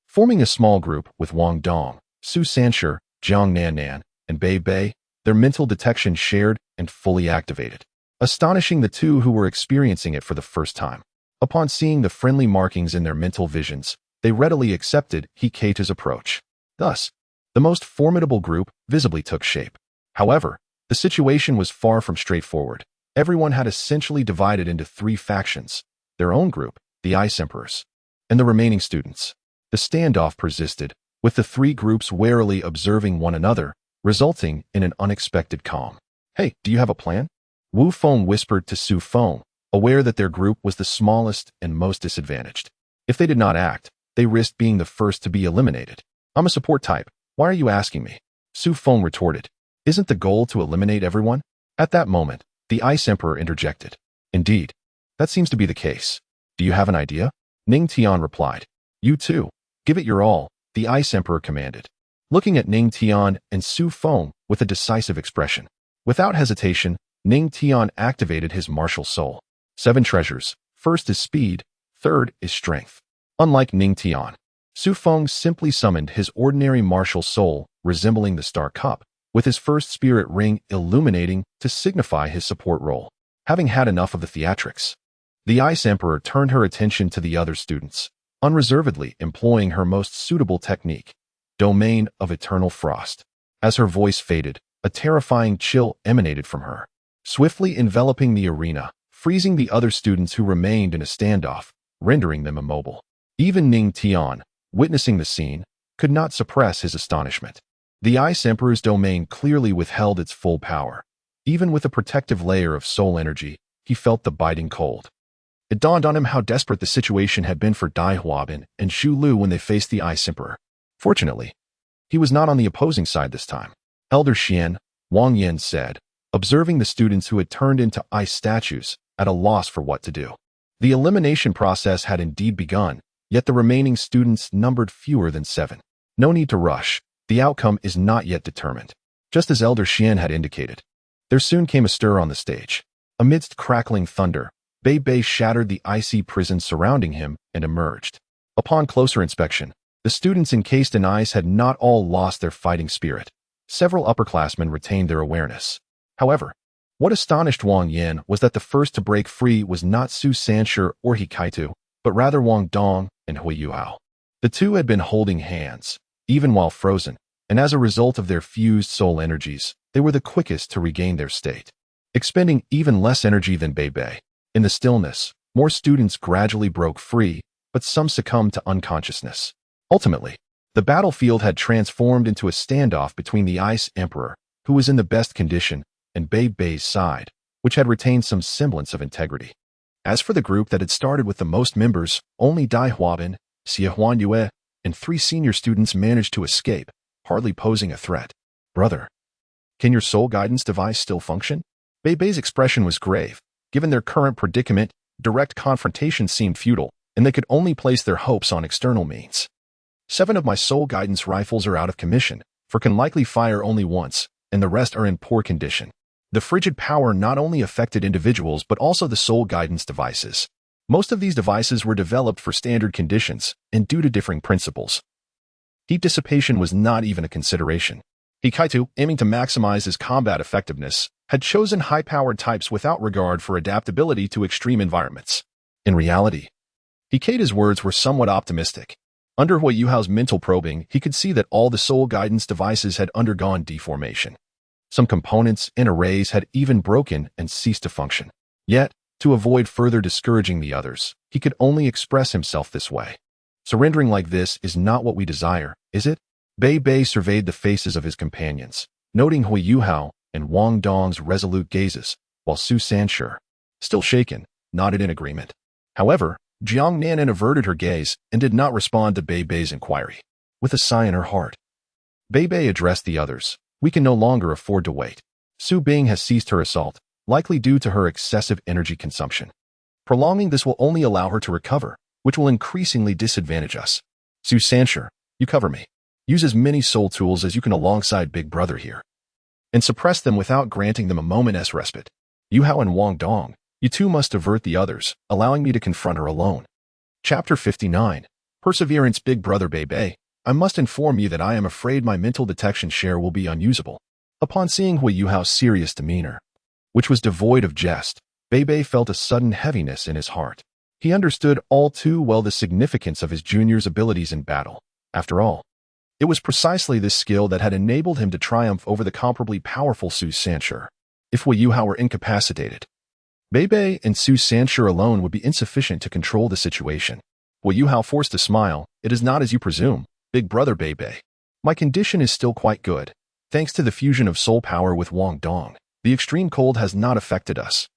Forming a small group with Wang Dong, Su Sanshi, Jiang Nan, and Bei Bei, their mental detection shared and fully activated, astonishing the two who were experiencing it for the first time. Upon seeing the friendly markings in their mental visions, they readily accepted Hikaitu's approach. Thus, the most formidable group visibly took shape. However, the situation was far from straightforward. Everyone had essentially divided into 3 factions: their own group, the Ice Emperors, and the remaining students. The standoff persisted, with the 3 groups warily observing one another, resulting in an unexpected calm. Hey, do you have a plan? Wu Feng whispered to Su Feng, aware that their group was the smallest and most disadvantaged. If they did not act, they risked being the first to be eliminated. I'm a support type. Why are you asking me? Su Feng retorted. Isn't the goal to eliminate everyone? At that moment, the Ice Emperor interjected. Indeed, that seems to be the case. Do you have an idea? Ning Tian replied. You too. Give it your all, the Ice Emperor commanded, looking at Ning Tian and Su Feng with a decisive expression. Without hesitation, Ning Tian activated his martial soul. 7 treasures. First is speed, third is strength. Unlike Ning Tian, Su Feng simply summoned his ordinary martial soul, resembling the Star Cup, with his first spirit ring illuminating to signify his support role. Having had enough of the theatrics, the Ice Emperor turned her attention to the other students, unreservedly employing her most suitable technique, Domain of Eternal Frost. As her voice faded, a terrifying chill emanated from her, swiftly enveloping the arena, freezing the other students who remained in a standoff, rendering them immobile. Even Ning Tian, witnessing the scene, could not suppress his astonishment. The Ice Emperor's domain clearly withheld its full power, Even with a protective layer of soul energy, he felt the biting cold. It dawned on him how desperate the situation had been for Dai Huabin and Xu Lu when they faced the Ice Emperor. Fortunately, he was not on the opposing side this time. Elder Xian, Wang Yan said, observing the students who had turned into ice statues, at a loss for what to do. The elimination process had indeed begun, yet the remaining students numbered fewer than 7. No need to rush. The outcome is not yet determined. Just as Elder Xian had indicated, there soon came a stir on the stage. Amidst crackling thunder, Bei Bei shattered the icy prison surrounding him and emerged. Upon closer inspection, the students encased in ice had not all lost their fighting spirit. Several upperclassmen retained their awareness. However, what astonished Wang Yan was that the first to break free was not Su Sanshi or He Kaitu, but rather Wang Dong and Hui Yuao. The two had been holding hands, even while frozen, and as a result of their fused soul energies, they were the quickest to regain their state, expending even less energy than Bei Bei. In the stillness, more students gradually broke free, but some succumbed to unconsciousness. Ultimately, the battlefield had transformed into a standoff between the Ice Emperor, who was in the best condition, and Bei Bei's side, which had retained some semblance of integrity. As for the group that had started with the most members, only Dai Huabin, Xie Huanyue, and 3 senior students managed to escape, hardly posing a threat. Brother, can your soul guidance device still function? Bei Bei's expression was grave. Given their current predicament, direct confrontation seemed futile, and they could only place their hopes on external means. 7 of my soul guidance rifles are out of commission, for can likely fire only once, and the rest are in poor condition. The frigid power not only affected individuals but also the soul guidance devices. Most of these devices were developed for standard conditions, and due to differing principles. Heat dissipation was not even a consideration. Hikaitu, aiming to maximize his combat effectiveness, had chosen high-powered types without regard for adaptability to extreme environments. In reality, Hikaita's words were somewhat optimistic. Under Hui Yuao's mental probing, he could see that all the soul guidance devices had undergone deformation. Some components and arrays had even broken and ceased to function. Yet, to avoid further discouraging the others, he could only express himself this way. Surrendering like this is not what we desire, is it? Bei Bei surveyed the faces of his companions, noting Hui Yuao and Wang Dong's resolute gazes, while Su Sanshi, still shaken, nodded in agreement. However, Jiang Nanan averted her gaze and did not respond to Bei Bei's inquiry. With a sigh in her heart, Bei Bei addressed the others. We can no longer afford to wait. Su Bing has ceased her assault, likely due to her excessive energy consumption. Prolonging this will only allow her to recover, which will increasingly disadvantage us. Su Sanshi, you cover me. Use as many soul tools as you can alongside Big Brother here, and suppress them without granting them a moment's respite. Yu Hao and Wang Dong, you two must avert the others, allowing me to confront her alone. Chapter 59. Perseverance. Big Brother Bei Bei, I must inform you that I am afraid my mental detection share will be unusable. Upon seeing Hui Yuao's serious demeanor, which was devoid of jest, Bei Bei felt a sudden heaviness in his heart. He understood all too well the significance of his junior's abilities in battle. After all, it was precisely this skill that had enabled him to triumph over the comparably powerful Su Sanshi. If Hui Yuao were incapacitated, Bei Bei and Su Sanshi alone would be insufficient to control the situation. Hui Yuao forced a smile. It is not as you presume, Big Brother Bei Bei. My condition is still quite good. Thanks to the fusion of soul power with Wang Dong, the extreme cold has not affected us.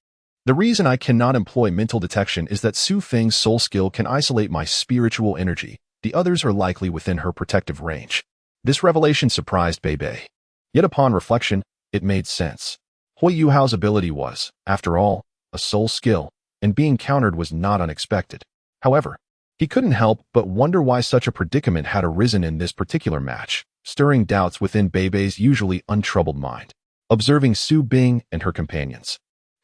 The reason I cannot employ mental detection is that Su Feng's soul skill can isolate my spiritual energy. The others are likely within her protective range. This revelation surprised Bei Bei. Yet upon reflection, it made sense. Hui Yuao's ability was, after all, a soul skill, and being countered was not unexpected. However, he couldn't help but wonder why such a predicament had arisen in this particular match, stirring doubts within Bei Bei's usually untroubled mind. Observing Su Bing and her companions,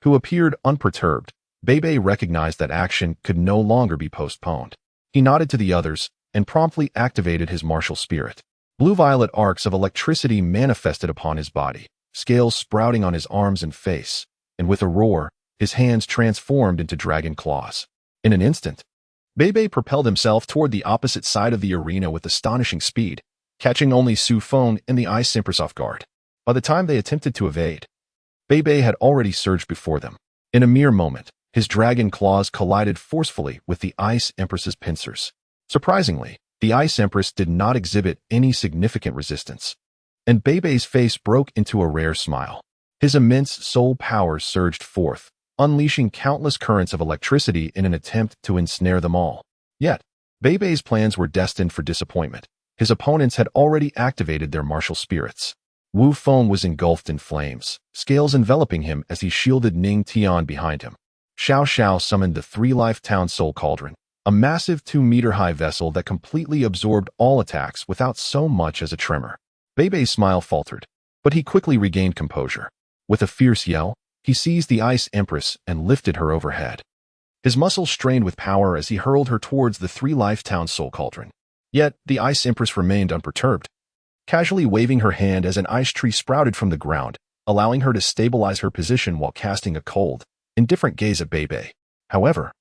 who appeared unperturbed, Bei Bei recognized that action could no longer be postponed. He nodded to the others and promptly activated his martial spirit. Blue-violet arcs of electricity manifested upon his body, scales sprouting on his arms and face, and with a roar, his hands transformed into dragon claws. In an instant, Bei Bei propelled himself toward the opposite side of the arena with astonishing speed, catching only Su Feng and the Ice Empress off guard. By the time they attempted to evade, Bei Bei had already surged before them. In a mere moment, his dragon claws collided forcefully with the Ice Empress's pincers. Surprisingly, the Ice Empress did not exhibit any significant resistance, and Bei Bei's face broke into a rare smile. His immense soul power surged forth, unleashing countless currents of electricity in an attempt to ensnare them all. Yet, Beibei's plans were destined for disappointment. His opponents had already activated their martial spirits. Wu Feng was engulfed in flames, scales enveloping him as he shielded Ning Tian behind him. Xiao Xiao summoned the Three-Life Town Soul Cauldron, a massive 2-meter-high vessel that completely absorbed all attacks without so much as a tremor. Beibei's smile faltered, but he quickly regained composure. With a fierce yell, he seized the Ice Empress and lifted her overhead. His muscles strained with power as he hurled her towards the Three-Life Town Soul Cauldron. Yet, the Ice Empress remained unperturbed, casually waving her hand as an ice tree sprouted from the ground, allowing her to stabilize her position while casting a cold, indifferent gaze at Beibei. However,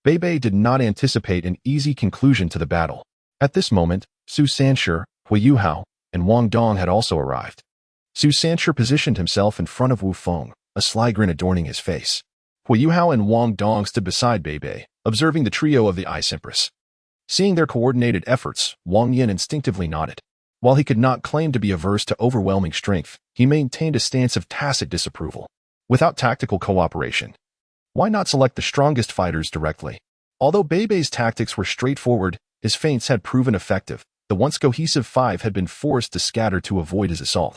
Beibei did not anticipate an easy conclusion to the battle. At this moment, Su Sanshi, Hui Yuao, and Wang Dong had also arrived. Su Sanshi positioned himself in front of Wu Feng, a sly grin adorning his face. Hui Yuao and Wang Dong stood beside Beibei, observing the trio of the Ice Empress. Seeing their coordinated efforts, Wang Yin instinctively nodded. While he could not claim to be averse to overwhelming strength, he maintained a stance of tacit disapproval. Without tactical cooperation, why not select the strongest fighters directly? Although Beibei's tactics were straightforward, his feints had proven effective. The once cohesive five had been forced to scatter to avoid his assault.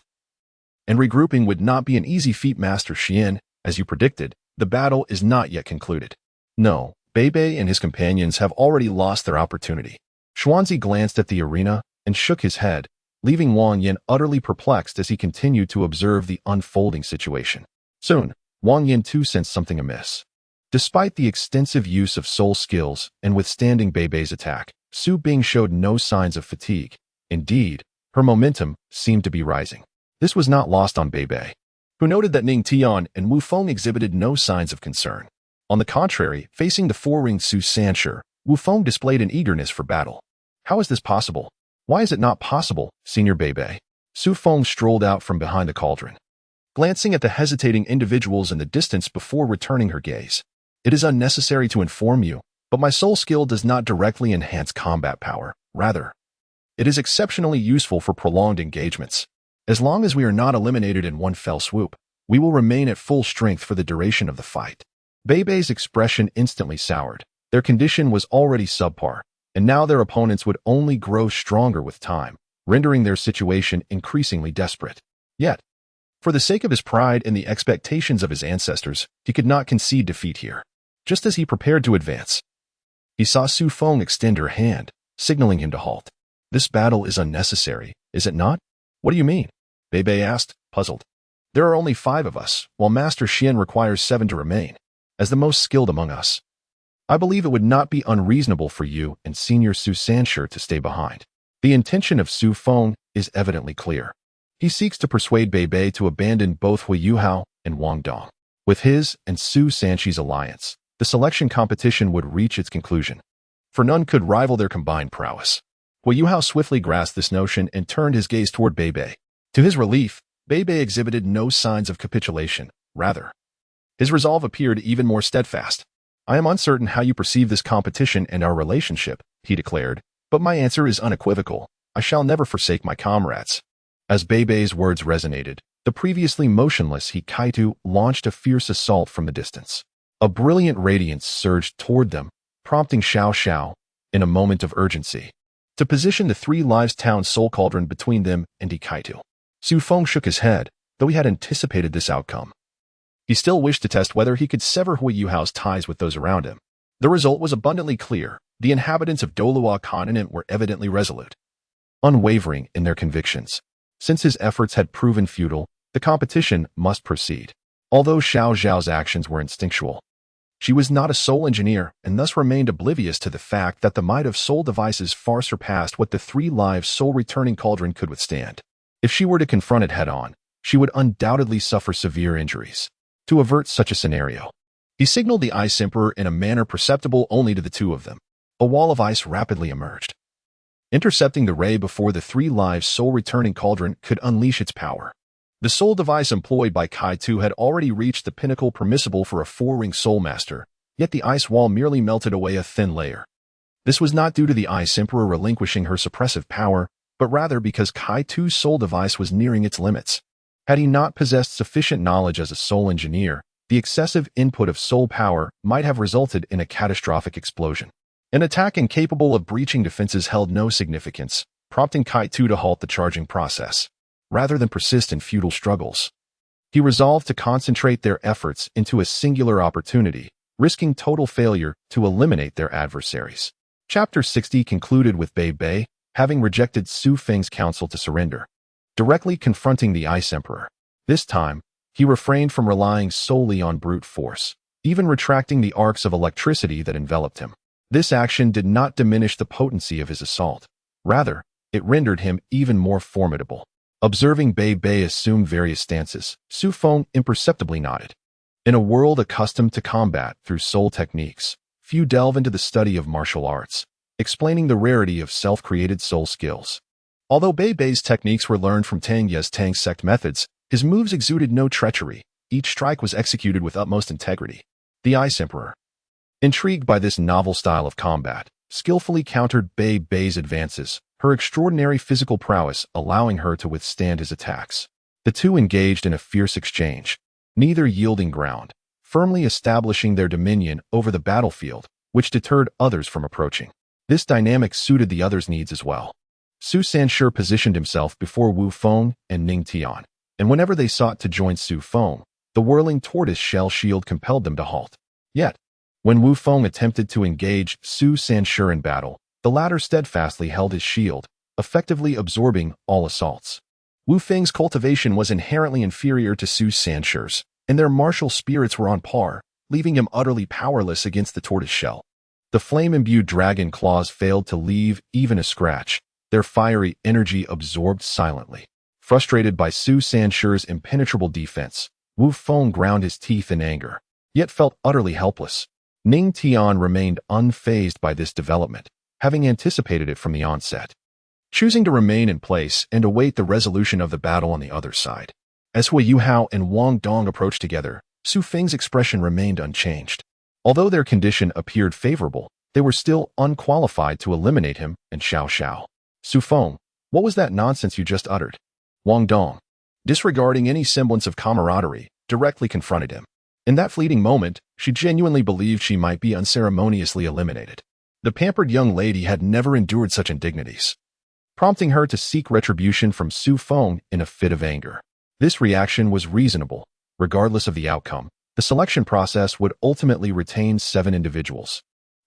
And regrouping would not be an easy feat, Master Xian. As you predicted, the battle is not yet concluded. No, Beibei and his companions have already lost their opportunity. Xuanzi glanced at the arena and shook his head, leaving Wang Yin utterly perplexed as he continued to observe the unfolding situation. Soon, Wang Yin too sensed something amiss. Despite the extensive use of soul skills and withstanding Beibei's attack, Su Bing showed no signs of fatigue. Indeed, her momentum seemed to be rising. This was not lost on Beibei, who noted that Ning Tian and Wu Feng exhibited no signs of concern. On the contrary, facing the four-ringed Su Sanshi, Wu Feng displayed an eagerness for battle. How is this possible? Why is it not possible, Senior Beibei? Su Feng strolled out from behind the cauldron, glancing at the hesitating individuals in the distance before returning her gaze. It is unnecessary to inform you, but my soul skill does not directly enhance combat power. Rather, it is exceptionally useful for prolonged engagements. As long as we are not eliminated in one fell swoop, we will remain at full strength for the duration of the fight. Beibei's expression instantly soured. Their condition was already subpar, and now their opponents would only grow stronger with time, rendering their situation increasingly desperate. Yet, for the sake of his pride and the expectations of his ancestors, he could not concede defeat here. Just as he prepared to advance, he saw Su Feng extend her hand, signaling him to halt. This battle is unnecessary, is it not? What do you mean? Beibei asked, puzzled. There are only 5 of us, while Master Xian requires 7 to remain. As the most skilled among us, I believe it would not be unreasonable for you and Senior Su Sanshi to stay behind. The intention of Su Feng is evidently clear. He seeks to persuade Beibei to abandon both Hui Yuao and Wang Dong. With his and Su Sanshi's alliance, the selection competition would reach its conclusion, for none could rival their combined prowess. Hui Yuao swiftly grasped this notion and turned his gaze toward Beibei. To his relief, Beibei exhibited no signs of capitulation. Rather, his resolve appeared even more steadfast. I am uncertain how you perceive this competition and our relationship, he declared, but my answer is unequivocal. I shall never forsake my comrades. As Beibei's words resonated, the previously motionless Hikaitu launched a fierce assault from the distance. A brilliant radiance surged toward them, prompting Xiao Xiao, in a moment of urgency, to position the Three-Lives Town Soul Cauldron between them and Hikaitu. Su Feng shook his head, though he had anticipated this outcome. He still wished to test whether he could sever Hui Yuao's ties with those around him. The result was abundantly clear. The inhabitants of Douluo continent were evidently resolute, unwavering in their convictions. Since his efforts had proven futile, the competition must proceed. Although Xiao Zhao's actions were instinctual, she was not a soul engineer and thus remained oblivious to the fact that the might of soul devices far surpassed what the Three-Lives Soul Returning Cauldron could withstand. If she were to confront it head-on, she would undoubtedly suffer severe injuries. To avert such a scenario, he signaled the Ice Emperor in a manner perceptible only to the two of them. A wall of ice rapidly emerged, intercepting the ray before the Three-Lives Soul Returning Cauldron could unleash its power. The soul device employed by Kai-Tu had already reached the pinnacle permissible for a 4-ring soul master, yet the ice wall merely melted away a thin layer. This was not due to the Ice Emperor relinquishing her suppressive power, but rather because Kai-Tu's soul device was nearing its limits. Had he not possessed sufficient knowledge as a soul engineer, the excessive input of soul power might have resulted in a catastrophic explosion. An attack incapable of breaching defenses held no significance, prompting Kaito to halt the charging process. Rather than persist in futile struggles, he resolved to concentrate their efforts into a singular opportunity, risking total failure to eliminate their adversaries. Chapter 60 concluded with Bei Bei having rejected Su Feng's counsel to surrender, directly confronting the Ice Emperor. This time, he refrained from relying solely on brute force, even retracting the arcs of electricity that enveloped him. This action did not diminish the potency of his assault. Rather, it rendered him even more formidable. Observing Bei Bei assume various stances, Su Feng imperceptibly nodded. In a world accustomed to combat through soul techniques, few delve into the study of martial arts, explaining the rarity of self-created soul skills. Although Bei Bei's techniques were learned from Tang Ye's Tang sect methods, his moves exuded no treachery. Each strike was executed with utmost integrity. The Ice Emperor, intrigued by this novel style of combat, skillfully countered Bei Bei's advances, her extraordinary physical prowess allowing her to withstand his attacks. The two engaged in a fierce exchange, neither yielding ground, firmly establishing their dominion over the battlefield, which deterred others from approaching. This dynamic suited the others' needs as well. Su Sanshi positioned himself before Wu Feng and Ning Tian, and whenever they sought to join Su Feng, the whirling tortoise-shell shield compelled them to halt. Yet, when Wu Feng attempted to engage Su Sanshi in battle, the latter steadfastly held his shield, effectively absorbing all assaults. Wu Feng's cultivation was inherently inferior to Su Sanshi's, and their martial spirits were on par, leaving him utterly powerless against the tortoise-shell. The flame-imbued dragon claws failed to leave even a scratch, their fiery energy absorbed silently. Frustrated by Su Sanshi's impenetrable defense, Wu Feng ground his teeth in anger, yet felt utterly helpless. Ning Tian remained unfazed by this development, having anticipated it from the onset, choosing to remain in place and await the resolution of the battle on the other side. As Hui Yuao and Wang Dong approached together, Su Feng's expression remained unchanged. Although their condition appeared favorable, they were still unqualified to eliminate him and Xiao Xiao. Su Feng, what was that nonsense you just uttered? Wang Dong, disregarding any semblance of camaraderie, directly confronted him. In that fleeting moment, she genuinely believed she might be unceremoniously eliminated. The pampered young lady had never endured such indignities, prompting her to seek retribution from Su Feng in a fit of anger. This reaction was reasonable. Regardless of the outcome, the selection process would ultimately retain 7 individuals,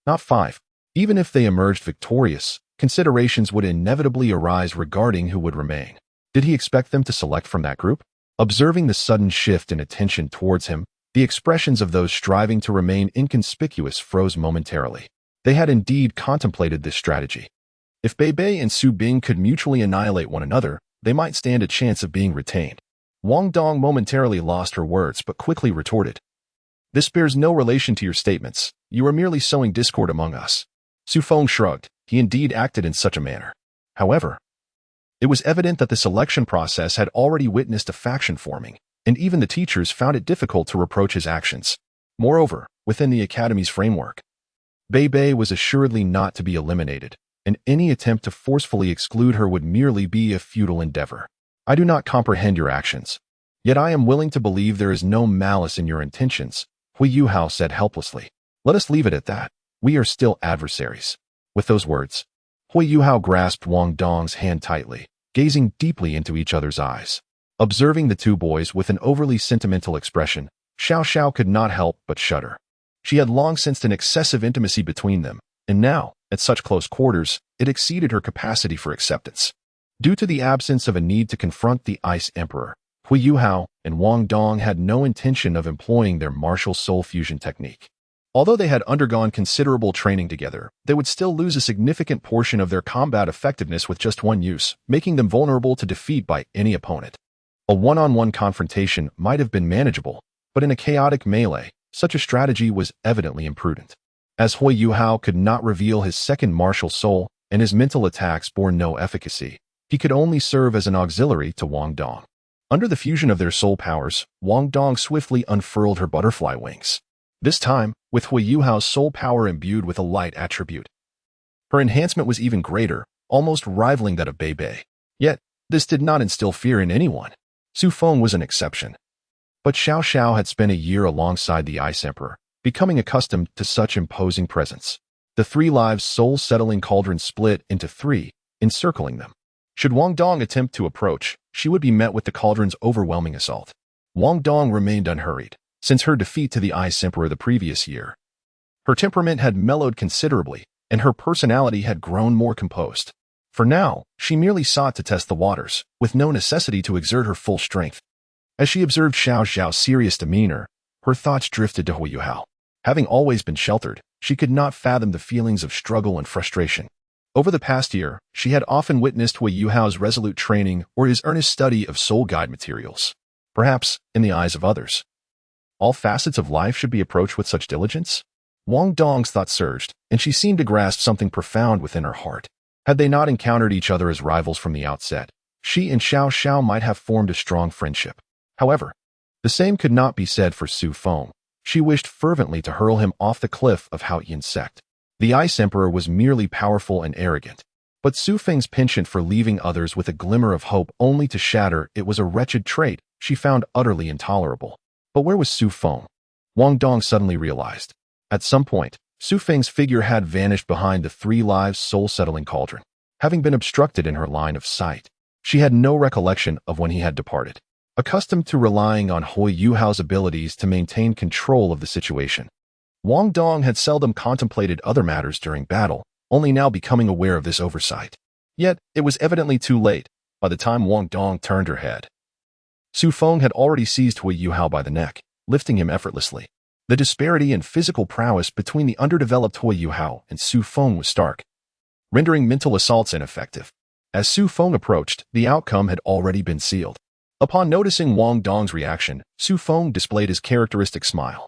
not 5. Even if they emerged victorious, considerations would inevitably arise regarding who would remain. Did he expect them to select from that group? Observing the sudden shift in attention towards him, the expressions of those striving to remain inconspicuous froze momentarily. They had indeed contemplated this strategy. If Bei Bei and Su Bing could mutually annihilate one another, they might stand a chance of being retained. Wang Dong momentarily lost her words but quickly retorted. This bears no relation to your statements. You are merely sowing discord among us. Su Feng shrugged. He indeed acted in such a manner. However, it was evident that the selection process had already witnessed a faction forming, and even the teachers found it difficult to reproach his actions. Moreover, within the Academy's framework, Bei Bei was assuredly not to be eliminated, and any attempt to forcefully exclude her would merely be a futile endeavor. I do not comprehend your actions, yet I am willing to believe there is no malice in your intentions, Hui Yuao said helplessly. Let us leave it at that. We are still adversaries. With those words, Hui Yuao grasped Wang Dong's hand tightly, gazing deeply into each other's eyes. Observing the two boys with an overly sentimental expression, Xiao Xiao could not help but shudder. She had long sensed an excessive intimacy between them, and now, at such close quarters, it exceeded her capacity for acceptance. Due to the absence of a need to confront the Ice Emperor, Hui Yuao and Wang Dong had no intention of employing their martial soul fusion technique. Although they had undergone considerable training together, they would still lose a significant portion of their combat effectiveness with just one use, making them vulnerable to defeat by any opponent. A one-on-one confrontation might have been manageable, but in a chaotic melee, such a strategy was evidently imprudent. As Hui Yuao could not reveal his second martial soul, and his mental attacks bore no efficacy, he could only serve as an auxiliary to Wang Dong. Under the fusion of their soul powers, Wang Dong swiftly unfurled her butterfly wings. This time, with Hui Yuao's soul power imbued with a light attribute. Her enhancement was even greater, almost rivaling that of Bei Bei. Yet, this did not instill fear in anyone. Su Feng was an exception. But Xiao Xiao had spent a year alongside the Ice Emperor, becoming accustomed to such imposing presence. The 3 lives soul-settling cauldron split into 3, encircling them. Should Wang Dong attempt to approach, she would be met with the cauldron's overwhelming assault. Wang Dong remained unhurried, since her defeat to the Ice Emperor the previous year. Her temperament had mellowed considerably, and her personality had grown more composed. For now, she merely sought to test the waters, with no necessity to exert her full strength. As she observed Xiao Xiao's serious demeanor, her thoughts drifted to Hui Yuao. Having always been sheltered, she could not fathom the feelings of struggle and frustration. Over the past year, she had often witnessed Hui Yuao's resolute training or his earnest study of soul guide materials. Perhaps, in the eyes of others, all facets of life should be approached with such diligence? Wang Dong's thoughts surged, and she seemed to grasp something profound within her heart. Had they not encountered each other as rivals from the outset, she and Xiao Xiao might have formed a strong friendship. However, the same could not be said for Su Feng. She wished fervently to hurl him off the cliff of Haoyan sect. The Ice Emperor was merely powerful and arrogant, but Su Feng's penchant for leaving others with a glimmer of hope only to shatter it was a wretched trait she found utterly intolerable. But where was Su Feng? Wang Dong suddenly realized. At some point, Su Feng's figure had vanished behind the 3 lives soul-settling cauldron. Having been obstructed in her line of sight, she had no recollection of when he had departed. Accustomed to relying on Hui Yuao's abilities to maintain control of the situation, Wang Dong had seldom contemplated other matters during battle, only now becoming aware of this oversight. Yet, it was evidently too late by the time Wang Dong turned her head. Su Feng had already seized Hui Yuao by the neck, lifting him effortlessly. The disparity in physical prowess between the underdeveloped Hui Yuao and Su Feng was stark, rendering mental assaults ineffective. As Su Feng approached, the outcome had already been sealed. Upon noticing Wang Dong's reaction, Su Feng displayed his characteristic smile.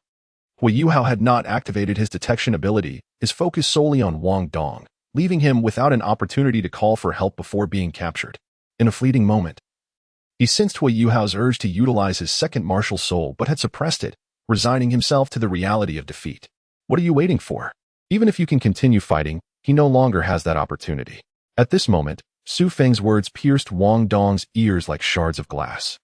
Hui Yuao had not activated his detection ability, his focus solely on Wang Dong, leaving him without an opportunity to call for help before being captured. In a fleeting moment, he sensed Hui Yuao's urge to utilize his second martial soul but had suppressed it, resigning himself to the reality of defeat. What are you waiting for? Even if you can continue fighting, he no longer has that opportunity. At this moment, Su Feng's words pierced Wang Dong's ears like shards of glass.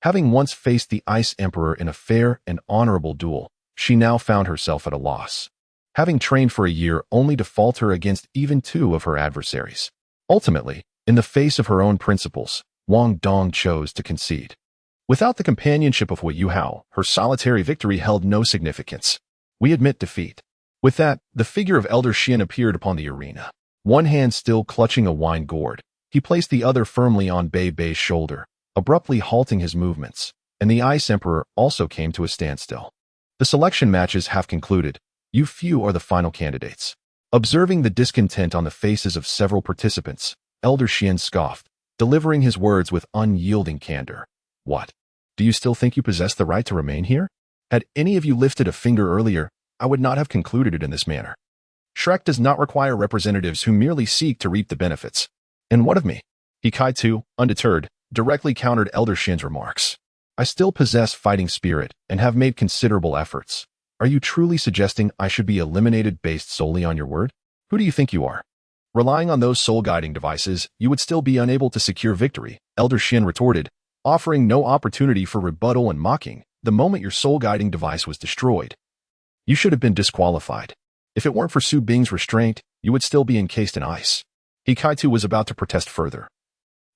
Having once faced the Ice Emperor in a fair and honorable duel, she now found herself at a loss. Having trained for a year only to falter against even 2 of her adversaries. Ultimately, in the face of her own principles, Wang Dong chose to concede. Without the companionship of Hui Yuao, her solitary victory held no significance. We admit defeat. With that, the figure of Elder Xian appeared upon the arena. One hand still clutching a wine gourd, he placed the other firmly on Bei Bei's shoulder, abruptly halting his movements, and the Ice Emperor also came to a standstill. The selection matches have concluded. You few are the final candidates. Observing the discontent on the faces of several participants, Elder Xian scoffed, delivering his words with unyielding candor. What? Do you still think you possess the right to remain here? Had any of you lifted a finger earlier, I would not have concluded it in this manner. Shrek does not require representatives who merely seek to reap the benefits. And what of me? He Kai-Tu, undeterred, directly countered Elder Xian's remarks. I still possess fighting spirit and have made considerable efforts. Are you truly suggesting I should be eliminated based solely on your word? Who do you think you are? Relying on those soul-guiding devices, you would still be unable to secure victory, Elder Xian retorted, offering no opportunity for rebuttal and mocking the moment your soul-guiding device was destroyed. You should have been disqualified. If it weren't for Su Bing's restraint, you would still be encased in ice. He Kai-Tu was about to protest further.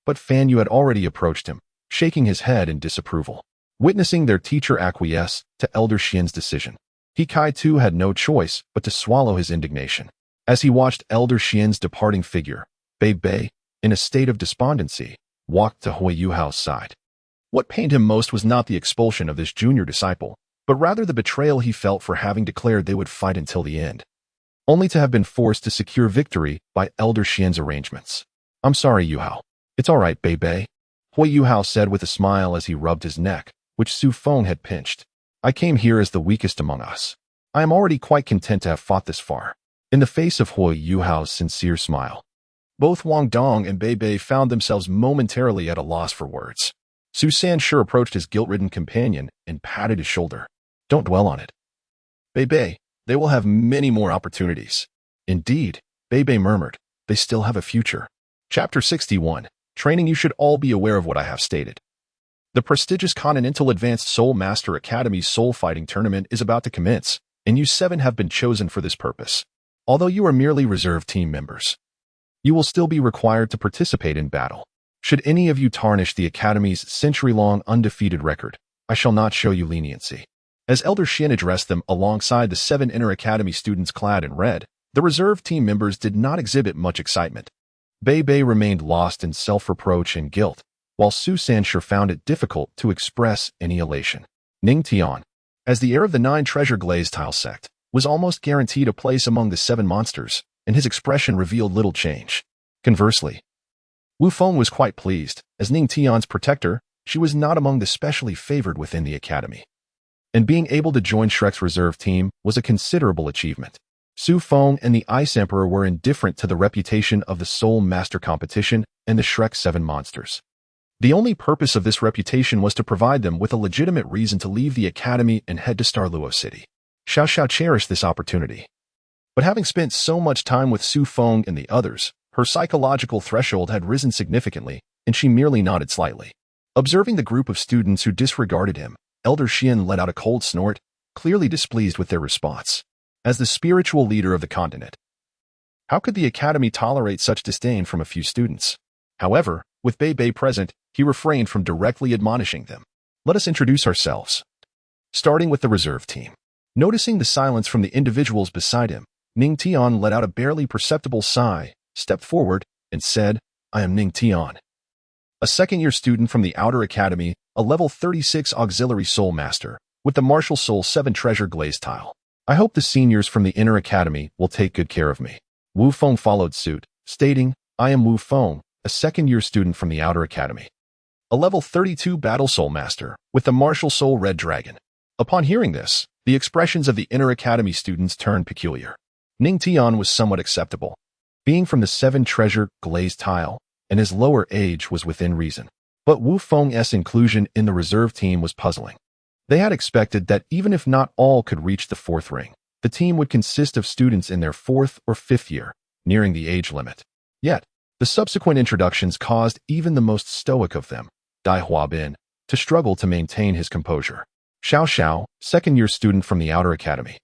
But Fan Yu had already approached him, shaking his head in disapproval. Witnessing their teacher acquiesce to Elder Xian's decision, He Kai-Tu had no choice but to swallow his indignation. As he watched Elder Xian's departing figure, Bei Bei, in a state of despondency, walked to Hui Yuao's side. What pained him most was not the expulsion of this junior disciple, but rather the betrayal he felt for having declared they would fight until the end, only to have been forced to secure victory by Elder Xian's arrangements. I'm sorry, Yuhao. It's all right, Bei Bei, Hui Yuao said with a smile as he rubbed his neck, which Su Feng had pinched. I came here as the weakest among us. I am already quite content to have fought this far. In the face of Hui Yuao's sincere smile, both Wang Dong and Bei Bei found themselves momentarily at a loss for words. Su Sanshur approached his guilt-ridden companion and patted his shoulder. Don't dwell on it. Bei Bei, they will have many more opportunities. Indeed, Bei Bei murmured, they still have a future. Chapter 61. Training. You should all be aware of what I have stated. The prestigious Continental Advanced Soul Master Academy's Soul Fighting Tournament is about to commence, and you 7 have been chosen for this purpose. Although you are merely reserve team members, you will still be required to participate in battle. Should any of you tarnish the Academy's century-long undefeated record, I shall not show you leniency. As Elder Xian addressed them alongside the 7 inter-academy students clad in red, the reserve team members did not exhibit much excitement. Bei Bei remained lost in self-reproach and guilt, while Su Sanshi found it difficult to express any elation. Ning Tian, as the heir of the 9 treasure glazed tile sect, was almost guaranteed a place among the 7 monsters, and his expression revealed little change. Conversely, Wu Feng was quite pleased. As Ning Tian's protector, she was not among the specially favored within the academy. And being able to join Shrek's reserve team was a considerable achievement. Su Feng and the Ice Emperor were indifferent to the reputation of the Soul Master competition and the Shrek 7 monsters. The only purpose of this reputation was to provide them with a legitimate reason to leave the academy and head to Star Luo City. Xiao Xiao cherished this opportunity. But having spent so much time with Su Feng and the others, her psychological threshold had risen significantly, and she merely nodded slightly. Observing the group of students who disregarded him, Elder Xian let out a cold snort, clearly displeased with their response. As the spiritual leader of the continent, how could the academy tolerate such disdain from a few students? However, with Bei Bei present, he refrained from directly admonishing them. Let us introduce ourselves. Starting with the reserve team. Noticing the silence from the individuals beside him, Ning Tian let out a barely perceptible sigh, stepped forward, and said, I am Ning Tian, a second-year student from the Outer Academy, a level 36 auxiliary soul master, with the Martial Soul 7 treasure glazed tile. I hope the seniors from the Inner Academy will take good care of me. Wu Feng followed suit, stating, I am Wu Feng, a second-year student from the Outer Academy, a level 32 battle soul master, with the Martial Soul Red Dragon. Upon hearing this, the expressions of the Inner Academy students turned peculiar. Ning Tian was somewhat acceptable, being from the 7 treasure glazed tile, and his lower age was within reason. But Wu Feng's inclusion in the reserve team was puzzling. They had expected that even if not all could reach the 4th ring, the team would consist of students in their 4th or 5th year, nearing the age limit. Yet, the subsequent introductions caused even the most stoic of them, Dai Huabin, to struggle to maintain his composure. Xiao Xiao, second-year student from the Outer Academy.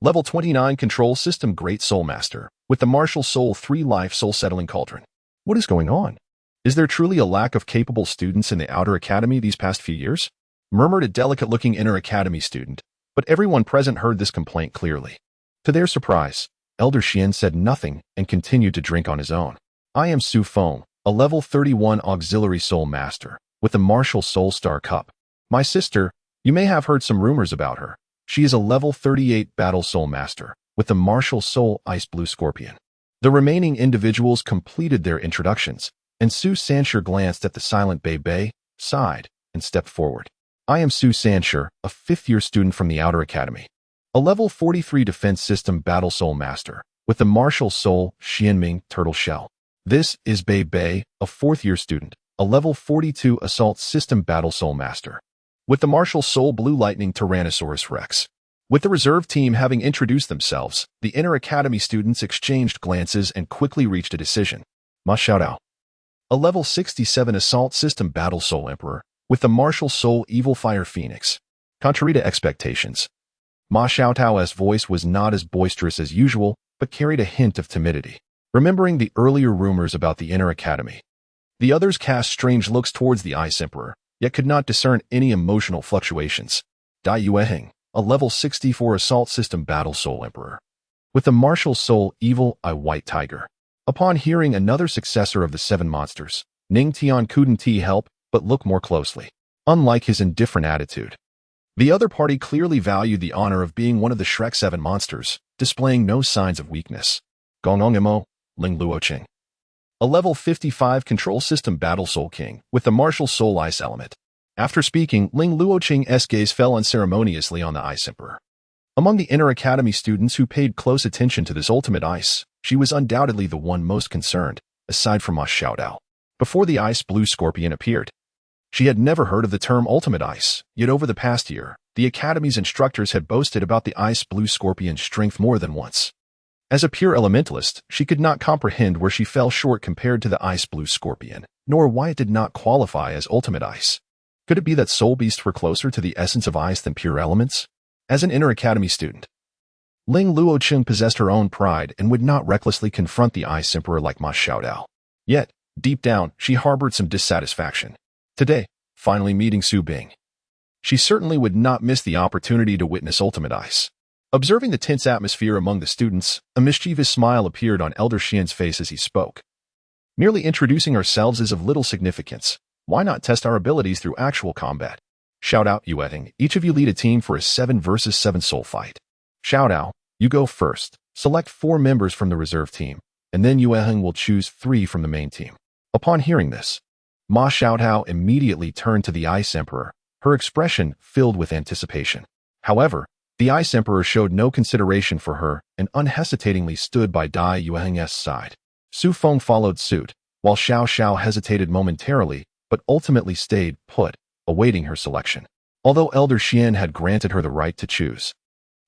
Level 29 Control System Great Soul Master, with the Martial Soul 3 Life Soul Settling Cauldron. What is going on? Is there truly a lack of capable students in the Outer Academy these past few years? Murmured a delicate-looking Inner Academy student, but everyone present heard this complaint clearly. To their surprise, Elder Xian said nothing and continued to drink on his own. I am Su Feng, a level 31 auxiliary soul master, with the Martial Soul Star Cup. My sister, you may have heard some rumors about her. She is a level 38 battle soul master, with the Martial Soul Ice Blue Scorpion. The remaining individuals completed their introductions, and Su Sanshi glanced at the silent Bei Bei, sighed, and stepped forward. I am Su Sanshi, a 5th-year student from the Outer Academy, a level 43 defense system battle soul master, with the Martial Soul Xianming Turtle Shell. This is Bei Bei, a 4th-year student, a level 42 assault system battle soul master, with the Martial Soul Blue Lightning Tyrannosaurus Rex. With the reserve team having introduced themselves, the Inner Academy students exchanged glances and quickly reached a decision. Ma Xiaodao, a level 67 assault system battle soul emperor, with the Martial Soul Evil Fire Phoenix. Contrary to expectations, Ma Xiaotao's voice was not as boisterous as usual, but carried a hint of timidity. Remembering the earlier rumors about the Inner Academy, the others cast strange looks towards the Ice Emperor, yet could not discern any emotional fluctuations. Dai Yueheng, a level 64 assault system battle soul emperor, with the Martial Soul Evil Eye White Tiger. Upon hearing another successor of the 7 monsters, Ning Tian couldn't help but look more closely. Unlike his indifferent attitude, the other party clearly valued the honor of being one of the Shrek 7 monsters, displaying no signs of weakness. Gongong Mo, Ling Luoqing, a level 55 control system battle soul king, with the Martial Soul Ice element. After speaking, Ling Luoqing's gaze fell unceremoniously on the Ice Emperor. Among the Inner Academy students who paid close attention to this ultimate ice, she was undoubtedly the one most concerned, aside from Ma Xiaodao. Before the Ice Blue Scorpion appeared, she had never heard of the term ultimate ice, yet over the past year, the Academy's instructors had boasted about the Ice Blue Scorpion's strength more than once. As a pure elementalist, she could not comprehend where she fell short compared to the Ice Blue Scorpion, nor why it did not qualify as ultimate ice. Could it be that soul beasts were closer to the essence of ice than pure elements? As an inter-academy student, Ling Luoqing possessed her own pride and would not recklessly confront the Ice Emperor like Ma Xiaodao. Yet, deep down, she harbored some dissatisfaction. Today, finally meeting Su Bing, she certainly would not miss the opportunity to witness ultimate ice. Observing the tense atmosphere among the students, a mischievous smile appeared on Elder Xian's face as he spoke. Merely introducing ourselves is of little significance. Why not test our abilities through actual combat? Shout out, Yueting. Each of you lead a team for a 7 versus 7 soul fight. Shout out, you go first. Select 4 members from the reserve team, and then Yueting will choose 3 from the main team. Upon hearing this, Ma Xiaodao immediately turned to the Ice Emperor, her expression filled with anticipation. However, the Ice Emperor showed no consideration for her and unhesitatingly stood by Dai Yueting's side. Su Feng followed suit, while Xiao Xiao hesitated momentarily, but ultimately stayed put, awaiting her selection. Although Elder Xian had granted her the right to choose,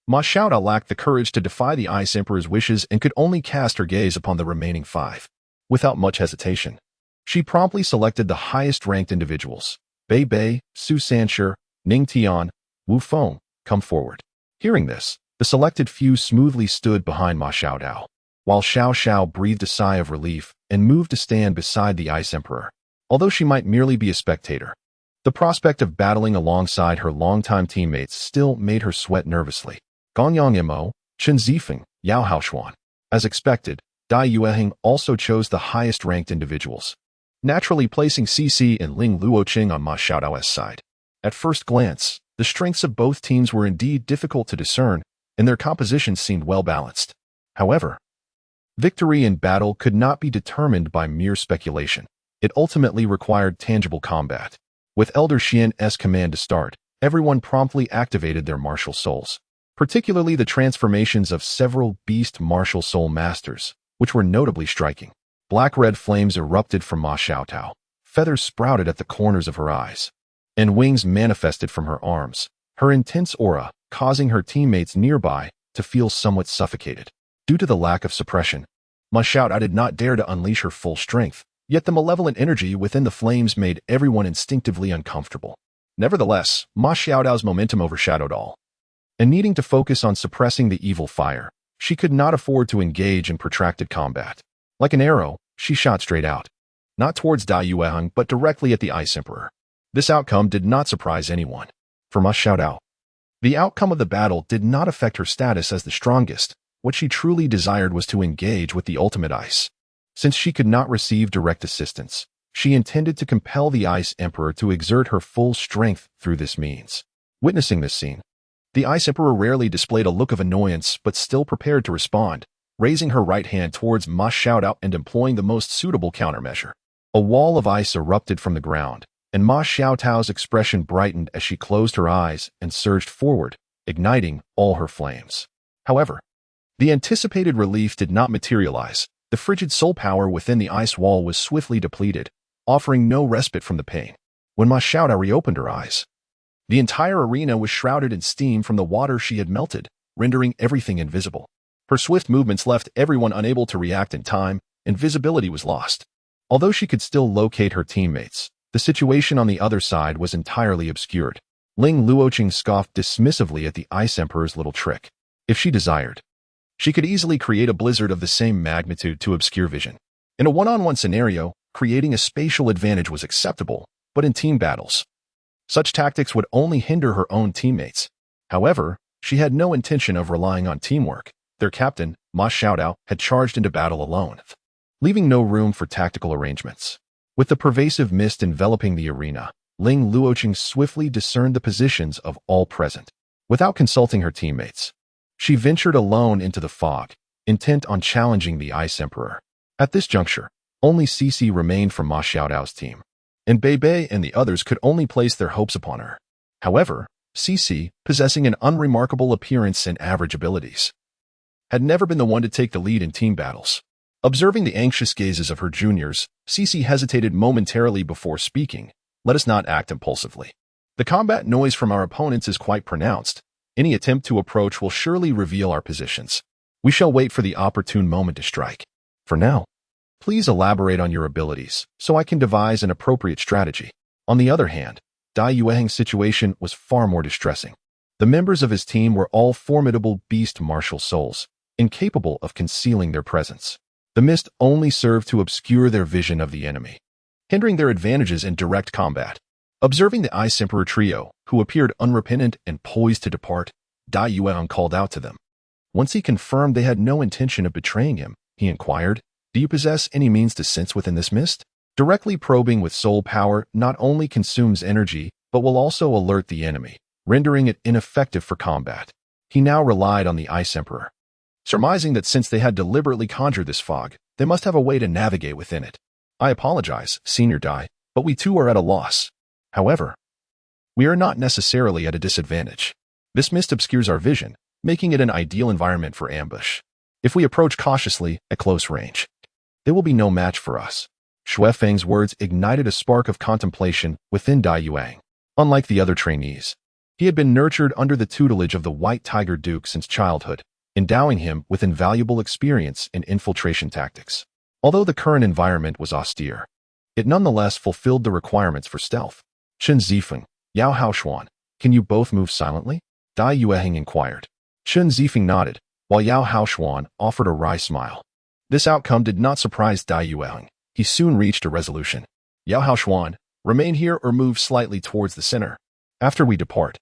Ma Xiaodao lacked the courage to defy the Ice Emperor's wishes and could only cast her gaze upon the remaining 5. Without much hesitation, she promptly selected the highest-ranked individuals. Bei Bei, Su Sanshi, Ning Tian, Wu Feng, come forward. Hearing this, the selected few smoothly stood behind Ma Xiaodao, while Xiao Xiao breathed a sigh of relief and moved to stand beside the Ice Emperor. Although she might merely be a spectator, the prospect of battling alongside her longtime teammates still made her sweat nervously. Gangyang Mo, Chen Zifeng, Yao Haoshuan. As expected, Dai Yueting also chose the highest-ranked individuals, naturally placing CC and Ling Luoqing on Ma Xiaodao's side. At first glance, the strengths of both teams were indeed difficult to discern, and their compositions seemed well-balanced. However, victory in battle could not be determined by mere speculation. It ultimately required tangible combat. With Elder Xian's command to start, everyone promptly activated their martial souls, particularly the transformations of several beast martial soul masters, which were notably striking. Black-red flames erupted from Ma Xiaodao, feathers sprouted at the corners of her eyes, and wings manifested from her arms, her intense aura causing her teammates nearby to feel somewhat suffocated. Due to the lack of suppression, Ma Xiaodao did not dare to unleash her full strength, yet the malevolent energy within the flames made everyone instinctively uncomfortable. Nevertheless, Ma Xiaodao's momentum overshadowed all, and needing to focus on suppressing the evil fire, she could not afford to engage in protracted combat. Like an arrow, she shot straight out, not towards Dai Yueting but directly at the Ice Emperor. This outcome did not surprise anyone. For Ma Xiaodao, the outcome of the battle did not affect her status as the strongest. What she truly desired was to engage with the ultimate ice. Since she could not receive direct assistance, she intended to compel the Ice Emperor to exert her full strength through this means. Witnessing this scene, the Ice Emperor rarely displayed a look of annoyance but still prepared to respond, raising her right hand towards Ma Xiaodao and employing the most suitable countermeasure. A wall of ice erupted from the ground, and Ma Xiaodao's expression brightened as she closed her eyes and surged forward, igniting all her flames. However, the anticipated relief did not materialize. The frigid soul power within the ice wall was swiftly depleted, offering no respite from the pain. When Ma Xiaodao reopened her eyes, the entire arena was shrouded in steam from the water she had melted, rendering everything invisible. Her swift movements left everyone unable to react in time, and visibility was lost. Although she could still locate her teammates, the situation on the other side was entirely obscured. Ling Luoqing scoffed dismissively at the Ice Emperor's little trick. If she desired, she could easily create a blizzard of the same magnitude to obscure vision. In a one-on-one scenario, creating a spatial advantage was acceptable, but in team battles, such tactics would only hinder her own teammates. However, she had no intention of relying on teamwork. Their captain, Ma Xiaodao, had charged into battle alone, leaving no room for tactical arrangements. With the pervasive mist enveloping the arena, Ling Luoqing swiftly discerned the positions of all present. Without consulting her teammates, she ventured alone into the fog, intent on challenging the Ice Emperor. At this juncture, only CC remained from Ma Xiaodao's team, and Bei Bei and the others could only place their hopes upon her. However, CC, possessing an unremarkable appearance and average abilities, had never been the one to take the lead in team battles. Observing the anxious gazes of her juniors, CC hesitated momentarily before speaking. Let us not act impulsively. The combat noise from our opponents is quite pronounced. Any attempt to approach will surely reveal our positions. We shall wait for the opportune moment to strike. For now, please elaborate on your abilities, so I can devise an appropriate strategy. On the other hand, Dai Yueheng's situation was far more distressing. The members of his team were all formidable beast martial souls, incapable of concealing their presence. The mist only served to obscure their vision of the enemy, hindering their advantages in direct combat. Observing the Ice Emperor trio, who appeared unrepentant and poised to depart, Dai Yueheng called out to them. Once he confirmed they had no intention of betraying him, he inquired, "Do you possess any means to sense within this mist?" Directly probing with soul power not only consumes energy, but will also alert the enemy, rendering it ineffective for combat. He now relied on the Ice Emperor, surmising that since they had deliberately conjured this fog, they must have a way to navigate within it. "I apologize, Senior Dai, but we too are at a loss. However, we are not necessarily at a disadvantage. This mist obscures our vision, making it an ideal environment for ambush. If we approach cautiously at close range, there will be no match for us." Shui Feng's words ignited a spark of contemplation within Dai Yueheng. Unlike the other trainees, he had been nurtured under the tutelage of the White Tiger Duke since childhood, endowing him with invaluable experience in infiltration tactics. Although the current environment was austere, it nonetheless fulfilled the requirements for stealth. "Chen Zifeng, Yao Haoshuan, can you both move silently?" Dai Yueheng inquired. Chen Zifeng nodded, while Yao Haoshuan offered a wry smile. This outcome did not surprise Dai Yueheng. He soon reached a resolution. "Yao Haoshuan, remain here or move slightly towards the center. After we depart,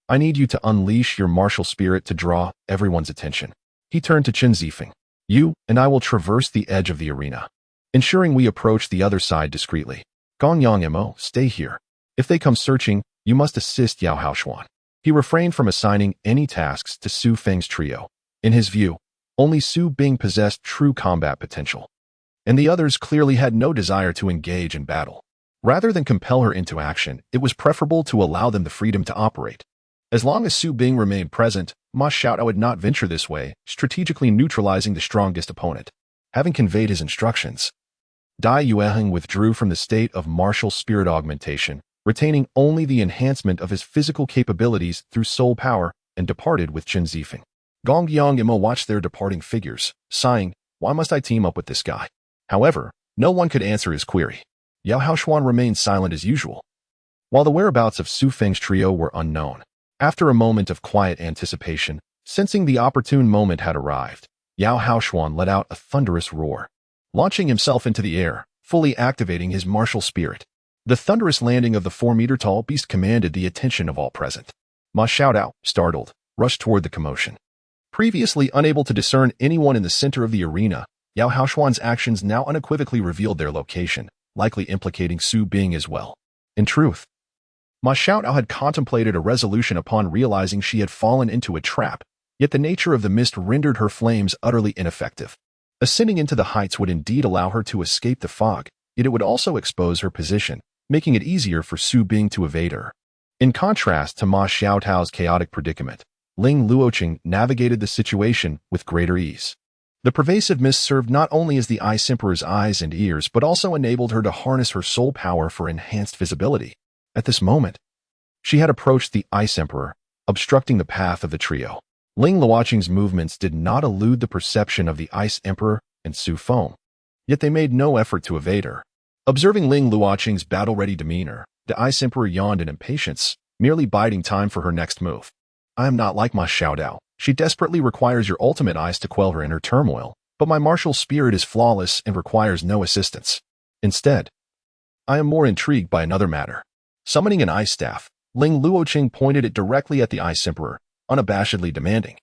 I need you to unleash your martial spirit to draw everyone's attention." He turned to Chen Zifeng. "You and I will traverse the edge of the arena, ensuring we approach the other side discreetly. Gong Yang Mo, stay here. If they come searching, you must assist Yao Haoshuan." He refrained from assigning any tasks to Su Feng's trio. In his view, only Su Bing possessed true combat potential, and the others clearly had no desire to engage in battle. Rather than compel her into action, it was preferable to allow them the freedom to operate. As long as Su Bing remained present, Ma Xiaotao would not venture this way, strategically neutralizing the strongest opponent. Having conveyed his instructions, Dai Yueheng withdrew from the state of martial spirit augmentation, retaining only the enhancement of his physical capabilities through soul power, and departed with Chen Zifeng. Gong Yang Ima watched their departing figures, sighing, "Why must I team up with this guy?" However, no one could answer his query. Yao Haoshuan remained silent as usual, while the whereabouts of Su Feng's trio were unknown. After a moment of quiet anticipation, sensing the opportune moment had arrived, Yao Haoshuan let out a thunderous roar, launching himself into the air, fully activating his martial spirit. The thunderous landing of the 4-meter-tall beast commanded the attention of all present. Ma Xiaotao, startled, rushed toward the commotion. Previously unable to discern anyone in the center of the arena, Yao Haoshuan's actions now unequivocally revealed their location, likely implicating Su Bing as well. In truth, Ma Xiaotao had contemplated a resolution upon realizing she had fallen into a trap, yet the nature of the mist rendered her flames utterly ineffective. Ascending into the heights would indeed allow her to escape the fog, yet it would also expose her position, making it easier for Su Bing to evade her. In contrast to Ma Xiaotao's chaotic predicament, Ling Luoqing navigated the situation with greater ease. The pervasive mist served not only as the Ice Emperor's eyes and ears, but also enabled her to harness her soul power for enhanced visibility. At this moment, she had approached the Ice Emperor, obstructing the path of the trio. Ling Luoqing's movements did not elude the perception of the Ice Emperor and Su Feng, yet they made no effort to evade her. Observing Ling Luoqing's battle-ready demeanor, the Ice Emperor yawned in impatience, merely biding time for her next move. "I am not like Ma Xiaotao. She desperately requires your ultimate ice to quell her inner turmoil, but my martial spirit is flawless and requires no assistance. Instead, I am more intrigued by another matter." Summoning an ice staff, Ling Luoqing pointed it directly at the Ice Emperor, unabashedly demanding,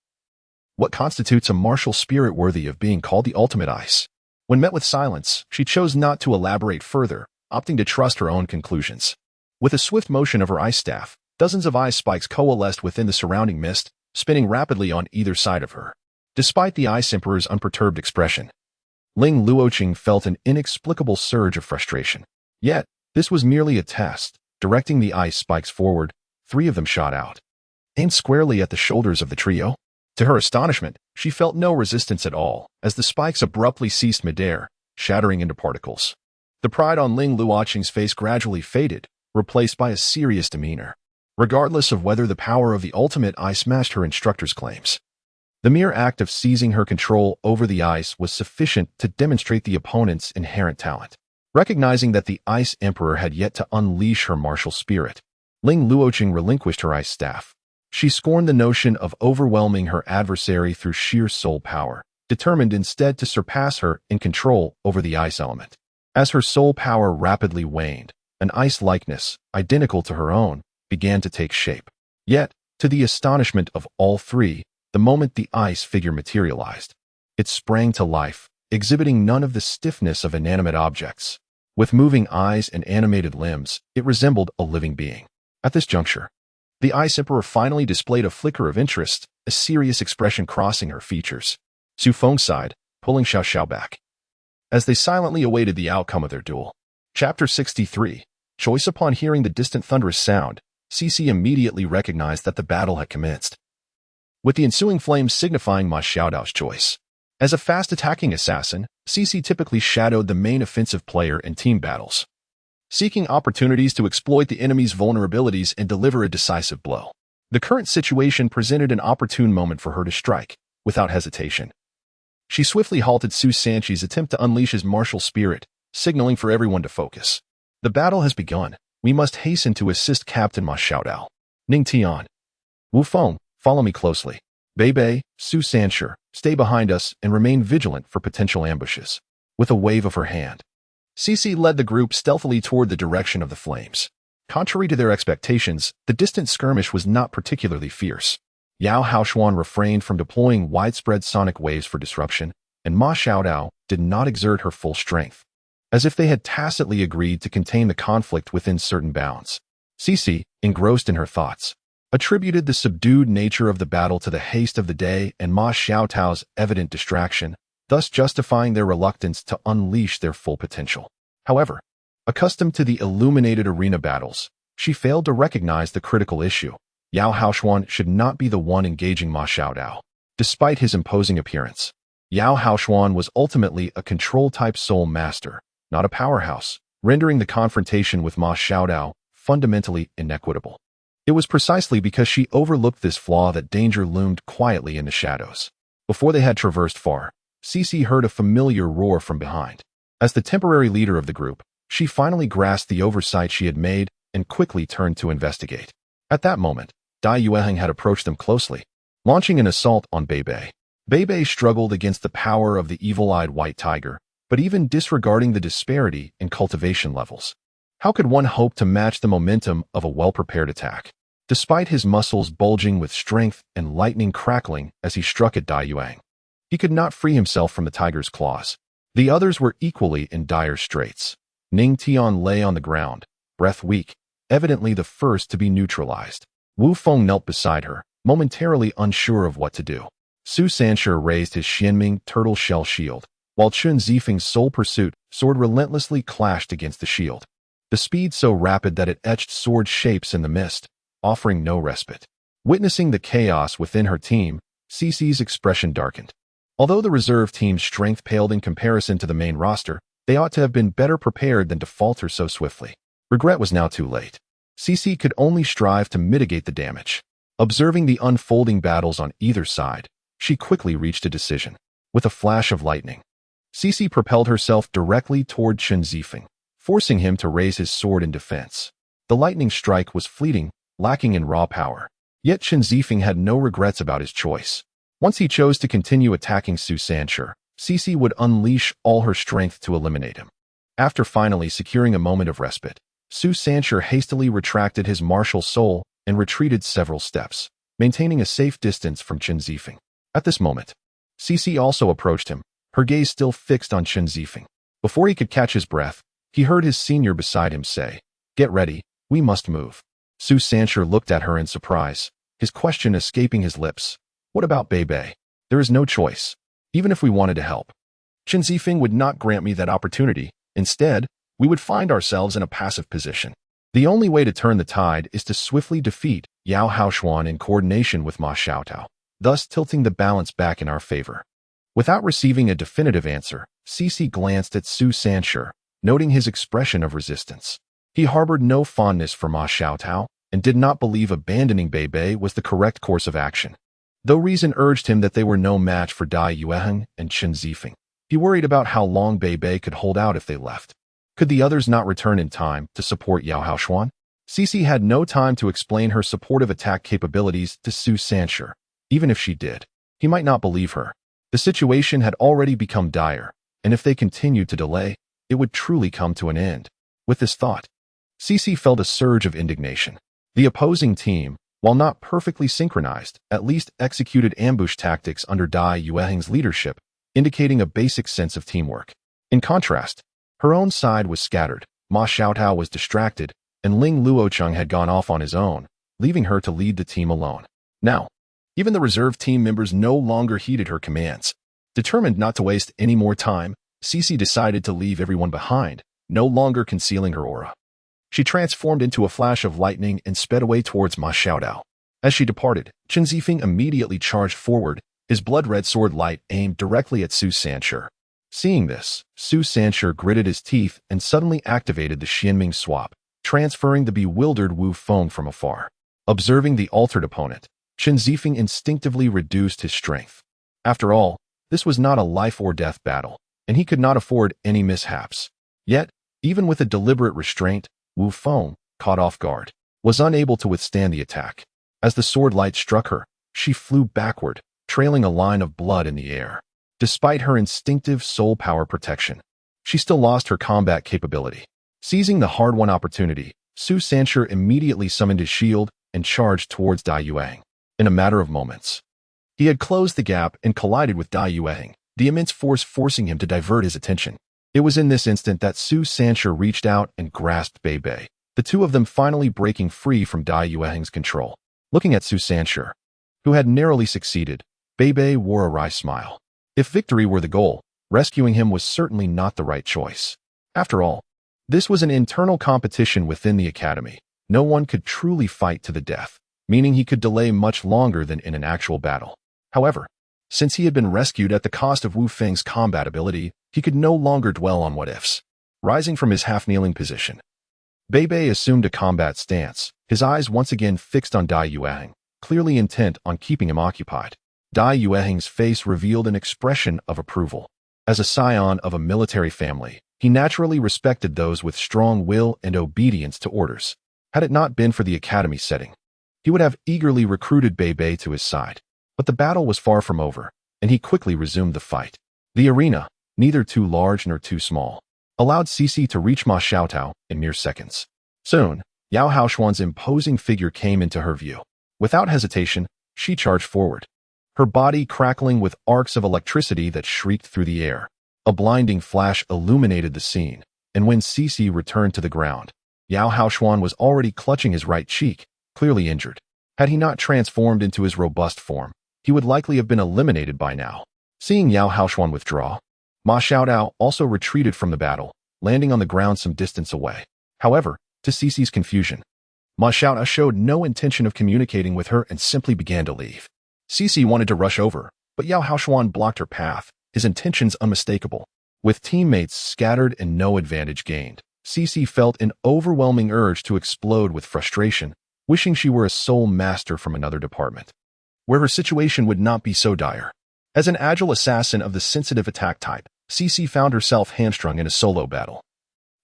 "What constitutes a martial spirit worthy of being called the ultimate ice?" When met with silence, she chose not to elaborate further, opting to trust her own conclusions. With a swift motion of her ice staff, dozens of ice spikes coalesced within the surrounding mist, spinning rapidly on either side of her. Despite the Ice Emperor's unperturbed expression, Ling Luoqing felt an inexplicable surge of frustration. Yet, this was merely a test. Directing the ice spikes forward, 3 of them shot out, aimed squarely at the shoulders of the trio. To her astonishment, she felt no resistance at all, as the spikes abruptly ceased midair, shattering into particles. The pride on Ling Luoqing's face gradually faded, replaced by a serious demeanor, regardless of whether the power of the ultimate ice matched her instructor's claims. The mere act of seizing her control over the ice was sufficient to demonstrate the opponent's inherent talent. Recognizing that the Ice Emperor had yet to unleash her martial spirit, Ling Luoqing relinquished her ice staff. She scorned the notion of overwhelming her adversary through sheer soul power, determined instead to surpass her in control over the ice element. As her soul power rapidly waned, an ice likeness, identical to her own, began to take shape. Yet, to the astonishment of all three, the moment the ice figure materialized, it sprang to life, exhibiting none of the stiffness of inanimate objects. With moving eyes and animated limbs, it resembled a living being. At this juncture, the Ice Emperor finally displayed a flicker of interest, a serious expression crossing her features. Feng sighed, pulling Xiao Xiao back. As they silently awaited the outcome of their duel. Chapter 63. Choice. Upon hearing the distant thunderous sound, Cici immediately recognized that the battle had commenced, with the ensuing flames signifying Ma Xiaodao's choice. As a fast-attacking assassin, Cici typically shadowed the main offensive player in team battles, seeking opportunities to exploit the enemy's vulnerabilities and deliver a decisive blow. The current situation presented an opportune moment for her to strike, without hesitation. She swiftly halted Su Sanchi's attempt to unleash his martial spirit, signaling for everyone to focus. The battle has begun. We must hasten to assist Captain Ma Xiaodao. Ning Tian. Wu Feng, follow me closely. Bei Bei, Su Sanshi, stay behind us and remain vigilant for potential ambushes. With a wave of her hand, Cici led the group stealthily toward the direction of the flames. Contrary to their expectations, the distant skirmish was not particularly fierce. Yao Haoshuan refrained from deploying widespread sonic waves for disruption, and Ma Xiaodao did not exert her full strength, as if they had tacitly agreed to contain the conflict within certain bounds. Cici, engrossed in her thoughts, attributed the subdued nature of the battle to the haste of the day and Ma Xiaodao's evident distraction, thus justifying their reluctance to unleash their full potential. However, accustomed to the illuminated arena battles, she failed to recognize the critical issue. Yao Haoshuan should not be the one engaging Ma Xiaodao. Despite his imposing appearance, Yao Haoshuan was ultimately a control-type soul master, not a powerhouse, rendering the confrontation with Ma Xiaodao fundamentally inequitable. It was precisely because she overlooked this flaw that danger loomed quietly in the shadows. Before they had traversed far, Cici heard a familiar roar from behind. As the temporary leader of the group, she finally grasped the oversight she had made and quickly turned to investigate. At that moment, Dai Yueheng had approached them closely, launching an assault on Bei Bei. Bei Bei struggled against the power of the evil-eyed white tiger, but even disregarding the disparity in cultivation levels, how could one hope to match the momentum of a well-prepared attack? Despite his muscles bulging with strength and lightning crackling as he struck at Dai Yueheng, he could not free himself from the tiger's claws. The others were equally in dire straits. Ning Tian lay on the ground, breath weak, evidently the first to be neutralized. Wu Feng knelt beside her, momentarily unsure of what to do. Su Sanshi raised his Xianming turtle shell shield, while Chun Zifeng's soul pursuit sword relentlessly clashed against the shield, the speed so rapid that it etched sword shapes in the mist, offering no respite. Witnessing the chaos within her team, Cici's expression darkened. Although the reserve team's strength paled in comparison to the main roster, they ought to have been better prepared than to falter so swiftly. Regret was now too late. Cici could only strive to mitigate the damage. Observing the unfolding battles on either side, she quickly reached a decision. With a flash of lightning, Cici propelled herself directly toward Chun Zifeng, forcing him to raise his sword in defense. The lightning strike was fleeting, lacking in raw power. Yet Chun Zifeng had no regrets about his choice. Once he chose to continue attacking Su Sanshi, Cici would unleash all her strength to eliminate him. After finally securing a moment of respite, Su Sanshi hastily retracted his martial soul and retreated several steps, maintaining a safe distance from Chun Zifeng. At this moment, Cici also approached him, her gaze still fixed on Chun Zifeng. Before he could catch his breath, he heard his senior beside him say, "Get ready, we must move." Su Sanshi looked at her in surprise, his question escaping his lips. "What about Bei Bei? There is no choice. Even if we wanted to help, Chun Zifeng would not grant me that opportunity. Instead, we would find ourselves in a passive position. The only way to turn the tide is to swiftly defeat Yao Haoshuan in coordination with Ma Xiaodao, thus tilting the balance back in our favor." Without receiving a definitive answer, Cici glanced at Su Sanshi, noting his expression of resistance. He harbored no fondness for Ma Xiaodao and did not believe abandoning Bei Bei was the correct course of action. Though reason urged him that they were no match for Dai Yueheng and Chun Zifeng, he worried about how long Bei Bei could hold out if they left. Could the others not return in time to support Yao Haoshuan? Cece had no time to explain her supportive attack capabilities to Su Sanshur. Even if she did, he might not believe her. The situation had already become dire, and if they continued to delay, it would truly come to an end. With this thought, Cece felt a surge of indignation. The opposing team, while not perfectly synchronized, at least executed ambush tactics under Dai Yueheng's leadership, indicating a basic sense of teamwork. In contrast, her own side was scattered, Ma Xiaotao was distracted, and Ling Luocheng had gone off on his own, leaving her to lead the team alone. Now, even the reserve team members no longer heeded her commands. Determined not to waste any more time, Cece decided to leave everyone behind, no longer concealing her aura. She transformed into a flash of lightning and sped away towards Ma Xiaodao. As she departed, Chen Zifeng immediately charged forward, his blood-red sword light aimed directly at Su Sanshur. Seeing this, Su Sanshur gritted his teeth and suddenly activated the Xianming swap, transferring the bewildered Wu Feng from afar. Observing the altered opponent, Chen Zifeng instinctively reduced his strength. After all, this was not a life-or-death battle, and he could not afford any mishaps. Yet, even with a deliberate restraint, Wu Feng, caught off guard, was unable to withstand the attack. As the sword light struck her, she flew backward, trailing a line of blood in the air. Despite her instinctive soul power protection, she still lost her combat capability. Seizing the hard-won opportunity, Su Sanshur immediately summoned his shield and charged towards Dai Yueheng. In a matter of moments, he had closed the gap and collided with Dai Yueheng, the immense force forcing him to divert his attention. It was in this instant that Su Sanshur reached out and grasped Bei Bei, the two of them finally breaking free from Dai Yueheng's control. Looking at Su Sanshur, who had narrowly succeeded, Bei Bei wore a wry smile. If victory were the goal, rescuing him was certainly not the right choice. After all, this was an internal competition within the academy. No one could truly fight to the death, meaning he could delay much longer than in an actual battle. However, since he had been rescued at the cost of Wu Feng's combat ability, he could no longer dwell on what-ifs. Rising from his half-kneeling position, Bei Bei assumed a combat stance, his eyes once again fixed on Dai Yueheng, clearly intent on keeping him occupied. Dai Yueheng's face revealed an expression of approval. As a scion of a military family, he naturally respected those with strong will and obedience to orders. Had it not been for the academy setting, he would have eagerly recruited Bei Bei to his side. But the battle was far from over, and he quickly resumed the fight. The arena, neither too large nor too small, allowed Cece to reach Ma Xiaotao in mere seconds. Soon, Yao Haoshuan's imposing figure came into her view. Without hesitation, she charged forward, her body crackling with arcs of electricity that shrieked through the air. A blinding flash illuminated the scene, and when Cece returned to the ground, Yao Haoshuan was already clutching his right cheek, clearly injured. Had he not transformed into his robust form, he would likely have been eliminated by now. Seeing Yao Haoshuan withdraw, Ma Xiaodao also retreated from the battle, landing on the ground some distance away. However, to Cece's confusion, Ma Xiaodao showed no intention of communicating with her and simply began to leave. Cece wanted to rush over, but Yao Haoshuan blocked her path, his intentions unmistakable. With teammates scattered and no advantage gained, Cece felt an overwhelming urge to explode with frustration, wishing she were a sole master from another department, where her situation would not be so dire. As an agile assassin of the sensitive attack type, Cece found herself hamstrung in a solo battle.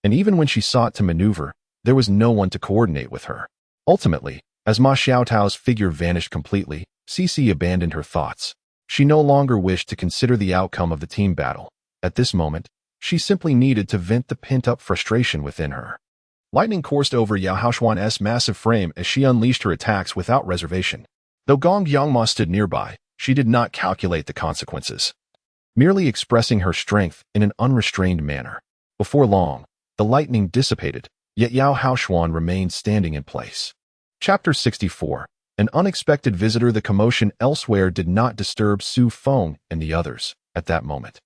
And even when she sought to maneuver, there was no one to coordinate with her. Ultimately, as Ma Xiaotao's figure vanished completely, Cece abandoned her thoughts. She no longer wished to consider the outcome of the team battle. At this moment, she simply needed to vent the pent-up frustration within her. Lightning coursed over Yao Haoshuan's massive frame as she unleashed her attacks without reservation. Though Gong Yangma stood nearby, she did not calculate the consequences, merely expressing her strength in an unrestrained manner. Before long, the lightning dissipated, yet Yao Haoshuan remained standing in place. Chapter 64. An unexpected visitor. The commotion elsewhere did not disturb Su Feng and the others at that moment.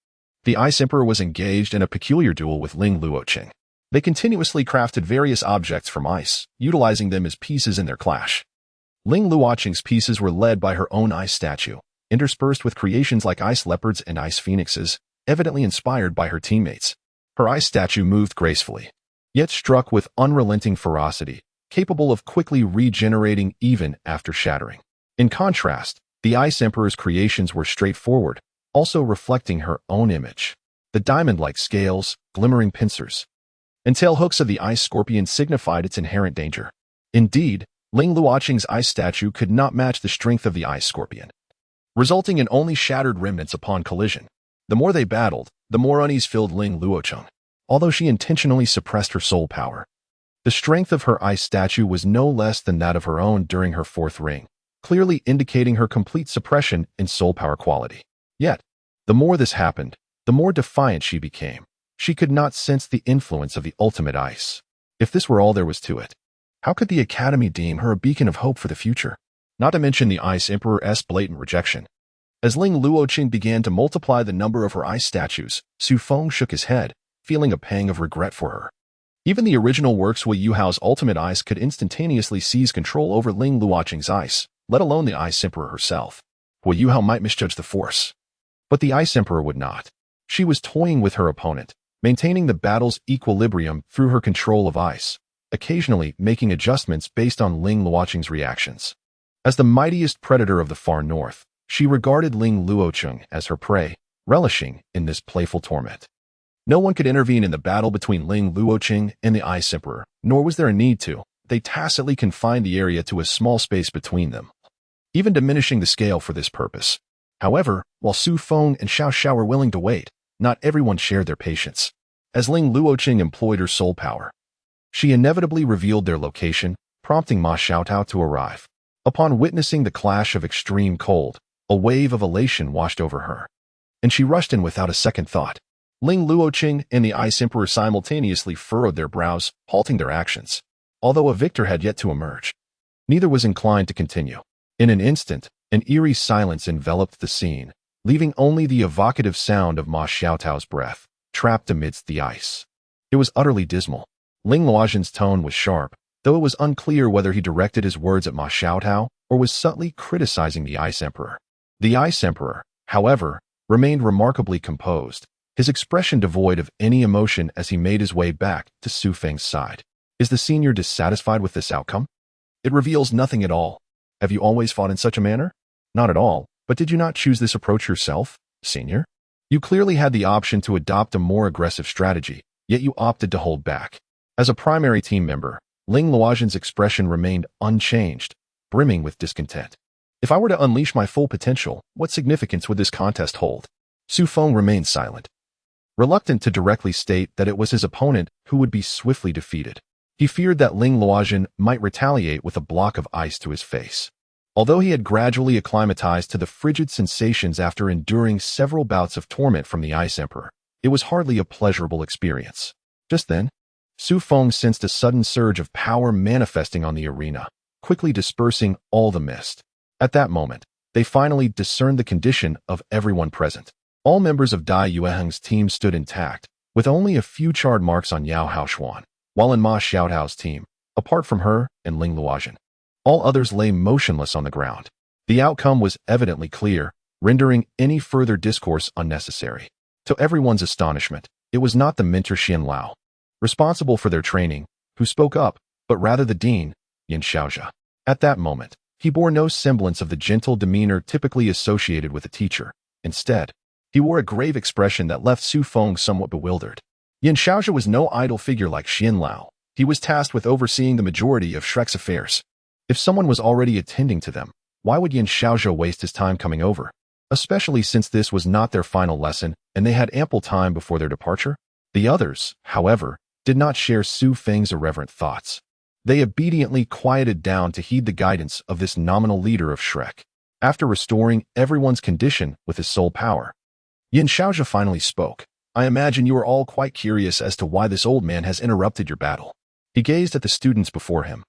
The Ice Emperor was engaged in a peculiar duel with Ling Luocheng. They continuously crafted various objects from ice, utilizing them as pieces in their clash. Ling Luocheng's pieces were led by her own ice statue, interspersed with creations like ice leopards and ice phoenixes, evidently inspired by her teammates. Her ice statue moved gracefully, yet struck with unrelenting ferocity, capable of quickly regenerating even after shattering. In contrast, the Ice Emperor's creations were straightforward, also reflecting her own image. The diamond-like scales, glimmering pincers, and tail hooks of the ice scorpion signified its inherent danger. Indeed, Ling Luoqing's ice statue could not match the strength of the ice scorpion, resulting in only shattered remnants upon collision. The more they battled, the more unease filled Ling Luoqing, although she intentionally suppressed her soul power. The strength of her ice statue was no less than that of her own during her fourth ring, clearly indicating her complete suppression in soul power quality. Yet, the more this happened, the more defiant she became. She could not sense the influence of the ultimate ice. If this were all there was to it, how could the Academy deem her a beacon of hope for the future? Not to mention the Ice Emperor's blatant rejection. As Ling Luoqing began to multiply the number of her ice statues, Feng shook his head, feeling a pang of regret for her. Even the original works Hui Yuao's ultimate ice could instantaneously seize control over Ling Luoqing's ice, let alone the Ice Emperor herself. Hui Yuao might misjudge the force, but the Ice Emperor would not. She was toying with her opponent, maintaining the battle's equilibrium through her control of ice, occasionally making adjustments based on Ling Luoqing's reactions. As the mightiest predator of the far north, she regarded Ling Luoqing as her prey, relishing in this playful torment. No one could intervene in the battle between Ling Luoqing and the Ice Emperor, nor was there a need to. They tacitly confined the area to a small space between them, even diminishing the scale for this purpose. However, while Feng and Xiao were willing to wait, not everyone shared their patience. As Ling Luoqing employed her soul power, she inevitably revealed their location, prompting Ma Xiaotao to arrive. Upon witnessing the clash of extreme cold, a wave of elation washed over her, and she rushed in without a second thought. Ling Luoqing and the Ice Emperor simultaneously furrowed their brows, halting their actions. Although a victor had yet to emerge, neither was inclined to continue. In an instant, an eerie silence enveloped the scene, leaving only the evocative sound of Ma Xiaotao's breath, trapped amidst the ice. It was utterly dismal. Ling Luoqing's tone was sharp, though it was unclear whether he directed his words at Ma Xiaotao or was subtly criticizing the Ice Emperor. The Ice Emperor, however, remained remarkably composed, his expression devoid of any emotion as he made his way back to Feng's side. Is the senior dissatisfied with this outcome? It reveals nothing at all. Have you always fought in such a manner? Not at all, but did you not choose this approach yourself, senior? You clearly had the option to adopt a more aggressive strategy, yet you opted to hold back. As a primary team member, Ling Luoqing's expression remained unchanged, brimming with discontent. If I were to unleash my full potential, what significance would this contest hold? Feng remained silent, reluctant to directly state that it was his opponent who would be swiftly defeated. He feared that Ling Luoqing might retaliate with a block of ice to his face. Although he had gradually acclimatized to the frigid sensations after enduring several bouts of torment from the Ice Emperor, it was hardly a pleasurable experience. Just then, Feng sensed a sudden surge of power manifesting on the arena, quickly dispersing all the mist. At that moment, they finally discerned the condition of everyone present. All members of Dai Yueheng's team stood intact, with only a few charred marks on Yao Haoshuan, while in Ma Xiaotao's team, apart from her and Ling Luoqing, all others lay motionless on the ground. The outcome was evidently clear, rendering any further discourse unnecessary. To everyone's astonishment, it was not the mentor Xian Lao, responsible for their training, who spoke up, but rather the dean, Yin Xiaozhe. At that moment, he bore no semblance of the gentle demeanor typically associated with a teacher. Instead, he wore a grave expression that left Feng somewhat bewildered. Yin Xiaozhe was no idle figure like Xian Lao. He was tasked with overseeing the majority of Shrek's affairs. If someone was already attending to them, why would Yin Xiaozhe waste his time coming over? Especially since this was not their final lesson and they had ample time before their departure? The others, however, did not share Feng's irreverent thoughts. They obediently quieted down to heed the guidance of this nominal leader of Shrek. After restoring everyone's condition with his soul power, Yin Xiaozhe finally spoke. I imagine you are all quite curious as to why this old man has interrupted your battle. He gazed at the students before him,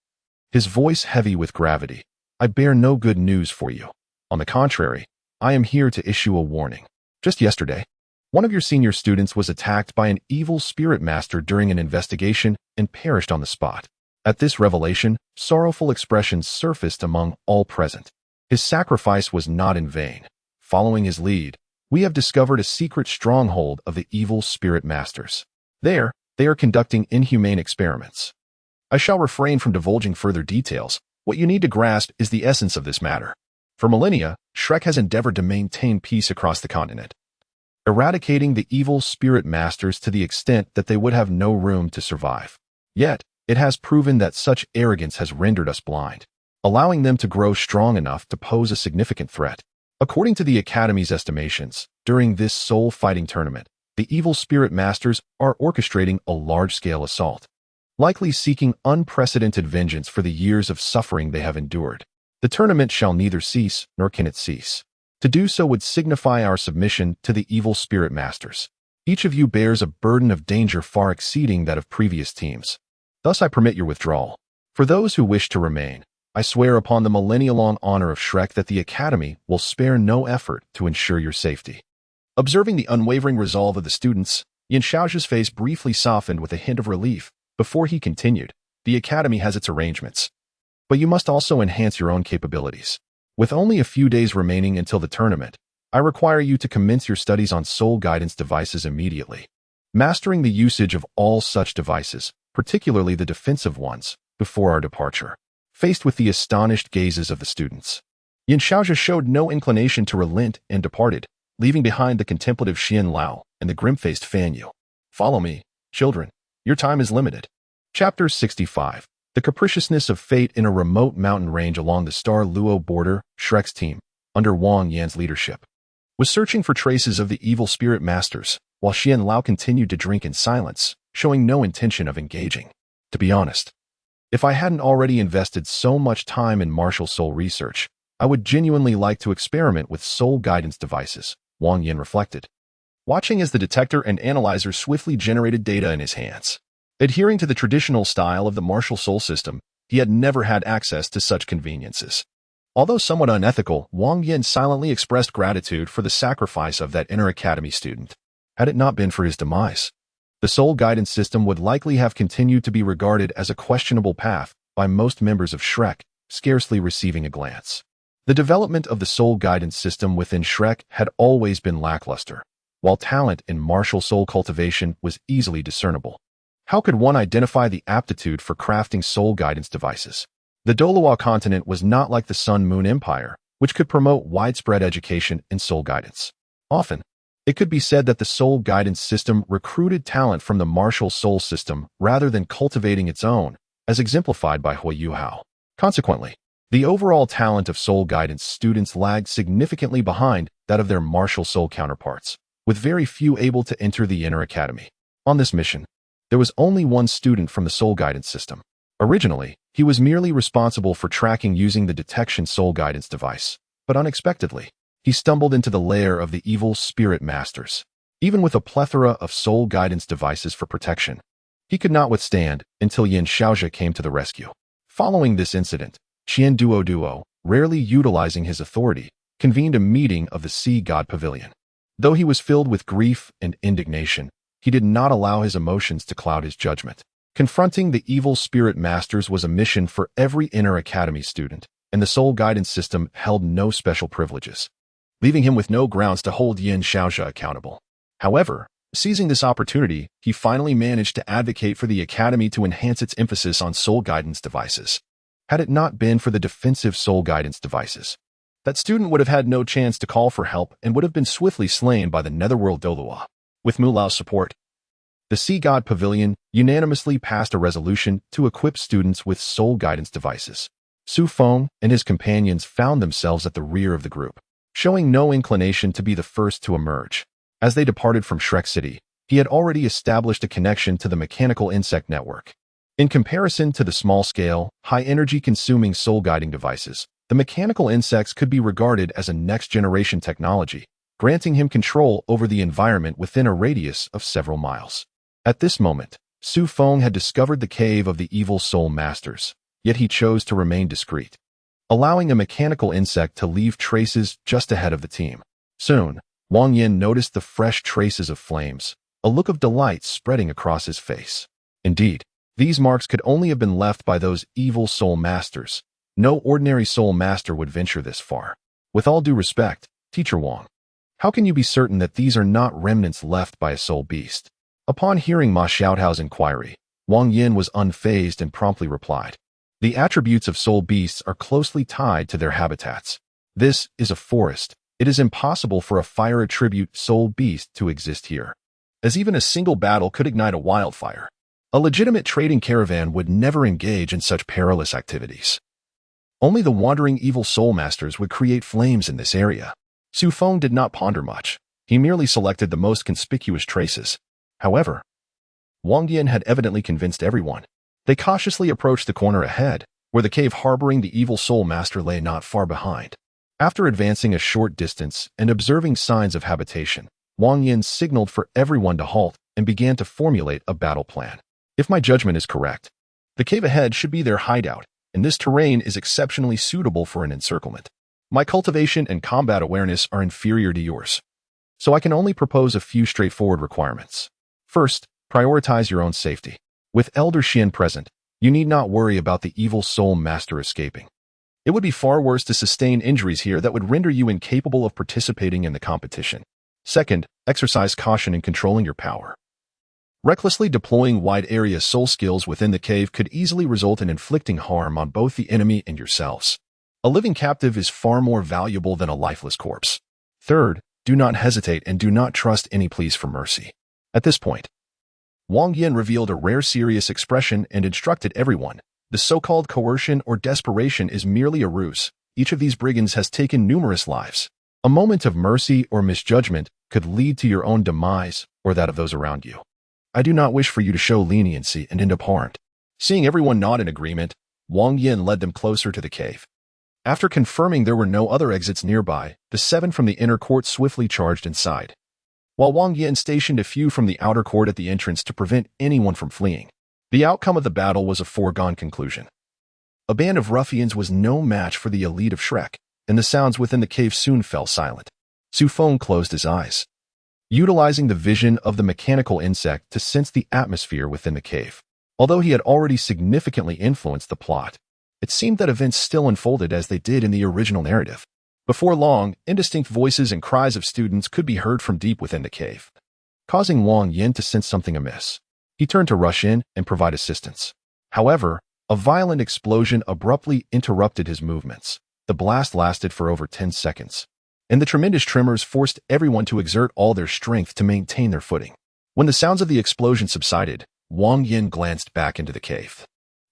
his voice heavy with gravity. I bear no good news for you. On the contrary, I am here to issue a warning. Just yesterday, one of your senior students was attacked by an evil spirit master during an investigation and perished on the spot. At this revelation, sorrowful expressions surfaced among all present. His sacrifice was not in vain. Following his lead, we have discovered a secret stronghold of the evil spirit masters. There, they are conducting inhumane experiments. I shall refrain from divulging further details. What you need to grasp is the essence of this matter. For millennia, Shrek has endeavored to maintain peace across the continent, eradicating the evil spirit masters to the extent that they would have no room to survive. Yet, It has proven that such arrogance has rendered us blind, allowing them to grow strong enough to pose a significant threat. According to the Academy's estimations, during this soul-fighting tournament, the evil spirit masters are orchestrating a large-scale assault, likely seeking unprecedented vengeance for the years of suffering they have endured. The tournament shall neither cease nor can it cease. To do so would signify our submission to the evil spirit masters. Each of you bears a burden of danger far exceeding that of previous teams. Thus I permit your withdrawal. For those who wish to remain, I swear upon the millennia-long honor of Shrek that the Academy will spare no effort to ensure your safety. Observing the unwavering resolve of the students, Yin Xiao's face briefly softened with a hint of relief. Before he continued, the Academy has its arrangements. But you must also enhance your own capabilities. With only a few days remaining until the tournament, I require you to commence your studies on soul guidance devices immediately. Mastering the usage of all such devices, particularly the defensive ones, before our departure. Faced with the astonished gazes of the students, Yin Xiaozhi showed no inclination to relent and departed, leaving behind the contemplative Xian Lao and the grim-faced Fan Yu. Follow me, children. Your time is limited. Chapter 65. The capriciousness of fate in a remote mountain range along the Star Luo border. Shrek's team, under Wang Yan's leadership, was searching for traces of the evil spirit masters, while Xian Lao continued to drink in silence, showing no intention of engaging. To be honest, if I hadn't already invested so much time in martial soul research, I would genuinely like to experiment with soul guidance devices, Wang Yan reflected, watching as the detector and analyzer swiftly generated data in his hands. Adhering to the traditional style of the martial soul system, he had never had access to such conveniences. Although somewhat unethical, Wang Yan silently expressed gratitude for the sacrifice of that inner academy student. Had it not been for his demise, the soul guidance system would likely have continued to be regarded as a questionable path by most members of Shrek, scarcely receiving a glance. The development of the soul guidance system within Shrek had always been lackluster, while talent in martial soul cultivation was easily discernible. How could one identify the aptitude for crafting soul guidance devices? The Douluo continent was not like the Sun-Moon Empire, which could promote widespread education in soul guidance. Often, it could be said that the soul guidance system recruited talent from the martial soul system rather than cultivating its own, as exemplified by Hui Yuao. Consequently, the overall talent of soul guidance students lagged significantly behind that of their martial soul counterparts, with very few able to enter the inner academy. On this mission, there was only one student from the soul guidance system. Originally, he was merely responsible for tracking using the detection soul guidance device, but unexpectedly, he stumbled into the lair of the evil spirit masters. Even with a plethora of soul guidance devices for protection, he could not withstand until Yin Xiaozhi came to the rescue. Following this incident, Duo, rarely utilizing his authority, convened a meeting of the Sea God Pavilion. Though he was filled with grief and indignation, he did not allow his emotions to cloud his judgment. Confronting the evil spirit masters was a mission for every inner academy student, and the soul guidance system held no special privileges, leaving him with no grounds to hold Yin Xiaozhi accountable. However, seizing this opportunity, he finally managed to advocate for the academy to enhance its emphasis on soul guidance devices. Had it not been for the defensive soul guidance devices, that student would have had no chance to call for help and would have been swiftly slain by the netherworld Douluo. With Mulao's support, the Sea God Pavilion unanimously passed a resolution to equip students with soul guidance devices. Feng and his companions found themselves at the rear of the group, showing no inclination to be the first to emerge. As they departed from Shrek City, he had already established a connection to the mechanical insect network. In comparison to the small-scale, high-energy consuming soul-guiding devices, the mechanical insects could be regarded as a next-generation technology, granting him control over the environment within a radius of several miles. At this moment, Feng had discovered the cave of the evil soul masters, yet he chose to remain discreet, allowing a mechanical insect to leave traces just ahead of the team. Soon, Wang Yan noticed the fresh traces of flames, a look of delight spreading across his face. Indeed, these marks could only have been left by those evil soul masters. No ordinary soul master would venture this far. With all due respect, Teacher Wang, how can you be certain that these are not remnants left by a soul beast? Upon hearing Ma Xiaotao's inquiry, Wang Yan was unfazed and promptly replied, the attributes of soul beasts are closely tied to their habitats. This is a forest. It is impossible for a fire attribute soul beast to exist here, as even a single battle could ignite a wildfire. A legitimate trading caravan would never engage in such perilous activities. Only the wandering evil soul masters would create flames in this area. Feng did not ponder much. He merely selected the most conspicuous traces. However, Wang Yin had evidently convinced everyone. They cautiously approached the corner ahead, where the cave harboring the evil soul master lay not far behind. After advancing a short distance and observing signs of habitation, Wang Yin signaled for everyone to halt and began to formulate a battle plan. If my judgment is correct, the cave ahead should be their hideout, and this terrain is exceptionally suitable for an encirclement. My cultivation and combat awareness are inferior to yours, so I can only propose a few straightforward requirements. First, prioritize your own safety. With Elder Xian present, you need not worry about the evil soul master escaping. It would be far worse to sustain injuries here that would render you incapable of participating in the competition. Second, exercise caution in controlling your power. Recklessly deploying wide-area soul skills within the cave could easily result in inflicting harm on both the enemy and yourselves. A living captive is far more valuable than a lifeless corpse. Third, do not hesitate and do not trust any pleas for mercy. At this point, Wang Yin revealed a rare serious expression and instructed everyone. The so-called coercion or desperation is merely a ruse. Each of these brigands has taken numerous lives. A moment of mercy or misjudgment could lead to your own demise or that of those around you. I do not wish for you to show leniency and end up harmed. Seeing everyone nod in agreement, Wang Yin led them closer to the cave. After confirming there were no other exits nearby, the 7 from the inner court swiftly charged inside, while Wang Yin stationed a few from the outer court at the entrance to prevent anyone from fleeing. The outcome of the battle was a foregone conclusion. A band of ruffians was no match for the elite of Shrek, and the sounds within the cave soon fell silent. Feng closed his eyes, utilizing the vision of the mechanical insect to sense the atmosphere within the cave. Although he had already significantly influenced the plot, it seemed that events still unfolded as they did in the original narrative. Before long, indistinct voices and cries of students could be heard from deep within the cave, causing Wang Yin to sense something amiss. He turned to rush in and provide assistance. However, a violent explosion abruptly interrupted his movements. The blast lasted for over 10 seconds, and the tremendous tremors forced everyone to exert all their strength to maintain their footing. When the sounds of the explosion subsided, Wang Yin glanced back into the cave,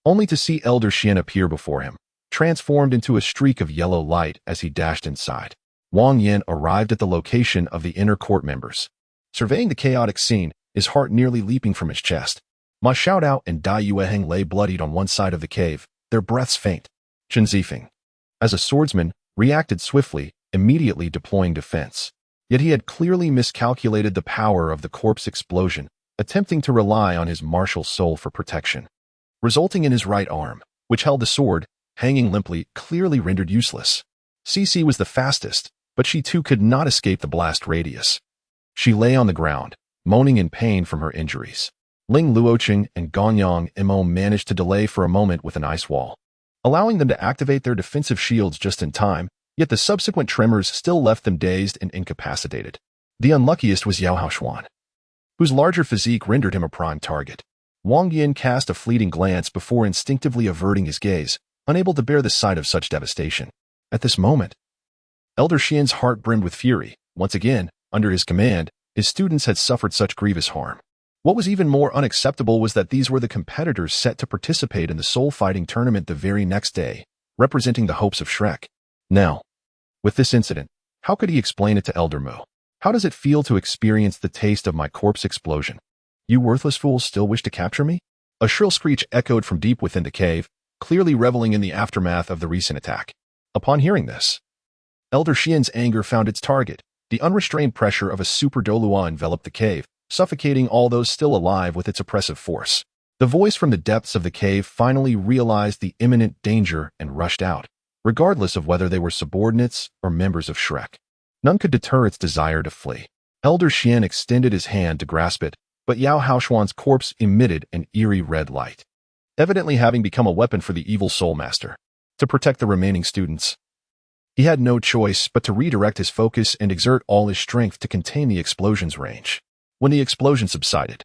only to see Elder Xian appear before him, transformed into a streak of yellow light as he dashed inside. Wang Yin arrived at the location of the inner court members. Surveying the chaotic scene, his heart nearly leaping from his chest. Ma Xiaodao and Dai Yueheng lay bloodied on one side of the cave, their breaths faint. Chen Zifeng, as a swordsman, reacted swiftly, immediately deploying defense. Yet he had clearly miscalculated the power of the corpse explosion, attempting to rely on his martial soul for protection, resulting in his right arm, which held the sword, hanging limply, clearly rendered useless. Cici was the fastest, but she too could not escape the blast radius. She lay on the ground, moaning in pain from her injuries. Ling Luoqing and Gonyang Imo managed to delay for a moment with an ice wall, allowing them to activate their defensive shields just in time, yet the subsequent tremors still left them dazed and incapacitated. The unluckiest was Yao Haoshuan, whose larger physique rendered him a prime target. Wang Yin cast a fleeting glance before instinctively averting his gaze, unable to bear the sight of such devastation. At this moment, Elder Xian's heart brimmed with fury. Once again, under his command, his students had suffered such grievous harm. What was even more unacceptable was that these were the competitors set to participate in the soul-fighting tournament the very next day, representing the hopes of Shrek. Now, with this incident, how could he explain it to Elder Mo? How does it feel to experience the taste of my corpse explosion? You worthless fools still wish to capture me? A shrill screech echoed from deep within the cave, clearly reveling in the aftermath of the recent attack. Upon hearing this, Elder Xian's anger found its target. The unrestrained pressure of a super Douluo enveloped the cave, suffocating all those still alive with its oppressive force. The voice from the depths of the cave finally realized the imminent danger and rushed out, regardless of whether they were subordinates or members of Shrek. None could deter its desire to flee. Elder Xian extended his hand to grasp it, but Yao Haoshuan's corpse emitted an eerie red light, evidently having become a weapon for the evil soul master. To protect the remaining students, he had no choice but to redirect his focus and exert all his strength to contain the explosion's range. When the explosion subsided,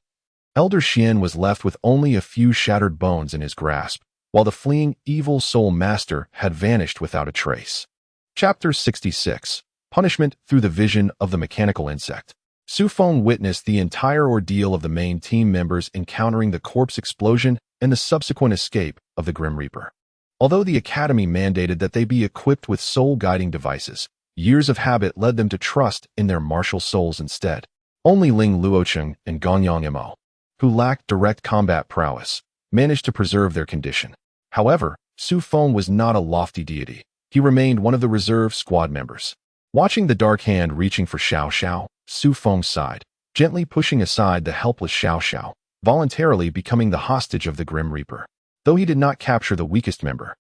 Elder Xian was left with only a few shattered bones in his grasp, while the fleeing evil soul master had vanished without a trace. Chapter 66. Punishment through the vision of the mechanical insect. Su Feng witnessed the entire ordeal of the main team members encountering the corpse explosion and the subsequent escape of the Grim Reaper. Although the Academy mandated that they be equipped with soul-guiding devices, years of habit led them to trust in their martial souls instead. Only Ling Luocheng and Gonyang Mo, who lacked direct combat prowess, managed to preserve their condition. However, Su Feng was not a lofty deity. He remained one of the reserve squad members. Watching the dark hand reaching for Xiao Xiao, Su Feng sighed, gently pushing aside the helpless Xiao Xiao, voluntarily becoming the hostage of the Grim Reaper. Though he did not capture the weakest member,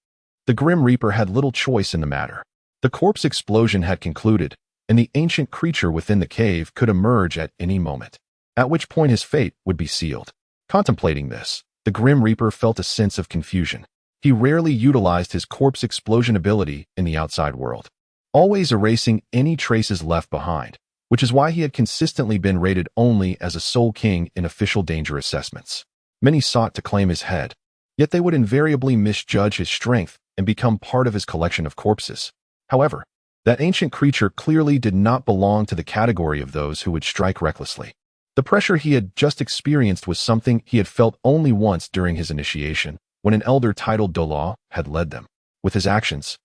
the Grim Reaper had little choice in the matter. The corpse explosion had concluded, and the ancient creature within the cave could emerge at any moment, at which point his fate would be sealed. Contemplating this, the Grim Reaper felt a sense of confusion. He rarely utilized his corpse explosion ability in the outside world, always erasing any traces left behind, which is why he had consistently been rated only as a Soul King in official danger assessments. Many sought to claim his head, yet they would invariably misjudge his strength and become part of his collection of corpses. However, that ancient creature clearly did not belong to the category of those who would strike recklessly. The pressure he had just experienced was something he had felt only once during his initiation, when an elder titled Douluo had led them. With his actions,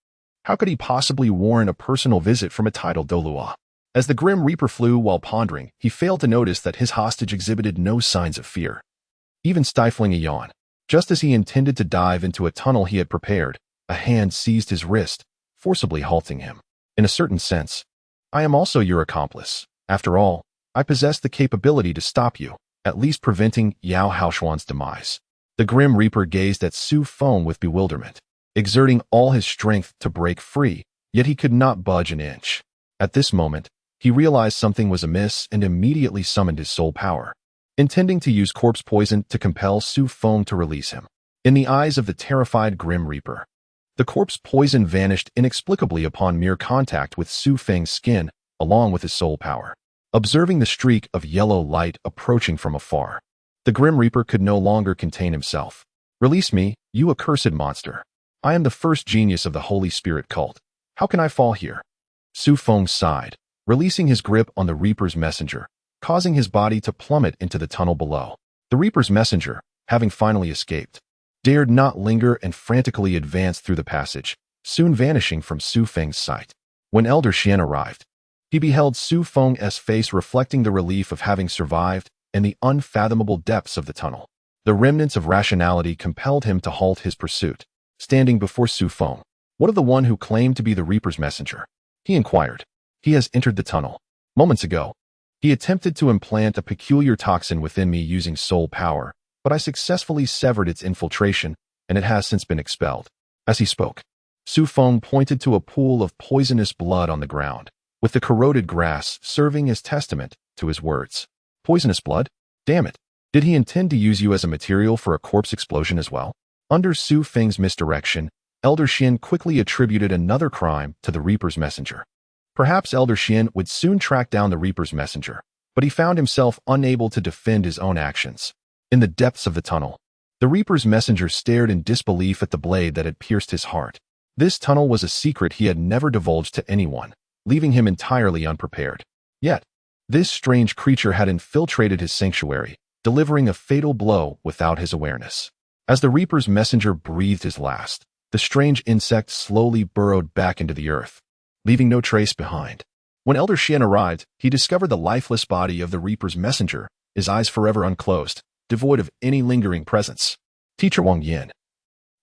how could he possibly warrant a personal visit from a titled Douluo? As the Grim Reaper flew while pondering, he failed to notice that his hostage exhibited no signs of fear, even stifling a yawn. Just as he intended to dive into a tunnel he had prepared, a hand seized his wrist, forcibly halting him. In a certain sense, I am also your accomplice. After all, I possess the capability to stop you, at least preventing Yao Haoshuan's demise. The Grim Reaper gazed at Su Feng with bewilderment, exerting all his strength to break free, yet he could not budge an inch. At this moment, he realized something was amiss and immediately summoned his soul power, intending to use corpse poison to compel Su Feng to release him. In the eyes of the terrified Grim Reaper, the corpse poison vanished inexplicably upon mere contact with Su Feng's skin, along with his soul power. Observing the streak of yellow light approaching from afar, the Grim Reaper could no longer contain himself. Release me, you accursed monster. I am the first genius of the Holy Spirit cult. How can I fall here? Su Feng sighed, releasing his grip on the Reaper's messenger, causing his body to plummet into the tunnel below. The Reaper's messenger, having finally escaped, dared not linger and frantically advanced through the passage, soon vanishing from Su Feng's sight. When Elder Xian arrived, he beheld Su Feng's face reflecting the relief of having survived and the unfathomable depths of the tunnel. The remnants of rationality compelled him to halt his pursuit. Standing before Su Feng, what of the one who claimed to be the Reaper's messenger? He inquired. He has entered the tunnel. Moments ago, he attempted to implant a peculiar toxin within me using soul power, but I successfully severed its infiltration, and it has since been expelled. As he spoke, Su Feng pointed to a pool of poisonous blood on the ground, with the corroded grass serving as testament to his words. Poisonous blood? Damn it. Did he intend to use you as a material for a corpse explosion as well? Under Su Feng's misdirection, Elder Xian quickly attributed another crime to the Reaper's messenger. Perhaps Elder Xian would soon track down the Reaper's messenger, but he found himself unable to defend his own actions. In the depths of the tunnel, the Reaper's messenger stared in disbelief at the blade that had pierced his heart. This tunnel was a secret he had never divulged to anyone, leaving him entirely unprepared. Yet, this strange creature had infiltrated his sanctuary, delivering a fatal blow without his awareness. As the Reaper's messenger breathed his last, the strange insect slowly burrowed back into the earth, leaving no trace behind. When Elder Xian arrived, he discovered the lifeless body of the Reaper's messenger, his eyes forever unclosed, devoid of any lingering presence. Teacher Wang Yin.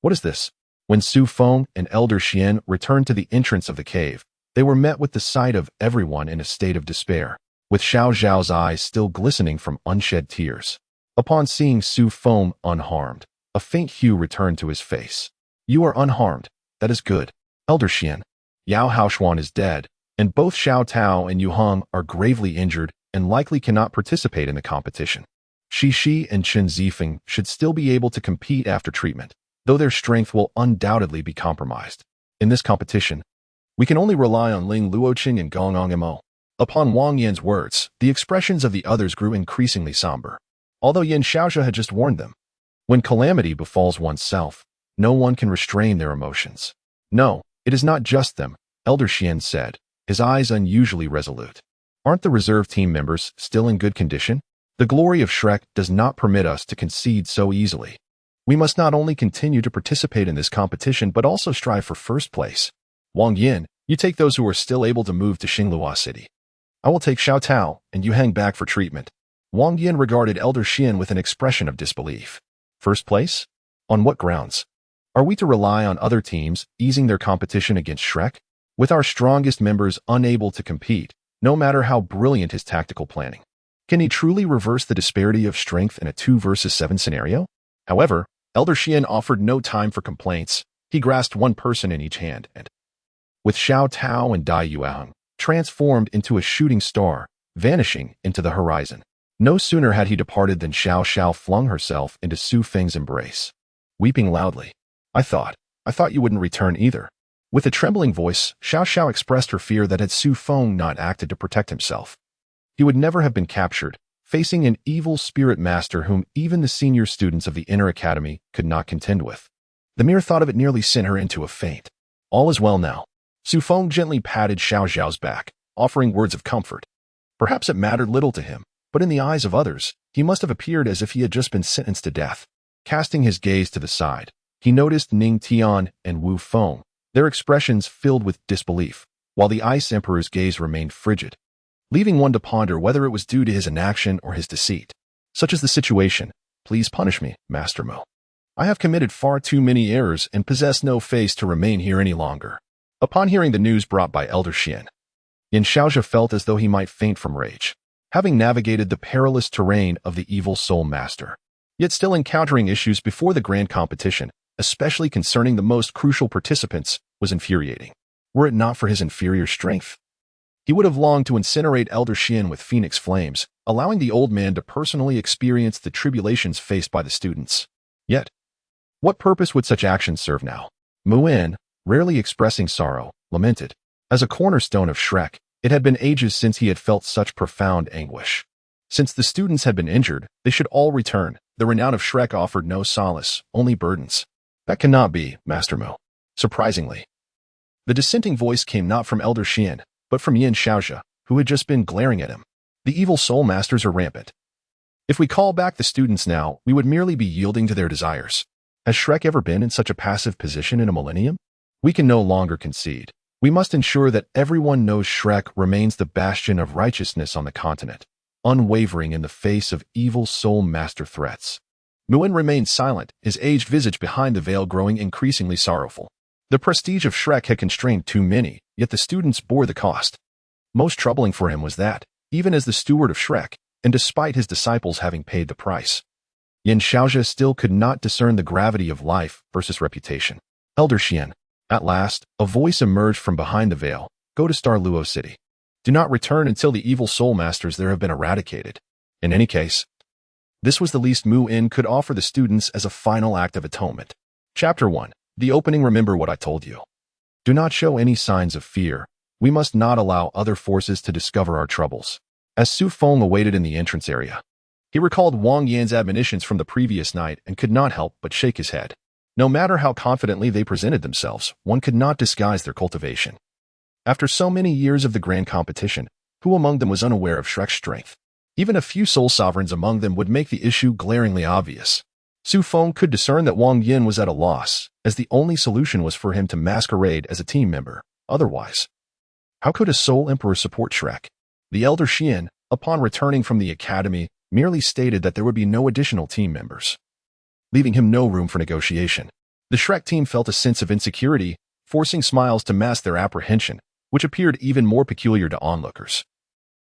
What is this? When Su Feng and Elder Xian returned to the entrance of the cave, they were met with the sight of everyone in a state of despair, with Xiao Zhao's eyes still glistening from unshed tears. Upon seeing Su Feng unharmed, a faint hue returned to his face. You are unharmed. That is good. Elder Xian, Yao Haoshuan is dead, and both Xiao Tao and Yu Heng are gravely injured and likely cannot participate in the competition. Shi Shi and Chen Zifeng should still be able to compete after treatment, though their strength will undoubtedly be compromised. In this competition, we can only rely on Ling Luocheng and Gonyang Mo. Upon Wang Yan's words, the expressions of the others grew increasingly somber, although Yin Xiaozhe had just warned them. When calamity befalls oneself, no one can restrain their emotions. No, it is not just them, Elder Xian said, his eyes unusually resolute. Aren't the reserve team members still in good condition? The glory of Shrek does not permit us to concede so easily. We must not only continue to participate in this competition, but also strive for first place. Wang Yin, you take those who are still able to move to Xingluo City. I will take Xiao Tao, and you hang back for treatment. Wang Yin regarded Elder Xian with an expression of disbelief. First place? On what grounds? Are we to rely on other teams easing their competition against Shrek? With our strongest members unable to compete, no matter how brilliant his tactical planning, can he truly reverse the disparity of strength in a 2 versus 7 scenario? However, Elder Xian offered no time for complaints. He grasped one person in each hand and, with Xiao Tao and Dai Yuang, transformed into a shooting star, vanishing into the horizon. No sooner had he departed than Xiao Xiao flung herself into Su Feng's embrace, weeping loudly. I thought you wouldn't return either. With a trembling voice, Xiao Xiao expressed her fear that had Su Feng not acted to protect himself, he would never have been captured, facing an evil spirit master whom even the senior students of the inner academy could not contend with. The mere thought of it nearly sent her into a faint. All is well now. Su Feng gently patted Xiao Xiao's back, offering words of comfort. Perhaps it mattered little to him, but in the eyes of others, he must have appeared as if he had just been sentenced to death. Casting his gaze to the side, he noticed Ning Tian and Wu Feng, their expressions filled with disbelief, while the Ice Emperor's gaze remained frigid, leaving one to ponder whether it was due to his inaction or his deceit. Such is the situation. Please punish me, Master Mo. I have committed far too many errors and possess no face to remain here any longer. Upon hearing the news brought by Elder Xian, Yin Xiaozhe felt as though he might faint from rage. Having navigated the perilous terrain of the evil soul master, yet still encountering issues before the grand competition, especially concerning the most crucial participants, was infuriating. Were it not for his inferior strength, he would have longed to incinerate Elder Xian with phoenix flames, allowing the old man to personally experience the tribulations faced by the students. Yet, what purpose would such actions serve now? Muin, rarely expressing sorrow, lamented. As a cornerstone of Shrek, it had been ages since he had felt such profound anguish. Since the students had been injured, they should all return. The renown of Shrek offered no solace, only burdens. That cannot be, Master Mo. Surprisingly, the dissenting voice came not from Elder Xian, but from Yin Xiaozhe, who had just been glaring at him. The evil soul masters are rampant. If we call back the students now, we would merely be yielding to their desires. Has Shrek ever been in such a passive position in a millennium? We can no longer concede. We must ensure that everyone knows Shrek remains the bastion of righteousness on the continent, unwavering in the face of evil soul master threats. Muin remained silent, his aged visage behind the veil growing increasingly sorrowful. The prestige of Shrek had constrained too many, yet the students bore the cost. Most troubling for him was that, even as the steward of Shrek, and despite his disciples having paid the price, Yin Xiaozhe still could not discern the gravity of life versus reputation. Elder Xian, at last, a voice emerged from behind the veil. Go to Star Luo City. Do not return until the evil soul masters there have been eradicated. In any case, this was the least Muin could offer the students as a final act of atonement. Chapter 1. The opening. Remember what I told you. Do not show any signs of fear. We must not allow other forces to discover our troubles. As Su Feng awaited in the entrance area, he recalled Wang Yan's admonitions from the previous night and could not help but shake his head. No matter how confidently they presented themselves, one could not disguise their cultivation. After so many years of the grand competition, who among them was unaware of Shrek's strength? Even a few soul sovereigns among them would make the issue glaringly obvious. Su Feng could discern that Wang Yin was at a loss, as the only solution was for him to masquerade as a team member. Otherwise, how could a soul emperor support Shrek? The Elder Xian, upon returning from the academy, merely stated that there would be no additional team members, leaving him no room for negotiation. The Shrek team felt a sense of insecurity, forcing smiles to mask their apprehension, which appeared even more peculiar to onlookers,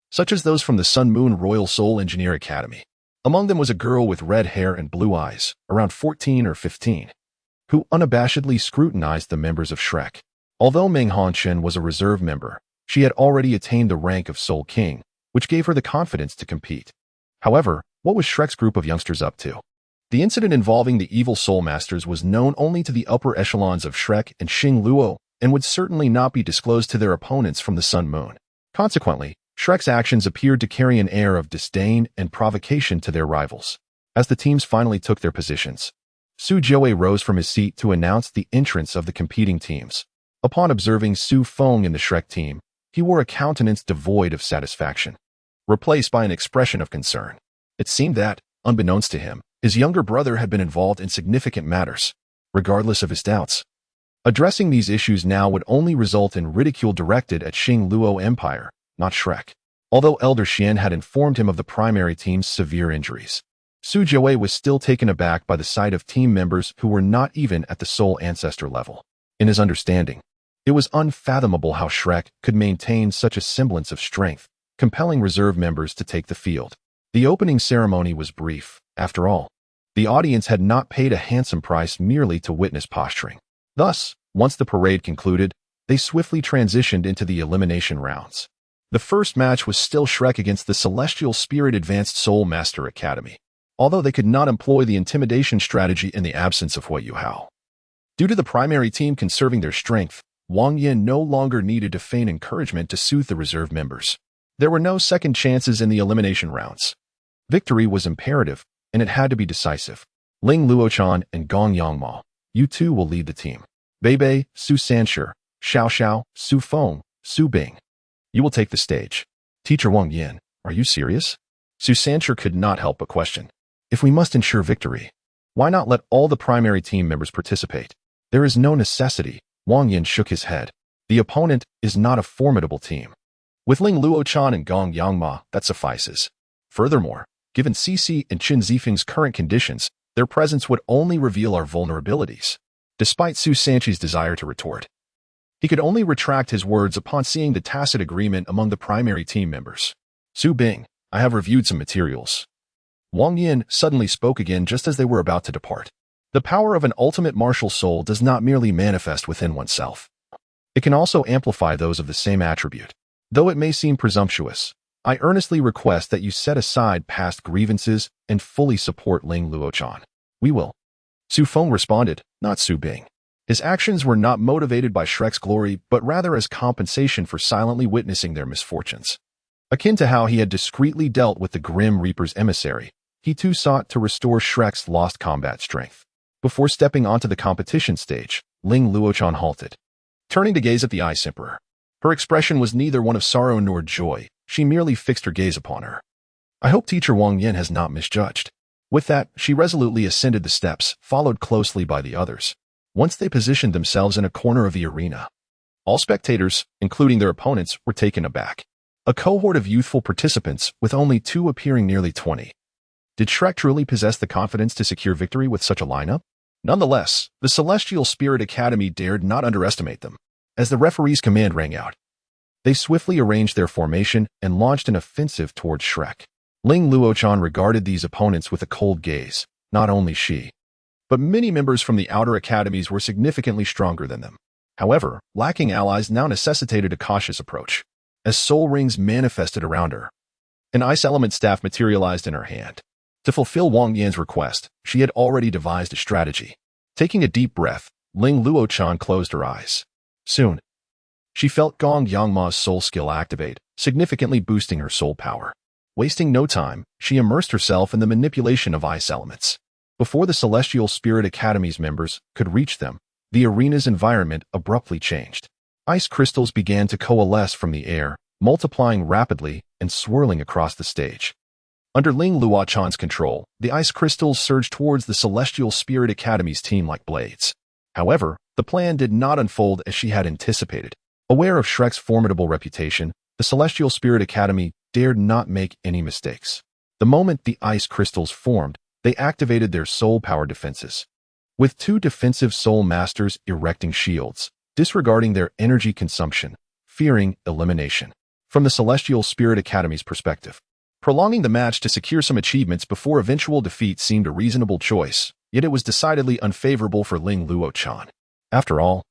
such as those from the Sun Moon Royal Soul Engineer Academy. Among them was a girl with red hair and blue eyes, around 14 or 15, who unabashedly scrutinized the members of Shrek. Although Meng Hanshen was a reserve member, she had already attained the rank of Soul King, which gave her the confidence to compete. However, what was Shrek's group of youngsters up to? The incident involving the evil soul masters was known only to the upper echelons of Shrek and Star Luo, and would certainly not be disclosed to their opponents from the Sun Moon. Consequently, Shrek's actions appeared to carry an air of disdain and provocation to their rivals. As the teams finally took their positions, Su Jiawei rose from his seat to announce the entrance of the competing teams. Upon observing Su Feng in the Shrek team, he wore a countenance devoid of satisfaction, replaced by an expression of concern. It seemed that, unbeknownst to him, his younger brother had been involved in significant matters, regardless of his doubts. Addressing these issues now would only result in ridicule directed at Star Luo Empire, not Shrek. Although Elder Xian had informed him of the primary team's severe injuries, Su Jiawei was still taken aback by the sight of team members who were not even at the soul ancestor level. In his understanding, it was unfathomable how Shrek could maintain such a semblance of strength, compelling reserve members to take the field. The opening ceremony was brief, after all. The audience had not paid a handsome price merely to witness posturing. Thus, once the parade concluded, they swiftly transitioned into the elimination rounds. The first match was still Shrek against the Celestial Spirit Advanced Soul Master Academy, although they could not employ the intimidation strategy in the absence of Hui Yuao. Due to the primary team conserving their strength, Wang Yin no longer needed to feign encouragement to soothe the reserve members. There were no second chances in the elimination rounds. Victory was imperative, and it had to be decisive. Ling Luochan and Gong Yangma, you two will lead the team. Bei, Su Sanshi, Xiao Xiao, Su Feng, Su Bing. You will take the stage. Teacher Wang Yin, are you serious? Su Sanshi could not help but question. If we must ensure victory, why not let all the primary team members participate? There is no necessity. Wang Yin shook his head. The opponent is not a formidable team. With Ling Luochan and Gong Yangma, that suffices. Furthermore, given Cici and Qin Zifeng's current conditions, their presence would only reveal our vulnerabilities. Despite Su Sanshi's desire to retort, he could only retract his words upon seeing the tacit agreement among the primary team members. Su Bing, I have reviewed some materials. Wang Yin suddenly spoke again just as they were about to depart. The power of an ultimate martial soul does not merely manifest within oneself. It can also amplify those of the same attribute. Though it may seem presumptuous, I earnestly request that you set aside past grievances and fully support Ling Luochan. We will. Su Feng responded, not Su Bing. His actions were not motivated by Shrek's glory, but rather as compensation for silently witnessing their misfortunes. Akin to how he had discreetly dealt with the Grim Reaper's emissary, he too sought to restore Shrek's lost combat strength. Before stepping onto the competition stage, Ling Luochan halted, turning to gaze at the Ice Emperor. Her expression was neither one of sorrow nor joy. She merely fixed her gaze upon her. I hope Teacher Wang Yin has not misjudged. With that, she resolutely ascended the steps, followed closely by the others. Once they positioned themselves in a corner of the arena, all spectators, including their opponents, were taken aback. A cohort of youthful participants, with only two appearing nearly 20. Did Shrek truly possess the confidence to secure victory with such a lineup? Nonetheless, the Celestial Spirit Academy dared not underestimate them. As the referee's command rang out, they swiftly arranged their formation and launched an offensive towards Shrek. Ling Luochan regarded these opponents with a cold gaze. Not only she, but many members from the outer academies were significantly stronger than them. However, lacking allies now necessitated a cautious approach. As soul rings manifested around her, an ice element staff materialized in her hand. To fulfill Wang Yin's request, she had already devised a strategy. Taking a deep breath, Ling Luochan closed her eyes. Soon, she felt Gong Yangma's soul skill activate, significantly boosting her soul power. Wasting no time, she immersed herself in the manipulation of ice elements. Before the Celestial Spirit Academy's members could reach them, the arena's environment abruptly changed. Ice crystals began to coalesce from the air, multiplying rapidly and swirling across the stage. Under Ling Luochan's control, the ice crystals surged towards the Celestial Spirit Academy's team like blades. However, the plan did not unfold as she had anticipated. Aware of Shrek's formidable reputation, the Celestial Spirit Academy dared not make any mistakes. The moment the ice crystals formed, they activated their soul power defenses. With two defensive soul masters erecting shields, disregarding their energy consumption, fearing elimination. From the Celestial Spirit Academy's perspective, prolonging the match to secure some achievements before eventual defeat seemed a reasonable choice, yet it was decidedly unfavorable for Ling Luochan. After all,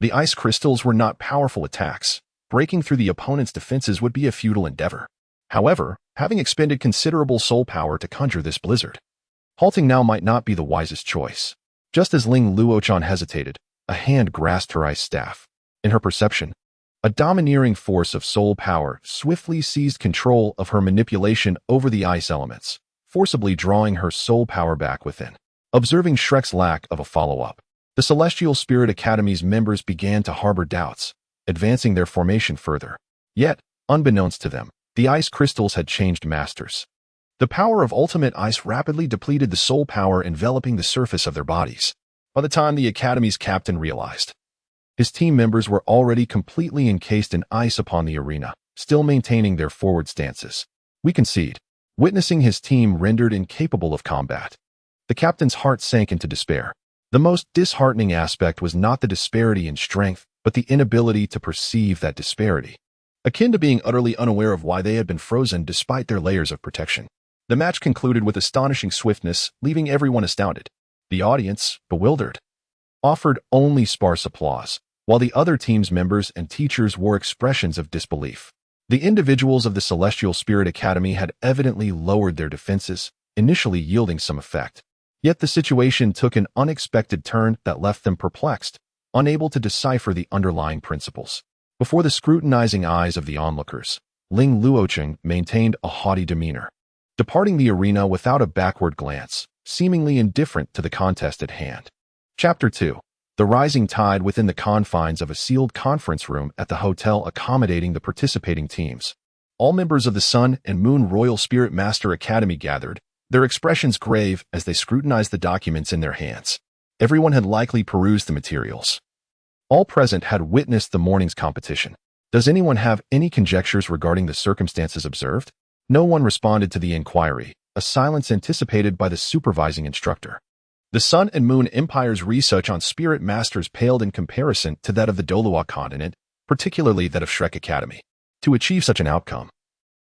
the ice crystals were not powerful attacks. Breaking through the opponent's defenses would be a futile endeavor. However, having expended considerable soul power to conjure this blizzard, halting now might not be the wisest choice. Just as Ling Luochan hesitated, a hand grasped her ice staff. In her perception, a domineering force of soul power swiftly seized control of her manipulation over the ice elements, forcibly drawing her soul power back within. Observing Shrek's lack of a follow-up, the Celestial Spirit Academy's members began to harbor doubts. advancing their formation further. Yet, unbeknownst to them, the ice crystals had changed masters. The power of ultimate ice rapidly depleted the soul power enveloping the surface of their bodies. By the time the Academy's captain realized, his team members were already completely encased in ice upon the arena, still maintaining their forward stances. We concede. Witnessing his team rendered incapable of combat, the captain's heart sank into despair. The most disheartening aspect was not the disparity in strength, but the inability to perceive that disparity. Akin to being utterly unaware of why they had been frozen despite their layers of protection. The match concluded with astonishing swiftness, leaving everyone astounded. The audience, bewildered, offered only sparse applause, while the other team's members and teachers wore expressions of disbelief. The individuals of the Celestial Spirit Academy had evidently lowered their defenses, initially yielding some effect. Yet the situation took an unexpected turn that left them perplexed, unable to decipher the underlying principles. Before the scrutinizing eyes of the onlookers, Ling Luocheng maintained a haughty demeanor, departing the arena without a backward glance, seemingly indifferent to the contest at hand. Chapter 2. The rising tide within the confines of a sealed conference room at the hotel accommodating the participating teams. All members of the Sun and Moon Royal Spirit Master Academy gathered, their expressions grave as they scrutinized the documents in their hands. Everyone had likely perused the materials. All present had witnessed the morning's competition. Does anyone have any conjectures regarding the circumstances observed? No one responded to the inquiry, a silence anticipated by the supervising instructor. The Sun and Moon Empire's research on spirit masters paled in comparison to that of the Douluo continent, particularly that of Shrek Academy. To achieve such an outcome,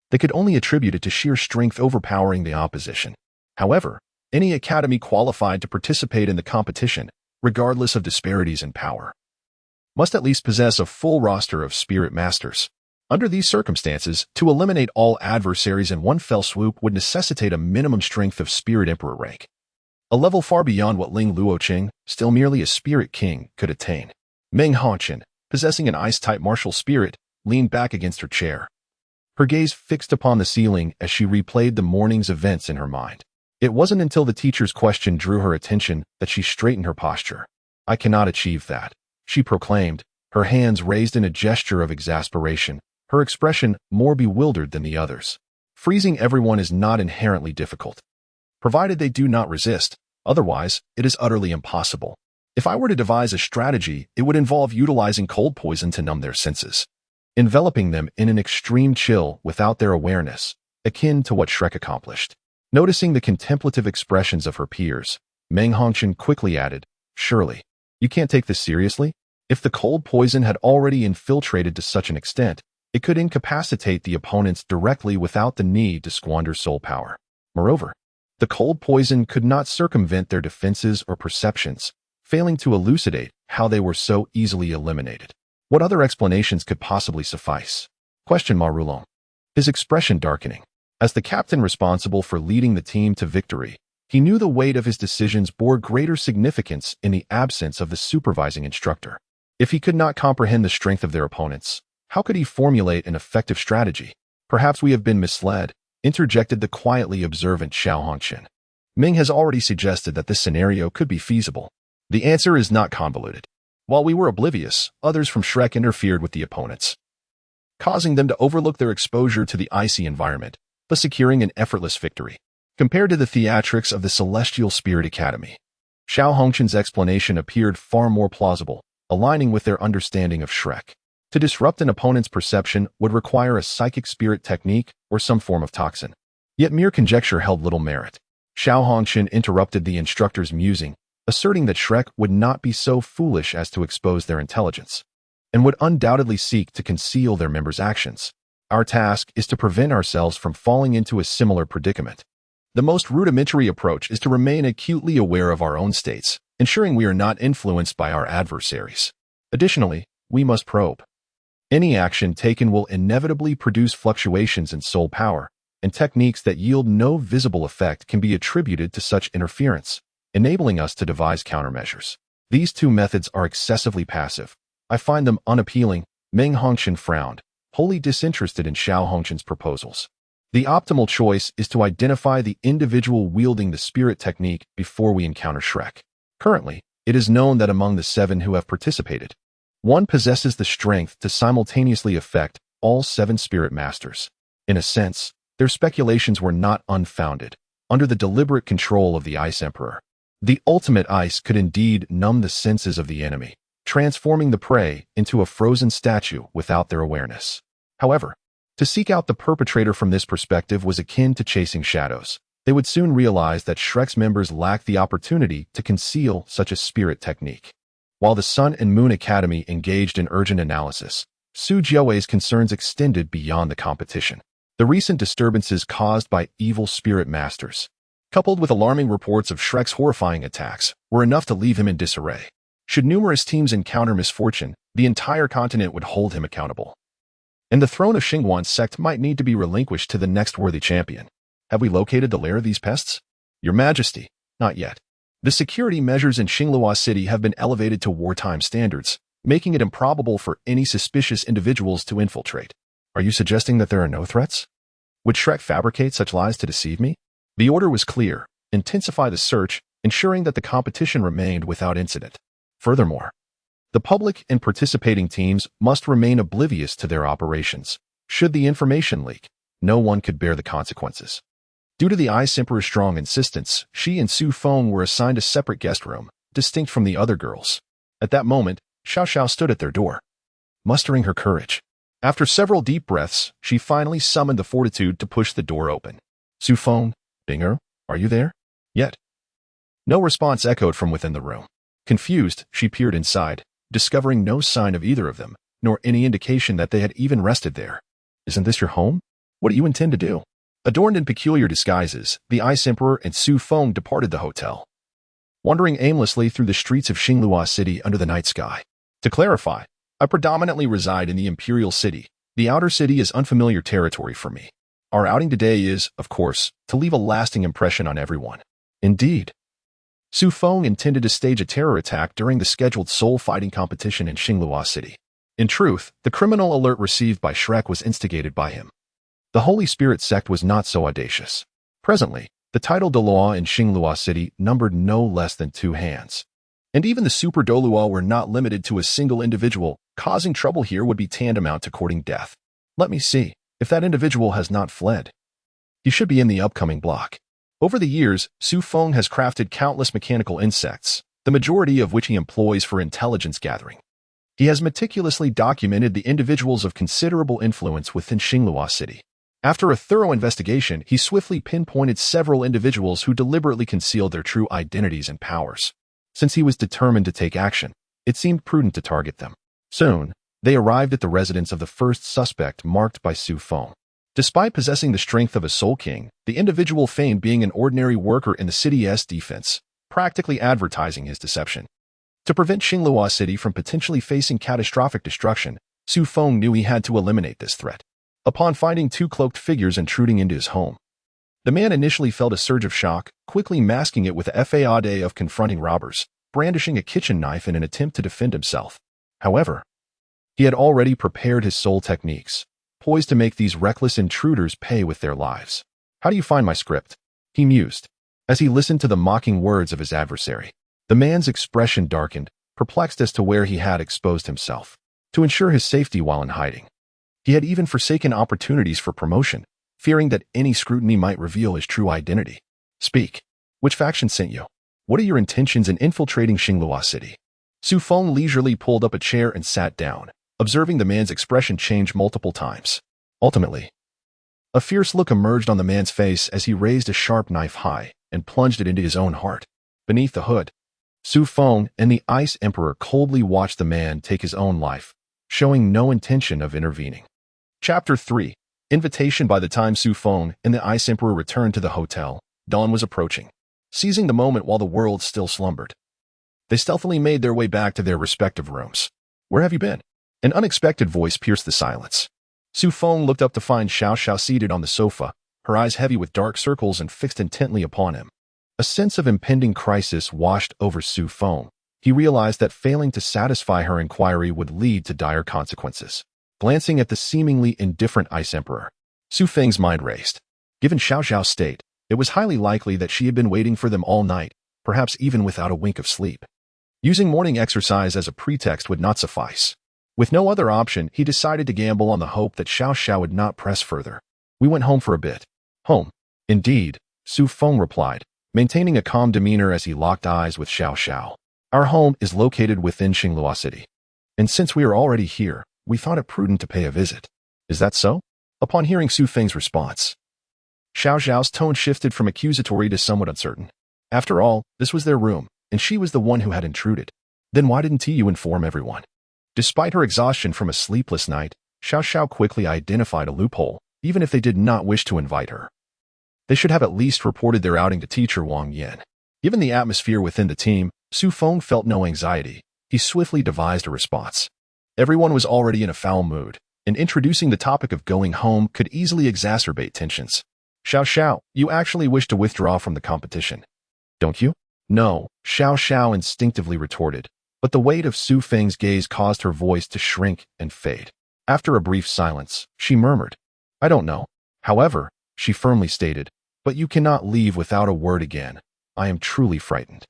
they could only attribute it to sheer strength overpowering the opposition. However, any academy qualified to participate in the competition, regardless of disparities in power, must at least possess a full roster of spirit masters. Under these circumstances, to eliminate all adversaries in one fell swoop would necessitate a minimum strength of Spirit Emperor rank, a level far beyond what Ling Luocheng, still merely a Spirit King, could attain. Meng Hongqian, possessing an ice-type martial spirit, leaned back against her chair, her gaze fixed upon the ceiling as she replayed the morning's events in her mind. It wasn't until the teacher's question drew her attention that she straightened her posture. "I cannot achieve that," she proclaimed, her hands raised in a gesture of exasperation, her expression more bewildered than the others. Freezing everyone is not inherently difficult, provided they do not resist. Otherwise, it is utterly impossible. If I were to devise a strategy, it would involve utilizing cold poison to numb their senses, enveloping them in an extreme chill without their awareness, akin to what Shrek accomplished. Noticing the contemplative expressions of her peers, Meng Hongqian quickly added, "Surely, you can't take this seriously? If the cold poison had already infiltrated to such an extent, it could incapacitate the opponents directly without the need to squander soul power. Moreover, the cold poison could not circumvent their defenses or perceptions, failing to elucidate how they were so easily eliminated. What other explanations could possibly suffice?" questioned Ma Rulong, his expression darkening. As the captain responsible for leading the team to victory, he knew the weight of his decisions bore greater significance in the absence of the supervising instructor. If he could not comprehend the strength of their opponents, how could he formulate an effective strategy? "Perhaps we have been misled," interjected the quietly observant Xiao Hongqian. "Ming has already suggested that this scenario could be feasible. The answer is not convoluted. While we were oblivious, others from Shrek interfered with the opponents, causing them to overlook their exposure to the icy environment, thus securing an effortless victory." Compared to the theatrics of the Celestial Spirit Academy, Xiao Hongqian's explanation appeared far more plausible, aligning with their understanding of Shrek. To disrupt an opponent's perception would require a psychic spirit technique or some form of toxin. Yet mere conjecture held little merit. Xiao Hongqian interrupted the instructor's musing, asserting that Shrek would not be so foolish as to expose their intelligence, and would undoubtedly seek to conceal their members' actions. Our task is to prevent ourselves from falling into a similar predicament. The most rudimentary approach is to remain acutely aware of our own states, ensuring we are not influenced by our adversaries. Additionally, we must probe. Any action taken will inevitably produce fluctuations in soul power, and techniques that yield no visible effect can be attributed to such interference, enabling us to devise countermeasures. These two methods are excessively passive. I find them unappealing. Meng Hongqian frowned, wholly disinterested in Xiao Hongqian's proposals. The optimal choice is to identify the individual wielding the spirit technique before we encounter Shrek. Currently, it is known that among the 7 who have participated, One possesses the strength to simultaneously affect all 7 spirit masters. In a sense, their speculations were not unfounded. Under the deliberate control of the Ice Emperor, the ultimate ice could indeed numb the senses of the enemy, transforming the prey into a frozen statue without their awareness. However, to seek out the perpetrator from this perspective was akin to chasing shadows. They would soon realize that Shrek's members lacked the opportunity to conceal such a spirit technique. While the Sun and Moon Academy engaged in urgent analysis, Su Jiaowei's concerns extended beyond the competition. The recent disturbances caused by evil spirit masters, coupled with alarming reports of Shrek's horrifying attacks, were enough to leave him in disarray. Should numerous teams encounter misfortune, the entire continent would hold him accountable. And the throne of Xingguan's sect might need to be relinquished to the next worthy champion. Have we located the lair of these pests? Your Majesty, not yet. The security measures in Star City have been elevated to wartime standards, making it improbable for any suspicious individuals to infiltrate. Are you suggesting that there are no threats? Would Shrek fabricate such lies to deceive me? The order was clear: intensify the search, ensuring that the competition remained without incident. Furthermore, the public and participating teams must remain oblivious to their operations. Should the information leak, no one could bear the consequences. Due to the Ice Emperor's strong insistence, she and Su Feng were assigned a separate guest room, distinct from the other girls. At that moment, Xiao Xiao stood at their door, mustering her courage. After several deep breaths, she finally summoned the fortitude to push the door open. Su Feng, Binger, are you there? Yet. No response echoed from within the room. Confused, she peered inside, discovering no sign of either of them, nor any indication that they had even rested there. Isn't this your home? What do you intend to do? Adorned in peculiar disguises, the Ice Emperor and Su Feng departed the hotel, wandering aimlessly through the streets of Star City under the night sky. To clarify, I predominantly reside in the Imperial City. The outer city is unfamiliar territory for me. Our outing today is, of course, to leave a lasting impression on everyone. Indeed. Su Feng intended to stage a terror attack during the scheduled soul-fighting competition in Star City. In truth, the criminal alert received by Shrek was instigated by him. The Holy Spirit sect was not so audacious. Presently, the title Douluo in Star City numbered no less than 2 hands. And even the super Douluo were not limited to a single individual. Causing trouble here would be tantamount to courting death. Let me see. If that individual has not fled, he should be in the upcoming block. Over the years, Su Feng has crafted countless mechanical insects, the majority of which he employs for intelligence gathering. He has meticulously documented the individuals of considerable influence within Star City. After a thorough investigation, he swiftly pinpointed several individuals who deliberately concealed their true identities and powers. Since he was determined to take action, it seemed prudent to target them. Soon, they arrived at the residence of the first suspect marked by Su Feng. Despite possessing the strength of a Soul King, the individual feigned being an ordinary worker in the city's defense, practically advertising his deception. To prevent Star City from potentially facing catastrophic destruction, Su Feng knew he had to eliminate this threat. Upon finding 2 cloaked figures intruding into his home, the man initially felt a surge of shock, quickly masking it with the facade of confronting robbers, brandishing a kitchen knife in an attempt to defend himself. However, he had already prepared his soul techniques, poised to make these reckless intruders pay with their lives. How do you find my script? He mused, as he listened to the mocking words of his adversary. The man's expression darkened, perplexed as to where he had exposed himself. To ensure his safety while in hiding, he had even forsaken opportunities for promotion, fearing that any scrutiny might reveal his true identity. Speak. Which faction sent you? What are your intentions in infiltrating Star City? Su Feng leisurely pulled up a chair and sat down, observing the man's expression change multiple times. Ultimately, a fierce look emerged on the man's face as he raised a sharp knife high and plunged it into his own heart. Beneath the hood, Su Feng and the Ice Emperor coldly watched the man take his own life, showing no intention of intervening. Chapter 3. Invitation. By the time Su Feng and the Ice Emperor returned to the hotel, dawn was approaching. Seizing the moment while the world still slumbered, they stealthily made their way back to their respective rooms. Where have you been? An unexpected voice pierced the silence. Su Feng looked up to find Xiao Xiao seated on the sofa, her eyes heavy with dark circles and fixed intently upon him. A sense of impending crisis washed over Su Feng. He realized that failing to satisfy her inquiry would lead to dire consequences. Glancing at the seemingly indifferent Ice Emperor, Su Feng's mind raced. Given Xiao Xiao's state, it was highly likely that she had been waiting for them all night, perhaps even without a wink of sleep. Using morning exercise as a pretext would not suffice. With no other option, he decided to gamble on the hope that Xiao Xiao would not press further. We went home for a bit. Home. Indeed, Su Feng replied, maintaining a calm demeanor as he locked eyes with Xiao Xiao. Our home is located within Luo City. And since we are already here, we thought it prudent to pay a visit. Is that so? Upon hearing Su Feng's response, Xiao Xiao's tone shifted from accusatory to somewhat uncertain. After all, this was their room, and she was the one who had intruded. Then why didn't you inform everyone? Despite her exhaustion from a sleepless night, Xiao Xiao quickly identified a loophole, even if they did not wish to invite her. They should have at least reported their outing to teacher Wang Yan. Given the atmosphere within the team, Su Feng felt no anxiety. He swiftly devised a response. Everyone was already in a foul mood, and introducing the topic of going home could easily exacerbate tensions. Xiao Xiao, you actually wish to withdraw from the competition, don't you? No, Xiao Xiao instinctively retorted, but the weight of Su Feng's gaze caused her voice to shrink and fade. After a brief silence, she murmured, I don't know. However, she firmly stated, but you cannot leave without a word again. I am truly frightened.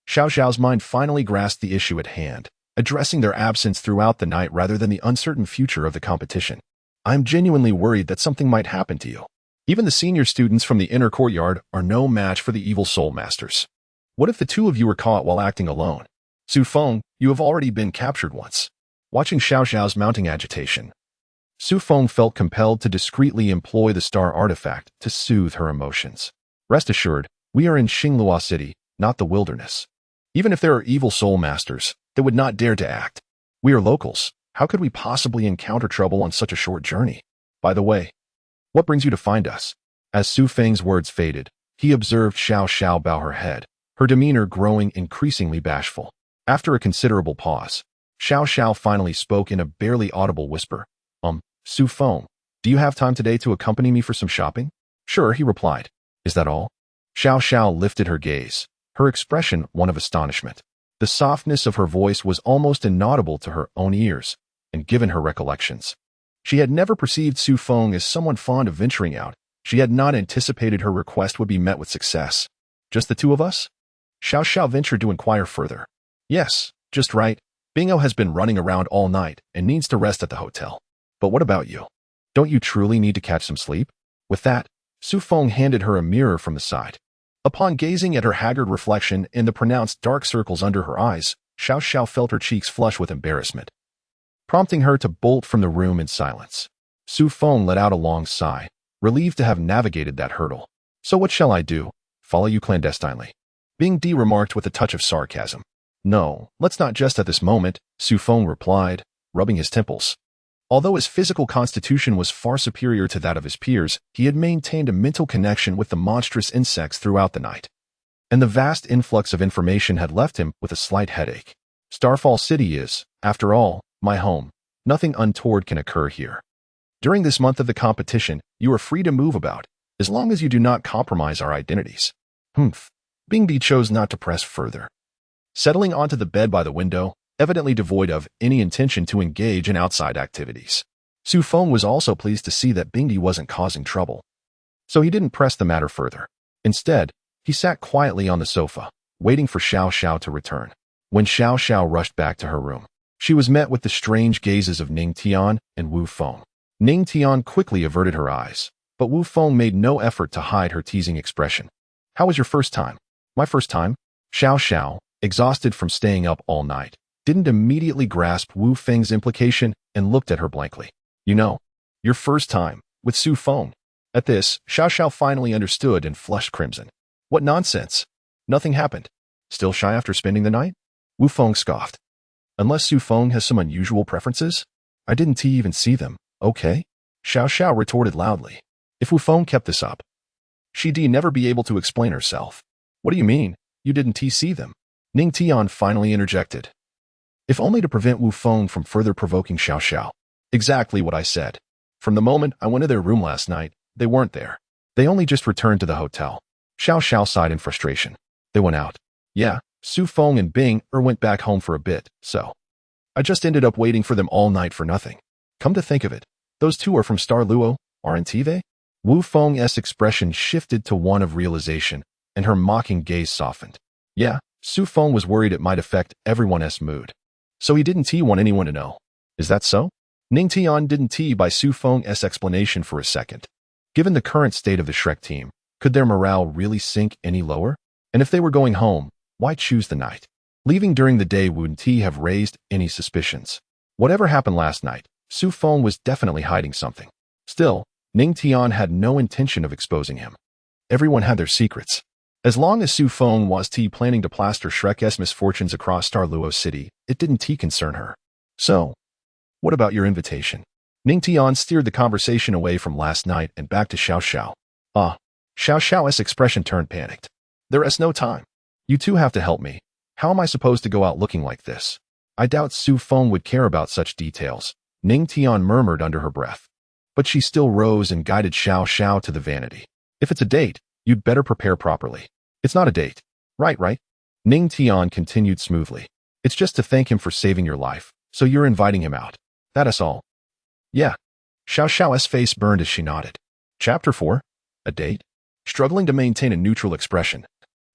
Xiao Xiao's mind finally grasped the issue at hand, addressing their absence throughout the night rather than the uncertain future of the competition. I am genuinely worried that something might happen to you. Even the senior students from the inner courtyard are no match for the evil soul masters. What if the two of you were caught while acting alone? Su Feng, you have already been captured once. Watching Xiao Xiao's mounting agitation, Su Feng felt compelled to discreetly employ the star artifact to soothe her emotions. Rest assured, we are in Luo City, not the wilderness. Even if there are evil soul masters, they would not dare to act. We are locals. How could we possibly encounter trouble on such a short journey? By the way, what brings you to find us? As Su Feng's words faded, he observed Xiao Xiao bow her head, her demeanor growing increasingly bashful. After a considerable pause, Xiao Xiao finally spoke in a barely audible whisper. Su Feng, do you have time today to accompany me for some shopping? Sure, he replied. Is that all? Xiao Xiao lifted her gaze, her expression one of astonishment. The softness of her voice was almost inaudible to her own ears, and given her recollections, she had never perceived Su Feng as someone fond of venturing out. She had not anticipated her request would be met with success. Just the two of us? Xiao Xiao ventured to inquire further. Yes, just right. Bingo has been running around all night and needs to rest at the hotel. But what about you? Don't you truly need to catch some sleep? With that, Su Feng handed her a mirror from the side. Upon gazing at her haggard reflection in the pronounced dark circles under her eyes, Xiao Xiao felt her cheeks flush with embarrassment, prompting her to bolt from the room in silence. Su Feng let out a long sigh, relieved to have navigated that hurdle. So what shall I do? Follow you clandestinely? Bing Di remarked with a touch of sarcasm. No, let's not jest at this moment, Su Feng replied, rubbing his temples. Although his physical constitution was far superior to that of his peers, he had maintained a mental connection with the monstrous insects throughout the night. And the vast influx of information had left him with a slight headache. Starfall City is, after all, my home. Nothing untoward can occur here. During this month of the competition, you are free to move about, as long as you do not compromise our identities. Bing Di chose not to press further. Settling onto the bed by the window, evidently devoid of any intention to engage in outside activities, Su Feng was also pleased to see that Bing Di wasn't causing trouble. So he didn't press the matter further. Instead, he sat quietly on the sofa, waiting for Xiao Xiao to return. When Xiao Xiao rushed back to her room, she was met with the strange gazes of Ning Tian and Wu Feng. Ning Tian quickly averted her eyes, but Wu Feng made no effort to hide her teasing expression. How was your first time? My first time? Xiao Xiao, exhausted from staying up all night, didn't immediately grasp Wu Feng's implication and looked at her blankly. You know, your first time, with Su Feng. At this, Xiao Xiao finally understood and flushed crimson. What nonsense. Nothing happened. Still shy after spending the night? Wu Feng scoffed. Unless Su Feng has some unusual preferences? I didn't even see them, okay? Xiao Xiao retorted loudly. If Wu Feng kept this up, she'd never be able to explain herself. What do you mean, you didn't see them? Ning Tian finally interjected. If only to prevent Wu Feng from further provoking Xiao Xiao. Exactly what I said. From the moment I went to their room last night, they weren't there. They only just returned to the hotel. Xiao Xiao sighed in frustration. They went out. Yeah, Su Feng and Bing went back home for a bit, so I just ended up waiting for them all night for nothing. Come to think of it, those two are from Star Luo, aren't they? Wu Feng's expression shifted to one of realization, and her mocking gaze softened. Yeah, Su Feng was worried it might affect everyone's mood. So he didn't want anyone to know. Is that so? Ning Tian didn't buy Su Feng's explanation for a second. Given the current state of the Shrek team, could their morale really sink any lower? And if they were going home, why choose the night? Leaving during the day wouldn't have raised any suspicions. Whatever happened last night, Su Feng was definitely hiding something. Still, Ning Tian had no intention of exposing him. Everyone had their secrets. As long as Su Feng was planning to plaster Shrek's misfortunes across Star Luo City, it didn't concern her. So, what about your invitation? Ning Tian steered the conversation away from last night and back to Xiao Xiao. Xiao Xiao's expression turned panicked. There is no time. You two have to help me. How am I supposed to go out looking like this? I doubt Su Feng would care about such details, Ning Tian murmured under her breath. But she still rose and guided Xiao Xiao to the vanity. If it's a date, you'd better prepare properly. It's not a date. Right? Ning Tian continued smoothly. It's just to thank him for saving your life, so you're inviting him out. That is all. Yeah. Xiao Xiao's face burned as she nodded. Chapter 4. A date? Struggling to maintain a neutral expression,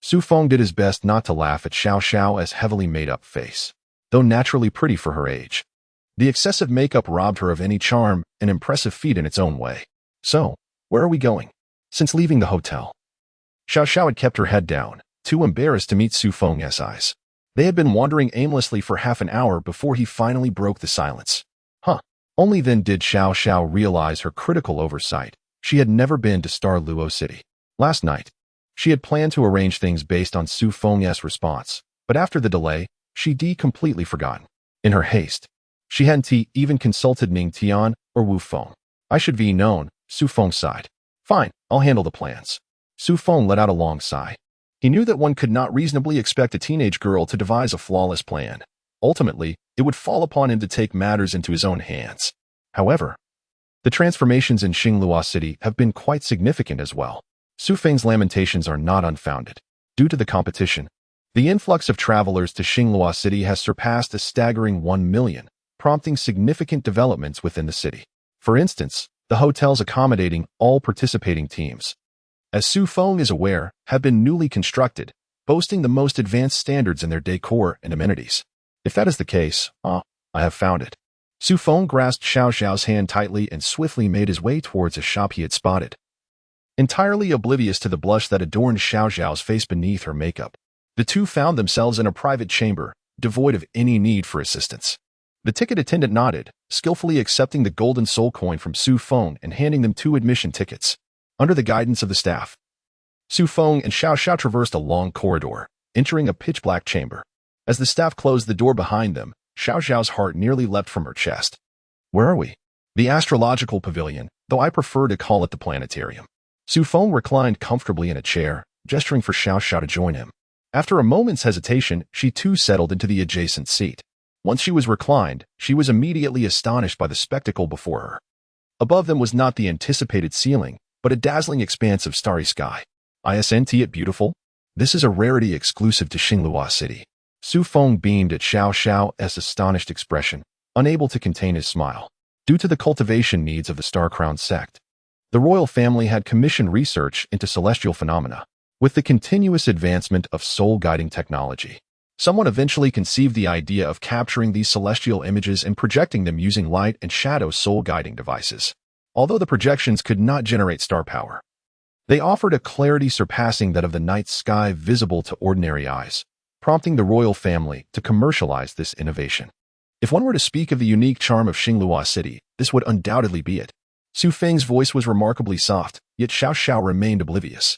Su Feng did his best not to laugh at Xiao Xiao's heavily made-up face, though naturally pretty for her age. The excessive makeup robbed her of any charm, an impressive feat in its own way. So, where are we going? Since leaving the hotel, Xiao Xiao had kept her head down, too embarrassed to meet Su Feng's eyes. They had been wandering aimlessly for half an hour before he finally broke the silence. Only then did Xiao Xiao realize her critical oversight. She had never been to Star Luo City. Last night, she had planned to arrange things based on Su Feng's response, but after the delay, she'd completely forgotten. In her haste, she hadn't even consulted Ning Tian or Wu Feng. I should be known, Su Feng sighed. Fine, I'll handle the plans. Su Feng let out a long sigh. He knew that one could not reasonably expect a teenage girl to devise a flawless plan. Ultimately, it would fall upon him to take matters into his own hands. However, the transformations in Luo City have been quite significant as well. Su Feng's lamentations are not unfounded. Due to the competition, the influx of travelers to Luo City has surpassed a staggering 1 million, prompting significant developments within the city. For instance, the hotels accommodating all participating teams, as Su Feng is aware, have been newly constructed, boasting the most advanced standards in their decor and amenities. If that is the case, I have found it. Su Feng grasped Xiao Xiao's hand tightly and swiftly made his way towards a shop he had spotted. Entirely oblivious to the blush that adorned Xiao Xiao's face beneath her makeup, the two found themselves in a private chamber, devoid of any need for assistance. The ticket attendant nodded, skillfully accepting the golden soul coin from Su Feng and handing them 2 admission tickets. Under the guidance of the staff, Su Feng and Xiao Xiao traversed a long corridor, entering a pitch-black chamber. As the staff closed the door behind them, Xiao Xiao's heart nearly leapt from her chest. Where are we? The astrological pavilion, though I prefer to call it the planetarium. Su Feng reclined comfortably in a chair, gesturing for Xiao Xiao to join him. After a moment's hesitation, she too settled into the adjacent seat. Once she was reclined, she was immediately astonished by the spectacle before her. Above them was not the anticipated ceiling, but a dazzling expanse of starry sky. Isn't it beautiful? This is a rarity exclusive to Luo City. Su Feng beamed at Xiao Xiao's astonished expression, unable to contain his smile. Due to the cultivation needs of the Star-Crowned sect, the royal family had commissioned research into celestial phenomena. With the continuous advancement of soul-guiding technology, someone eventually conceived the idea of capturing these celestial images and projecting them using light and shadow soul-guiding devices. Although the projections could not generate star power, they offered a clarity surpassing that of the night sky visible to ordinary eyes, prompting the royal family to commercialize this innovation. If one were to speak of the unique charm of Luo City, this would undoubtedly be it. Su Feng's voice was remarkably soft, yet Xiao Xiao remained oblivious,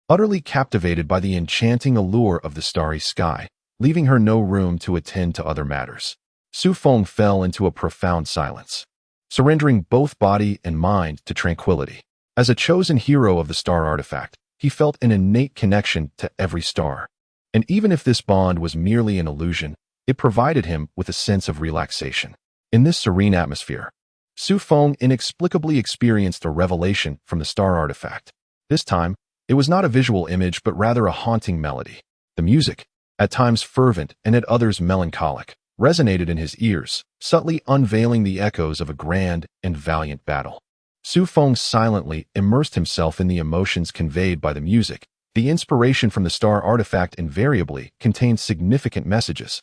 utterly captivated by the enchanting allure of the starry sky, leaving her no room to attend to other matters. Su Feng fell into a profound silence, surrendering both body and mind to tranquility. As a chosen hero of the star artifact, he felt an innate connection to every star. And even if this bond was merely an illusion, it provided him with a sense of relaxation. In this serene atmosphere, Su Feng inexplicably experienced a revelation from the star artifact. This time, it was not a visual image but rather a haunting melody. The music, at times fervent and at others melancholic, resonated in his ears, subtly unveiling the echoes of a grand and valiant battle. Su Feng silently immersed himself in the emotions conveyed by the music, The inspiration from the star artifact invariably contains significant messages,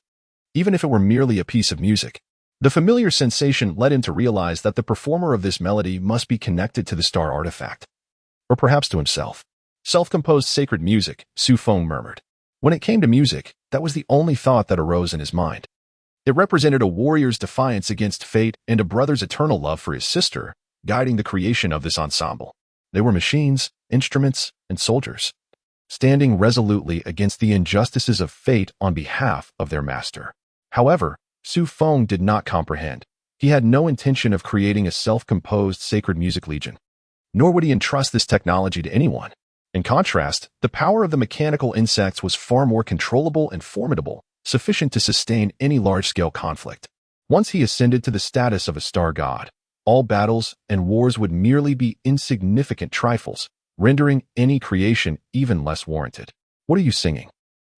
even if it were merely a piece of music. The familiar sensation led him to realize that the performer of this melody must be connected to the star artifact, or perhaps to himself. Self-composed sacred music, Feng murmured. When it came to music, that was the only thought that arose in his mind. It represented a warrior's defiance against fate and a brother's eternal love for his sister, guiding the creation of this ensemble. They were machines, instruments, and soldiers, standing resolutely against the injustices of fate on behalf of their master. However, Feng did not comprehend. He had no intention of creating a self-composed sacred music legion, nor would he entrust this technology to anyone. In contrast, the power of the mechanical insects was far more controllable and formidable, sufficient to sustain any large-scale conflict. Once he ascended to the status of a star god, all battles and wars would merely be insignificant trifles, rendering any creation even less warranted. What are you singing?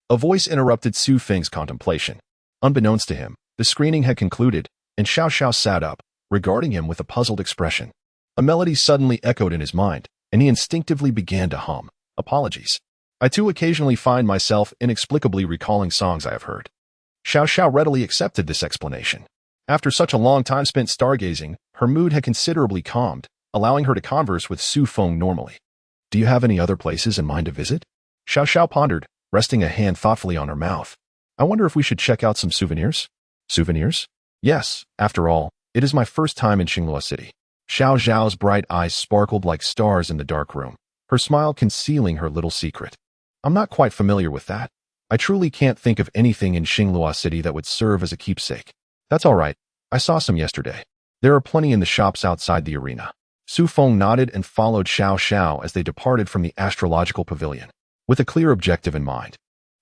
A voice interrupted Feng's contemplation. Unbeknownst to him, the screening had concluded, and Xiao Xiao sat up, regarding him with a puzzled expression. A melody suddenly echoed in his mind, and he instinctively began to hum. Apologies. I too occasionally find myself inexplicably recalling songs I have heard. Xiao Xiao readily accepted this explanation. After such a long time spent stargazing, her mood had considerably calmed, allowing her to converse with Feng normally. Do you have any other places in mind to visit? Xiao Xiao pondered, resting a hand thoughtfully on her mouth. I wonder if we should check out some souvenirs? Souvenirs? Yes, after all, it is my first time in Luo City. Xiao Xiao's bright eyes sparkled like stars in the dark room, her smile concealing her little secret. I'm not quite familiar with that. I truly can't think of anything in Luo City that would serve as a keepsake. That's all right. I saw some yesterday. There are plenty in the shops outside the arena. Feng nodded and followed Xiao Xiao as they departed from the astrological pavilion, with a clear objective in mind.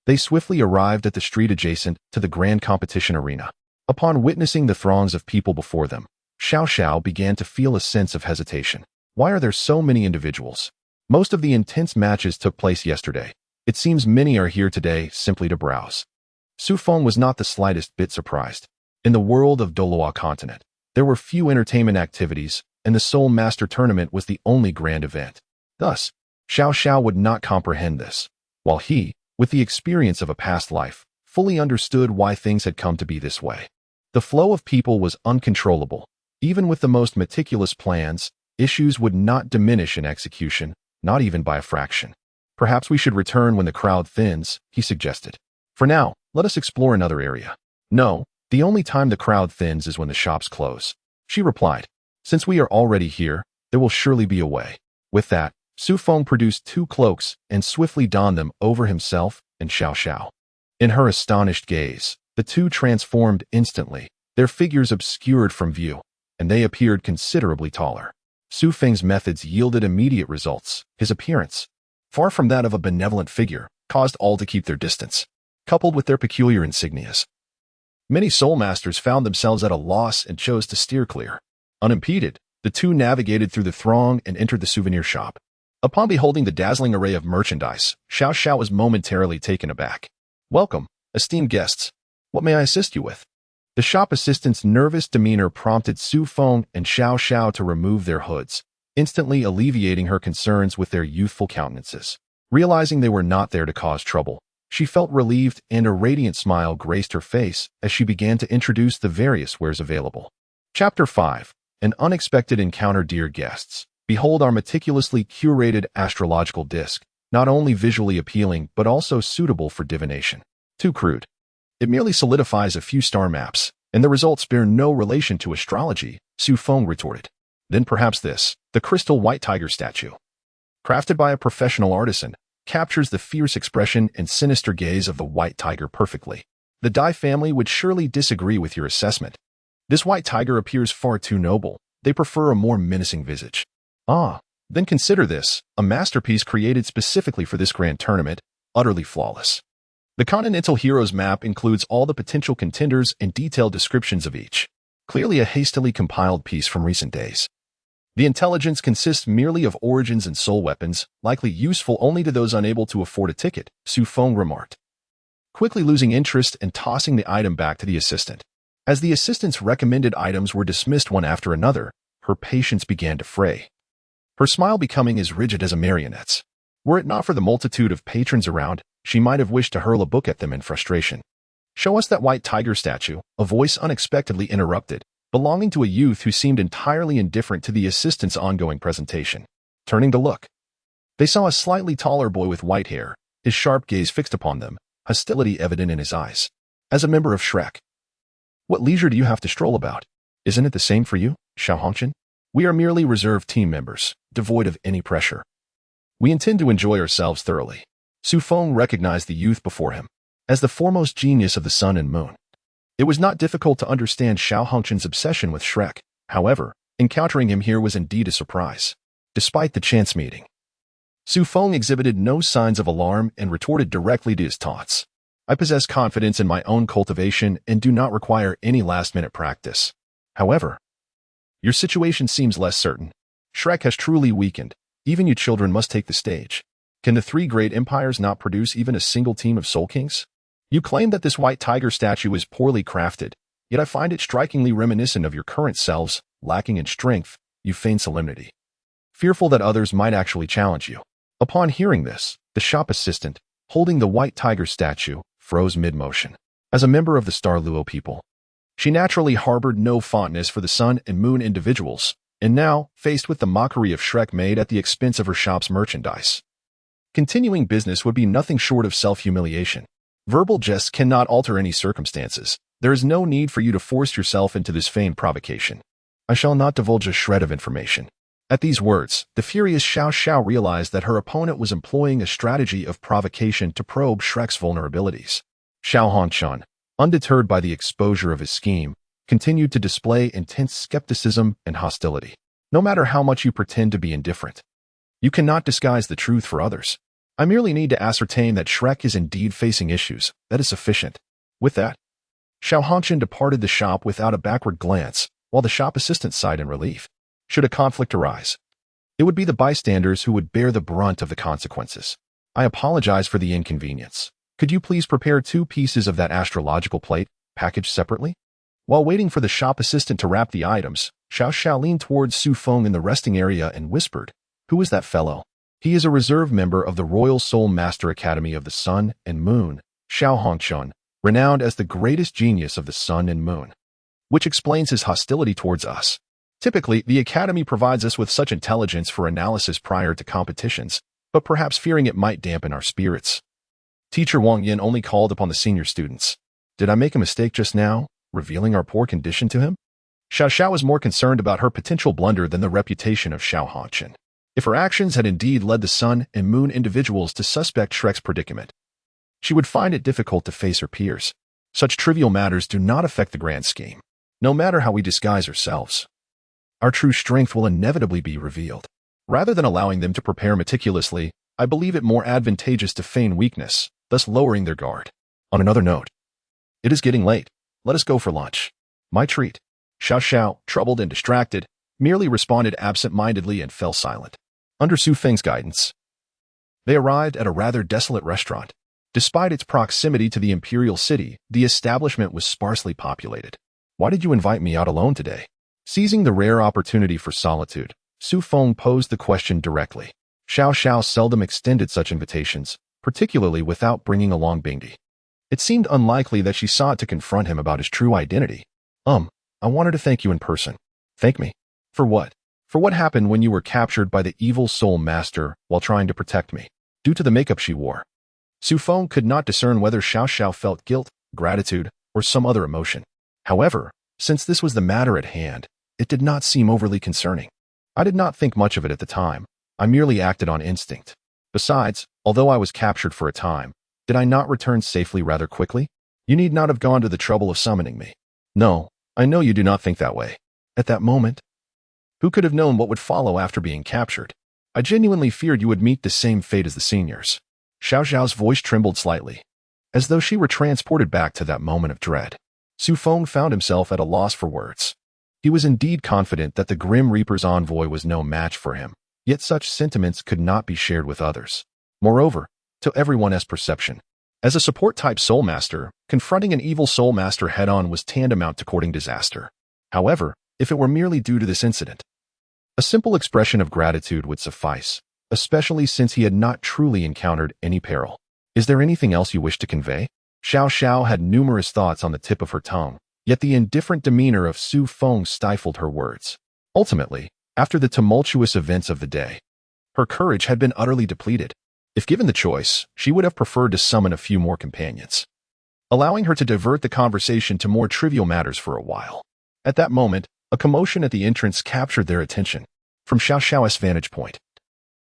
They swiftly arrived at the street adjacent to the grand competition arena. Upon witnessing the throngs of people before them, Xiao Xiao began to feel a sense of hesitation. Why are there so many individuals? Most of the intense matches took place yesterday. It seems many are here today simply to browse. Feng was not the slightest bit surprised. In the world of Douluo continent, there were few entertainment activities, and the Soul Master Tournament was the only grand event. Thus, Xiao Xiao would not comprehend this, while he, with the experience of a past life, fully understood why things had come to be this way. The flow of people was uncontrollable. Even with the most meticulous plans, issues would not diminish in execution, not even by a fraction. Perhaps we should return when the crowd thins, he suggested. For now, let us explore another area. No, the only time the crowd thins is when the shops close, she replied. Since we are already here, there will surely be a way. With that, Feng produced 2 cloaks and swiftly donned them over himself and Xiao Xiao. In her astonished gaze, the two transformed instantly, their figures obscured from view, and they appeared considerably taller. Feng's methods yielded immediate results. His appearance, far from that of a benevolent figure, caused all to keep their distance, coupled with their peculiar insignias. Many soul masters found themselves at a loss and chose to steer clear. Unimpeded, the two navigated through the throng and entered the souvenir shop. Upon beholding the dazzling array of merchandise, Xiao Xiao was momentarily taken aback. Welcome, esteemed guests. What may I assist you with? The shop assistant's nervous demeanor prompted Feng and Xiao Xiao to remove their hoods, instantly alleviating her concerns with their youthful countenances. Realizing they were not there to cause trouble, she felt relieved and a radiant smile graced her face as she began to introduce the various wares available. Chapter 5. An Unexpected Encounter. Dear guests, behold our meticulously curated astrological disc, not only visually appealing but also suitable for divination. Too crude. It merely solidifies a few star maps, and the results bear no relation to astrology, Feng retorted. Then perhaps this, the crystal white tiger statue, crafted by a professional artisan, captures the fierce expression and sinister gaze of the white tiger perfectly. The Dai family would surely disagree with your assessment. This white tiger appears far too noble. They prefer a more menacing visage. Ah, then consider this, a masterpiece created specifically for this grand tournament, utterly flawless. The Continental Heroes map includes all the potential contenders and detailed descriptions of each. Clearly a hastily compiled piece from recent days. The intelligence consists merely of origins and soul weapons, likely useful only to those unable to afford a ticket, Feng remarked, quickly losing interest and tossing the item back to the assistant. As the assistant's recommended items were dismissed one after another, her patience began to fray, her smile becoming as rigid as a marionette's. Were it not for the multitude of patrons around, she might have wished to hurl a book at them in frustration. "Show us that white tiger statue," a voice unexpectedly interrupted, belonging to a youth who seemed entirely indifferent to the assistant's ongoing presentation. Turning to look, they saw a slightly taller boy with white hair, his sharp gaze fixed upon them, hostility evident in his eyes. "As a member of Shrek, what leisure do you have to stroll about? Isn't it the same for you, Xiao Hongchen? We are merely reserved team members, devoid of any pressure. We intend to enjoy ourselves thoroughly." Su Feng recognized the youth before him as the foremost genius of the sun and moon. It was not difficult to understand Xiao Hongchen's obsession with Shrek. However, encountering him here was indeed a surprise. Despite the chance meeting, Su Feng exhibited no signs of alarm and retorted directly to his taunts. "I possess confidence in my own cultivation and do not require any last-minute practice. However, your situation seems less certain. Shrek has truly weakened. Even you children must take the stage. Can the three great empires not produce even a single team of Soul Kings? You claim that this white tiger statue is poorly crafted, yet I find it strikingly reminiscent of your current selves. Lacking in strength, you feign solemnity, fearful that others might actually challenge you." Upon hearing this, the shop assistant, holding the white tiger statue, froze mid-motion. As a member of the Star Luo people, she naturally harbored no fondness for the sun and moon individuals, and now, faced with the mockery of Shrek made at the expense of her shop's merchandise, continuing business would be nothing short of self-humiliation. Verbal jests cannot alter any circumstances. There is no need for you to force yourself into this feigned provocation. I shall not divulge a shred of information. At these words, the furious Xiao Xiao realized that her opponent was employing a strategy of provocation to probe Shrek's vulnerabilities. Xiao Hongchen, undeterred by the exposure of his scheme, continued to display intense skepticism and hostility. "No matter how much you pretend to be indifferent, you cannot disguise the truth for others. I merely need to ascertain that Shrek is indeed facing issues. That is sufficient." With that, Xiao Hongchen departed the shop without a backward glance, while the shop assistant sighed in relief. Should a conflict arise, it would be the bystanders who would bear the brunt of the consequences. "I apologize for the inconvenience. Could you please prepare 2 pieces of that astrological plate, packaged separately?" While waiting for the shop assistant to wrap the items, Xiao Xiao leaned towards Su Feng in the resting area and whispered, "Who is that fellow?" "He is a reserve member of the Royal Soul Master Academy of the Sun and Moon, Xiao Hongchen, renowned as the greatest genius of the Sun and Moon, which explains his hostility towards us. Typically, the Academy provides us with such intelligence for analysis prior to competitions, but perhaps fearing it might dampen our spirits. Teacher Wang Yin only called upon the senior students. Did I make a mistake just now, revealing our poor condition to him?" Xiao Xiao was more concerned about her potential blunder than the reputation of Xiao Hongchen. If her actions had indeed led the Sun and Moon individuals to suspect Shrek's predicament, she would find it difficult to face her peers. Such trivial matters do not affect the grand scheme. No matter how we disguise ourselves, our true strength will inevitably be revealed. Rather than allowing them to prepare meticulously, I believe it more advantageous to feign weakness, thus lowering their guard. On another note, it is getting late. Let us go for lunch. My treat. Xiao Xiao, troubled and distracted, merely responded absent-mindedly and fell silent. Under Su Feng's guidance, they arrived at a rather desolate restaurant. Despite its proximity to the imperial city, the establishment was sparsely populated. "Why did you invite me out alone today?" Seizing the rare opportunity for solitude, Su Feng posed the question directly. Xiao Xiao seldom extended such invitations, particularly without bringing along Bingdi. It seemed unlikely that she sought to confront him about his true identity. I wanted to thank you in person." "Thank me? For what?" "For what happened when you were captured by the evil soul master while trying to protect me, due to the makeup she wore." Su Feng could not discern whether Xiao Xiao felt guilt, gratitude, or some other emotion. However, since this was the matter at hand, it did not seem overly concerning. "I did not think much of it at the time. I merely acted on instinct. Besides, although I was captured for a time, did I not return safely rather quickly? You need not have gone to the trouble of summoning me." "No, I know you do not think that way. At that moment, who could have known what would follow after being captured? I genuinely feared you would meet the same fate as the seniors." Xiao Xiao's voice trembled slightly, as though she were transported back to that moment of dread. Su Feng found himself at a loss for words. He was indeed confident that the Grim Reaper's envoy was no match for him, yet such sentiments could not be shared with others. Moreover, to everyone's perception, as a support-type soul master, confronting an evil soul master head-on was tantamount to courting disaster. However, if it were merely due to this incident, a simple expression of gratitude would suffice. especially since he had not truly encountered any peril. Is there anything else you wish to convey? Xiao Xiao had numerous thoughts on the tip of her tongue, yet the indifferent demeanor of Su Feng stifled her words. Ultimately, after the tumultuous events of the day, her courage had been utterly depleted. If given the choice, she would have preferred to summon a few more companions, allowing her to divert the conversation to more trivial matters for a while. At that moment, a commotion at the entrance captured their attention. From Xiao Xiao's vantage point,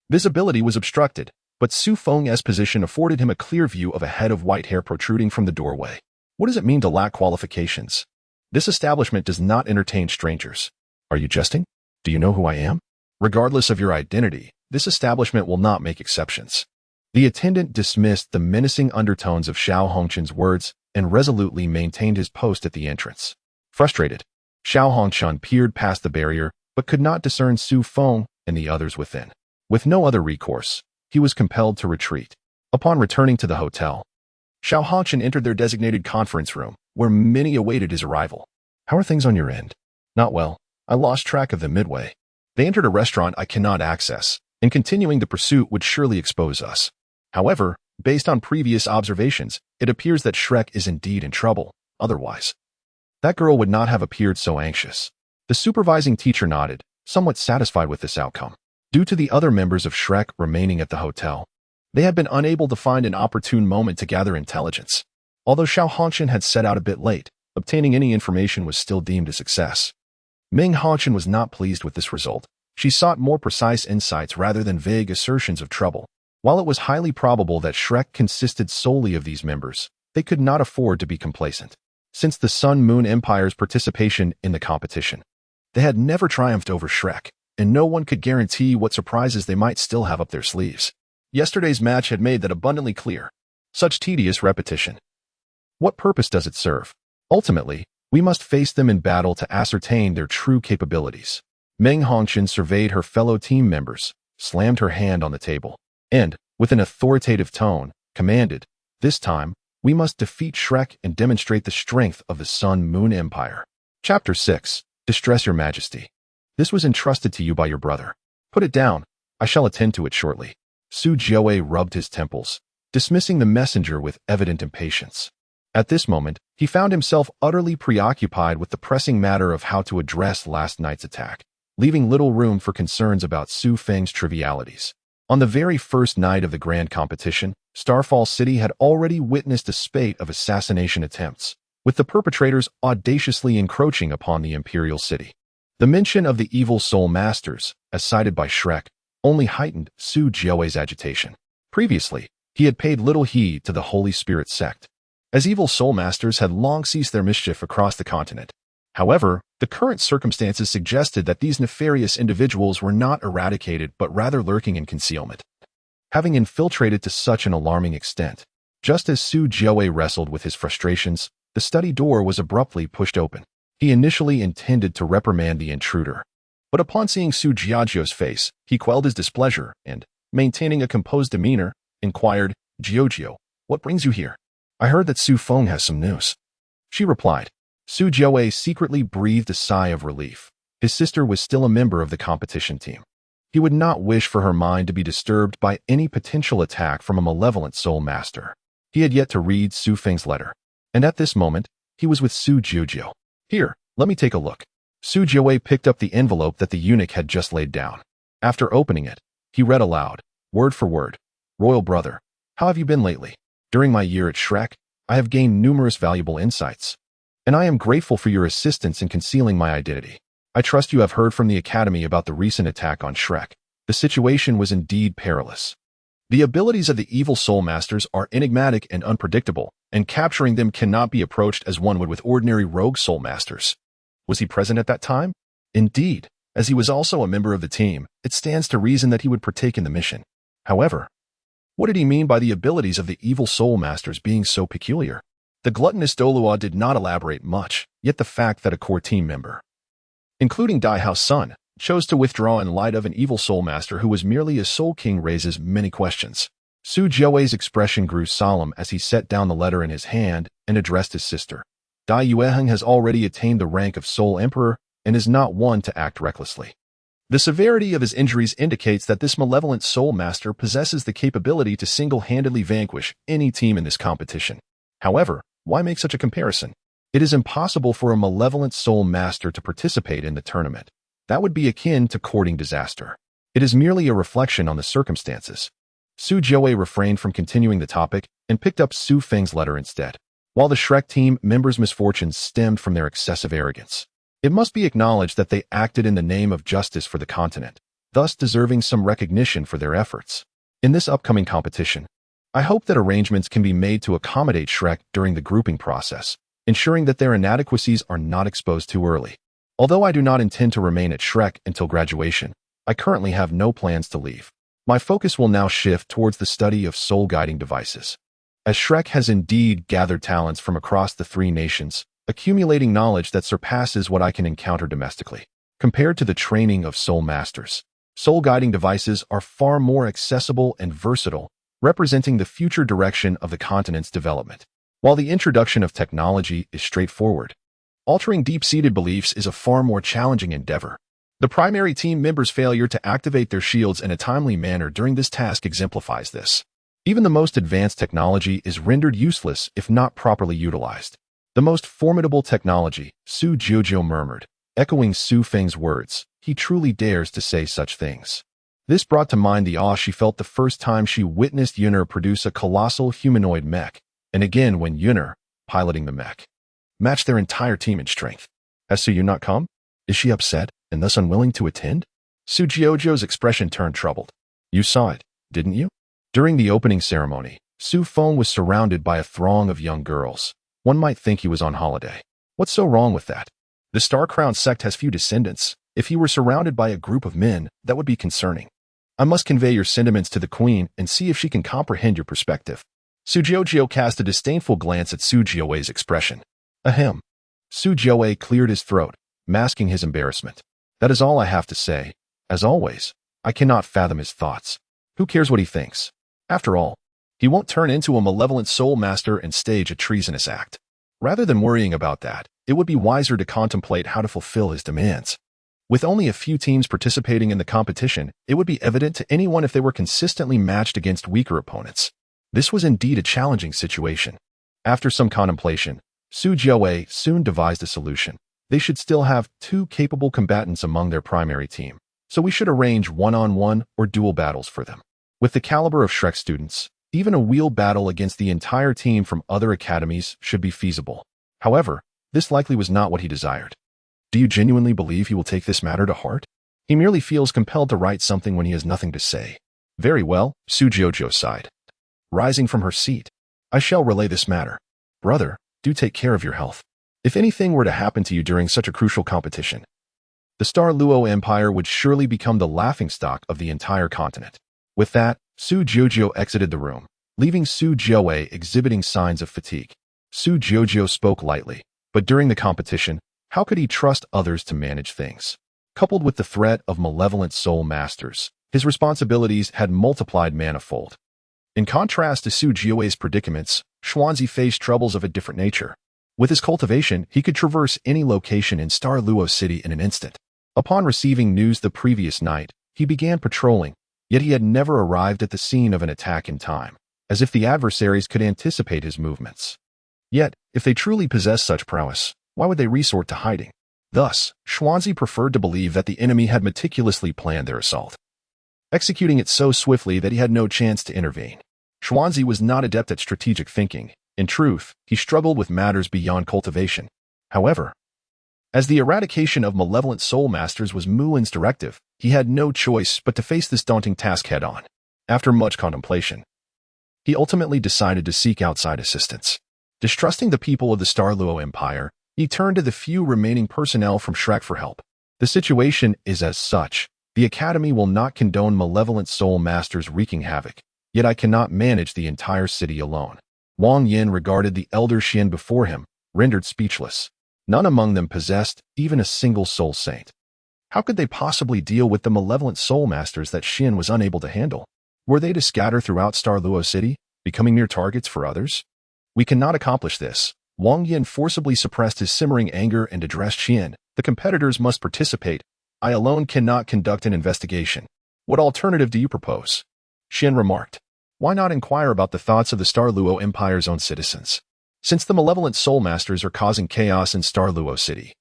visibility was obstructed, but Su Feng's position afforded him a clear view of a head of white hair protruding from the doorway. What does it mean to lack qualifications? This establishment does not entertain strangers. Are you jesting? Do you know who I am? Regardless of your identity, this establishment will not make exceptions. The attendant dismissed the menacing undertones of Xiao Hongchen's words and resolutely maintained his post at the entrance. Frustrated, Xiao Hongchen peered past the barrier but could not discern Su Feng and the others within. With no other recourse, he was compelled to retreat. Upon returning to the hotel, Xiao Hongchen entered their designated conference room, where many awaited his arrival. How are things on your end? Not well. I lost track of them midway. They entered a restaurant I cannot access, and continuing the pursuit would surely expose us. However, based on previous observations, it appears that Shrek is indeed in trouble. Otherwise, that girl would not have appeared so anxious. The supervising teacher nodded, somewhat satisfied with this outcome. Due to the other members of Shrek remaining at the hotel, they had been unable to find an opportune moment to gather intelligence. Although Xiao Hongchen had set out a bit late, obtaining any information was still deemed a success. Ming Hongchen was not pleased with this result. She sought more precise insights rather than vague assertions of trouble. While it was highly probable that Shrek consisted solely of these members, they could not afford to be complacent. Since the Sun-Moon Empire's participation in the competition, they had never triumphed over Shrek, and no one could guarantee what surprises they might still have up their sleeves. Yesterday's match had made that abundantly clear. Such tedious repetition. What purpose does it serve? Ultimately, we must face them in battle to ascertain their true capabilities. Meng Hongchen surveyed her fellow team members, slammed her hand on the table, and, with an authoritative tone, commanded, "This time, we must defeat Shrek and demonstrate the strength of the Sun-Moon Empire." Chapter 6. Distress Your Majesty. This was entrusted to you by your brother. Put it down. I shall attend to it shortly. Su Jiaowei rubbed his temples, dismissing the messenger with evident impatience. At this moment, he found himself utterly preoccupied with the pressing matter of how to address last night's attack, leaving little room for concerns about Su Feng's trivialities. On the very first night of the grand competition, Starfall City had already witnessed a spate of assassination attempts, with the perpetrators audaciously encroaching upon the imperial city. The mention of the evil soul masters, as cited by Shrek, only heightened Su Jiaowei's agitation. Previously, he had paid little heed to the Holy Spirit sect, as evil soul masters had long ceased their mischief across the continent. However, the current circumstances suggested that these nefarious individuals were not eradicated but rather lurking in concealment, having infiltrated to such an alarming extent. Just as Su Jiaowei wrestled with his frustrations, the study door was abruptly pushed open. He initially intended to reprimand the intruder, but upon seeing Su Jiaozhou's face, he quelled his displeasure and, maintaining a composed demeanor, inquired, "Jiaozhou, what brings you here?" "I heard that Su Feng has some news," she replied. Su Jiaowei secretly breathed a sigh of relief. His sister was still a member of the competition team. He would not wish for her mind to be disturbed by any potential attack from a malevolent soul master. He had yet to read Su Feng's letter, and at this moment, he was with Su Jiaozhou. "Here, let me take a look." Su Jiaowei picked up the envelope that the eunuch had just laid down. After opening it, he read aloud, word for word, "Royal brother, how have you been lately? During my year at Shrek, I have gained numerous valuable insights, and I am grateful for your assistance in concealing my identity. I trust you have heard from the Academy about the recent attack on Shrek. The situation was indeed perilous. The abilities of the evil soul masters are enigmatic and unpredictable, and capturing them cannot be approached as one would with ordinary rogue soul masters." Was he present at that time? Indeed, as he was also a member of the team, it stands to reason that he would partake in the mission. However, what did he mean by the abilities of the evil soul masters being so peculiar? The gluttonous Douluo did not elaborate much, yet the fact that a core team member, including Dai Hao's son, chose to withdraw in light of an evil soul master who was merely a soul king raises many questions. Su Jiaowei's expression grew solemn as he set down the letter in his hand and addressed his sister. Dai Yueheng has already attained the rank of Soul Emperor and is not one to act recklessly. The severity of his injuries indicates that this malevolent soul master possesses the capability to single-handedly vanquish any team in this competition. However, why make such a comparison? It is impossible for a malevolent soul master to participate in the tournament. That would be akin to courting disaster. It is merely a reflection on the circumstances. Su Jiawei refrained from continuing the topic and picked up Su Feng's letter instead. While the Shrek team members' misfortunes stemmed from their excessive arrogance, it must be acknowledged that they acted in the name of justice for the continent, thus deserving some recognition for their efforts. In this upcoming competition, I hope that arrangements can be made to accommodate Shrek during the grouping process, ensuring that their inadequacies are not exposed too early. Although I do not intend to remain at Shrek until graduation, I currently have no plans to leave. My focus will now shift towards the study of soul-guiding devices. As Shrek has indeed gathered talents from across the 3 nations, accumulating knowledge that surpasses what I can encounter domestically. Compared to the training of soul masters, soul-guiding devices are far more accessible and versatile, representing the future direction of the continent's development. While the introduction of technology is straightforward, altering deep-seated beliefs is a far more challenging endeavor. The primary team members' failure to activate their shields in a timely manner during this task exemplifies this. Even the most advanced technology is rendered useless if not properly utilized. The most formidable technology, Su Jiao murmured, echoing Su Feng's words. He truly dares to say such things. This brought to mind the awe she felt the first time she witnessed Yun'er produce a colossal humanoid mech, and again when Yun'er, piloting the mech, matched their entire team in strength. Has Su Yun not come? Is she upset and thus unwilling to attend? Su Jiao's expression turned troubled. You saw it, didn't you? During the opening ceremony, Su Feng was surrounded by a throng of young girls. One might think he was on holiday. What's so wrong with that? The Star-Crowned sect has few descendants. If he were surrounded by a group of men, that would be concerning. I must convey your sentiments to the queen and see if she can comprehend your perspective. Su Jiao cast a disdainful glance at Su Jiawei's expression. Ahem. Su Jiawei cleared his throat, masking his embarrassment. That is all I have to say. As always, I cannot fathom his thoughts. Who cares what he thinks? After all, he won't turn into a malevolent soul master and stage a treasonous act. Rather than worrying about that, it would be wiser to contemplate how to fulfill his demands. With only a few teams participating in the competition, it would be evident to anyone if they were consistently matched against weaker opponents. This was indeed a challenging situation. After some contemplation, Su Jiawei soon devised a solution. They should still have 2 capable combatants among their primary team, so we should arrange one-on-one or dual battles for them. With the caliber of Shrek students, even a wheel battle against the entire team from other academies should be feasible. However, this likely was not what he desired. Do you genuinely believe he will take this matter to heart? He merely feels compelled to write something when he has nothing to say. Very well, Su Jiao sighed. Rising from her seat, I shall relay this matter. Brother, do take care of your health. If anything were to happen to you during such a crucial competition, the Star Luo Empire would surely become the laughingstock of the entire continent. With that, Su Jiao exited the room, leaving Su Jiawei exhibiting signs of fatigue. Su Jiao spoke lightly, but during the competition, how could he trust others to manage things? Coupled with the threat of malevolent soul masters, his responsibilities had multiplied manifold. In contrast to Su Jiawei's predicaments, Xuanzi faced troubles of a different nature. With his cultivation, he could traverse any location in Star Luo City in an instant. Upon receiving news the previous night, he began patrolling, yet he had never arrived at the scene of an attack in time, as if the adversaries could anticipate his movements. Yet, if they truly possessed such prowess, why would they resort to hiding? Thus, Xuanzi preferred to believe that the enemy had meticulously planned their assault, executing it so swiftly that he had no chance to intervene. Xuanzi was not adept at strategic thinking. In truth, he struggled with matters beyond cultivation. However, as the eradication of malevolent soul masters was Mulin's directive, he had no choice but to face this daunting task head-on. After much contemplation, he ultimately decided to seek outside assistance. Distrusting the people of the Star Luo Empire, he turned to the few remaining personnel from Shrek for help. The situation is as such. The Academy will not condone malevolent soul masters wreaking havoc, yet I cannot manage the entire city alone. Wang Yin regarded the elder Xian before him, rendered speechless. None among them possessed even a single soul saint. How could they possibly deal with the malevolent soul masters that Xian was unable to handle? Were they to scatter throughout Star Luo City, becoming mere targets for others? We cannot accomplish this. Wang Yin forcibly suppressed his simmering anger and addressed Xian. The competitors must participate, I alone cannot conduct an investigation. What alternative do you propose? Xian remarked. Why not inquire about the thoughts of the Star Luo Empire's own citizens? Since the malevolent soul masters are causing chaos in Star Luo City,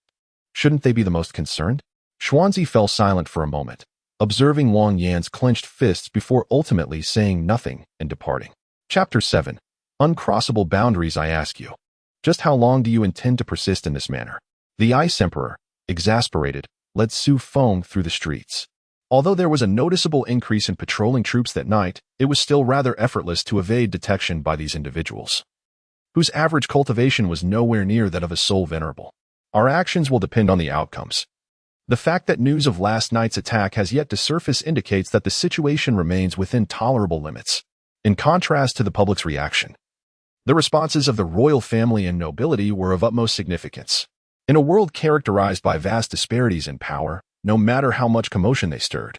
shouldn't they be the most concerned? Xuanzi fell silent for a moment, observing Wang Yan's clenched fists before ultimately saying nothing and departing. Chapter 7. Uncrossable boundaries, I ask you. Just how long do you intend to persist in this manner? The Ice Emperor, exasperated, led Su Feng through the streets. Although there was a noticeable increase in patrolling troops that night, it was still rather effortless to evade detection by these individuals, whose average cultivation was nowhere near that of a soul venerable. Our actions will depend on the outcomes. The fact that news of last night's attack has yet to surface indicates that the situation remains within tolerable limits. In contrast to the public's reaction, the responses of the royal family and nobility were of utmost significance. In a world characterized by vast disparities in power, no matter how much commotion they stirred,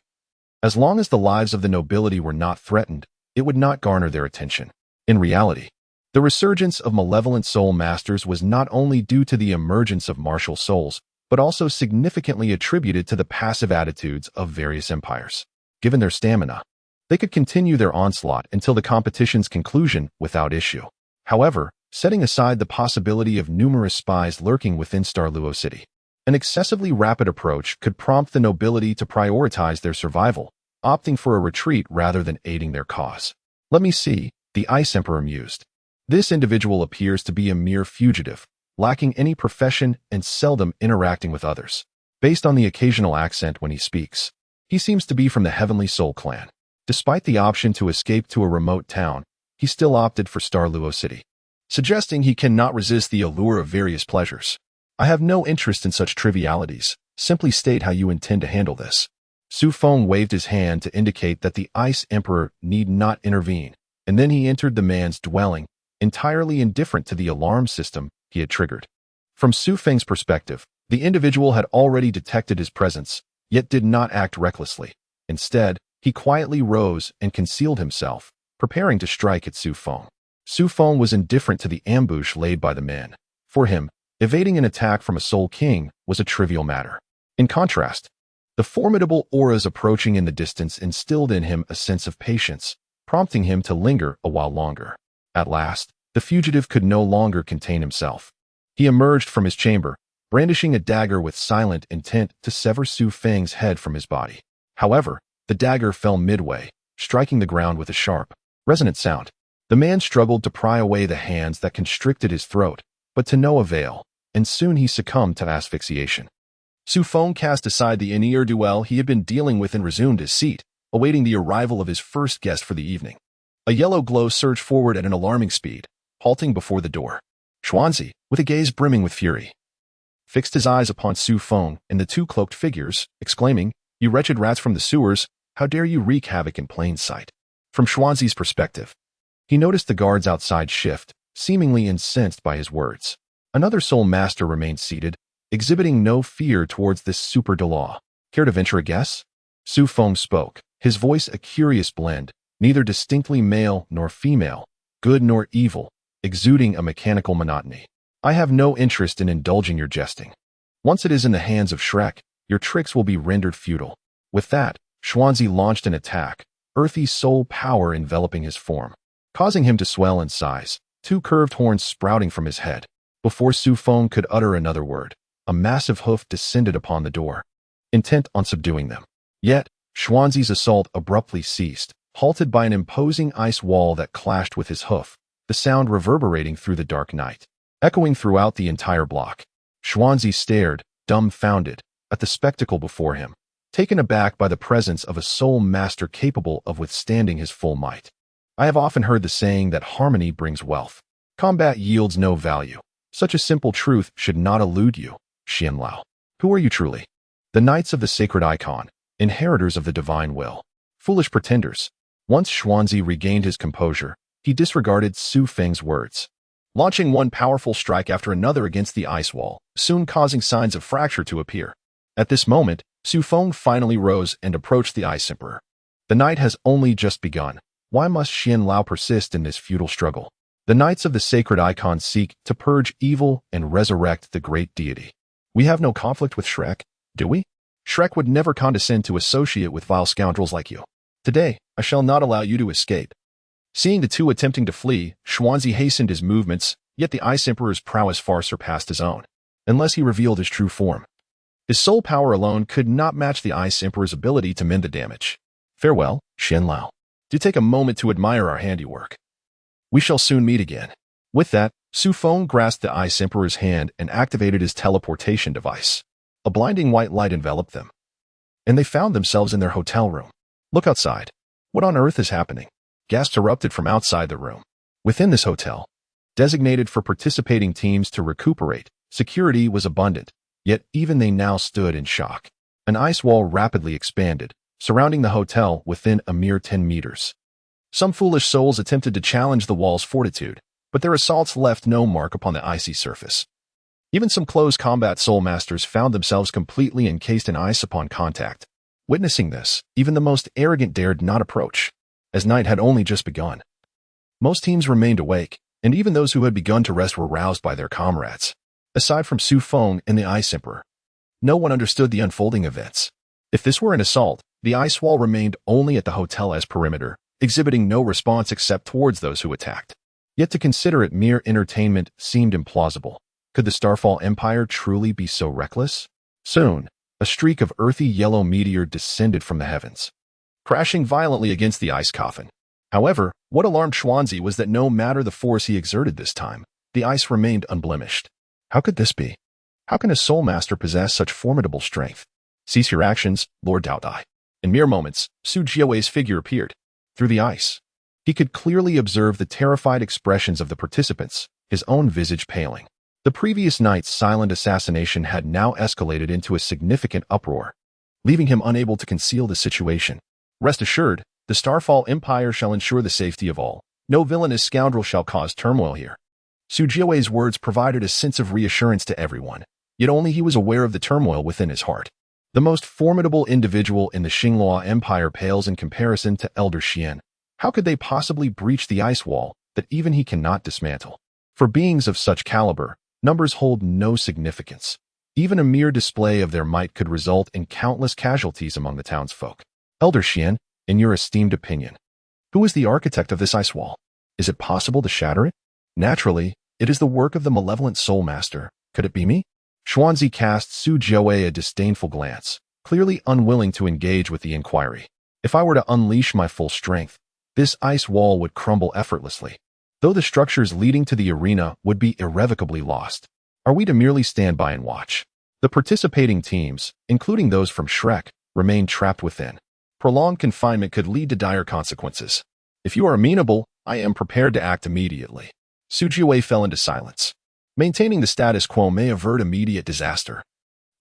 as long as the lives of the nobility were not threatened, it would not garner their attention. In reality, the resurgence of malevolent soul masters was not only due to the emergence of martial souls, but also significantly attributed to the passive attitudes of various empires. Given their stamina, they could continue their onslaught until the competition's conclusion without issue. However, setting aside the possibility of numerous spies lurking within Star Luo City, an excessively rapid approach could prompt the nobility to prioritize their survival, opting for a retreat rather than aiding their cause. Let me see, the Ice Emperor mused. This individual appears to be a mere fugitive, lacking any profession and seldom interacting with others. Based on the occasional accent when he speaks, he seems to be from the Heavenly Soul clan. Despite the option to escape to a remote town, he still opted for Star Luo City, suggesting he cannot resist the allure of various pleasures. I have no interest in such trivialities. Simply state how you intend to handle this. Su Feng waved his hand to indicate that the Ice Emperor need not intervene, and then he entered the man's dwelling, entirely indifferent to the alarm system he had triggered. From Su Feng's perspective, the individual had already detected his presence, yet did not act recklessly. Instead, he quietly rose and concealed himself, preparing to strike at Su Feng. Su Feng was indifferent to the ambush laid by the man. For him, evading an attack from a Soul King was a trivial matter. In contrast, the formidable auras approaching in the distance instilled in him a sense of patience, prompting him to linger a while longer. At last, the fugitive could no longer contain himself. He emerged from his chamber, brandishing a dagger with silent intent to sever Su Feng's head from his body. However, the dagger fell midway, striking the ground with a sharp, resonant sound. The man struggled to pry away the hands that constricted his throat, but to no avail, and soon he succumbed to asphyxiation. Su Feng cast aside the ne'er-do-well he had been dealing with and resumed his seat, awaiting the arrival of his first guest for the evening. A yellow glow surged forward at an alarming speed, halting before the door. Xuanzi, with a gaze brimming with fury, fixed his eyes upon Su Feng and the two cloaked figures, exclaiming, "You wretched rats from the sewers, how dare you wreak havoc in plain sight?" From Xuanzi's perspective, he noticed the guards outside shift, seemingly incensed by his words. Another soul master remained seated, exhibiting no fear towards this super Douluo. "Care to venture a guess?" Su Feng spoke, his voice a curious blend, neither distinctly male nor female, good nor evil, exuding a mechanical monotony. "I have no interest in indulging your jesting. Once it is in the hands of Shrek, your tricks will be rendered futile." With that, Xuanzi launched an attack, earthy soul power enveloping his form, causing him to swell in size, two curved horns sprouting from his head. Before Su Feng could utter another word, a massive hoof descended upon the door, intent on subduing them. Yet, Xuanzi's assault abruptly ceased, halted by an imposing ice wall that clashed with his hoof, the sound reverberating through the dark night, echoing throughout the entire block. Xuanzi stared, dumbfounded, at the spectacle before him, taken aback by the presence of a soul master capable of withstanding his full might. I have often heard the saying that harmony brings wealth. Combat yields no value. Such a simple truth should not elude you, Xian Lao. Who are you truly? The Knights of the Sacred Icon, inheritors of the divine will. Foolish pretenders. Once Xuanzi regained his composure, he disregarded Su Feng's words, launching one powerful strike after another against the ice wall, soon causing signs of fracture to appear. At this moment, Su Feng finally rose and approached the Ice Emperor. The night has only just begun. Why must Xian Lao persist in this futile struggle? The Knights of the Sacred Icon seek to purge evil and resurrect the great deity. We have no conflict with Shrek, do we? Shrek would never condescend to associate with vile scoundrels like you. Today, I shall not allow you to escape. Seeing the two attempting to flee, Xuanzi hastened his movements, yet the Ice Emperor's prowess far surpassed his own, unless he revealed his true form. His soul power alone could not match the Ice Emperor's ability to mend the damage. Farewell, Xian Lao. Do take a moment to admire our handiwork. We shall soon meet again. With that, Su Feng grasped the Ice Emperor's hand and activated his teleportation device. A blinding white light enveloped them, and they found themselves in their hotel room. Look outside. What on earth is happening? Gasps erupted from outside the room. Within this hotel, designated for participating teams to recuperate, security was abundant, yet even they now stood in shock. An ice wall rapidly expanded, surrounding the hotel within a mere 10 meters. Some foolish souls attempted to challenge the wall's fortitude, but their assaults left no mark upon the icy surface. Even some close combat soul masters found themselves completely encased in ice upon contact. Witnessing this, even the most arrogant dared not approach, as night had only just begun. Most teams remained awake, and even those who had begun to rest were roused by their comrades. Aside from Su Feng and the Ice Emperor, no one understood the unfolding events. If this were an assault, the ice wall remained only at the hotel as perimeter, exhibiting no response except towards those who attacked. Yet to consider it mere entertainment seemed implausible. Could the Starfall Empire truly be so reckless? Soon, a streak of earthy yellow meteor descended from the heavens, crashing violently against the ice coffin. However, what alarmed Xuanzi was that no matter the force he exerted this time, the ice remained unblemished. How could this be? How can a soul master possess such formidable strength? Cease your actions, Lord Douluo. In mere moments, Su Jiawei's figure appeared. Through the ice, he could clearly observe the terrified expressions of the participants, his own visage paling. The previous night's silent assassination had now escalated into a significant uproar, leaving him unable to conceal the situation. Rest assured, the Starfall Empire shall ensure the safety of all. No villainous scoundrel shall cause turmoil here. Su Jiawei's words provided a sense of reassurance to everyone, yet only he was aware of the turmoil within his heart. The most formidable individual in the Xinghua Empire pales in comparison to Elder Xian. How could they possibly breach the ice wall that even he cannot dismantle? For beings of such caliber, numbers hold no significance. Even a mere display of their might could result in countless casualties among the townsfolk. Elder Xian, in your esteemed opinion, who is the architect of this ice wall? Is it possible to shatter it? Naturally, it is the work of the malevolent soul master. Could it be me? Xuanzi cast Su Jiawei a disdainful glance, clearly unwilling to engage with the inquiry. If I were to unleash my full strength, this ice wall would crumble effortlessly, though the structures leading to the arena would be irrevocably lost. Are we to merely stand by and watch? The participating teams, including those from Shrek, remain trapped within. Prolonged confinement could lead to dire consequences. If you are amenable, I am prepared to act immediately. Su Jiawei fell into silence. Maintaining the status quo may avert immediate disaster.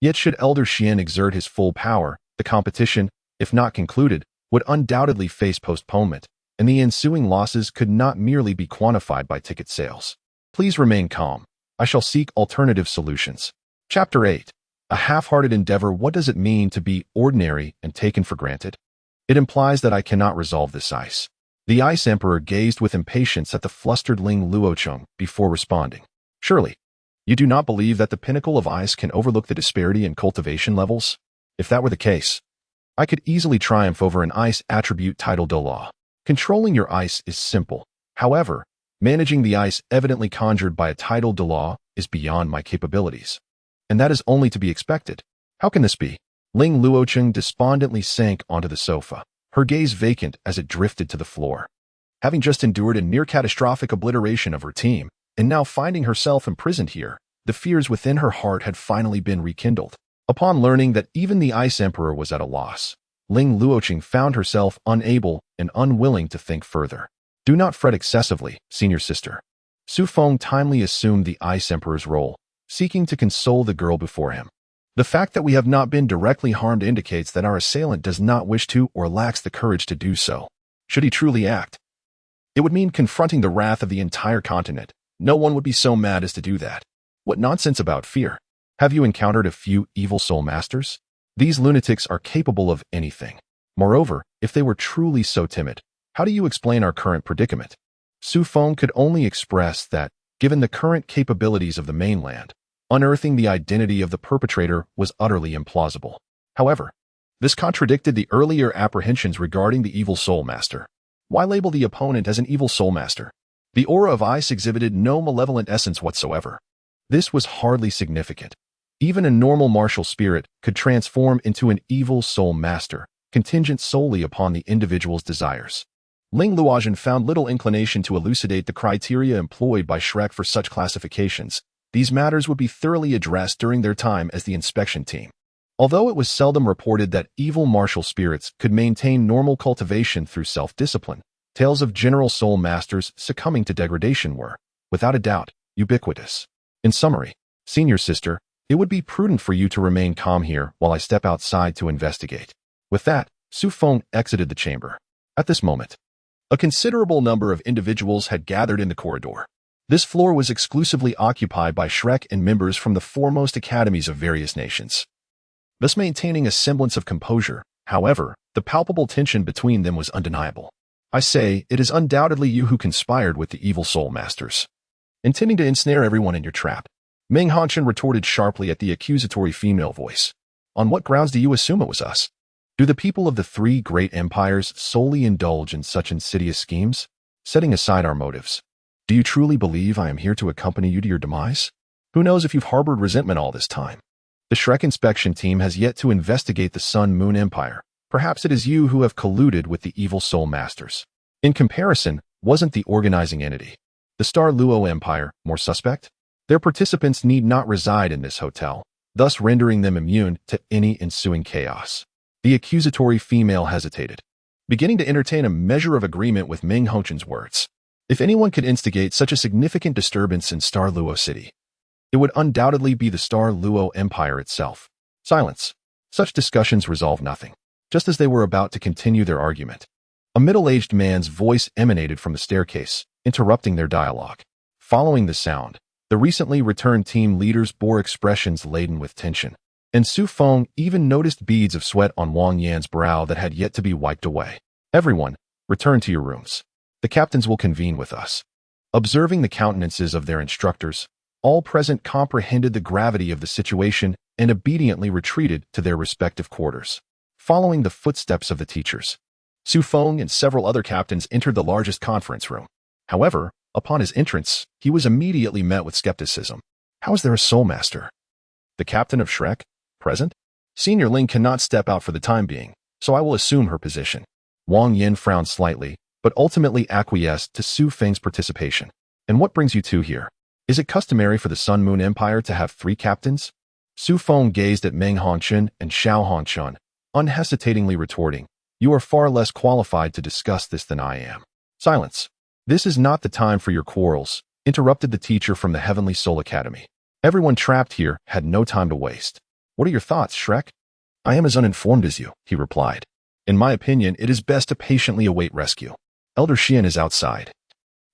Yet should Elder Xian exert his full power, the competition, if not concluded, would undoubtedly face postponement, and the ensuing losses could not merely be quantified by ticket sales. Please remain calm. I shall seek alternative solutions. Chapter 8. A half-hearted endeavor. What does it mean to be ordinary and taken for granted? It implies that I cannot resolve this ice. The Ice Emperor gazed with impatience at the flustered Ling Luocheng before responding. Surely, you do not believe that the pinnacle of ice can overlook the disparity in cultivation levels? If that were the case, I could easily triumph over an ice attribute titled Douluo. Controlling your ice is simple. However, managing the ice evidently conjured by a title Douluo is beyond my capabilities. And that is only to be expected. How can this be? Ling Luocheng despondently sank onto the sofa, her gaze vacant as it drifted to the floor. Having just endured a near-catastrophic obliteration of her team, and now finding herself imprisoned here, the fears within her heart had finally been rekindled. Upon learning that even the Ice Emperor was at a loss, Ling Luocheng found herself unable and unwilling to think further. Do not fret excessively, senior sister. Su Feng timely assumed the Ice Emperor's role, seeking to console the girl before him. The fact that we have not been directly harmed indicates that our assailant does not wish to or lacks the courage to do so. Should he truly act, it would mean confronting the wrath of the entire continent. No one would be so mad as to do that. What nonsense about fear? Have you encountered a few evil soul masters? These lunatics are capable of anything. Moreover, if they were truly so timid, how do you explain our current predicament? Su Feng could only express that, given the current capabilities of the mainland, unearthing the identity of the perpetrator was utterly implausible. However, this contradicted the earlier apprehensions regarding the evil soul master. Why label the opponent as an evil soul master? The aura of ice exhibited no malevolent essence whatsoever. This was hardly significant. Even a normal martial spirit could transform into an evil soul master, contingent solely upon the individual's desires. Ling Luozhen found little inclination to elucidate the criteria employed by Shrek for such classifications. These matters would be thoroughly addressed during their time as the inspection team. Although it was seldom reported that evil martial spirits could maintain normal cultivation through self-discipline, tales of general soul masters succumbing to degradation were, without a doubt, ubiquitous. In summary, senior sister, it would be prudent for you to remain calm here while I step outside to investigate. With that, Feng exited the chamber. At this moment, a considerable number of individuals had gathered in the corridor. This floor was exclusively occupied by Shrek and members from the foremost academies of various nations, thus maintaining a semblance of composure. However, the palpable tension between them was undeniable. I say, it is undoubtedly you who conspired with the evil soul masters, intending to ensnare everyone in your trap. Meng Hanshan retorted sharply at the accusatory female voice. On what grounds do you assume it was us? Do the people of the three great empires solely indulge in such insidious schemes? Setting aside our motives, do you truly believe I am here to accompany you to your demise? Who knows if you've harbored resentment all this time? The Shrek inspection team has yet to investigate the Sun-Moon Empire. Perhaps it is you who have colluded with the evil soul masters. In comparison, wasn't the organizing entity, the Star Luo Empire, more suspect? Their participants need not reside in this hotel, thus rendering them immune to any ensuing chaos. The accusatory female hesitated, beginning to entertain a measure of agreement with Meng Hanshan's words. If anyone could instigate such a significant disturbance in Star Luo City, it would undoubtedly be the Star Luo Empire itself. Silence. Such discussions resolve nothing. Just as they were about to continue their argument, a middle-aged man's voice emanated from the staircase, interrupting their dialogue. Following the sound, the recently returned team leaders bore expressions laden with tension, and Feng even noticed beads of sweat on Wang Yan's brow that had yet to be wiped away. Everyone, return to your rooms. The captains will convene with us. Observing the countenances of their instructors, all present comprehended the gravity of the situation and obediently retreated to their respective quarters. Following the footsteps of the teachers, Feng and several other captains entered the largest conference room. However, upon his entrance, he was immediately met with skepticism. How is there a soul master? The captain of Shrek? Present? Senior Ling cannot step out for the time being, so I will assume her position. Wang Yan frowned slightly, but ultimately acquiesced to Feng's participation. And what brings you two here? Is it customary for the Sun-Moon Empire to have 3 captains? Feng gazed at Meng Hanshan and Xiao Hanshan, unhesitatingly retorting, you are far less qualified to discuss this than I am. Silence. This is not the time for your quarrels, interrupted the teacher from the Heavenly Soul Academy. Everyone trapped here had no time to waste. What are your thoughts, Shrek? I am as uninformed as you, he replied. In my opinion, it is best to patiently await rescue. Elder Xian is outside.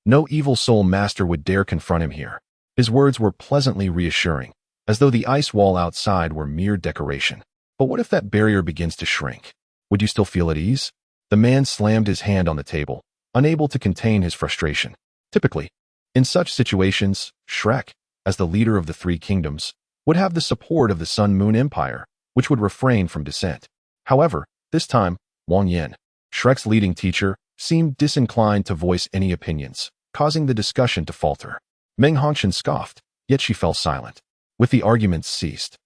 No evil soul master would dare confront him here. His words were pleasantly reassuring, as though the ice wall outside were mere decoration. But what if that barrier begins to shrink? Would you still feel at ease? The man slammed his hand on the table, unable to contain his frustration. Typically, in such situations, Shrek, as the leader of the 3 kingdoms, would have the support of the Sun-Moon Empire, which would refrain from dissent. However, this time, Wang Yan, Shrek's leading teacher, seemed disinclined to voice any opinions, causing the discussion to falter. Meng Hanshan scoffed, yet she fell silent. With the arguments ceased,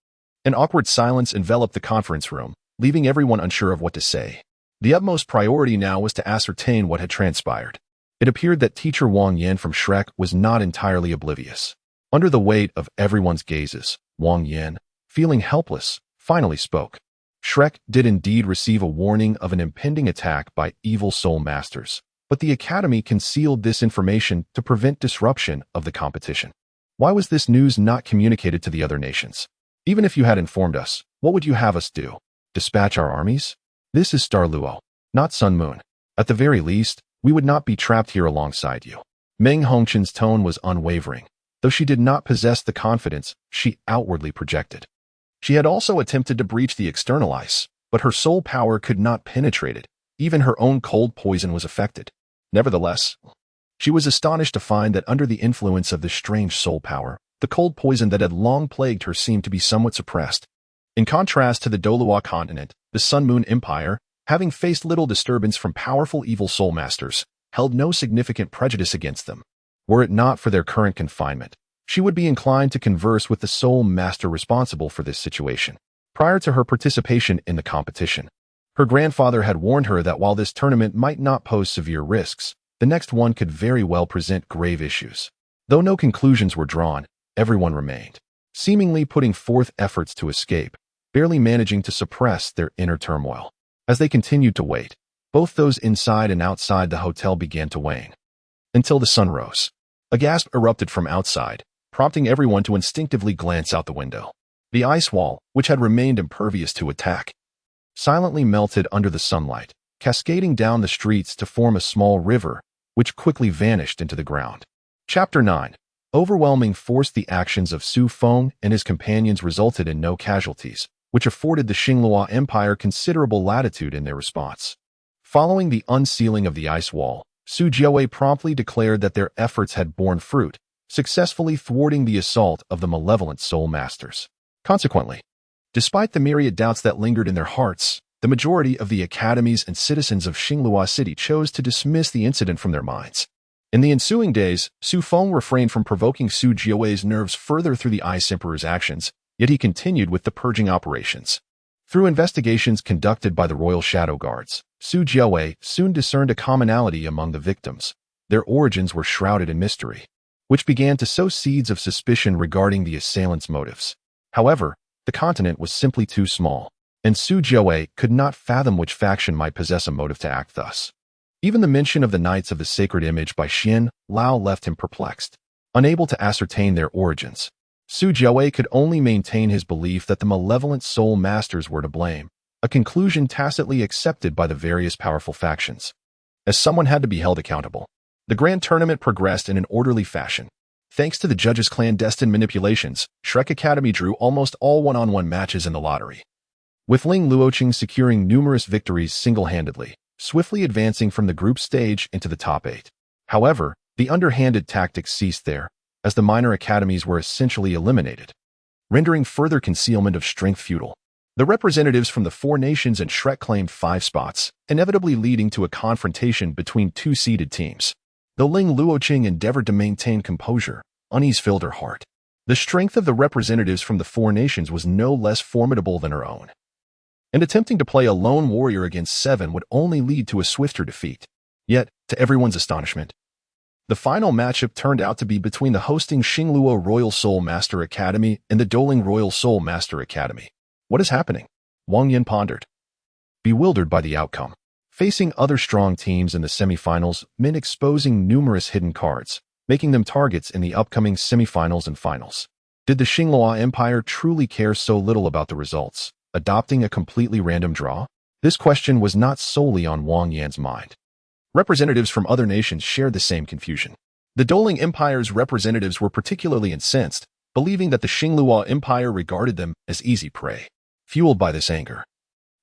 an awkward silence enveloped the conference room, leaving everyone unsure of what to say. The utmost priority now was to ascertain what had transpired. It appeared that teacher Wang Yan from Shrek was not entirely oblivious. Under the weight of everyone's gazes, Wang Yan, feeling helpless, finally spoke. Shrek did indeed receive a warning of an impending attack by evil soul masters, but the Academy concealed this information to prevent disruption of the competition. Why was this news not communicated to the other nations? Even if you had informed us, what would you have us do? Dispatch our armies? This is Star Luo, not Sun Moon. At the very least, we would not be trapped here alongside you. Meng Hanshan's tone was unwavering, though she did not possess the confidence she outwardly projected. She had also attempted to breach the external ice, but her soul power could not penetrate it. Even her own cold poison was affected. Nevertheless, she was astonished to find that under the influence of this strange soul power, the cold poison that had long plagued her seemed to be somewhat suppressed. In contrast to the Douluo continent, the Sun-Moon Empire, having faced little disturbance from powerful evil soul masters, held no significant prejudice against them. Were it not for their current confinement, she would be inclined to converse with the soul master responsible for this situation. Prior to her participation in the competition, her grandfather had warned her that while this tournament might not pose severe risks, the next one could very well present grave issues. Though no conclusions were drawn, everyone remained, seemingly putting forth efforts to escape, barely managing to suppress their inner turmoil. As they continued to wait, both those inside and outside the hotel began to wane. Until the sun rose. A gasp erupted from outside, prompting everyone to instinctively glance out the window. The ice wall, which had remained impervious to attack, silently melted under the sunlight, cascading down the streets to form a small river, which quickly vanished into the ground. Chapter 9. Overwhelming force. The actions of Feng and his companions resulted in no casualties, which afforded the Luo Empire considerable latitude in their response. Following the unsealing of the ice wall, Jiawei promptly declared that their efforts had borne fruit, successfully thwarting the assault of the malevolent soul masters. Consequently, despite the myriad doubts that lingered in their hearts, the majority of the academies and citizens of Luo City chose to dismiss the incident from their minds. In the ensuing days, Feng refrained from provoking Jiawei's nerves further through the Ice Emperor's actions, yet he continued with the purging operations. Through investigations conducted by the Royal Shadow Guards, Jiawei soon discerned a commonality among the victims. Their origins were shrouded in mystery, which began to sow seeds of suspicion regarding the assailants' motives. However, the continent was simply too small, and Jiawei could not fathom which faction might possess a motive to act thus. Even the mention of the Knights of the Sacred Image by Xian Lao left him perplexed. Unable to ascertain their origins, Jiawei could only maintain his belief that the malevolent soul masters were to blame, a conclusion tacitly accepted by the various powerful factions. As someone had to be held accountable, the grand tournament progressed in an orderly fashion. Thanks to the judges' clandestine manipulations, Shrek Academy drew almost all one-on-one matches in the lottery, with Ling Luoqing securing numerous victories single-handedly, swiftly advancing from the group stage into the top 8. However, the underhanded tactics ceased there, as the minor academies were essentially eliminated, rendering further concealment of strength futile. The representatives from the 4 nations and Shrek claimed 5 spots, inevitably leading to a confrontation between 2 seeded teams. Though Ling Luoqing endeavored to maintain composure, unease filled her heart. The strength of the representatives from the 4 nations was no less formidable than her own, and attempting to play a lone warrior against 7 would only lead to a swifter defeat. Yet, to everyone's astonishment, the final matchup turned out to be between the hosting Luo Royal Soul Master Academy and the Doling Royal Soul Master Academy. What is happening? Wang Yan pondered, bewildered by the outcome. Facing other strong teams in the semifinals meant exposing numerous hidden cards, making them targets in the upcoming semifinals and finals. Did the Luo Empire truly care so little about the results, adopting a completely random draw? This question was not solely on Wang Yan's mind. Representatives from other nations shared the same confusion. The Doling Empire's representatives were particularly incensed, believing that the Luo Empire regarded them as easy prey. Fueled by this anger,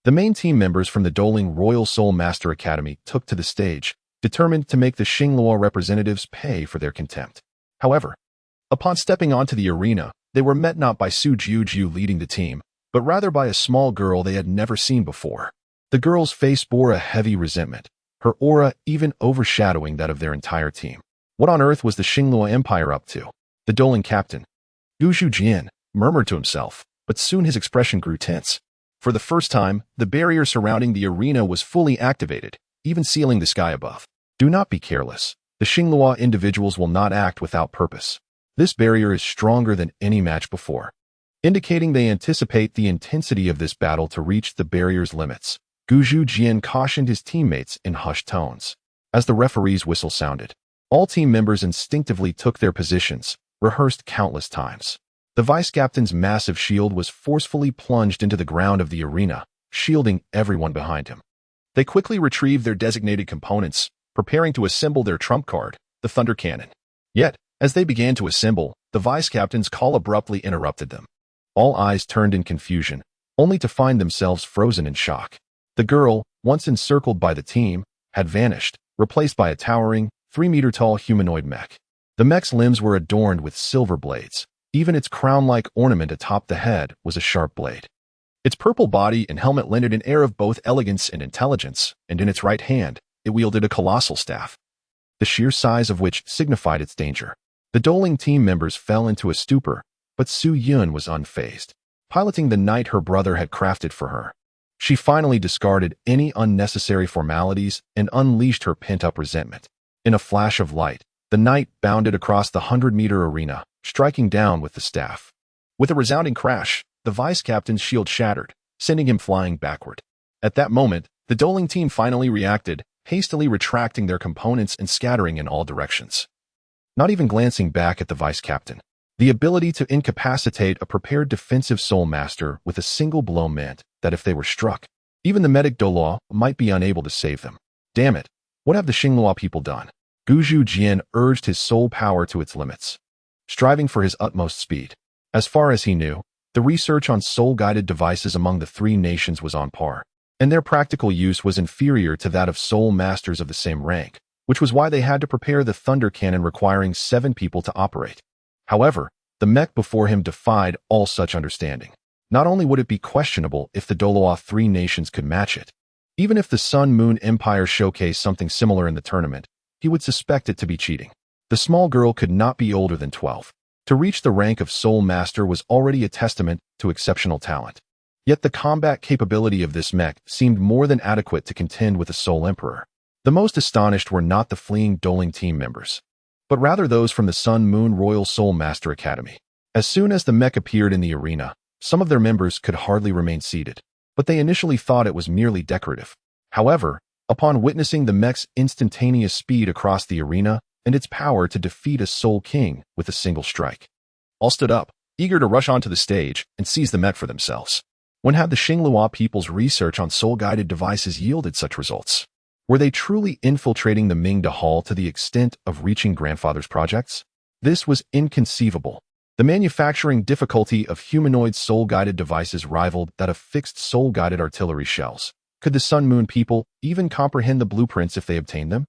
the main team members from the Doling Royal Soul Master Academy took to the stage, determined to make the Luo representatives pay for their contempt. However, upon stepping onto the arena, they were met not by Su Jiujiu leading the team, but rather by a small girl they had never seen before. The girl's face bore a heavy resentment, her aura even overshadowing that of their entire team. What on earth was the Luo Empire up to? The Doling captain, Gu Zhujian, murmured to himself, but soon his expression grew tense. For the first time, the barrier surrounding the arena was fully activated, even sealing the sky above. Do not be careless. The Luo individuals will not act without purpose. This barrier is stronger than any match before, indicating they anticipate the intensity of this battle to reach the barrier's limits. Gu Zhujian cautioned his teammates in hushed tones. As the referee's whistle sounded, all team members instinctively took their positions, rehearsed countless times. The vice-captain's massive shield was forcefully plunged into the ground of the arena, shielding everyone behind him. They quickly retrieved their designated components, preparing to assemble their trump card, the thunder cannon. Yet, as they began to assemble, the vice-captain's call abruptly interrupted them. All eyes turned in confusion, only to find themselves frozen in shock. The girl, once encircled by the team, had vanished, replaced by a towering, 3-meter-tall humanoid mech. The mech's limbs were adorned with silver blades. Even its crown-like ornament atop the head was a sharp blade. Its purple body and helmet lended an air of both elegance and intelligence, and in its right hand, it wielded a colossal staff, the sheer size of which signified its danger. The Douluo team members fell into a stupor, but Su Yun was unfazed, piloting the knight her brother had crafted for her. She finally discarded any unnecessary formalities and unleashed her pent-up resentment. In a flash of light, the knight bounded across the 100-meter arena, striking down with the staff. With a resounding crash, the vice-captain's shield shattered, sending him flying backward. At that moment, the Douluo team finally reacted, hastily retracting their components and scattering in all directions. Not even glancing back at the vice-captain. The ability to incapacitate a prepared defensive soul master with a single blow meant that if they were struck, even the medic Douluo might be unable to save them. Damn it, what have the Luo people done? Guzhu Jian urged his soul power to its limits, striving for his utmost speed. As far as he knew, the research on soul-guided devices among the three nations was on par, and their practical use was inferior to that of soul masters of the same rank, which was why they had to prepare the thunder cannon requiring 7 people to operate. However, the mech before him defied all such understanding. Not only would it be questionable if the Douluo three nations could match it, even if the Sun Moon Empire showcased something similar in the tournament, he would suspect it to be cheating. The small girl could not be older than 12. To reach the rank of Soul Master was already a testament to exceptional talent. Yet the combat capability of this mech seemed more than adequate to contend with the Soul Emperor. The most astonished were not the fleeing Douluo team members, but rather those from the Sun Moon Royal Soul Master Academy. As soon as the mech appeared in the arena, some of their members could hardly remain seated, but they initially thought it was merely decorative. However, upon witnessing the mech's instantaneous speed across the arena and its power to defeat a Soul King with a single strike, all stood up, eager to rush onto the stage and seize the mech for themselves. When had the Luo people's research on soul-guided devices yielded such results? Were they truly infiltrating the Mingda Hall to the extent of reaching grandfather's projects? This was inconceivable. The manufacturing difficulty of humanoid soul-guided devices rivaled that of fixed soul-guided artillery shells. Could the Sun Moon people even comprehend the blueprints if they obtained them?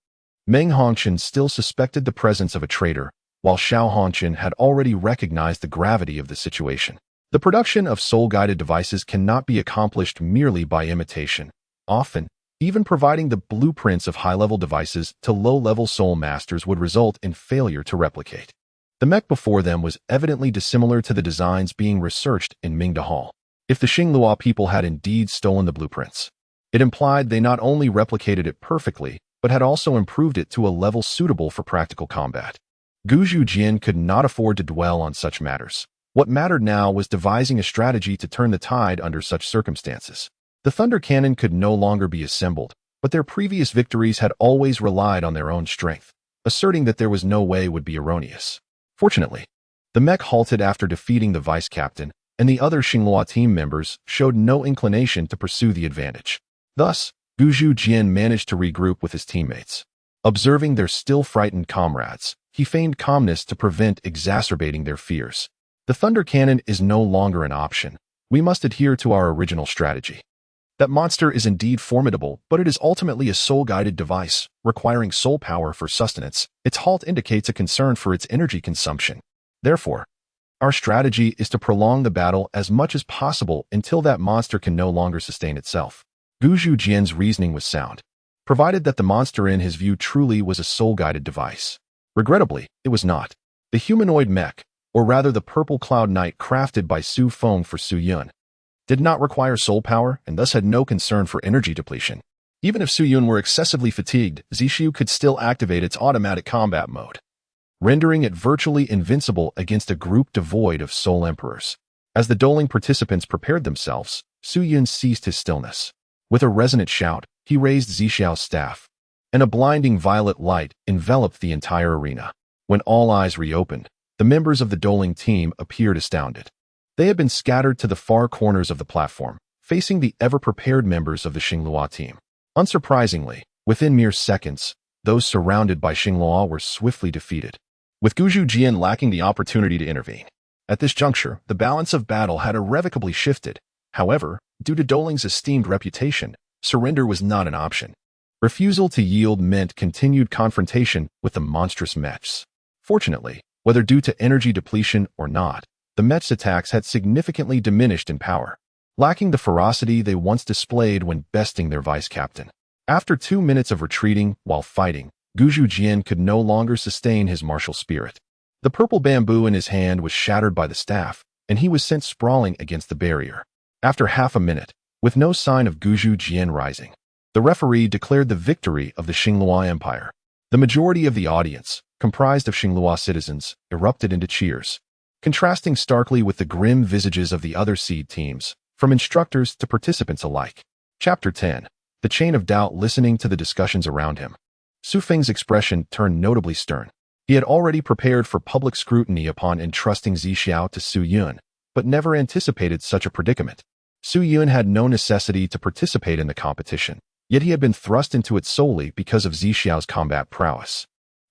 Meng Hongqian still suspected the presence of a traitor, while Xiao Hongqian had already recognized the gravity of the situation. The production of soul-guided devices cannot be accomplished merely by imitation. Often, even providing the blueprints of high-level devices to low-level soul masters would result in failure to replicate. The mech before them was evidently dissimilar to the designs being researched in Mingda Hall. If the Luo people had indeed stolen the blueprints, it implied they not only replicated it perfectly, but had also improved it to a level suitable for practical combat. Guzhu Jian could not afford to dwell on such matters. What mattered now was devising a strategy to turn the tide under such circumstances. The thunder cannon could no longer be assembled, but their previous victories had always relied on their own strength, asserting that there was no way would be erroneous. Fortunately, the mech halted after defeating the vice-captain, and the other Luo team members showed no inclination to pursue the advantage. Thus, Guzhu Jian managed to regroup with his teammates. Observing their still frightened comrades, he feigned calmness to prevent exacerbating their fears. The thunder cannon is no longer an option. We must adhere to our original strategy. That monster is indeed formidable, but it is ultimately a soul-guided device, requiring soul power for sustenance. Its halt indicates a concern for its energy consumption. Therefore, our strategy is to prolong the battle as much as possible until that monster can no longer sustain itself. Guzhu Jian's reasoning was sound, provided that the monster in his view truly was a soul-guided device. Regrettably, it was not. The humanoid mech, or rather the purple cloud knight crafted by Feng for Su Yun, did not require soul power and thus had no concern for energy depletion. Even if Su Yun were excessively fatigued, Zishu could still activate its automatic combat mode, rendering it virtually invincible against a group devoid of soul emperors. As the Douluo participants prepared themselves, Su Yun ceased his stillness. With a resonant shout, he raised Zishu's staff, and a blinding violet light enveloped the entire arena. When all eyes reopened, the members of the Douluo team appeared astounded. They had been scattered to the far corners of the platform, facing the ever-prepared members of the Luo team. Unsurprisingly, within mere seconds, those surrounded by Luo were swiftly defeated, with Guzhu Jian lacking the opportunity to intervene. At this juncture, the balance of battle had irrevocably shifted. However, due to Douluo's esteemed reputation, surrender was not an option. Refusal to yield meant continued confrontation with the monstrous mechs. Fortunately, whether due to energy depletion or not, the mech's attacks had significantly diminished in power. lacking the ferocity they once displayed when besting their vice-captain. After 2 minutes of retreating while fighting, Guzhu Jian could no longer sustain his martial spirit. The purple bamboo in his hand was shattered by the staff, and he was sent sprawling against the barrier. After half a minute, with no sign of Guzhu Jian rising, the referee declared the victory of the Xinglua Empire. The majority of the audience, comprised of Xinglua citizens, erupted into cheers, contrasting starkly with the grim visages of the other seed teams, from instructors to participants alike. Chapter 10. The Chain of Doubt. Listening to the discussions around him, Su Feng's expression turned notably stern. He had already prepared for public scrutiny upon entrusting Zixiao to Su Yun, but never anticipated such a predicament. Su Yun had no necessity to participate in the competition, yet he had been thrust into it solely because of Zixiao's combat prowess,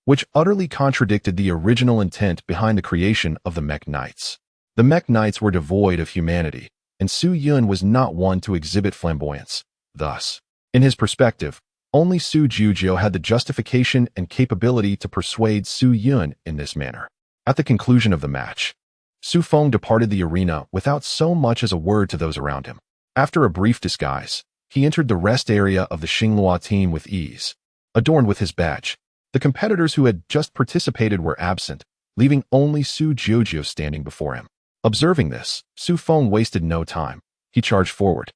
which utterly contradicted the original intent behind the creation of the Mech Knights. The Mech Knights were devoid of humanity, and Su Yun was not one to exhibit flamboyance. Thus, in his perspective, only Su Juzhou had the justification and capability to persuade Su Yun in this manner. At the conclusion of the match, Su Feng departed the arena without so much as a word to those around him. After a brief disguise, he entered the rest area of the Xinglua team with ease, adorned with his badge. The competitors who had just participated were absent, leaving only Su Juzhou standing before him. Observing this, Su Feng wasted no time. He charged forward,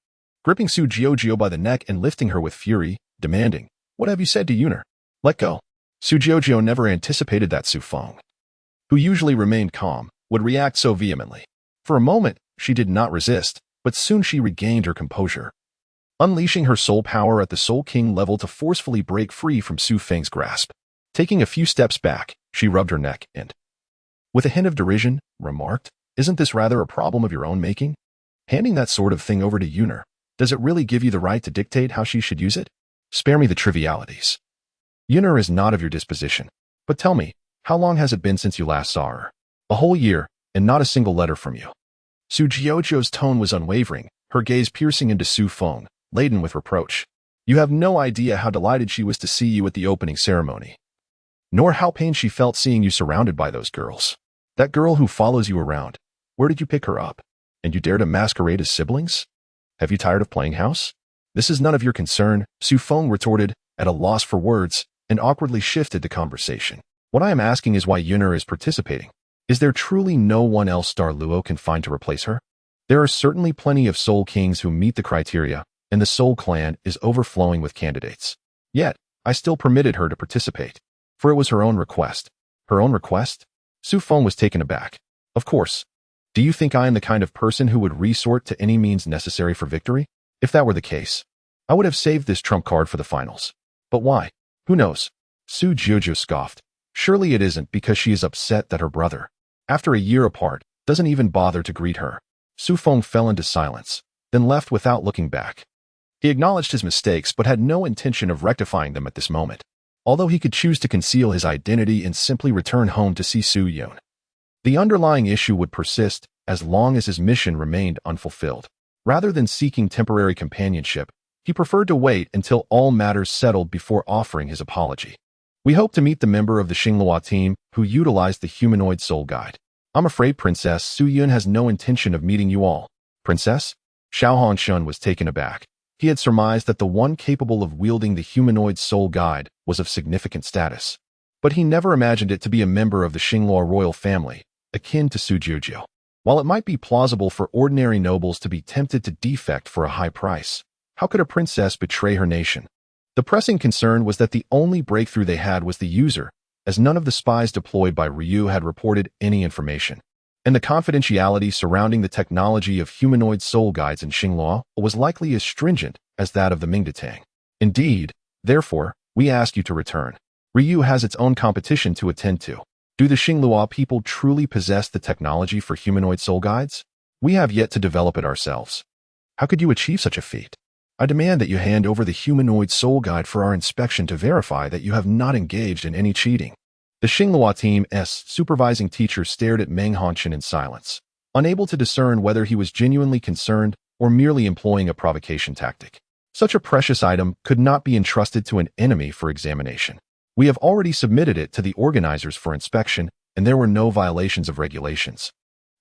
gripping Su Juzhou by the neck and lifting her with fury, demanding, "What have you said to Yuner? Let go." Su Juzhou never anticipated that Su Feng, who usually remained calm, would react so vehemently. For a moment, she did not resist, but soon she regained her composure, unleashing her soul power at the Soul King level to forcefully break free from Su Feng's grasp. Taking a few steps back, she rubbed her neck and, with a hint of derision, remarked, "Isn't this rather a problem of your own making? Handing that sort of thing over to Yuner, does it really give you the right to dictate how she should use it? Spare me the trivialities. Yuner is not of your disposition. But tell me, how long has it been since you last saw her?" "A whole year, and not a single letter from you." Su Juzhou's tone was unwavering, her gaze piercing into Su Feng, laden with reproach. "You have no idea how delighted she was to see you at the opening ceremony, nor how pained she felt seeing you surrounded by those girls. That girl who follows you around, where did you pick her up? And you dare to masquerade as siblings? Have you tired of playing house?" "This is none of your concern," Su Feng retorted, at a loss for words, and awkwardly shifted the conversation. "What I am asking is why Yuner is participating. Is there truly no one else Star Luo can find to replace her? There are certainly plenty of Soul Kings who meet the criteria, and the Soul Clan is overflowing with candidates. Yet, I still permitted her to participate, for it was her own request." "Her own request?" Su Feng was taken aback. "Of course. Do you think I am the kind of person who would resort to any means necessary for victory? If that were the case, I would have saved this trump card for the finals. But why? Who knows?" Su Juzhou scoffed. "Surely it isn't because she is upset that her brother, after a year apart, doesn't even bother to greet her." Su Feng fell into silence, then left without looking back. He acknowledged his mistakes but had no intention of rectifying them at this moment, although he could choose to conceal his identity and simply return home to see Su Yun. The underlying issue would persist as long as his mission remained unfulfilled. Rather than seeking temporary companionship, he preferred to wait until all matters settled before offering his apology. "We hope to meet the member of the Xinglua team who utilized the humanoid soul guide. I'm afraid Princess Su Yun has no intention of meeting you all." "Princess?" Xiao Hanshun was taken aback. He had surmised that the one capable of wielding the humanoid soul guide was of significant status, but he never imagined it to be a member of the Xinglua royal family, akin to Su Juzhou. While it might be plausible for ordinary nobles to be tempted to defect for a high price, how could a princess betray her nation? The pressing concern was that the only breakthrough they had was the user, as none of the spies deployed by Ryu had reported any information, and the confidentiality surrounding the technology of humanoid soul guides in Xinglua was likely as stringent as that of the Mingdatang. Indeed, therefore, we ask you to return. Ryu has its own competition to attend to. Do the Xinglua people truly possess the technology for humanoid soul guides? We have yet to develop it ourselves. How could you achieve such a feat? I demand that you hand over the humanoid soul guide for our inspection to verify that you have not engaged in any cheating." The Xinglua team's supervising teacher stared at Meng Hanshin in silence, unable to discern whether he was genuinely concerned or merely employing a provocation tactic. Such a precious item could not be entrusted to an enemy for examination. "We have already submitted it to the organizers for inspection, and there were no violations of regulations.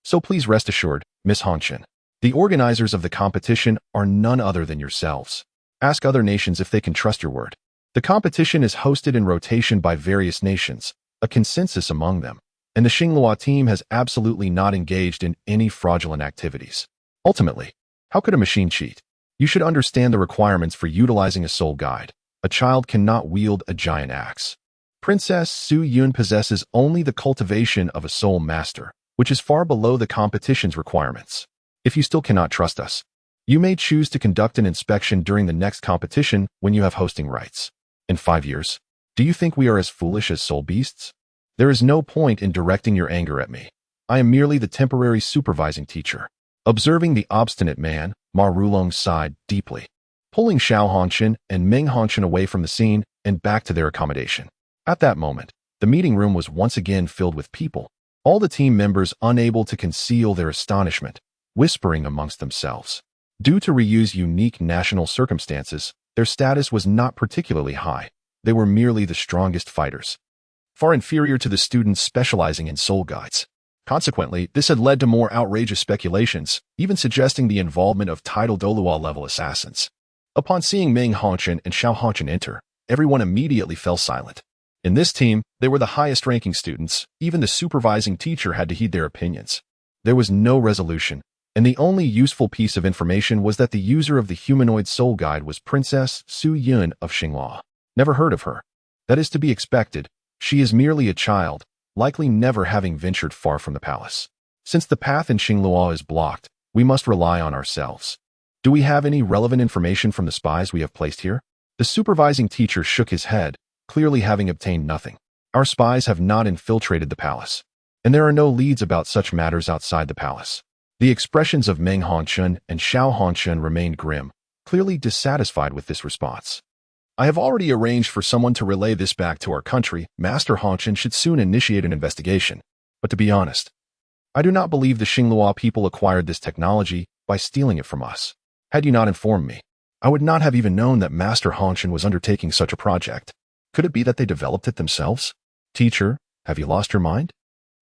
So please rest assured, Miss Hanshin, The organizers of the competition are none other than yourselves. Ask other nations if they can trust your word. The competition is hosted in rotation by various nations, a consensus among them, and the Xingluo team has absolutely not engaged in any fraudulent activities. Ultimately, how could a machine cheat? You should understand the requirements for utilizing a soul guide. A child cannot wield a giant axe. Princess Su Yun possesses only the cultivation of a soul master, which is far below the competition's requirements. If you still cannot trust us, you may choose to conduct an inspection during the next competition when you have hosting rights. In 5 years, do you think we are as foolish as soul beasts? There is no point in directing your anger at me. I am merely the temporary supervising teacher. Observing the obstinate man, Ma Rulong sighed deeply, pulling Xiao Hongqian and Meng Hongqian away from the scene and back to their accommodation. At that moment, the meeting room was once again filled with people, all the team members unable to conceal their astonishment, whispering amongst themselves. Due to Ryu's unique national circumstances, their status was not particularly high. They were merely the strongest fighters, far inferior to the students specializing in soul guides. Consequently, this had led to more outrageous speculations, even suggesting the involvement of title Douluo-level assassins. Upon seeing Meng Hongqian and Xiao Hongqian enter, everyone immediately fell silent. In this team, they were the highest-ranking students. Even the supervising teacher had to heed their opinions. There was no resolution, and the only useful piece of information was that the user of the humanoid soul guide was Princess Su Yun of Xingluo. Never heard of her. That is to be expected. She is merely a child, likely never having ventured far from the palace. Since the path in Xingluo is blocked, we must rely on ourselves. Do we have any relevant information from the spies we have placed here? The supervising teacher shook his head, clearly having obtained nothing. Our spies have not infiltrated the palace, and there are no leads about such matters outside the palace. The expressions of Meng Hongqian and Xiao Hongqian remained grim, clearly dissatisfied with this response. I have already arranged for someone to relay this back to our country. Master Hongqian should soon initiate an investigation. But to be honest, I do not believe the Xingluo people acquired this technology by stealing it from us. Had you not informed me, I would not have even known that Master Hongqian was undertaking such a project. Could it be that they developed it themselves? Teacher, have you lost your mind?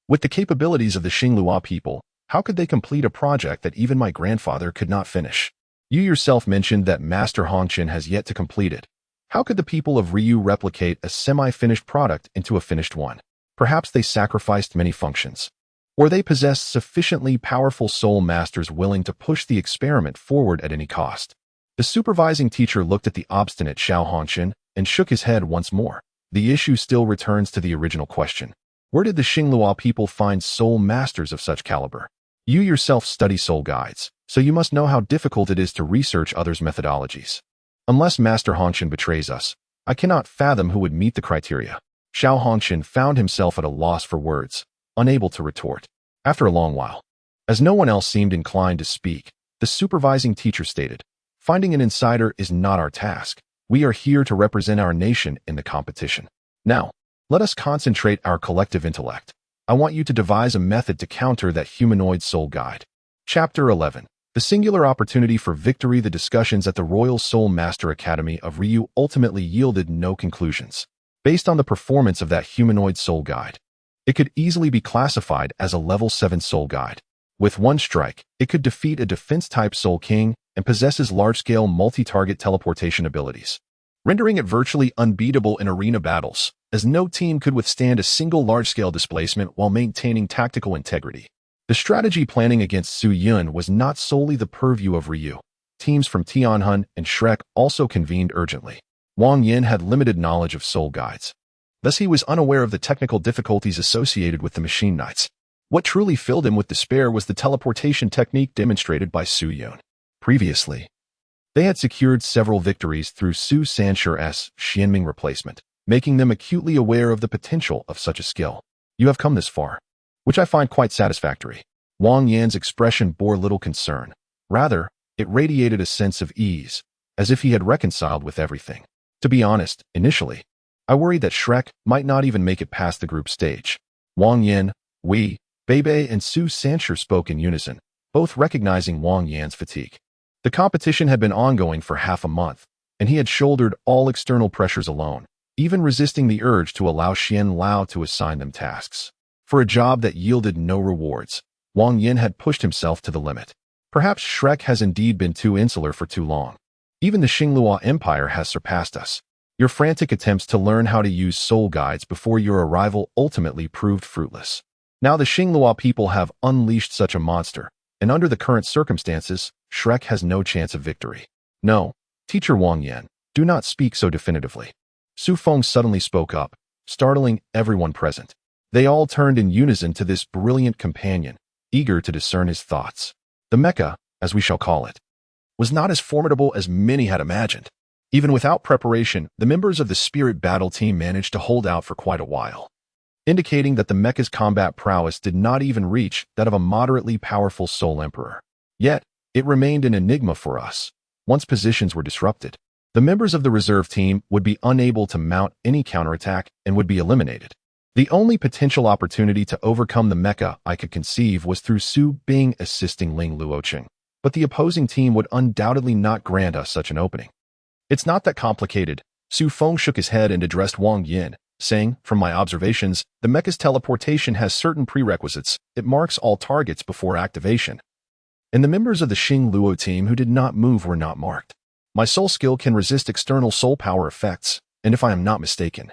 With the capabilities of the Xingluo people, how could they complete a project that even my grandfather could not finish? You yourself mentioned that Master Hongqian has yet to complete it. How could the people of Ryu replicate a semi-finished product into a finished one? Perhaps they sacrificed many functions. Or they possessed sufficiently powerful soul masters willing to push the experiment forward at any cost. The supervising teacher looked at the obstinate Xiao Hongqian and shook his head once more. The issue still returns to the original question. Where did the Xingluo people find soul masters of such caliber? You yourself study soul guides, so you must know how difficult it is to research others' methodologies. Unless Master Hongqian betrays us, I cannot fathom who would meet the criteria. Xiao Hongqian found himself at a loss for words, unable to retort. After a long while, as no one else seemed inclined to speak, the supervising teacher stated, "Finding an insider is not our task. We are here to represent our nation in the competition. Now, let us concentrate our collective intellect. I want you to devise a method to counter that humanoid soul guide." Chapter 11. The singular opportunity for victory. The discussions at the Royal Soul Master Academy of Ryu ultimately yielded no conclusions. Based on the performance of that humanoid soul guide, it could easily be classified as a level 7 soul guide. With one strike, it could defeat a defense-type soul king and possesses large-scale multi-target teleportation abilities, rendering it virtually unbeatable in arena battles, as no team could withstand a single large-scale displacement while maintaining tactical integrity. The strategy planning against Su Yun was not solely the purview of Ryu. Teams from Tianhun and Shrek also convened urgently. Wang Yin had limited knowledge of soul guides. Thus he was unaware of the technical difficulties associated with the machine knights. What truly filled him with despair was the teleportation technique demonstrated by Su Yun. Previously, they had secured several victories through Su Sanshur's Xianming replacement, making them acutely aware of the potential of such a skill. You have come this far, which I find quite satisfactory. Wang Yan's expression bore little concern. Rather, it radiated a sense of ease, as if he had reconciled with everything. To be honest, initially, I worried that Shrek might not even make it past the group stage. Wang Yan, Wei, Bebe, and Su Sanshur spoke in unison, both recognizing Wang Yan's fatigue. The competition had been ongoing for half a month, and he had shouldered all external pressures alone, even resisting the urge to allow Xian Lao to assign them tasks. For a job that yielded no rewards, Wang Yin had pushed himself to the limit. Perhaps Shrek has indeed been too insular for too long. Even the Luo Empire has surpassed us. Your frantic attempts to learn how to use soul guides before your arrival ultimately proved fruitless. Now the Luo people have unleashed such a monster, and under the current circumstances, Shrek has no chance of victory. No, Teacher Wang Yan, do not speak so definitively. Su Feng suddenly spoke up, startling everyone present. They all turned in unison to this brilliant companion, eager to discern his thoughts. The mecha, as we shall call it, was not as formidable as many had imagined. Even without preparation, the members of the spirit battle team managed to hold out for quite a while, indicating that the mecha's combat prowess did not even reach that of a moderately powerful Soul Emperor. Yet, it remained an enigma for us. Once positions were disrupted, the members of the reserve team would be unable to mount any counterattack and would be eliminated. The only potential opportunity to overcome the mecha I could conceive was through Su Bing assisting Ling Luoqing, but the opposing team would undoubtedly not grant us such an opening. It's not that complicated. Su Feng shook his head and addressed Wang Yin, saying, from my observations, the mecha's teleportation has certain prerequisites. It marks all targets before activation. And the members of the Luo team who did not move were not marked. My soul skill can resist external soul power effects, and if I am not mistaken,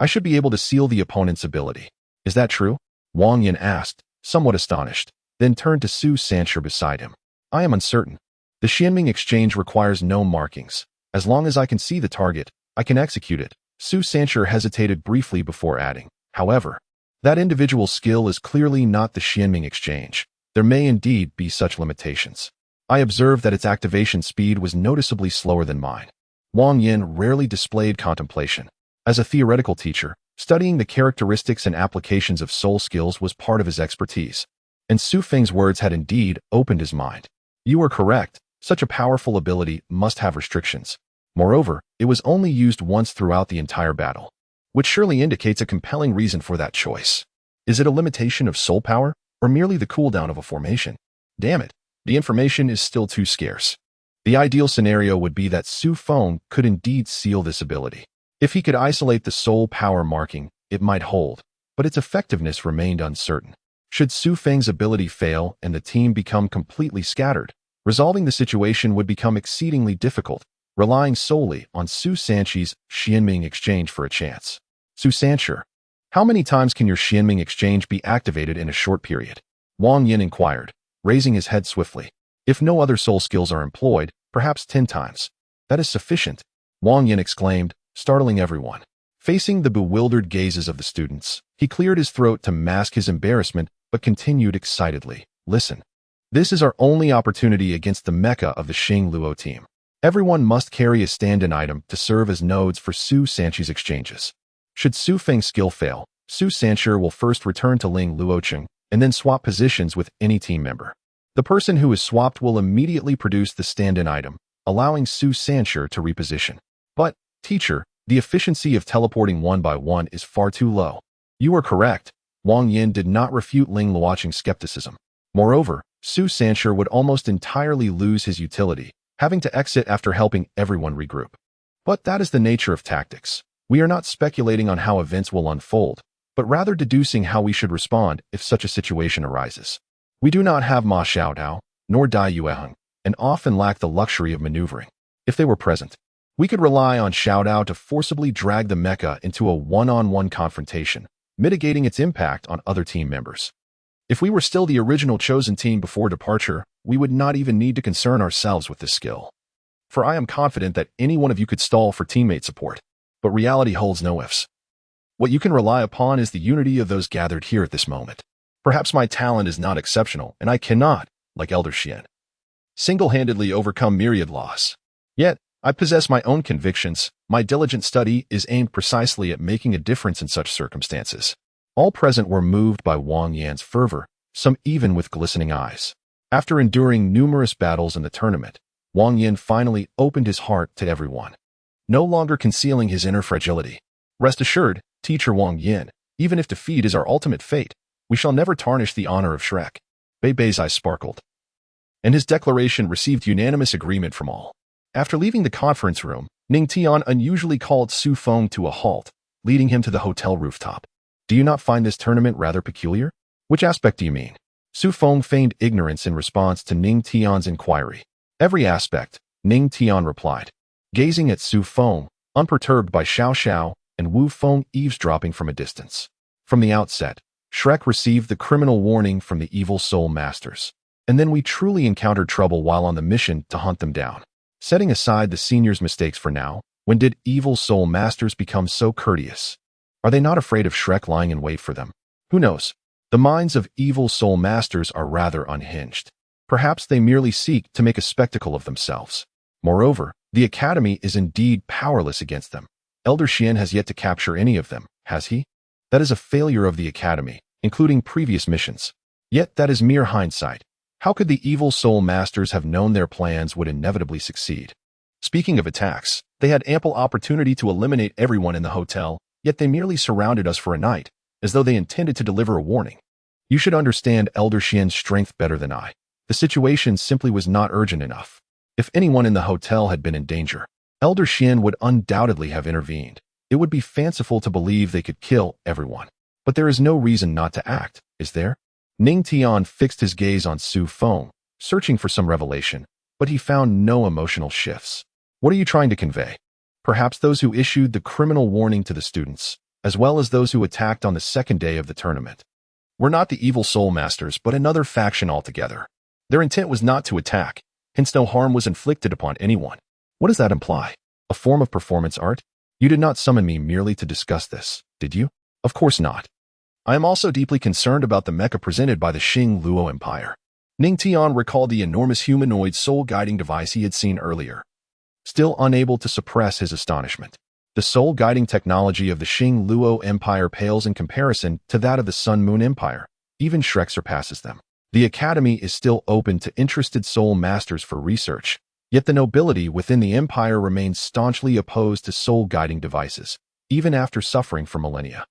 I should be able to seal the opponent's ability. Is that true? Wang Yin asked, somewhat astonished, then turned to Su Sancher beside him. I am uncertain. The Xianming exchange requires no markings. As long as I can see the target, I can execute it. Su Sancher hesitated briefly before adding, however, that individual skill is clearly not the Xianming exchange. There may indeed be such limitations. I observed that its activation speed was noticeably slower than mine. Wang Yin rarely displayed contemplation. As a theoretical teacher, studying the characteristics and applications of soul skills was part of his expertise, and Su Feng's words had indeed opened his mind. You are correct. Such a powerful ability must have restrictions. Moreover, it was only used once throughout the entire battle, which surely indicates a compelling reason for that choice. Is it a limitation of soul power, or merely the cooldown of a formation? Damn it, the information is still too scarce. The ideal scenario would be that Su Feng could indeed seal this ability. If he could isolate the soul power marking, it might hold, but its effectiveness remained uncertain. Should Su Feng's ability fail and the team become completely scattered, resolving the situation would become exceedingly difficult, relying solely on Su Sancher's Xianming exchange for a chance. Su Sancher, how many times can your Xianming exchange be activated in a short period? Wang Yin inquired, raising his head swiftly. If no other soul skills are employed, perhaps 10 times. That is sufficient, Wang Yin exclaimed, startling everyone. Facing the bewildered gazes of the students, he cleared his throat to mask his embarrassment but continued excitedly. Listen. This is our only opportunity against the mecha of the Luo team. Everyone must carry a stand-in item to serve as nodes for Su Sancher's exchanges. Should Su Feng's skill fail, Su Sancher will first return to Ling Luoqing and then swap positions with any team member. The person who is swapped will immediately produce the stand-in item, allowing Su Sancher to reposition. But, teacher, the efficiency of teleporting one by one is far too low. You are correct. Wang Yin did not refute Ling Luoqing's skepticism. Moreover, Su Sancher would almost entirely lose his utility, having to exit after helping everyone regroup. But that is the nature of tactics. We are not speculating on how events will unfold, but rather deducing how we should respond if such a situation arises. We do not have Ma Xiaodao, nor Dai Yueheng, and often lack the luxury of maneuvering. If they were present, we could rely on Xiaodao to forcibly drag the mecha into a one-on-one confrontation, mitigating its impact on other team members. If we were still the original chosen team before departure, we would not even need to concern ourselves with this skill. For I am confident that any one of you could stall for teammate support, but reality holds no ifs. What you can rely upon is the unity of those gathered here at this moment. Perhaps my talent is not exceptional, and I cannot, like Elder Xian, single-handedly overcome myriad loss. Yet, I possess my own convictions. My diligent study is aimed precisely at making a difference in such circumstances. All present were moved by Wang Yan's fervor, some even with glistening eyes. After enduring numerous battles in the tournament, Wang Yan finally opened his heart to everyone, no longer concealing his inner fragility. Rest assured, Teacher Wang Yan, even if defeat is our ultimate fate, we shall never tarnish the honor of Shrek. Bei Bei's eyes sparkled, and his declaration received unanimous agreement from all. After leaving the conference room, Ning Tian unusually called Su Feng to a halt, leading him to the hotel rooftop. Do you not find this tournament rather peculiar? Which aspect do you mean? Su Feng feigned ignorance in response to Ning Tian's inquiry. Every aspect, Ning Tian replied, gazing at Su Feng, unperturbed by Xiao Xiao and Wu Feng eavesdropping from a distance. From the outset, Shrek received the criminal warning from the evil soul masters. And then we truly encountered trouble while on the mission to hunt them down. Setting aside the seniors' mistakes for now, when did evil soul masters become so courteous? Are they not afraid of Shrek lying in wait for them? Who knows? The minds of evil soul masters are rather unhinged. Perhaps they merely seek to make a spectacle of themselves. Moreover, the Academy is indeed powerless against them. Elder Xian has yet to capture any of them, has he? That is a failure of the Academy, including previous missions. Yet that is mere hindsight. How could the evil soul masters have known their plans would inevitably succeed? Speaking of attacks, they had ample opportunity to eliminate everyone in the hotel, yet they merely surrounded us for a night, as though they intended to deliver a warning. You should understand Elder Xian's strength better than I. The situation simply was not urgent enough. If anyone in the hotel had been in danger, Elder Xian would undoubtedly have intervened. It would be fanciful to believe they could kill everyone. But there is no reason not to act, is there? Ning Tian fixed his gaze on Su Feng, searching for some revelation, but he found no emotional shifts. What are you trying to convey? Perhaps those who issued the criminal warning to the students, as well as those who attacked on the second day of the tournament, were not the evil soul masters, but another faction altogether. Their intent was not to attack, hence no harm was inflicted upon anyone. What does that imply? A form of performance art? You did not summon me merely to discuss this, did you? Of course not. I am also deeply concerned about the mecha presented by the Star Luo Empire. Ning Tian recalled the enormous humanoid soul-guiding device he had seen earlier, still unable to suppress his astonishment. The soul-guiding technology of the Star Luo Empire pales in comparison to that of the Sun Moon Empire. Even Shrek surpasses them. The Academy is still open to interested soul masters for research, yet the nobility within the empire remains staunchly opposed to soul-guiding devices, even after suffering for millennia.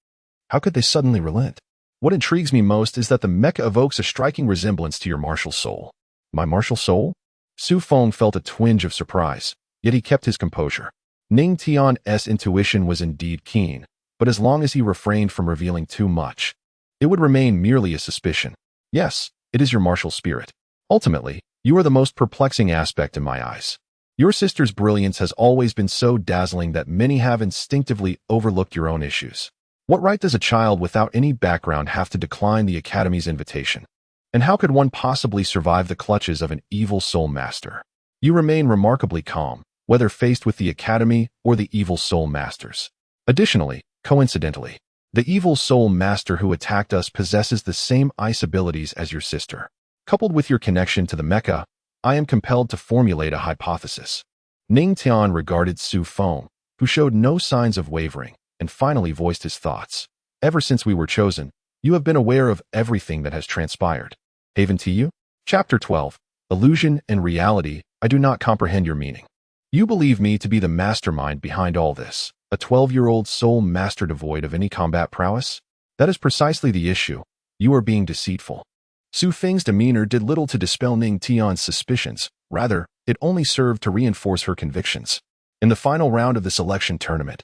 How could they suddenly relent? What intrigues me most is that the mecha evokes a striking resemblance to your martial soul. My martial soul? Su Feng felt a twinge of surprise, yet he kept his composure. Ning Tian's intuition was indeed keen, but as long as he refrained from revealing too much, it would remain merely a suspicion. Yes, it is your martial spirit. Ultimately, you are the most perplexing aspect in my eyes. Your sister's brilliance has always been so dazzling that many have instinctively overlooked your own issues. What right does a child without any background have to decline the Academy's invitation? And how could one possibly survive the clutches of an evil soul master? You remain remarkably calm, whether faced with the Academy or the evil soul masters. Additionally, coincidentally, the evil soul master who attacked us possesses the same ice abilities as your sister. Coupled with your connection to the mecha, I am compelled to formulate a hypothesis. Ning Tian regarded Su Feng, who showed no signs of wavering, and finally voiced his thoughts. Ever since we were chosen, you have been aware of everything that has transpired. Haven to you? Chapter 12. Illusion and Reality. I do not comprehend your meaning. You believe me to be the mastermind behind all this, a 12-year-old soul master devoid of any combat prowess? That is precisely the issue. You are being deceitful. Su Feng's demeanor did little to dispel Ning Tian's suspicions. Rather, it only served to reinforce her convictions. In the final round of the selection tournament,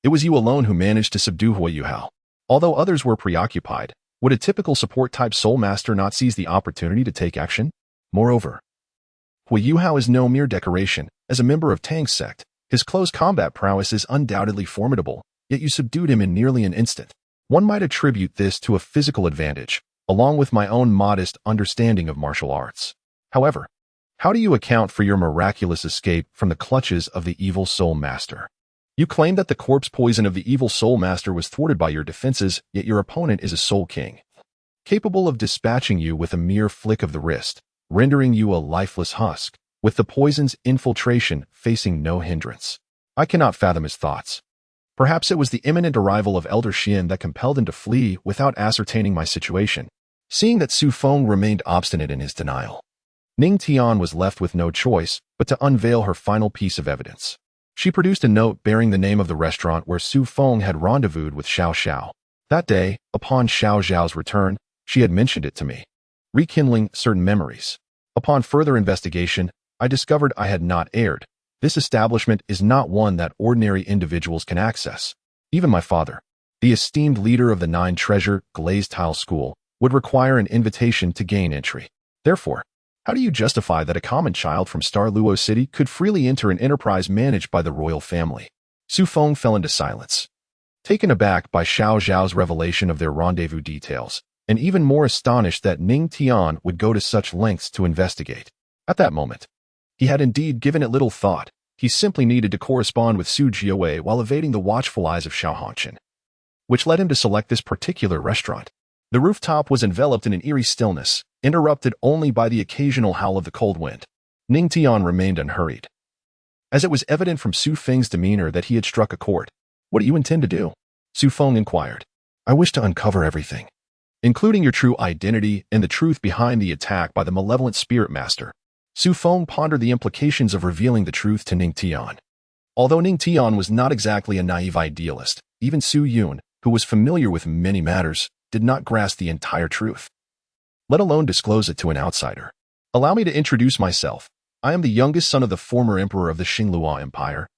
it was you alone who managed to subdue Hui Yuao. Although others were preoccupied, would a typical support-type soul master not seize the opportunity to take action? Moreover, Hui Yuao is no mere decoration. As a member of Tang's sect, his close combat prowess is undoubtedly formidable, yet you subdued him in nearly an instant. One might attribute this to a physical advantage, along with my own modest understanding of martial arts. However, how do you account for your miraculous escape from the clutches of the evil soul master? You claim that the corpse poison of the evil soul master was thwarted by your defenses, yet your opponent is a soul king, capable of dispatching you with a mere flick of the wrist, rendering you a lifeless husk, with the poison's infiltration facing no hindrance. I cannot fathom his thoughts. Perhaps it was the imminent arrival of Elder Xian that compelled him to flee without ascertaining my situation. Seeing that Su Feng remained obstinate in his denial, Ning Tian was left with no choice but to unveil her final piece of evidence. She produced a note bearing the name of the restaurant where Su Feng had rendezvoused with Xiao Xiao. That day, upon Xiao Xiao's return, she had mentioned it to me, rekindling certain memories. Upon further investigation, I discovered I had not erred. This establishment is not one that ordinary individuals can access. Even my father, the esteemed leader of the 9 Treasure Glazed Tile School, would require an invitation to gain entry. Therefore, how do you justify that a common child from Star Luo City could freely enter an enterprise managed by the royal family? Feng fell into silence, taken aback by Xiao Zhao's revelation of their rendezvous details, and even more astonished that Ning Tian would go to such lengths to investigate. At that moment, he had indeed given it little thought. He simply needed to correspond with Su Jiawei while evading the watchful eyes of Xiao Hongqian, which led him to select this particular restaurant. The rooftop was enveloped in an eerie stillness, interrupted only by the occasional howl of the cold wind. Ning Tian remained unhurried, as it was evident from Su Feng's demeanor that he had struck a chord. "What do you intend to do?" Su Feng inquired. "I wish to uncover everything, including your true identity and the truth behind the attack by the malevolent spirit master." Su Feng pondered the implications of revealing the truth to Ning Tian. Although Ning Tian was not exactly a naive idealist, even Su Yun, who was familiar with many matters, did not grasp the entire truth, let alone disclose it to an outsider. "Allow me to introduce myself. I am the youngest son of the former emperor of the Xingluo Empire,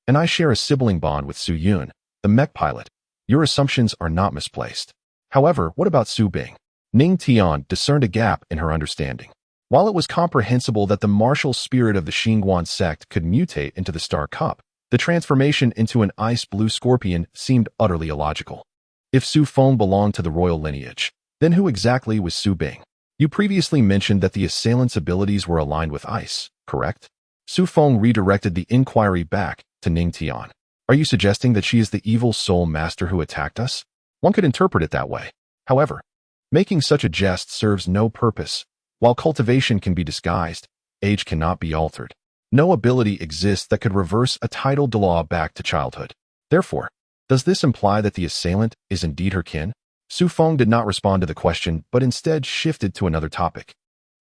and I share a sibling bond with Su Yun, the mech pilot. Your assumptions are not misplaced. However, what about Su Bing?" Ning Tian discerned a gap in her understanding. While it was comprehensible that the martial spirit of the Xingguan sect could mutate into the Star Cup, the transformation into an ice-blue scorpion seemed utterly illogical. If Su Feng belonged to the royal lineage, then who exactly was Su Bing? "You previously mentioned that the assailant's abilities were aligned with ice, correct?" Su Feng redirected the inquiry back to Ning Tian. "Are you suggesting that she is the evil soul master who attacked us?" One could interpret it that way. However, making such a jest serves no purpose. While cultivation can be disguised, age cannot be altered. No ability exists that could reverse a titled Douluo back to childhood. Therefore, does this imply that the assailant is indeed her kin? Su Feng did not respond to the question, but instead shifted to another topic.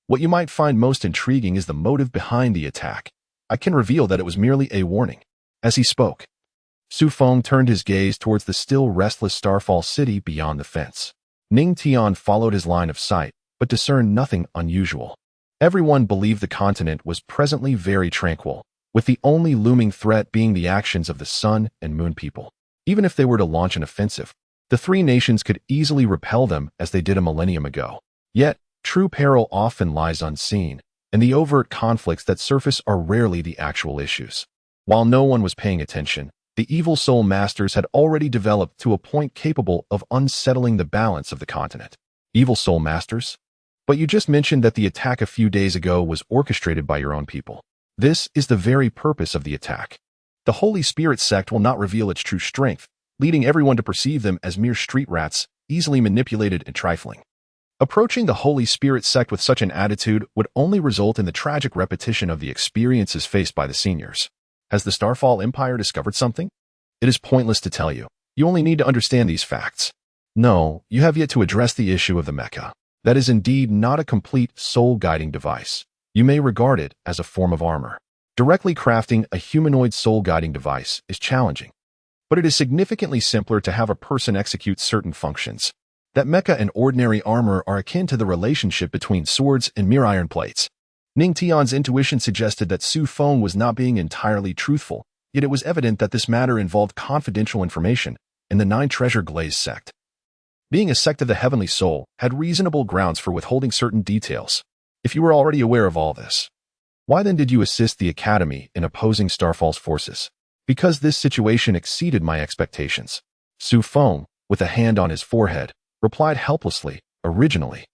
"What you might find most intriguing is the motive behind the attack. I can reveal that it was merely a warning." As he spoke, Su Feng turned his gaze towards the still restless Starfall City beyond the fence. Ning Tian followed his line of sight, but discerned nothing unusual. Everyone believed the continent was presently very tranquil, with the only looming threat being the actions of the Sun and Moon people. Even if they were to launch an offensive, the three nations could easily repel them as they did a millennium ago. Yet, true peril often lies unseen, and the overt conflicts that surface are rarely the actual issues. While no one was paying attention, the evil soul masters had already developed to a point capable of unsettling the balance of the continent. Evil soul masters? But you just mentioned that the attack a few days ago was orchestrated by your own people. This is the very purpose of the attack. The Holy Spirit sect will not reveal its true strength, leading everyone to perceive them as mere street rats, easily manipulated and trifling. Approaching the Holy Spirit sect with such an attitude would only result in the tragic repetition of the experiences faced by the seniors. Has the Starfall Empire discovered something? It is pointless to tell you. You only need to understand these facts. No, you have yet to address the issue of the mecha. That is indeed not a complete soul-guiding device. You may regard it as a form of armor. Directly crafting a humanoid soul-guiding device is challenging, but it is significantly simpler to have a person execute certain functions. That mecha and ordinary armor are akin to the relationship between swords and mere iron plates. Ning Tian's intuition suggested that Su Feng was not being entirely truthful, yet it was evident that this matter involved confidential information in the Nine Treasure Glaze sect. Being a sect of the Heavenly Soul had reasonable grounds for withholding certain details. If you were already aware of all this, why then did you assist the Academy in opposing Starfall's forces? Because this situation exceeded my expectations. Su Feng, with a hand on his forehead, replied helplessly, "Originally,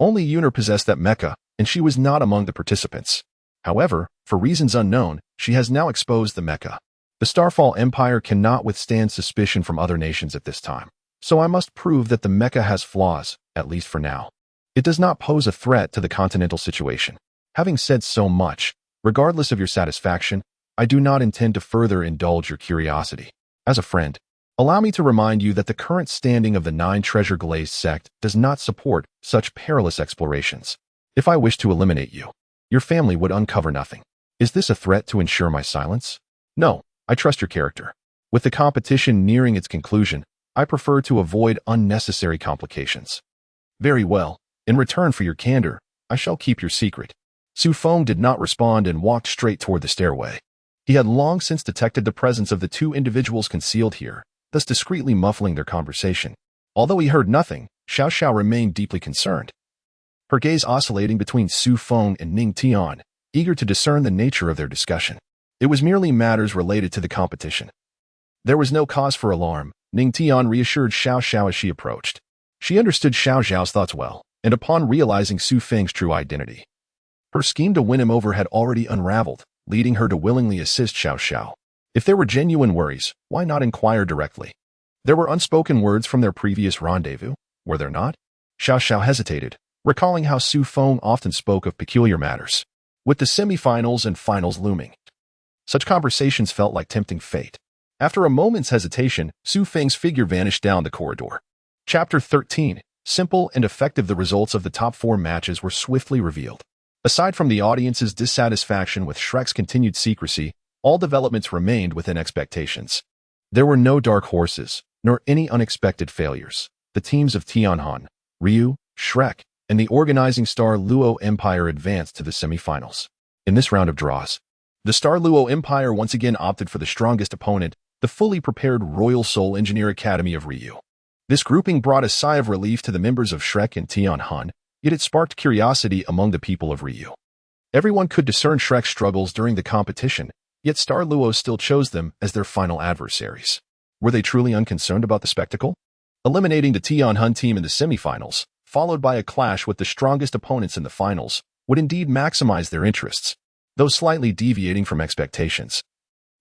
only Yuner possessed that mecha, and she was not among the participants. However, for reasons unknown, she has now exposed the mecha. The Starfall Empire cannot withstand suspicion from other nations at this time. So I must prove that the mecha has flaws, at least for now. It does not pose a threat to the continental situation. Having said so much, regardless of your satisfaction, I do not intend to further indulge your curiosity. As a friend, allow me to remind you that the current standing of the Nine Treasure Glaze sect does not support such perilous explorations. If I wish to eliminate you, your family would uncover nothing. Is this a threat to ensure my silence? No, I trust your character. With the competition nearing its conclusion, I prefer to avoid unnecessary complications. Very well. In return for your candor, I shall keep your secret." Su Feng did not respond and walked straight toward the stairway. He had long since detected the presence of the two individuals concealed here, thus discreetly muffling their conversation. Although he heard nothing, Xiao Xiao remained deeply concerned, her gaze oscillating between Su Feng and Ning Tian, eager to discern the nature of their discussion. It was merely matters related to the competition. There was no cause for alarm. Ning Tian reassured Xiao Xiao as she approached. She understood Xiao Xiao's thoughts well, and upon realizing Su Feng's true identity, her scheme to win him over had already unraveled, leading her to willingly assist Xiao Xiao. If there were genuine worries, why not inquire directly? There were unspoken words from their previous rendezvous, were there not? Xiao Xiao hesitated, recalling how Su Feng often spoke of peculiar matters, with the semifinals and finals looming. Such conversations felt like tempting fate. After a moment's hesitation, Su Feng's figure vanished down the corridor. Chapter 13. Simple and effective. The results of the top 4 matches were swiftly revealed. Aside from the audience's dissatisfaction with Shrek's continued secrecy, all developments remained within expectations. There were no dark horses, nor any unexpected failures. The teams of Tianhan, Ryu, Shrek, and the organizing Star Luo Empire advanced to the semifinals. In this round of draws, the Star Luo Empire once again opted for the strongest opponent, the fully prepared Royal Soul Engineer Academy of Ryu. This grouping brought a sigh of relief to the members of Shrek and Tianhan, yet it sparked curiosity among the people of Ryu. Everyone could discern Shrek's struggles during the competition, yet Star Luo still chose them as their final adversaries. Were they truly unconcerned about the spectacle? Eliminating the Tianhan team in the semifinals, followed by a clash with the strongest opponents in the finals, would indeed maximize their interests, though slightly deviating from expectations.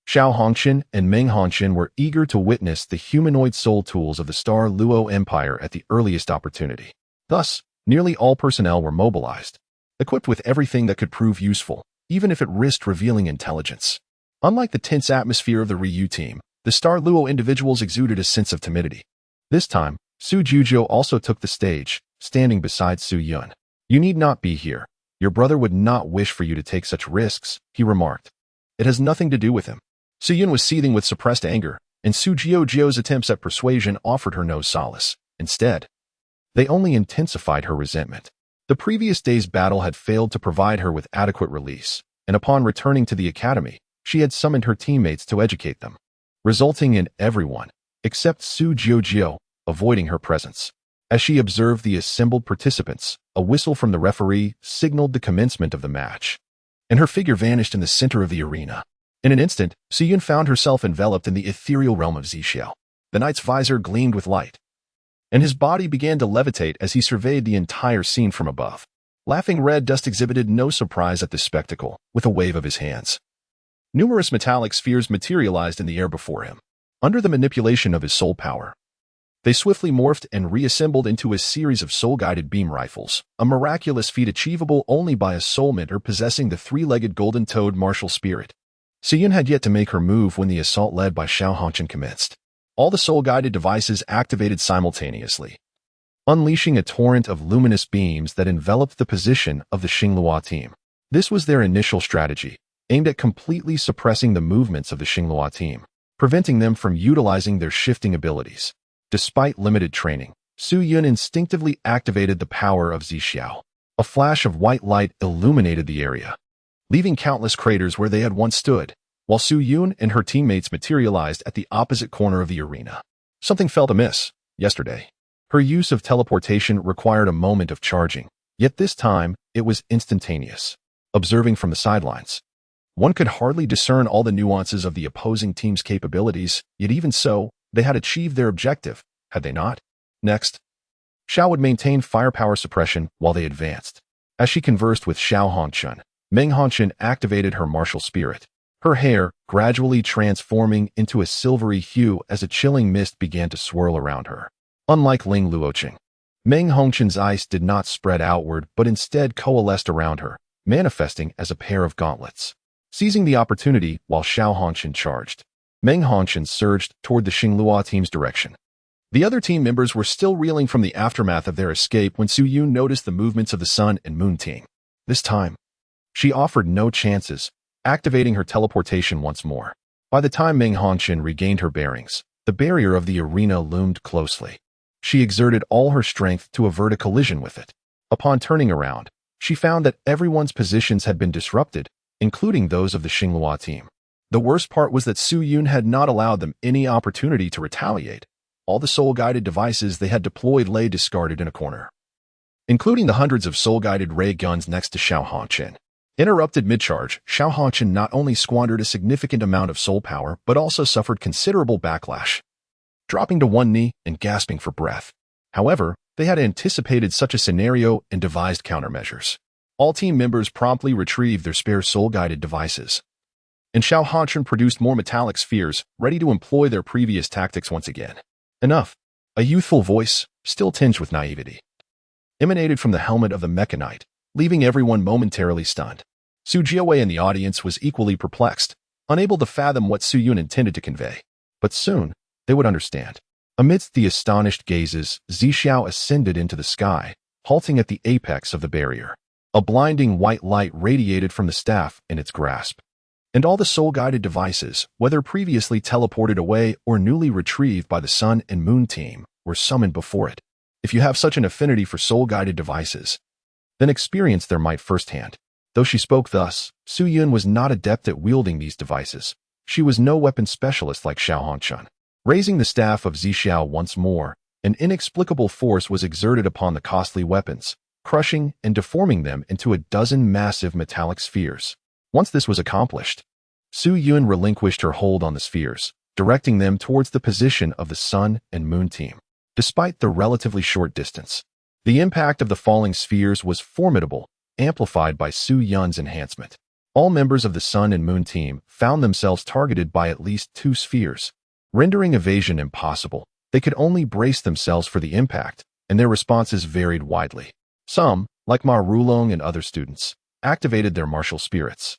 Xiao Hongqian and Meng Hongqian were eager to witness the humanoid soul tools of the Star Luo Empire at the earliest opportunity. Thus, nearly all personnel were mobilized, equipped with everything that could prove useful, even if it risked revealing intelligence. Unlike the tense atmosphere of the Ryu team, the Star Luo individuals exuded a sense of timidity. This time, Su Juzhou also took the stage, standing beside Su Yun. "You need not be here. Your brother would not wish for you to take such risks," he remarked. "It has nothing to do with him." Su Yun was seething with suppressed anger, and Su Jiuzhou's attempts at persuasion offered her no solace. Instead, they only intensified her resentment. The previous day's battle had failed to provide her with adequate release, and upon returning to the academy, she had summoned her teammates to educate them, resulting in everyone, except Su Jiuzhou, avoiding her presence. As she observed the assembled participants, a whistle from the referee signaled the commencement of the match, and her figure vanished in the center of the arena. In an instant, Su Yun found herself enveloped in the ethereal realm of Zixiao. The knight's visor gleamed with light, and his body began to levitate as he surveyed the entire scene from above. Laughing Red Dust exhibited no surprise at this spectacle, with a wave of his hands. Numerous metallic spheres materialized in the air before him. Under the manipulation of his soul power, they swiftly morphed and reassembled into a series of soul-guided beam rifles, a miraculous feat achievable only by a soulmenter possessing the 3-legged golden toad martial spirit. Su Yun had yet to make her move when the assault led by Xiao Hongqian commenced. All the soul-guided devices activated simultaneously, unleashing a torrent of luminous beams that enveloped the position of the Xingluo team. This was their initial strategy, aimed at completely suppressing the movements of the Xingluo team, preventing them from utilizing their shifting abilities. Despite limited training, Su Yun instinctively activated the power of Zixiao. A flash of white light illuminated the area, leaving countless craters where they had once stood, while Su Yun and her teammates materialized at the opposite corner of the arena. Something felt amiss. Yesterday, her use of teleportation required a moment of charging, yet this time it was instantaneous. Observing from the sidelines, one could hardly discern all the nuances of the opposing team's capabilities, yet even so, they had achieved their objective, had they not? Next, Xiao would maintain firepower suppression while they advanced. As she conversed with Xiao Hongqian, Meng Hongqian activated her martial spirit, her hair gradually transforming into a silvery hue as a chilling mist began to swirl around her. Unlike Ling Luoqing, Meng Hongqian's ice did not spread outward but instead coalesced around her, manifesting as a pair of gauntlets. Seizing the opportunity while Xiao Hongqian charged, Meng Hongqian surged toward the Xingluo team's direction. The other team members were still reeling from the aftermath of their escape when Su Yun noticed the movements of the Sun and Moon team. This time, she offered no chances, activating her teleportation once more. By the time Meng Hongqian regained her bearings, the barrier of the arena loomed closely. She exerted all her strength to avert a collision with it. Upon turning around, she found that everyone's positions had been disrupted, including those of the Xingluo team. The worst part was that Su Yun had not allowed them any opportunity to retaliate. all the soul-guided devices they had deployed lay discarded in a corner, including the hundreds of soul-guided ray guns next to Xiao Hongqin. Interrupted mid-charge, Xiao Hongqin not only squandered a significant amount of soul power, but also suffered considerable backlash, dropping to one knee and gasping for breath. However, they had anticipated such a scenario and devised countermeasures. All team members promptly retrieved their spare soul-guided devices, and Xiao Hongqin produced more metallic spheres, ready to employ their previous tactics once again. Enough. A youthful voice, still tinged with naivety, emanated from the helmet of the mechanite, leaving everyone momentarily stunned. Su Jiawei in the audience was equally perplexed, unable to fathom what Su Yun intended to convey. But soon, they would understand. Amidst the astonished gazes, Zixiao ascended into the sky, halting at the apex of the barrier. A blinding white light radiated from the staff in its grasp, and all the soul-guided devices, whether previously teleported away or newly retrieved by the Sun and Moon team, were summoned before it. If you have such an affinity for soul-guided devices, then experience their might firsthand. Though she spoke thus, Su Yun was not adept at wielding these devices. She was no weapon specialist like Xiao Hongqin. Raising the staff of Zixiao once more, an inexplicable force was exerted upon the costly weapons, crushing and deforming them into a dozen massive metallic spheres. Once this was accomplished, Su Yun relinquished her hold on the spheres, directing them towards the position of the Sun and Moon team. Despite the relatively short distance, the impact of the falling spheres was formidable, amplified by Su Yun's enhancement. All members of the Sun and Moon team found themselves targeted by at least 2 spheres, rendering evasion impossible. They could only brace themselves for the impact, and their responses varied widely. Some, like Ma Rulong and other students, activated their martial spirits,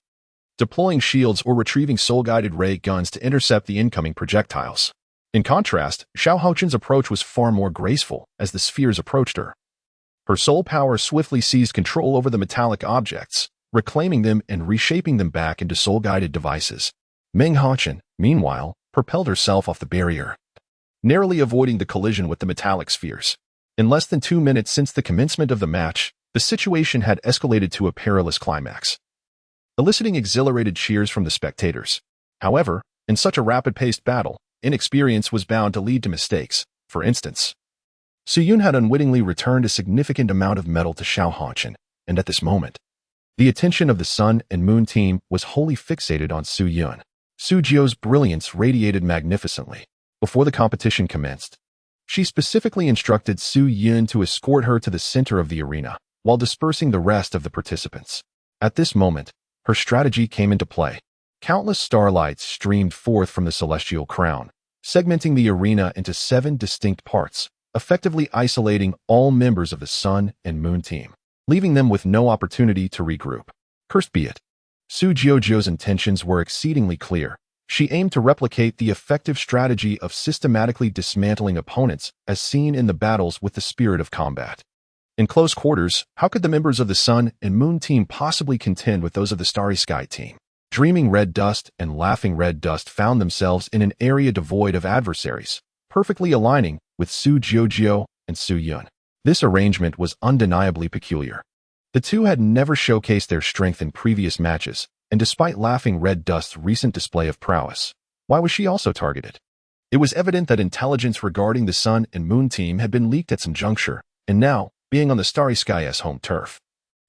deploying shields or retrieving soul-guided ray guns to intercept the incoming projectiles. In contrast, Xiao Hongqin's approach was far more graceful as the spheres approached her. Her soul power swiftly seized control over the metallic objects, reclaiming them and reshaping them back into soul-guided devices. Meng Hongqin, meanwhile, propelled herself off the barrier, narrowly avoiding the collision with the metallic spheres. In less than 2 minutes since the commencement of the match, the situation had escalated to a perilous climax, eliciting exhilarated cheers from the spectators. However, in such a rapid-paced battle, inexperience was bound to lead to mistakes. For instance, Su Yun had unwittingly returned a significant amount of metal to Xiao Hongqin, and at this moment, the attention of the Sun and Moon team was wholly fixated on Su Yun. Su Jiao's brilliance radiated magnificently. Before the competition commenced, she specifically instructed Su Yun to escort her to the center of the arena, while dispersing the rest of the participants. At this moment, her strategy came into play. Countless starlights streamed forth from the celestial crown, segmenting the arena into 7 distinct parts, effectively isolating all members of the Sun and Moon team, leaving them with no opportunity to regroup. Cursed be it. Su Jiao's intentions were exceedingly clear. She aimed to replicate the effective strategy of systematically dismantling opponents as seen in the battles with the spirit of combat. In close quarters, how could the members of the Sun and Moon team possibly contend with those of the Starry Sky team? Dreaming Red Dust and Laughing Red Dust found themselves in an area devoid of adversaries, perfectly aligning with Su Jiao and Su Yun. This arrangement was undeniably peculiar. The two had never showcased their strength in previous matches, and despite Laughing Red Dust's recent display of prowess, why was she also targeted? It was evident that intelligence regarding the Sun and Moon team had been leaked at some juncture, and now, being on the Starry Sky's home turf,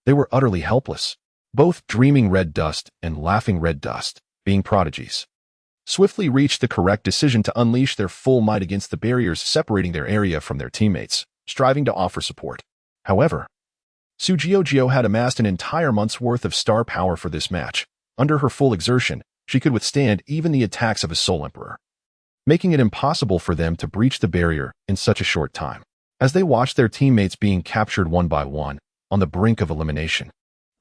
they were utterly helpless. Both Dreaming Red Dust and Laughing Red Dust, being prodigies, swiftly reached the correct decision to unleash their full might against the barriers separating their area from their teammates, striving to offer support. However, Su Jiao had amassed an entire month's worth of star power for this match. Under her full exertion, she could withstand even the attacks of a Soul Emperor, making it impossible for them to breach the barrier in such a short time. As they watched their teammates being captured one by one, on the brink of elimination,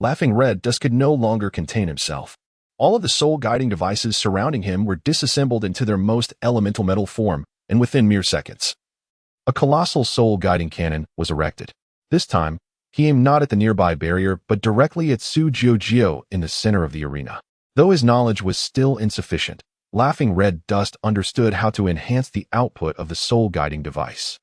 Laughing Red Dust could no longer contain himself. All of the soul-guiding devices surrounding him were disassembled into their most elemental metal form, and within mere seconds, a colossal soul-guiding cannon was erected. This time, he aimed not at the nearby barrier, but directly at Su Jiao in the center of the arena. Though his knowledge was still insufficient, Laughing Red Dust understood how to enhance the output of the soul-guiding device,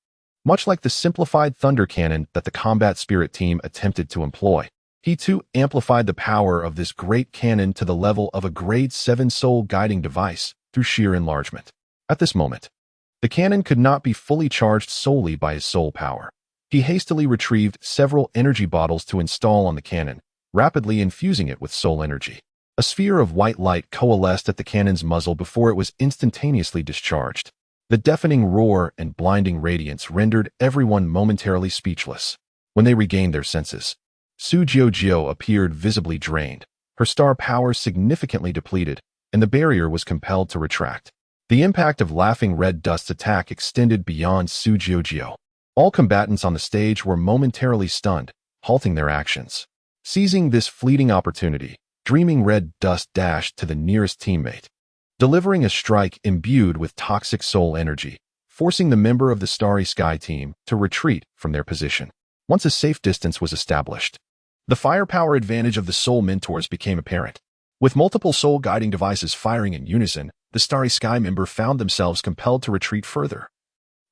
much like the simplified thunder cannon that the combat spirit team attempted to employ. He too amplified the power of this great cannon to the level of a grade 7 soul-guiding device through sheer enlargement. At this moment, The cannon could not be fully charged solely by his soul power. He hastily retrieved several energy bottles to install on the cannon, rapidly infusing it with soul energy. A sphere of white light coalesced at the cannon's muzzle before it was instantaneously discharged. The deafening roar and blinding radiance rendered everyone momentarily speechless. When they regained their senses, Su Jiao appeared visibly drained. Her star power significantly depleted, and the barrier was compelled to retract. The impact of laughing red dust's attack extended beyond Su Jiao. All combatants on the stage were momentarily stunned, halting their actions. Seizing this fleeting opportunity, Dreaming Red Dust dashed to the nearest teammate, delivering a strike imbued with toxic soul energy, forcing the member of the Starry Sky team to retreat from their position. Once a safe distance was established, the firepower advantage of the Soul Mentors became apparent. With multiple soul guiding devices firing in unison, the Starry Sky member found themselves compelled to retreat further,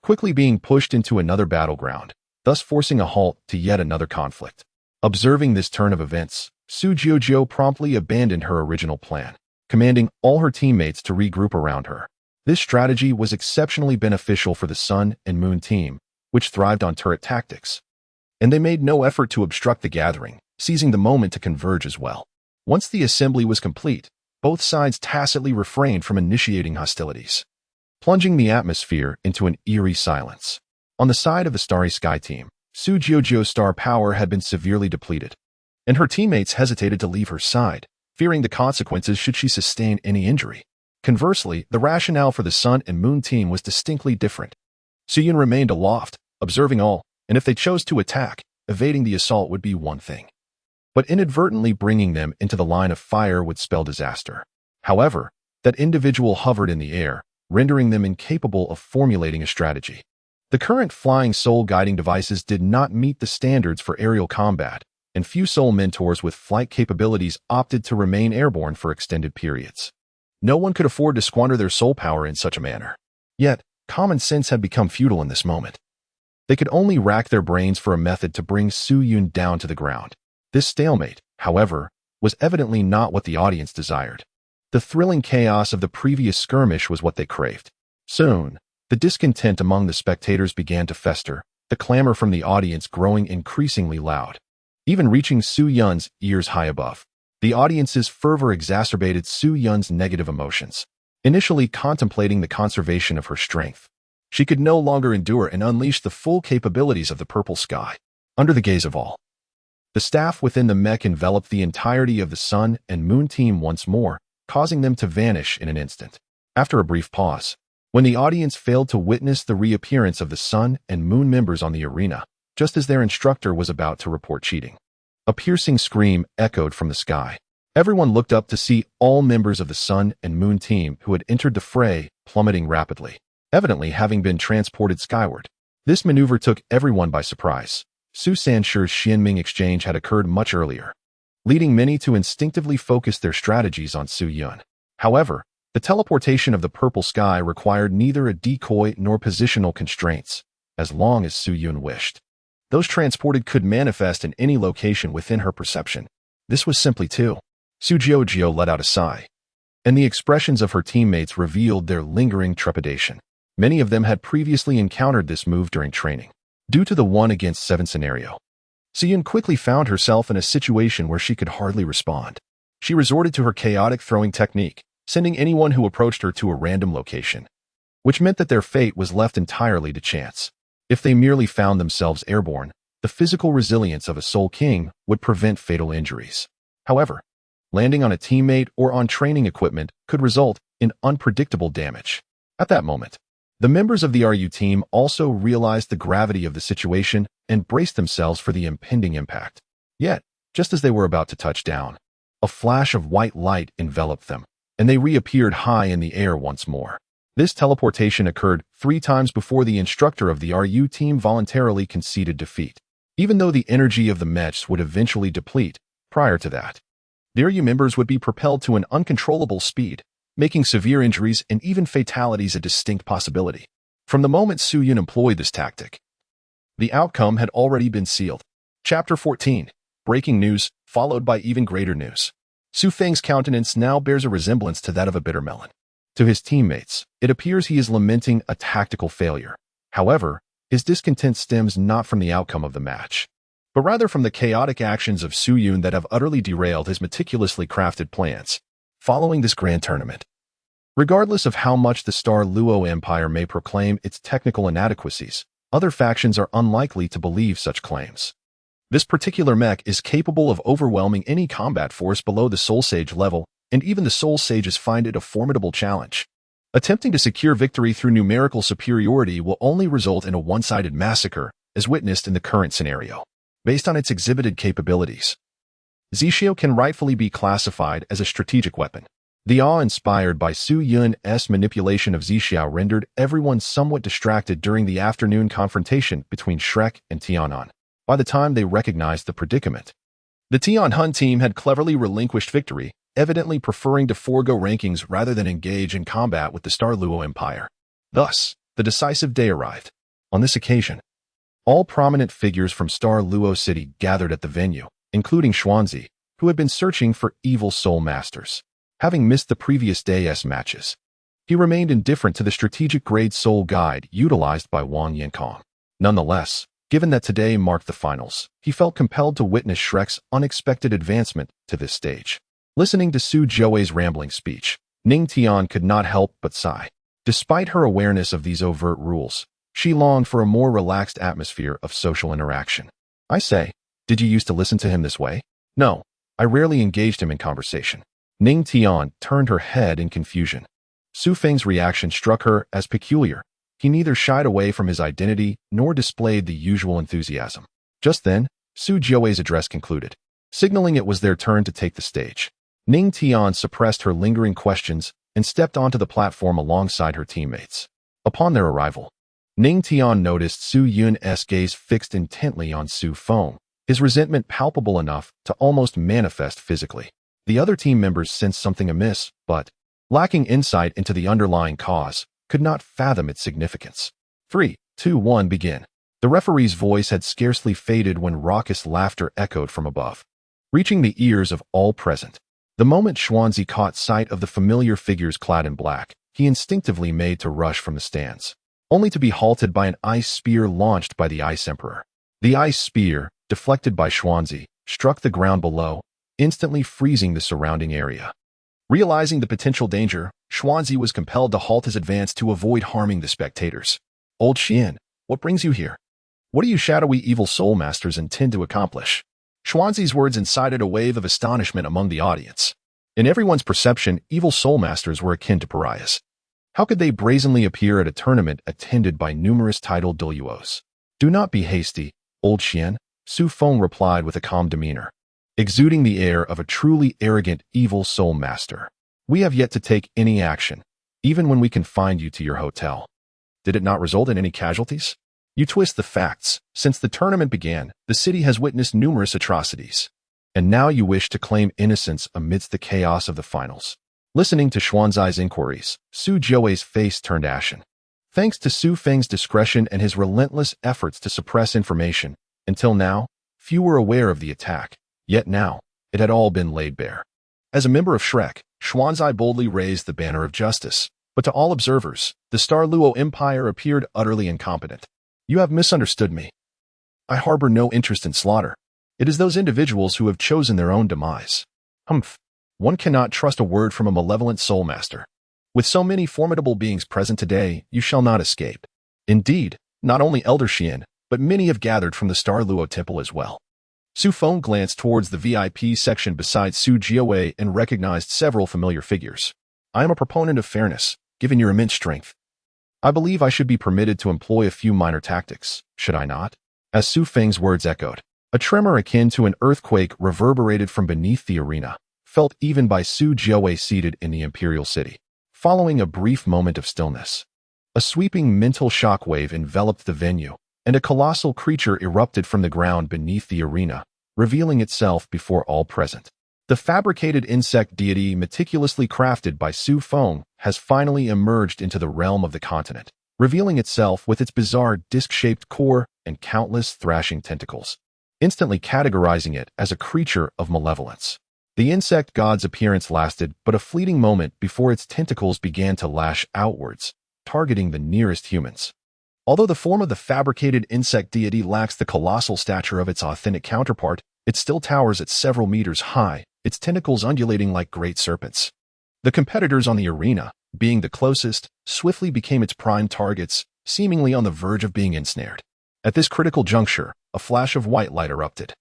quickly being pushed into another battleground, thus forcing a halt to yet another conflict. Observing this turn of events, Su Jiao promptly abandoned her original plan, commanding all her teammates to regroup around her. This strategy was exceptionally beneficial for the Sun and Moon team, which thrived on turret tactics, and they made no effort to obstruct the gathering, seizing the moment to converge as well. Once the assembly was complete, both sides tacitly refrained from initiating hostilities, plunging the atmosphere into an eerie silence. On the side of the Starry Sky team, Su Jiao's star power had been severely depleted, and her teammates hesitated to leave her side, fearing the consequences should she sustain any injury. Conversely, the rationale for the Sun and Moon team was distinctly different. Suyun remained aloft, observing all, and if they chose to attack, evading the assault would be one thing, but inadvertently bringing them into the line of fire would spell disaster. However, that individual hovered in the air, rendering them incapable of formulating a strategy. The current flying soul guiding devices did not meet the standards for aerial combat, and few soul mentors with flight capabilities opted to remain airborne for extended periods. No one could afford to squander their soul power in such a manner. Yet, common sense had become futile in this moment. They could only rack their brains for a method to bring Su Yun down to the ground. This stalemate, however, was evidently not what the audience desired. The thrilling chaos of the previous skirmish was what they craved. Soon, the discontent among the spectators began to fester, the clamor from the audience growing increasingly loud, even reaching Su Yun's ears high above. The audience's fervor exacerbated Su Yun's negative emotions. Initially contemplating the conservation of her strength, she could no longer endure and unleash the full capabilities of the purple sky. Under the gaze of all, the staff within the mech enveloped the entirety of the Sun and Moon team once more, causing them to vanish in an instant. After a brief pause, when the audience failed to witness the reappearance of the Sun and Moon members on the arena, just as their instructor was about to report cheating, a piercing scream echoed from the sky. Everyone looked up to see all members of the Sun and Moon team who had entered the fray plummeting rapidly, evidently having been transported skyward. This maneuver took everyone by surprise. Su Sanshi's Xianming exchange had occurred much earlier, leading many to instinctively focus their strategies on Su Yun. However, the teleportation of the purple sky required neither a decoy nor positional constraints, as long as Su Yun wished. Those transported could manifest in any location within her perception. This was simply too. Su Jiao let out a sigh, and the expressions of her teammates revealed their lingering trepidation. Many of them had previously encountered this move during training. Due to the 1-against-7 scenario, Su Yun quickly found herself in a situation where she could hardly respond. She resorted to her chaotic throwing technique, sending anyone who approached her to a random location, which meant that their fate was left entirely to chance. If they merely found themselves airborne, the physical resilience of a Soul King would prevent fatal injuries. However, landing on a teammate or on training equipment could result in unpredictable damage. At that moment, the members of the RU team also realized the gravity of the situation and braced themselves for the impending impact. Yet, just as they were about to touch down, a flash of white light enveloped them, and they reappeared high in the air once more. This teleportation occurred 3 times before the instructor of the RU team voluntarily conceded defeat. Even though the energy of the mechs would eventually deplete, prior to that, the RU members would be propelled to an uncontrollable speed, making severe injuries and even fatalities a distinct possibility. From the moment Su Yun employed this tactic, the outcome had already been sealed. Chapter 14. Breaking news, followed by even greater news. Su Feng's countenance now bears a resemblance to that of a bitter melon. To his teammates, it appears he is lamenting a tactical failure. However, his discontent stems not from the outcome of the match, but rather from the chaotic actions of Su Yun that have utterly derailed his meticulously crafted plans. Following this grand tournament, regardless of how much the Star Luo Empire may proclaim its technical inadequacies, other factions are unlikely to believe such claims. This particular mech is capable of overwhelming any combat force below the Soul Sage level, and even the Soul Sages find it a formidable challenge. Attempting to secure victory through numerical superiority will only result in a one-sided massacre, as witnessed in the current scenario. Based on its exhibited capabilities, Zixiao can rightfully be classified as a strategic weapon. The awe inspired by Su Yun's manipulation of Zixiao rendered everyone somewhat distracted during the afternoon confrontation between Shrek and Tian'an. By the time they recognized the predicament, the Tian'an team had cleverly relinquished victory, evidently preferring to forego rankings rather than engage in combat with the Star Luo Empire. Thus, the decisive day arrived. On this occasion, all prominent figures from Star Luo City gathered at the venue, including Xuanzi, who had been searching for evil soul masters. Having missed the previous day's matches, he remained indifferent to the strategic grade soul guide utilized by Wang Yankong. Nonetheless, given that today marked the finals, he felt compelled to witness Shrek's unexpected advancement to this stage. Listening to Su Zhou's rambling speech, Ning Tian could not help but sigh. Despite her awareness of these overt rules, she longed for a more relaxed atmosphere of social interaction. I say, did you used to listen to him this way? No, I rarely engaged him in conversation. Ning Tian turned her head in confusion. Su Feng's reaction struck her as peculiar. He neither shied away from his identity nor displayed the usual enthusiasm. Just then, Su Zhou's address concluded, signaling it was their turn to take the stage. Ning Tian suppressed her lingering questions and stepped onto the platform alongside her teammates. Upon their arrival, Ning Tian noticed Su Yun's gaze fixed intently on Su Feng, his resentment palpable enough to almost manifest physically. The other team members sensed something amiss, but, lacking insight into the underlying cause, could not fathom its significance. 3, 2, 1, begin. The referee's voice had scarcely faded when raucous laughter echoed from above, reaching the ears of all present. The moment Xuanzi caught sight of the familiar figures clad in black, he instinctively made to rush from the stands, only to be halted by an ice spear launched by the Ice Emperor. The ice spear, deflected by Xuanzi, struck the ground below, instantly freezing the surrounding area. Realizing the potential danger, Xuanzi was compelled to halt his advance to avoid harming the spectators. Old Xian, what brings you here? What do you shadowy evil soul masters intend to accomplish? Xuanzi's words incited a wave of astonishment among the audience. In everyone's perception, evil soul masters were akin to pariahs. How could they brazenly appear at a tournament attended by numerous titled Douluos? Do not be hasty, old Xian, Su Feng replied with a calm demeanor, exuding the air of a truly arrogant evil soul master. We have yet to take any action, even when we confined you to your hotel. Did it not result in any casualties? You twist the facts. Since the tournament began, the city has witnessed numerous atrocities. And now you wish to claim innocence amidst the chaos of the finals. Listening to Xuanzi's inquiries, Su Zhou's face turned ashen. Thanks to Su Feng's discretion and his relentless efforts to suppress information, until now, few were aware of the attack. Yet now, it had all been laid bare. As a member of Shrek, Xuanzi boldly raised the banner of justice. But to all observers, the Star Luo Empire appeared utterly incompetent. You have misunderstood me. I harbor no interest in slaughter. It is those individuals who have chosen their own demise. Humph. One cannot trust a word from a malevolent soul master. With so many formidable beings present today, you shall not escape. Indeed, not only Elder Xian, but many have gathered from the Star Luo Temple as well. Su Feng glanced towards the VIP section beside Su Zhou and recognized several familiar figures. I am a proponent of fairness, given your immense strength. I believe I should be permitted to employ a few minor tactics, should I not? As Su Feng's words echoed, a tremor akin to an earthquake reverberated from beneath the arena, felt even by Su Zhou seated in the Imperial City. Following a brief moment of stillness, a sweeping mental shockwave enveloped the venue, and a colossal creature erupted from the ground beneath the arena, revealing itself before all present. The fabricated insect deity meticulously crafted by Su Feng has finally emerged into the realm of the continent, revealing itself with its bizarre disc-shaped core and countless thrashing tentacles, instantly categorizing it as a creature of malevolence. The insect god's appearance lasted but a fleeting moment before its tentacles began to lash outwards, targeting the nearest humans. Although the form of the fabricated insect deity lacks the colossal stature of its authentic counterpart, it still towers at several meters high, its tentacles undulating like great serpents. The competitors on the arena, being the closest, swiftly became its prime targets, seemingly on the verge of being ensnared. At this critical juncture, a flash of white light erupted,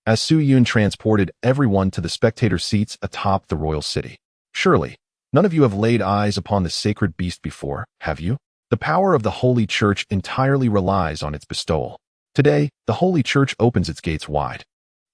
as Su Yun transported everyone to the spectator seats atop the royal city. Surely, none of you have laid eyes upon the sacred beast before, have you? The power of the Holy Church entirely relies on its bestowal. Today, the Holy Church opens its gates wide,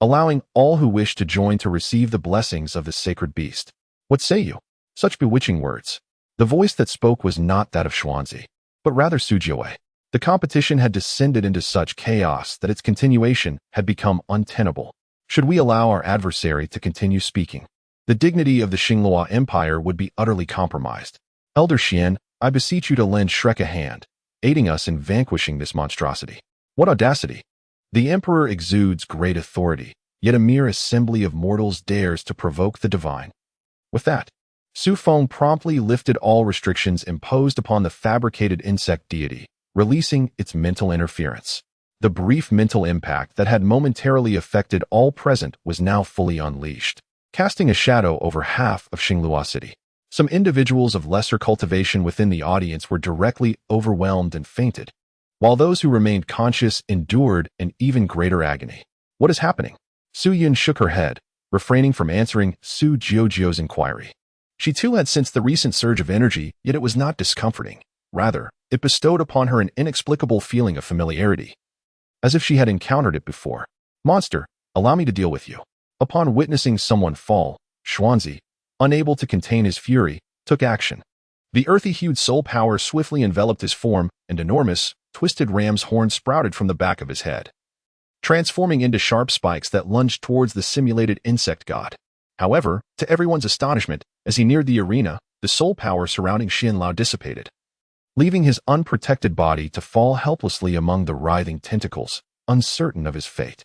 allowing all who wish to join to receive the blessings of the sacred beast. What say you? Such bewitching words. The voice that spoke was not that of Xuanzi, but rather Su Jiawei. The competition had descended into such chaos that its continuation had become untenable. Should we allow our adversary to continue speaking, the dignity of the Xingluo Empire would be utterly compromised. Elder Xian, I beseech you to lend Shrek a hand, aiding us in vanquishing this monstrosity. What audacity! The Emperor exudes great authority, yet a mere assembly of mortals dares to provoke the divine. With that, Su Feng promptly lifted all restrictions imposed upon the fabricated insect deity, releasing its mental interference. The brief mental impact that had momentarily affected all present was now fully unleashed, casting a shadow over half of Xingluo City. Some individuals of lesser cultivation within the audience were directly overwhelmed and fainted, while those who remained conscious endured an even greater agony. What is happening? Su Yun shook her head, refraining from answering Su Jiaojiao's inquiry. She too had sensed the recent surge of energy, yet it was not discomforting. Rather, it bestowed upon her an inexplicable feeling of familiarity, as if she had encountered it before. Monster, allow me to deal with you. Upon witnessing someone fall, Xuanzi, unable to contain his fury, took action. The earthy-hued soul power swiftly enveloped his form, and enormous, twisted ram's horns sprouted from the back of his head, transforming into sharp spikes that lunged towards the simulated insect god. However, to everyone's astonishment, as he neared the arena, the soul power surrounding Xian Lao dissipated, leaving his unprotected body to fall helplessly among the writhing tentacles, uncertain of his fate.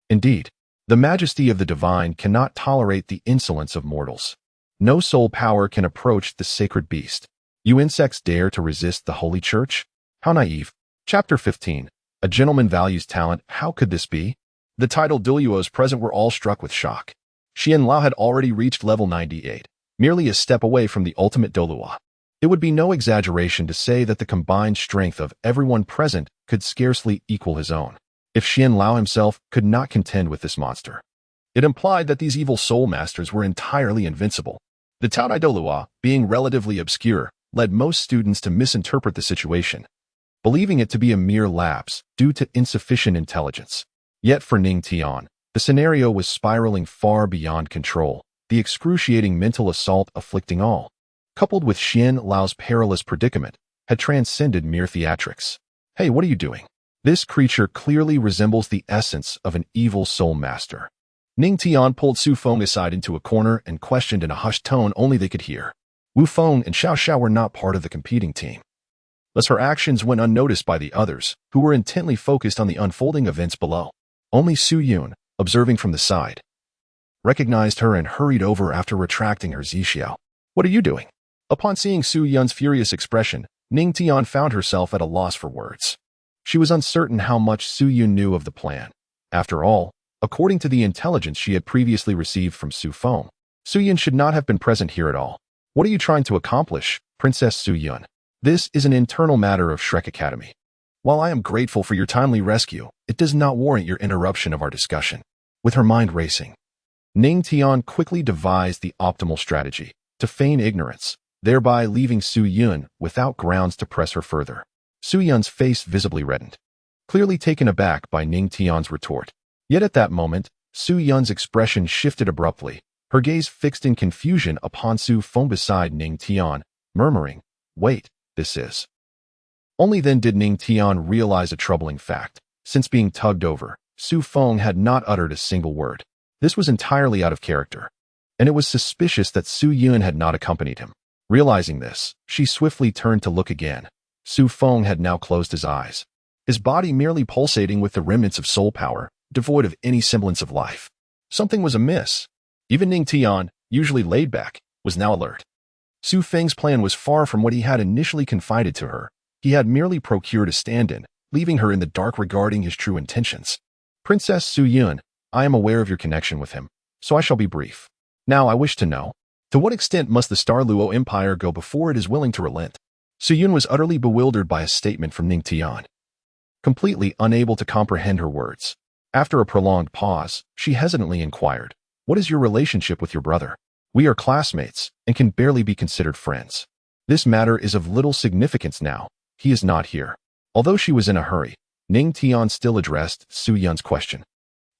Indeed, the majesty of the divine cannot tolerate the insolence of mortals. No soul power can approach the sacred beast. You insects dare to resist the Holy Church? How naive. Chapter 15. A gentleman values talent. How could this be? The titled Douluos present were all struck with shock. Xian Lao had already reached level 98, merely a step away from the ultimate Douluo. It would be no exaggeration to say that the combined strength of everyone present could scarcely equal his own. If Xian Lao himself could not contend with this monster, it implied that these evil soul masters were entirely invincible. The Taodai Douluo, being relatively obscure, led most students to misinterpret the situation, believing it to be a mere lapse due to insufficient intelligence. Yet for Ning Tian, the scenario was spiraling far beyond control, the excruciating mental assault afflicting all, coupled with Xian Lao's perilous predicament, had transcended mere theatrics. Hey, what are you doing? This creature clearly resembles the essence of an evil soul master. Ning Tian pulled Su Feng aside into a corner and questioned in a hushed tone only they could hear. Wu Feng and Xiao Xiao were not part of the competing team, thus her actions went unnoticed by the others, who were intently focused on the unfolding events below. Only Su Yun, observing from the side, recognized her and hurried over after retracting her Zixiao. What are you doing? Upon seeing Su Yun's furious expression, Ning Tian found herself at a loss for words. She was uncertain how much Su Yun knew of the plan. After all, according to the intelligence she had previously received from Su Feng, Su Yun should not have been present here at all. What are you trying to accomplish, Princess Su Yun? This is an internal matter of Shrek Academy. While I am grateful for your timely rescue, it does not warrant your interruption of our discussion. With her mind racing, Ning Tian quickly devised the optimal strategy to feign ignorance, thereby leaving Su Yun without grounds to press her further. Su Yun's face visibly reddened, clearly taken aback by Ning Tian's retort. Yet at that moment, Su Yun's expression shifted abruptly, her gaze fixed in confusion upon Su Feng beside Ning Tian, murmuring, "Wait, this is..." Only then did Ning Tian realize a troubling fact. Since being tugged over, Su Feng had not uttered a single word. This was entirely out of character, and it was suspicious that Su Yun had not accompanied him. Realizing this, she swiftly turned to look again. Su Feng had now closed his eyes, his body merely pulsating with the remnants of soul power, devoid of any semblance of life. Something was amiss. Even Ning Tian, usually laid back, was now alert. Su Feng's plan was far from what he had initially confided to her. He had merely procured a stand-in, leaving her in the dark regarding his true intentions. Princess Su Yun, I am aware of your connection with him, so I shall be brief. Now I wish to know, to what extent must the Star Luo Empire go before it is willing to relent? Su Yun was utterly bewildered by a statement from Ning Tian, completely unable to comprehend her words. After a prolonged pause, she hesitantly inquired, what is your relationship with your brother? We are classmates and can barely be considered friends. This matter is of little significance now. He is not here. Although she was in a hurry, Ning Tian still addressed Su Yun's question.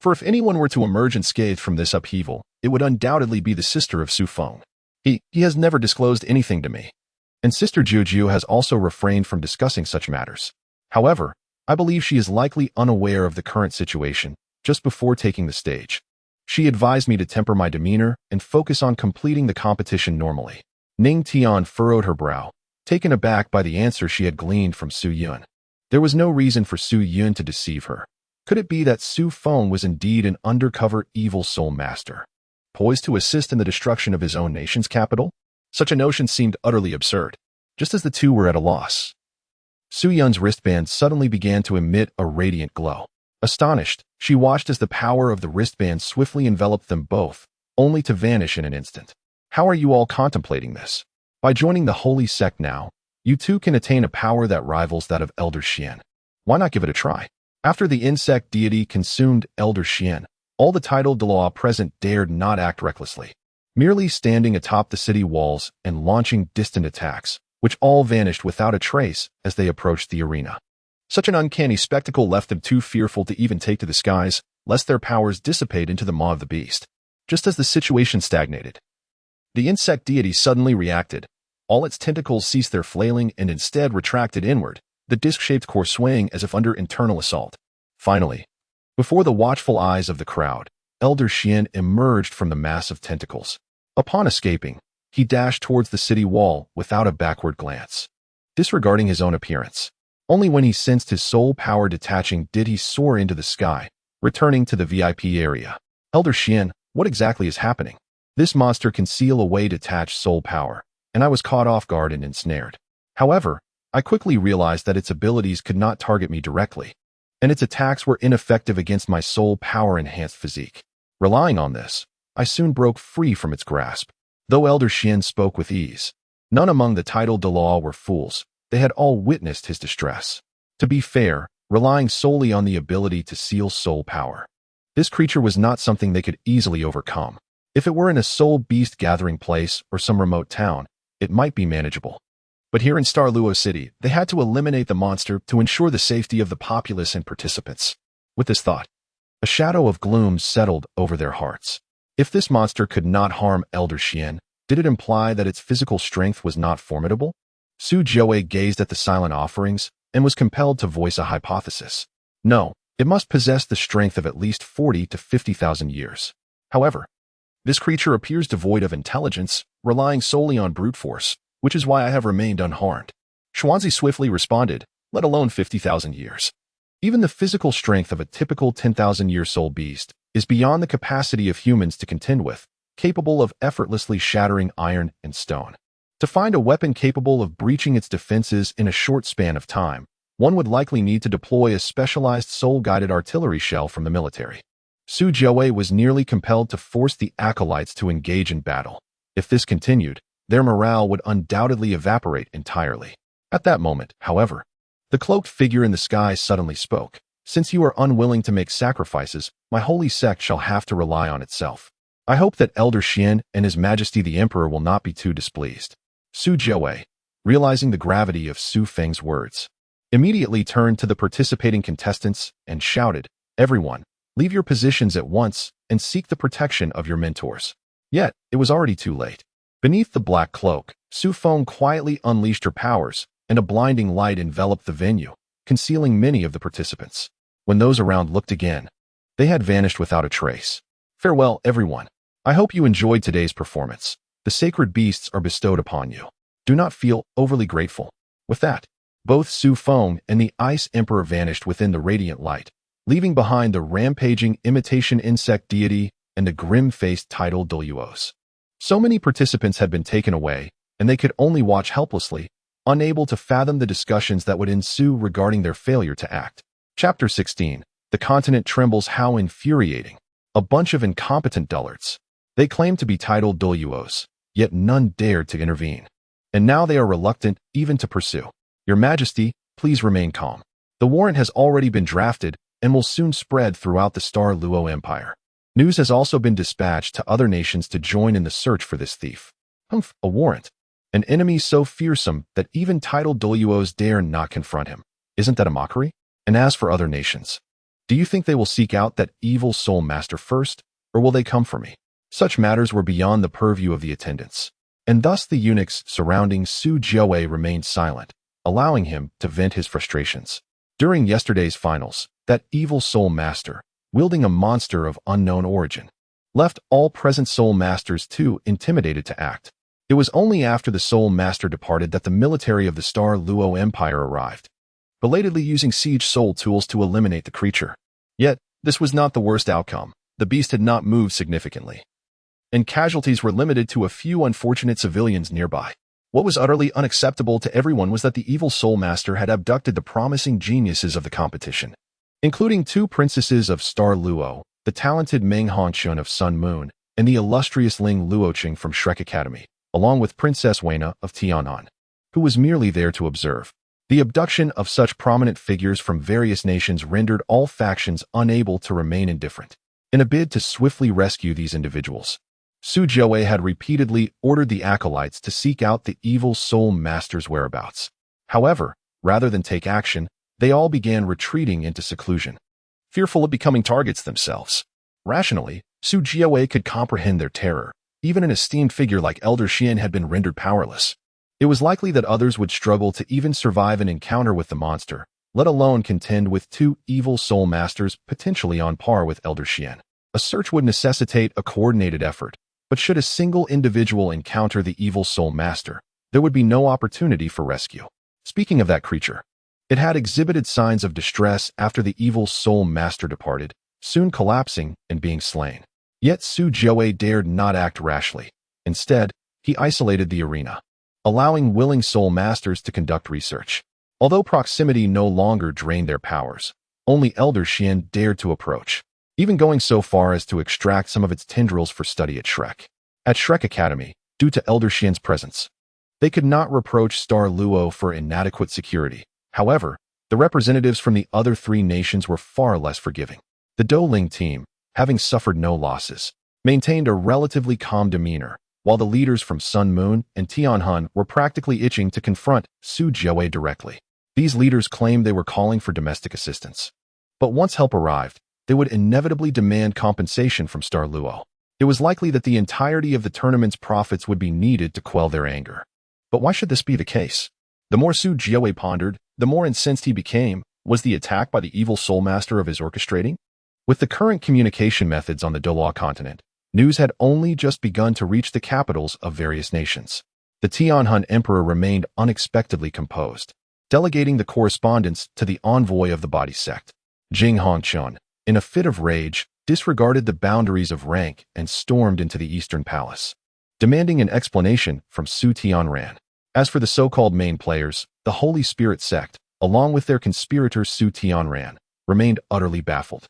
For if anyone were to emerge unscathed from this upheaval, it would undoubtedly be the sister of Su Feng. He has never disclosed anything to me. And Sister Juju has also refrained from discussing such matters. However, I believe she is likely unaware of the current situation just before taking the stage. She advised me to temper my demeanor and focus on completing the competition normally. Ning Tian furrowed her brow, taken aback by the answer she had gleaned from Su Yun. There was no reason for Su Yun to deceive her. Could it be that Su Feng was indeed an undercover evil soul master, poised to assist in the destruction of his own nation's capital? Such a notion seemed utterly absurd. Just as the two were at a loss, Su Yun's wristband suddenly began to emit a radiant glow. Astonished, she watched as the power of the wristband swiftly enveloped them both, only to vanish in an instant. How are you all contemplating this? By joining the holy sect now, you too can attain a power that rivals that of Elder Xian. Why not give it a try? After the insect deity consumed Elder Xian, all the titled Douluo present dared not act recklessly, merely standing atop the city walls and launching distant attacks, which all vanished without a trace as they approached the arena. Such an uncanny spectacle left them too fearful to even take to the skies, lest their powers dissipate into the maw of the beast. Just as the situation stagnated, the insect deity suddenly reacted. All its tentacles ceased their flailing and instead retracted inward, the disc-shaped core swaying as if under internal assault. Finally, before the watchful eyes of the crowd, Elder Xian emerged from the mass of tentacles. Upon escaping, he dashed towards the city wall without a backward glance, disregarding his own appearance. Only when he sensed his soul power detaching did he soar into the sky, returning to the VIP area. Elder Xian, what exactly is happening? This monster can seal away detached soul power, and I was caught off guard and ensnared. However, I quickly realized that its abilities could not target me directly, and its attacks were ineffective against my soul power-enhanced physique. Relying on this, I soon broke free from its grasp. Though Elder Xian spoke with ease, none among the titled Douluo were fools. They had all witnessed his distress. To be fair, relying solely on the ability to seal soul power, this creature was not something they could easily overcome. If it were in a soul beast gathering place or some remote town, it might be manageable. But here in Star Luo City, they had to eliminate the monster to ensure the safety of the populace and participants. With this thought, a shadow of gloom settled over their hearts. If this monster could not harm Elder Xian, did it imply that its physical strength was not formidable? Su Jiawei gazed at the silent offerings and was compelled to voice a hypothesis. No, it must possess the strength of at least 40 to 50,000 years. However, this creature appears devoid of intelligence, relying solely on brute force, which is why I have remained unharmed. Xuanzi swiftly responded, let alone 50,000 years. Even the physical strength of a typical 10,000-year soul beast is beyond the capacity of humans to contend with, capable of effortlessly shattering iron and stone. To find a weapon capable of breaching its defenses in a short span of time, one would likely need to deploy a specialized soul-guided artillery shell from the military. Su Jiawei was nearly compelled to force the acolytes to engage in battle. If this continued, their morale would undoubtedly evaporate entirely. At that moment, however, the cloaked figure in the sky suddenly spoke. Since you are unwilling to make sacrifices, my holy sect shall have to rely on itself. I hope that Elder Xian and His Majesty the Emperor will not be too displeased. Su Jiawei, realizing the gravity of Su Feng's words, immediately turned to the participating contestants and shouted, everyone, leave your positions at once and seek the protection of your mentors. Yet, it was already too late. Beneath the black cloak, Su Feng quietly unleashed her powers, and a blinding light enveloped the venue, concealing many of the participants. When those around looked again, they had vanished without a trace. Farewell, everyone. I hope you enjoyed today's performance. The sacred beasts are bestowed upon you. Do not feel overly grateful. With that, both Su Feng and the Ice Emperor vanished within the radiant light, leaving behind the rampaging imitation insect deity and the grim-faced title Douluos. So many participants had been taken away, and they could only watch helplessly, unable to fathom the discussions that would ensue regarding their failure to act. Chapter 16. The continent trembles. How infuriating. A bunch of incompetent dullards. They claimed to be titled Douluos, yet none dared to intervene. And now they are reluctant even to pursue. Your Majesty, please remain calm. The warrant has already been drafted and will soon spread throughout the Star Luo Empire. News has also been dispatched to other nations to join in the search for this thief. Humph, a warrant. An enemy so fearsome that even titled Douluos dare not confront him. Isn't that a mockery? And as for other nations, do you think they will seek out that evil soul master first, or will they come for me? Such matters were beyond the purview of the attendants, and thus the eunuchs surrounding Su Jiawei remained silent, allowing him to vent his frustrations. During yesterday's finals, that evil soul master, wielding a monster of unknown origin, left all present soul masters too intimidated to act. It was only after the soul master departed that the military of the Star Luo Empire arrived, belatedly using siege soul tools to eliminate the creature. Yet, this was not the worst outcome. The beast had not moved significantly, and casualties were limited to a few unfortunate civilians nearby. What was utterly unacceptable to everyone was that the evil soul master had abducted the promising geniuses of the competition, including 2 princesses of Star Luo, the talented Meng Hongchun of Sun Moon, and the illustrious Ling Luoqing from Shrek Academy, along with Princess Weina of Tianan, who was merely there to observe. The abduction of such prominent figures from various nations rendered all factions unable to remain indifferent. In a bid to swiftly rescue these individuals, Su Jiawei had repeatedly ordered the acolytes to seek out the evil soul master's whereabouts. However, rather than take action, they all began retreating into seclusion, fearful of becoming targets themselves. Rationally, Su Jiawei could comprehend their terror. Even an esteemed figure like Elder Xian had been rendered powerless. It was likely that others would struggle to even survive an encounter with the monster, let alone contend with 2 evil soul masters potentially on par with Elder Xian. A search would necessitate a coordinated effort, but should a single individual encounter the evil soul master, there would be no opportunity for rescue. Speaking of that creature, it had exhibited signs of distress after the evil soul master departed, soon collapsing and being slain. Yet Su Jiawei dared not act rashly. Instead, he isolated the arena, allowing willing soul masters to conduct research. Although proximity no longer drained their powers, only Elder Xian dared to approach, even going so far as to extract some of its tendrils for study at Shrek. At Shrek Academy, due to Elder Xian's presence, they could not reproach Star Luo for inadequate security. However, the representatives from the other 3 nations were far less forgiving. The Douling team, having suffered no losses, maintained a relatively calm demeanor, while the leaders from Sun Moon and Tianhan were practically itching to confront Su Jiawei directly. These leaders claimed they were calling for domestic assistance. But once help arrived, they would inevitably demand compensation from Star Luo. It was likely that the entirety of the tournament's profits would be needed to quell their anger. But why should this be the case? The more Su Jiawei pondered, the more incensed he became. Was the attack by the evil soul master of his orchestrating? With the current communication methods on the Douluo continent, news had only just begun to reach the capitals of various nations. The Tianhan emperor remained unexpectedly composed, delegating the correspondence to the envoy of the body sect. Jing Hongchun, in a fit of rage, disregarded the boundaries of rank and stormed into the Eastern Palace, demanding an explanation from Su Tianran. As for the so-called main players, the Holy Spirit sect, along with their conspirator Su Tianran, remained utterly baffled.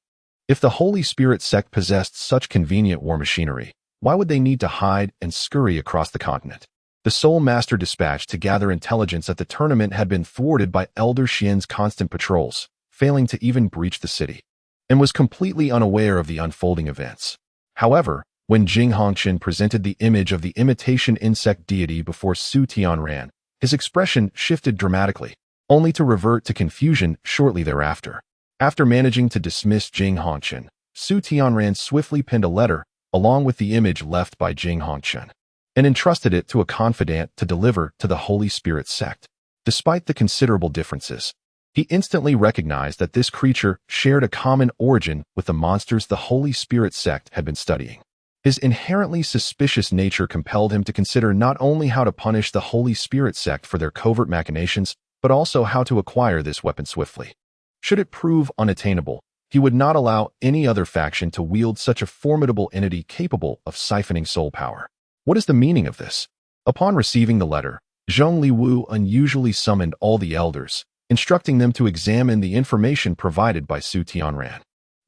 If the Holy Spirit sect possessed such convenient war machinery, why would they need to hide and scurry across the continent? The Soul Master dispatched to gather intelligence that the tournament had been thwarted by Elder Xian's constant patrols, failing to even breach the city, and was completely unaware of the unfolding events. However, when Jing Hongqin presented the image of the imitation insect deity before Su Tianran, his expression shifted dramatically, only to revert to confusion shortly thereafter. After managing to dismiss Jing Hongqin, Su Tianran swiftly penned a letter, along with the image left by Jing Hongqin, and entrusted it to a confidant to deliver to the Holy Spirit sect. Despite the considerable differences, he instantly recognized that this creature shared a common origin with the monsters the Holy Spirit sect had been studying. His inherently suspicious nature compelled him to consider not only how to punish the Holy Spirit sect for their covert machinations, but also how to acquire this weapon swiftly. Should it prove unattainable, He would not allow any other faction to wield such a formidable entity capable of siphoning soul power. What is the meaning of this? Upon receiving the letter, Zhongli Wu unusually summoned all the elders, instructing them to examine the information provided by Su Tianran.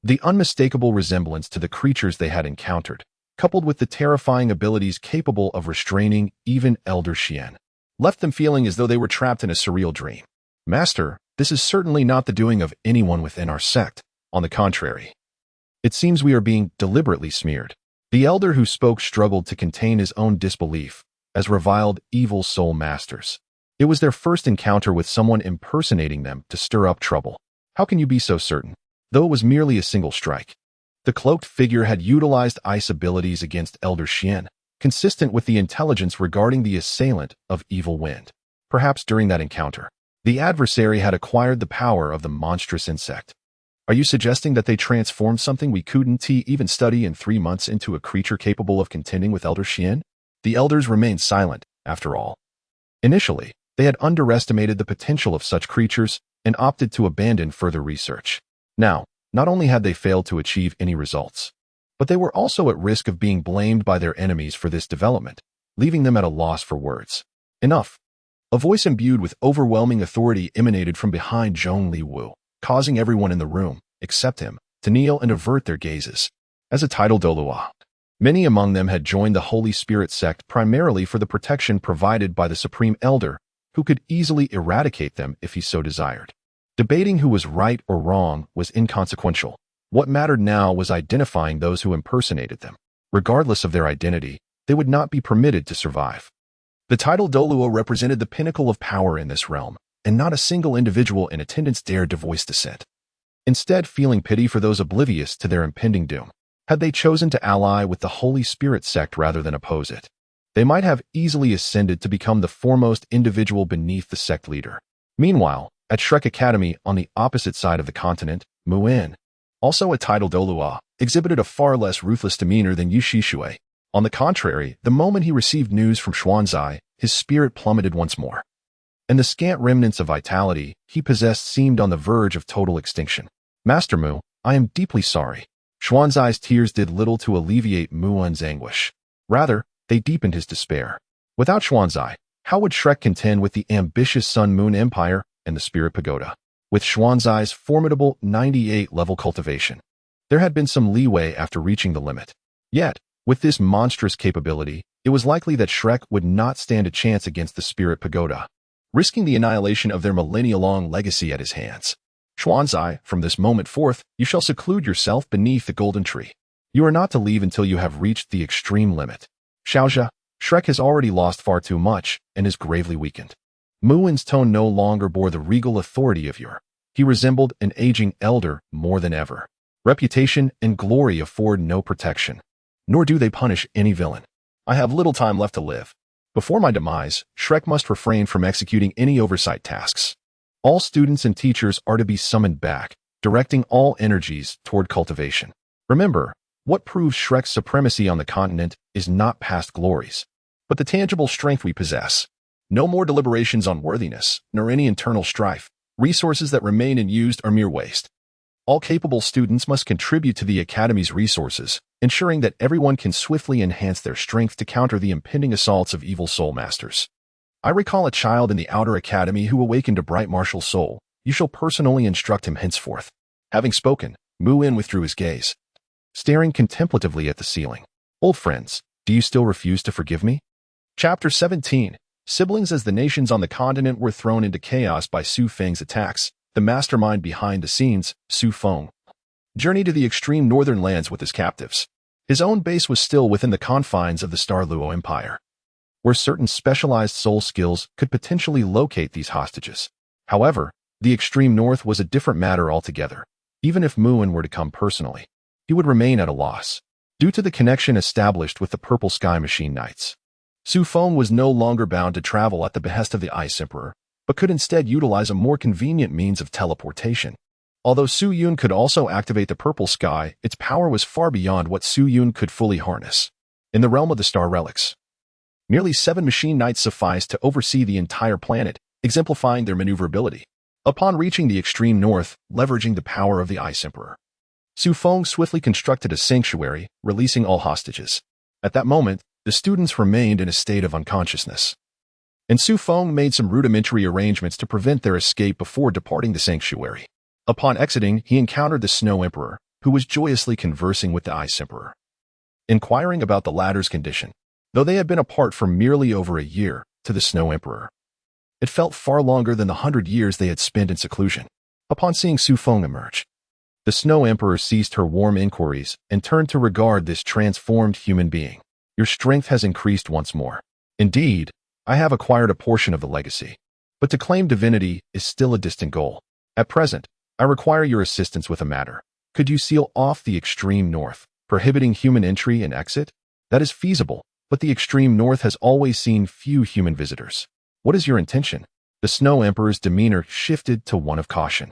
The unmistakable resemblance to the creatures they had encountered, coupled with the terrifying abilities capable of restraining even Elder Xian, left them feeling as though they were trapped in a surreal dream. Master, this is certainly not the doing of anyone within our sect. On the contrary, it seems we are being deliberately smeared. The elder who spoke struggled to contain his own disbelief, as reviled evil soul masters. It was their first encounter with someone impersonating them to stir up trouble. How can you be so certain? Though it was merely a single strike. The cloaked figure had utilized ice abilities against Elder Xian, consistent with the intelligence regarding the assailant of evil wind. Perhaps during that encounter, the adversary had acquired the power of the monstrous insect. Are you suggesting that they transformed something we couldn't even study in 3 months into a creature capable of contending with Elder Xian? The elders remained silent, after all. Initially, they had underestimated the potential of such creatures and opted to abandon further research. Now, not only had they failed to achieve any results, but they were also at risk of being blamed by their enemies for this development, leaving them at a loss for words. Enough. A voice imbued with overwhelming authority emanated from behind Zhongli Wu, causing everyone in the room, except him, to kneel and avert their gazes. As a titled Douluo, many among them had joined the Holy Spirit sect primarily for the protection provided by the Supreme Elder, who could easily eradicate them if he so desired. Debating who was right or wrong was inconsequential. What mattered now was identifying those who impersonated them. Regardless of their identity, they would not be permitted to survive. The title Douluo represented the pinnacle of power in this realm, and not a single individual in attendance dared to voice dissent. Instead, feeling pity for those oblivious to their impending doom, had they chosen to ally with the Holy Spirit sect rather than oppose it, they might have easily ascended to become the foremost individual beneath the sect leader. Meanwhile, at Shrek Academy on the opposite side of the continent, Muin, also a titled Douluo, exhibited a far less ruthless demeanor than Yu Shishui. On the contrary, the moment he received news from Xuanzai, his spirit plummeted once more, and the scant remnants of vitality he possessed seemed on the verge of total extinction. Master Mu, I am deeply sorry. Xuanzai's tears did little to alleviate Muin's anguish. Rather, they deepened his despair. Without Xuanzai, how would Shrek contend with the ambitious Sun Moon Empire and the Spirit Pagoda? With Xuanzai's formidable 98-level cultivation, there had been some leeway after reaching the limit. Yet, with this monstrous capability, it was likely that Shrek would not stand a chance against the Spirit Pagoda, risking the annihilation of their millennia-long legacy at his hands. Xuanzai, from this moment forth, you shall seclude yourself beneath the golden tree. You are not to leave until you have reached the extreme limit. Xiaozha, Shrek has already lost far too much and is gravely weakened. Muin's tone no longer bore the regal authority of Ur. He resembled an aging elder more than ever. Reputation and glory afford no protection, nor do they punish any villain. I have little time left to live. Before my demise, Shrek must refrain from executing any oversight tasks. All students and teachers are to be summoned back, directing all energies toward cultivation. Remember, what proves Shrek's supremacy on the continent is not past glories, but the tangible strength we possess. No more deliberations on worthiness, nor any internal strife. Resources that remain unused are mere waste. All capable students must contribute to the Academy's resources, ensuring that everyone can swiftly enhance their strength to counter the impending assaults of evil soul masters. I recall a child in the Outer Academy who awakened a bright martial soul. You shall personally instruct him henceforth. Having spoken, Muin withdrew his gaze, staring contemplatively at the ceiling. Old friends, do you still refuse to forgive me? Chapter 17. Siblings. As the nations on the continent were thrown into chaos by Su Feng's attacks, the mastermind behind the scenes, Su Feng, journeyed to the extreme northern lands with his captives. His own base was still within the confines of the Star Luo Empire, where certain specialized soul skills could potentially locate these hostages. However, the extreme north was a different matter altogether. Even if Muin were to come personally, he would remain at a loss, due to the connection established with the Purple Sky Machine Knights. Su Feng was no longer bound to travel at the behest of the Ice Emperor, but could instead utilize a more convenient means of teleportation. Although Su Yun could also activate the Purple Sky, its power was far beyond what Su Yun could fully harness. In the realm of the Star Relics, nearly 7 Machine Knights sufficed to oversee the entire planet, exemplifying their maneuverability. Upon reaching the extreme north, leveraging the power of the Ice Emperor, Su Feng swiftly constructed a sanctuary, releasing all hostages. At that moment, the students remained in a state of unconsciousness, and Su Feng made some rudimentary arrangements to prevent their escape before departing the sanctuary. Upon exiting, he encountered the Snow Emperor, who was joyously conversing with the Ice Emperor, inquiring about the latter's condition. Though they had been apart for merely over a year, to the Snow Emperor, it felt far longer than the 100 years they had spent in seclusion. Upon seeing Su Feng emerge, the Snow Emperor ceased her warm inquiries and turned to regard this transformed human being. Your strength has increased once more. Indeed, I have acquired a portion of the legacy, but to claim divinity is still a distant goal. At present, I require your assistance with a matter. Could you seal off the extreme north, prohibiting human entry and exit? That is feasible, but the extreme north has always seen few human visitors. What is your intention? The Snow Emperor's demeanor shifted to one of caution.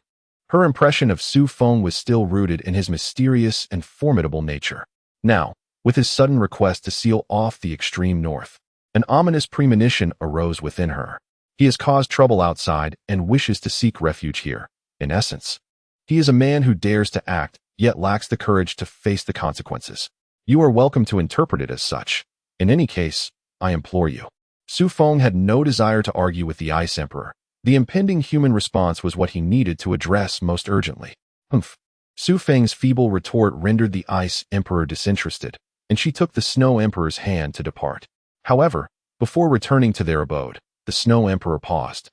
Her impression of Su Feng was still rooted in his mysterious and formidable nature. Now, with his sudden request to seal off the extreme north, an ominous premonition arose within her. He has caused trouble outside and wishes to seek refuge here. In essence, he is a man who dares to act, yet lacks the courage to face the consequences. You are welcome to interpret it as such. In any case, I implore you. Su Feng had no desire to argue with the Ice Emperor. The impending human response was what he needed to address most urgently. Humph. Su Feng's feeble retort rendered the Ice Emperor disinterested, and she took the Snow Emperor's hand to depart. However, before returning to their abode, the Snow Emperor paused,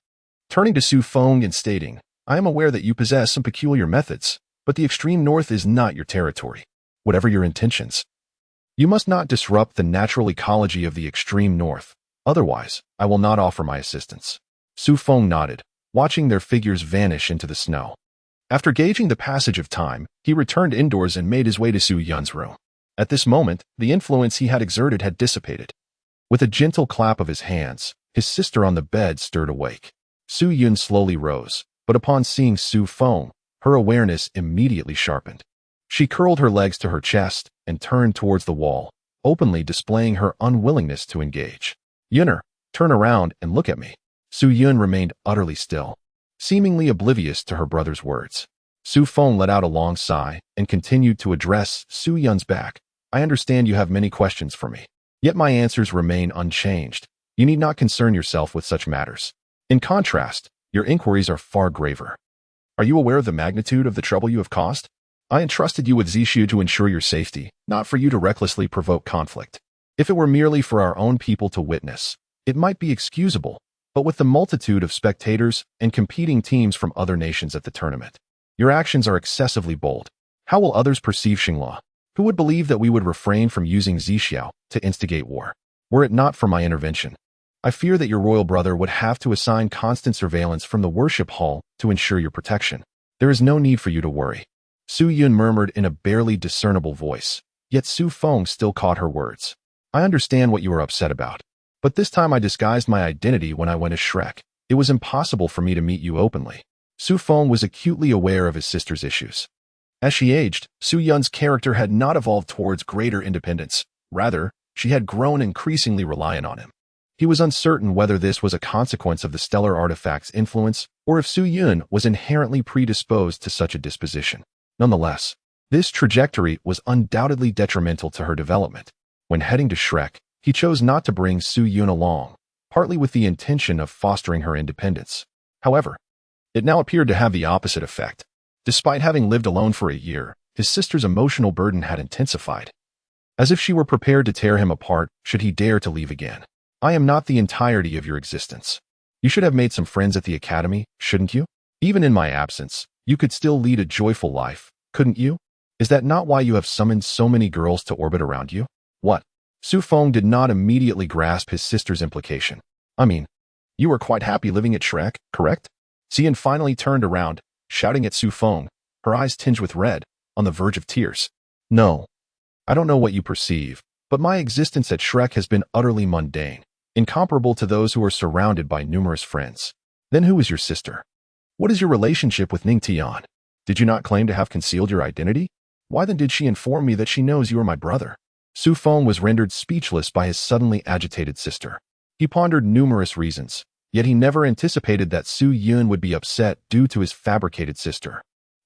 turning to Su Feng and stating, I am aware that you possess some peculiar methods, but the extreme north is not your territory. Whatever your intentions, you must not disrupt the natural ecology of the extreme north. Otherwise, I will not offer my assistance. Su Feng nodded, watching their figures vanish into the snow. After gauging the passage of time, he returned indoors and made his way to Su Yun's room. At this moment, the influence he had exerted had dissipated. With a gentle clap of his hands, his sister on the bed stirred awake. Su Yun slowly rose, but upon seeing Su Feng, her awareness immediately sharpened. She curled her legs to her chest and turned towards the wall, openly displaying her unwillingness to engage. Yunner, turn around and look at me. Su Yun remained utterly still, seemingly oblivious to her brother's words. Su Feng let out a long sigh and continued to address Su Yun's back. I understand you have many questions for me, yet my answers remain unchanged. You need not concern yourself with such matters. In contrast, your inquiries are far graver. Are you aware of the magnitude of the trouble you have caused? I entrusted you with Zishu to ensure your safety, not for you to recklessly provoke conflict. If it were merely for our own people to witness, it might be excusable, but with the multitude of spectators and competing teams from other nations at the tournament, your actions are excessively bold. How will others perceive Xinghua? Who would believe that we would refrain from using Zixiao to instigate war, were it not for my intervention? I fear that your royal brother would have to assign constant surveillance from the worship hall to ensure your protection. There is no need for you to worry. Su Yun murmured in a barely discernible voice, yet Su Feng still caught her words. I understand what you are upset about, but this time I disguised my identity when I went as Shrek. It was impossible for me to meet you openly. Su Feng was acutely aware of his sister's issues. As she aged, Su Yun's character had not evolved towards greater independence. Rather, she had grown increasingly reliant on him. He was uncertain whether this was a consequence of the stellar artifact's influence or if Su Yun was inherently predisposed to such a disposition. Nonetheless, this trajectory was undoubtedly detrimental to her development. When heading to Shrek, he chose not to bring Su Yun along, partly with the intention of fostering her independence. However, it now appeared to have the opposite effect. Despite having lived alone for a year, his sister's emotional burden had intensified, as if she were prepared to tear him apart should he dare to leave again. I am not the entirety of your existence. You should have made some friends at the academy, shouldn't you? Even in my absence, you could still lead a joyful life, couldn't you? Is that not why you have summoned so many girls to orbit around you? What? Su Feng did not immediately grasp his sister's implication. I mean, you were quite happy living at Shrek, correct? Xian finally turned around, shouting at Su Feng, her eyes tinged with red, on the verge of tears. No. I don't know what you perceive, but my existence at Shrek has been utterly mundane, incomparable to those who are surrounded by numerous friends. Then who is your sister? What is your relationship with Ning Tian? Did you not claim to have concealed your identity? Why then did she inform me that she knows you are my brother? Su Feng was rendered speechless by his suddenly agitated sister. He pondered numerous reasons, yet he never anticipated that Su Yun would be upset due to his fabricated sister.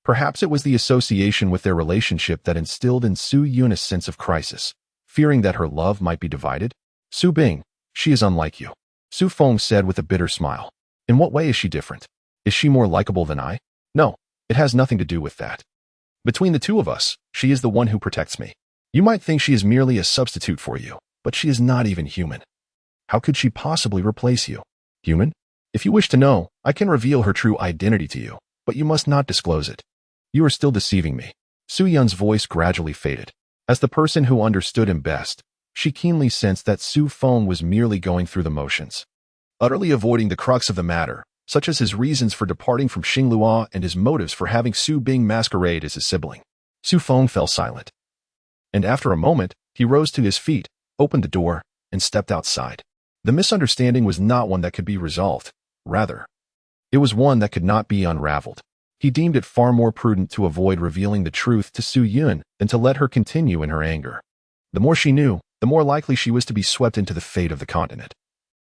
Perhaps it was the association with their relationship that instilled in Su Yun a sense of crisis, fearing that her love might be divided. Su Bing, she is unlike you, Su Feng said with a bitter smile. In what way is she different? Is she more likable than I? No, it has nothing to do with that. Between the two of us, she is the one who protects me. You might think she is merely a substitute for you, but she is not even human. How could she possibly replace you? Human? If you wish to know, I can reveal her true identity to you, but you must not disclose it. You are still deceiving me. Su Yun's voice gradually faded. As the person who understood him best, she keenly sensed that Su Feng was merely going through the motions, utterly avoiding the crux of the matter, such as his reasons for departing from Xingluo and his motives for having Su Bing masquerade as his sibling. Su Feng fell silent. And after a moment, he rose to his feet, opened the door, and stepped outside. The misunderstanding was not one that could be resolved. Rather, it was one that could not be unraveled. He deemed it far more prudent to avoid revealing the truth to Su Yun than to let her continue in her anger. The more she knew, the more likely she was to be swept into the fate of the continent.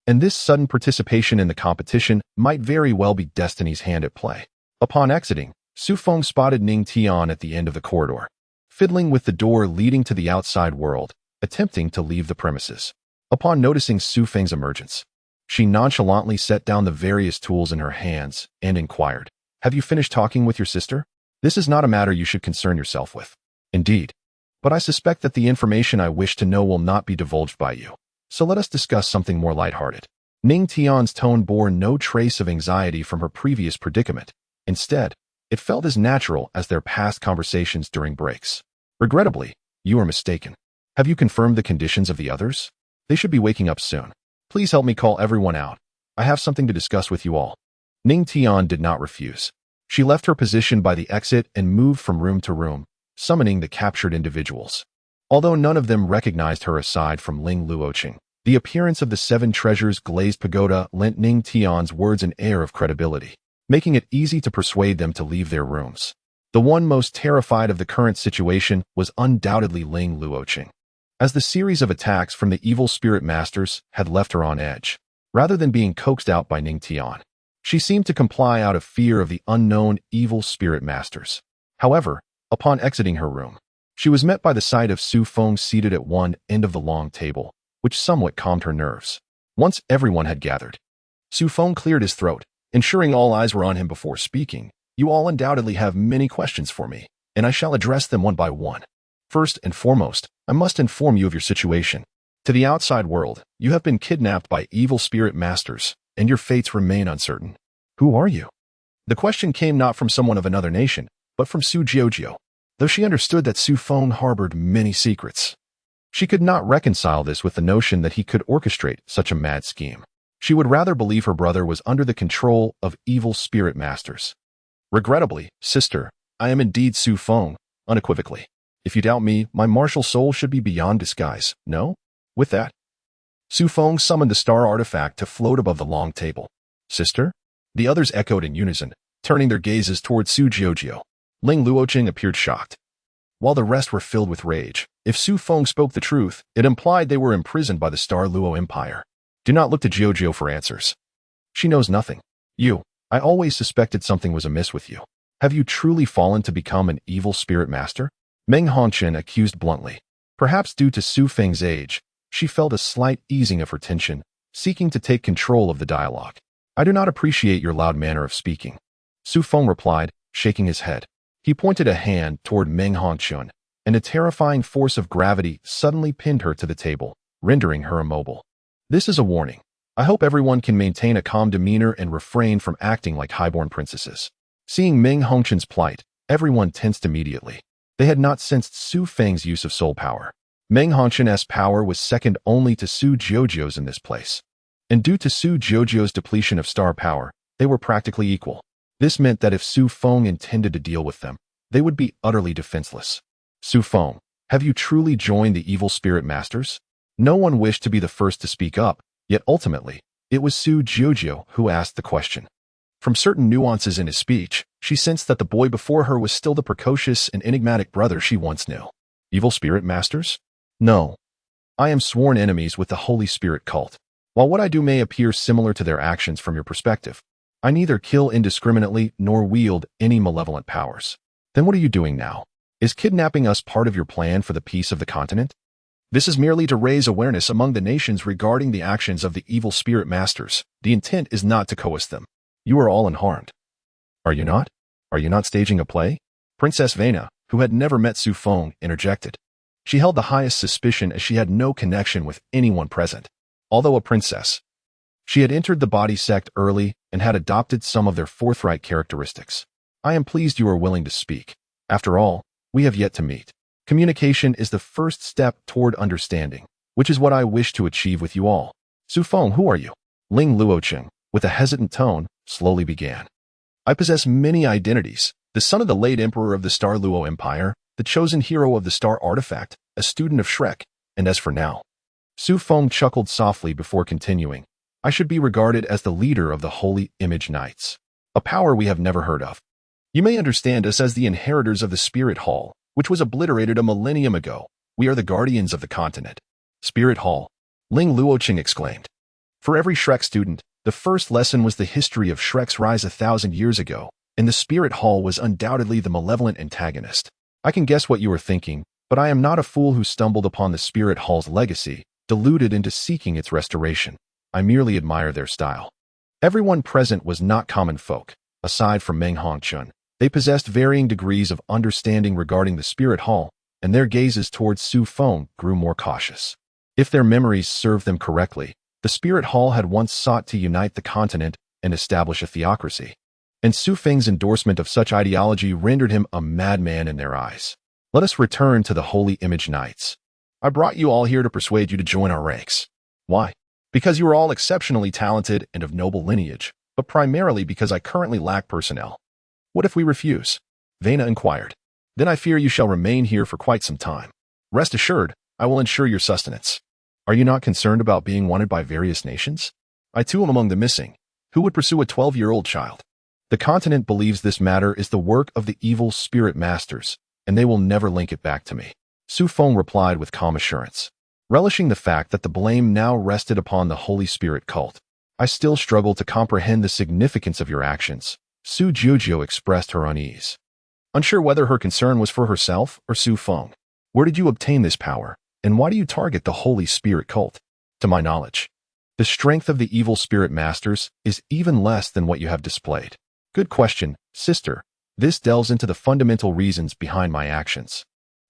And this sudden participation in the competition might very well be destiny's hand at play. Upon exiting, Su Feng spotted Ning Tian at the end of the corridor, fiddling with the door leading to the outside world, attempting to leave the premises. Upon noticing Su Feng's emergence, she nonchalantly set down the various tools in her hands and inquired, "Have you finished talking with your sister? This is not a matter you should concern yourself with." "Indeed. But I suspect that the information I wish to know will not be divulged by you. So let us discuss something more lighthearted." Ning Tian's tone bore no trace of anxiety from her previous predicament. Instead, it felt as natural as their past conversations during breaks. "Regrettably, you are mistaken. Have you confirmed the conditions of the others? They should be waking up soon. Please help me call everyone out. I have something to discuss with you all." Ning Tian did not refuse. She left her position by the exit and moved from room to room, summoning the captured individuals. Although none of them recognized her aside from Ling Luoqing, the appearance of the 7 treasures glazed pagoda lent Ning Tian's words an air of credibility, making it easy to persuade them to leave their rooms. The one most terrified of the current situation was undoubtedly Ling Luoqing, as the series of attacks from the evil spirit masters had left her on edge. Rather than being coaxed out by Ning Tian, she seemed to comply out of fear of the unknown evil spirit masters. However, upon exiting her room, she was met by the sight of Su Feng seated at one end of the long table, which somewhat calmed her nerves. Once everyone had gathered, Su Feng cleared his throat, ensuring all eyes were on him before speaking. "You all undoubtedly have many questions for me, and I shall address them one by one. First and foremost, I must inform you of your situation. To the outside world, you have been kidnapped by evil spirit masters, and your fates remain uncertain. Who are you?" The question came not from someone of another nation, but from Su Jiujio. Though she understood that Su Feng harbored many secrets, she could not reconcile this with the notion that he could orchestrate such a mad scheme. She would rather believe her brother was under the control of evil spirit masters. "Regrettably, sister, I am indeed Su Feng," unequivocally. "If you doubt me, my martial soul should be beyond disguise, no?" With that, Su Feng summoned the star artifact to float above the long table. "Sister?" The others echoed in unison, turning their gazes towards Su Jiujio. Ling Luoqing appeared shocked, while the rest were filled with rage. If Su Feng spoke the truth, it implied they were imprisoned by the Star Luo Empire. Do not look to Jiujio for answers. She knows nothing. I always suspected something was amiss with you. Have you truly fallen to become an evil spirit master?" Meng Hongqian accused bluntly. Perhaps due to Su Feng's age, she felt a slight easing of her tension, seeking to take control of the dialogue. "I do not appreciate your loud manner of speaking," Su Feng replied, shaking his head. He pointed a hand toward Meng Hongqian, and a terrifying force of gravity suddenly pinned her to the table, rendering her immobile. "This is a warning. I hope everyone can maintain a calm demeanor and refrain from acting like highborn princesses." Seeing Meng Hongqian's plight, everyone tensed immediately. They had not sensed Su Feng's use of soul power. Meng Hongqian's power was second only to Su Jiujio's in this place. And due to Su Jiujio's depletion of star power, they were practically equal. This meant that if Su Feng intended to deal with them, they would be utterly defenseless. "Su Feng, have you truly joined the evil spirit masters?" No one wished to be the first to speak up, yet ultimately, it was Su Jiujio who asked the question. From certain nuances in his speech, she sensed that the boy before her was still the precocious and enigmatic brother she once knew. "Evil spirit masters? No. I am sworn enemies with the Holy Spirit cult. While what I do may appear similar to their actions from your perspective, I neither kill indiscriminately nor wield any malevolent powers. Then what are you doing now? Is kidnapping us part of your plan for the peace of the continent? This is merely to raise awareness among the nations regarding the actions of the evil spirit masters. The intent is not to coerce them. You are all unharmed. Are you not? Are you not staging a play? Princess Vena, who had never met Su Feng, interjected. She held the highest suspicion as she had no connection with anyone present. Although a princess, she had entered the body sect early and had adopted some of their forthright characteristics. I am pleased you are willing to speak. After all, we have yet to meet. Communication is the first step toward understanding, which is what I wish to achieve with you all. Su Feng, who are you? Ling Luocheng, with a hesitant tone, slowly began. I possess many identities, the son of the late emperor of the Star Luo Empire, the chosen hero of the Star Artifact, a student of Shrek, and as for now. Su Feng chuckled softly before continuing. I should be regarded as the leader of the Holy Image Knights, a power we have never heard of. You may understand us as the inheritors of the Spirit Hall, which was obliterated a millennium ago. We are the guardians of the continent. Spirit Hall, Ling Luocheng exclaimed. For every Shrek student, the first lesson was the history of Shrek's rise 1,000 years ago, and the Spirit Hall was undoubtedly the malevolent antagonist. I can guess what you are thinking, but I am not a fool who stumbled upon the Spirit Hall's legacy, deluded into seeking its restoration. I merely admire their style. Everyone present was not common folk. Aside from Meng Hongchun, they possessed varying degrees of understanding regarding the Spirit Hall, and their gazes towards Su Feng grew more cautious. If their memories served them correctly, the Spirit Hall had once sought to unite the continent and establish a theocracy, and Su Feng's endorsement of such ideology rendered him a madman in their eyes. Let us return to the Holy Image Knights. I brought you all here to persuade you to join our ranks. Why? Because you are all exceptionally talented and of noble lineage, but primarily because I currently lack personnel. What if we refuse? Vena inquired. Then I fear you shall remain here for quite some time. Rest assured, I will ensure your sustenance. Are you not concerned about being wanted by various nations? I too am among the missing. Who would pursue a 12-year-old child? The continent believes this matter is the work of the evil spirit masters, and they will never link it back to me. Su Feng replied with calm assurance. Relishing the fact that the blame now rested upon the Holy Spirit cult, I still struggle to comprehend the significance of your actions. Su Jiujiu expressed her unease, unsure whether her concern was for herself or Su Feng. Where did you obtain this power, and why do you target the Holy Spirit cult? To my knowledge, the strength of the evil spirit masters is even less than what you have displayed. Good question, sister. This delves into the fundamental reasons behind my actions.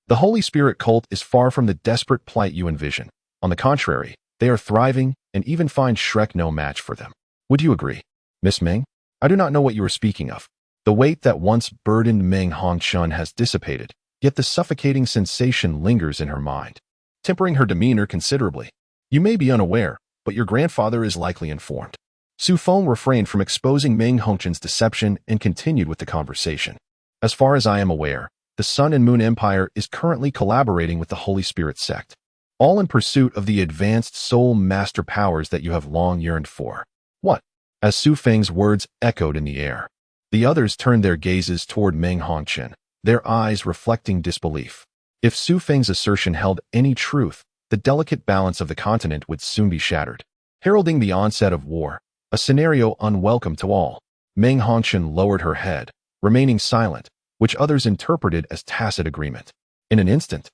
The Holy Spirit cult is far from the desperate plight you envision. On the contrary, they are thriving and even find Shrek no match for them. Would you agree? Miss Meng? I do not know what you are speaking of. The weight that once burdened Meng Hongchun has dissipated, yet the suffocating sensation lingers in her mind, tempering her demeanor considerably. You may be unaware, but your grandfather is likely informed. Su Feng refrained from exposing Meng Hongchun's deception and continued with the conversation. As far as I am aware, the Sun and Moon Empire is currently collaborating with the Holy Spirit sect, all in pursuit of the advanced soul master powers that you have long yearned for. What? As Su Feng's words echoed in the air, the others turned their gazes toward Meng Hongchun, their eyes reflecting disbelief. If Su Feng's assertion held any truth, the delicate balance of the continent would soon be shattered, heralding the onset of war, a scenario unwelcome to all. Meng Hongchun lowered her head, remaining silent, which others interpreted as tacit agreement. In an instant,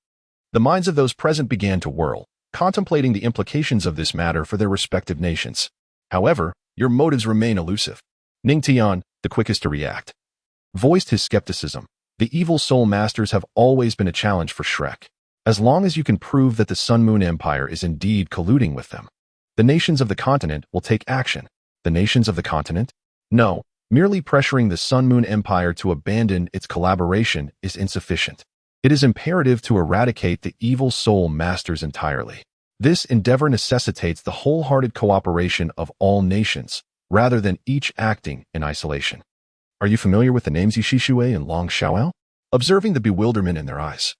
the minds of those present began to whirl, contemplating the implications of this matter for their respective nations. However, your motives remain elusive. Ning Tian, the quickest to react, voiced his skepticism. The evil soul masters have always been a challenge for Shrek. As long as you can prove that the Sun Moon Empire is indeed colluding with them, the nations of the continent will take action. The nations of the continent? No, merely pressuring the Sun Moon Empire to abandon its collaboration is insufficient. It is imperative to eradicate the evil soul masters entirely. This endeavor necessitates the wholehearted cooperation of all nations, rather than each acting in isolation. Are you familiar with the names Yishishui and Long Xiaoao? Observing the bewilderment in their eyes,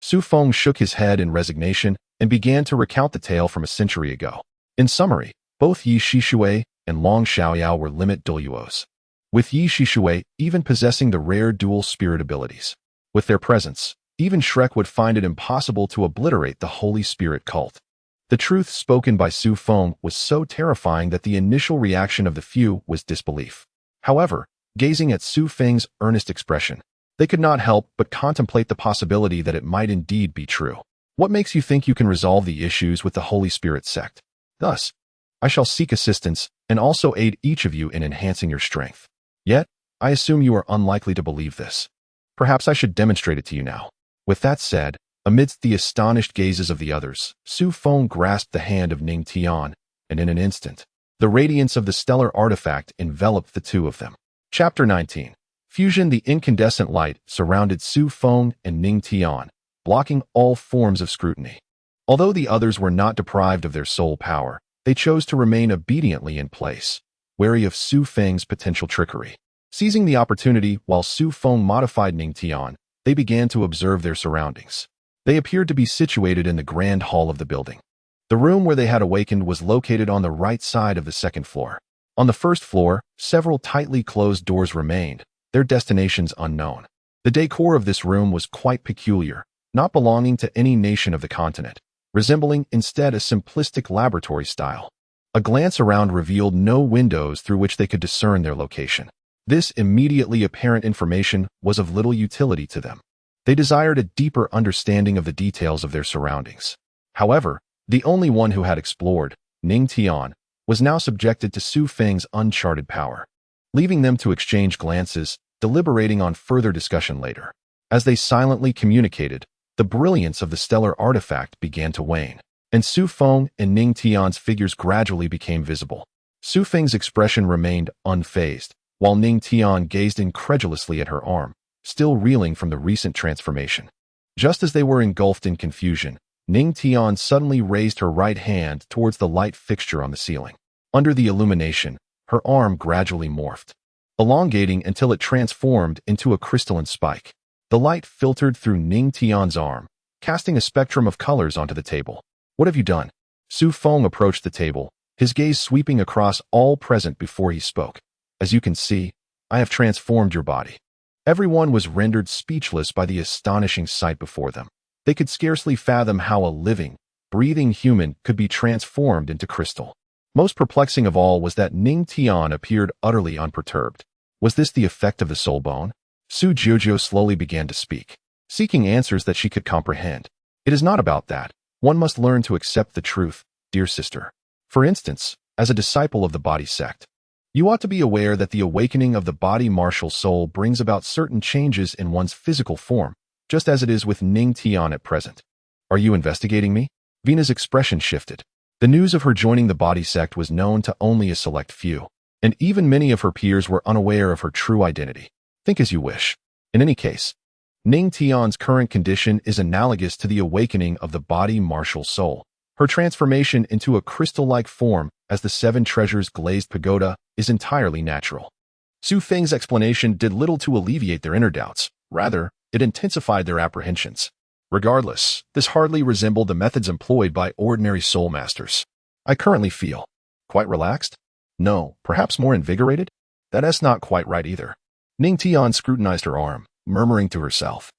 Su Feng shook his head in resignation and began to recount the tale from a century ago. In summary, both Yishishui and Long Xiaoyao were limit Douluos, with Yishishui even possessing the rare dual spirit abilities. With their presence, even Shrek would find it impossible to obliterate the Holy Spirit cult. The truth spoken by Su Feng was so terrifying that the initial reaction of the few was disbelief. However, gazing at Su Feng's earnest expression, They could not help but contemplate the possibility that it might indeed be true. What makes you think you can resolve the issues with the Holy Spirit sect? Thus, I shall seek assistance and also aid each of you in enhancing your strength. Yet, I assume you are unlikely to believe this. Perhaps I should demonstrate it to you now. With that said, amidst the astonished gazes of the others, Feng grasped the hand of Ning Tian, and in an instant, the radiance of the stellar artifact enveloped the two of them. Chapter 19. Fusion. The incandescent light surrounded Feng and Ning Tian, blocking all forms of scrutiny. Although the others were not deprived of their soul power, they chose to remain obediently in place, wary of Feng's potential trickery. Seizing the opportunity while Feng modified Ning Tian, they began to observe their surroundings. They appeared to be situated in the grand hall of the building. The room where they had awakened was located on the right side of the second floor. On the first floor, several tightly closed doors remained, their destinations unknown. The decor of this room was quite peculiar, not belonging to any nation of the continent, resembling instead a simplistic laboratory style. A glance around revealed no windows through which they could discern their location. This immediately apparent information was of little utility to them. They desired a deeper understanding of the details of their surroundings. However, the only one who had explored, Ning Tian, was now subjected to Feng's uncharted power, leaving them to exchange glances, deliberating on further discussion later. As they silently communicated, the brilliance of the stellar artifact began to wane, and Feng and Ning Tian's figures gradually became visible. Feng's expression remained unfazed, while Ning Tian gazed incredulously at her arm, still reeling from the recent transformation. Just as they were engulfed in confusion, Ning Tian suddenly raised her right hand towards the light fixture on the ceiling. Under the illumination, her arm gradually morphed, elongating until it transformed into a crystalline spike. The light filtered through Ning Tian's arm, casting a spectrum of colors onto the table. "What have you done?" Feng approached the table, his gaze sweeping across all present before he spoke. "As you can see, I have transformed your body." Everyone was rendered speechless by the astonishing sight before them. They could scarcely fathom how a living, breathing human could be transformed into crystal. Most perplexing of all was that Ning Tian appeared utterly unperturbed. Was this the effect of the soul bone? Su Jiujiu slowly began to speak, seeking answers that she could comprehend. "It is not about that. One must learn to accept the truth, dear sister. For instance, as a disciple of the body sect, you ought to be aware that the awakening of the body martial soul brings about certain changes in one's physical form, just as it is with Ning Tian at present." "Are you investigating me?" Vina's expression shifted. The news of her joining the body sect was known to only a select few, and even many of her peers were unaware of her true identity. Think as you wish. In any case, Ning Tian's current condition is analogous to the awakening of the body martial soul. Her transformation into a crystal-like form as the seven treasures glazed pagoda is entirely natural. Feng's explanation did little to alleviate their inner doubts. Rather, it intensified their apprehensions. Regardless, this hardly resembled the methods employed by ordinary soul masters. "I currently feel quite relaxed? No, perhaps more invigorated? That's not quite right either." Ning Tian scrutinized her arm, murmuring to herself.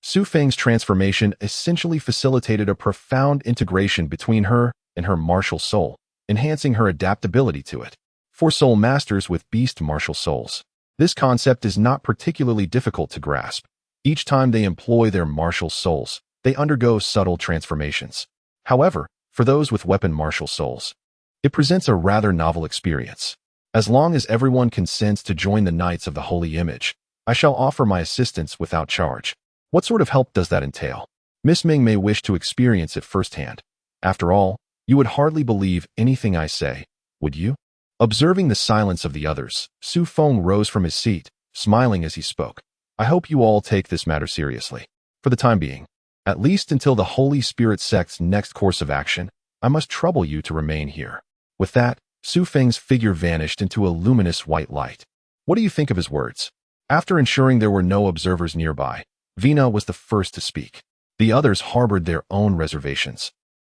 Feng's transformation essentially facilitated a profound integration between her and her martial soul, enhancing her adaptability to it. For soul masters with beast martial souls, this concept is not particularly difficult to grasp. Each time they employ their martial souls, they undergo subtle transformations. However, for those with weapon martial souls, it presents a rather novel experience. As long as everyone consents to join the Knights of the Holy Image, I shall offer my assistance without charge. What sort of help does that entail? Miss Ming may wish to experience it firsthand. After all, you would hardly believe anything I say, would you? Observing the silence of the others, Feng rose from his seat, smiling as he spoke. "I hope you all take this matter seriously. For the time being, at least until the Holy Spirit sect's next course of action, I must trouble you to remain here." With that, Feng's figure vanished into a luminous white light. What do you think of his words? After ensuring there were no observers nearby, Vina was the first to speak. The others harbored their own reservations.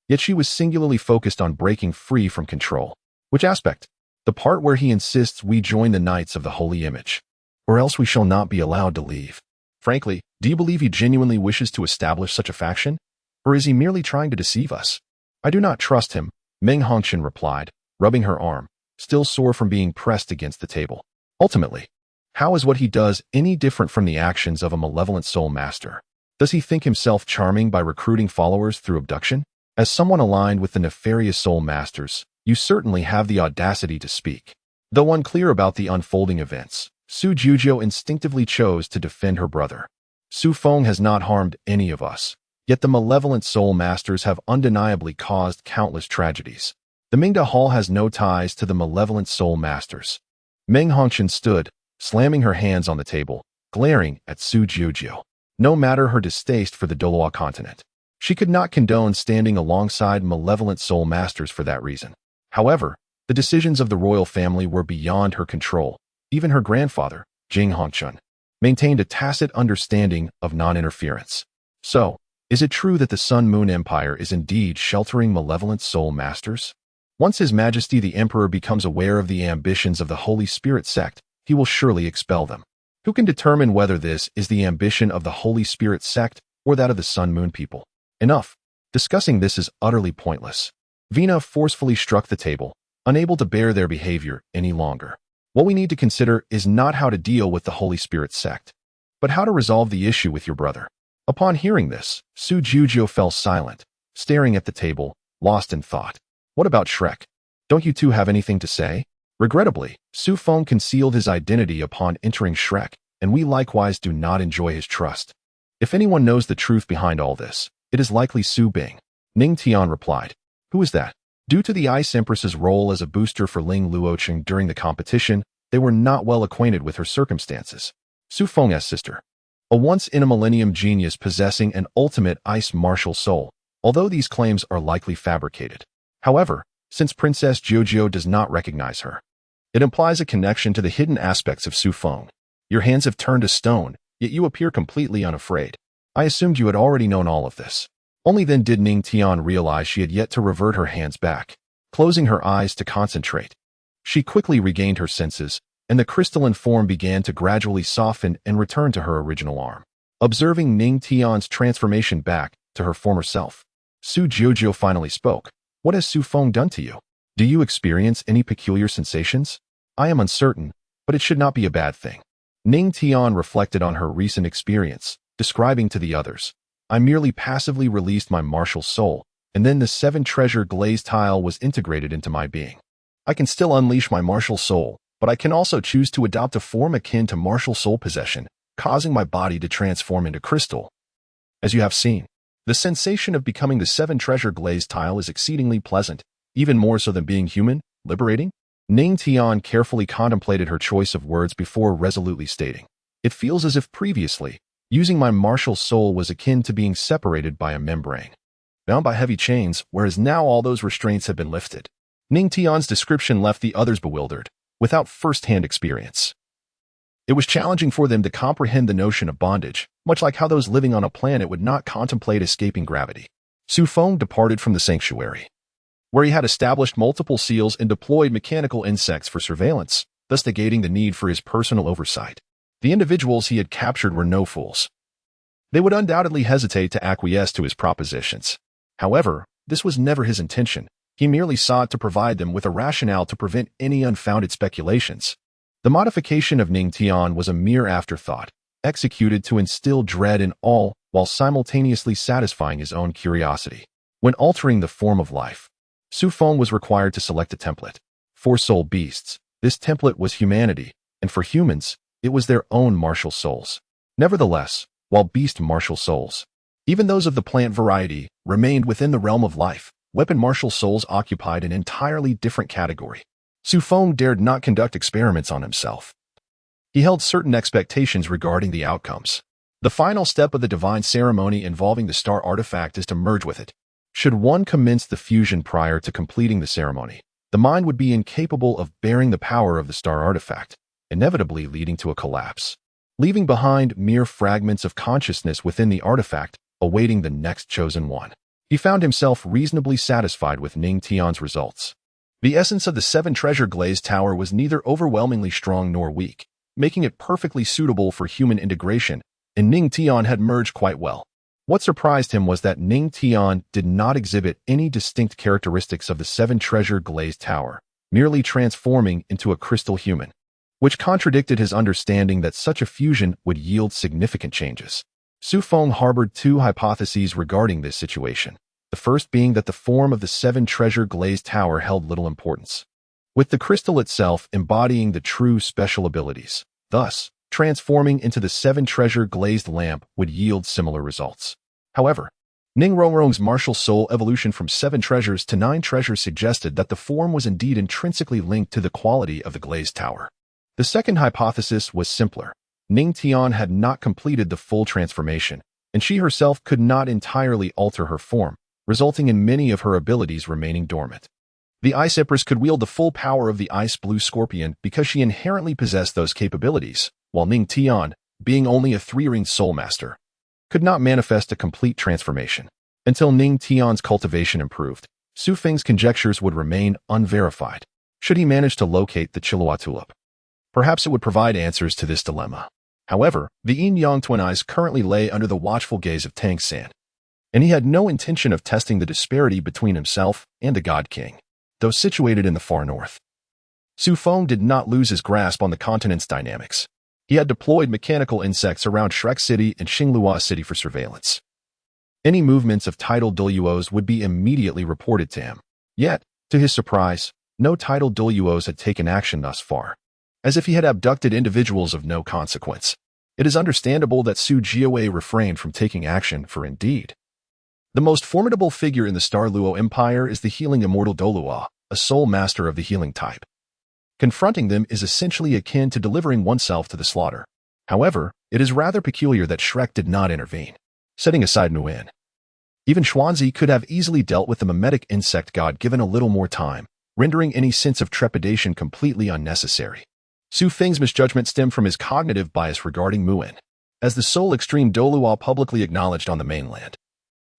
Yet she was singularly focused on breaking free from control. Which aspect? The part where he insists we join the Knights of the Holy Image, or else we shall not be allowed to leave. Frankly, do you believe he genuinely wishes to establish such a faction? Or is he merely trying to deceive us? "I do not trust him," Meng Hongqian replied, rubbing her arm, still sore from being pressed against the table. "Ultimately, How is what he does any different from the actions of a malevolent soul master? Does he think himself charming by recruiting followers through abduction? As someone aligned with the nefarious soul masters, you certainly have the audacity to speak. Though unclear about the unfolding events, Su Juzhou instinctively chose to defend her brother. Su Feng has not harmed any of us, yet the malevolent soul masters have undeniably caused countless tragedies. The Mingda Hall has no ties to the malevolent soul masters. Meng Hongqian stood, slamming her hands on the table, glaring at Su Juzhou. No matter her distaste for the Douluo continent, she could not condone standing alongside malevolent soul masters for that reason. However, the decisions of the royal family were beyond her control. Even her grandfather, Jing Hongqian, maintained a tacit understanding of non-interference. So, is it true that the Sun Moon Empire is indeed sheltering malevolent soul masters? Once His Majesty the Emperor becomes aware of the ambitions of the Holy Spirit sect, he will surely expel them. Who can determine whether this is the ambition of the Holy Spirit sect or that of the Sun Moon people? Enough. Discussing this is utterly pointless. Vina forcefully struck the table, unable to bear their behavior any longer. What we need to consider is not how to deal with the Holy Spirit sect, but how to resolve the issue with your brother. Upon hearing this, Su Juzhou fell silent, staring at the table, lost in thought. What about Shrek? Don't you two have anything to say? Regrettably, Su Feng concealed his identity upon entering Shrek, and we likewise do not enjoy his trust. If anyone knows the truth behind all this, it is likely Su Bing. Ning Tian replied. Who is that? Due to the Ice Empress's role as a booster for Ling Luocheng during the competition, they were not well acquainted with her circumstances. Su Feng's sister. A once-in-a-millennium genius possessing an ultimate ice martial soul, although these claims are likely fabricated. However, since Princess Jojo does not recognize her, it implies a connection to the hidden aspects of Su Feng. Your hands have turned to stone, yet you appear completely unafraid. I assumed you had already known all of this. Only then did Ning Tian realize she had yet to revert her hands back, closing her eyes to concentrate. She quickly regained her senses, and the crystalline form began to gradually soften and return to her original arm. Observing Ning Tian's transformation back to her former self, Su Juzhou finally spoke. What has Su Feng done to you? Do you experience any peculiar sensations? I am uncertain, but it should not be a bad thing. Ning Tian reflected on her recent experience, describing to the others. I merely passively released my martial soul, and then the 7-treasure glazed tile was integrated into my being. I can still unleash my martial soul, but I can also choose to adopt a form akin to martial soul possession, causing my body to transform into crystal. As you have seen, the sensation of becoming the 7-treasure glazed tile is exceedingly pleasant, even more so than being human, liberating. Ning Tian carefully contemplated her choice of words before resolutely stating, it feels as if previously, using my martial soul was akin to being separated by a membrane, bound by heavy chains, whereas now all those restraints have been lifted. Ning Tian's description left the others bewildered, without first-hand experience. It was challenging for them to comprehend the notion of bondage, much like how those living on a planet would not contemplate escaping gravity. Su Feng departed from the sanctuary, where he had established multiple seals and deployed mechanical insects for surveillance, thus negating the need for his personal oversight. The individuals he had captured were no fools. They would undoubtedly hesitate to acquiesce to his propositions. However, this was never his intention. He merely sought to provide them with a rationale to prevent any unfounded speculations. The modification of Ning Tian was a mere afterthought, executed to instill dread in all while simultaneously satisfying his own curiosity. When altering the form of life, Su Feng was required to select a template. For soul beasts, this template was humanity, and for humans, it was their own martial souls. Nevertheless, while beast martial souls, even those of the plant variety, remained within the realm of life, weapon martial souls occupied an entirely different category. Su Feng dared not conduct experiments on himself. He held certain expectations regarding the outcomes. The final step of the divine ceremony involving the star artifact is to merge with it. Should one commence the fusion prior to completing the ceremony, the mind would be incapable of bearing the power of the star artifact, inevitably leading to a collapse, leaving behind mere fragments of consciousness within the artifact, awaiting the next chosen one. He found himself reasonably satisfied with Ning Tian's results. The essence of the 7-treasure glazed tower was neither overwhelmingly strong nor weak, making it perfectly suitable for human integration, and Ning Tian had merged quite well. What surprised him was that Ning Tian did not exhibit any distinct characteristics of the 7-treasure glazed tower, merely transforming into a crystal human. which contradicted his understanding that such a fusion would yield significant changes. Feng harbored two hypotheses regarding this situation, the first being that the form of the seven-treasure glazed tower held little importance, with the crystal itself embodying the true special abilities. Thus, transforming into the seven-treasure glazed lamp would yield similar results. However, Ning Rongrong's martial soul evolution from 7 treasures to 9 treasures suggested that the form was indeed intrinsically linked to the quality of the glazed tower. The second hypothesis was simpler. Ning Tian had not completed the full transformation, and she herself could not entirely alter her form, resulting in many of her abilities remaining dormant. The Ice Empress could wield the full power of the Ice Blue Scorpion because she inherently possessed those capabilities, while Ning Tian, being only a 3-ringed soul master, could not manifest a complete transformation. Until Ning Tian's cultivation improved, Su Feng's conjectures would remain unverified. Should he manage to locate the Chilua tulip, perhaps it would provide answers to this dilemma. However, the yin-yang twin eyes currently lay under the watchful gaze of Tang San, and he had no intention of testing the disparity between himself and the God King, though situated in the far north. Su Feng did not lose his grasp on the continent's dynamics. He had deployed mechanical insects around Shrek City and Xinglua City for surveillance. Any movements of tidal Douluos would be immediately reported to him. Yet, to his surprise, no tidal Douluos had taken action thus far, as if he had abducted individuals of no consequence. It is understandable that Su Jiawei refrained from taking action, for indeed, the most formidable figure in the Star Luo Empire is the healing immortal Douluo, a soul master of the healing type. Confronting them is essentially akin to delivering oneself to the slaughter. However, it is rather peculiar that Shrek did not intervene. Setting aside Nguyen, even Xuanzi could have easily dealt with the mimetic insect god given a little more time, rendering any sense of trepidation completely unnecessary. Su Feng's misjudgment stemmed from his cognitive bias regarding Nguyen, as the sole extreme Douluo publicly acknowledged on the mainland.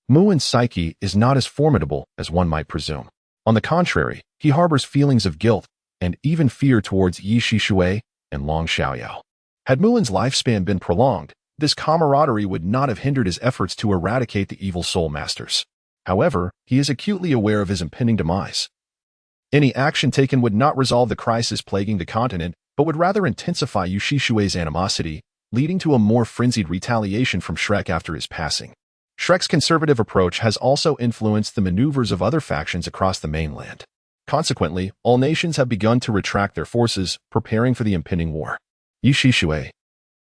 Nguyen's psyche is not as formidable as one might presume. On the contrary, he harbors feelings of guilt and even fear towards Yi Shishui and Long Xiaoyao. Had Nguyen's lifespan been prolonged, this camaraderie would not have hindered his efforts to eradicate the evil soul masters. However, he is acutely aware of his impending demise. Any action taken would not resolve the crisis plaguing the continent, but would rather intensify Yu Shishui's animosity, leading to a more frenzied retaliation from Shrek after his passing. Shrek's conservative approach has also influenced the maneuvers of other factions across the mainland. Consequently, all nations have begun to retract their forces, preparing for the impending war. Yi Shishui,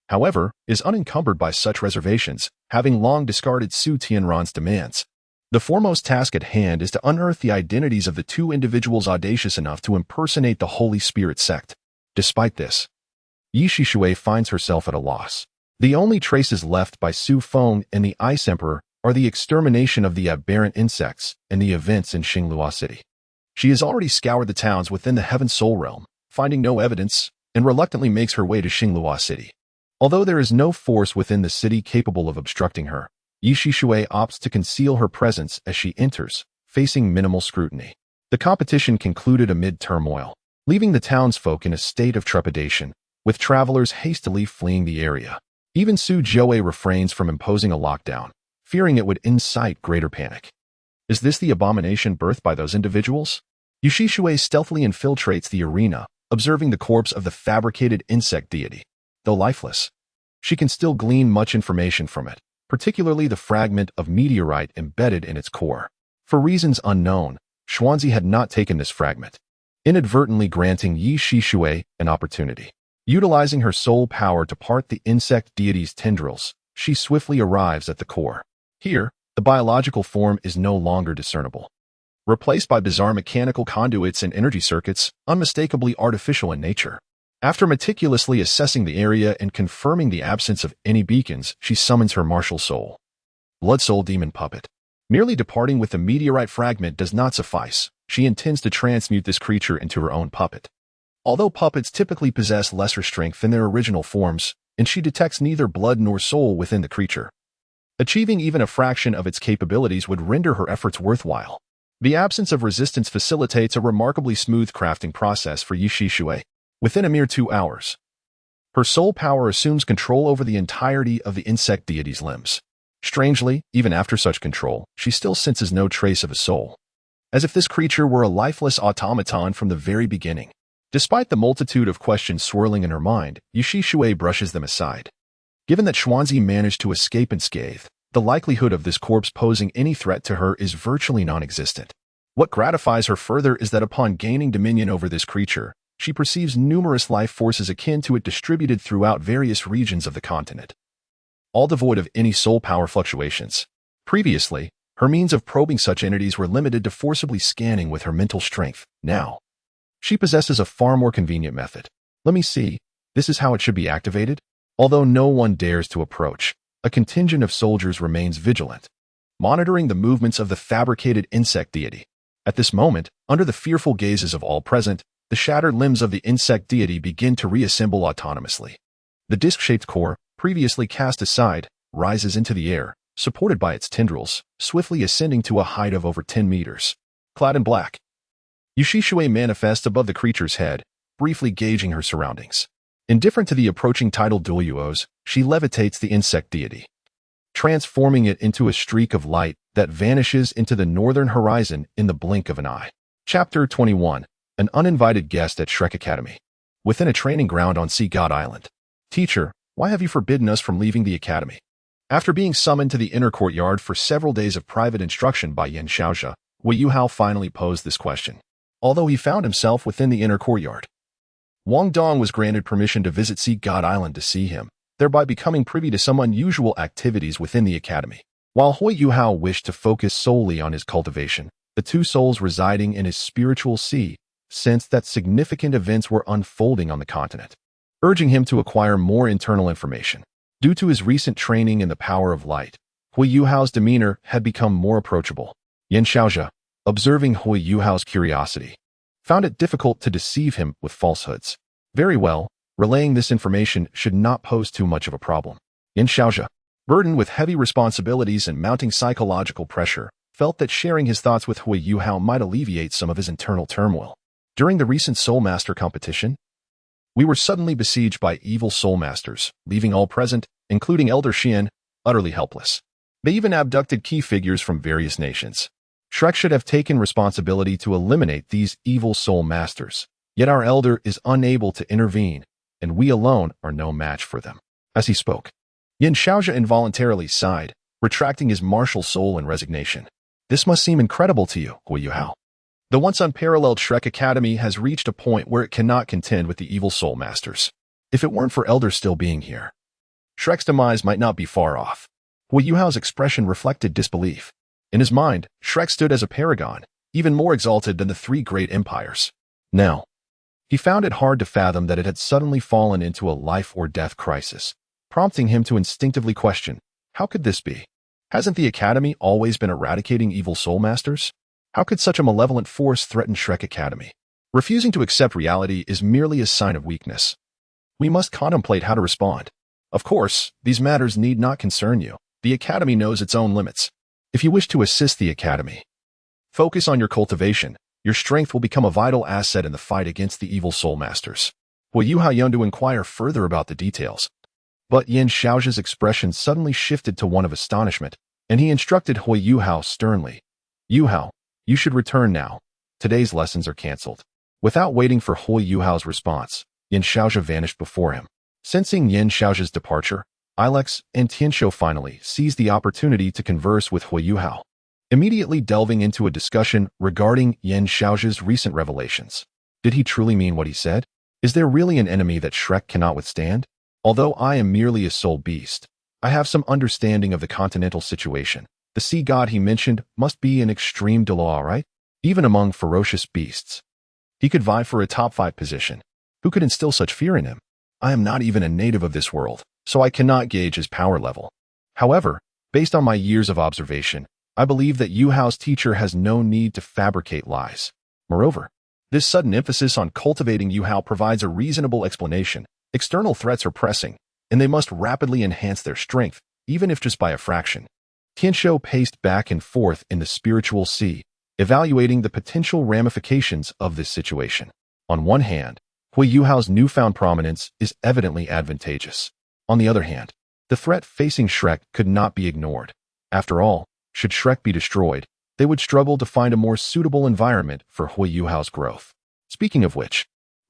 however, is unencumbered by such reservations, having long discarded Su Tianran's demands. The foremost task at hand is to unearth the identities of the two individuals audacious enough to impersonate the Holy Spirit sect. Despite this, Yi Shishui finds herself at a loss. The only traces left by Su Feng and the Ice Emperor are the extermination of the aberrant insects and the events in Xinglua City. She has already scoured the towns within the Heaven Soul Realm, finding no evidence, and reluctantly makes her way to Xinglua City. Although there is no force within the city capable of obstructing her, Yi Shishui opts to conceal her presence as she enters, facing minimal scrutiny. The competition concluded amid turmoil, leaving the townsfolk in a state of trepidation, with travelers hastily fleeing the area. Even Su Jiawei refrains from imposing a lockdown, fearing it would incite greater panic. Is this the abomination birthed by those individuals? Yu Shishui stealthily infiltrates the arena, observing the corpse of the fabricated insect deity. Though lifeless, she can still glean much information from it, particularly the fragment of meteorite embedded in its core. For reasons unknown, Xuanzi had not taken this fragment, inadvertently granting Yi Shishui an opportunity. Utilizing her soul power to part the insect deity's tendrils, she swiftly arrives at the core. Here, the biological form is no longer discernible, replaced by bizarre mechanical conduits and energy circuits, unmistakably artificial in nature. After meticulously assessing the area and confirming the absence of any beacons, she summons her martial soul, Blood Soul Demon Puppet. Merely departing with the meteorite fragment does not suffice. She intends to transmute this creature into her own puppet. Although puppets typically possess lesser strength than their original forms, and she detects neither blood nor soul within the creature, achieving even a fraction of its capabilities would render her efforts worthwhile. The absence of resistance facilitates a remarkably smooth crafting process for Yi Shishui. Within a mere 2 hours, her soul power assumes control over the entirety of the insect deity's limbs. Strangely, even after such control, she still senses no trace of a soul, as if this creature were a lifeless automaton from the very beginning. Despite the multitude of questions swirling in her mind, Yushi Shui brushes them aside. Given that Xuanzi managed to escape unscathed, the likelihood of this corpse posing any threat to her is virtually non-existent. What gratifies her further is that upon gaining dominion over this creature, she perceives numerous life forces akin to it distributed throughout various regions of the continent, all devoid of any soul power fluctuations. Previously, her means of probing such entities were limited to forcibly scanning with her mental strength. Now, she possesses a far more convenient method. Let me see, this is how it should be activated? Although no one dares to approach, a contingent of soldiers remains vigilant, monitoring the movements of the fabricated insect deity. At this moment, under the fearful gazes of all present, the shattered limbs of the insect deity begin to reassemble autonomously. The disc-shaped core, previously cast aside, rises into the air, supported by its tendrils, swiftly ascending to a height of over 10 meters. Clad in black, Yushi Shui manifests above the creature's head, briefly gauging her surroundings. Indifferent to the approaching tidal Douluos, she levitates the insect deity, transforming it into a streak of light that vanishes into the northern horizon in the blink of an eye. Chapter 21. An uninvited guest at Shrek Academy. Within a training ground on Sea God Island. Teacher, why have you forbidden us from leaving the academy? After being summoned to the inner courtyard for several days of private instruction by Yin Xiaozhe, Hui Yuao finally posed this question. Although he found himself within the inner courtyard, Wang Dong was granted permission to visit Sea God Island to see him, thereby becoming privy to some unusual activities within the academy. While Hui Yuao wished to focus solely on his cultivation, the two souls residing in his spiritual sea sensed that significant events were unfolding on the continent, urging him to acquire more internal information. Due to his recent training in the power of light, Hui Yuao's demeanor had become more approachable. Yin Xiaozhe, observing Hui Yuao's curiosity, found it difficult to deceive him with falsehoods. Very well, relaying this information should not pose too much of a problem. Yin Xiaozhe, burdened with heavy responsibilities and mounting psychological pressure, felt that sharing his thoughts with Hui Yuao might alleviate some of his internal turmoil. During the recent Soul Master competition, we were suddenly besieged by evil Soul Masters, leaving all present, including Elder Xian, utterly helpless. They even abducted key figures from various nations. Shrek should have taken responsibility to eliminate these evil Soul Masters, yet our Elder is unable to intervene, and we alone are no match for them. As he spoke, Yin Xiaozhe involuntarily sighed, retracting his martial soul in resignation. This must seem incredible to you, Hui Yuao. The once unparalleled Shrek Academy has reached a point where it cannot contend with the evil Soul Masters. If it weren't for Elder still being here, Shrek's demise might not be far off. Hui Yuao's expression reflected disbelief. In his mind, Shrek stood as a paragon, even more exalted than the three great empires. Now, he found it hard to fathom that it had suddenly fallen into a life-or-death crisis, prompting him to instinctively question, how could this be? Hasn't the Academy always been eradicating evil Soul Masters? How could such a malevolent force threaten Shrek Academy? Refusing to accept reality is merely a sign of weakness. We must contemplate how to respond. Of course, these matters need not concern you. The Academy knows its own limits. If you wish to assist the Academy, focus on your cultivation. Your strength will become a vital asset in the fight against the evil Soul Masters. Hui Yuao yearned to inquire further about the details, but Yin Xiaozhe's expression suddenly shifted to one of astonishment, and he instructed Hui Yuao sternly. Yuao, you should return now. Today's lessons are cancelled. Without waiting for Hui Yuao's response, Yin Xiaozhe vanished before him. Sensing Yin Xiaozhe's departure, Ilex and Tianshou finally seized the opportunity to converse with Hui Yuao, immediately delving into a discussion regarding Yin Xiaozhe's recent revelations. Did he truly mean what he said? Is there really an enemy that Shrek cannot withstand? Although I am merely a soul beast, I have some understanding of the continental situation. The sea god he mentioned must be an extreme Douluo, right? Even among ferocious beasts, he could vie for a top 5 position. Who could instill such fear in him? I am not even a native of this world, so I cannot gauge his power level. However, based on my years of observation, I believe that Yuhao's teacher has no need to fabricate lies. Moreover, this sudden emphasis on cultivating Yuhao provides a reasonable explanation. External threats are pressing, and they must rapidly enhance their strength, even if just by a fraction. Tianshou paced back and forth in the spiritual sea, evaluating the potential ramifications of this situation. On one hand, Hui Yuhao's newfound prominence is evidently advantageous. On the other hand, the threat facing Shrek could not be ignored. After all, should Shrek be destroyed, they would struggle to find a more suitable environment for Hui Yuhao's growth. Speaking of which,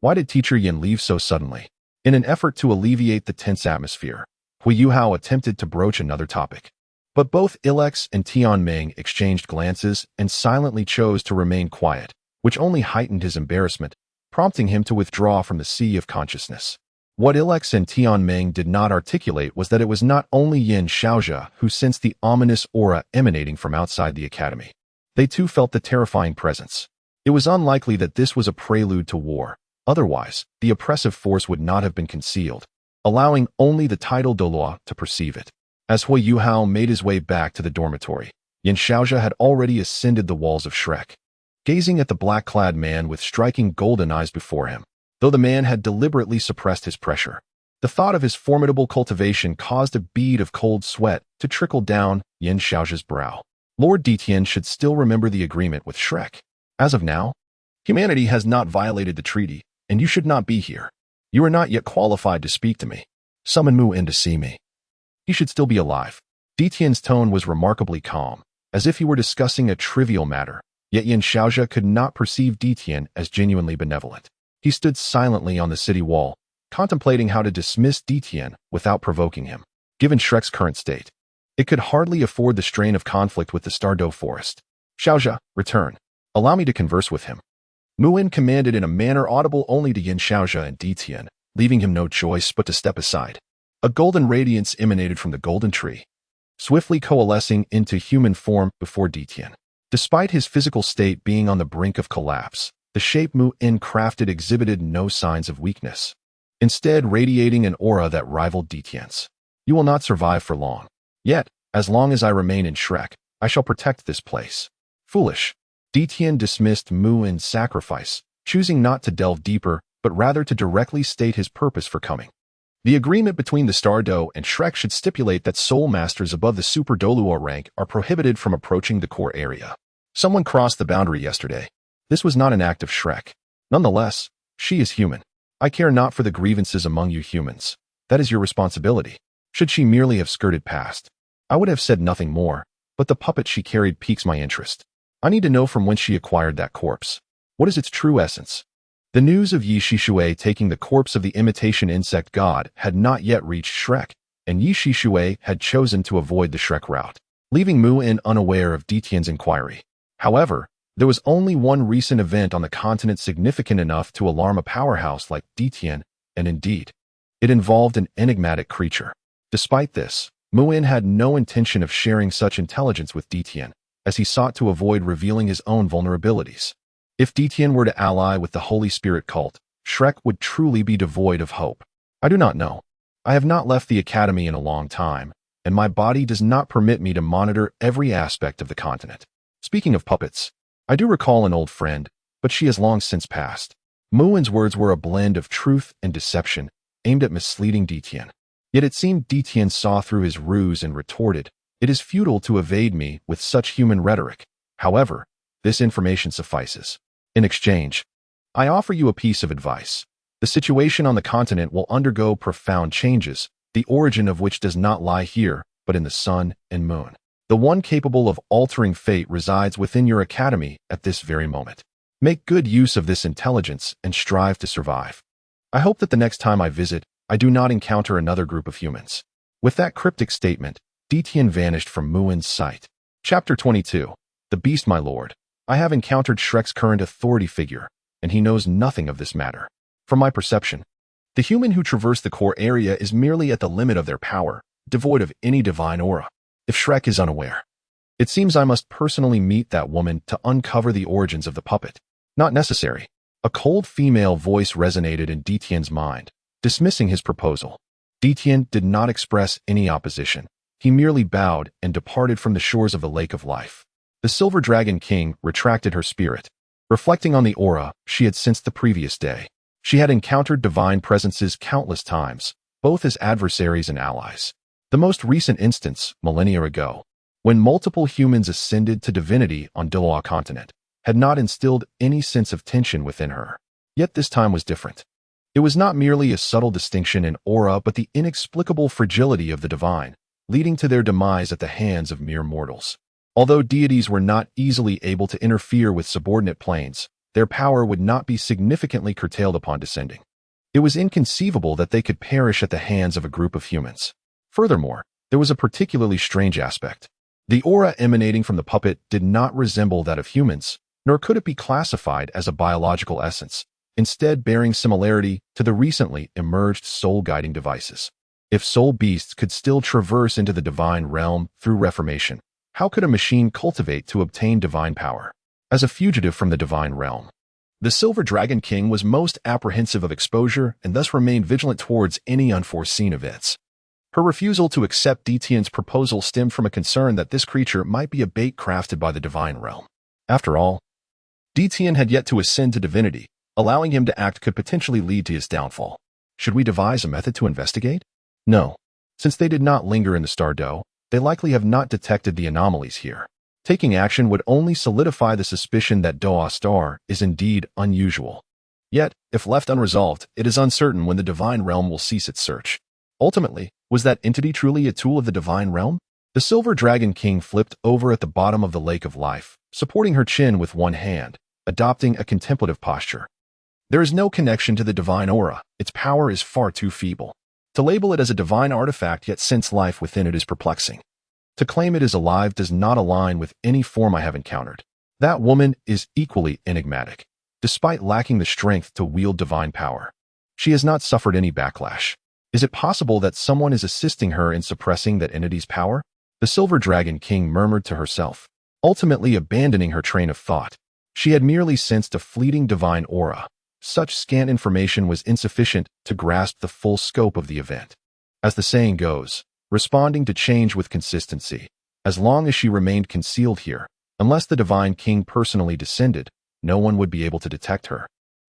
Why did Teacher Yin leave so suddenly? In an effort to alleviate the tense atmosphere, Hui Yuao attempted to broach another topic. But both Ilex and Tianming exchanged glances and silently chose to remain quiet, which only heightened his embarrassment, prompting him to withdraw from the sea of consciousness. What Ilex and Tianming did not articulate was that it was not only Yin Xiaozhe who sensed the ominous aura emanating from outside the academy. They too felt the terrifying presence. It was unlikely that this was a prelude to war. Otherwise, the oppressive force would not have been concealed, allowing only the titled Douluo to perceive it. As Hui Yuao made his way back to the dormitory, Yin Xiaozhe had already ascended the walls of Shrek, gazing at the black-clad man with striking golden eyes before him. Though the man had deliberately suppressed his pressure, the thought of his formidable cultivation caused a bead of cold sweat to trickle down Yin Xiaozhe's brow. Lord Detian should still remember the agreement with Shrek. As of now, humanity has not violated the treaty, and you should not be here. You are not yet qualified to speak to me. Summon Mu in to see me. He should still be alive. Detian's tone was remarkably calm, as if he were discussing a trivial matter, yet Yin Xiaozhe could not perceive Detian as genuinely benevolent. He stood silently on the city wall, contemplating how to dismiss Detian without provoking him. Given Shrek's current state, it could hardly afford the strain of conflict with the Star Luo forest. Xiaozhe, return. Allow me to converse with him. Muin commanded in a manner audible only to Yin Xiaozhe and Detian, leaving him no choice but to step aside. A golden radiance emanated from the golden tree, swiftly coalescing into human form before Detian. Despite his physical state being on the brink of collapse, the shape Muin crafted exhibited no signs of weakness, instead radiating an aura that rivaled Detian's. You will not survive for long. Yet, as long as I remain in Shrek, I shall protect this place. Foolish. Detian dismissed Muin's sacrifice, choosing not to delve deeper, but rather to directly state his purpose for coming. The agreement between the Star Luo and Shrek should stipulate that soul masters above the Super Douluo rank are prohibited from approaching the core area. Someone crossed the boundary yesterday. This was not an act of Shrek. Nonetheless, she is human. I care not for the grievances among you humans. That is your responsibility. Should she merely have skirted past, I would have said nothing more, but the puppet she carried piques my interest. I need to know from whence she acquired that corpse. What is its true essence? The news of Yi Shishui taking the corpse of the imitation insect god had not yet reached Shrek, and Yi Shishui had chosen to avoid the Shrek route, leaving Muin unaware of Detian's inquiry. However, there was only one recent event on the continent significant enough to alarm a powerhouse like Detian, and indeed, it involved an enigmatic creature. Despite this, Muin had no intention of sharing such intelligence with Detian, as he sought to avoid revealing his own vulnerabilities. If Detian were to ally with the Holy Spirit cult, Shrek would truly be devoid of hope. I do not know. I have not left the academy in a long time, and my body does not permit me to monitor every aspect of the continent. Speaking of puppets, I do recall an old friend, but she has long since passed. Muin's words were a blend of truth and deception, aimed at misleading Detian. Yet it seemed Detian saw through his ruse and retorted, "It is futile to evade me with such human rhetoric. However, this information suffices. In exchange, I offer you a piece of advice. The situation on the continent will undergo profound changes, the origin of which does not lie here, but in the sun and moon. The one capable of altering fate resides within your academy at this very moment. Make good use of this intelligence and strive to survive. I hope that the next time I visit, I do not encounter another group of humans." With that cryptic statement, Detian vanished from Muin's sight. Chapter 22. The Beast, my lord. I have encountered Shrek's current authority figure, and he knows nothing of this matter. From my perception, the human who traversed the core area is merely at the limit of their power, devoid of any divine aura. If Shrek is unaware, it seems I must personally meet that woman to uncover the origins of the puppet. Not necessary. A cold female voice resonated in Detian's mind, dismissing his proposal. Detian did not express any opposition. He merely bowed and departed from the shores of the Lake of Life. The Silver Dragon King retracted her spirit. Reflecting on the aura she had sensed the previous day, she had encountered divine presences countless times, both as adversaries and allies. The most recent instance, millennia ago, when multiple humans ascended to divinity on Douluo continent, had not instilled any sense of tension within her. Yet this time was different. It was not merely a subtle distinction in aura, but the inexplicable fragility of the divine, leading to their demise at the hands of mere mortals. Although deities were not easily able to interfere with subordinate planes, their power would not be significantly curtailed upon descending. It was inconceivable that they could perish at the hands of a group of humans. Furthermore, there was a particularly strange aspect. The aura emanating from the puppet did not resemble that of humans, nor could it be classified as a biological essence, instead bearing similarity to the recently emerged soul-guiding devices. If soul beasts could still traverse into the divine realm through reformation, how could a machine cultivate to obtain divine power? As a fugitive from the divine realm, the Silver Dragon King was most apprehensive of exposure and thus remained vigilant towards any unforeseen events. Her refusal to accept Detian's proposal stemmed from a concern that this creature might be a bait crafted by the divine realm. After all, Detian had yet to ascend to divinity. Allowing him to act could potentially lead to his downfall. Should we devise a method to investigate? No. Since they did not linger in the Star Luo, they likely have not detected the anomalies here. Taking action would only solidify the suspicion that Douluo Star is indeed unusual. Yet, if left unresolved, it is uncertain when the divine realm will cease its search. Ultimately, was that entity truly a tool of the divine realm? The Silver Dragon King flipped over at the bottom of the lake of life, supporting her chin with one hand, adopting a contemplative posture. There is no connection to the divine aura. Its power is far too feeble. To label it as a divine artifact yet sense life within it is perplexing. To claim it is alive does not align with any form I have encountered. That woman is equally enigmatic, despite lacking the strength to wield divine power. She has not suffered any backlash. Is it possible that someone is assisting her in suppressing that entity's power? The Silver Dragon King murmured to herself, ultimately abandoning her train of thought. She had merely sensed a fleeting divine aura. Such scant information was insufficient to grasp the full scope of the event. As the saying goes, responding to change with consistency. As long as she remained concealed here, unless the Divine King personally descended, no one would be able to detect her.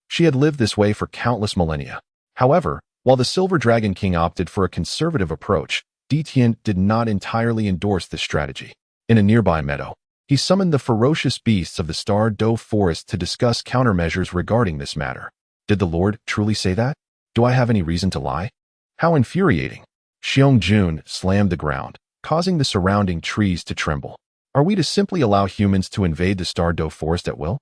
She had lived this way for countless millennia. However, while the Silver Dragon King opted for a conservative approach, Detian did not entirely endorse this strategy. In a nearby meadow, he summoned the ferocious beasts of the Star Luo forest to discuss countermeasures regarding this matter. Did the Lord truly say that? Do I have any reason to lie? How infuriating. Xiong slammed the ground, causing the surrounding trees to tremble. Are we to simply allow humans to invade the Star Luo forest at will?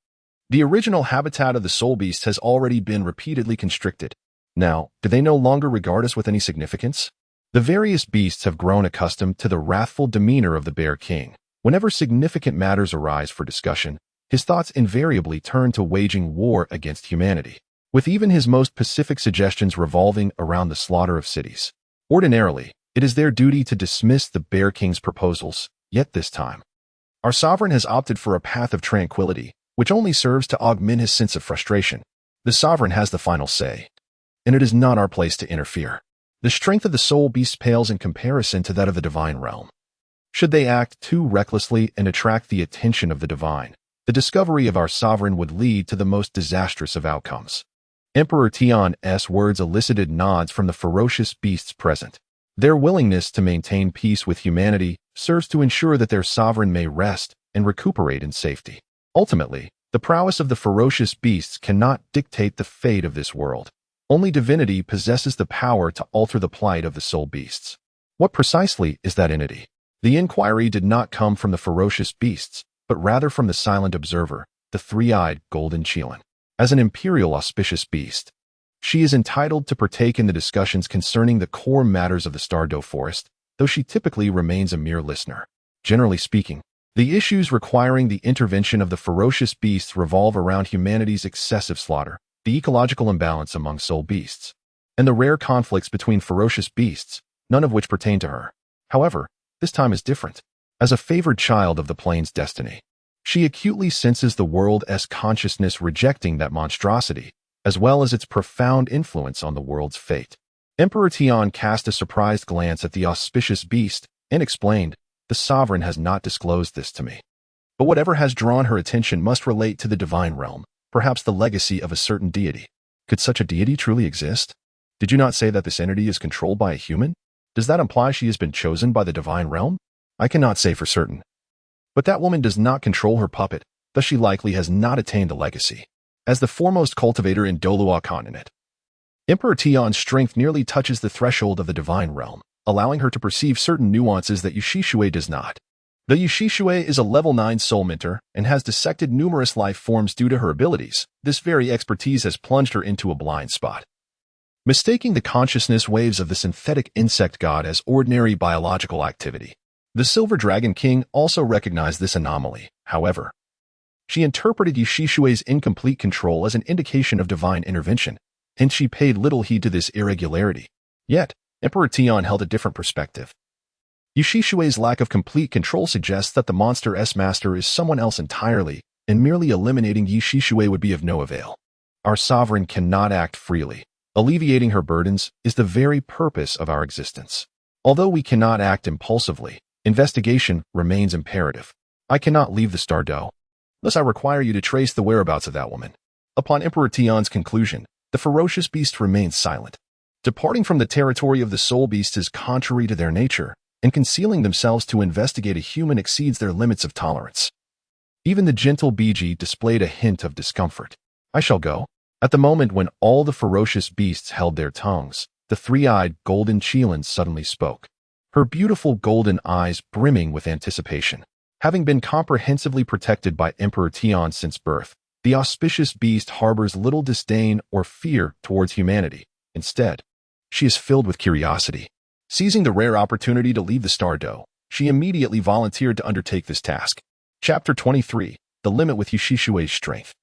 The original habitat of the soul beast has already been repeatedly constricted. Now, do they no longer regard us with any significance? The various beasts have grown accustomed to the wrathful demeanor of the Bear King. Whenever significant matters arise for discussion, his thoughts invariably turn to waging war against humanity, with even his most pacific suggestions revolving around the slaughter of cities. Ordinarily, it is their duty to dismiss the Bear King's proposals, yet this time, our sovereign has opted for a path of tranquility, which only serves to augment his sense of frustration. The sovereign has the final say, and it is not our place to interfere. The strength of the soul beast pales in comparison to that of the divine realm. Should they act too recklessly and attract the attention of the divine, the discovery of our sovereign would lead to the most disastrous of outcomes. Emperor Tian's words elicited nods from the ferocious beasts present. Their willingness to maintain peace with humanity serves to ensure that their sovereign may rest and recuperate in safety. Ultimately, the prowess of the ferocious beasts cannot dictate the fate of this world. Only divinity possesses the power to alter the plight of the soul beasts. What precisely is that entity? The inquiry did not come from the ferocious beasts, but rather from the silent observer, the three-eyed golden Qilin. As an imperial auspicious beast, she is entitled to partake in the discussions concerning the core matters of the Star Luo forest, though she typically remains a mere listener. Generally speaking, the issues requiring the intervention of the ferocious beasts revolve around humanity's excessive slaughter, the ecological imbalance among soul beasts, and the rare conflicts between ferocious beasts, none of which pertain to her. However, this time is different. As a favored child of the plane's destiny, she acutely senses the world's consciousness rejecting that monstrosity, as well as its profound influence on the world's fate. Emperor Tian cast a surprised glance at the auspicious beast and explained, "The sovereign has not disclosed this to me. But whatever has drawn her attention must relate to the divine realm, perhaps the legacy of a certain deity. Could such a deity truly exist? Did you not say that this entity is controlled by a human? Does that imply she has been chosen by the divine realm? I cannot say for certain. But that woman does not control her puppet, thus she likely has not attained the legacy. As the foremost cultivator in Douluo continent, Emperor Tian's strength nearly touches the threshold of the divine realm, allowing her to perceive certain nuances that Yushishui does not. The Yushishui is a level 9 soul mentor and has dissected numerous life forms due to her abilities. This very expertise has plunged her into a blind spot. Mistaking the consciousness waves of the synthetic insect god as ordinary biological activity. The Silver Dragon King also recognized this anomaly, however. She interpreted Yushishui's incomplete control as an indication of divine intervention, and she paid little heed to this irregularity. Yet, Emperor Tian held a different perspective. Yushishui's lack of complete control suggests that the monster's master is someone else entirely, and merely eliminating Yushishui would be of no avail. Our sovereign cannot act freely. Alleviating her burdens is the very purpose of our existence. Although we cannot act impulsively, investigation remains imperative. I cannot leave the Star Luo. Thus I require you to trace the whereabouts of that woman. Upon Emperor Tian's conclusion, the ferocious beast remained silent. Departing from the territory of the soul beasts is contrary to their nature, and concealing themselves to investigate a human exceeds their limits of tolerance. Even the gentle Biji displayed a hint of discomfort. I shall go. At the moment when all the ferocious beasts held their tongues, the three-eyed golden Qilin suddenly spoke, her beautiful golden eyes brimming with anticipation. Having been comprehensively protected by Emperor Tian since birth, the auspicious beast harbors little disdain or fear towards humanity. Instead, she is filled with curiosity. Seizing the rare opportunity to leave the Star Luo, she immediately volunteered to undertake this task. Chapter 23, The Limit with Yushishui's Strength.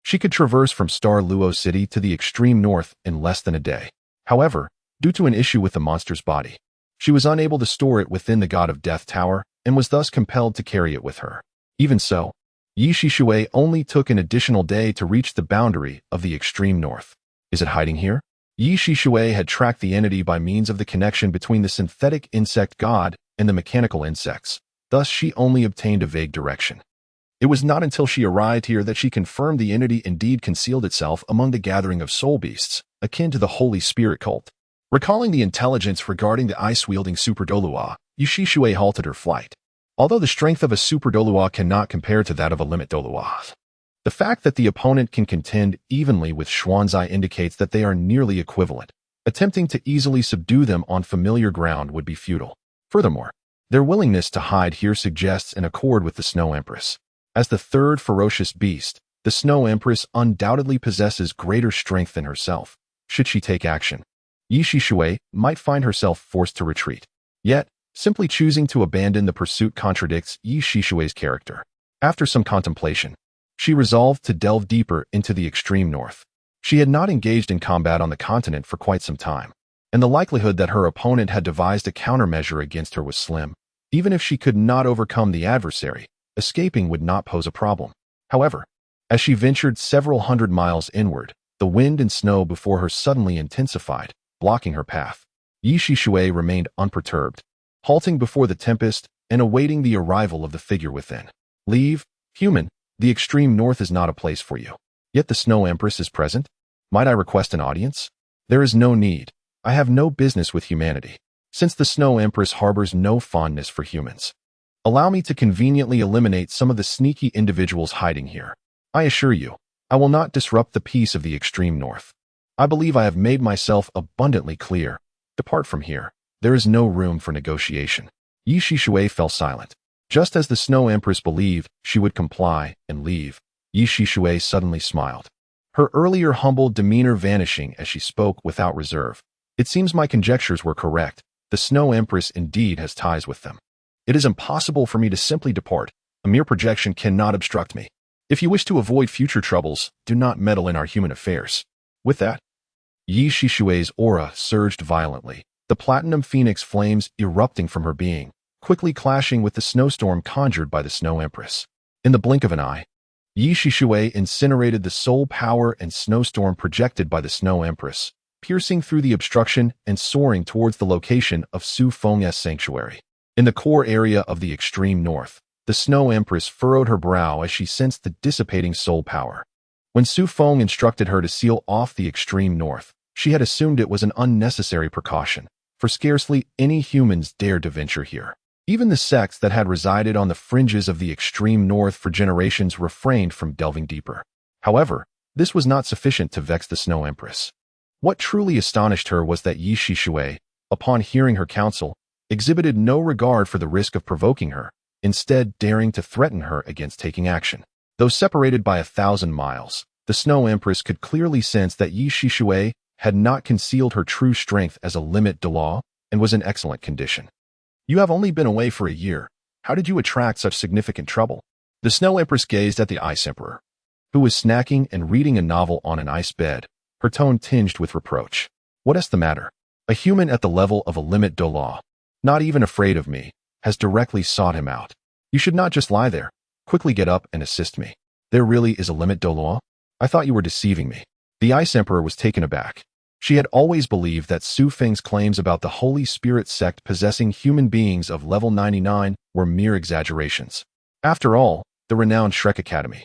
She could traverse from Star Luo City to the extreme north in less than a day. However, due to an issue with the monster's body, she was unable to store it within the God of Death Tower and was thus compelled to carry it with her. Even so, Yushishui only took an additional day to reach the boundary of the extreme north. Is it hiding here? Yushishui had tracked the entity by means of the connection between the synthetic insect god and the mechanical insects. Thus, she only obtained a vague direction. It was not until she arrived here that she confirmed the entity indeed concealed itself among the gathering of soul beasts, akin to the Holy Spirit cult. Recalling the intelligence regarding the ice-wielding Super Douluo, Yushishui halted her flight. Although the strength of a Super Douluo cannot compare to that of a Limit Douluo, the fact that the opponent can contend evenly with Xuanzai indicates that they are nearly equivalent. Attempting to easily subdue them on familiar ground would be futile. Furthermore, their willingness to hide here suggests an accord with the Snow Empress. As the third ferocious beast, the Snow Empress undoubtedly possesses greater strength than herself. Should she take action, Yushishui might find herself forced to retreat. Yet, simply choosing to abandon the pursuit contradicts Yushishui's character. After some contemplation, she resolved to delve deeper into the extreme north. She had not engaged in combat on the continent for quite some time, and the likelihood that her opponent had devised a countermeasure against her was slim. Even if she could not overcome the adversary, escaping would not pose a problem. However, as she ventured several hundred miles inward, the wind and snow before her suddenly intensified, blocking her path. Yushishui remained unperturbed, halting before the tempest and awaiting the arrival of the figure within. Leave, human. The extreme north is not a place for you. Yet the Snow Empress is present. Might I request an audience? There is no need. I have no business with humanity, since the Snow Empress harbors no fondness for humans. Allow me to conveniently eliminate some of the sneaky individuals hiding here. I assure you, I will not disrupt the peace of the extreme north. I believe I have made myself abundantly clear. Depart from here. There is no room for negotiation. Yushishui fell silent. Just as the Snow Empress believed she would comply and leave, Yushishui suddenly smiled, her earlier humble demeanor vanishing as she spoke without reserve. It seems my conjectures were correct. The Snow Empress indeed has ties with them. It is impossible for me to simply depart. A mere projection cannot obstruct me. If you wish to avoid future troubles, do not meddle in our human affairs. With that, Yushishui's aura surged violently, the platinum phoenix flames erupting from her being, quickly clashing with the snowstorm conjured by the Snow Empress. In the blink of an eye, Yushishui incinerated the soul power and snowstorm projected by the Snow Empress, piercing through the obstruction and soaring towards the location of Su Feng's sanctuary. In the core area of the extreme north, the Snow Empress furrowed her brow as she sensed the dissipating soul power. When Su Feng instructed her to seal off the extreme north, she had assumed it was an unnecessary precaution, for scarcely any humans dared to venture here. Even the sects that had resided on the fringes of the extreme north for generations refrained from delving deeper. However, this was not sufficient to vex the Snow Empress. What truly astonished her was that Yushishui, upon hearing her counsel, exhibited no regard for the risk of provoking her, instead daring to threaten her against taking action. Though separated by 1,000 miles, the Snow Empress could clearly sense that Yi Shishui had not concealed her true strength as a limit Douluo and was in excellent condition. You have only been away for a year. How did you attract such significant trouble? The Snow Empress gazed at the Ice Emperor, who was snacking and reading a novel on an ice bed, her tone tinged with reproach. What is the matter? A human at the level of a limit Douluo, not even afraid of me, has directly sought him out. You should not just lie there. Quickly get up and assist me. There really is a limit Douluo? I thought you were deceiving me. The Ice Emperor was taken aback. She had always believed that Su Feng's claims about the Holy Spirit sect possessing human beings of level 99 were mere exaggerations. After all, the renowned Shrek Academy,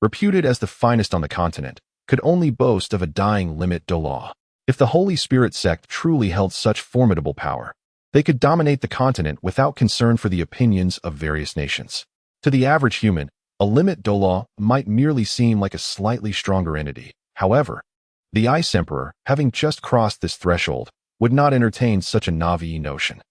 reputed as the finest on the continent, could only boast of a dying limit Douluo. If the Holy Spirit sect truly held such formidable power, they could dominate the continent without concern for the opinions of various nations. To the average human, a limit Douluo might merely seem like a slightly stronger entity. However, the Ice Emperor, having just crossed this threshold, would not entertain such a naive notion.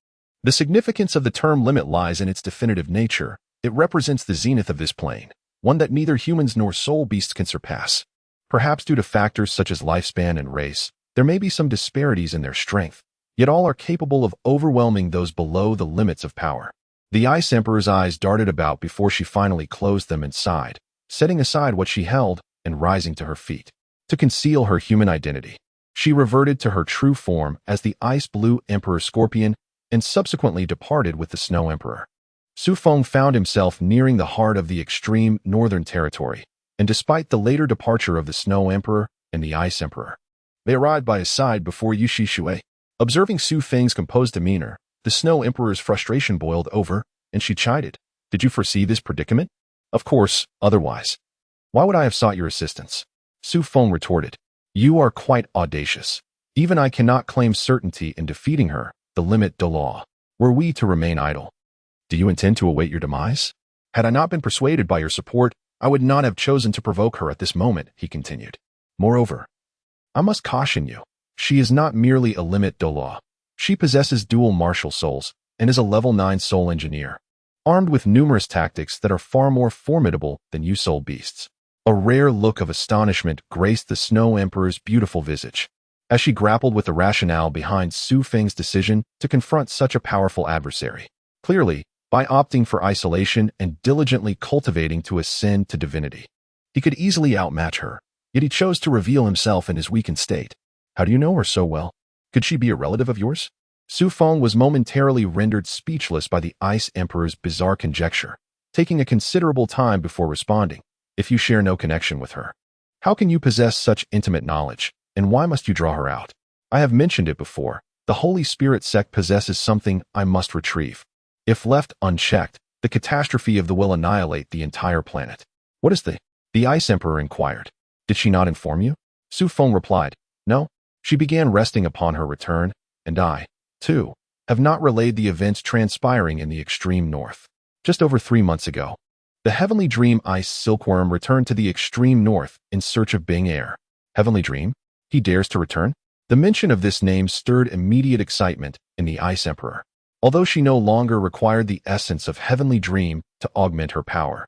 The significance of the term limit lies in its definitive nature. It represents the zenith of this plane, one that neither humans nor soul beasts can surpass. Perhaps due to factors such as lifespan and race, there may be some disparities in their strength, yet all are capable of overwhelming those below the limits of power. The Ice Emperor's eyes darted about before she finally closed them and sighed, setting aside what she held and rising to her feet. To conceal her human identity, she reverted to her true form as the Ice Blue Emperor Scorpion and subsequently departed with the Snow Emperor. Su Feng found himself nearing the heart of the extreme northern territory, and despite the later departure of the Snow Emperor and the Ice Emperor, they arrived by his side before Yi Shishui. Observing Su Feng's composed demeanor, the Snow Emperor's frustration boiled over, and she chided. Did you foresee this predicament? Of course, otherwise. Why would I have sought your assistance? Su Feng retorted. You are quite audacious. Even I cannot claim certainty in defeating her, the limit Douluo, were we to remain idle. Do you intend to await your demise? Had I not been persuaded by your support, I would not have chosen to provoke her at this moment, he continued. Moreover, I must caution you. She is not merely a limit Douluo. She possesses dual martial souls and is a level 9 soul engineer, armed with numerous tactics that are far more formidable than you soul beasts. A rare look of astonishment graced the Snow Emperor's beautiful visage, as she grappled with the rationale behind Su Feng's decision to confront such a powerful adversary. Clearly, by opting for isolation and diligently cultivating to ascend to divinity, he could easily outmatch her, yet he chose to reveal himself in his weakened state. How do you know her so well? Could she be a relative of yours? Su Feng was momentarily rendered speechless by the Ice Emperor's bizarre conjecture, taking a considerable time before responding. If you share no connection with her, how can you possess such intimate knowledge, and why must you draw her out? I have mentioned it before. The Holy Spirit sect possesses something I must retrieve. If left unchecked, the catastrophe of the will annihilate the entire planet. What is the Ice Emperor inquired. Did she not inform you? Su Feng replied, no. She began resting upon her return, and I, too, have not relayed the events transpiring in the extreme north. Just over 3 months ago, the Heavenly Dream Ice Silkworm returned to the extreme north in search of Bing Air. Heavenly Dream? He dares to return? The mention of this name stirred immediate excitement in the Ice Emperor, although she no longer required the essence of Heavenly Dream to augment her power.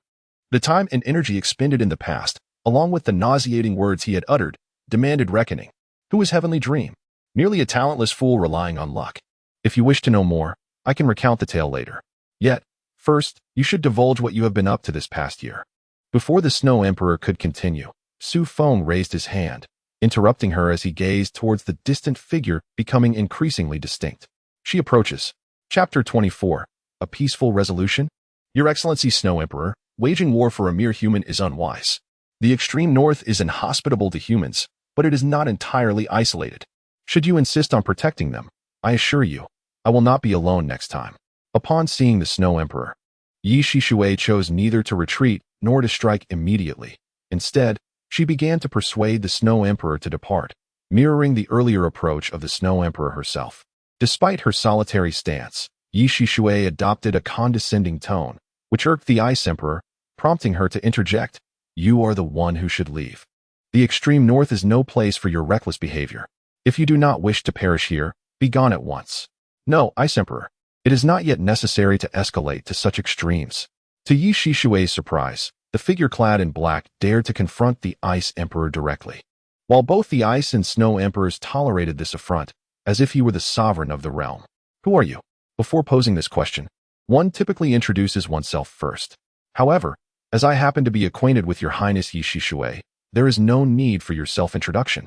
The time and energy expended in the past, along with the nauseating words he had uttered, demanded reckoning. Who is Heavenly Dream? Merely a talentless fool relying on luck. If you wish to know more, I can recount the tale later. Yet, first, you should divulge what you have been up to this past year. Before the Snow Emperor could continue, Su Feng raised his hand, interrupting her as he gazed towards the distant figure becoming increasingly distinct. She approaches. Chapter 24. A Peaceful Resolution? Your Excellency Snow Emperor, waging war for a mere human is unwise. The extreme north is inhospitable to humans, but it is not entirely isolated. Should you insist on protecting them, I assure you, I will not be alone next time. Upon seeing the Snow Emperor, Yi Shishui chose neither to retreat nor to strike immediately. Instead, she began to persuade the Snow Emperor to depart, mirroring the earlier approach of the Snow Emperor herself. Despite her solitary stance, Yi Shishui adopted a condescending tone, which irked the Ice Emperor, prompting her to interject. You are the one who should leave. The extreme north is no place for your reckless behavior. If you do not wish to perish here, be gone at once. No, Ice Emperor. It is not yet necessary to escalate to such extremes. To Yi Shishui's surprise, the figure clad in black dared to confront the Ice Emperor directly. While both the Ice and Snow Emperors tolerated this affront, as if he were the sovereign of the realm. Who are you? Before posing this question, one typically introduces oneself first. However, as I happen to be acquainted with your Highness Yi Shishui, there is no need for your self-introduction.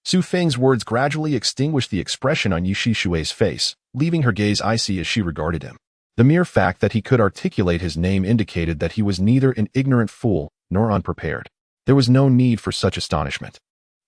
Su Feng's words gradually extinguished the expression on Yi Shishui's face, leaving her gaze icy as she regarded him. The mere fact that he could articulate his name indicated that he was neither an ignorant fool nor unprepared. There was no need for such astonishment.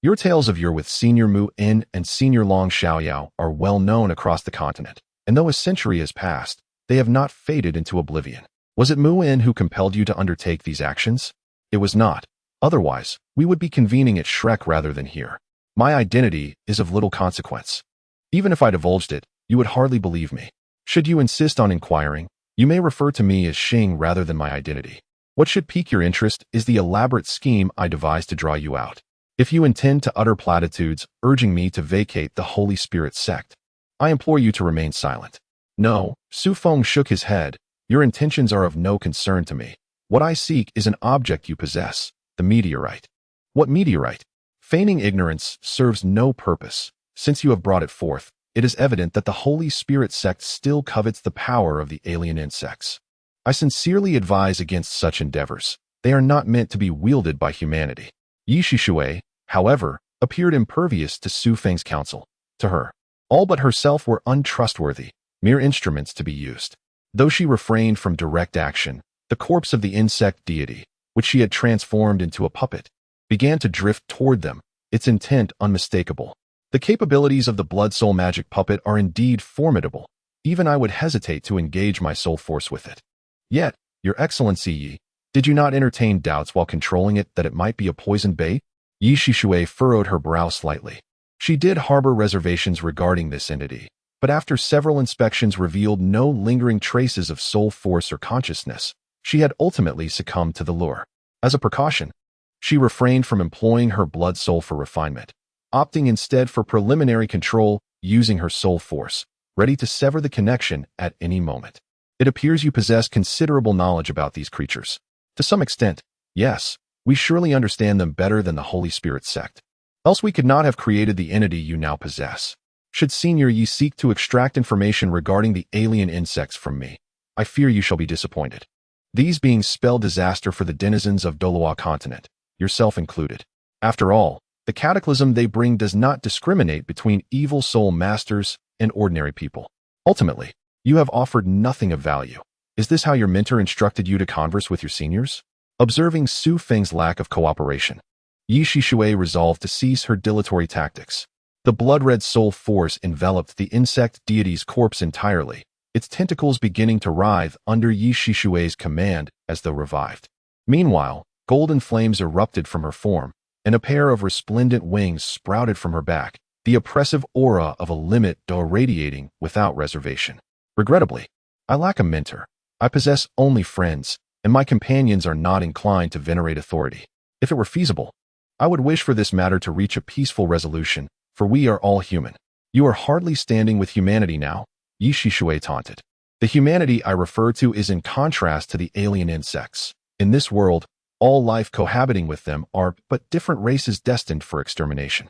Your tales of your with Senior Mu In and Senior Long Xiaoyao are well known across the continent, and though a century has passed, they have not faded into oblivion. Was it Mu In who compelled you to undertake these actions? It was not. Otherwise, we would be convening at Shrek rather than here. My identity is of little consequence. Even if I divulged it, you would hardly believe me. Should you insist on inquiring, you may refer to me as Xing rather than my identity. What should pique your interest is the elaborate scheme I devised to draw you out. If you intend to utter platitudes urging me to vacate the Holy Spirit sect, I implore you to remain silent. No, Su Feng shook his head. Your intentions are of no concern to me. What I seek is an object you possess, the meteorite. What meteorite? Feigning ignorance serves no purpose. Since you have brought it forth, it is evident that the Holy Spirit sect still covets the power of the alien insects. I sincerely advise against such endeavors. They are not meant to be wielded by humanity. Yi Shishui, however, appeared impervious to Su Feng's counsel. To her, all but herself were untrustworthy, mere instruments to be used. Though she refrained from direct action, the corpse of the insect deity, which she had transformed into a puppet, began to drift toward them, its intent unmistakable. The capabilities of the blood soul magic puppet are indeed formidable. Even I would hesitate to engage my soul force with it. Yet, Your Excellency Yi, did you not entertain doubts while controlling it that it might be a poisoned bait? Yi Shishui furrowed her brow slightly. She did harbor reservations regarding this entity, but after several inspections revealed no lingering traces of soul force or consciousness, she had ultimately succumbed to the lure. As a precaution, she refrained from employing her blood soul for refinement, opting instead for preliminary control using her soul force, ready to sever the connection at any moment. It appears you possess considerable knowledge about these creatures. To some extent, yes, we surely understand them better than the Holy Spirit sect. Else we could not have created the entity you now possess. Should Senior Yi seek to extract information regarding the alien insects from me, I fear you shall be disappointed. These beings spell disaster for the denizens of Douluo continent, yourself included. After all, the cataclysm they bring does not discriminate between evil soul masters and ordinary people. Ultimately, you have offered nothing of value. Is this how your mentor instructed you to converse with your seniors? Observing Su Feng's lack of cooperation, Yi Shishui resolved to cease her dilatory tactics. The blood-red soul force enveloped the insect deity's corpse entirely, its tentacles beginning to writhe under Yi Shishui's command as though revived. Meanwhile, golden flames erupted from her form, and a pair of resplendent wings sprouted from her back, the oppressive aura of a limit radiating without reservation. Regrettably, I lack a mentor. I possess only friends, and my companions are not inclined to venerate authority. If it were feasible, I would wish for this matter to reach a peaceful resolution, for we are all human. You are hardly standing with humanity now, Yi Shishui taunted. The humanity I refer to is in contrast to the alien insects. In this world, all life cohabiting with them are but different races destined for extermination.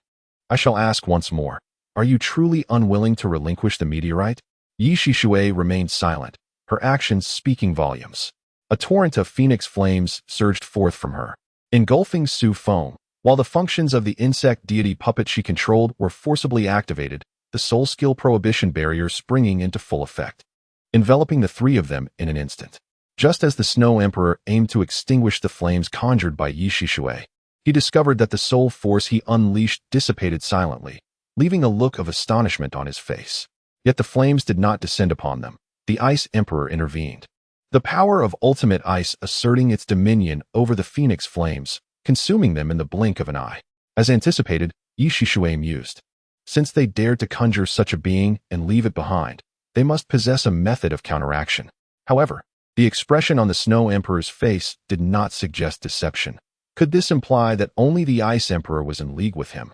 I shall ask once more, are you truly unwilling to relinquish the meteorite? Yi Shishui remained silent, her actions speaking volumes. A torrent of phoenix flames surged forth from her, engulfing Su Feng. While the functions of the insect deity puppet she controlled were forcibly activated, the soul skill prohibition barrier springing into full effect, enveloping the three of them in an instant. Just as the Snow Emperor aimed to extinguish the flames conjured by Yi Shishui, he discovered that the soul force he unleashed dissipated silently, leaving a look of astonishment on his face. Yet the flames did not descend upon them. The Ice Emperor intervened. The power of ultimate ice asserting its dominion over the phoenix flames, consuming them in the blink of an eye. As anticipated, Yi Shishui mused. Since they dared to conjure such a being and leave it behind, they must possess a method of counteraction. However, the expression on the Snow Emperor's face did not suggest deception. Could this imply that only the Ice Emperor was in league with him,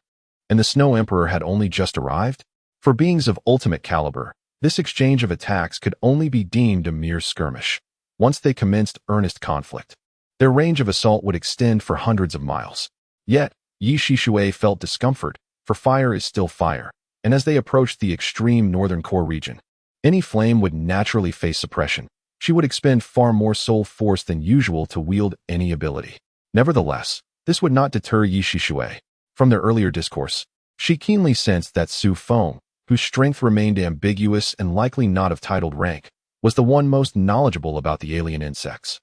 and the Snow Emperor had only just arrived? For beings of ultimate caliber, This exchange of attacks could only be deemed a mere skirmish. Once they commenced earnest conflict, their range of assault would extend for hundreds of miles. Yet, Yi Shishui felt discomfort, for fire is still fire, and as they approached the extreme northern core region, any flame would naturally face suppression. She would expend far more soul force than usual to wield any ability. Nevertheless, this would not deter Yi Shishui. From their earlier discourse, she keenly sensed that Feng, whose strength remained ambiguous and likely not of titled rank, was the one most knowledgeable about the alien insects.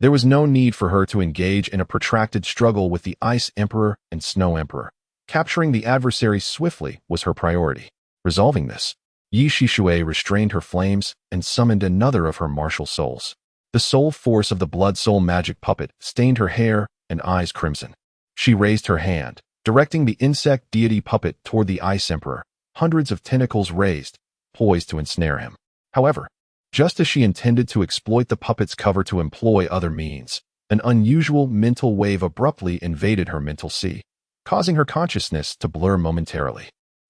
There was no need for her to engage in a protracted struggle with the Ice Emperor and Snow Emperor. Capturing the adversary swiftly was her priority. Resolving this, Yi Shishui restrained her flames and summoned another of her martial souls. The soul force of the blood soul magic puppet stained her hair and eyes crimson. She raised her hand, directing the insect deity puppet toward the Ice Emperor, hundreds of tentacles raised, poised to ensnare him. However, just as she intended to exploit the puppet's cover to employ other means, an unusual mental wave abruptly invaded her mental sea, causing her consciousness to blur momentarily.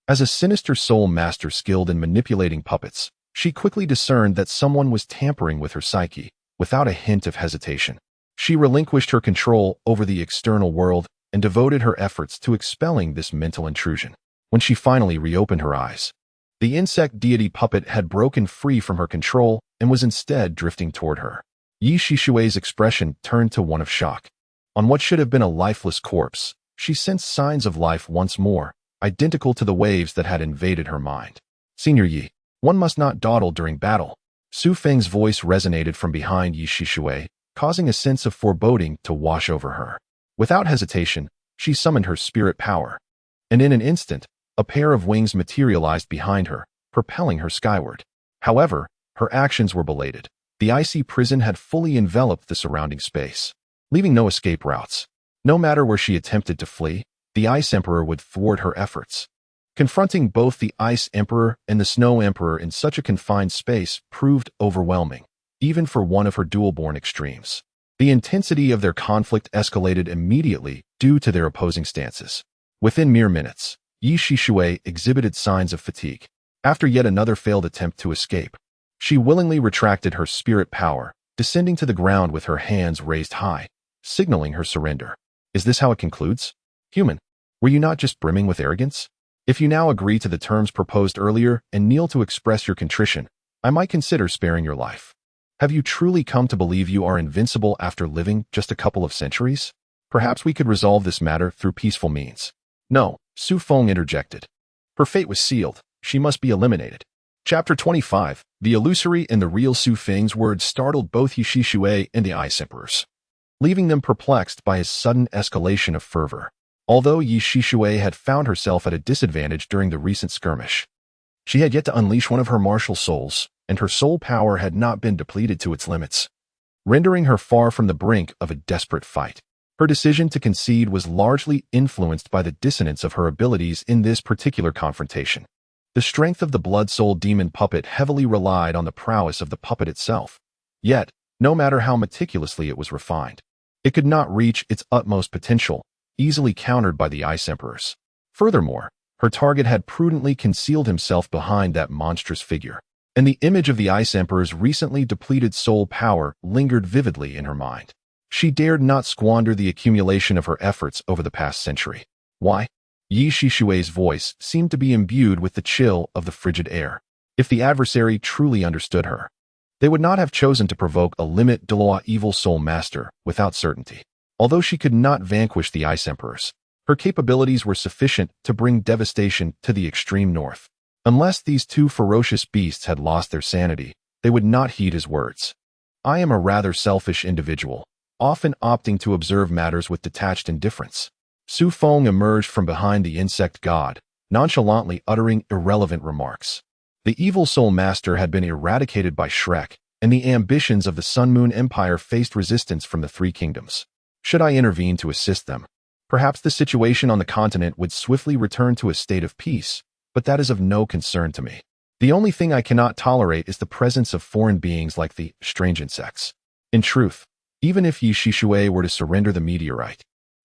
As a sinister soul master skilled in manipulating puppets, she quickly discerned that someone was tampering with her psyche, without a hint of hesitation. She relinquished her control over the external world and devoted her efforts to expelling this mental intrusion. When she finally reopened her eyes, the insect deity puppet had broken free from her control and was instead drifting toward her. Yi Shishui's expression turned to one of shock. On what should have been a lifeless corpse, she sensed signs of life once more, identical to the waves that had invaded her mind. Senior Yi, one must not dawdle during battle. Su Feng's voice resonated from behind Yi Shishui, causing a sense of foreboding to wash over her. Without hesitation, she summoned her spirit power, and in an instant, a pair of wings materialized behind her, propelling her skyward. However, her actions were belated. The icy prison had fully enveloped the surrounding space, leaving no escape routes. No matter where she attempted to flee, the Ice Emperor would thwart her efforts. Confronting both the Ice Emperor and the Snow Emperor in such a confined space proved overwhelming, even for one of her dual-born extremes. The intensity of their conflict escalated immediately due to their opposing stances. Within mere minutes, Yi Shishui exhibited signs of fatigue. After yet another failed attempt to escape, she willingly retracted her spirit power, descending to the ground with her hands raised high, signaling her surrender. Is this how it concludes? Human, were you not just brimming with arrogance? If you now agree to the terms proposed earlier and kneel to express your contrition, I might consider sparing your life. Have you truly come to believe you are invincible after living just a couple of centuries? Perhaps we could resolve this matter through peaceful means. No, Su Feng interjected. Her fate was sealed. She must be eliminated. Chapter 25. The illusory and the real Su Feng's words startled both Yi Shishui and the Ice Emperors, leaving them perplexed by his sudden escalation of fervor. Although Yi Shishui had found herself at a disadvantage during the recent skirmish, she had yet to unleash one of her martial souls, and her soul power had not been depleted to its limits, rendering her far from the brink of a desperate fight. Her decision to concede was largely influenced by the dissonance of her abilities in this particular confrontation. The strength of the blood soul demon puppet heavily relied on the prowess of the puppet itself. Yet, no matter how meticulously it was refined, it could not reach its utmost potential, easily countered by the Ice Emperors. Furthermore, her target had prudently concealed himself behind that monstrous figure, and the image of the Ice Emperor's recently depleted soul power lingered vividly in her mind. She dared not squander the accumulation of her efforts over the past century. Why? Yi Shishui's voice seemed to be imbued with the chill of the frigid air. If the adversary truly understood her, they would not have chosen to provoke a limit Douluo evil soul master without certainty. Although she could not vanquish the Ice Emperors, her capabilities were sufficient to bring devastation to the extreme north. Unless these two ferocious beasts had lost their sanity, they would not heed his words. I am a rather selfish individual, often opting to observe matters with detached indifference. Su Feng emerged from behind the insect god, nonchalantly uttering irrelevant remarks. The evil soul master had been eradicated by Shrek, and the ambitions of the Sun Moon Empire faced resistance from the Three Kingdoms. Should I intervene to assist them? Perhaps the situation on the continent would swiftly return to a state of peace, but that is of no concern to me. The only thing I cannot tolerate is the presence of foreign beings like the strange insects. In truth, even if Yi Shishui were to surrender the meteorite,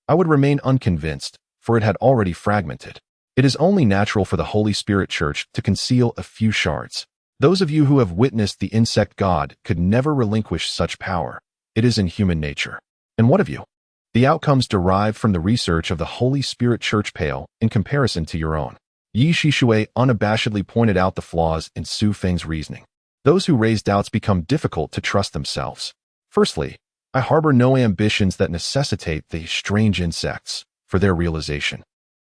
I would remain unconvinced, for it had already fragmented. It is only natural for the Holy Spirit Church to conceal a few shards. Those of you who have witnessed the insect god could never relinquish such power. It is in human nature. And what of you? The outcomes derived from the research of the Holy Spirit Church pale in comparison to your own. Yi Shishui unabashedly pointed out the flaws in Su Feng's reasoning. Those who raise doubts become difficult to trust themselves. Firstly, I harbor no ambitions that necessitate these strange insects for their realization.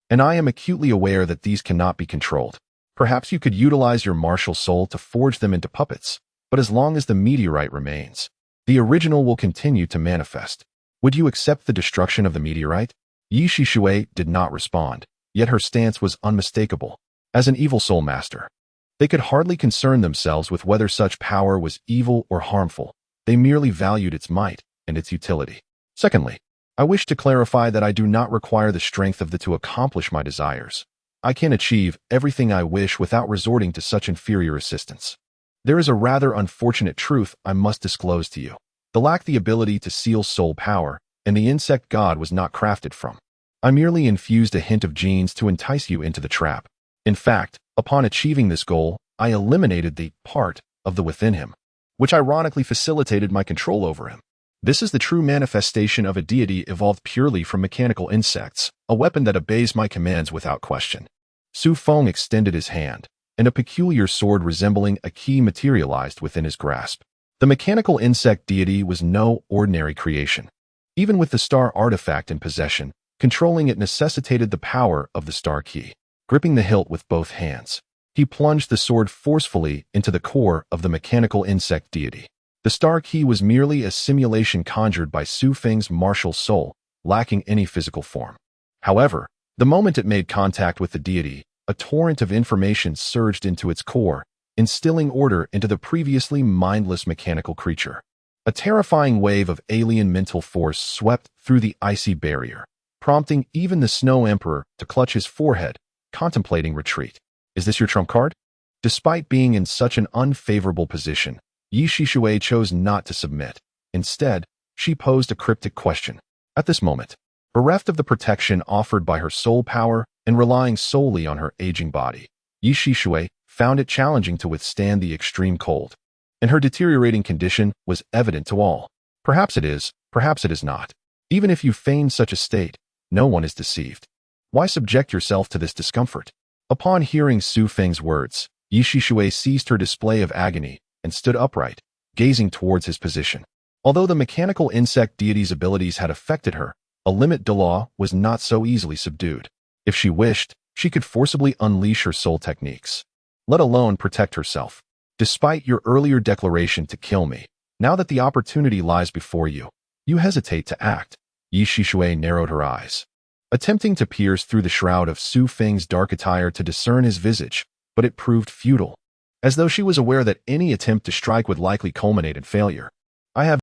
And I am acutely aware that these cannot be controlled. Perhaps you could utilize your martial soul to forge them into puppets, but as long as the meteorite remains, the original will continue to manifest. Would you accept the destruction of the meteorite? Yi Shishui did not respond, yet her stance was unmistakable. As an evil soul master, they could hardly concern themselves with whether such power was evil or harmful. They merely valued its might and its utility. Secondly, I wish to clarify that I do not require the strength of the to accomplish my desires. I can achieve everything I wish without resorting to such inferior assistance. There is a rather unfortunate truth I must disclose to you. The lack the ability to seal soul power, and the insect god was not crafted from. I merely infused a hint of genes to entice you into the trap. In fact, upon achieving this goal, I eliminated the part of the within him, which ironically facilitated my control over him. This is the true manifestation of a deity evolved purely from mechanical insects, a weapon that obeys my commands without question. Su Feng extended his hand, and a peculiar sword resembling a key materialized within his grasp. The mechanical insect deity was no ordinary creation. Even with the star artifact in possession, controlling it necessitated the power of the star key. Gripping the hilt with both hands, he plunged the sword forcefully into the core of the mechanical insect deity. The star key was merely a simulation conjured by Su Feng's martial soul, lacking any physical form. However, the moment it made contact with the deity, a torrent of information surged into its core, instilling order into the previously mindless mechanical creature. A terrifying wave of alien mental force swept through the icy barrier, prompting even the Snow Emperor to clutch his forehead, contemplating retreat. Is this your trump card? Despite being in such an unfavorable position, Yi Shishui chose not to submit. Instead, she posed a cryptic question. At this moment, bereft of the protection offered by her soul power and relying solely on her aging body, Yi Shishui found it challenging to withstand the extreme cold, and her deteriorating condition was evident to all. Perhaps it is not. Even if you feign such a state, no one is deceived. Why subject yourself to this discomfort? Upon hearing Su Feng's words, Yi Shishui ceased her display of agony and stood upright, gazing towards his position. Although the mechanical insect deity's abilities had affected her, a limit Douluo was not so easily subdued. If she wished, she could forcibly unleash her soul techniques, let alone protect herself. Despite your earlier declaration to kill me, now that the opportunity lies before you, you hesitate to act. Yi Shishui narrowed her eyes, attempting to pierce through the shroud of Su Feng's dark attire to discern his visage, but it proved futile, as though she was aware that any attempt to strike would likely culminate in failure. I have